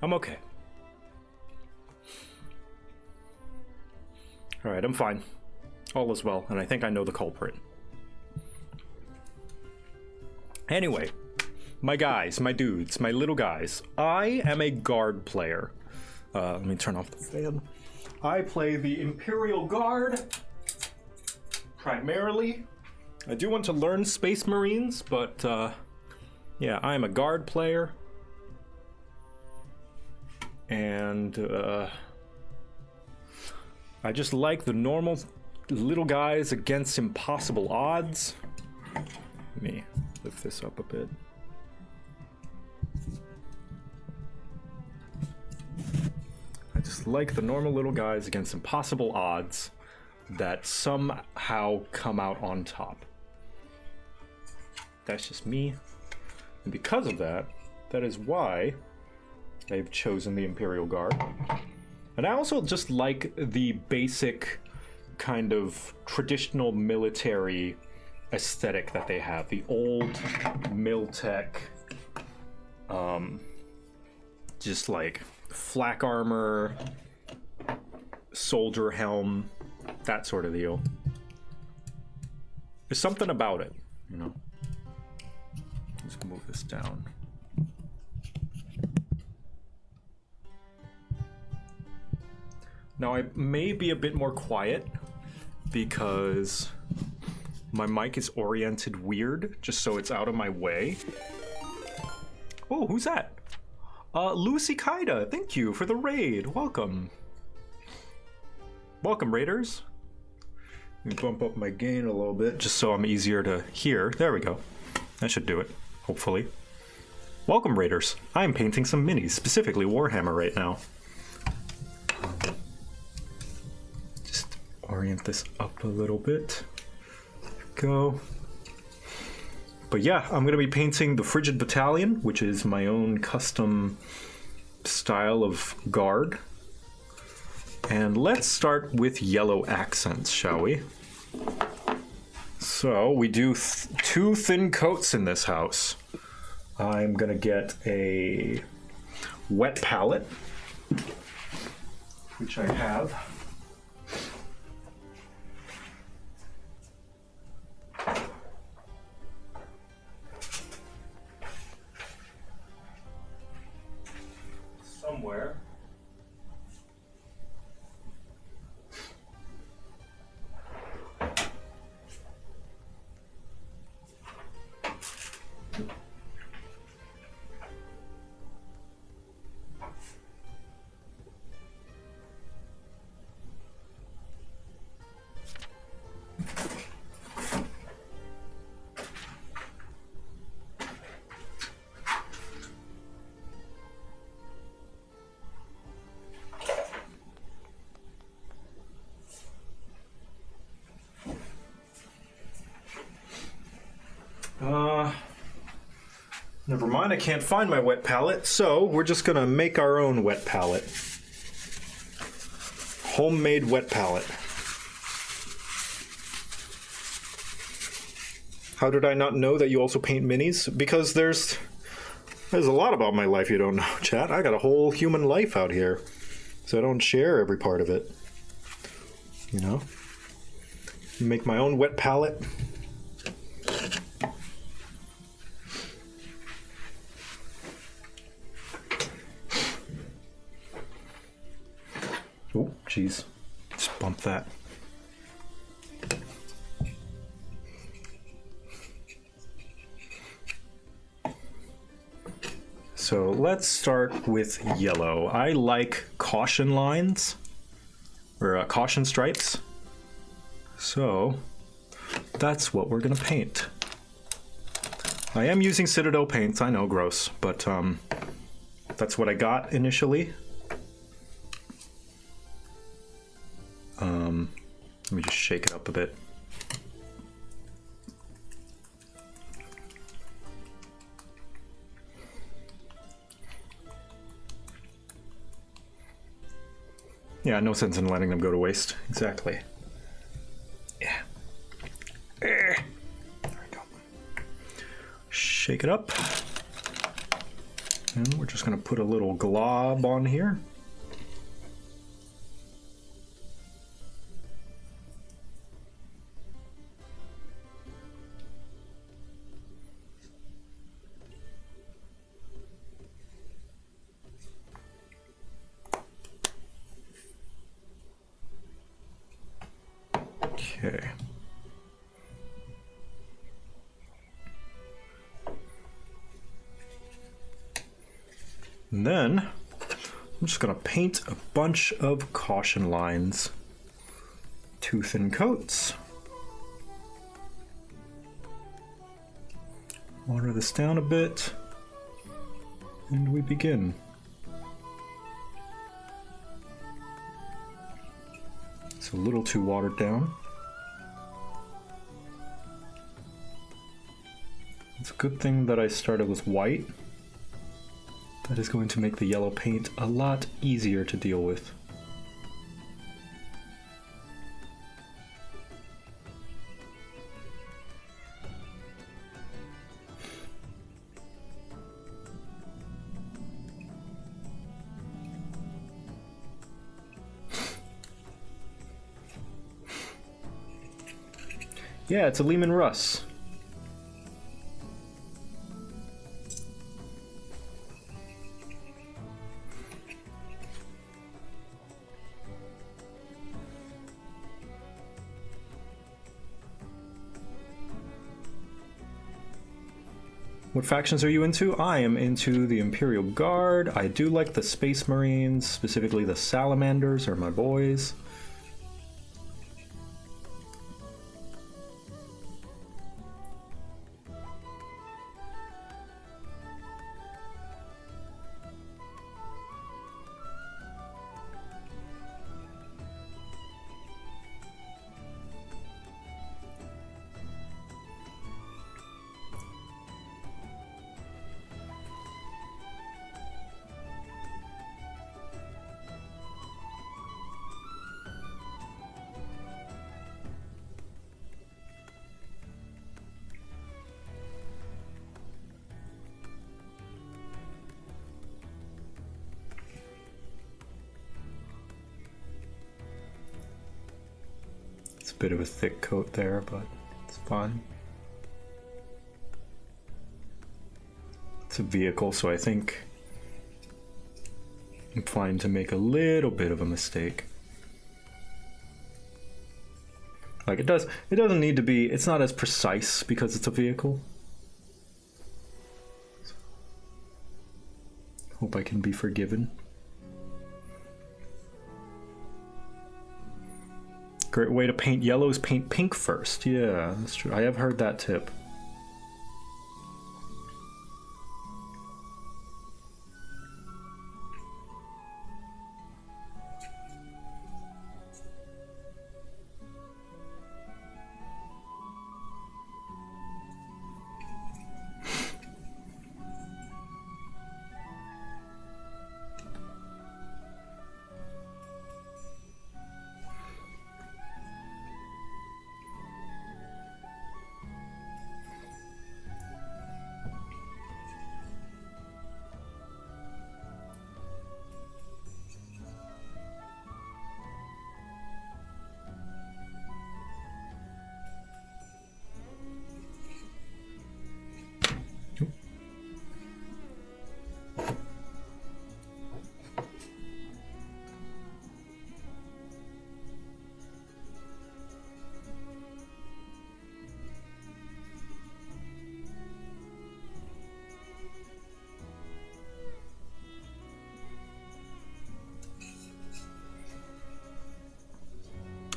A: I'm okay. Alright, I'm fine. All is well, and I think I know the culprit. Anyway, my guys, my dudes, my little guys. I am a guard player. Let me turn off the fan. I play the Imperial Guard, primarily. I do want to learn Space Marines, but yeah, I am a guard player. And I just like the normal little guys against impossible odds. Let me lift this up a bit. I just like the normal little guys against impossible odds that somehow come out on top. That's just me. And because of that, that is why I've chosen the Imperial Guard. And I also just like the basic kind of traditional military aesthetic that they have. The old Mil-Tech, just like flak armor, soldier helm, that sort of deal. There's something about it, you know. Let's move this down. Now I may be a bit more quiet because my mic is oriented weird, just so it's out of my way. Oh, who's that? Lucy Kaida, thank you for the raid. Welcome. Welcome, raiders. Let me bump up my gain a little bit just so I'm easier to hear. There we go. That should do it, hopefully. Welcome, raiders. I'm painting some minis, specifically Warhammer right now. Just orient this up a little bit. Go. But yeah, I'm going to be painting the Frigid Battalion, which is my own custom style of guard. And let's start with yellow accents, shall we? So we do 2 thin coats in this house. I'm going to get a wet palette, which I have. Somewhere. Never mind, I can't find my wet palette, so we're just gonna make our own wet palette. Homemade wet palette. How did I not know that you also paint minis? Because there's a lot about my life you don't know, chat. I got a whole human life out here, so I don't share every part of it. You know? Make my own wet palette. Oh, jeez. Just bump that. So let's start with yellow. I like caution lines, or caution stripes. So that's what we're gonna paint. I am using Citadel paints, I know, gross, but that's what I got initially. Let me just shake it up a bit. Yeah, no sense in letting them go to waste. Exactly. Yeah. There we go. Shake it up. And we're just going to put a little glob on here. Okay. And then I'm just gonna paint a bunch of caution lines, 2 thin coats. Water this down a bit, and we begin. It's a little too watered down. It's a good thing that I started with white. That is going to make the yellow paint a lot easier to deal with. Yeah, it's a Lehman Russ. What factions are you into? I am into the Imperial Guard. I do like the Space Marines, specifically the Salamanders are my boys. Bit of a thick coat there, but it's fine. It's a vehicle, so I think I'm fine to make a little bit of a mistake. Like it doesn't need to be, it's not as precise because it's a vehicle. Hope I can be forgiven. Great way to paint yellow is paint pink first. Yeah, that's true. I have heard that tip.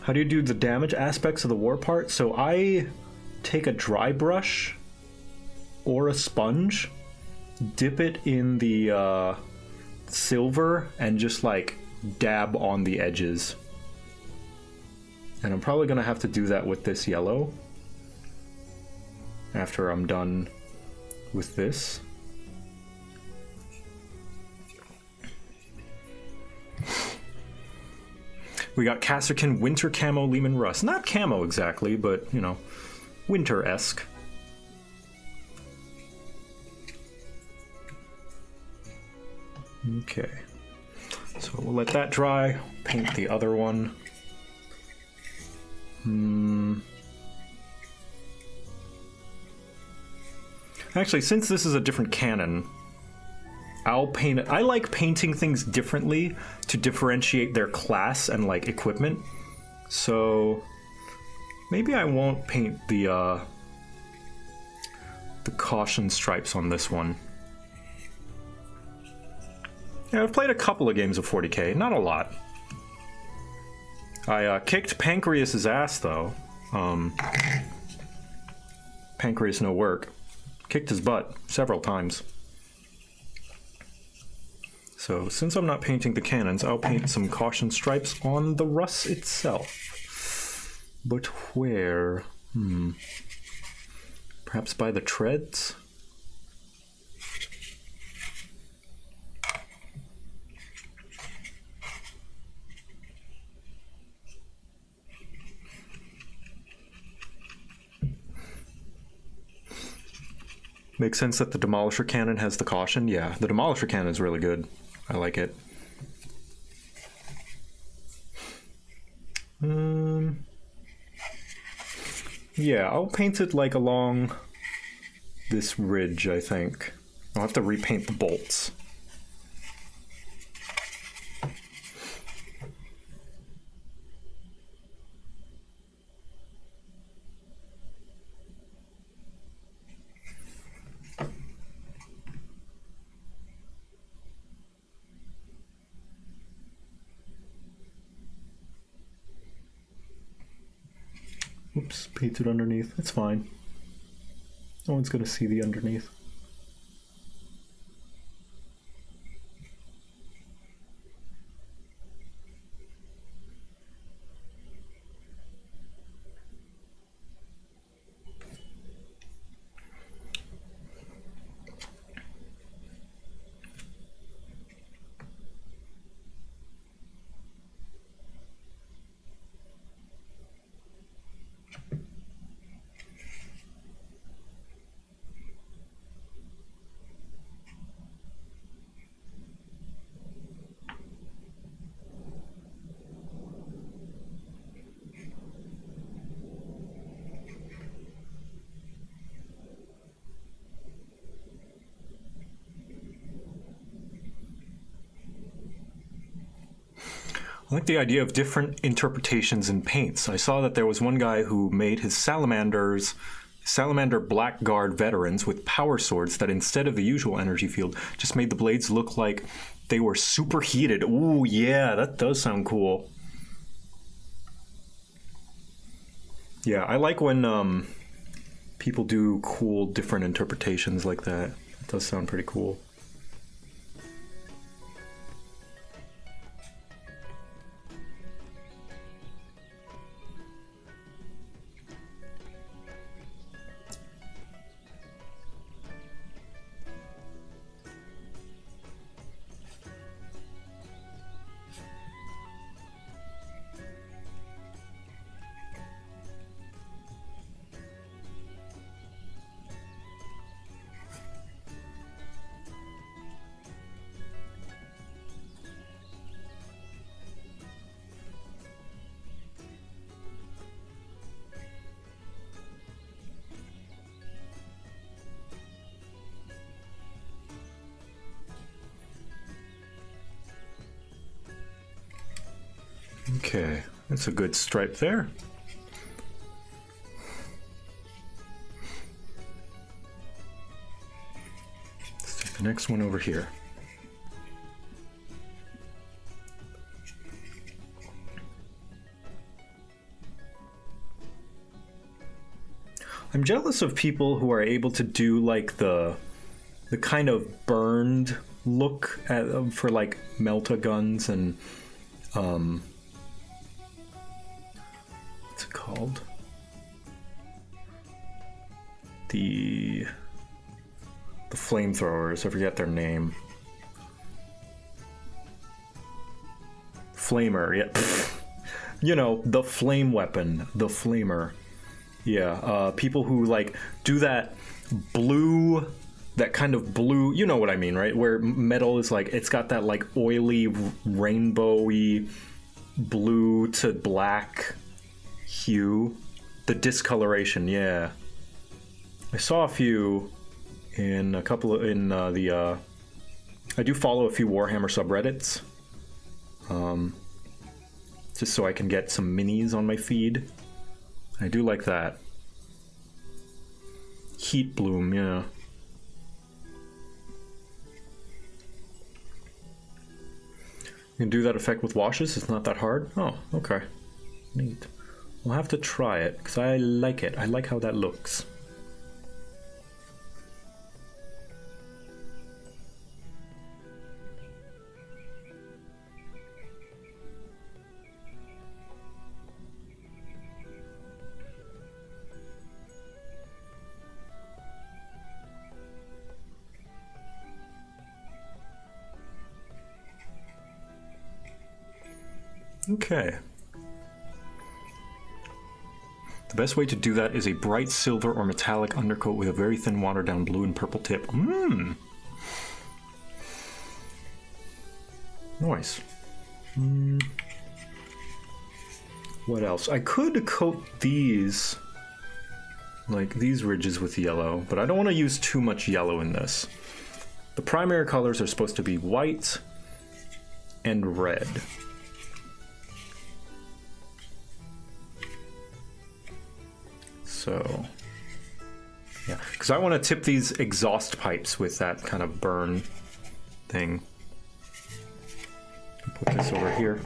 A: How do you do the damage aspects of the war part? So I take a dry brush or a sponge, dip it in the silver, and just like dab on the edges. And I'm probably gonna have to do that with this yellow after I'm done with this. We got Kasserkin Winter Camo Lehman Russ. Not camo exactly, but, you know, winter-esque. Okay. So we'll let that dry. Paint the other one. Actually, since this is a different cannon, I'll paint it. I like painting things differently to differentiate their class and like equipment. So maybe I won't paint the caution stripes on this one. Yeah, I've played a couple of games of 40k, not a lot. I kicked Pancreas's ass though. Pancreas no work. Kicked his butt several times. So since I'm not painting the cannons, I'll paint some caution stripes on the Russ itself. But where? Perhaps by the treads? Makes sense that the Demolisher cannon has the caution. Yeah, the Demolisher cannon is really good. I like it. Yeah, I'll paint it like along this ridge, I think. I'll have to repaint the bolts. Oops, painted underneath. It's fine. No one's gonna see the underneath. I like the idea of different interpretations in paints. I saw that there was one guy who made his Salamander Blackguard veterans with power swords that instead of the usual energy field, just made the blades look like they were superheated. Ooh, yeah, that does sound cool. Yeah, I like when people do cool different interpretations like that. It does sound pretty cool. Okay, that's a good stripe there. Let's take the next one over here. I'm jealous of people who are able to do like the kind of burned look for like melta guns and what's it called? The flamethrowers, I forget their name. Flamer, yeah. You know, the flame weapon, the flamer. Yeah, people who like do that blue that kind of blue, you know what I mean, right? Where metal is like, it's got that like oily, rainbowy blue to black hue. The discoloration, yeah. I saw a few in a couple of, I do follow a few Warhammer subreddits. Just so I can get some minis on my feed. I do like that. Heat bloom, yeah. You can do that effect with washes? It's not that hard? Oh, okay. Neat. We'll have to try it, because I like it. I like how that looks. Okay. The best way to do that is a bright silver or metallic undercoat with a very thin watered down blue and purple tip. Mmm. Nice. What else? I could coat these, like these ridges with yellow, but I don't want to use too much yellow in this. The primary colors are supposed to be white and red. So, yeah, because I want to tip these exhaust pipes with that kind of burn thing. Put this over here.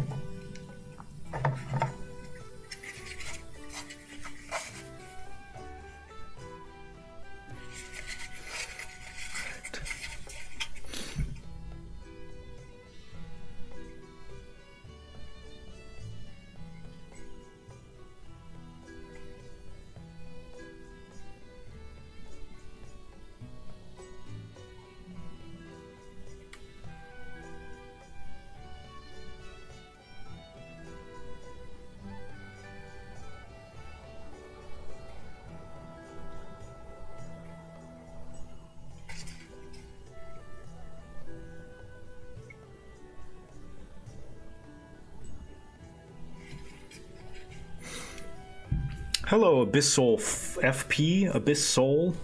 A: Hello, Abyssal FP, Abyss Soul.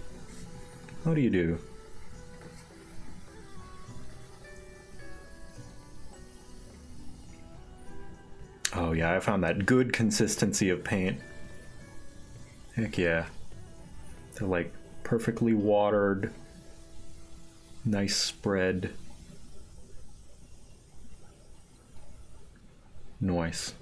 A: How do you do? Oh yeah, I found that good consistency of paint. Heck yeah. They're like perfectly watered, nice spread. Nice.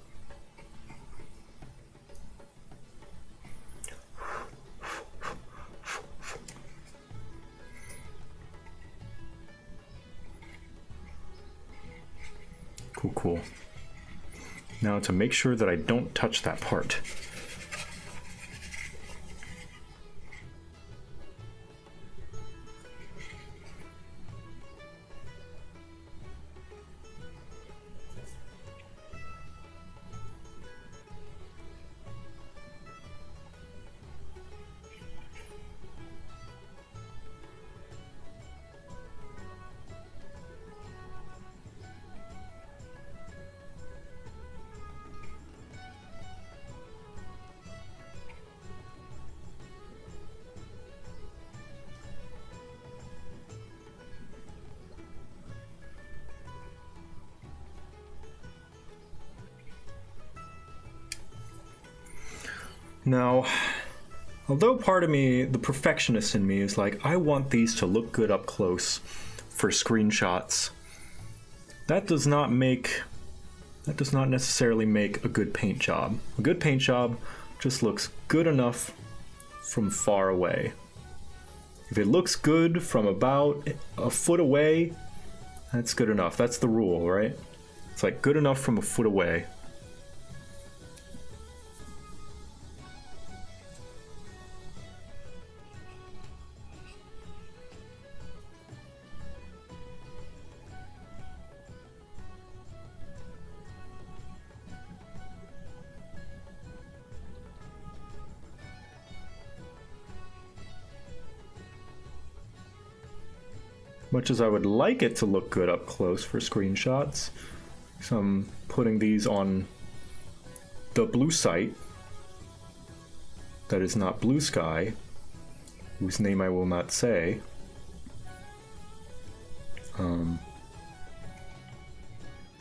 A: Cool, cool. Now to make sure that I don't touch that part. Now, although part of me, the perfectionist in me, is like, I want these to look good up close for screenshots, that does not necessarily make a good paint job. A good paint job just looks good enough from far away. If it looks good from about a foot away, that's good enough. That's the rule, right? It's like good enough from a foot away. much as I would like it to look good up close for screenshots, so I'm putting these on the blue site that is not Blue Sky, whose name I will not say.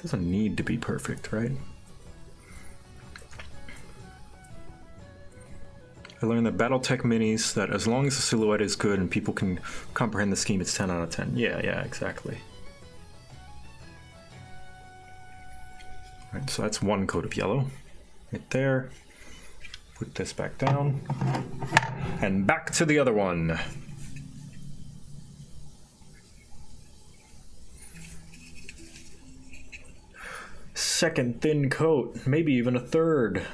A: Doesn't need to be perfect, right? I learned that Battletech minis, that as long as the silhouette is good and people can comprehend the scheme, it's 10 out of 10. Yeah, exactly. Alright, so that's one coat of yellow. Right there. Put this back down. And back to the other one. Second thin coat, maybe even a third.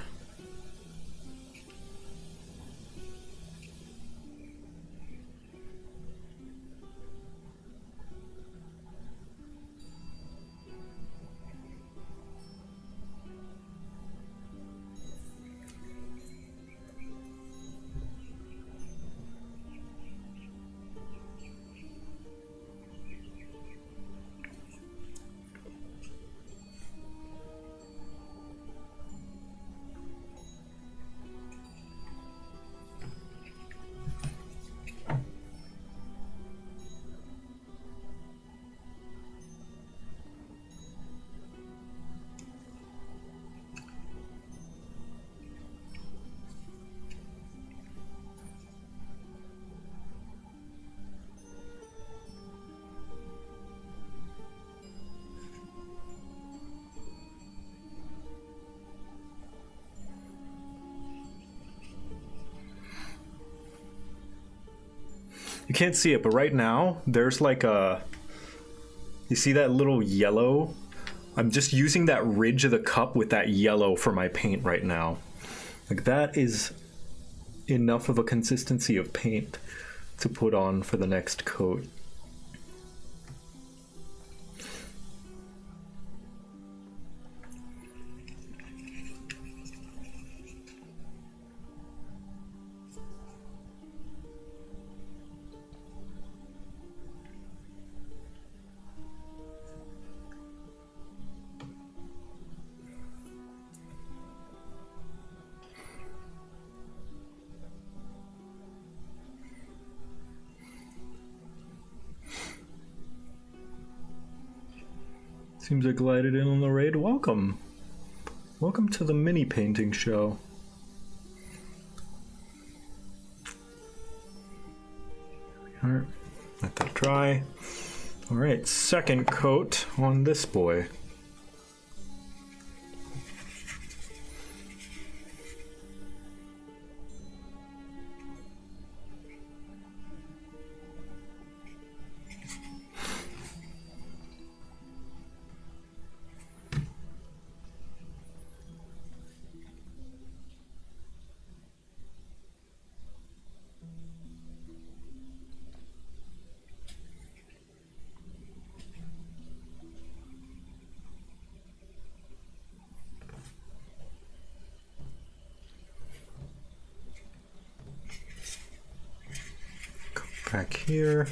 A: You can't see it, but right now, there's like a... You see that little yellow? I'm just using that ridge of the cup with that yellow for my paint right now. Like, that is enough of a consistency of paint to put on for the next coat. Seems I glided in on the raid. Welcome. Welcome to the mini painting show. Alright, let that dry. Alright, second coat on this boy. Back here.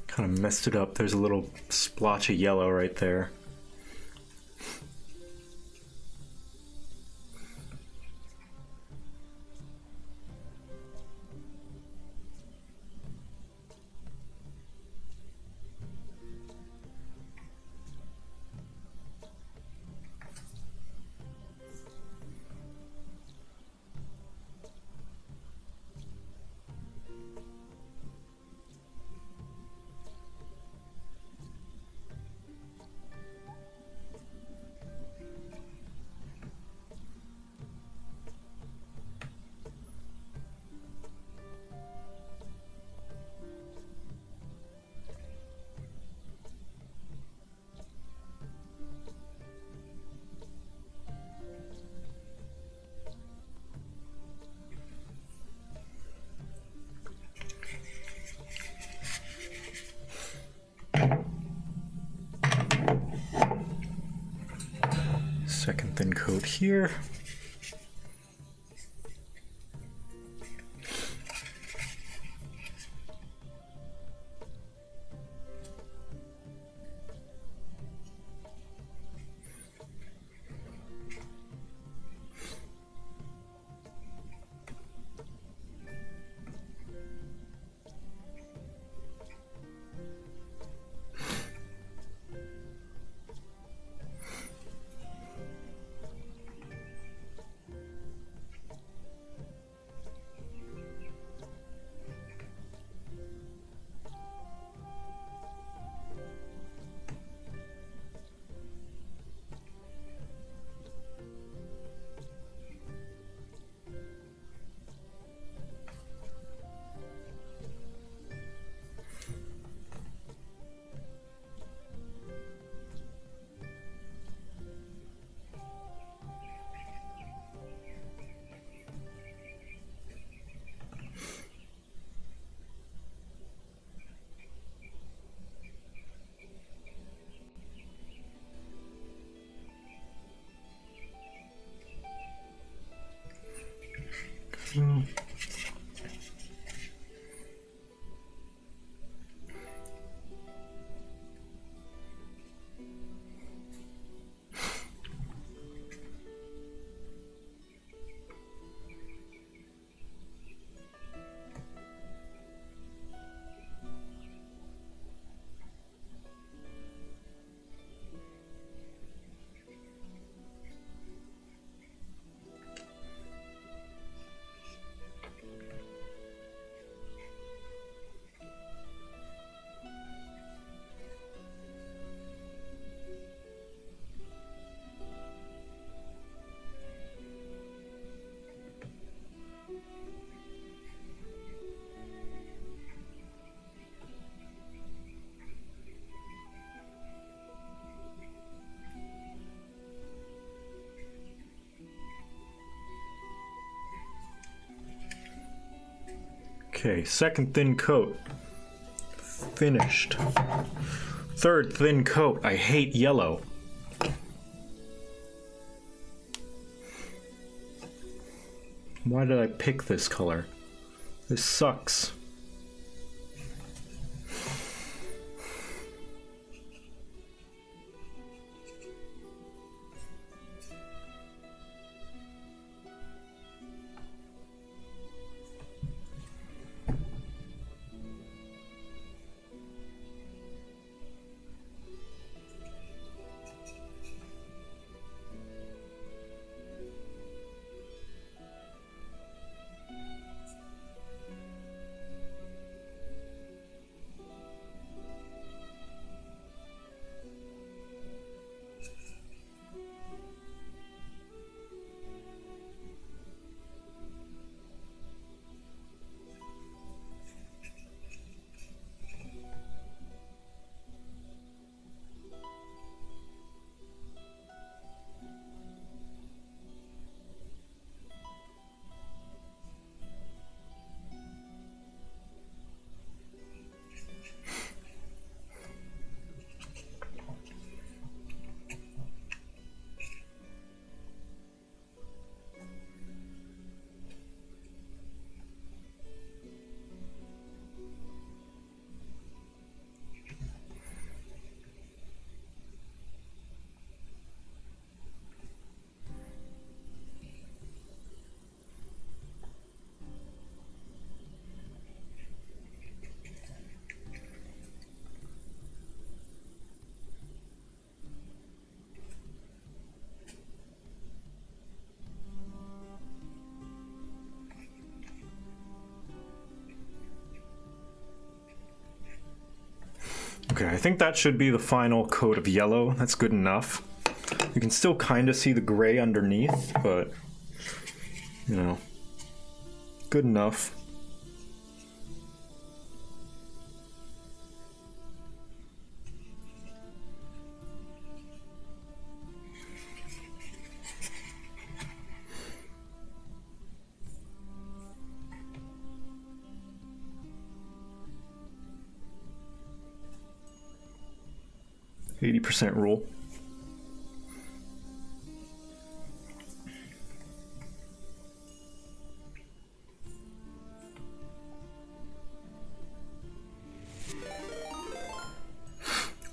A: Kind of messed it up. There's a little splotch of yellow right there. here. Okay, second thin coat. Finished. Third thin coat. I hate yellow. Why did I pick this color? This sucks. Okay, I think that should be the final coat of yellow. That's good enough. You can still kind of see the gray underneath, but, you know, good enough. %rule.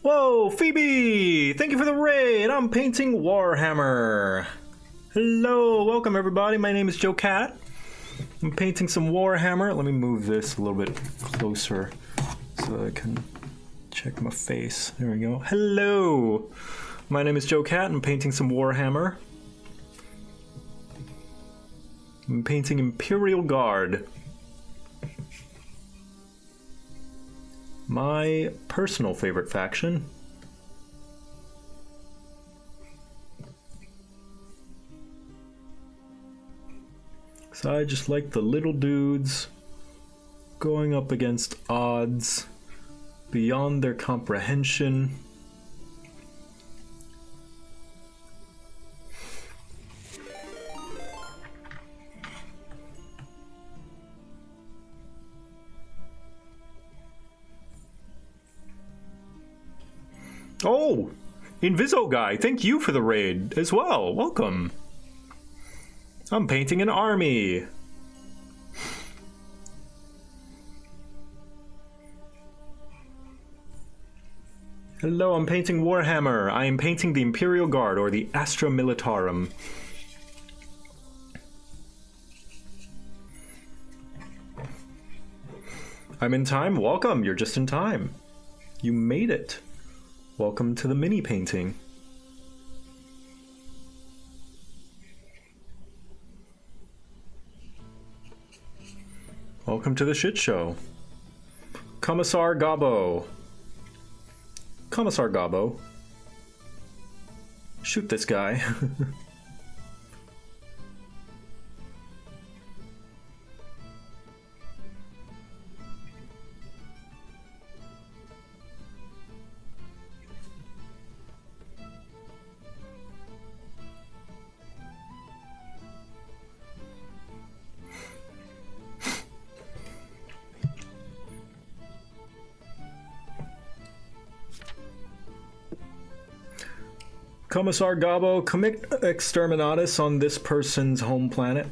A: Whoa, Phoebe! Thank you for the raid! I'm painting Warhammer. Hello, welcome everybody. My name is JoCat. I'm painting some Warhammer. Let me move this a little bit closer so I can check my face. There we go. Hello! My name is JoCat. I'm painting some Warhammer. I'm painting Imperial Guard. My personal favorite faction. So I just like the little dudes going up against odds beyond their comprehension. Oh, Inviso Guy, thank you for the raid as well. Welcome. I'm painting an army. Hello, I'm painting Warhammer. I am painting the Imperial Guard, or the Astra Militarum. I'm in time. Welcome. You're just in time. You made it. Welcome to the mini painting. Welcome to the shit show. Commissar Gobbo. Commissar Gobbo. Shoot this guy. Commissar Gobbo, commit exterminatus on this person's home planet.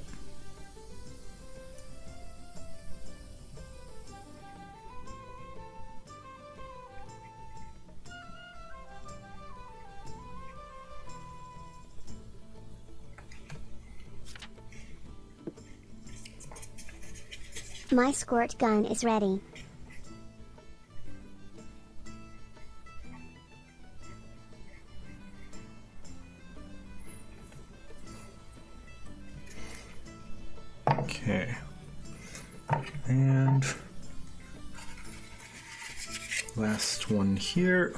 C: My squirt gun is ready.
A: Okay. And last one here.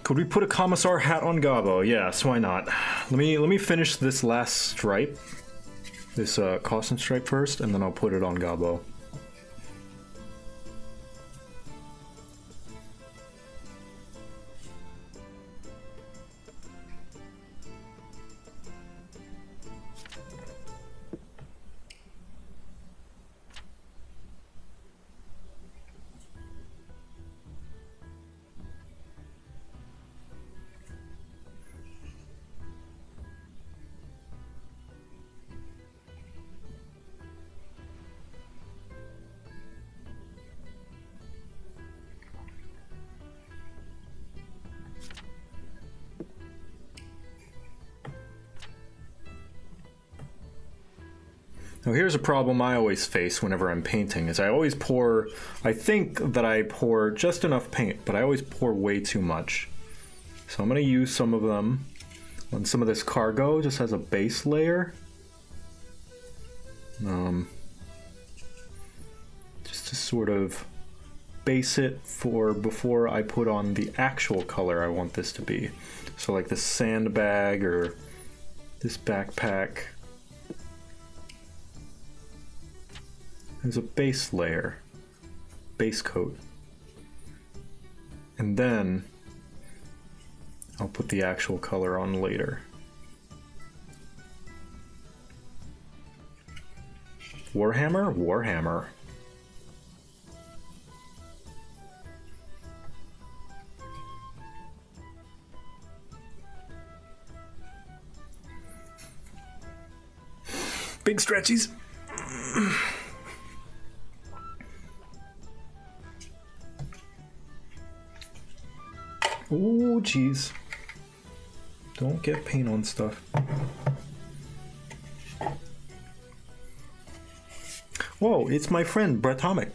A: Could we put a commissar hat on Gobbo? Yes, why not? Let me finish this last stripe, this costume stripe first, and then I'll put it on Gobbo. Now here's a problem I always face whenever I'm painting, is I always pour, I think that I pour just enough paint, but I always pour way too much. So I'm going to use some of them on some of this cargo, just as a base layer. Just to sort of base it for before I put on the actual color I want this to be. So like this sandbag or this backpack. There's a base layer, base coat. And then I'll put the actual color on later. Warhammer? Warhammer. Big stretchies. Oh, jeez. Don't get paint on stuff. Whoa, it's my friend, Bratomic.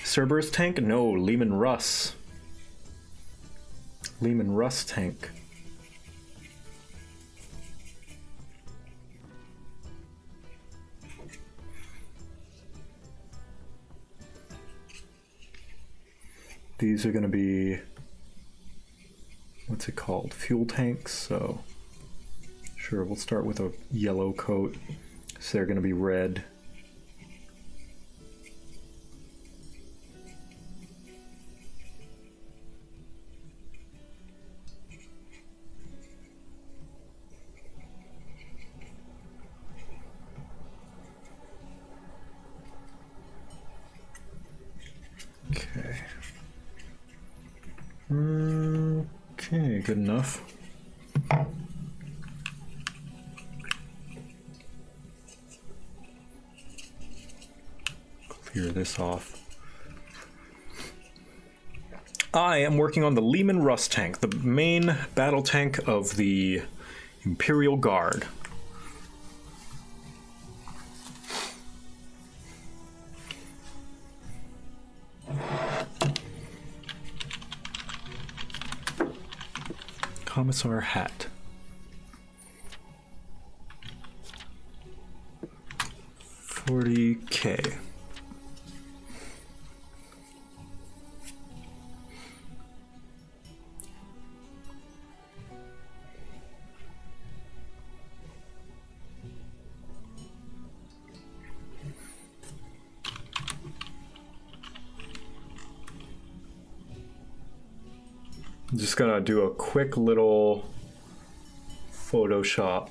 A: Cerberus tank? No, Lehman Russ. Lehman Russ tank. These are going to be, what's it called? Fuel tanks. So, sure, we'll start with a yellow coat. So they're going to be red. Okay, good enough. Clear this off. I am working on the Lehman Russ tank, the main battle tank of the Imperial Guard. Commissar hat. $40K. I'm just gonna do a quick little Photoshop.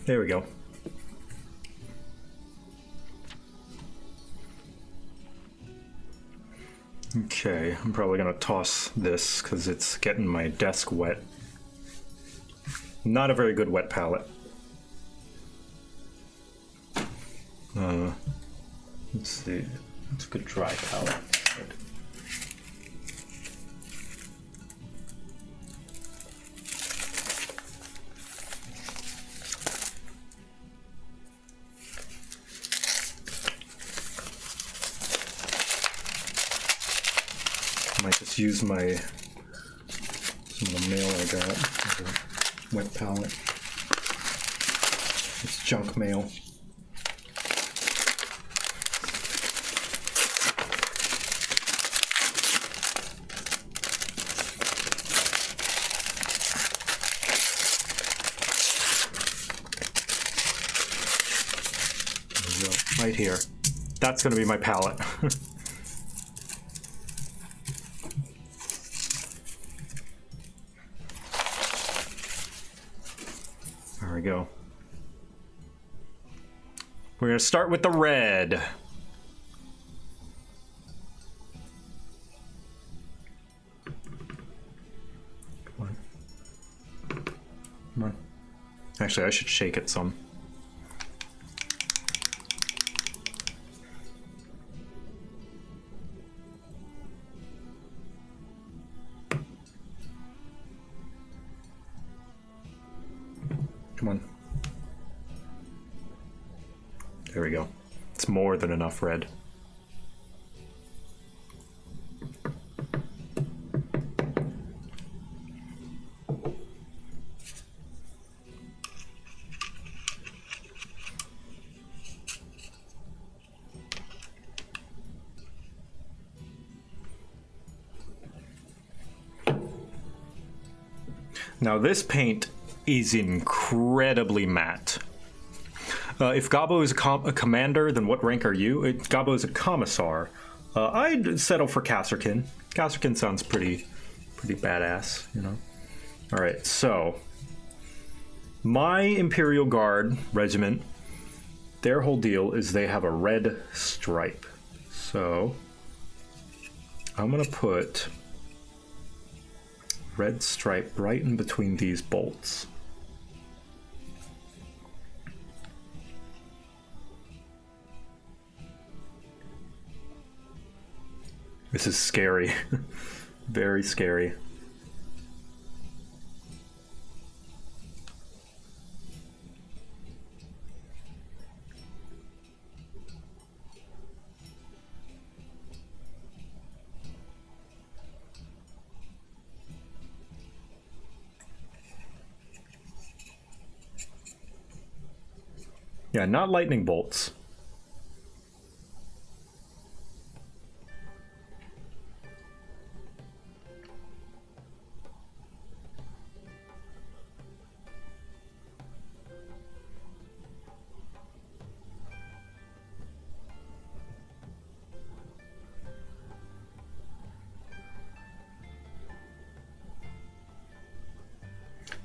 A: There we go. Okay, I'm probably gonna toss this because it's getting my desk wet. Not a very good wet palette. Let's see. It's a good dry palette. Good. Might just use some of the mail I got as a wet palette. It's junk mail. Right here. That's gonna be my palette. There we go. We're gonna start with the red. Come on. Come on. Actually, I should shake it some. Come on. There we go. It's more than enough red. Now this paint is incredibly matte. If Gabo is a commander, then what rank are you? Gabo is a commissar. I'd settle for Kasserkin. Kasserkin sounds pretty badass, you know. All right, so my Imperial Guard regiment, their whole deal is they have a red stripe. So I'm gonna put red stripe right in between these bolts. This is scary. Very scary. Yeah, not lightning bolts.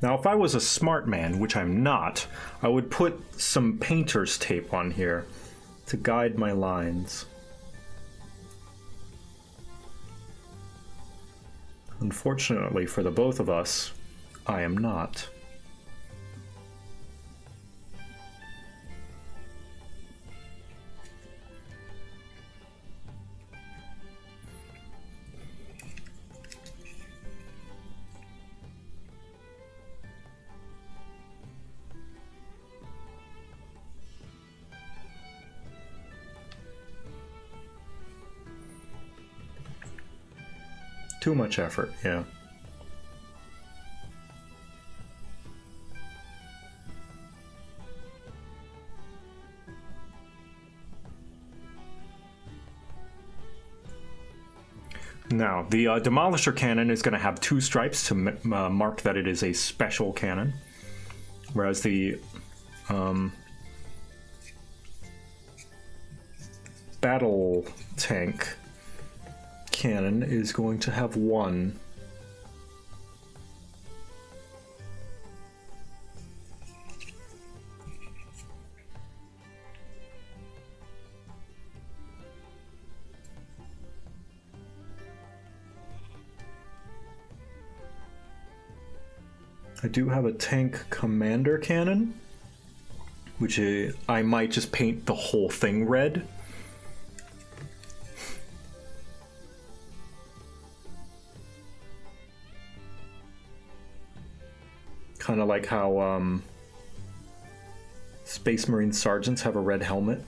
A: Now, if I was a smart man, which I'm not, I would put some painter's tape on here to guide my lines. Unfortunately for the both of us, I am not. Too much effort, yeah. Now, the Demolisher cannon is going to have 2 stripes to mark that it is a special cannon, whereas the battle tank cannon is going to have 1. I do have a tank commander cannon, which I might just paint the whole thing red. Kind of like how Space Marine sergeants have a red helmet.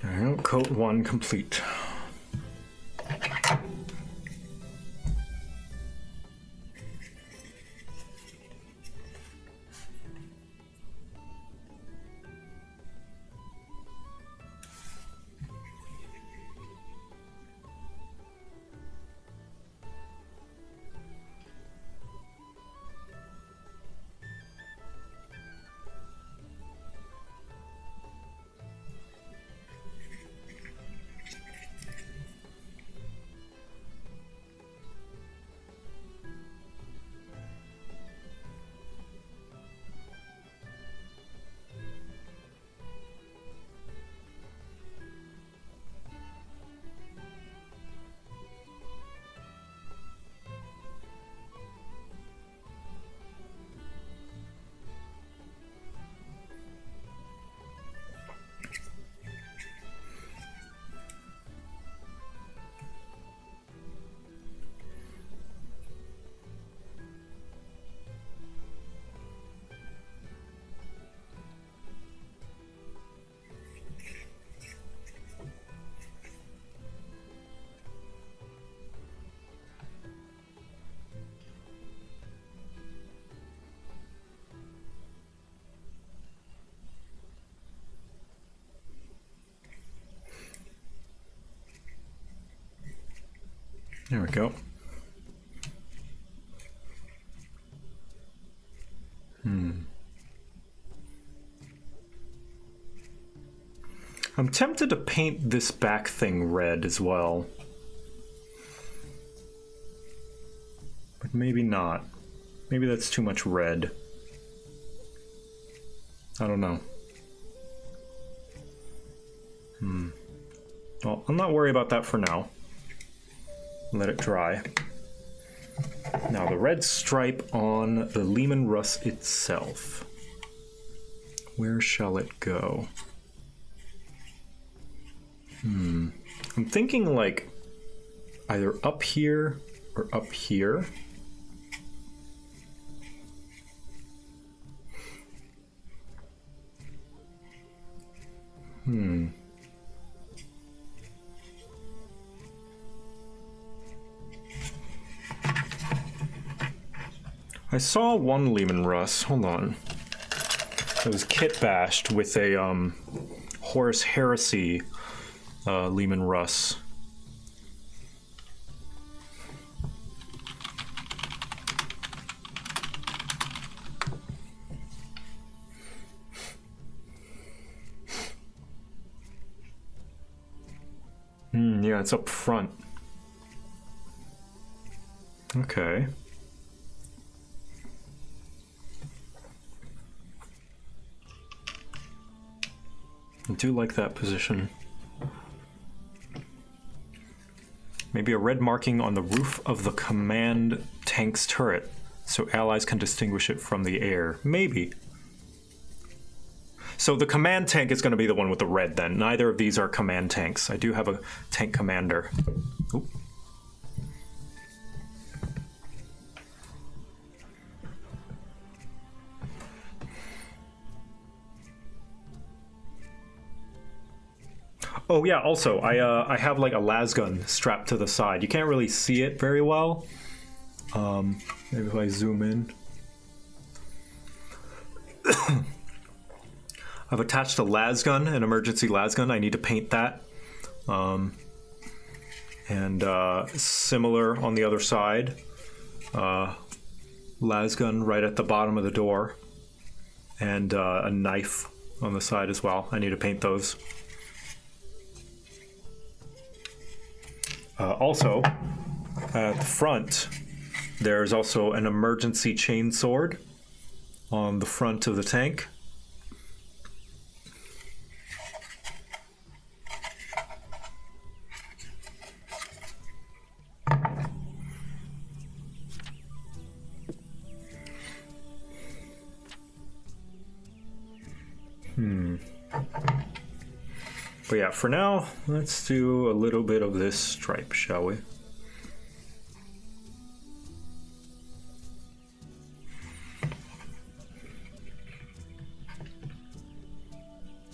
A: Alright, coat 1 complete. There we go. I'm tempted to paint this back thing red as well. But maybe not. Maybe that's too much red. I don't know. Well, I'm not worried about that for now. Let it dry. Now the red stripe on the Lehman Russ itself. Where shall it go? I'm thinking like either up here or up here. I saw one Lehman Russ, hold on. It was kit bashed with a Horus Heresy Lehman Russ. Yeah, it's up front. Okay. I do like that position. Maybe a red marking on the roof of the command tank's turret, so allies can distinguish it from the air. Maybe. So the command tank is going to be the one with the red then. Neither of these are command tanks. I do have a tank commander. Oop. Oh yeah, also, I have like a lasgun strapped to the side. You can't really see it very well. Maybe if I zoom in. I've attached a lasgun, an emergency lasgun. I need to paint that. And similar on the other side. Lasgun right at the bottom of the door. And a knife on the side as well. I need to paint those. Also, at the front, there's also an emergency chainsword on the front of the tank. But yeah, for now, let's do a little bit of this stripe, shall we?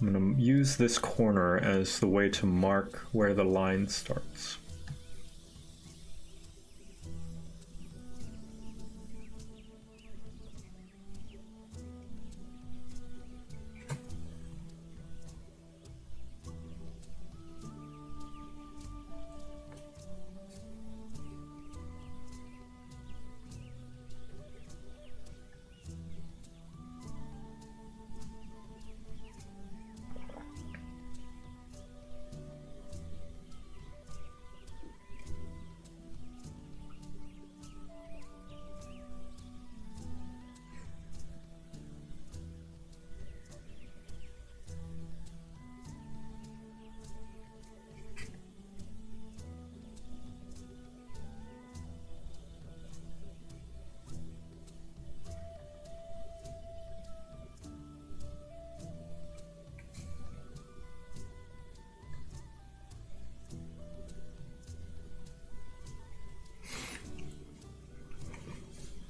A: I'm going to use this corner as the way to mark where the line starts.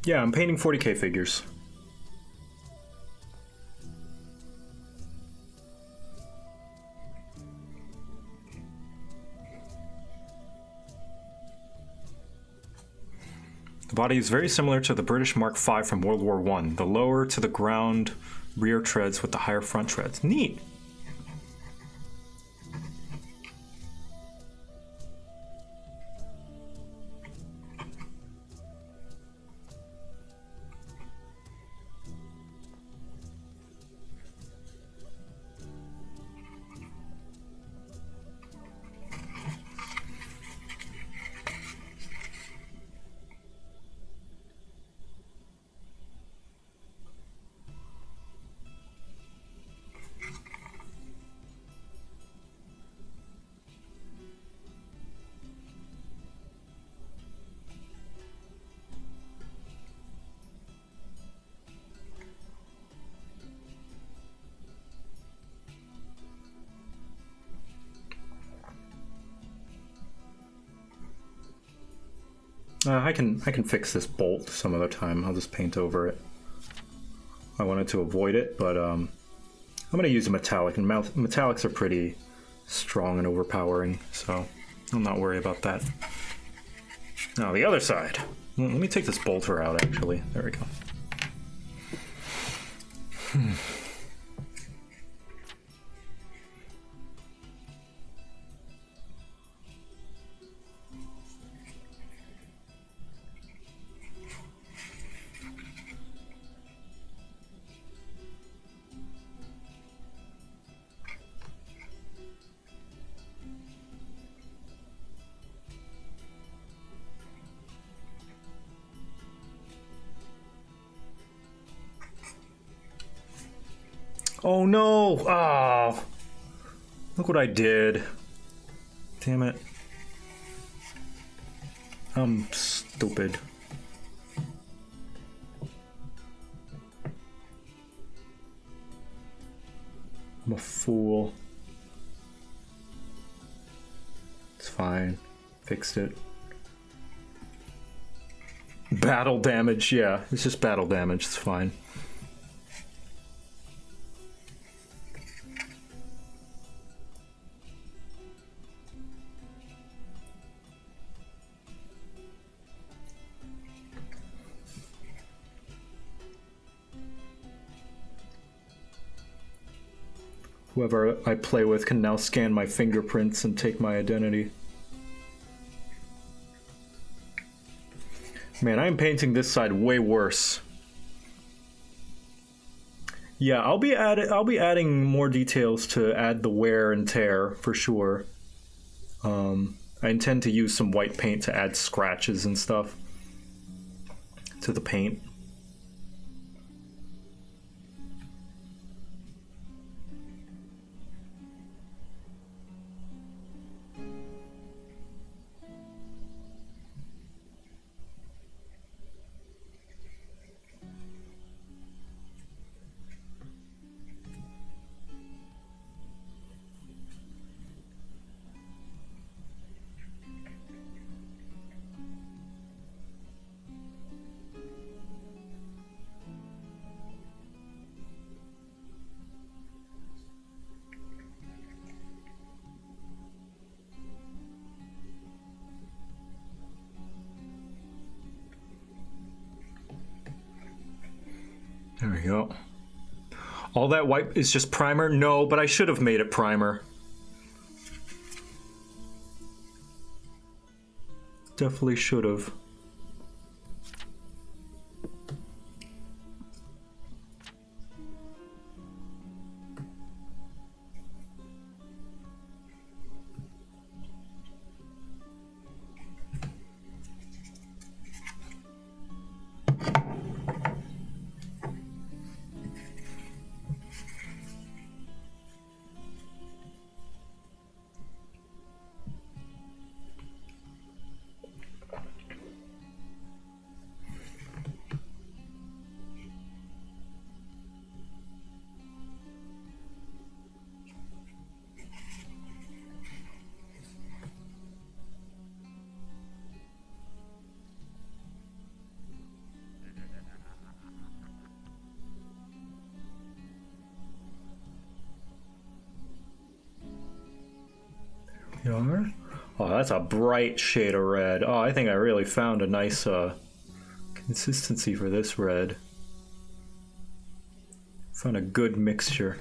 A: Yeah, I'm painting 40k figures. The body is very similar to the British Mark V from World War I. The lower to the ground rear treads with the higher front treads. Neat! I can fix this bolt some other time. I'll just paint over it. I wanted to avoid it, but I'm going to use a metallic, and metallics are pretty strong and overpowering, so I'll not worry about that. Now the other side. Let me take this bolter out, actually. There we go. Oh no! Oh, look what I did. Damn it. I'm stupid. I'm a fool. It's fine. Fixed it. Battle damage, yeah. It's just battle damage, it's fine. Whoever I play with can now scan my fingerprints and take my identity. Man, I am painting this side way worse. Yeah, I'll be adding more details to add the wear and tear for sure. I intend to use some white paint to add scratches and stuff to the paint. we go. All that white is just primer? No, but I should have made it primer. Definitely should have. Younger? Oh, that's a bright shade of red. Oh, I think I really found a nice consistency for this red. Found a good mixture.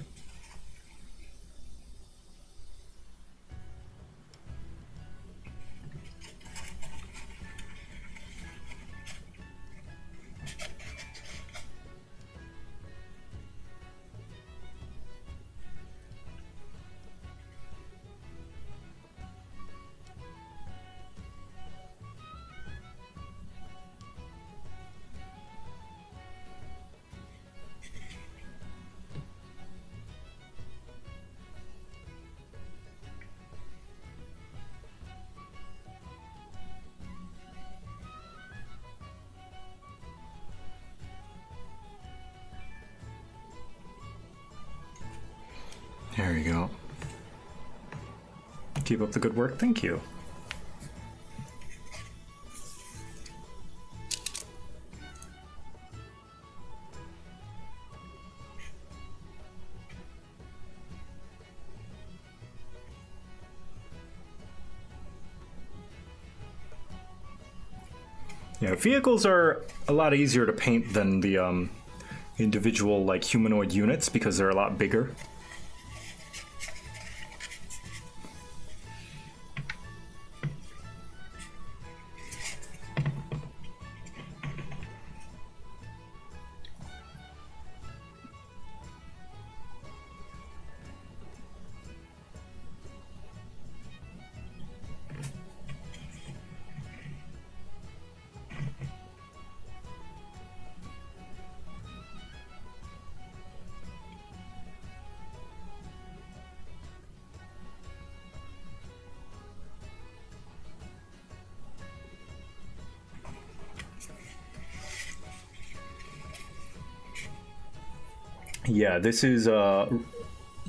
A: There you go. Keep up the good work. Thank you. Yeah, vehicles are a lot easier to paint than the individual like humanoid units because they're a lot bigger. Yeah, this is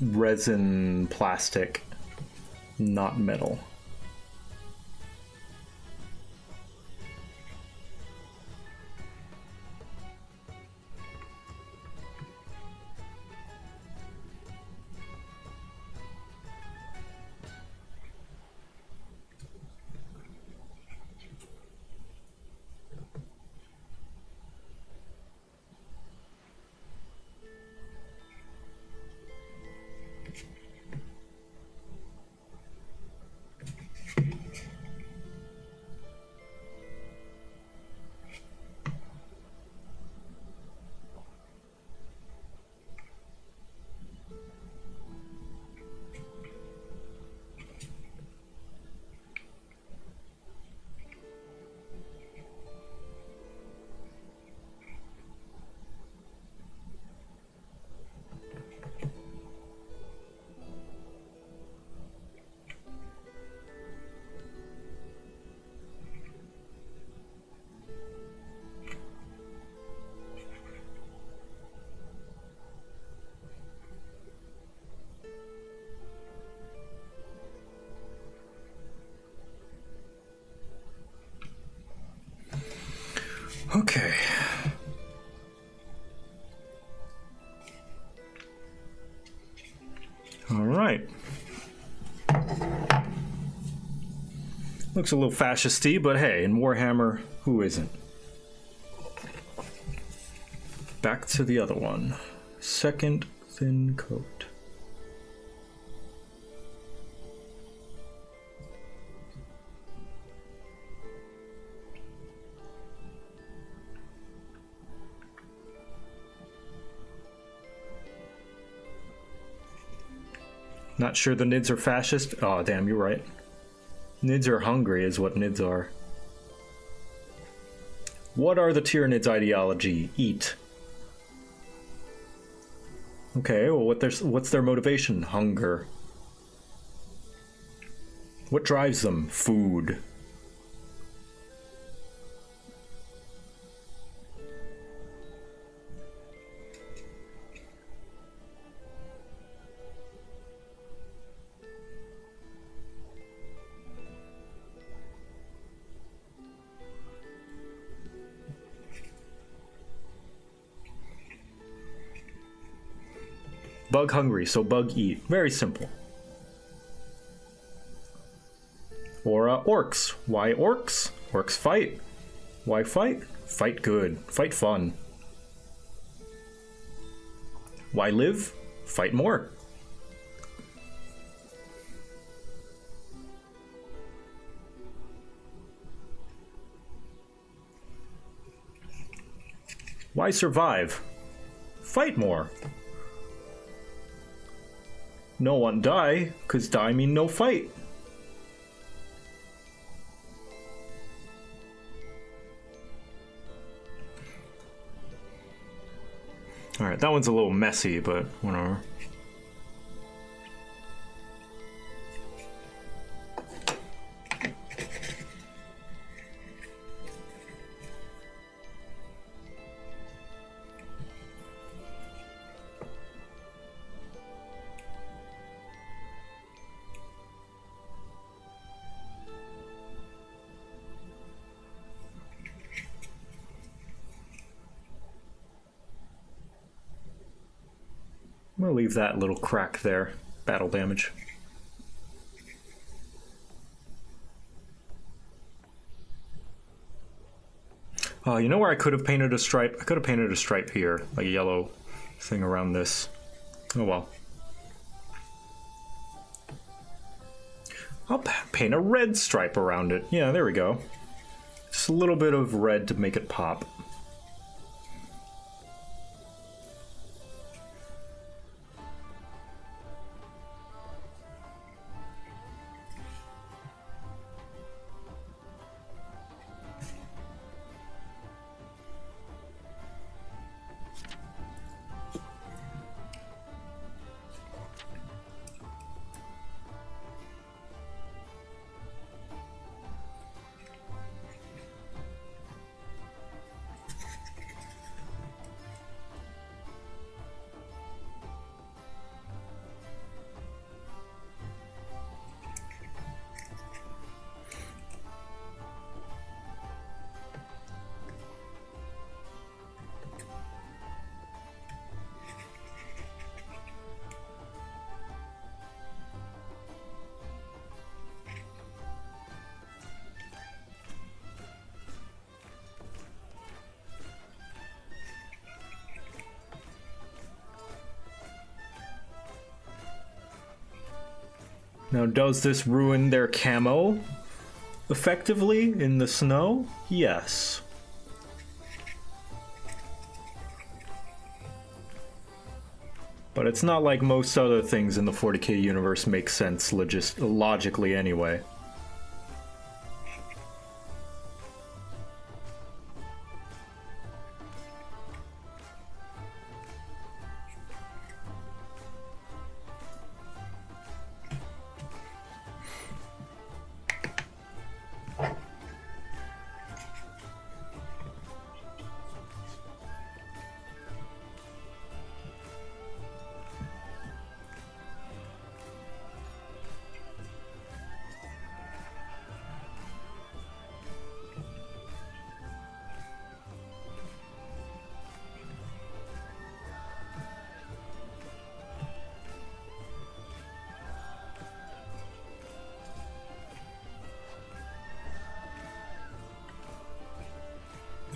A: resin plastic, not metal. Okay. All right. Looks a little fascisty, but hey, in Warhammer, who isn't? back to the other one. Second thin coat. Not sure the Nids are fascist? Oh, damn, you're right. Nids are hungry is what Nids are. What are the Tyranids' ideology? Eat. Okay, well, what's their motivation? Hunger. What drives them? Food. Bug hungry, so bug eat. Very simple. Or orcs. Why orcs? Orcs fight. Why fight? Fight good. Fight fun. Why live? Fight more. Why survive? Fight more. No one die, cause die mean no fight. Alright, that one's a little messy, but whatever. I'm gonna leave that little crack there. Battle damage. You know where I could have painted a stripe? I could have painted a stripe here, like a yellow thing around this. Oh well. I'll paint a red stripe around it. Yeah, there we go. Just a little bit of red to make it pop. Now, does this ruin their camo effectively in the snow? Yes. But it's not like most other things in the 40k universe make sense logically anyway.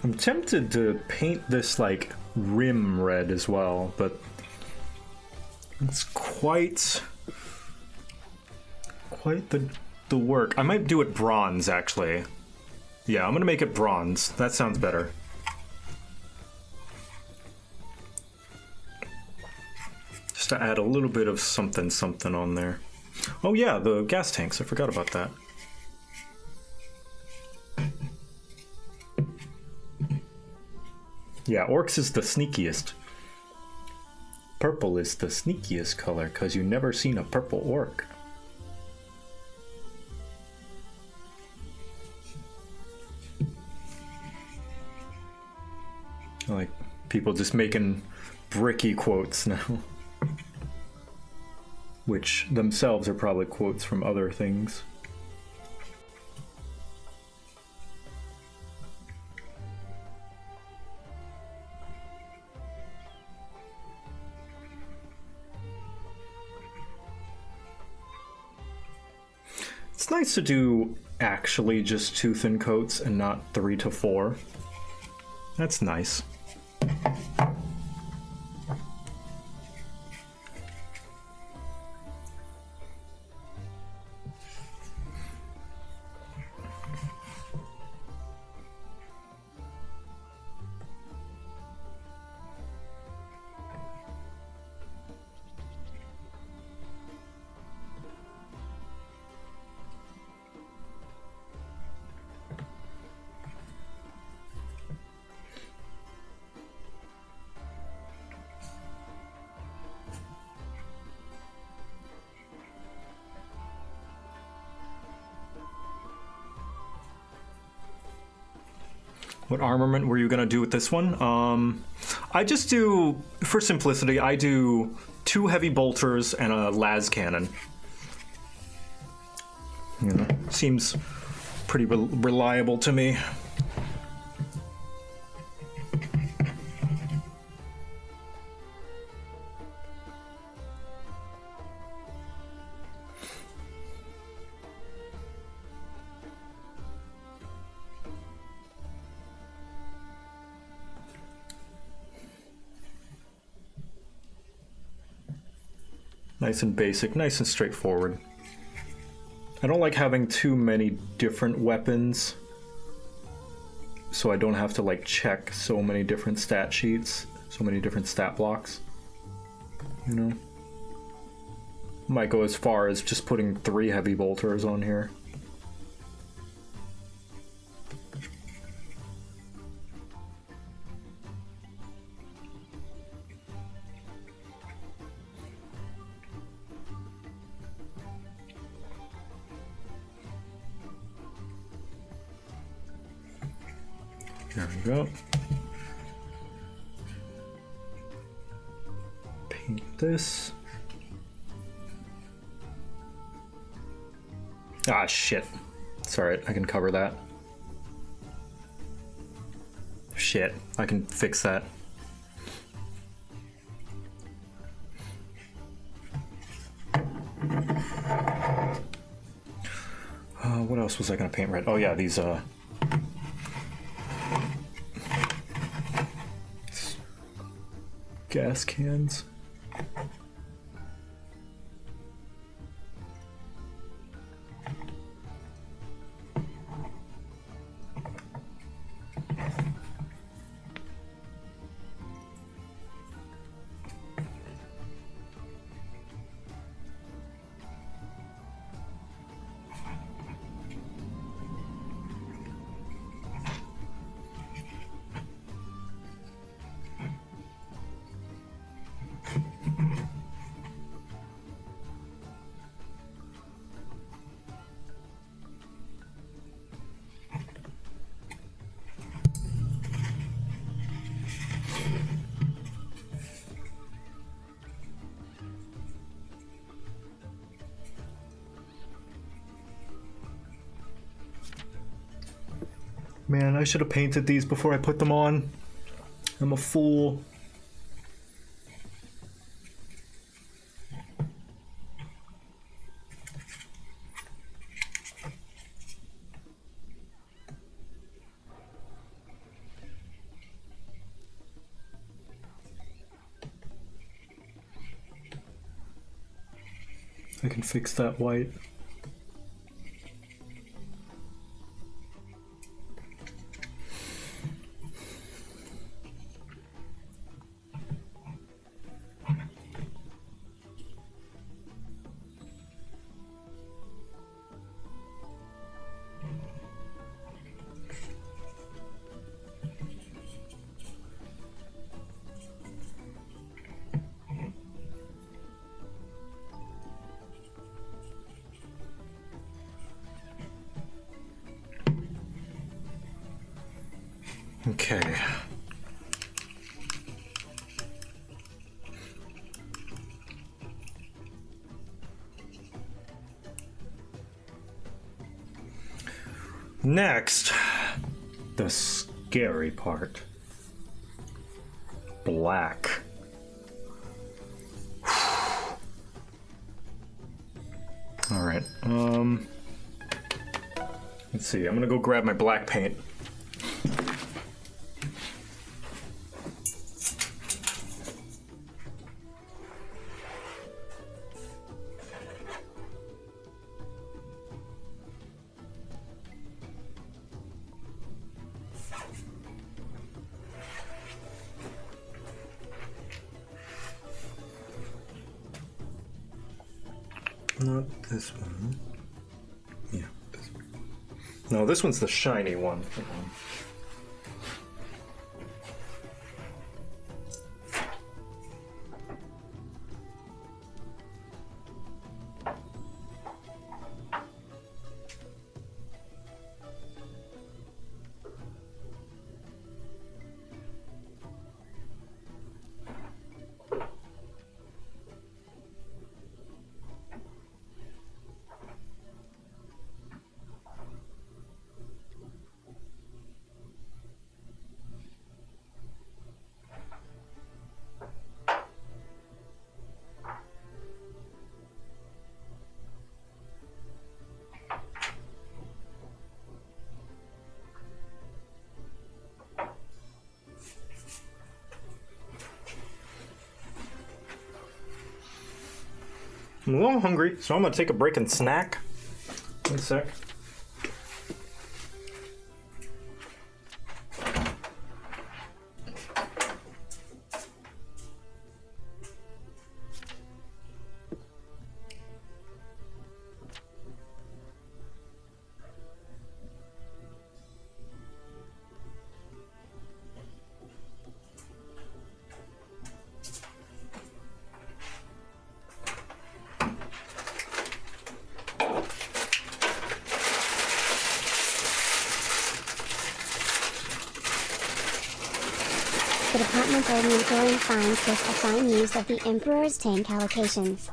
A: I'm tempted to paint this like rim red as well, but it's quite the work. I might do it bronze actually. Yeah, I'm gonna make it bronze. That sounds better. Just to add a little bit of something on there. Oh yeah, the gas tanks. I forgot about that. Yeah, orcs is the sneakiest. Purple is the sneakiest color, because you've never seen a purple orc. Like, people just making bricky quotes now. Which themselves are probably quotes from other things. It's nice to do actually just 2 thin coats and not 3 to 4. That's nice. What armament were you gonna do with this one? I just do, for simplicity, I do 2 heavy bolters and a las cannon. You know, seems pretty reliable to me. Nice and basic, nice and straightforward. I don't like having too many different weapons, so I don't have to like check so many different stat sheets, so many different stat blocks. You know? Might go as far as just putting 3 heavy bolters on here. There we go. Paint this. Ah, shit. It's alright, I can cover that. Shit, I can fix that. What else was I gonna paint red? Oh yeah, these gas cans. Man, I should have painted these before I put them on. I'm a fool. I can fix that white. Okay. Next, the scary part. Black. All right. Let's see. I'm gonna go grab my black paint. Not this one. Yeah, this one. No, this one's the shiny one. I'm a little hungry, so I'm gonna take a break and snack. One sec.
C: The Department of Monitoring finds this a fine use of the Emperor's tank allocations.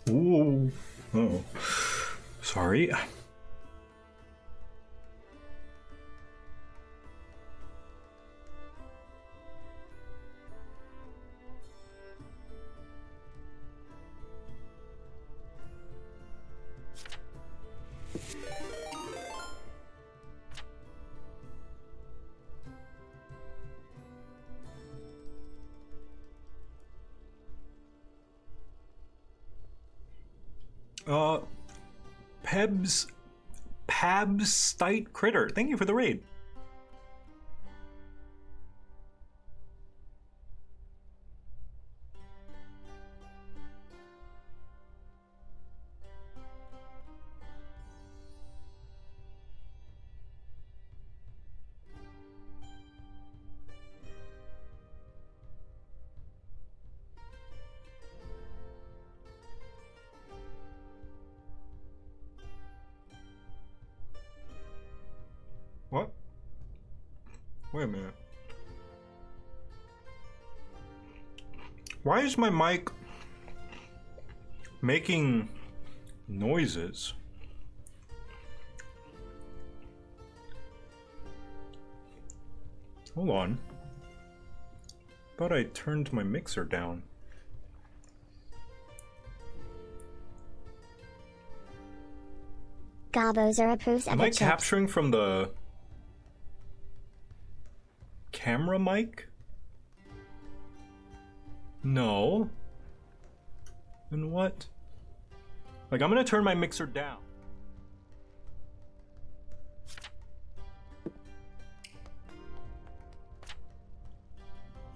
A: Ooh. Oh. Sorry. Pabstite Critter. Thank you for the raid. What? Wait a minute. Why is my mic making noises. Hold on. Thought I turned my mixer down.
C: Garbozer approves
A: Am
C: of
A: I
C: the chips.
A: capturing from the camera mic? No. Then what? Like, I'm gonna turn my mixer down.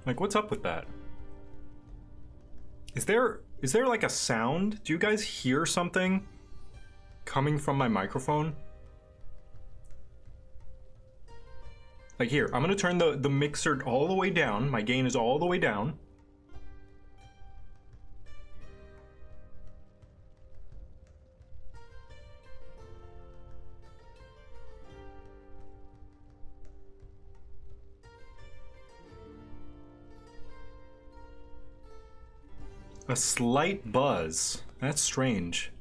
A: Like, what's up with that? Is there like a sound? Do you guys hear something coming from my microphone? Like, here, I'm gonna turn the mixer all the way down. My gain is all the way down. A slight buzz. That's strange.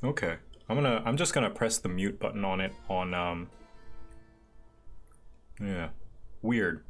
A: Okay. I'm just gonna press the mute button on it on yeah. Weird.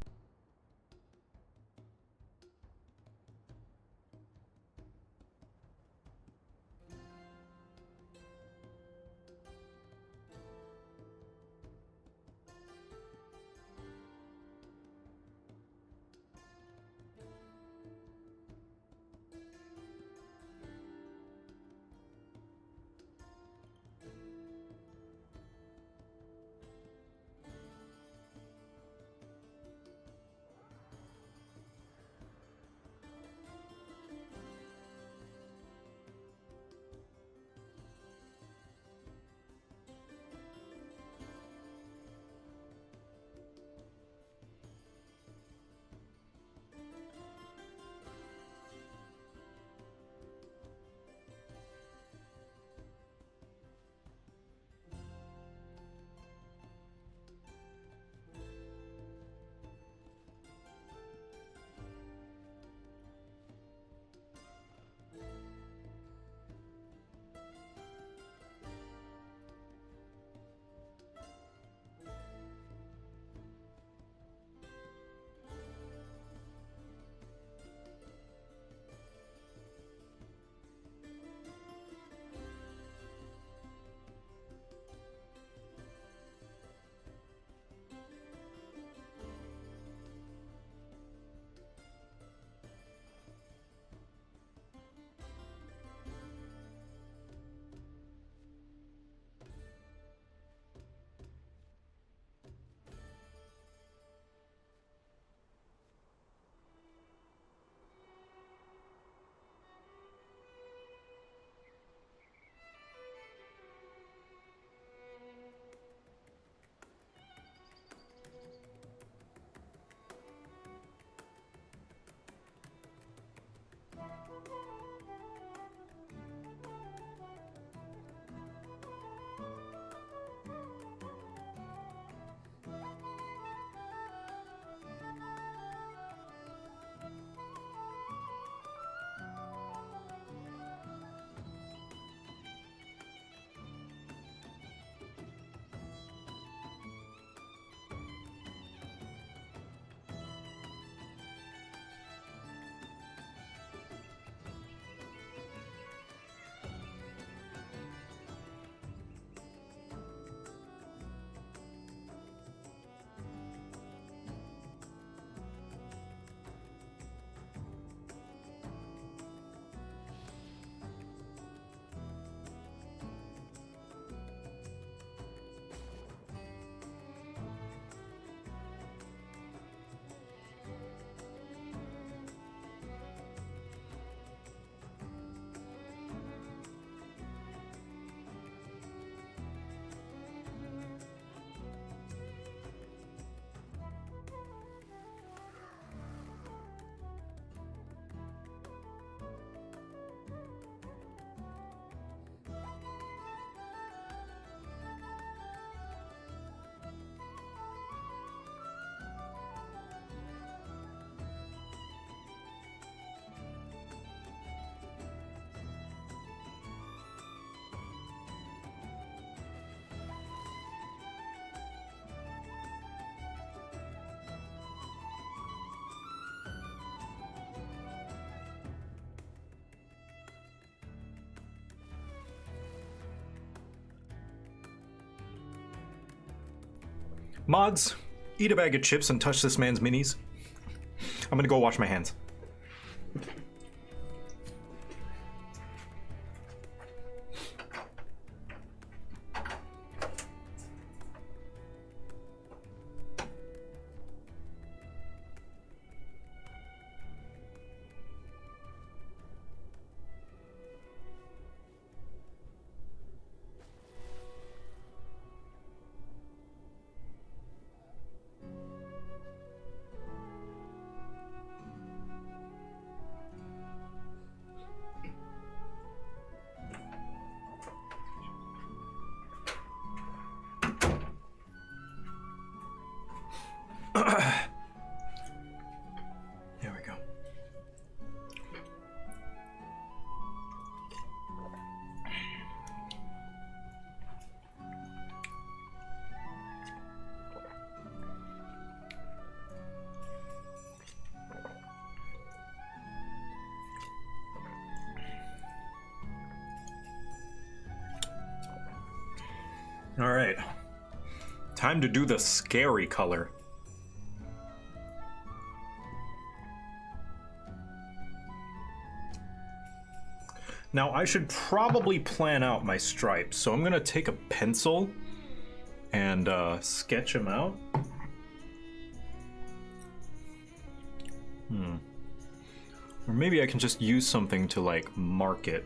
A: Mods, eat a bag of chips and touch this man's minis. I'm gonna go wash my hands. There we go. All right. Time to do the scary color. Now, I should probably plan out my stripes, so I'm gonna take a pencil and sketch them out. Or maybe I can just use something to, like, mark it.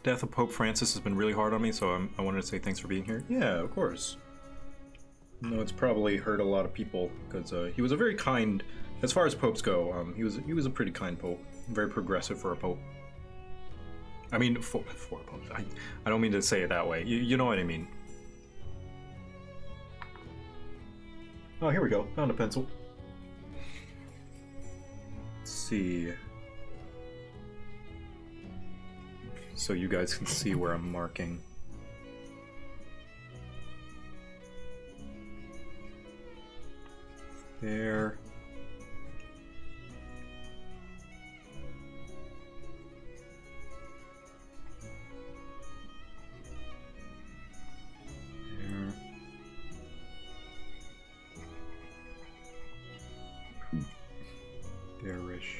A: Death of Pope Francis has been really hard on me, so I wanted to say thanks for being here. Yeah, of course. No, it's probably hurt a lot of people, because he was a very kind... As far as popes go, he was a pretty kind pope, very progressive for a pope. I mean, for popes. I don't mean to say it that way. You know what I mean. Oh, here we go. Found a pencil. Let's see. So you guys can see where I'm marking. There. There-ish.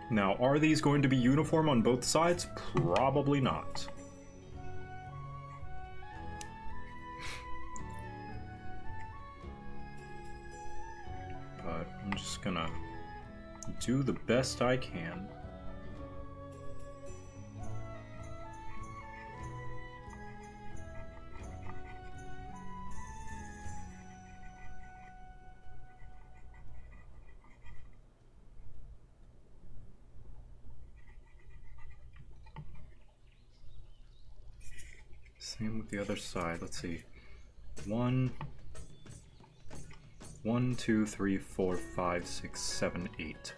A: Now, are these going to be uniform on both sides? Probably not. But I'm just gonna do the best I can. Same with the other side. Let's see. 1, 2, 3, 4, 5, 6, 7, 8.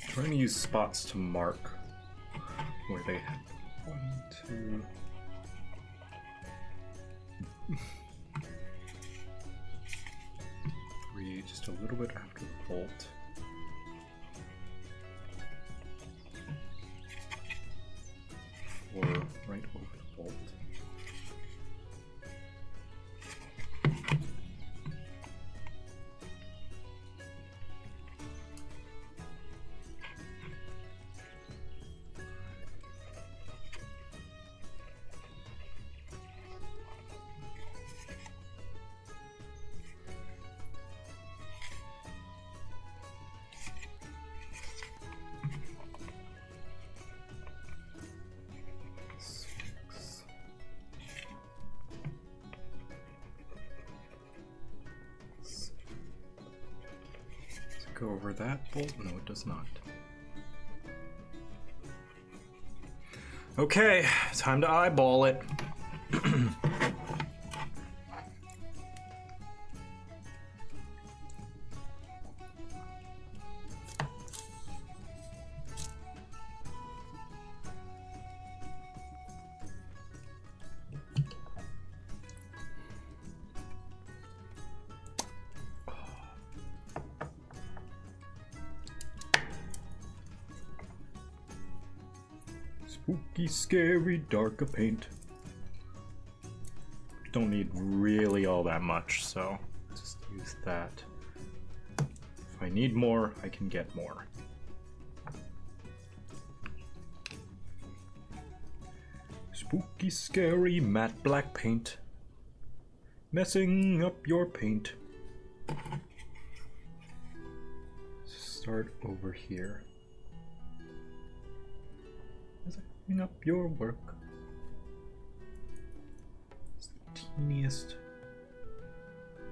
A: Trying to use spots to mark where they have 1, 2. Just a little bit after the bolt. Or right over the bolt. Go over that bolt? No, it does not. Okay, time to eyeball it. Spooky, scary, darker paint. Don't need really all that much, so just use that. If I need more, I can get more. Spooky, scary, matte black paint. Messing up your paint. Start over here. Messing up your work. It's the teeniest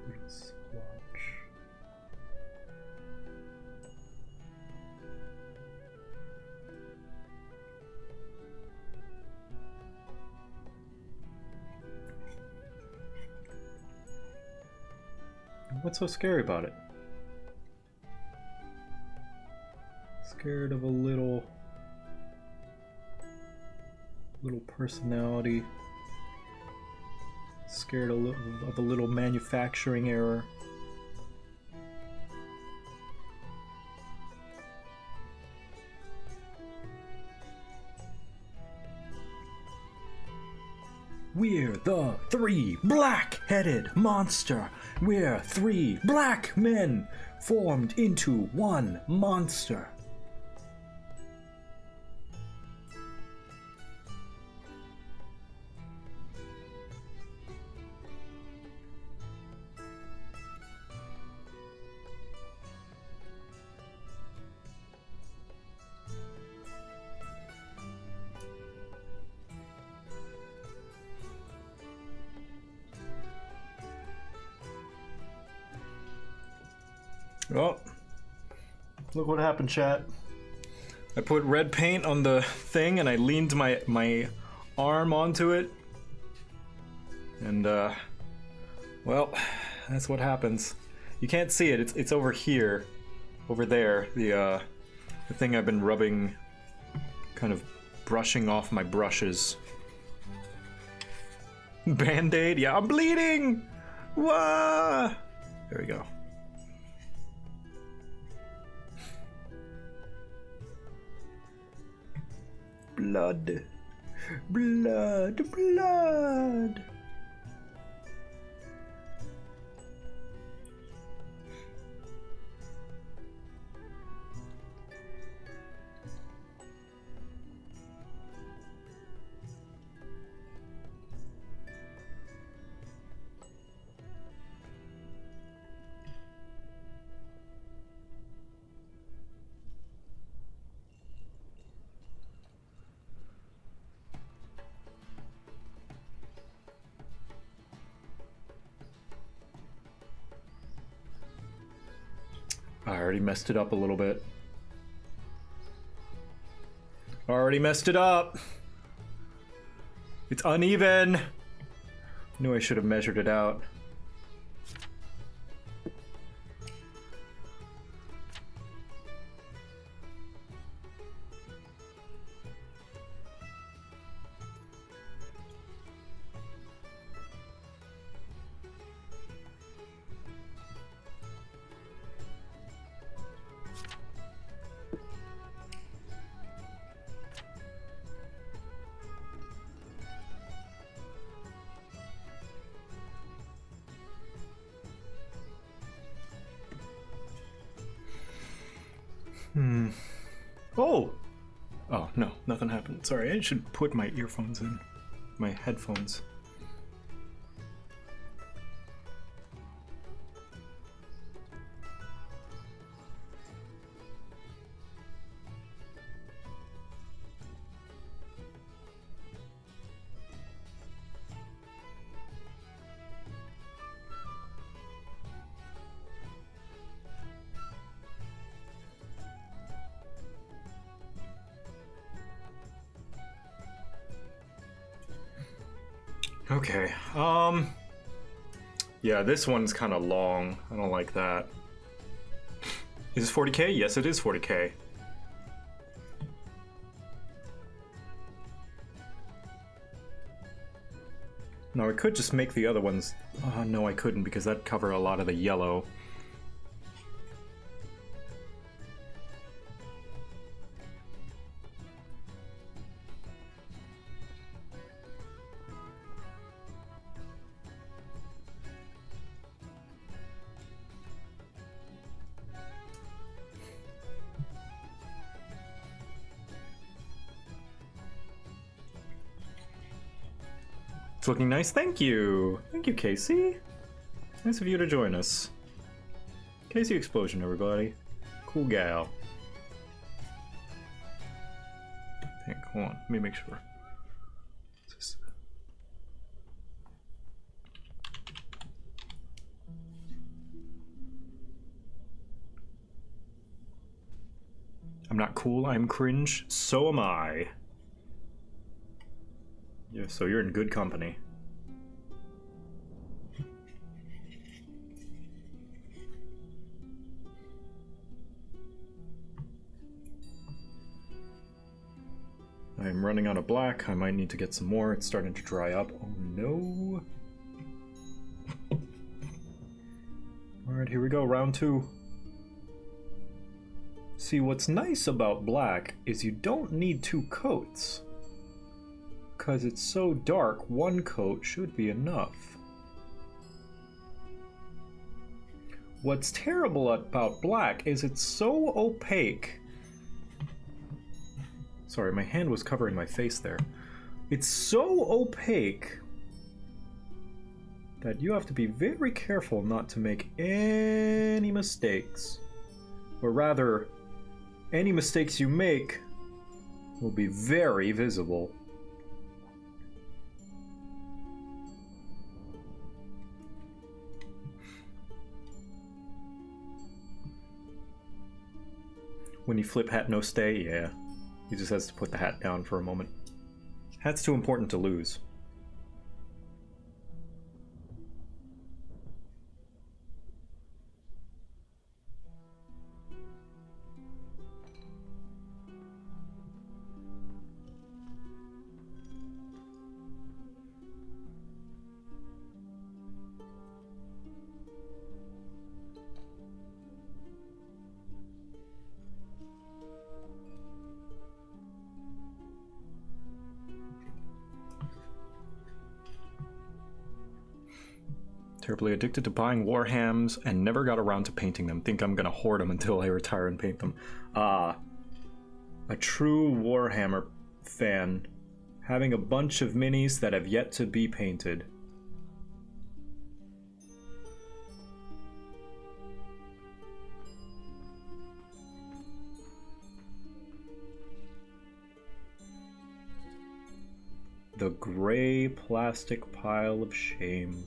A: little splotch. What's so scary about it? Scared of a little personality. Scared of a little manufacturing error. We're the 3 black-headed monster. We're 3 black men formed into one monster. Oh, look what happened, chat. I put red paint on the thing and I leaned my arm onto it. And, well, that's what happens. You can't see it, it's over here. Over there, the thing I've been rubbing, kind of brushing off my brushes. Band-Aid? Yeah, I'm bleeding! Wah! There we go. Blood. Blood. Blood. I already messed it up a little bit. Already messed it up. It's uneven. Knew I should have measured it out. Oh! Oh, no, nothing happened. Sorry, I should put my earphones in. My headphones. Okay, yeah, this one's kind of long. I don't like that. Is this 40K? Yes, it is 40K. No, I could just make the other ones. No, I couldn't because that'd cover a lot of the yellow. It's looking nice. Thank you. Thank you, Casey. Nice of you to join us. Casey Explosion, everybody. Cool gal. I think, hold on, let me make sure. I'm not cool, I'm cringe. So am I. Yeah, so you're in good company. I'm running out of black. I might need to get some more. It's starting to dry up. Oh no. Alright, here we go. Round 2. See, what's nice about black is you don't need 2 coats. Because it's so dark, 1 coat should be enough. What's terrible about black is it's so opaque. Sorry, my hand was covering my face there. It's so opaque that you have to be very careful not to make any mistakes. Or rather, any mistakes you make will be very visible. When you flip hat no stay, yeah. He just has to put the hat down for a moment. Hat's too important to lose. Terribly addicted to buying Warhams and never got around to painting them. Think I'm gonna hoard them until I retire and paint them. A true Warhammer fan, having a bunch of minis that have yet to be painted. The gray plastic pile of shame.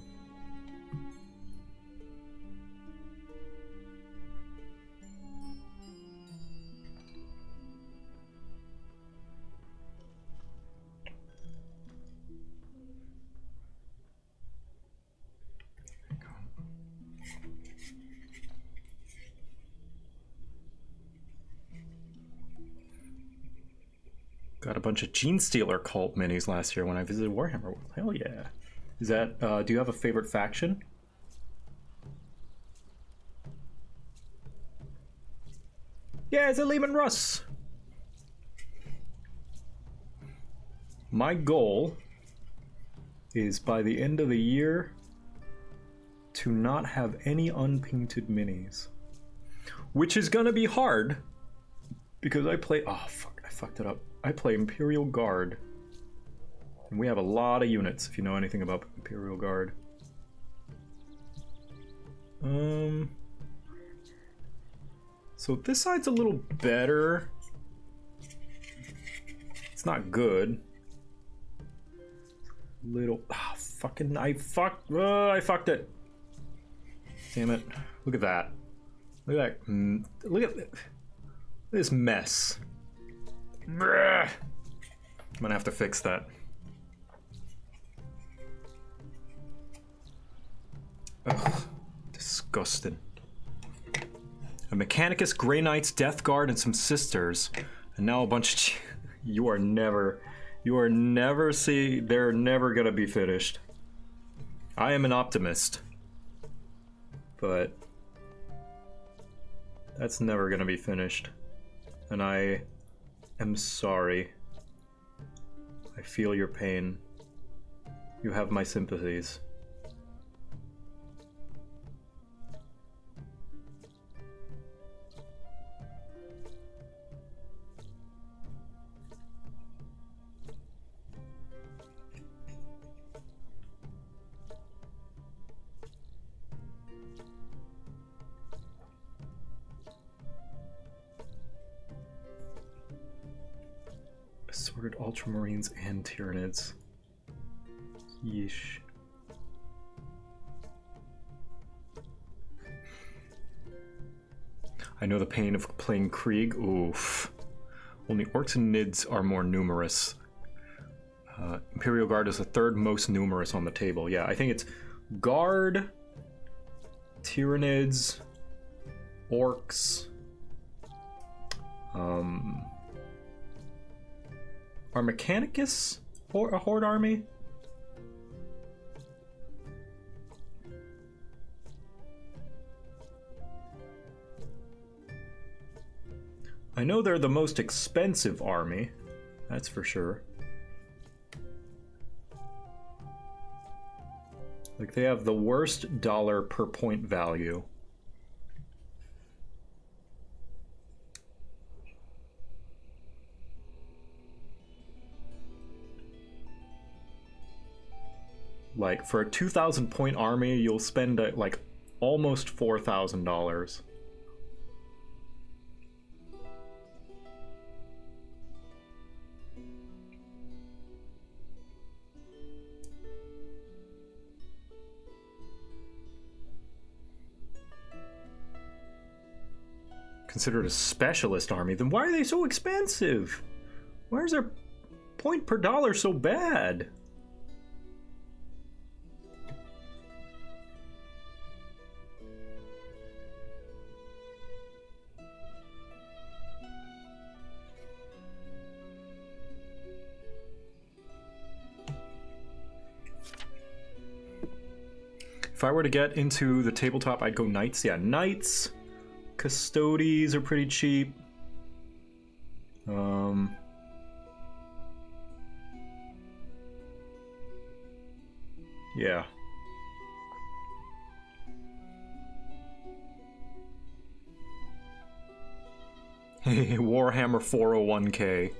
A: Got a bunch of Gene Stealer cult minis last year when I visited Warhammer World. Hell yeah. Is that, do you have a favorite faction? Yeah, it's a Lehman Russ. My goal is by the end of the year to not have any unpainted minis. Which is gonna be hard because I play, oh fuck, I fucked it up. I play Imperial Guard. And we have a lot of units, if you know anything about Imperial Guard. So this side's a little better. It's not good. Little, fucking, I fucked it. Damn it. Look at that. Look at that. Look at this mess. I'm gonna have to fix that. Ugh, disgusting. A Mechanicus, Grey Knights, Death Guard, and some Sisters. And now a bunch of... You are never see... They're never gonna be finished. I am an optimist. But... That's never gonna be finished. And I am sorry. I feel your pain. You have my sympathies. Ordered Ultramarines and Tyranids. Yeesh. I know the pain of playing Krieg. Oof. Only Orcs and Nids are more numerous. Imperial Guard is the third most numerous on the table. Yeah, I think it's Guard, Tyranids, Orcs. Are Mechanicus a Horde army? I know they're the most expensive army, that's for sure. Like, they have the worst dollar per point value. Like, for a 2,000 point army, you'll spend like almost $4,000. Considered a specialist army, then why are they so expensive? Why is their point per dollar so bad? If I were to get into the tabletop, I'd go Knights. Yeah, Knights. Custodies are pretty cheap. Yeah. Warhammer 401k.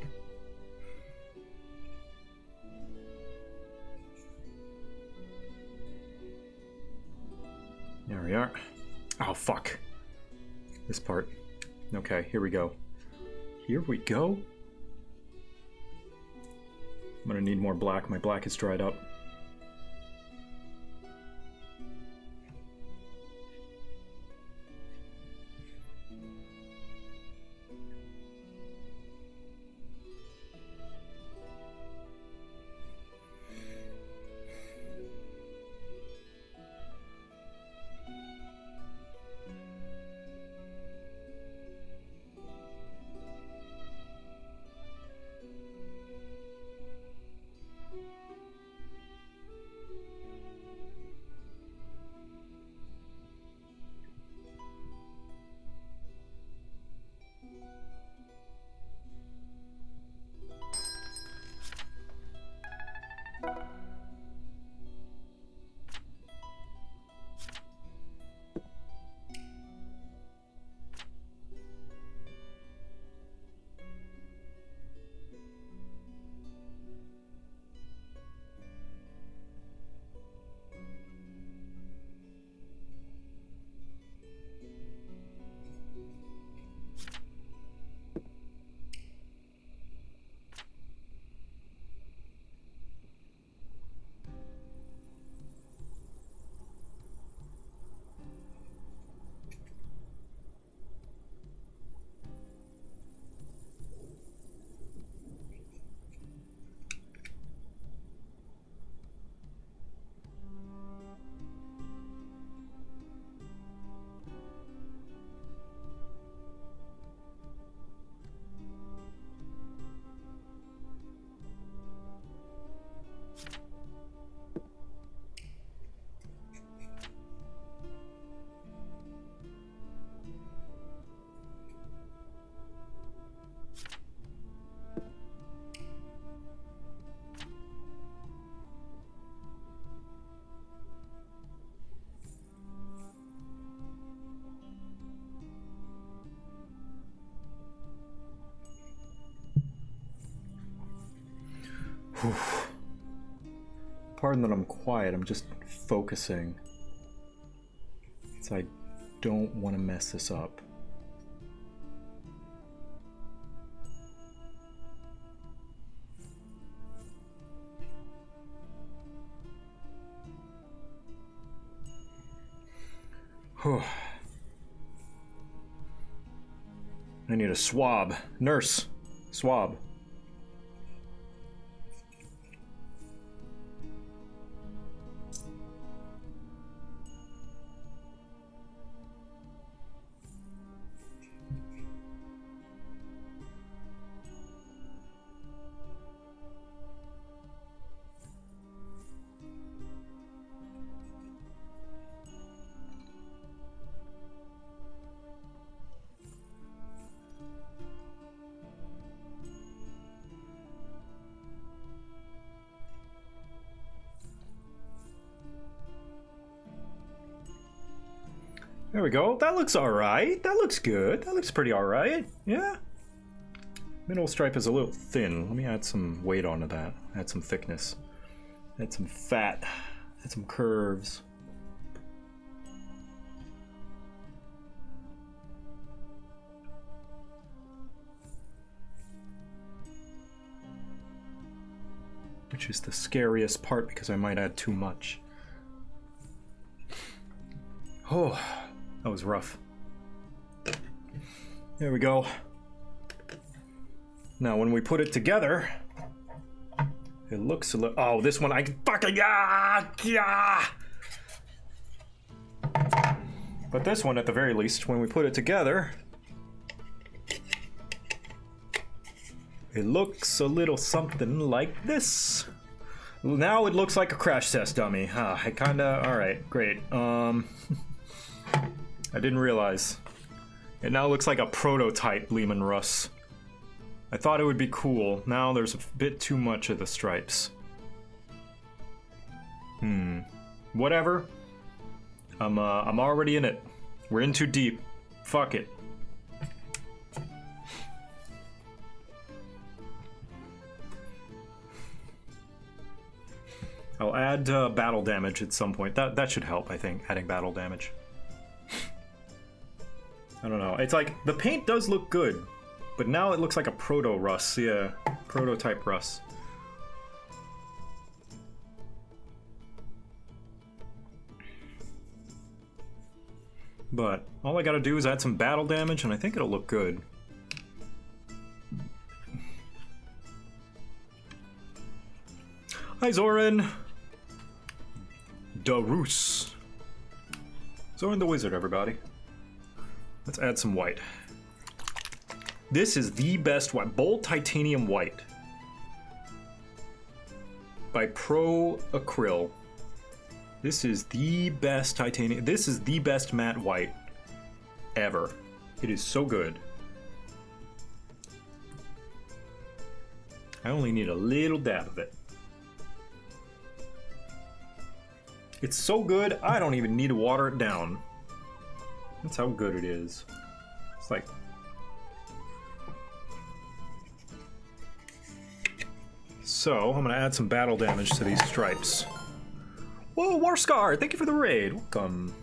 A: There we are. Oh, fuck. This part. Okay, here we go. Here we go. I'm gonna need more black. My black is dried up. Whew. Pardon that I'm quiet, I'm just focusing. So I don't want to mess this up. Whew. I need a swab. Nurse. Swab. There we go. That looks alright. That looks good. That looks pretty alright. Yeah. Middle stripe is a little thin. Let me add some weight onto that. Add some thickness. Add some fat. Add some curves. Which is the scariest part because I might add too much. Oh, that was rough. There we go. Now, when we put it together, it looks a little. Oh, this one I can fucking. But this one, at the very least, when we put it together, it looks a little something like this. Now it looks like a crash test dummy. I kinda. Alright, great. I didn't realize. It now looks like a prototype Lehman Russ. I thought it would be cool. Now there's a bit too much of the stripes. Whatever. I'm already in it. We're in too deep. Fuck it. I'll add battle damage at some point. That should help, I think, adding battle damage. I don't know. It's like, the paint does look good, but now it looks like a proto-Russ. Yeah, prototype Russ. But all I gotta do is add some battle damage, and I think it'll look good. Hi, Zoran! Darus. Zoran the Wizard, everybody. Let's add some white. This is the best white. Bold Titanium White. By Pro Acryl. This is the best titanium. This is the best matte white ever. It is so good. I only need a little dab of it. It's so good, I don't even need to water it down. That's how good it is. It's like... So, I'm gonna add some battle damage to these stripes. Whoa, Warscar! Thank you for the raid. Welcome.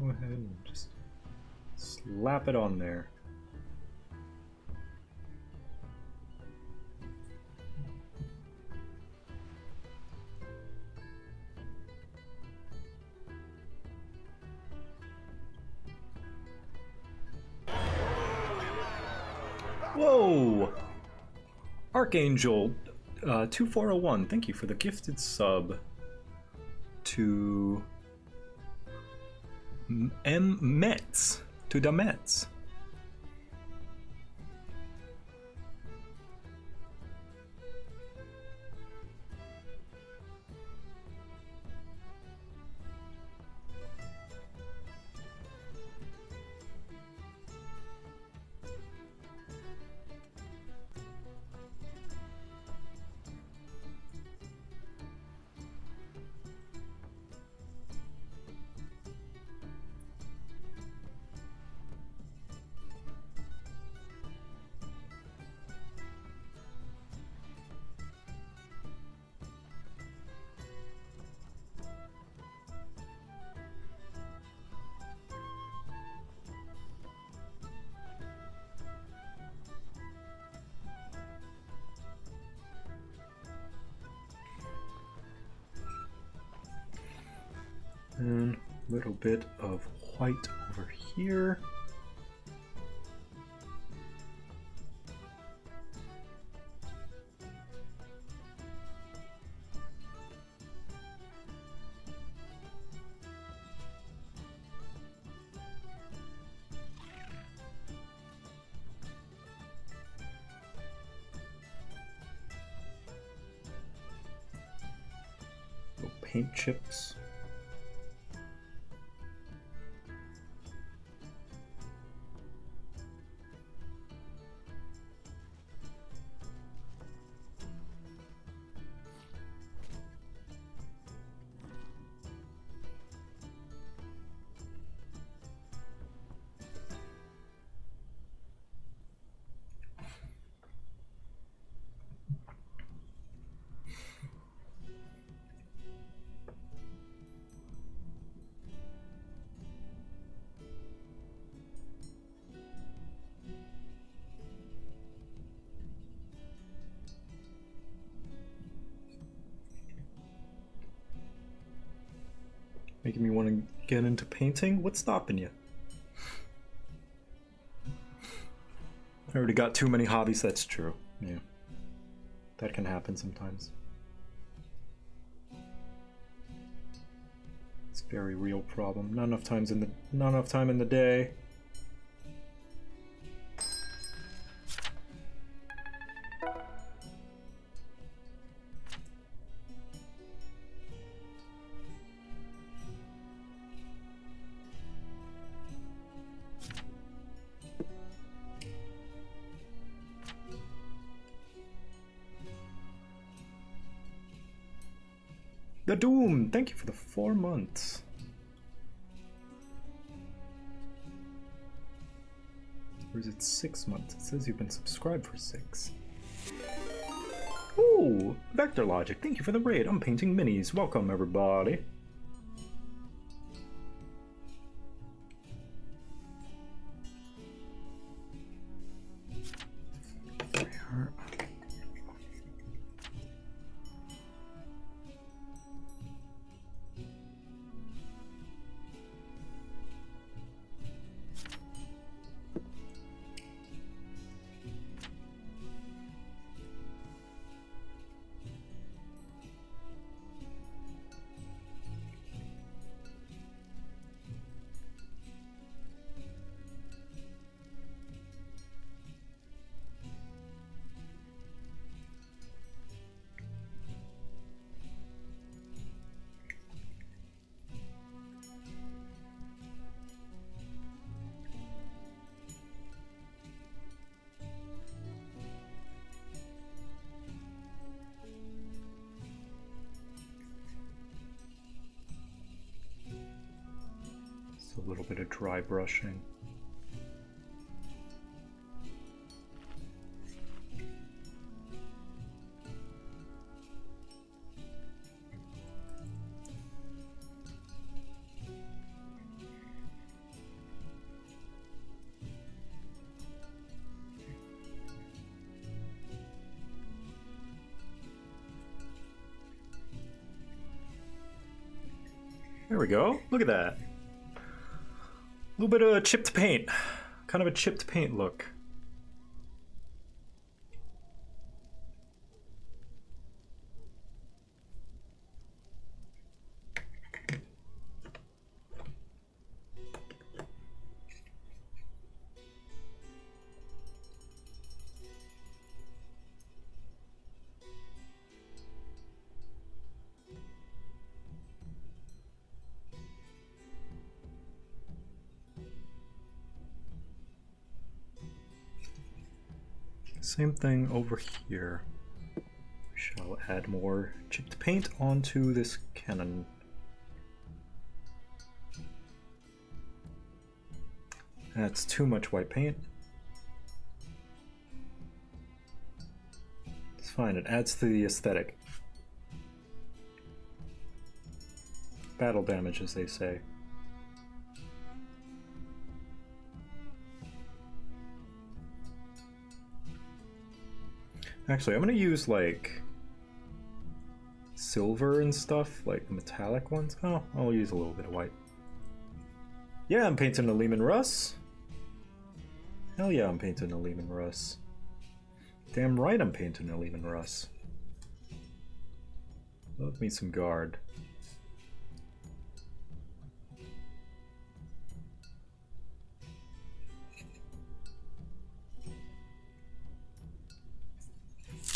A: Go ahead and just slap it on there. Whoa! Archangel 2401, thank you for the gifted sub to M. Metz. To the Mets. And a little bit of white over here. Little paint chips. Making me want to get into painting? What's stopping you? I already got too many hobbies, that's true. Yeah. That can happen sometimes. It's a very real problem. Not enough time in the day. The Doom! Thank you for the 4 months. Or is it 6 months? It says you've been subscribed for 6. Ooh! Vector Logic, thank you for the raid. I'm painting minis. Welcome, everybody. A little bit of dry brushing. There we go. Look at that. A little bit of chipped paint. Kind of a chipped paint look. Same thing over here. We shall add more chipped paint onto this cannon. That's too much white paint. It's fine, it adds to the aesthetic. Battle damage, as they say. Actually, I'm gonna use like silver and stuff, like the metallic ones. Oh, I'll use a little bit of white. Yeah, I'm painting a Lehman Russ. Hell yeah, I'm painting a Lehman Russ. Damn right I'm painting a Lehman Russ. Love me some guard.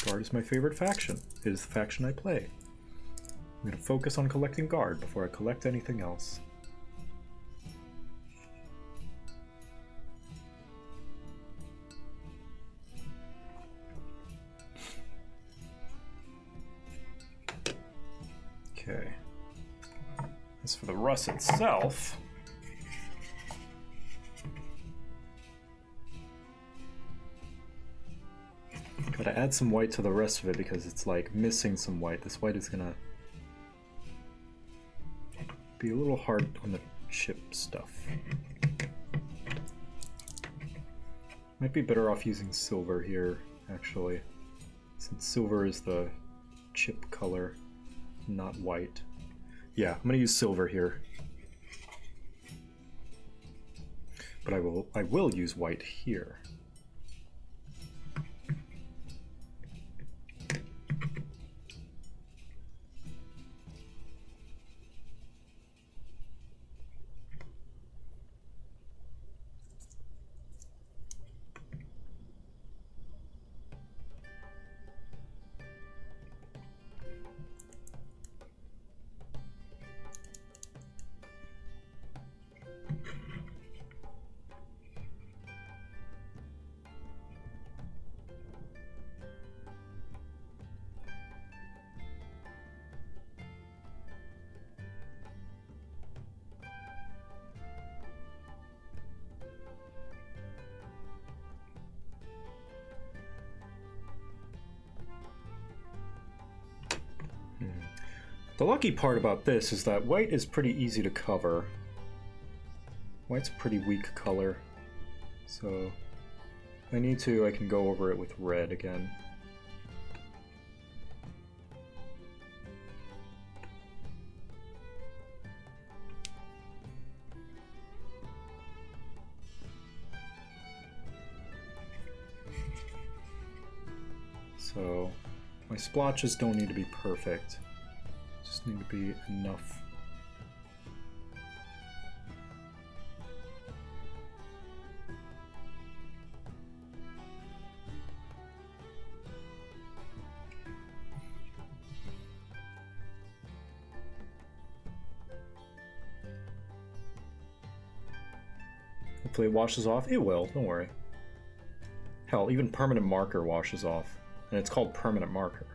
A: Guard is my favorite faction. It is the faction I play. I'm going to focus on collecting guard before I collect anything else. Okay. As for the Russ itself, gotta add some white to the rest of it because it's like missing some white. This white is gonna be a little hard on the chip stuff. Might be better off using silver here, actually, since silver is the chip color, not white. Yeah, I'm gonna use silver here. But I will use white here. The lucky part about this is that white is pretty easy to cover. White's a pretty weak color, so if I need to, I can go over it with red again. So my splotches don't need to be perfect. Just need to be enough. Hopefully it washes off. It will, don't worry. Hell, even permanent marker washes off. And it's called permanent marker.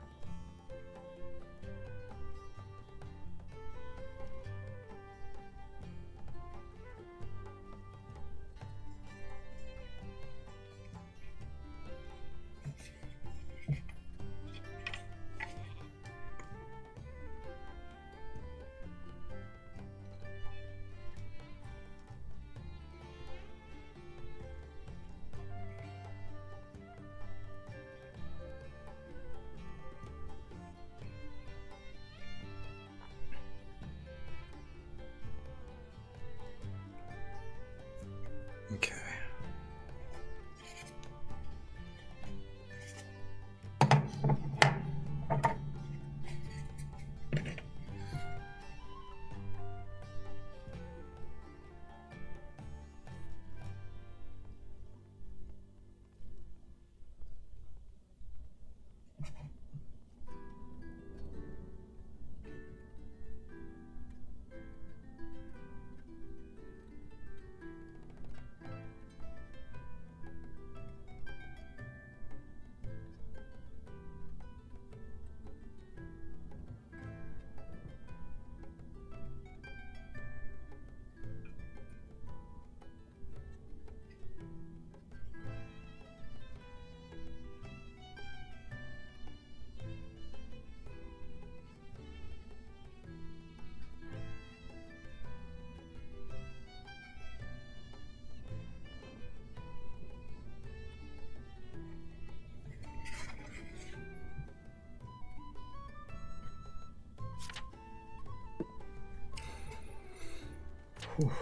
A: Whew.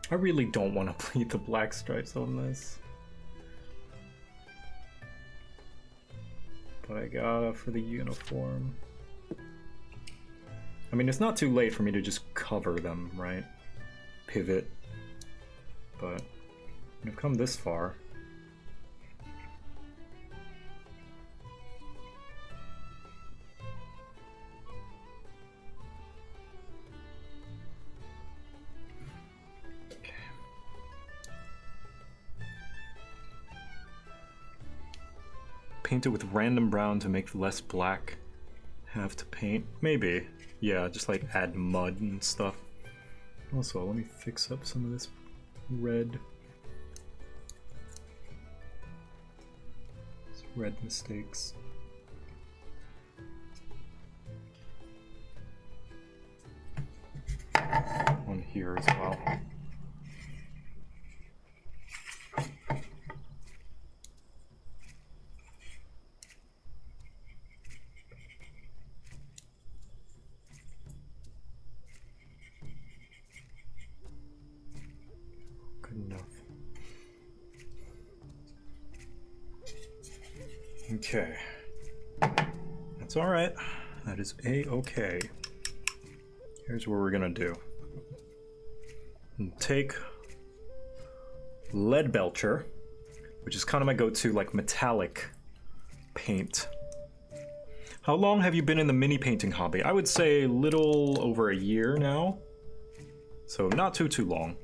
A: I really don't want to bleed the black stripes on this. But I gotta for the uniform. I mean, it's not too late for me to just cover them, right? Pivot. But I've come this far. Paint it with random brown to make less black have to paint. Maybe. Yeah, just like add mud and stuff. Also, let me fix up some of this red. These red mistakes. On here as well. Good enough. Okay. That's alright. That is a-okay. Here's what we're gonna do. Take Lead Belcher, which is kind of my go-to, like, metallic paint. How long have you been in the mini painting hobby? I would say a little over a year now. So not too long.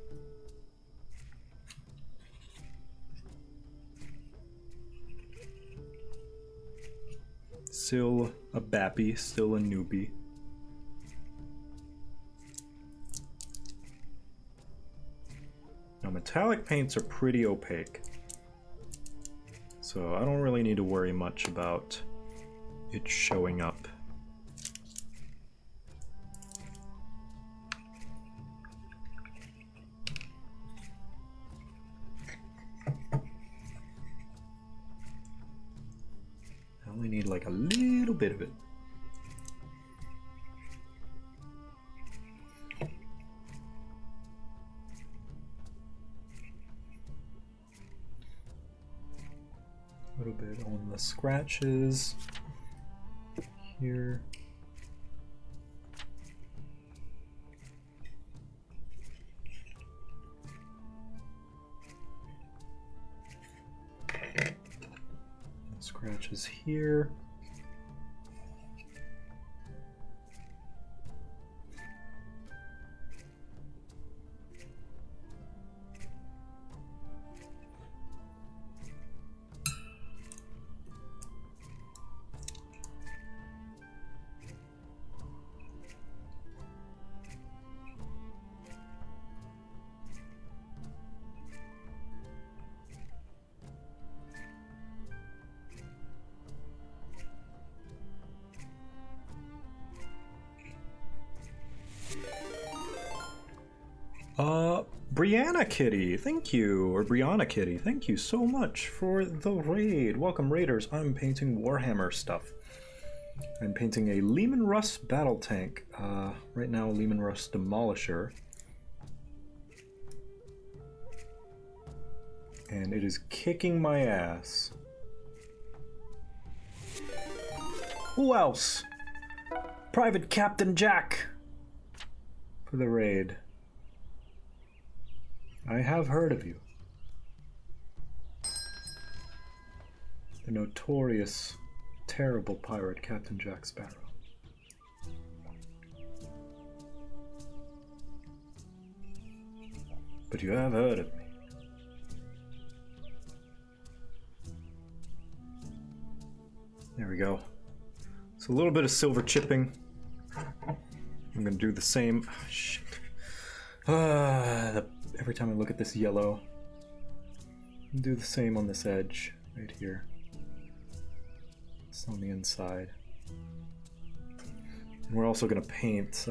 A: Still a bappy, still a newbie. Now metallic paints are pretty opaque, so I don't really need to worry much about it showing up. I only need like a little bit of it. A little bit on the scratches here. Scratches here. Brianna Kitty, thank you, or Brianna Kitty, thank you so much for the raid. Welcome, raiders. I'm painting Warhammer stuff. I'm painting a Lehman Russ battle tank. Right now, Lehman Russ Demolisher. And it is kicking my ass. Who else? Private Captain Jack for the raid. I have heard of you. The notorious, terrible pirate Captain Jack Sparrow. But you have heard of me. There we go. So a little bit of silver chipping. I'm gonna do the same. Oh, shit. Every time I look at this yellow, do the same on this edge right here. It's on the inside. And we're also gonna paint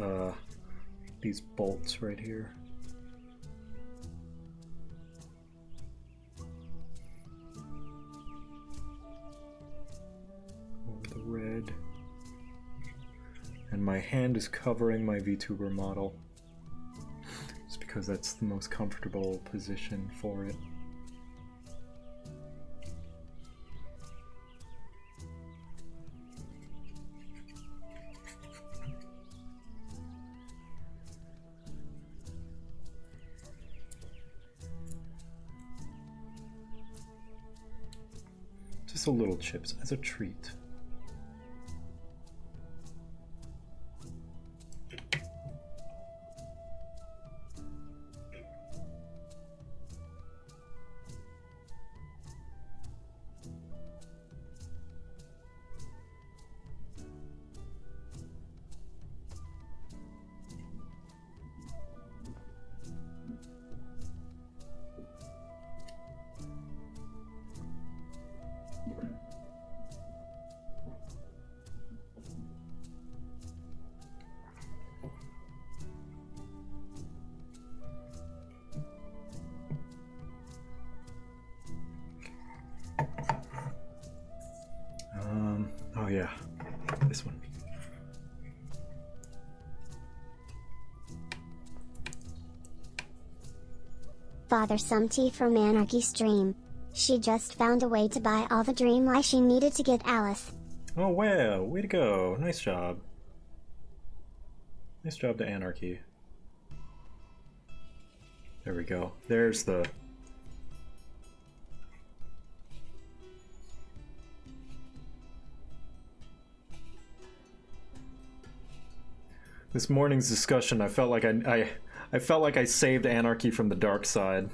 A: these bolts right here. Over the red. my hand is covering my VTuber model. Just because that's the most comfortable position for it. Just a little chips as a treat. Oh yeah, this one.
C: Father some tea from Anarchy stream. She just found a way to buy all the dream life she needed to get Alice.
A: Oh well, way to go. Nice job. Nice job to Anarchy. There we go. There's the... This morning's discussion, I felt like I felt like I saved Anarchy from the dark side.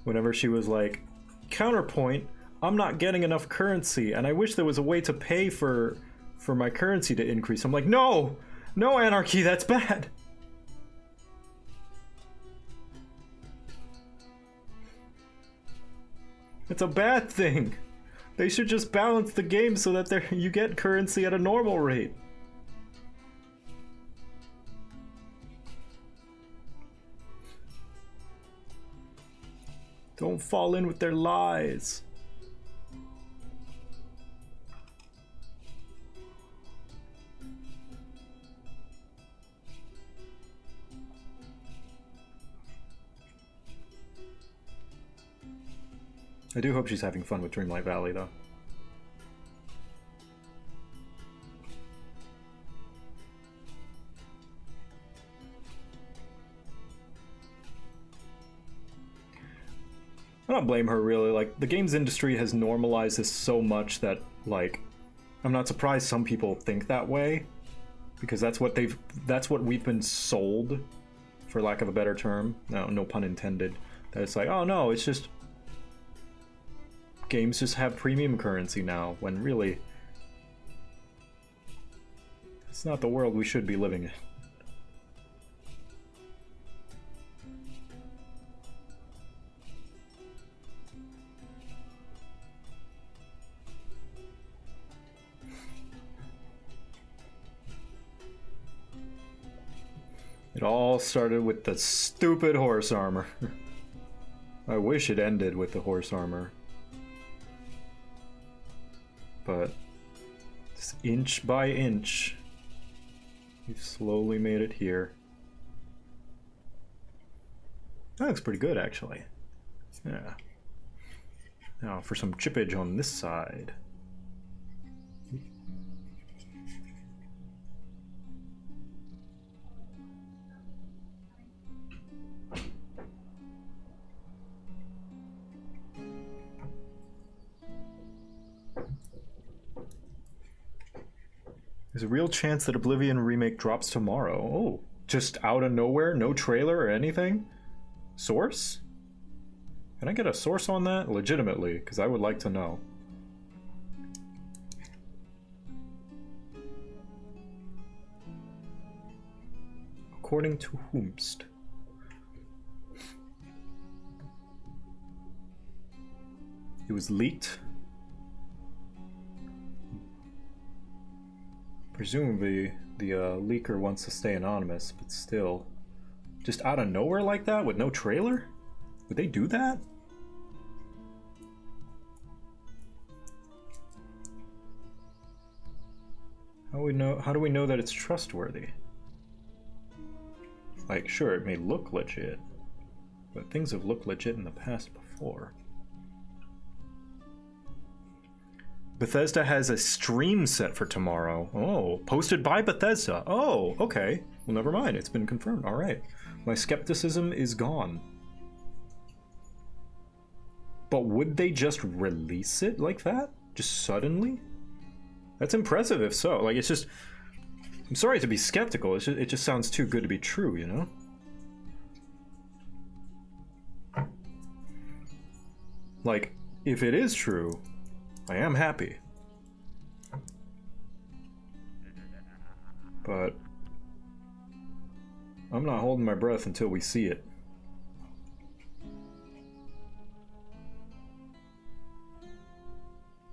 A: Whenever she was like, counterpoint, I'm not getting enough currency, and I wish there was a way to pay for my currency to increase. I'm like, no! No, Anarchy, that's bad! It's a bad thing! They should just balance the game so that you get currency at a normal rate. Don't fall in with their lies. I do hope she's having fun with Dreamlight Valley, though. I don't blame her, really. Like, the games industry has normalized this so much that, like, I'm not surprised some people think that way, because that's what we've been sold, for lack of a better term. No pun intended. That it's like, oh no, it's just games just have premium currency now, when really it's not the world we should be living in. It all started with the stupid horse armor. I wish it ended with the horse armor. But just inch by inch, we've slowly made it here. That looks pretty good, actually. Yeah. Now for some chippage on this side. There's a real chance that Oblivion Remake drops tomorrow. Oh, just out of nowhere? No trailer or anything? Source? Can I get a source on that? Legitimately, because I would like to know. According to whomst? It was leaked. Presumably, the leaker wants to stay anonymous, but still. Just out of nowhere like that, with no trailer? Would they do that? How do we know that it's trustworthy? Like, sure, it may look legit, but things have looked legit in the past before. Bethesda has a stream set for tomorrow. Oh, posted by Bethesda. Oh, okay. Well, never mind. It's been confirmed. All right. My skepticism is gone. But would they just release it like that? Just suddenly? That's impressive if so. Like, it's just... I'm sorry to be skeptical. It just sounds too good to be true, you know? Like, if it is true, I am happy. But I'm not holding my breath until we see it.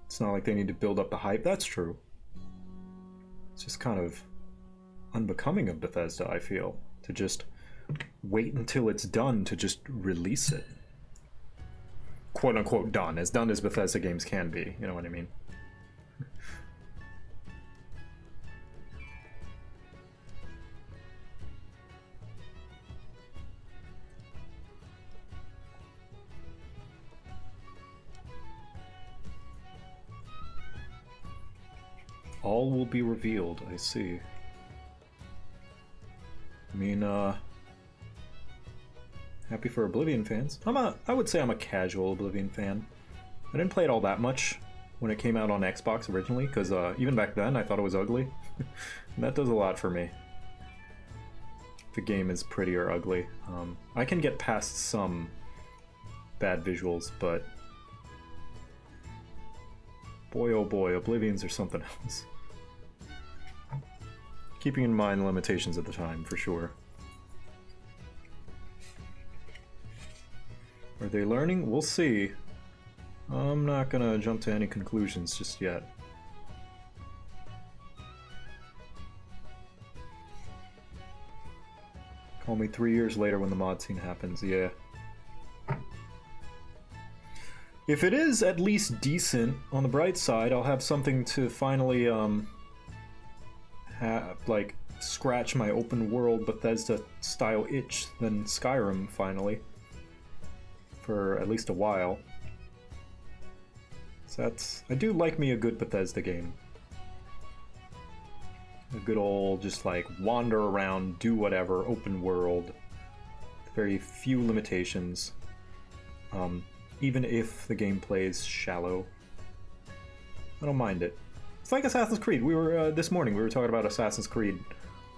A: It's not like they need to build up the hype. That's true. It's just kind of unbecoming of Bethesda, I feel, to just wait until it's done to just release it. Quote unquote done as Bethesda games can be, you know what I mean? All will be revealed, I see. I mean, happy for Oblivion fans. I would say I'm a casual Oblivion fan. I didn't play it all that much when it came out on Xbox originally, because even back then I thought it was ugly. And that does a lot for me. The game is pretty or ugly. I can get past some bad visuals, but boy oh boy, Oblivions are something else. Keeping in mind the limitations at the time, for sure. Are they learning? We'll see. I'm not gonna jump to any conclusions just yet. Call me 3 years later when the mod scene happens, yeah. If it is at least decent, on the bright side, I'll have something to finally, like, scratch my open world Bethesda style itch than Skyrim, finally. For at least a while. So I do like me a good Bethesda game. A good old, just like, wander around, do whatever, open world. Very few limitations. Even if the gameplay is shallow. I don't mind it. It's like Assassin's Creed. We were, this morning, we were talking about Assassin's Creed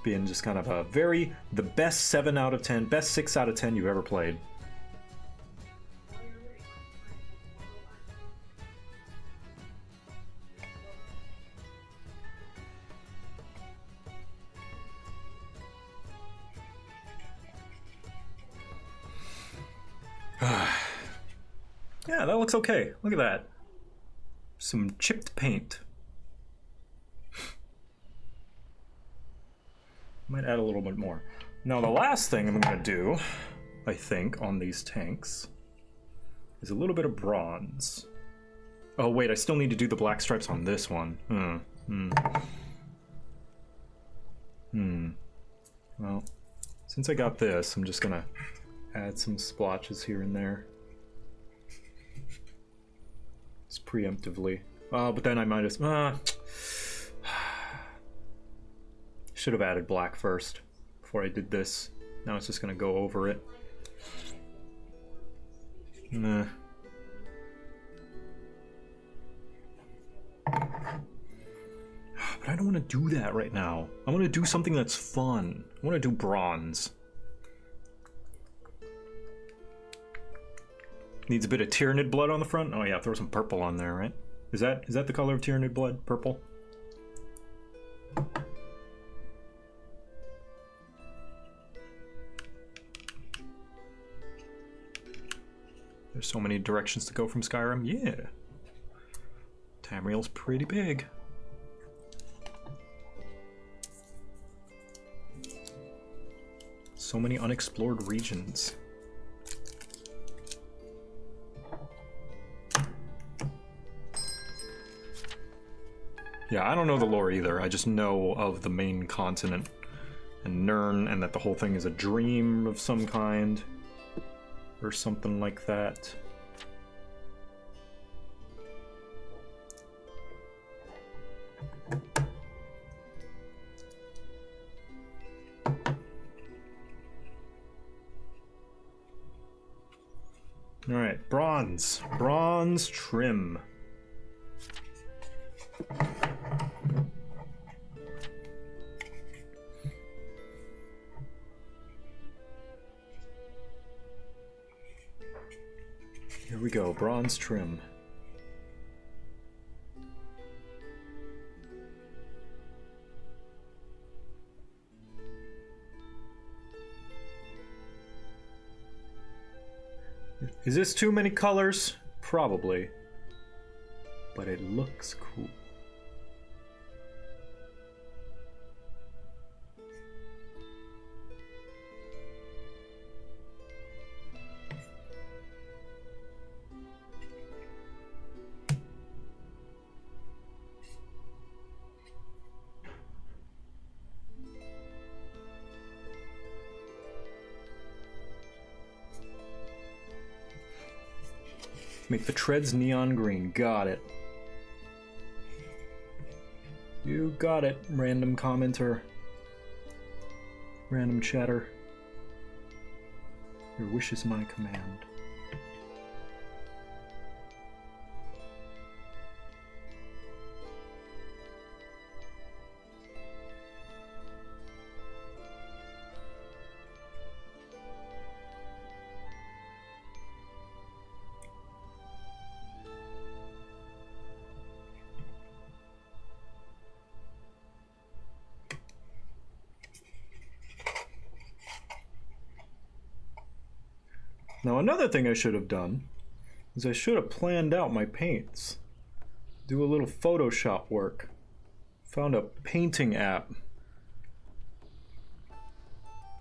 A: being just kind of the best 7 out of 10, best 6 out of 10 you've ever played. Yeah, that looks okay. Look at that. Some chipped paint. Might add a little bit more. Now the last thing I'm gonna do, I think, on these tanks is a little bit of bronze. Oh wait, I still need to do the black stripes on this one. Well, since I got this, I'm just gonna add some splotches here and there. Just preemptively. But then I might as should have added black first before I did this. Now it's just gonna go over it. Nah. But I don't want to do that right now. I want to do something that's fun. I want to do bronze. Needs a bit of Tyranid blood on the front. Oh yeah, throw some purple on there, right? Is that the color of Tyranid blood? Purple? There's so many directions to go from Skyrim. Yeah. Tamriel's pretty big. So many unexplored regions. Yeah, I don't know the lore either. I just know of the main continent and Nern, and that the whole thing is a dream of some kind. Or something like that. Alright, bronze. Bronze trim. Here we go, bronze trim. Is this too many colors? Probably. But it looks cool. Make the treads neon green. Got it. You got it, random commenter. Random chatter. Your wish is my command. Now another thing I should have done is I should have planned out my paints. Do a little Photoshop work. Found a painting app.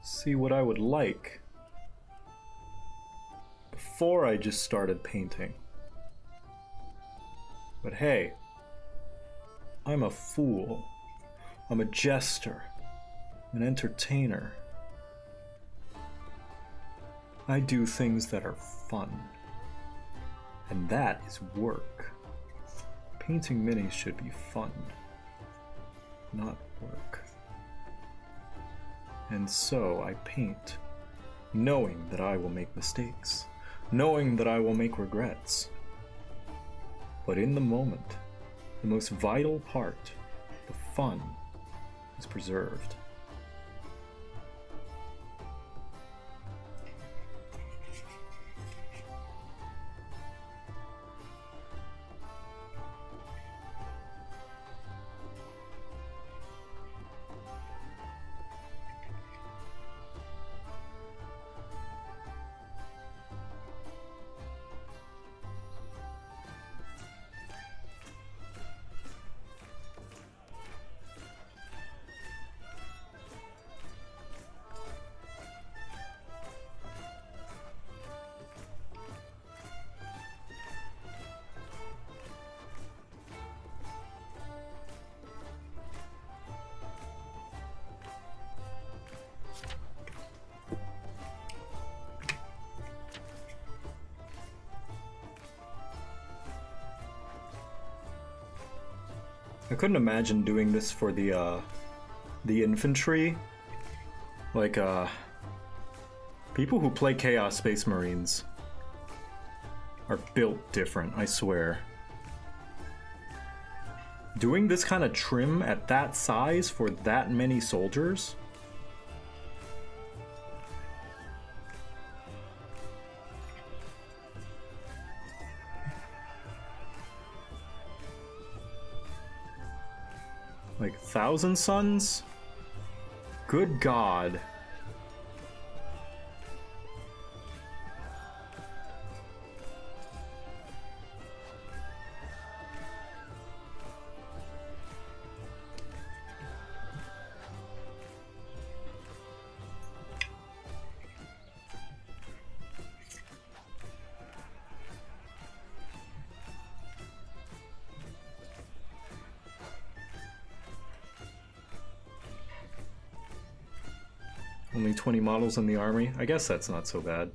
A: See what I would like before I just started painting. But hey, I'm a fool. I'm a jester, an entertainer. I do things that are fun. And that is work. Painting minis should be fun, not work. And so I paint, knowing that I will make mistakes, knowing that I will make regrets. But in the moment, the most vital part, the fun, is preserved. I couldn't imagine doing this for the infantry. Like, people who play Chaos Space Marines are built different, I swear. Doing this kind of trim at that size for that many soldiers? Like 1,000 suns? Good God. Only 20 models in the army. I guess that's not so bad.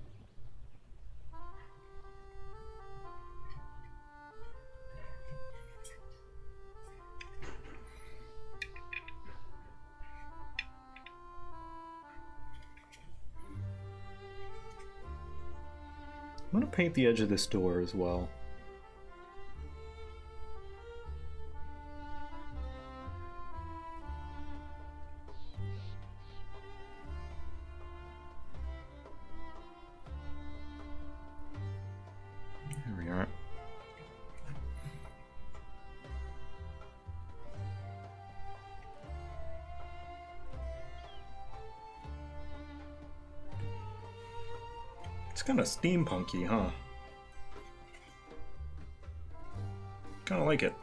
A: I'm gonna paint the edge of this door as well. There we are. It's kind of steampunky, huh? Kind of like it.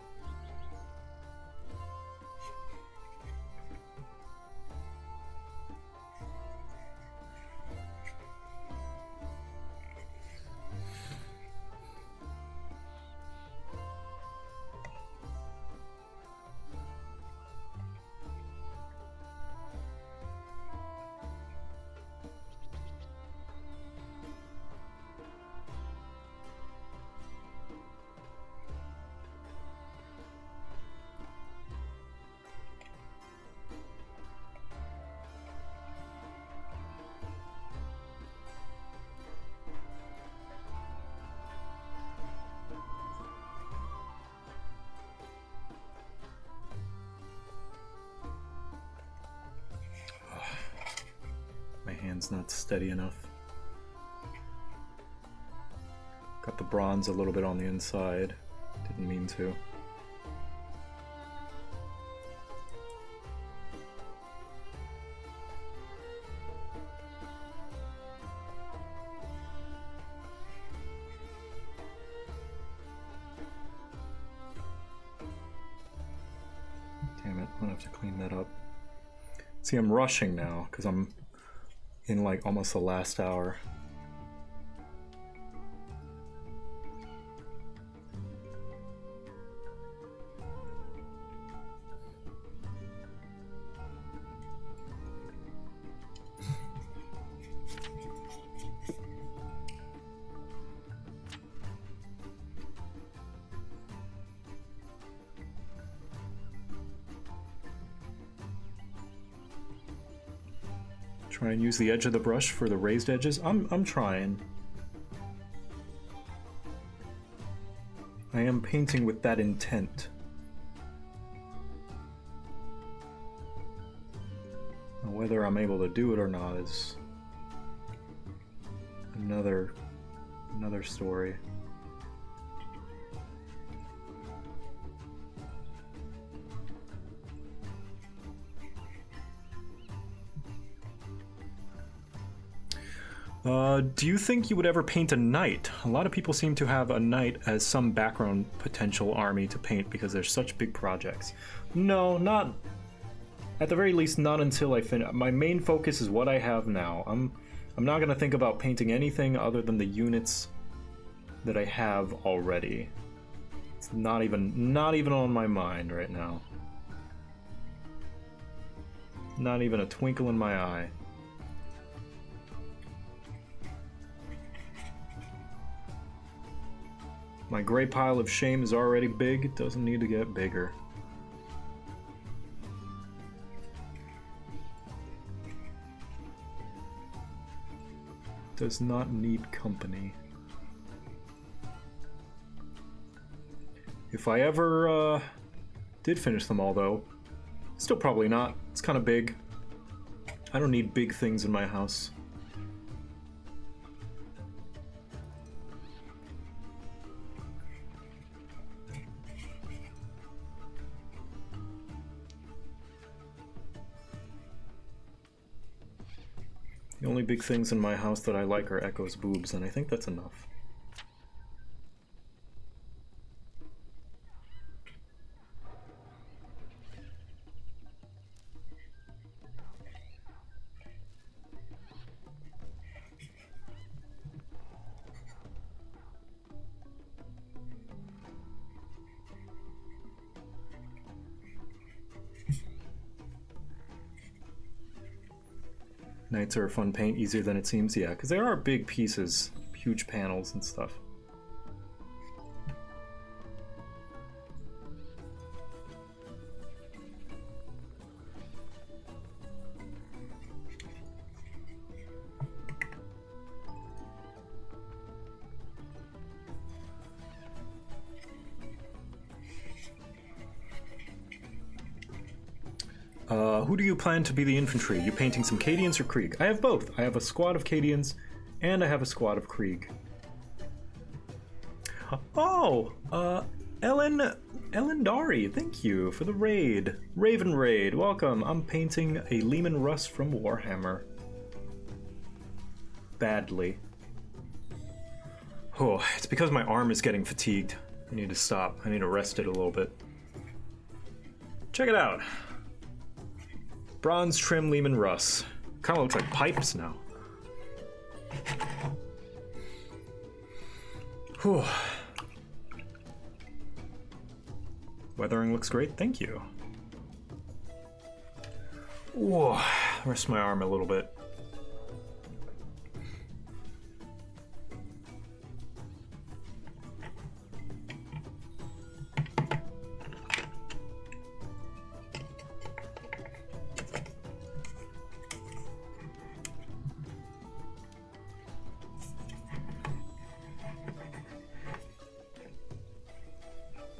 A: My hand's not steady enough. Got the bronze a little bit on the inside. Didn't mean to. Damn it, I'm gonna have to clean that up. See, I'm rushing now because I'm in like almost the last hour. Try and use the edge of the brush for the raised edges. I'm trying. I am painting with that intent. Now, whether I'm able to do it or not is another story. Do you think you would ever paint a knight? A lot of people seem to have a knight as some background potential army to paint because they're such big projects. No, not... At the very least, not until I finish. My main focus is what I have now. I'm not going to think about painting anything other than the units that I have already. It's not even on my mind right now. Not even a twinkle in my eye. My gray pile of shame is already big, it doesn't need to get bigger. Does not need company. If I ever did finish them all though, still probably not. It's kind of big. I don't need big things in my house. The only big things in my house that I like are Echo's boobs, and I think that's enough. Knights are a fun paint, easier than it seems. Yeah, because there are big pieces, huge panels and stuff. Who do you plan to be the infantry? You painting some Cadians or Krieg? I have both. I have a squad of Cadians, and I have a squad of Krieg. Oh, Ellen Dari, thank you for the raid. Raven Raid, welcome. I'm painting a Lehman Russ from Warhammer. Badly. Oh, it's because my arm is getting fatigued. I need to stop. I need to rest it a little bit. Check it out. Bronze trim Lehman Russ. Kind of looks like pipes now. Whew. Weathering looks great, thank you. Whoa, rest my arm a little bit.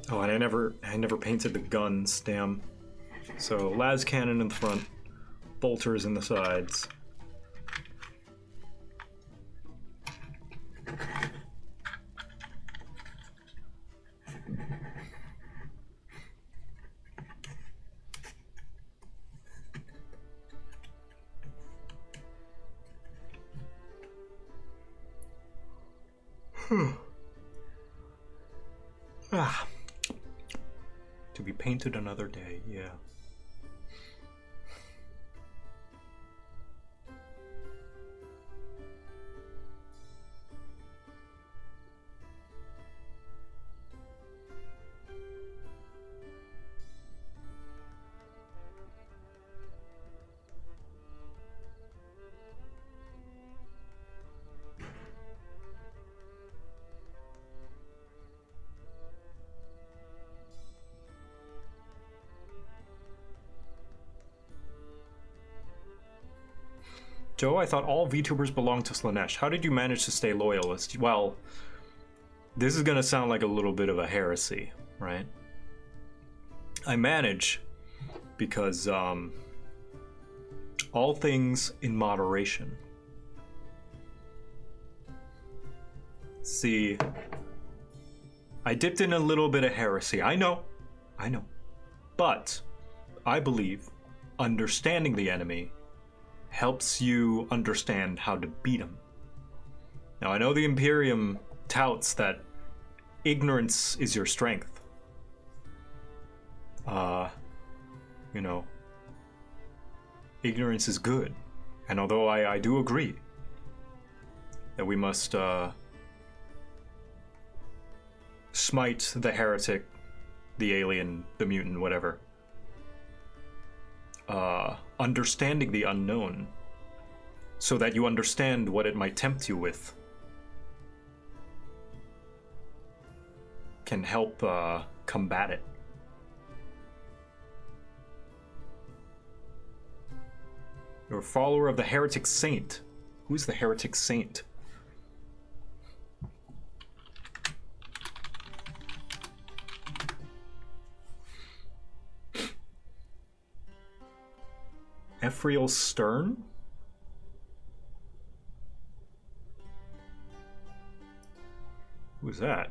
A: Oh, and I never painted the guns, damn. So, las cannon in the front, bolters in the sides. Ah. To be painted another day, yeah. Joe, I thought all VTubers belonged to Slanesh. How did you manage to stay loyalist? Well, this is gonna sound like a little bit of a heresy, right? I manage because, all things in moderation. See, I dipped in a little bit of heresy. I know. But I believe understanding the enemy helps you understand how to beat him. Now, I know the Imperium touts that ignorance is your strength. You know, ignorance is good. And although I do agree that we must, smite the heretic, the alien, the mutant, whatever, understanding the unknown so that you understand what it might tempt you with can help combat it. You're a follower of the heretic saint. Who's the heretic saint? Ephriel Stern? Who's that?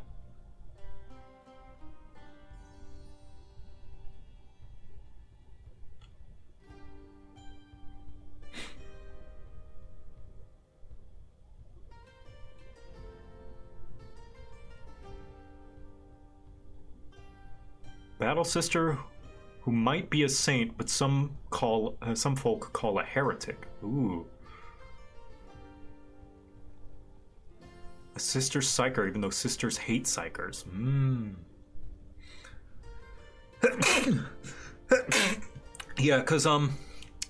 A: Battle Sister, who might be a saint, but some folk call a heretic. Ooh. A sister psyker, even though sisters hate psykers. Yeah, cause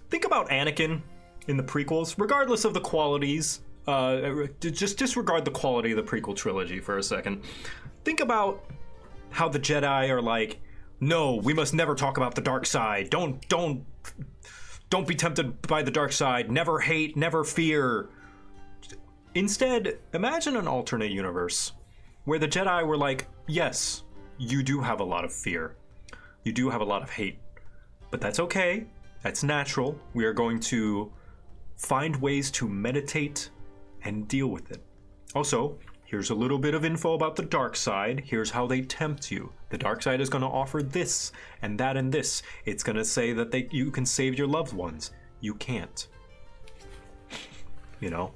A: think about Anakin in the prequels, regardless of the qualities. Just disregard the quality of the prequel trilogy for a second. Think about how the Jedi are like, no, we must never talk about the dark side. Don't be tempted by the dark side. Never hate, never fear. Instead, imagine an alternate universe where the Jedi were like, yes, you do have a lot of fear. You do have a lot of hate. But that's okay. That's natural. We are going to find ways to meditate and deal with it. Also, here's a little bit of info about the dark side. Here's how they tempt you. The dark side is going to offer this and that and this. It's going to say that you can save your loved ones. You can't. You know?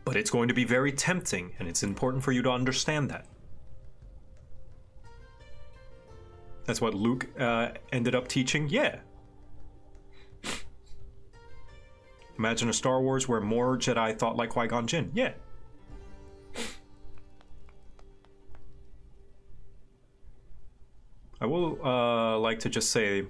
A: But it's going to be very tempting, and it's important for you to understand that. That's what Luke ended up teaching? Yeah. Imagine a Star Wars where more Jedi thought like Qui-Gon Jinn. Yeah. I will like to just say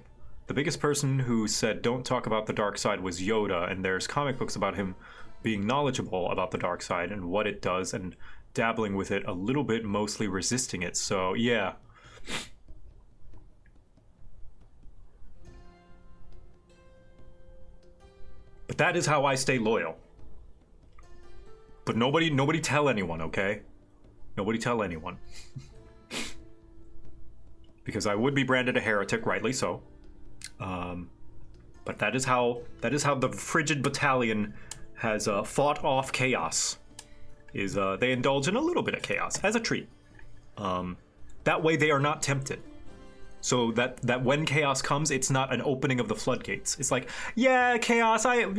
A: the biggest person who said don't talk about the dark side was Yoda, and there's comic books about him being knowledgeable about the dark side and what it does and dabbling with it a little bit, mostly resisting it. So yeah. But that is how I stay loyal. But nobody tell anyone, okay? Nobody tell anyone. Because I would be branded a heretic, rightly so. But that is how the Frigid Battalion has fought off chaos. They indulge in a little bit of chaos as a treat. That way they are not tempted. So that when chaos comes, it's not an opening of the floodgates. It's like, yeah, chaos. I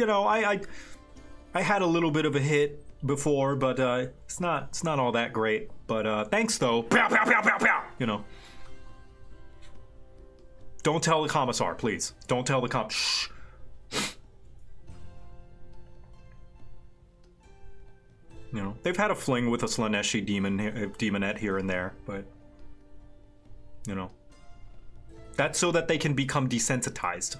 A: had a little bit of a hit before, but it's not all that great. But thanks though. Pow, pow, pow, pow, pow. You know. Don't tell the commissar, please. Don't tell the Shh. You know, they've had a fling with a Slaneshi demonette here and there, but you know. That's so that they can become desensitized.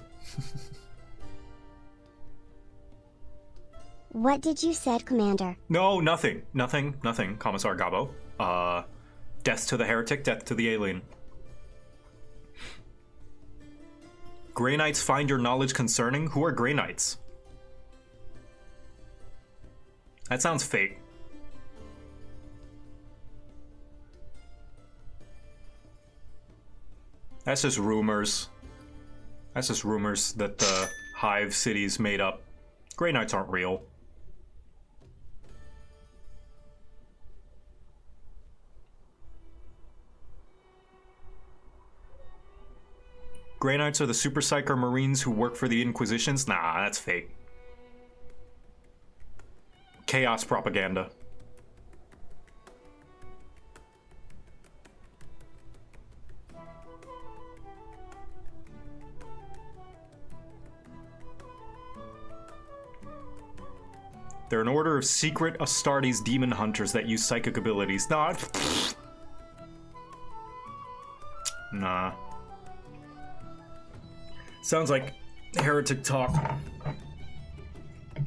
C: What did you said, Commander?
A: No, nothing, Commissar Gabo. Death to the heretic, death to the alien. Grey Knights find your knowledge concerning? Who are Grey Knights? That sounds fake. That's just rumors. That's just rumors that the Hive city's made up. Grey Knights aren't real. Grey Knights are the Super Psyker Marines who work for the Inquisitions? Nah, that's fake. Chaos propaganda. They're an order of secret Astartes demon hunters that use psychic abilities. Nah. Nah. Sounds like heretic talk.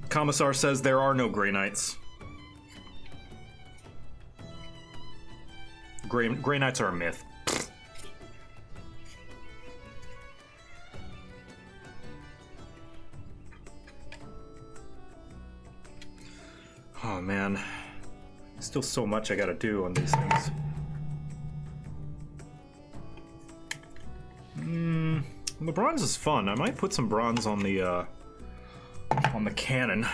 A: Commissar says there are no Grey Knights. Grey Knights are a myth. Oh man, still so much I gotta do on these things. The bronze is fun. I might put some bronze on the cannon.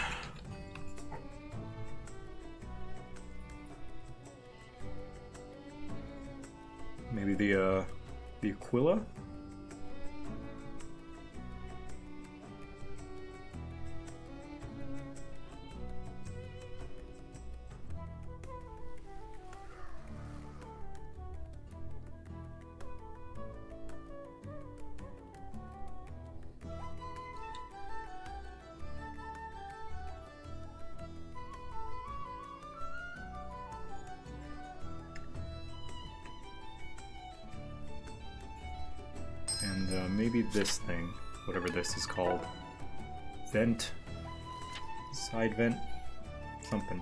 A: Maybe the Aquila. And maybe this thing, whatever this is called. Vent Side vent. Something.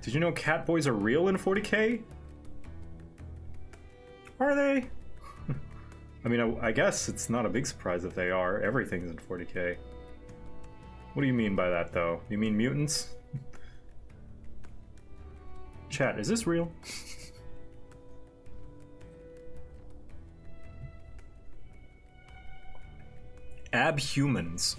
A: Did you know cat boys are real in 40K? Are they? I mean, I guess it's not a big surprise if they are. Everything's in 40K. What do you mean by that, though? You mean mutants? Chat, is this real? Abhumans.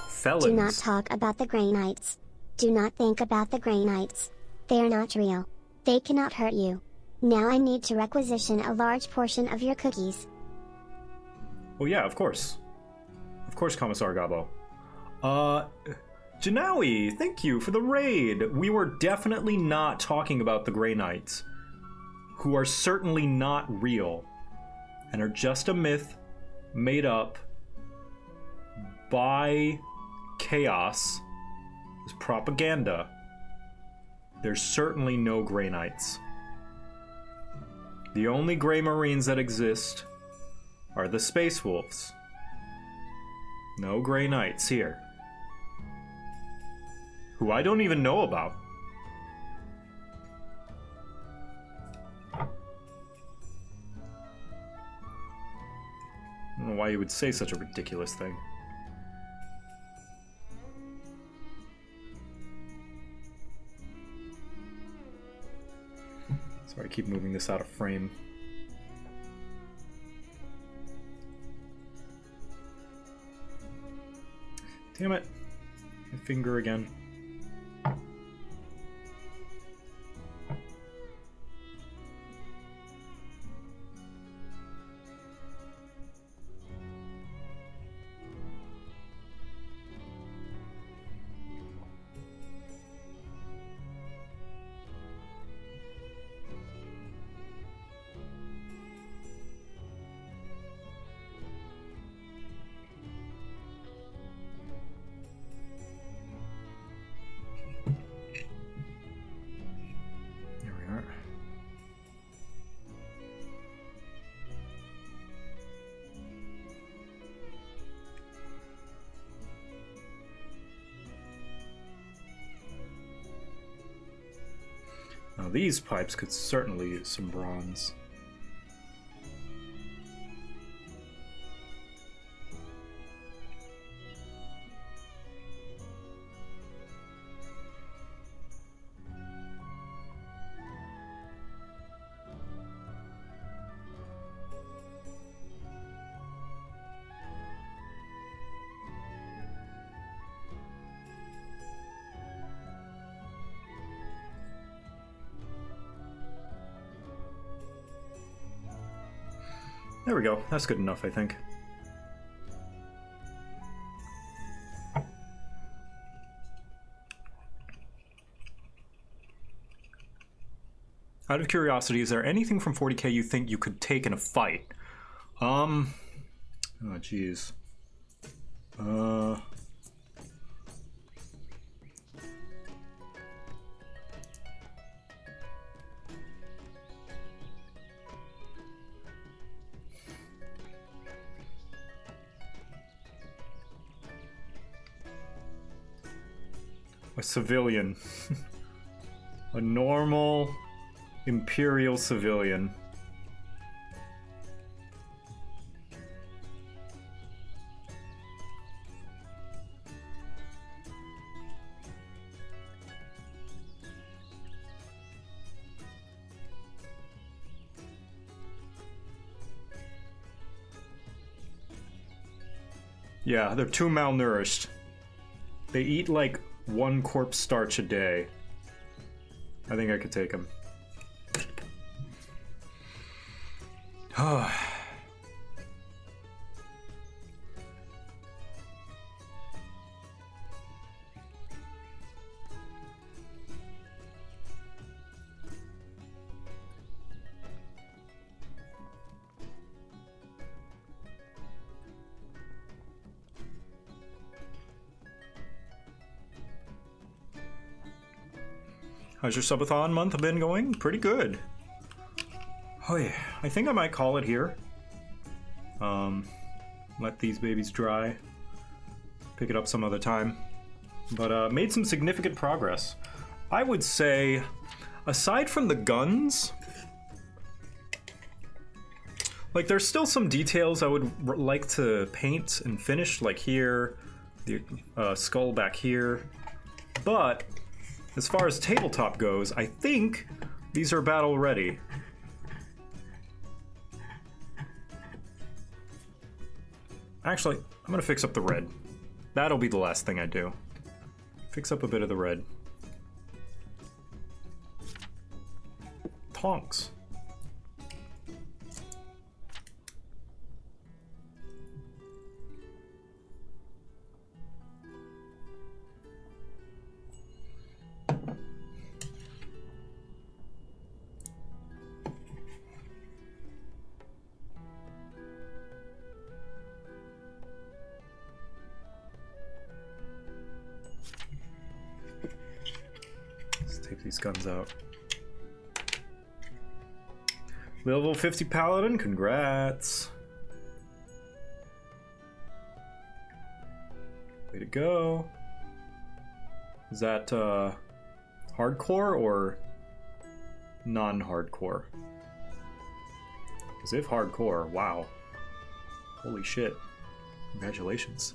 A: Felons.
C: Do not talk about the Grey Knights. Do not think about the Grey Knights. They are not real. They cannot hurt you. Now I need to requisition a large portion of your cookies.
A: Oh yeah, of course. Of course, Commissar Gabo. Janawi, thank you for the raid. We were definitely not talking about the Grey Knights, who are certainly not real, and are just a myth made up by Chaos as propaganda. There's certainly no Grey Knights. The only Grey Marines that exist are the Space Wolves. No Grey Knights here. Who I don't even know about. I don't know why you would say such a ridiculous thing. Sorry, I keep moving this out of frame. Damn it. My finger again. Now these pipes could certainly use some bronze. There we go. That's good enough, I think. Out of curiosity, is there anything from 40K you think you could take in a fight? Oh, jeez. A civilian. A normal Imperial civilian. Yeah, they're too malnourished. They eat like 1 corpse starch a day. I think I could take them. How's your subathon month been going? Pretty good. Oh yeah, I think I might call it here. Let these babies dry. Pick it up some other time. But made some significant progress. I would say, aside from the guns, like there's still some details I would like to paint and finish, like here, the skull back here. But as far as tabletop goes, I think these are battle ready. Actually, I'm gonna fix up the red. That'll be the last thing I do. Fix up a bit of the red. Tonks. Take these guns out. Level 50 Paladin, congrats. Way to go. Is that hardcore or non-hardcore? Because if hardcore, wow. Holy shit. Congratulations.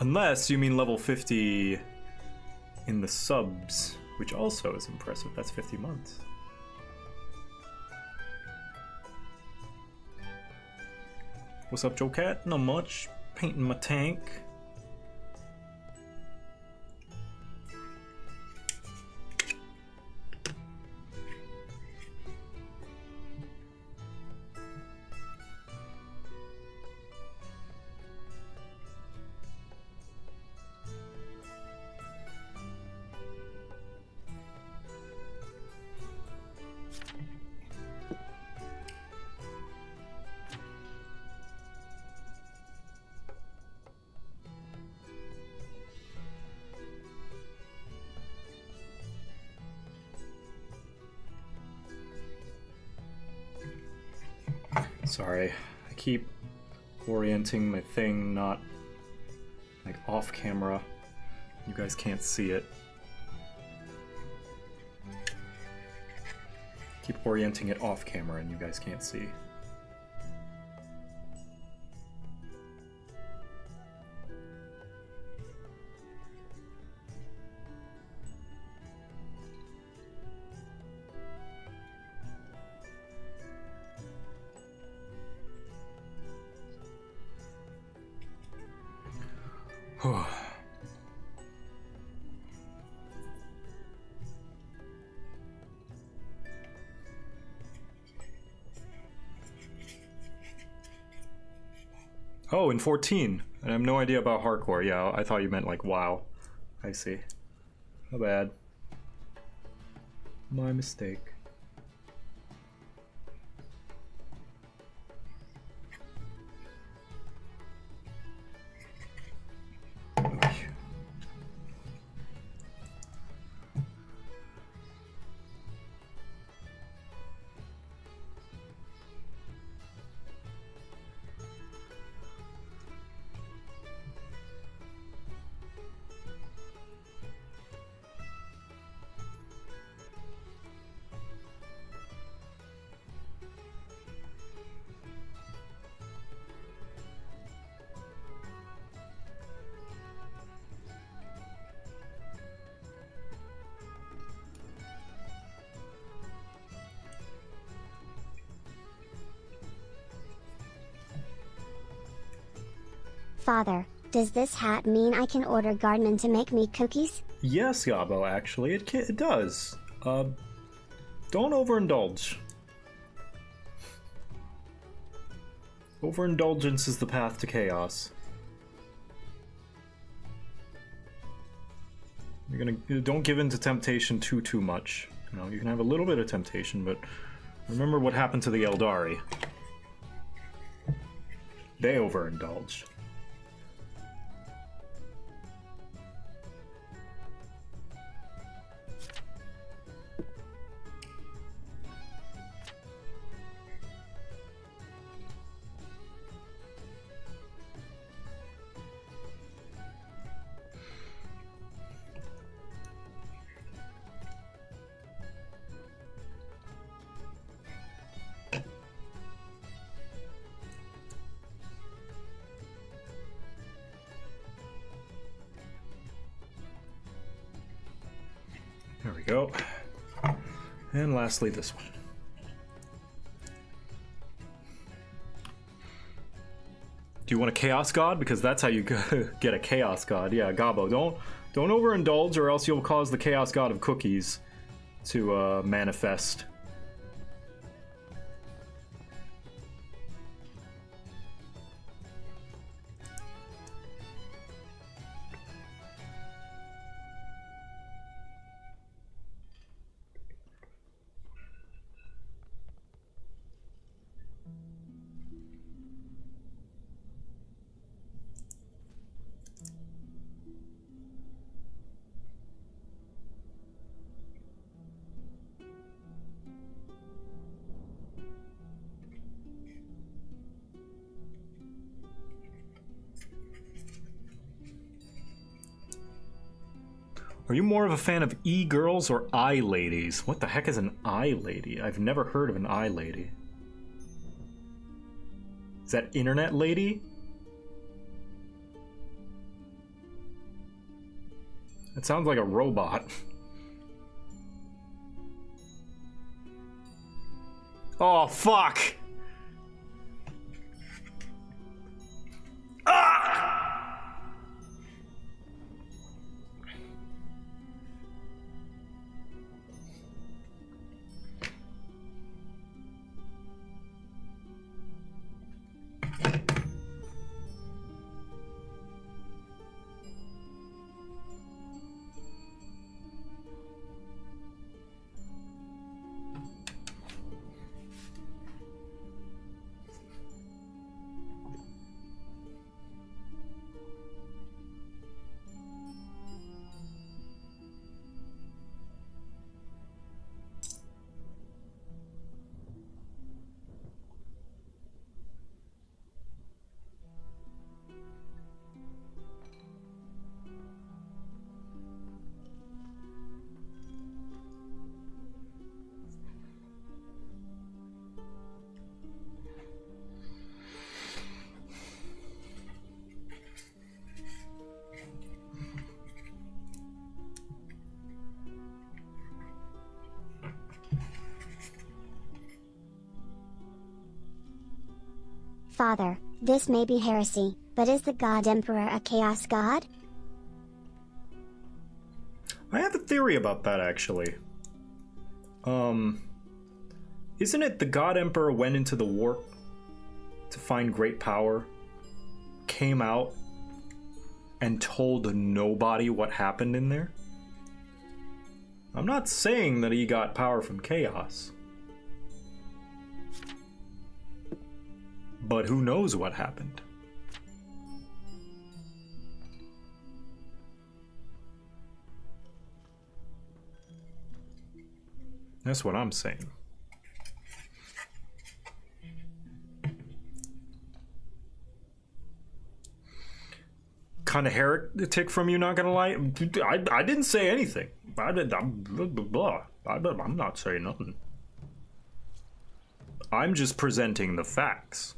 A: Unless you mean level 50 in the subs, which also is impressive. That's 50 months. What's up, JoCat? Not much. Painting my tank. Sorry, I keep orienting my thing not like off camera. You guys can't see it. Keep orienting it off camera and you guys can't see. Oh, in 14. And I have no idea about hardcore. Yeah, I thought you meant like WoW. I see. Not bad. My mistake.
C: Father, does this hat mean I can order Gardman to make me cookies?
A: Yes, Gabo, actually, it does. Don't overindulge. Overindulgence is the path to chaos. Don't give in to temptation too much. You know, you can have a little bit of temptation, but remember what happened to the Eldari. They overindulged. go. And lastly, this one. Do you want a Chaos God? Because that's how you get a Chaos God. Yeah, Gabo, don't overindulge or else you'll cause the Chaos God of cookies to manifest. Are you more of a fan of e-girls or I-ladies? What the heck is an I-lady? I've never heard of an I-lady. Is that internet lady? That sounds like a robot. Oh, fuck!
C: Father, this may be heresy, but is the God Emperor a Chaos God?
A: I have a theory about that, actually. Isn't it the God Emperor went into the warp to find great power, came out, and told nobody what happened in there? I'm not saying that he got power from chaos. But who knows what happened? That's what I'm saying. Kind of heretic from you, not gonna lie. I didn't say anything. I'm not saying nothing. I'm just presenting the facts.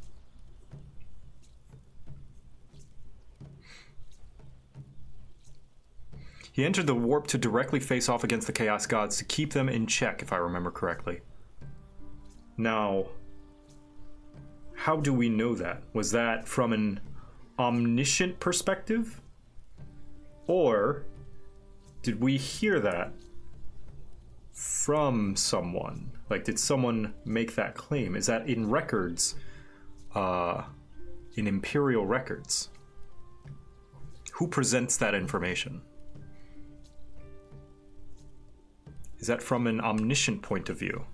A: He entered the warp to directly face off against the Chaos Gods to keep them in check, if I remember correctly. Now, how do we know that? Was that from an omniscient perspective? Or did we hear that from someone? Like, did someone make that claim? Is that in records, in Imperial records? Who presents that information? Is that from an omniscient point of view?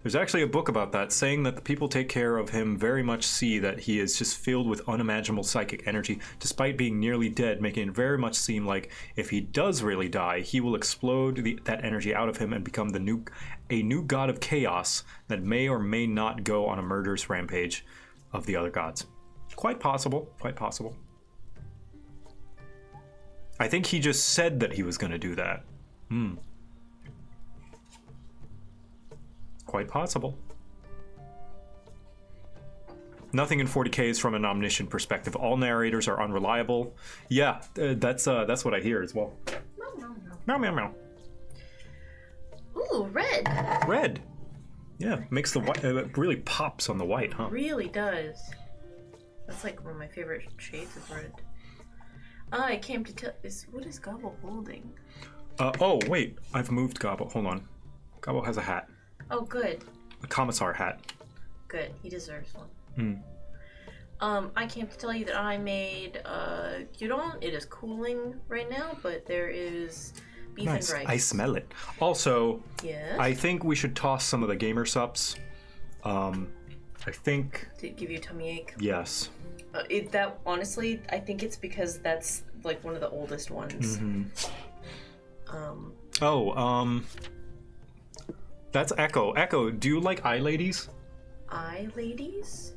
A: There's actually a book about that, saying that the people take care of him very much see that he is just filled with unimaginable psychic energy, despite being nearly dead, making it very much seem like if he does really die, he will explode that energy out of him and become a new god of chaos that may or may not go on a murderous rampage of the other gods. Quite possible, quite possible. I think he just said that he was going to do that. Quite possible. Nothing in 40k is from an omniscient perspective. All narrators are unreliable. Yeah, that's what I hear as well. Meow meow meow.
S: Ooh, red.
A: Red. Yeah, makes the white. It really pops on the white, huh?
S: Really does. That's like one of my favorite shades of red. I came to tell. What is Gobble holding?
A: Oh wait, I've moved Gobble. Hold on. Gobble has a hat.
S: Oh, good.
A: A commissar hat.
S: Good. He deserves one.
A: Hmm.
S: I came to tell you that I made gyudon. It is cooling right now, but there is beef
A: Nice.
S: and rice.
A: I smell it. Also,
S: Yes?
A: I think we should toss some of the gamer sups. I think
S: Did it give you a tummy ache?
A: yes.
S: That honestly, I think it's because that's like one of the oldest ones.
A: That's Echo. Echo, do you like eye ladies?
S: Eye ladies?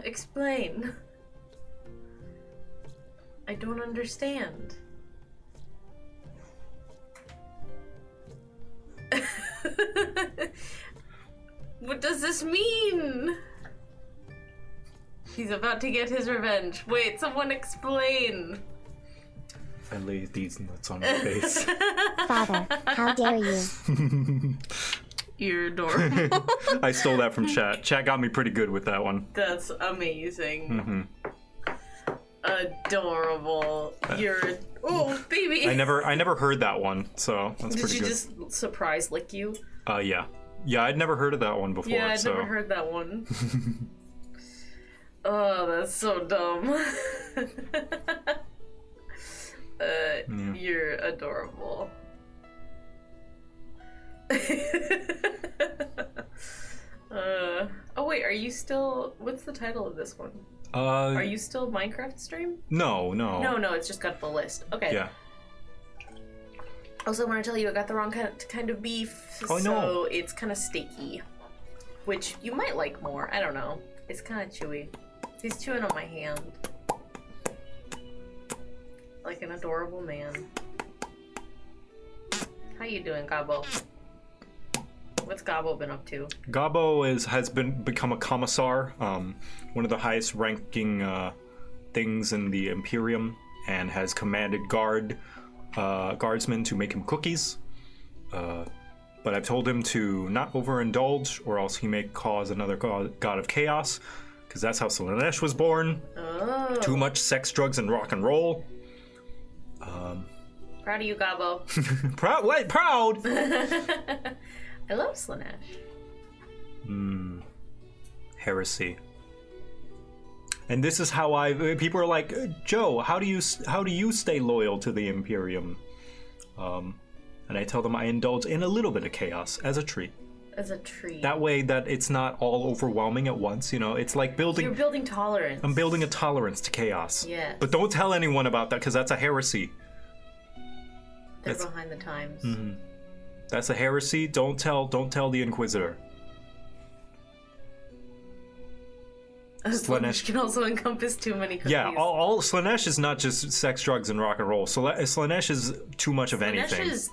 S: Explain. I don't understand. What does this mean? He's about to get his revenge. Wait, someone explain.
A: I laid these nuts on my face.
C: Father, how dare you?
S: You're adorable.
A: I stole that from chat. Chat got me pretty good with that one.
S: That's amazing. Adorable. You're baby.
A: I never heard that one, so that's
S: Did
A: pretty
S: she
A: good.
S: just surprise lick you?
A: Yeah. Yeah, I'd never heard of that one before.
S: Yeah, I'd
A: so.
S: never heard that one. Oh, that's so dumb. You're adorable. Oh wait, are you still? What's the title of this one? Are you still Minecraft stream?
A: No.
S: No, it's just got the list. Okay.
A: Yeah.
S: Also, I want to tell you, I got the wrong kind of beef,
A: Oh,
S: so
A: no.
S: it's kind of steaky, which you might like more. I don't know. It's kind of chewy. He's chewing on my hand, like an adorable man. How you doing, Gabo? What's Gabo been up to?
A: Gabo has become a commissar, one of the highest ranking things in the Imperium, and has commanded guardsmen to make him cookies. But I've told him to not overindulge, or else he may cause another god of chaos, because that's how Slanesh was born.
S: Oh.
A: Too much sex, drugs, and rock and roll.
S: Proud of you, Gabo.
A: Proud.
S: I love Slanesh.
A: Heresy. And this is how people are like, Joe, how do you stay loyal to the Imperium? And I tell them I indulge in a little bit of chaos as a treat.
S: As a treat.
A: That way that it's not all overwhelming at once, you know? It's like building...
S: You're building tolerance.
A: I'm building a tolerance to chaos.
S: Yes.
A: But don't tell anyone about that, because that's a heresy.
S: They're behind the times.
A: That's a heresy. Don't tell the Inquisitor.
S: Slanesh can also encompass too many cookies.
A: Yeah, all Slanesh is not just sex, drugs, and rock and roll. Slanesh is too much of anything.
S: Slanesh is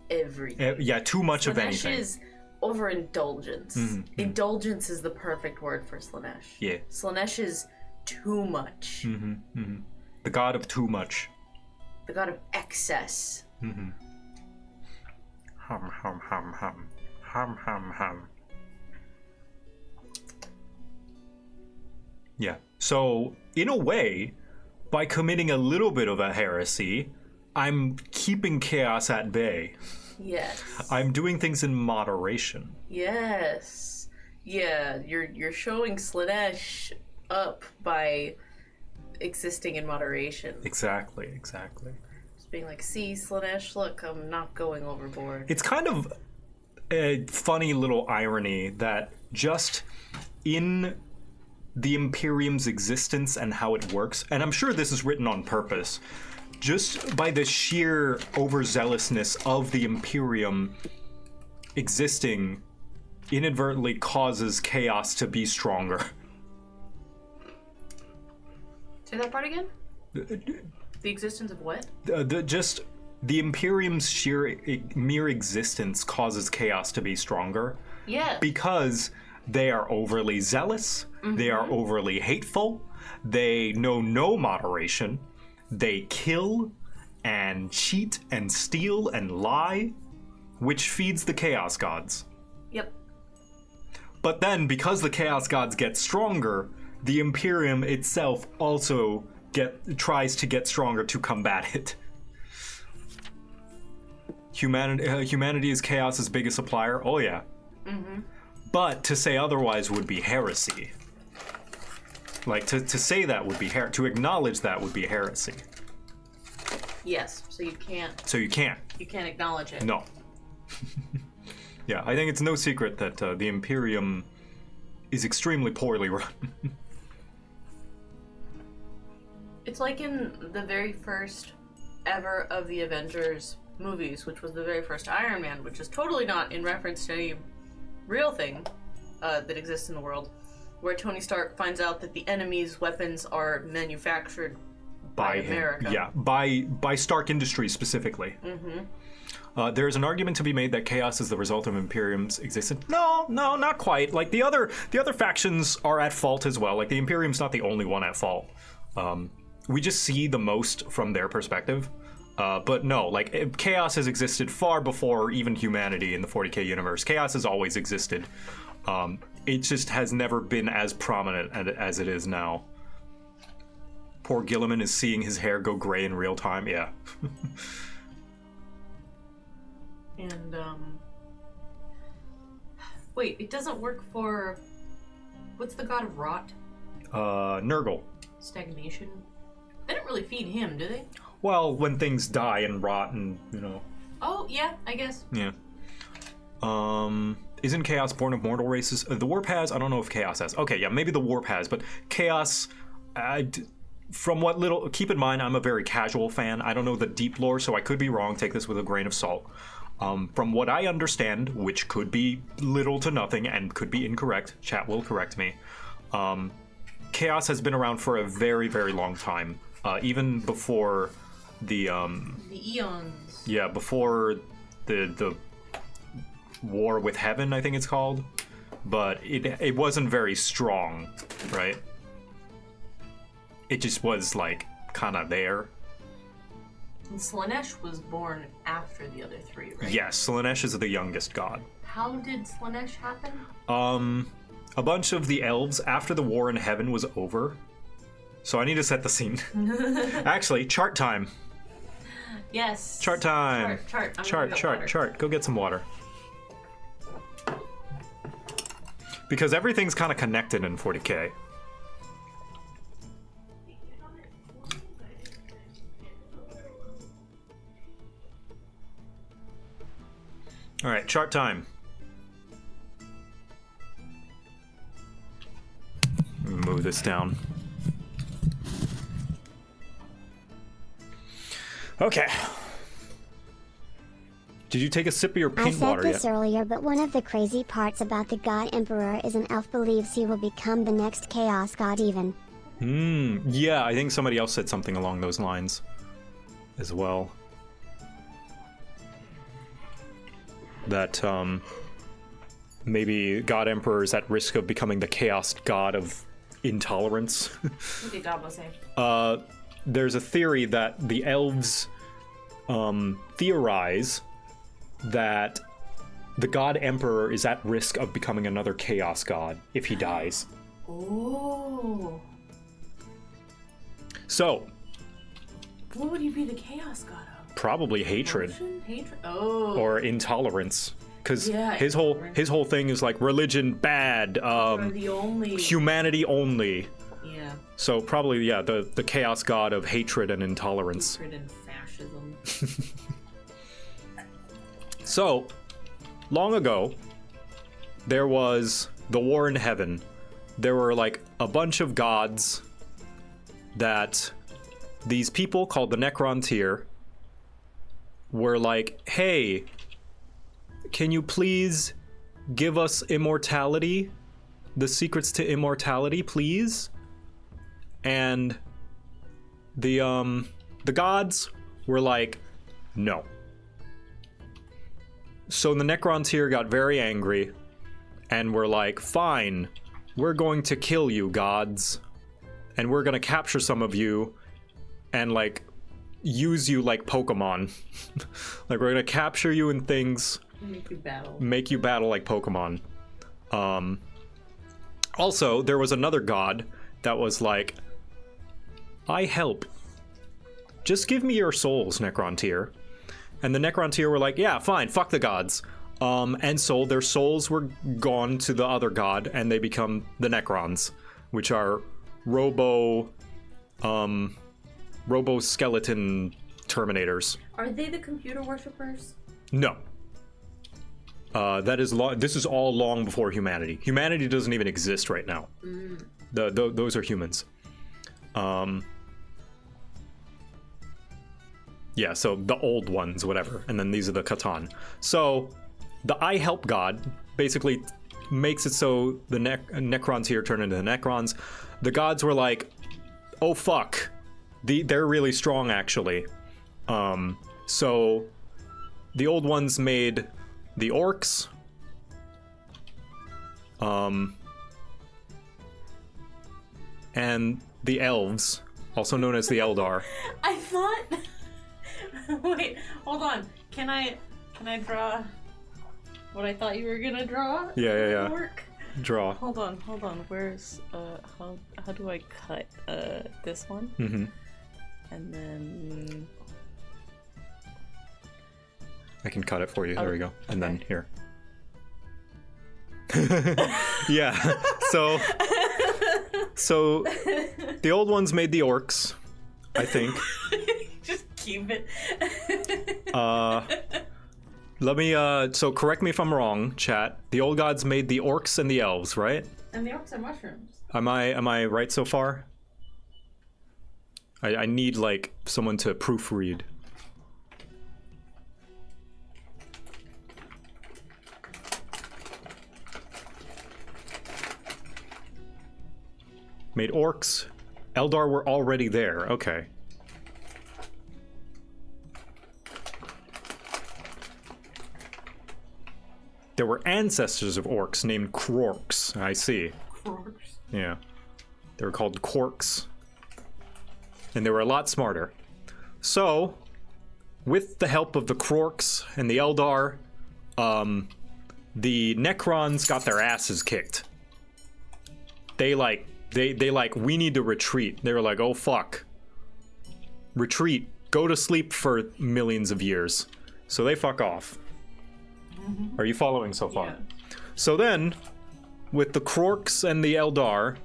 S: everything.
A: Yeah, too much of
S: Slanesh
A: anything.
S: is overindulgence.
A: Mhm.
S: Indulgence is the perfect word for Slanesh.
A: Yeah.
S: Slanesh is too much.
A: The god of too much.
S: The god of excess.
A: Hum hum hum hum. Hum hum hum. Yeah. So, in a way, by committing a little bit of a heresy, I'm keeping chaos at bay.
S: Yes.
A: I'm doing things in moderation.
S: Yes. Yeah, you're showing Slanesh up by existing in moderation.
A: Exactly.
S: Just being like, see, Slanesh, look, I'm not going overboard.
A: It's kind of a funny little irony that just in the Imperium's existence and how it works, and I'm sure this is written on purpose, just by the sheer overzealousness of the Imperium existing inadvertently causes chaos to be stronger.
S: Say that part again? The existence of what?
A: Just the Imperium's mere existence causes chaos to be stronger.
B: Yeah.
A: Because they are overly zealous, they are overly hateful, they know no moderation, they kill and cheat and steal and lie, which feeds the Chaos Gods.
B: Yep.
A: But then, because the Chaos Gods get stronger, the Imperium itself also tries to get stronger to combat it. Humanity is Chaos's biggest supplier. Oh yeah. But to say otherwise would be heresy. Like to say that would be to acknowledge that would be heresy.
B: Yes. So you can't.
A: So you can't.
B: You can't acknowledge it.
A: No. Yeah, I think it's no secret that the Imperium is extremely poorly run.
B: It's like in the very first ever of the Avengers movies, which was the very first Iron Man, which is totally not in reference to any real thing that exists in the world, where Tony Stark finds out that the enemy's weapons are manufactured by America.
A: Yeah, by Stark Industries specifically. There's an argument to be made that chaos is the result of Imperium's existence. No, not quite. Like the other factions are at fault as well. Like the Imperium's not the only one at fault. We just see the most from their perspective. But no, like chaos has existed far before even humanity in the 40k universe. Chaos has always existed. It just has never been as prominent as it is now. Poor Gilliman is seeing his hair go gray in real time. Yeah.
B: And wait, it doesn't work for what's the god of rot?
A: Nurgle.
B: Stagnation. They don't really feed him, do they?
A: Well, when things die and rot and, you know.
B: Oh, yeah, I guess.
A: Yeah. Isn't Chaos born of mortal races? The Warp has? I don't know if Chaos has. Okay, yeah, maybe the Warp has, but Chaos, from what little... Keep in mind, I'm a very casual fan. I don't know the deep lore, so I could be wrong. Take this with a grain of salt. From what I understand, which could be little to nothing and could be incorrect, chat will correct me, Chaos has been around for a very, very long time. Even before the
B: eons.
A: Yeah, before the war with heaven, I think it's called. But it wasn't very strong, right? It just was like kind of there.
B: And Slanesh was born after the other three, right?
A: Yes, Slanesh is the youngest god.
B: How did Slanesh happen?
A: A bunch of the elves, after the war in heaven was over. So I need to set the scene. Actually, chart time.
B: Yes.
A: Chart time.
B: Chart.
A: Go get some water. Because everything's kind of connected in 40k. All right, chart time. Move this down. Okay. Did you take a sip of your pink water yet?
C: I said this earlier, but one of the crazy parts about the God Emperor is an elf believes he will become the next Chaos God even.
A: Yeah, I think somebody else said something along those lines as well. That, maybe God Emperor is at risk of becoming the Chaos God of intolerance.
B: What did Gabo say?
A: There's a theory that the elves theorize that the God Emperor is at risk of becoming another Chaos God if he dies.
B: Oh.
A: So.
B: What would he be the Chaos God of?
A: Probably hatred.
B: Hatred? Oh.
A: Or intolerance. Because
B: yeah,
A: his whole thing is like religion bad, humanity only.
B: Yeah.
A: So probably, yeah, the chaos god of hatred and intolerance.
B: Hatred and fascism.
A: So, long ago, there was the war in heaven. There were like a bunch of gods that these people called the Necrontyr were like, hey, can you please give us immortality? The secrets to immortality, please? And the gods were like, No. So the Necrons here got very angry and were like, fine, we're going to kill you, gods. And we're going to capture some of you and like use you like Pokemon. Like we're going to capture you and things.
B: Make you battle
A: like Pokemon. Also, there was another god that was like, I help. Just give me your souls, Necrontyr. And the Necrontyr were like, yeah, fine, fuck the gods. And so their souls were gone to the other god, and they become the Necrons, which are robo-skeleton terminators.
B: Are they the computer worshippers?
A: No. This is all long before humanity. Humanity doesn't even exist right now. Those are humans. Yeah, so the old ones, whatever. And then these are the Catan. So the I help god basically makes it so the Necrons here turn into the Necrons. The gods were like, oh fuck, they're really strong actually. So the old ones made the orcs, and the elves, also known as the Eldar.
B: I thought. Wait, hold on. Can I draw what I thought you were gonna draw?
A: Yeah.
B: Work?
A: Draw.
B: Hold on. Where's how do I cut this one?
A: Mm-hmm.
B: And then
A: I can cut it for you. There we go. And then here. Yeah. So the old ones made the orcs, I think.
B: Just keep it.
A: Let me so correct me if I'm wrong, chat. The old gods made the orcs and the elves, right?
B: And the orcs are mushrooms.
A: Am I right so far? I need like someone to proofread. Made orcs. Eldar were already there. Okay. There were ancestors of orcs named Krorks. I see.
B: Krorks?
A: Yeah. They were called Quarks. And they were a lot smarter. So, with the help of the Krorks and the Eldar, the Necrons got their asses kicked. They like, we need to retreat. They were like, oh fuck. Retreat. Go to sleep for millions of years. So they fuck off. Are you following so far? Yeah. So then, with the Krorks and the Eldar,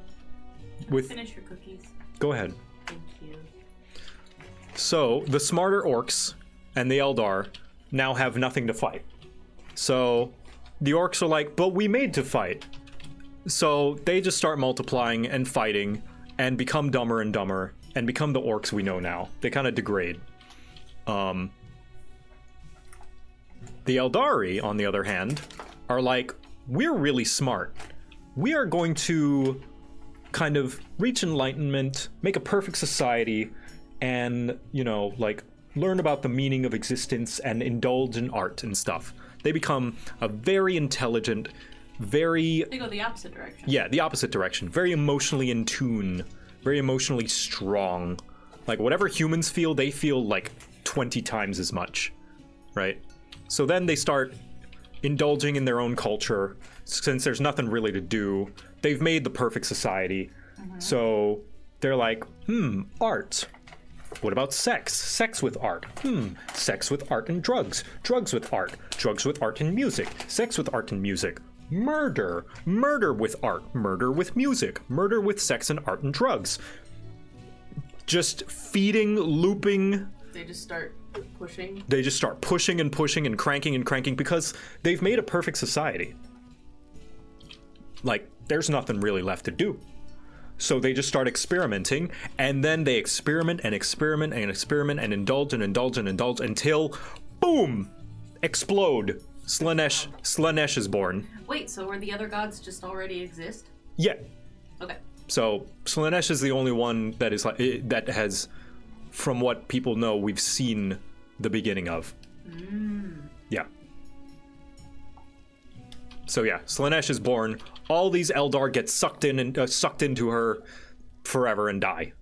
B: Finish your cookies.
A: Go ahead.
B: Thank you.
A: So, the smarter orcs and the Eldar now have nothing to fight. So, the orcs are like, but we made to fight. So, they just start multiplying and fighting and become dumber and dumber and become the orcs we know now. They kind of degrade. The Eldari, on the other hand, are like, we're really smart. We are going to kind of reach enlightenment, make a perfect society, and, you know, like, learn about the meaning of existence and indulge in art and stuff. They become a very intelligent, very...
B: They go the opposite direction.
A: Yeah, the opposite direction. Very emotionally in tune, very emotionally strong. Like, whatever humans feel, they feel like 20 times as much, right? So then they start indulging in their own culture. Since there's nothing really to do, they've made the perfect society. So they're like, art. What about sex? Sex with art. Sex with art and drugs. Drugs with art. Drugs with art and music. Sex with art and music. Murder. Murder with art. Murder with music. Murder with sex and art and drugs. Just feeding, looping.
B: They just start pushing.
A: They just start pushing and pushing and cranking because they've made a perfect society. Like, there's nothing really left to do. So they just start experimenting, and then they experiment and experiment and experiment and indulge and indulge and indulge until, boom, explode. Slanesh is born.
B: Wait, so were the other gods just already exist?
A: Yeah.
B: Okay.
A: So Slanesh is the only one that is like that has, from what people know, we've seen the beginning of. Yeah. So yeah, Slaanesh is born. All these Eldar get sucked in and sucked into her forever and die.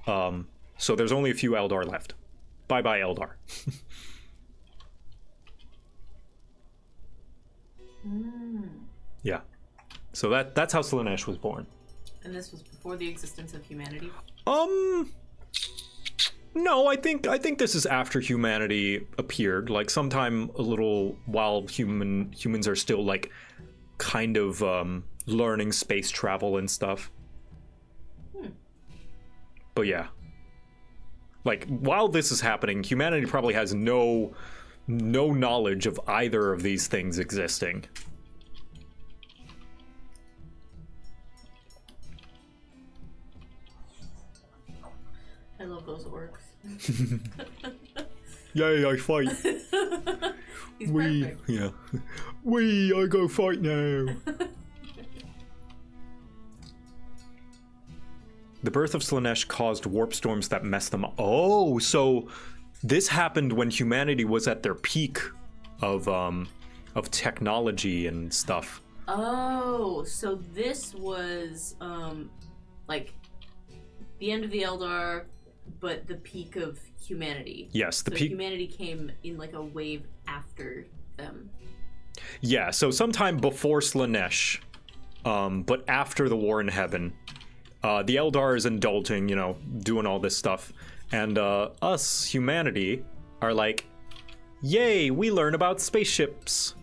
A: So there's only a few Eldar left. Bye bye Eldar. Yeah. So that's how Slaanesh was born.
B: And this was before the existence of humanity?
A: No, I think this is after humanity appeared, like sometime a little while humans are still like kind of learning space travel and stuff. But yeah. Like while this is happening, humanity probably has no knowledge of either of these things existing.
B: I love those orcs.
A: Yay, I fight.
B: He's perfect.
A: Yeah. I go fight now. The birth of Slaanesh caused warp storms that messed them up. Oh, so this happened when humanity was at their peak of technology and stuff.
B: Oh, so this was like the end of the Eldar, but the peak of humanity.
A: Yes, the
B: so
A: peak.
B: Humanity came in like a wave after them.
A: Yeah, so sometime before Slaanesh, but after the War in Heaven, the Eldar is indulging, doing all this stuff, and us, humanity, are like, yay, we learn about spaceships.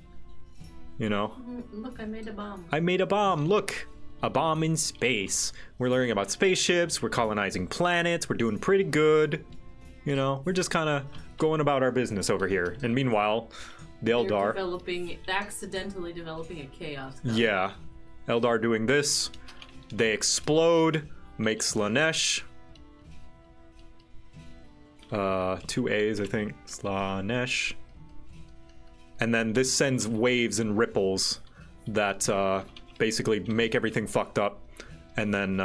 B: Look, I made a bomb.
A: I made a bomb, look. A bomb in space. We're learning about spaceships, we're colonizing planets, we're doing pretty good. We're just kind of going about our business over here. And meanwhile, the Eldar...
B: accidentally developing a chaos god.
A: Yeah. Eldar doing this. They explode, make Slaanesh. 2 A's, I think. Slaanesh. And then this sends waves and ripples that basically make everything fucked up. And then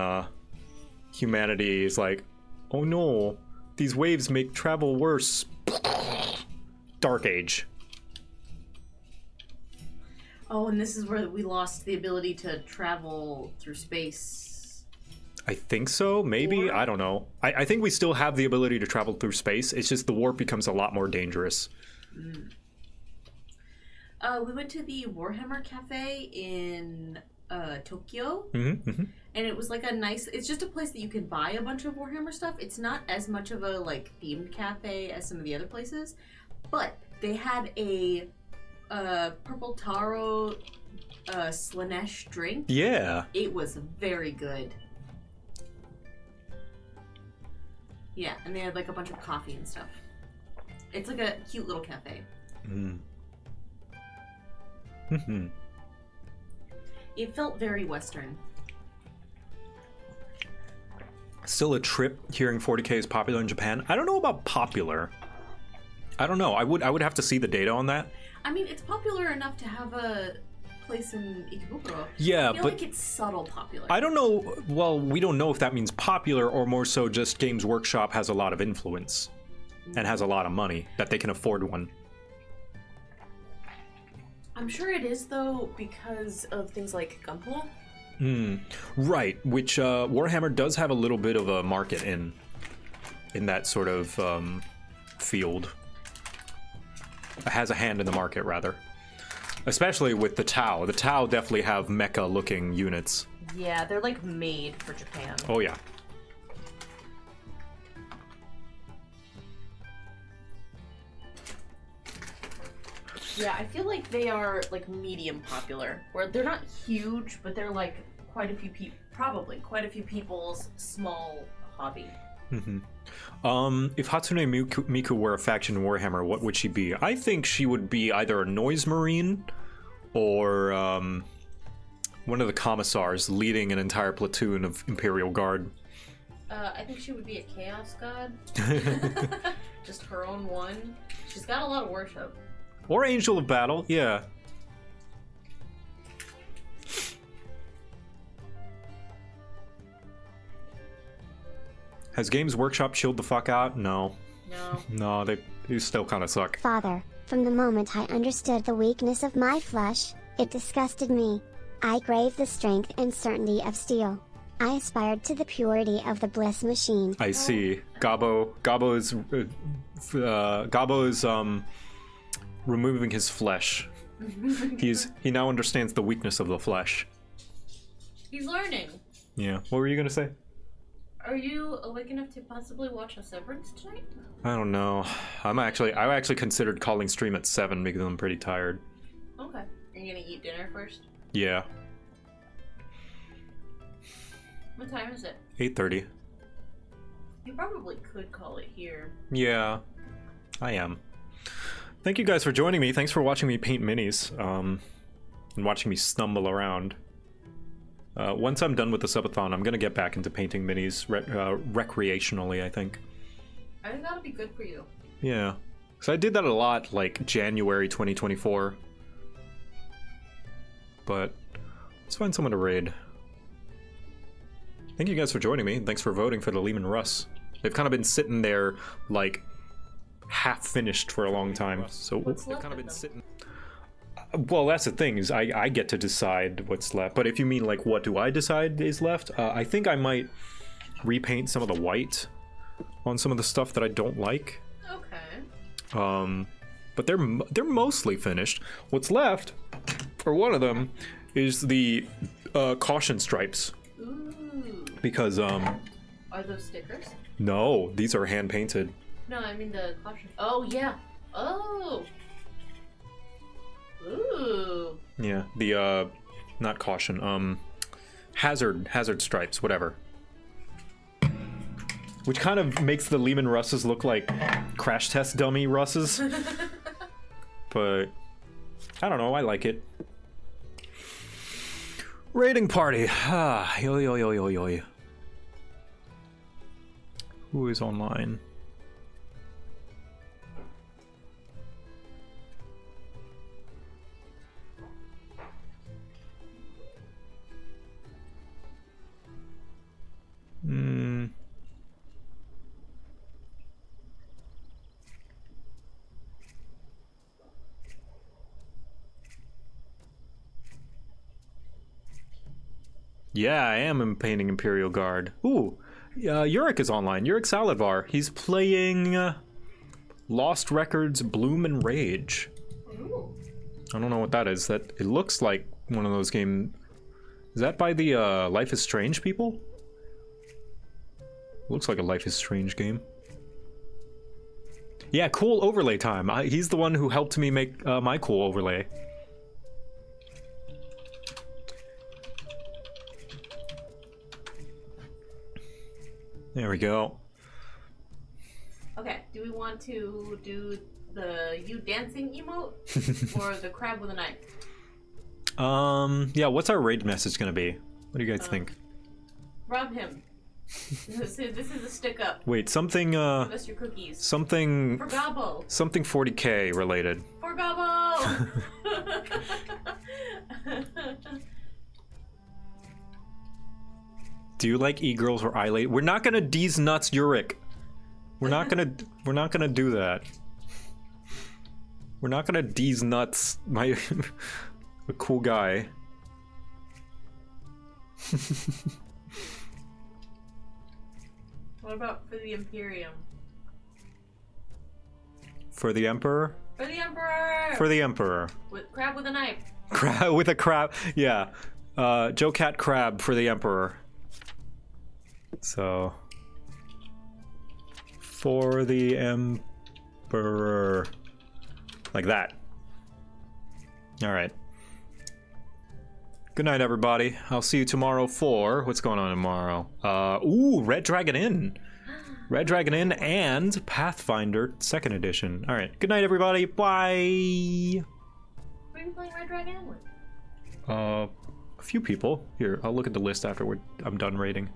A: humanity is like, oh no, these waves make travel worse. Dark Age.
B: Oh, and this is where we lost the ability to travel through space.
A: I think so, maybe. I don't know. I think we still have the ability to travel through space. It's just the warp becomes a lot more dangerous.
B: We went to the Warhammer Cafe in Tokyo.
A: Mm-hmm.
B: And it was like a nice... It's just a place that you can buy a bunch of Warhammer stuff. It's not as much of a like themed cafe as some of the other places. But they had a purple taro Slaanesh drink.
A: Yeah.
B: It was very good. Yeah, and they had like a bunch of coffee and stuff. It's like a cute little cafe. It felt very Western.
A: Still a trip hearing 40K is popular in Japan. I don't know about popular. I don't know. I would have to see the data on that.
B: I mean, it's popular enough to have a place in Ikebukuro.
A: Yeah,
B: I feel
A: but
B: like it's subtle popular.
A: I don't know. Well, we don't know if that means popular or more so just Games Workshop has a lot of influence and has a lot of money that they can afford one.
B: I'm sure it is though because of things like Gunpla.
A: Right, which Warhammer does have a little bit of a market in that sort of field. It has a hand in the market, rather. Especially with the Tau. The Tau definitely have mecha-looking units.
B: Yeah, they're like made for Japan.
A: Oh yeah.
B: Yeah, I feel like they are like medium popular, where they're not huge, but they're like quite a few people, probably quite a few people's small hobby.
A: If Hatsune Miku were a faction in Warhammer, what would she be? I think she would be either a noise marine or one of the commissars leading an entire platoon of Imperial Guard.
B: I think she would be a chaos god. Just her own one. She's got a lot of worship.
A: Or Angel of Battle, yeah. Has Games Workshop chilled the fuck out? No.
B: No.
A: No, they still kind of suck.
C: Father, from the moment I understood the weakness of my flesh, it disgusted me. I craved the strength and certainty of steel. I aspired to the purity of the bliss machine.
A: I see. Gabo is removing his flesh. He now understands the weakness of the flesh.
B: He's learning.
A: Yeah. What were you gonna say?
B: Are you awake enough to possibly watch a Severance tonight?
A: I don't know. I actually considered calling stream at 7 because I'm pretty tired.
B: Okay. Are you gonna eat dinner first?
A: Yeah.
B: What time is it?
A: 8:30.
B: You probably could call it here.
A: Yeah, I am. Thank you guys for joining me. Thanks for watching me paint minis, and watching me stumble around. Once I'm done with the subathon, I'm gonna get back into painting minis recreationally, I think.
B: I think that'll be good for you.
A: Yeah, so I did that a lot, like January 2024. But let's find someone to raid. Thank you guys for joining me. Thanks for voting for the Lehman Russ. They've kind of been sitting there, like, half finished for a long time. So they've kind of been sitting. Well, that's the thing, is I get to decide what's left. But if you mean, like, what do I decide is left? I think I might repaint some of the white on some of the stuff that I don't like.
B: Okay.
A: But they're mostly finished. What's left, for one of them, is the caution stripes.
B: Ooh.
A: Because
B: Are those stickers?
A: no, these are hand painted.
B: No, I mean the caution. Oh yeah. Oh. Ooh.
A: Yeah, the not caution, hazard stripes, whatever. Which kind of makes the Lehman Russes look like crash test dummy Russes. But I don't know, I like it. Raiding party. Ah, yo yo yo yo yo. Who is online? Yeah, I am painting Imperial Guard. Ooh, Yurik is online. Yurik Saladvar. He's playing Lost Records Bloom and Rage.
B: Ooh.
A: I don't know what that is. That it looks like one of those games. Is that by the Life is Strange people? Looks like a Life is Strange game. Yeah, cool overlay time. He's the one who helped me make my cool overlay. There we go.
B: Okay, do we want to do the you dancing emote or the crab with a knife?
A: Yeah, what's our raid message gonna be? What do you guys think?
B: Rob him. This is a stick up.
A: Wait, something,
B: Give us your cookies.
A: something...
B: For Gobbo.
A: Something 40k related.
B: For Gobbo!
A: Do you like e-girls or eyelid? We're not gonna D's nuts Yurik. We're not gonna do that. We're not gonna D's nuts my a cool guy.
B: What about for the Imperium?
A: For the Emperor?
B: For the Emperor!
A: For the Emperor.
B: With crab with a knife.
A: Crab with a crab. Yeah. JoCat crab for the Emperor. So for the Emperor. Like that. Alright. Good night, everybody. I'll see you tomorrow for... What's going on tomorrow? Ooh, Red Dragon Inn. Red Dragon Inn and Pathfinder 2nd Edition. Alright, good night, everybody. Bye!
B: Who are you playing Red Dragon with?
A: A few people. Here, I'll look at the list after I'm done rating.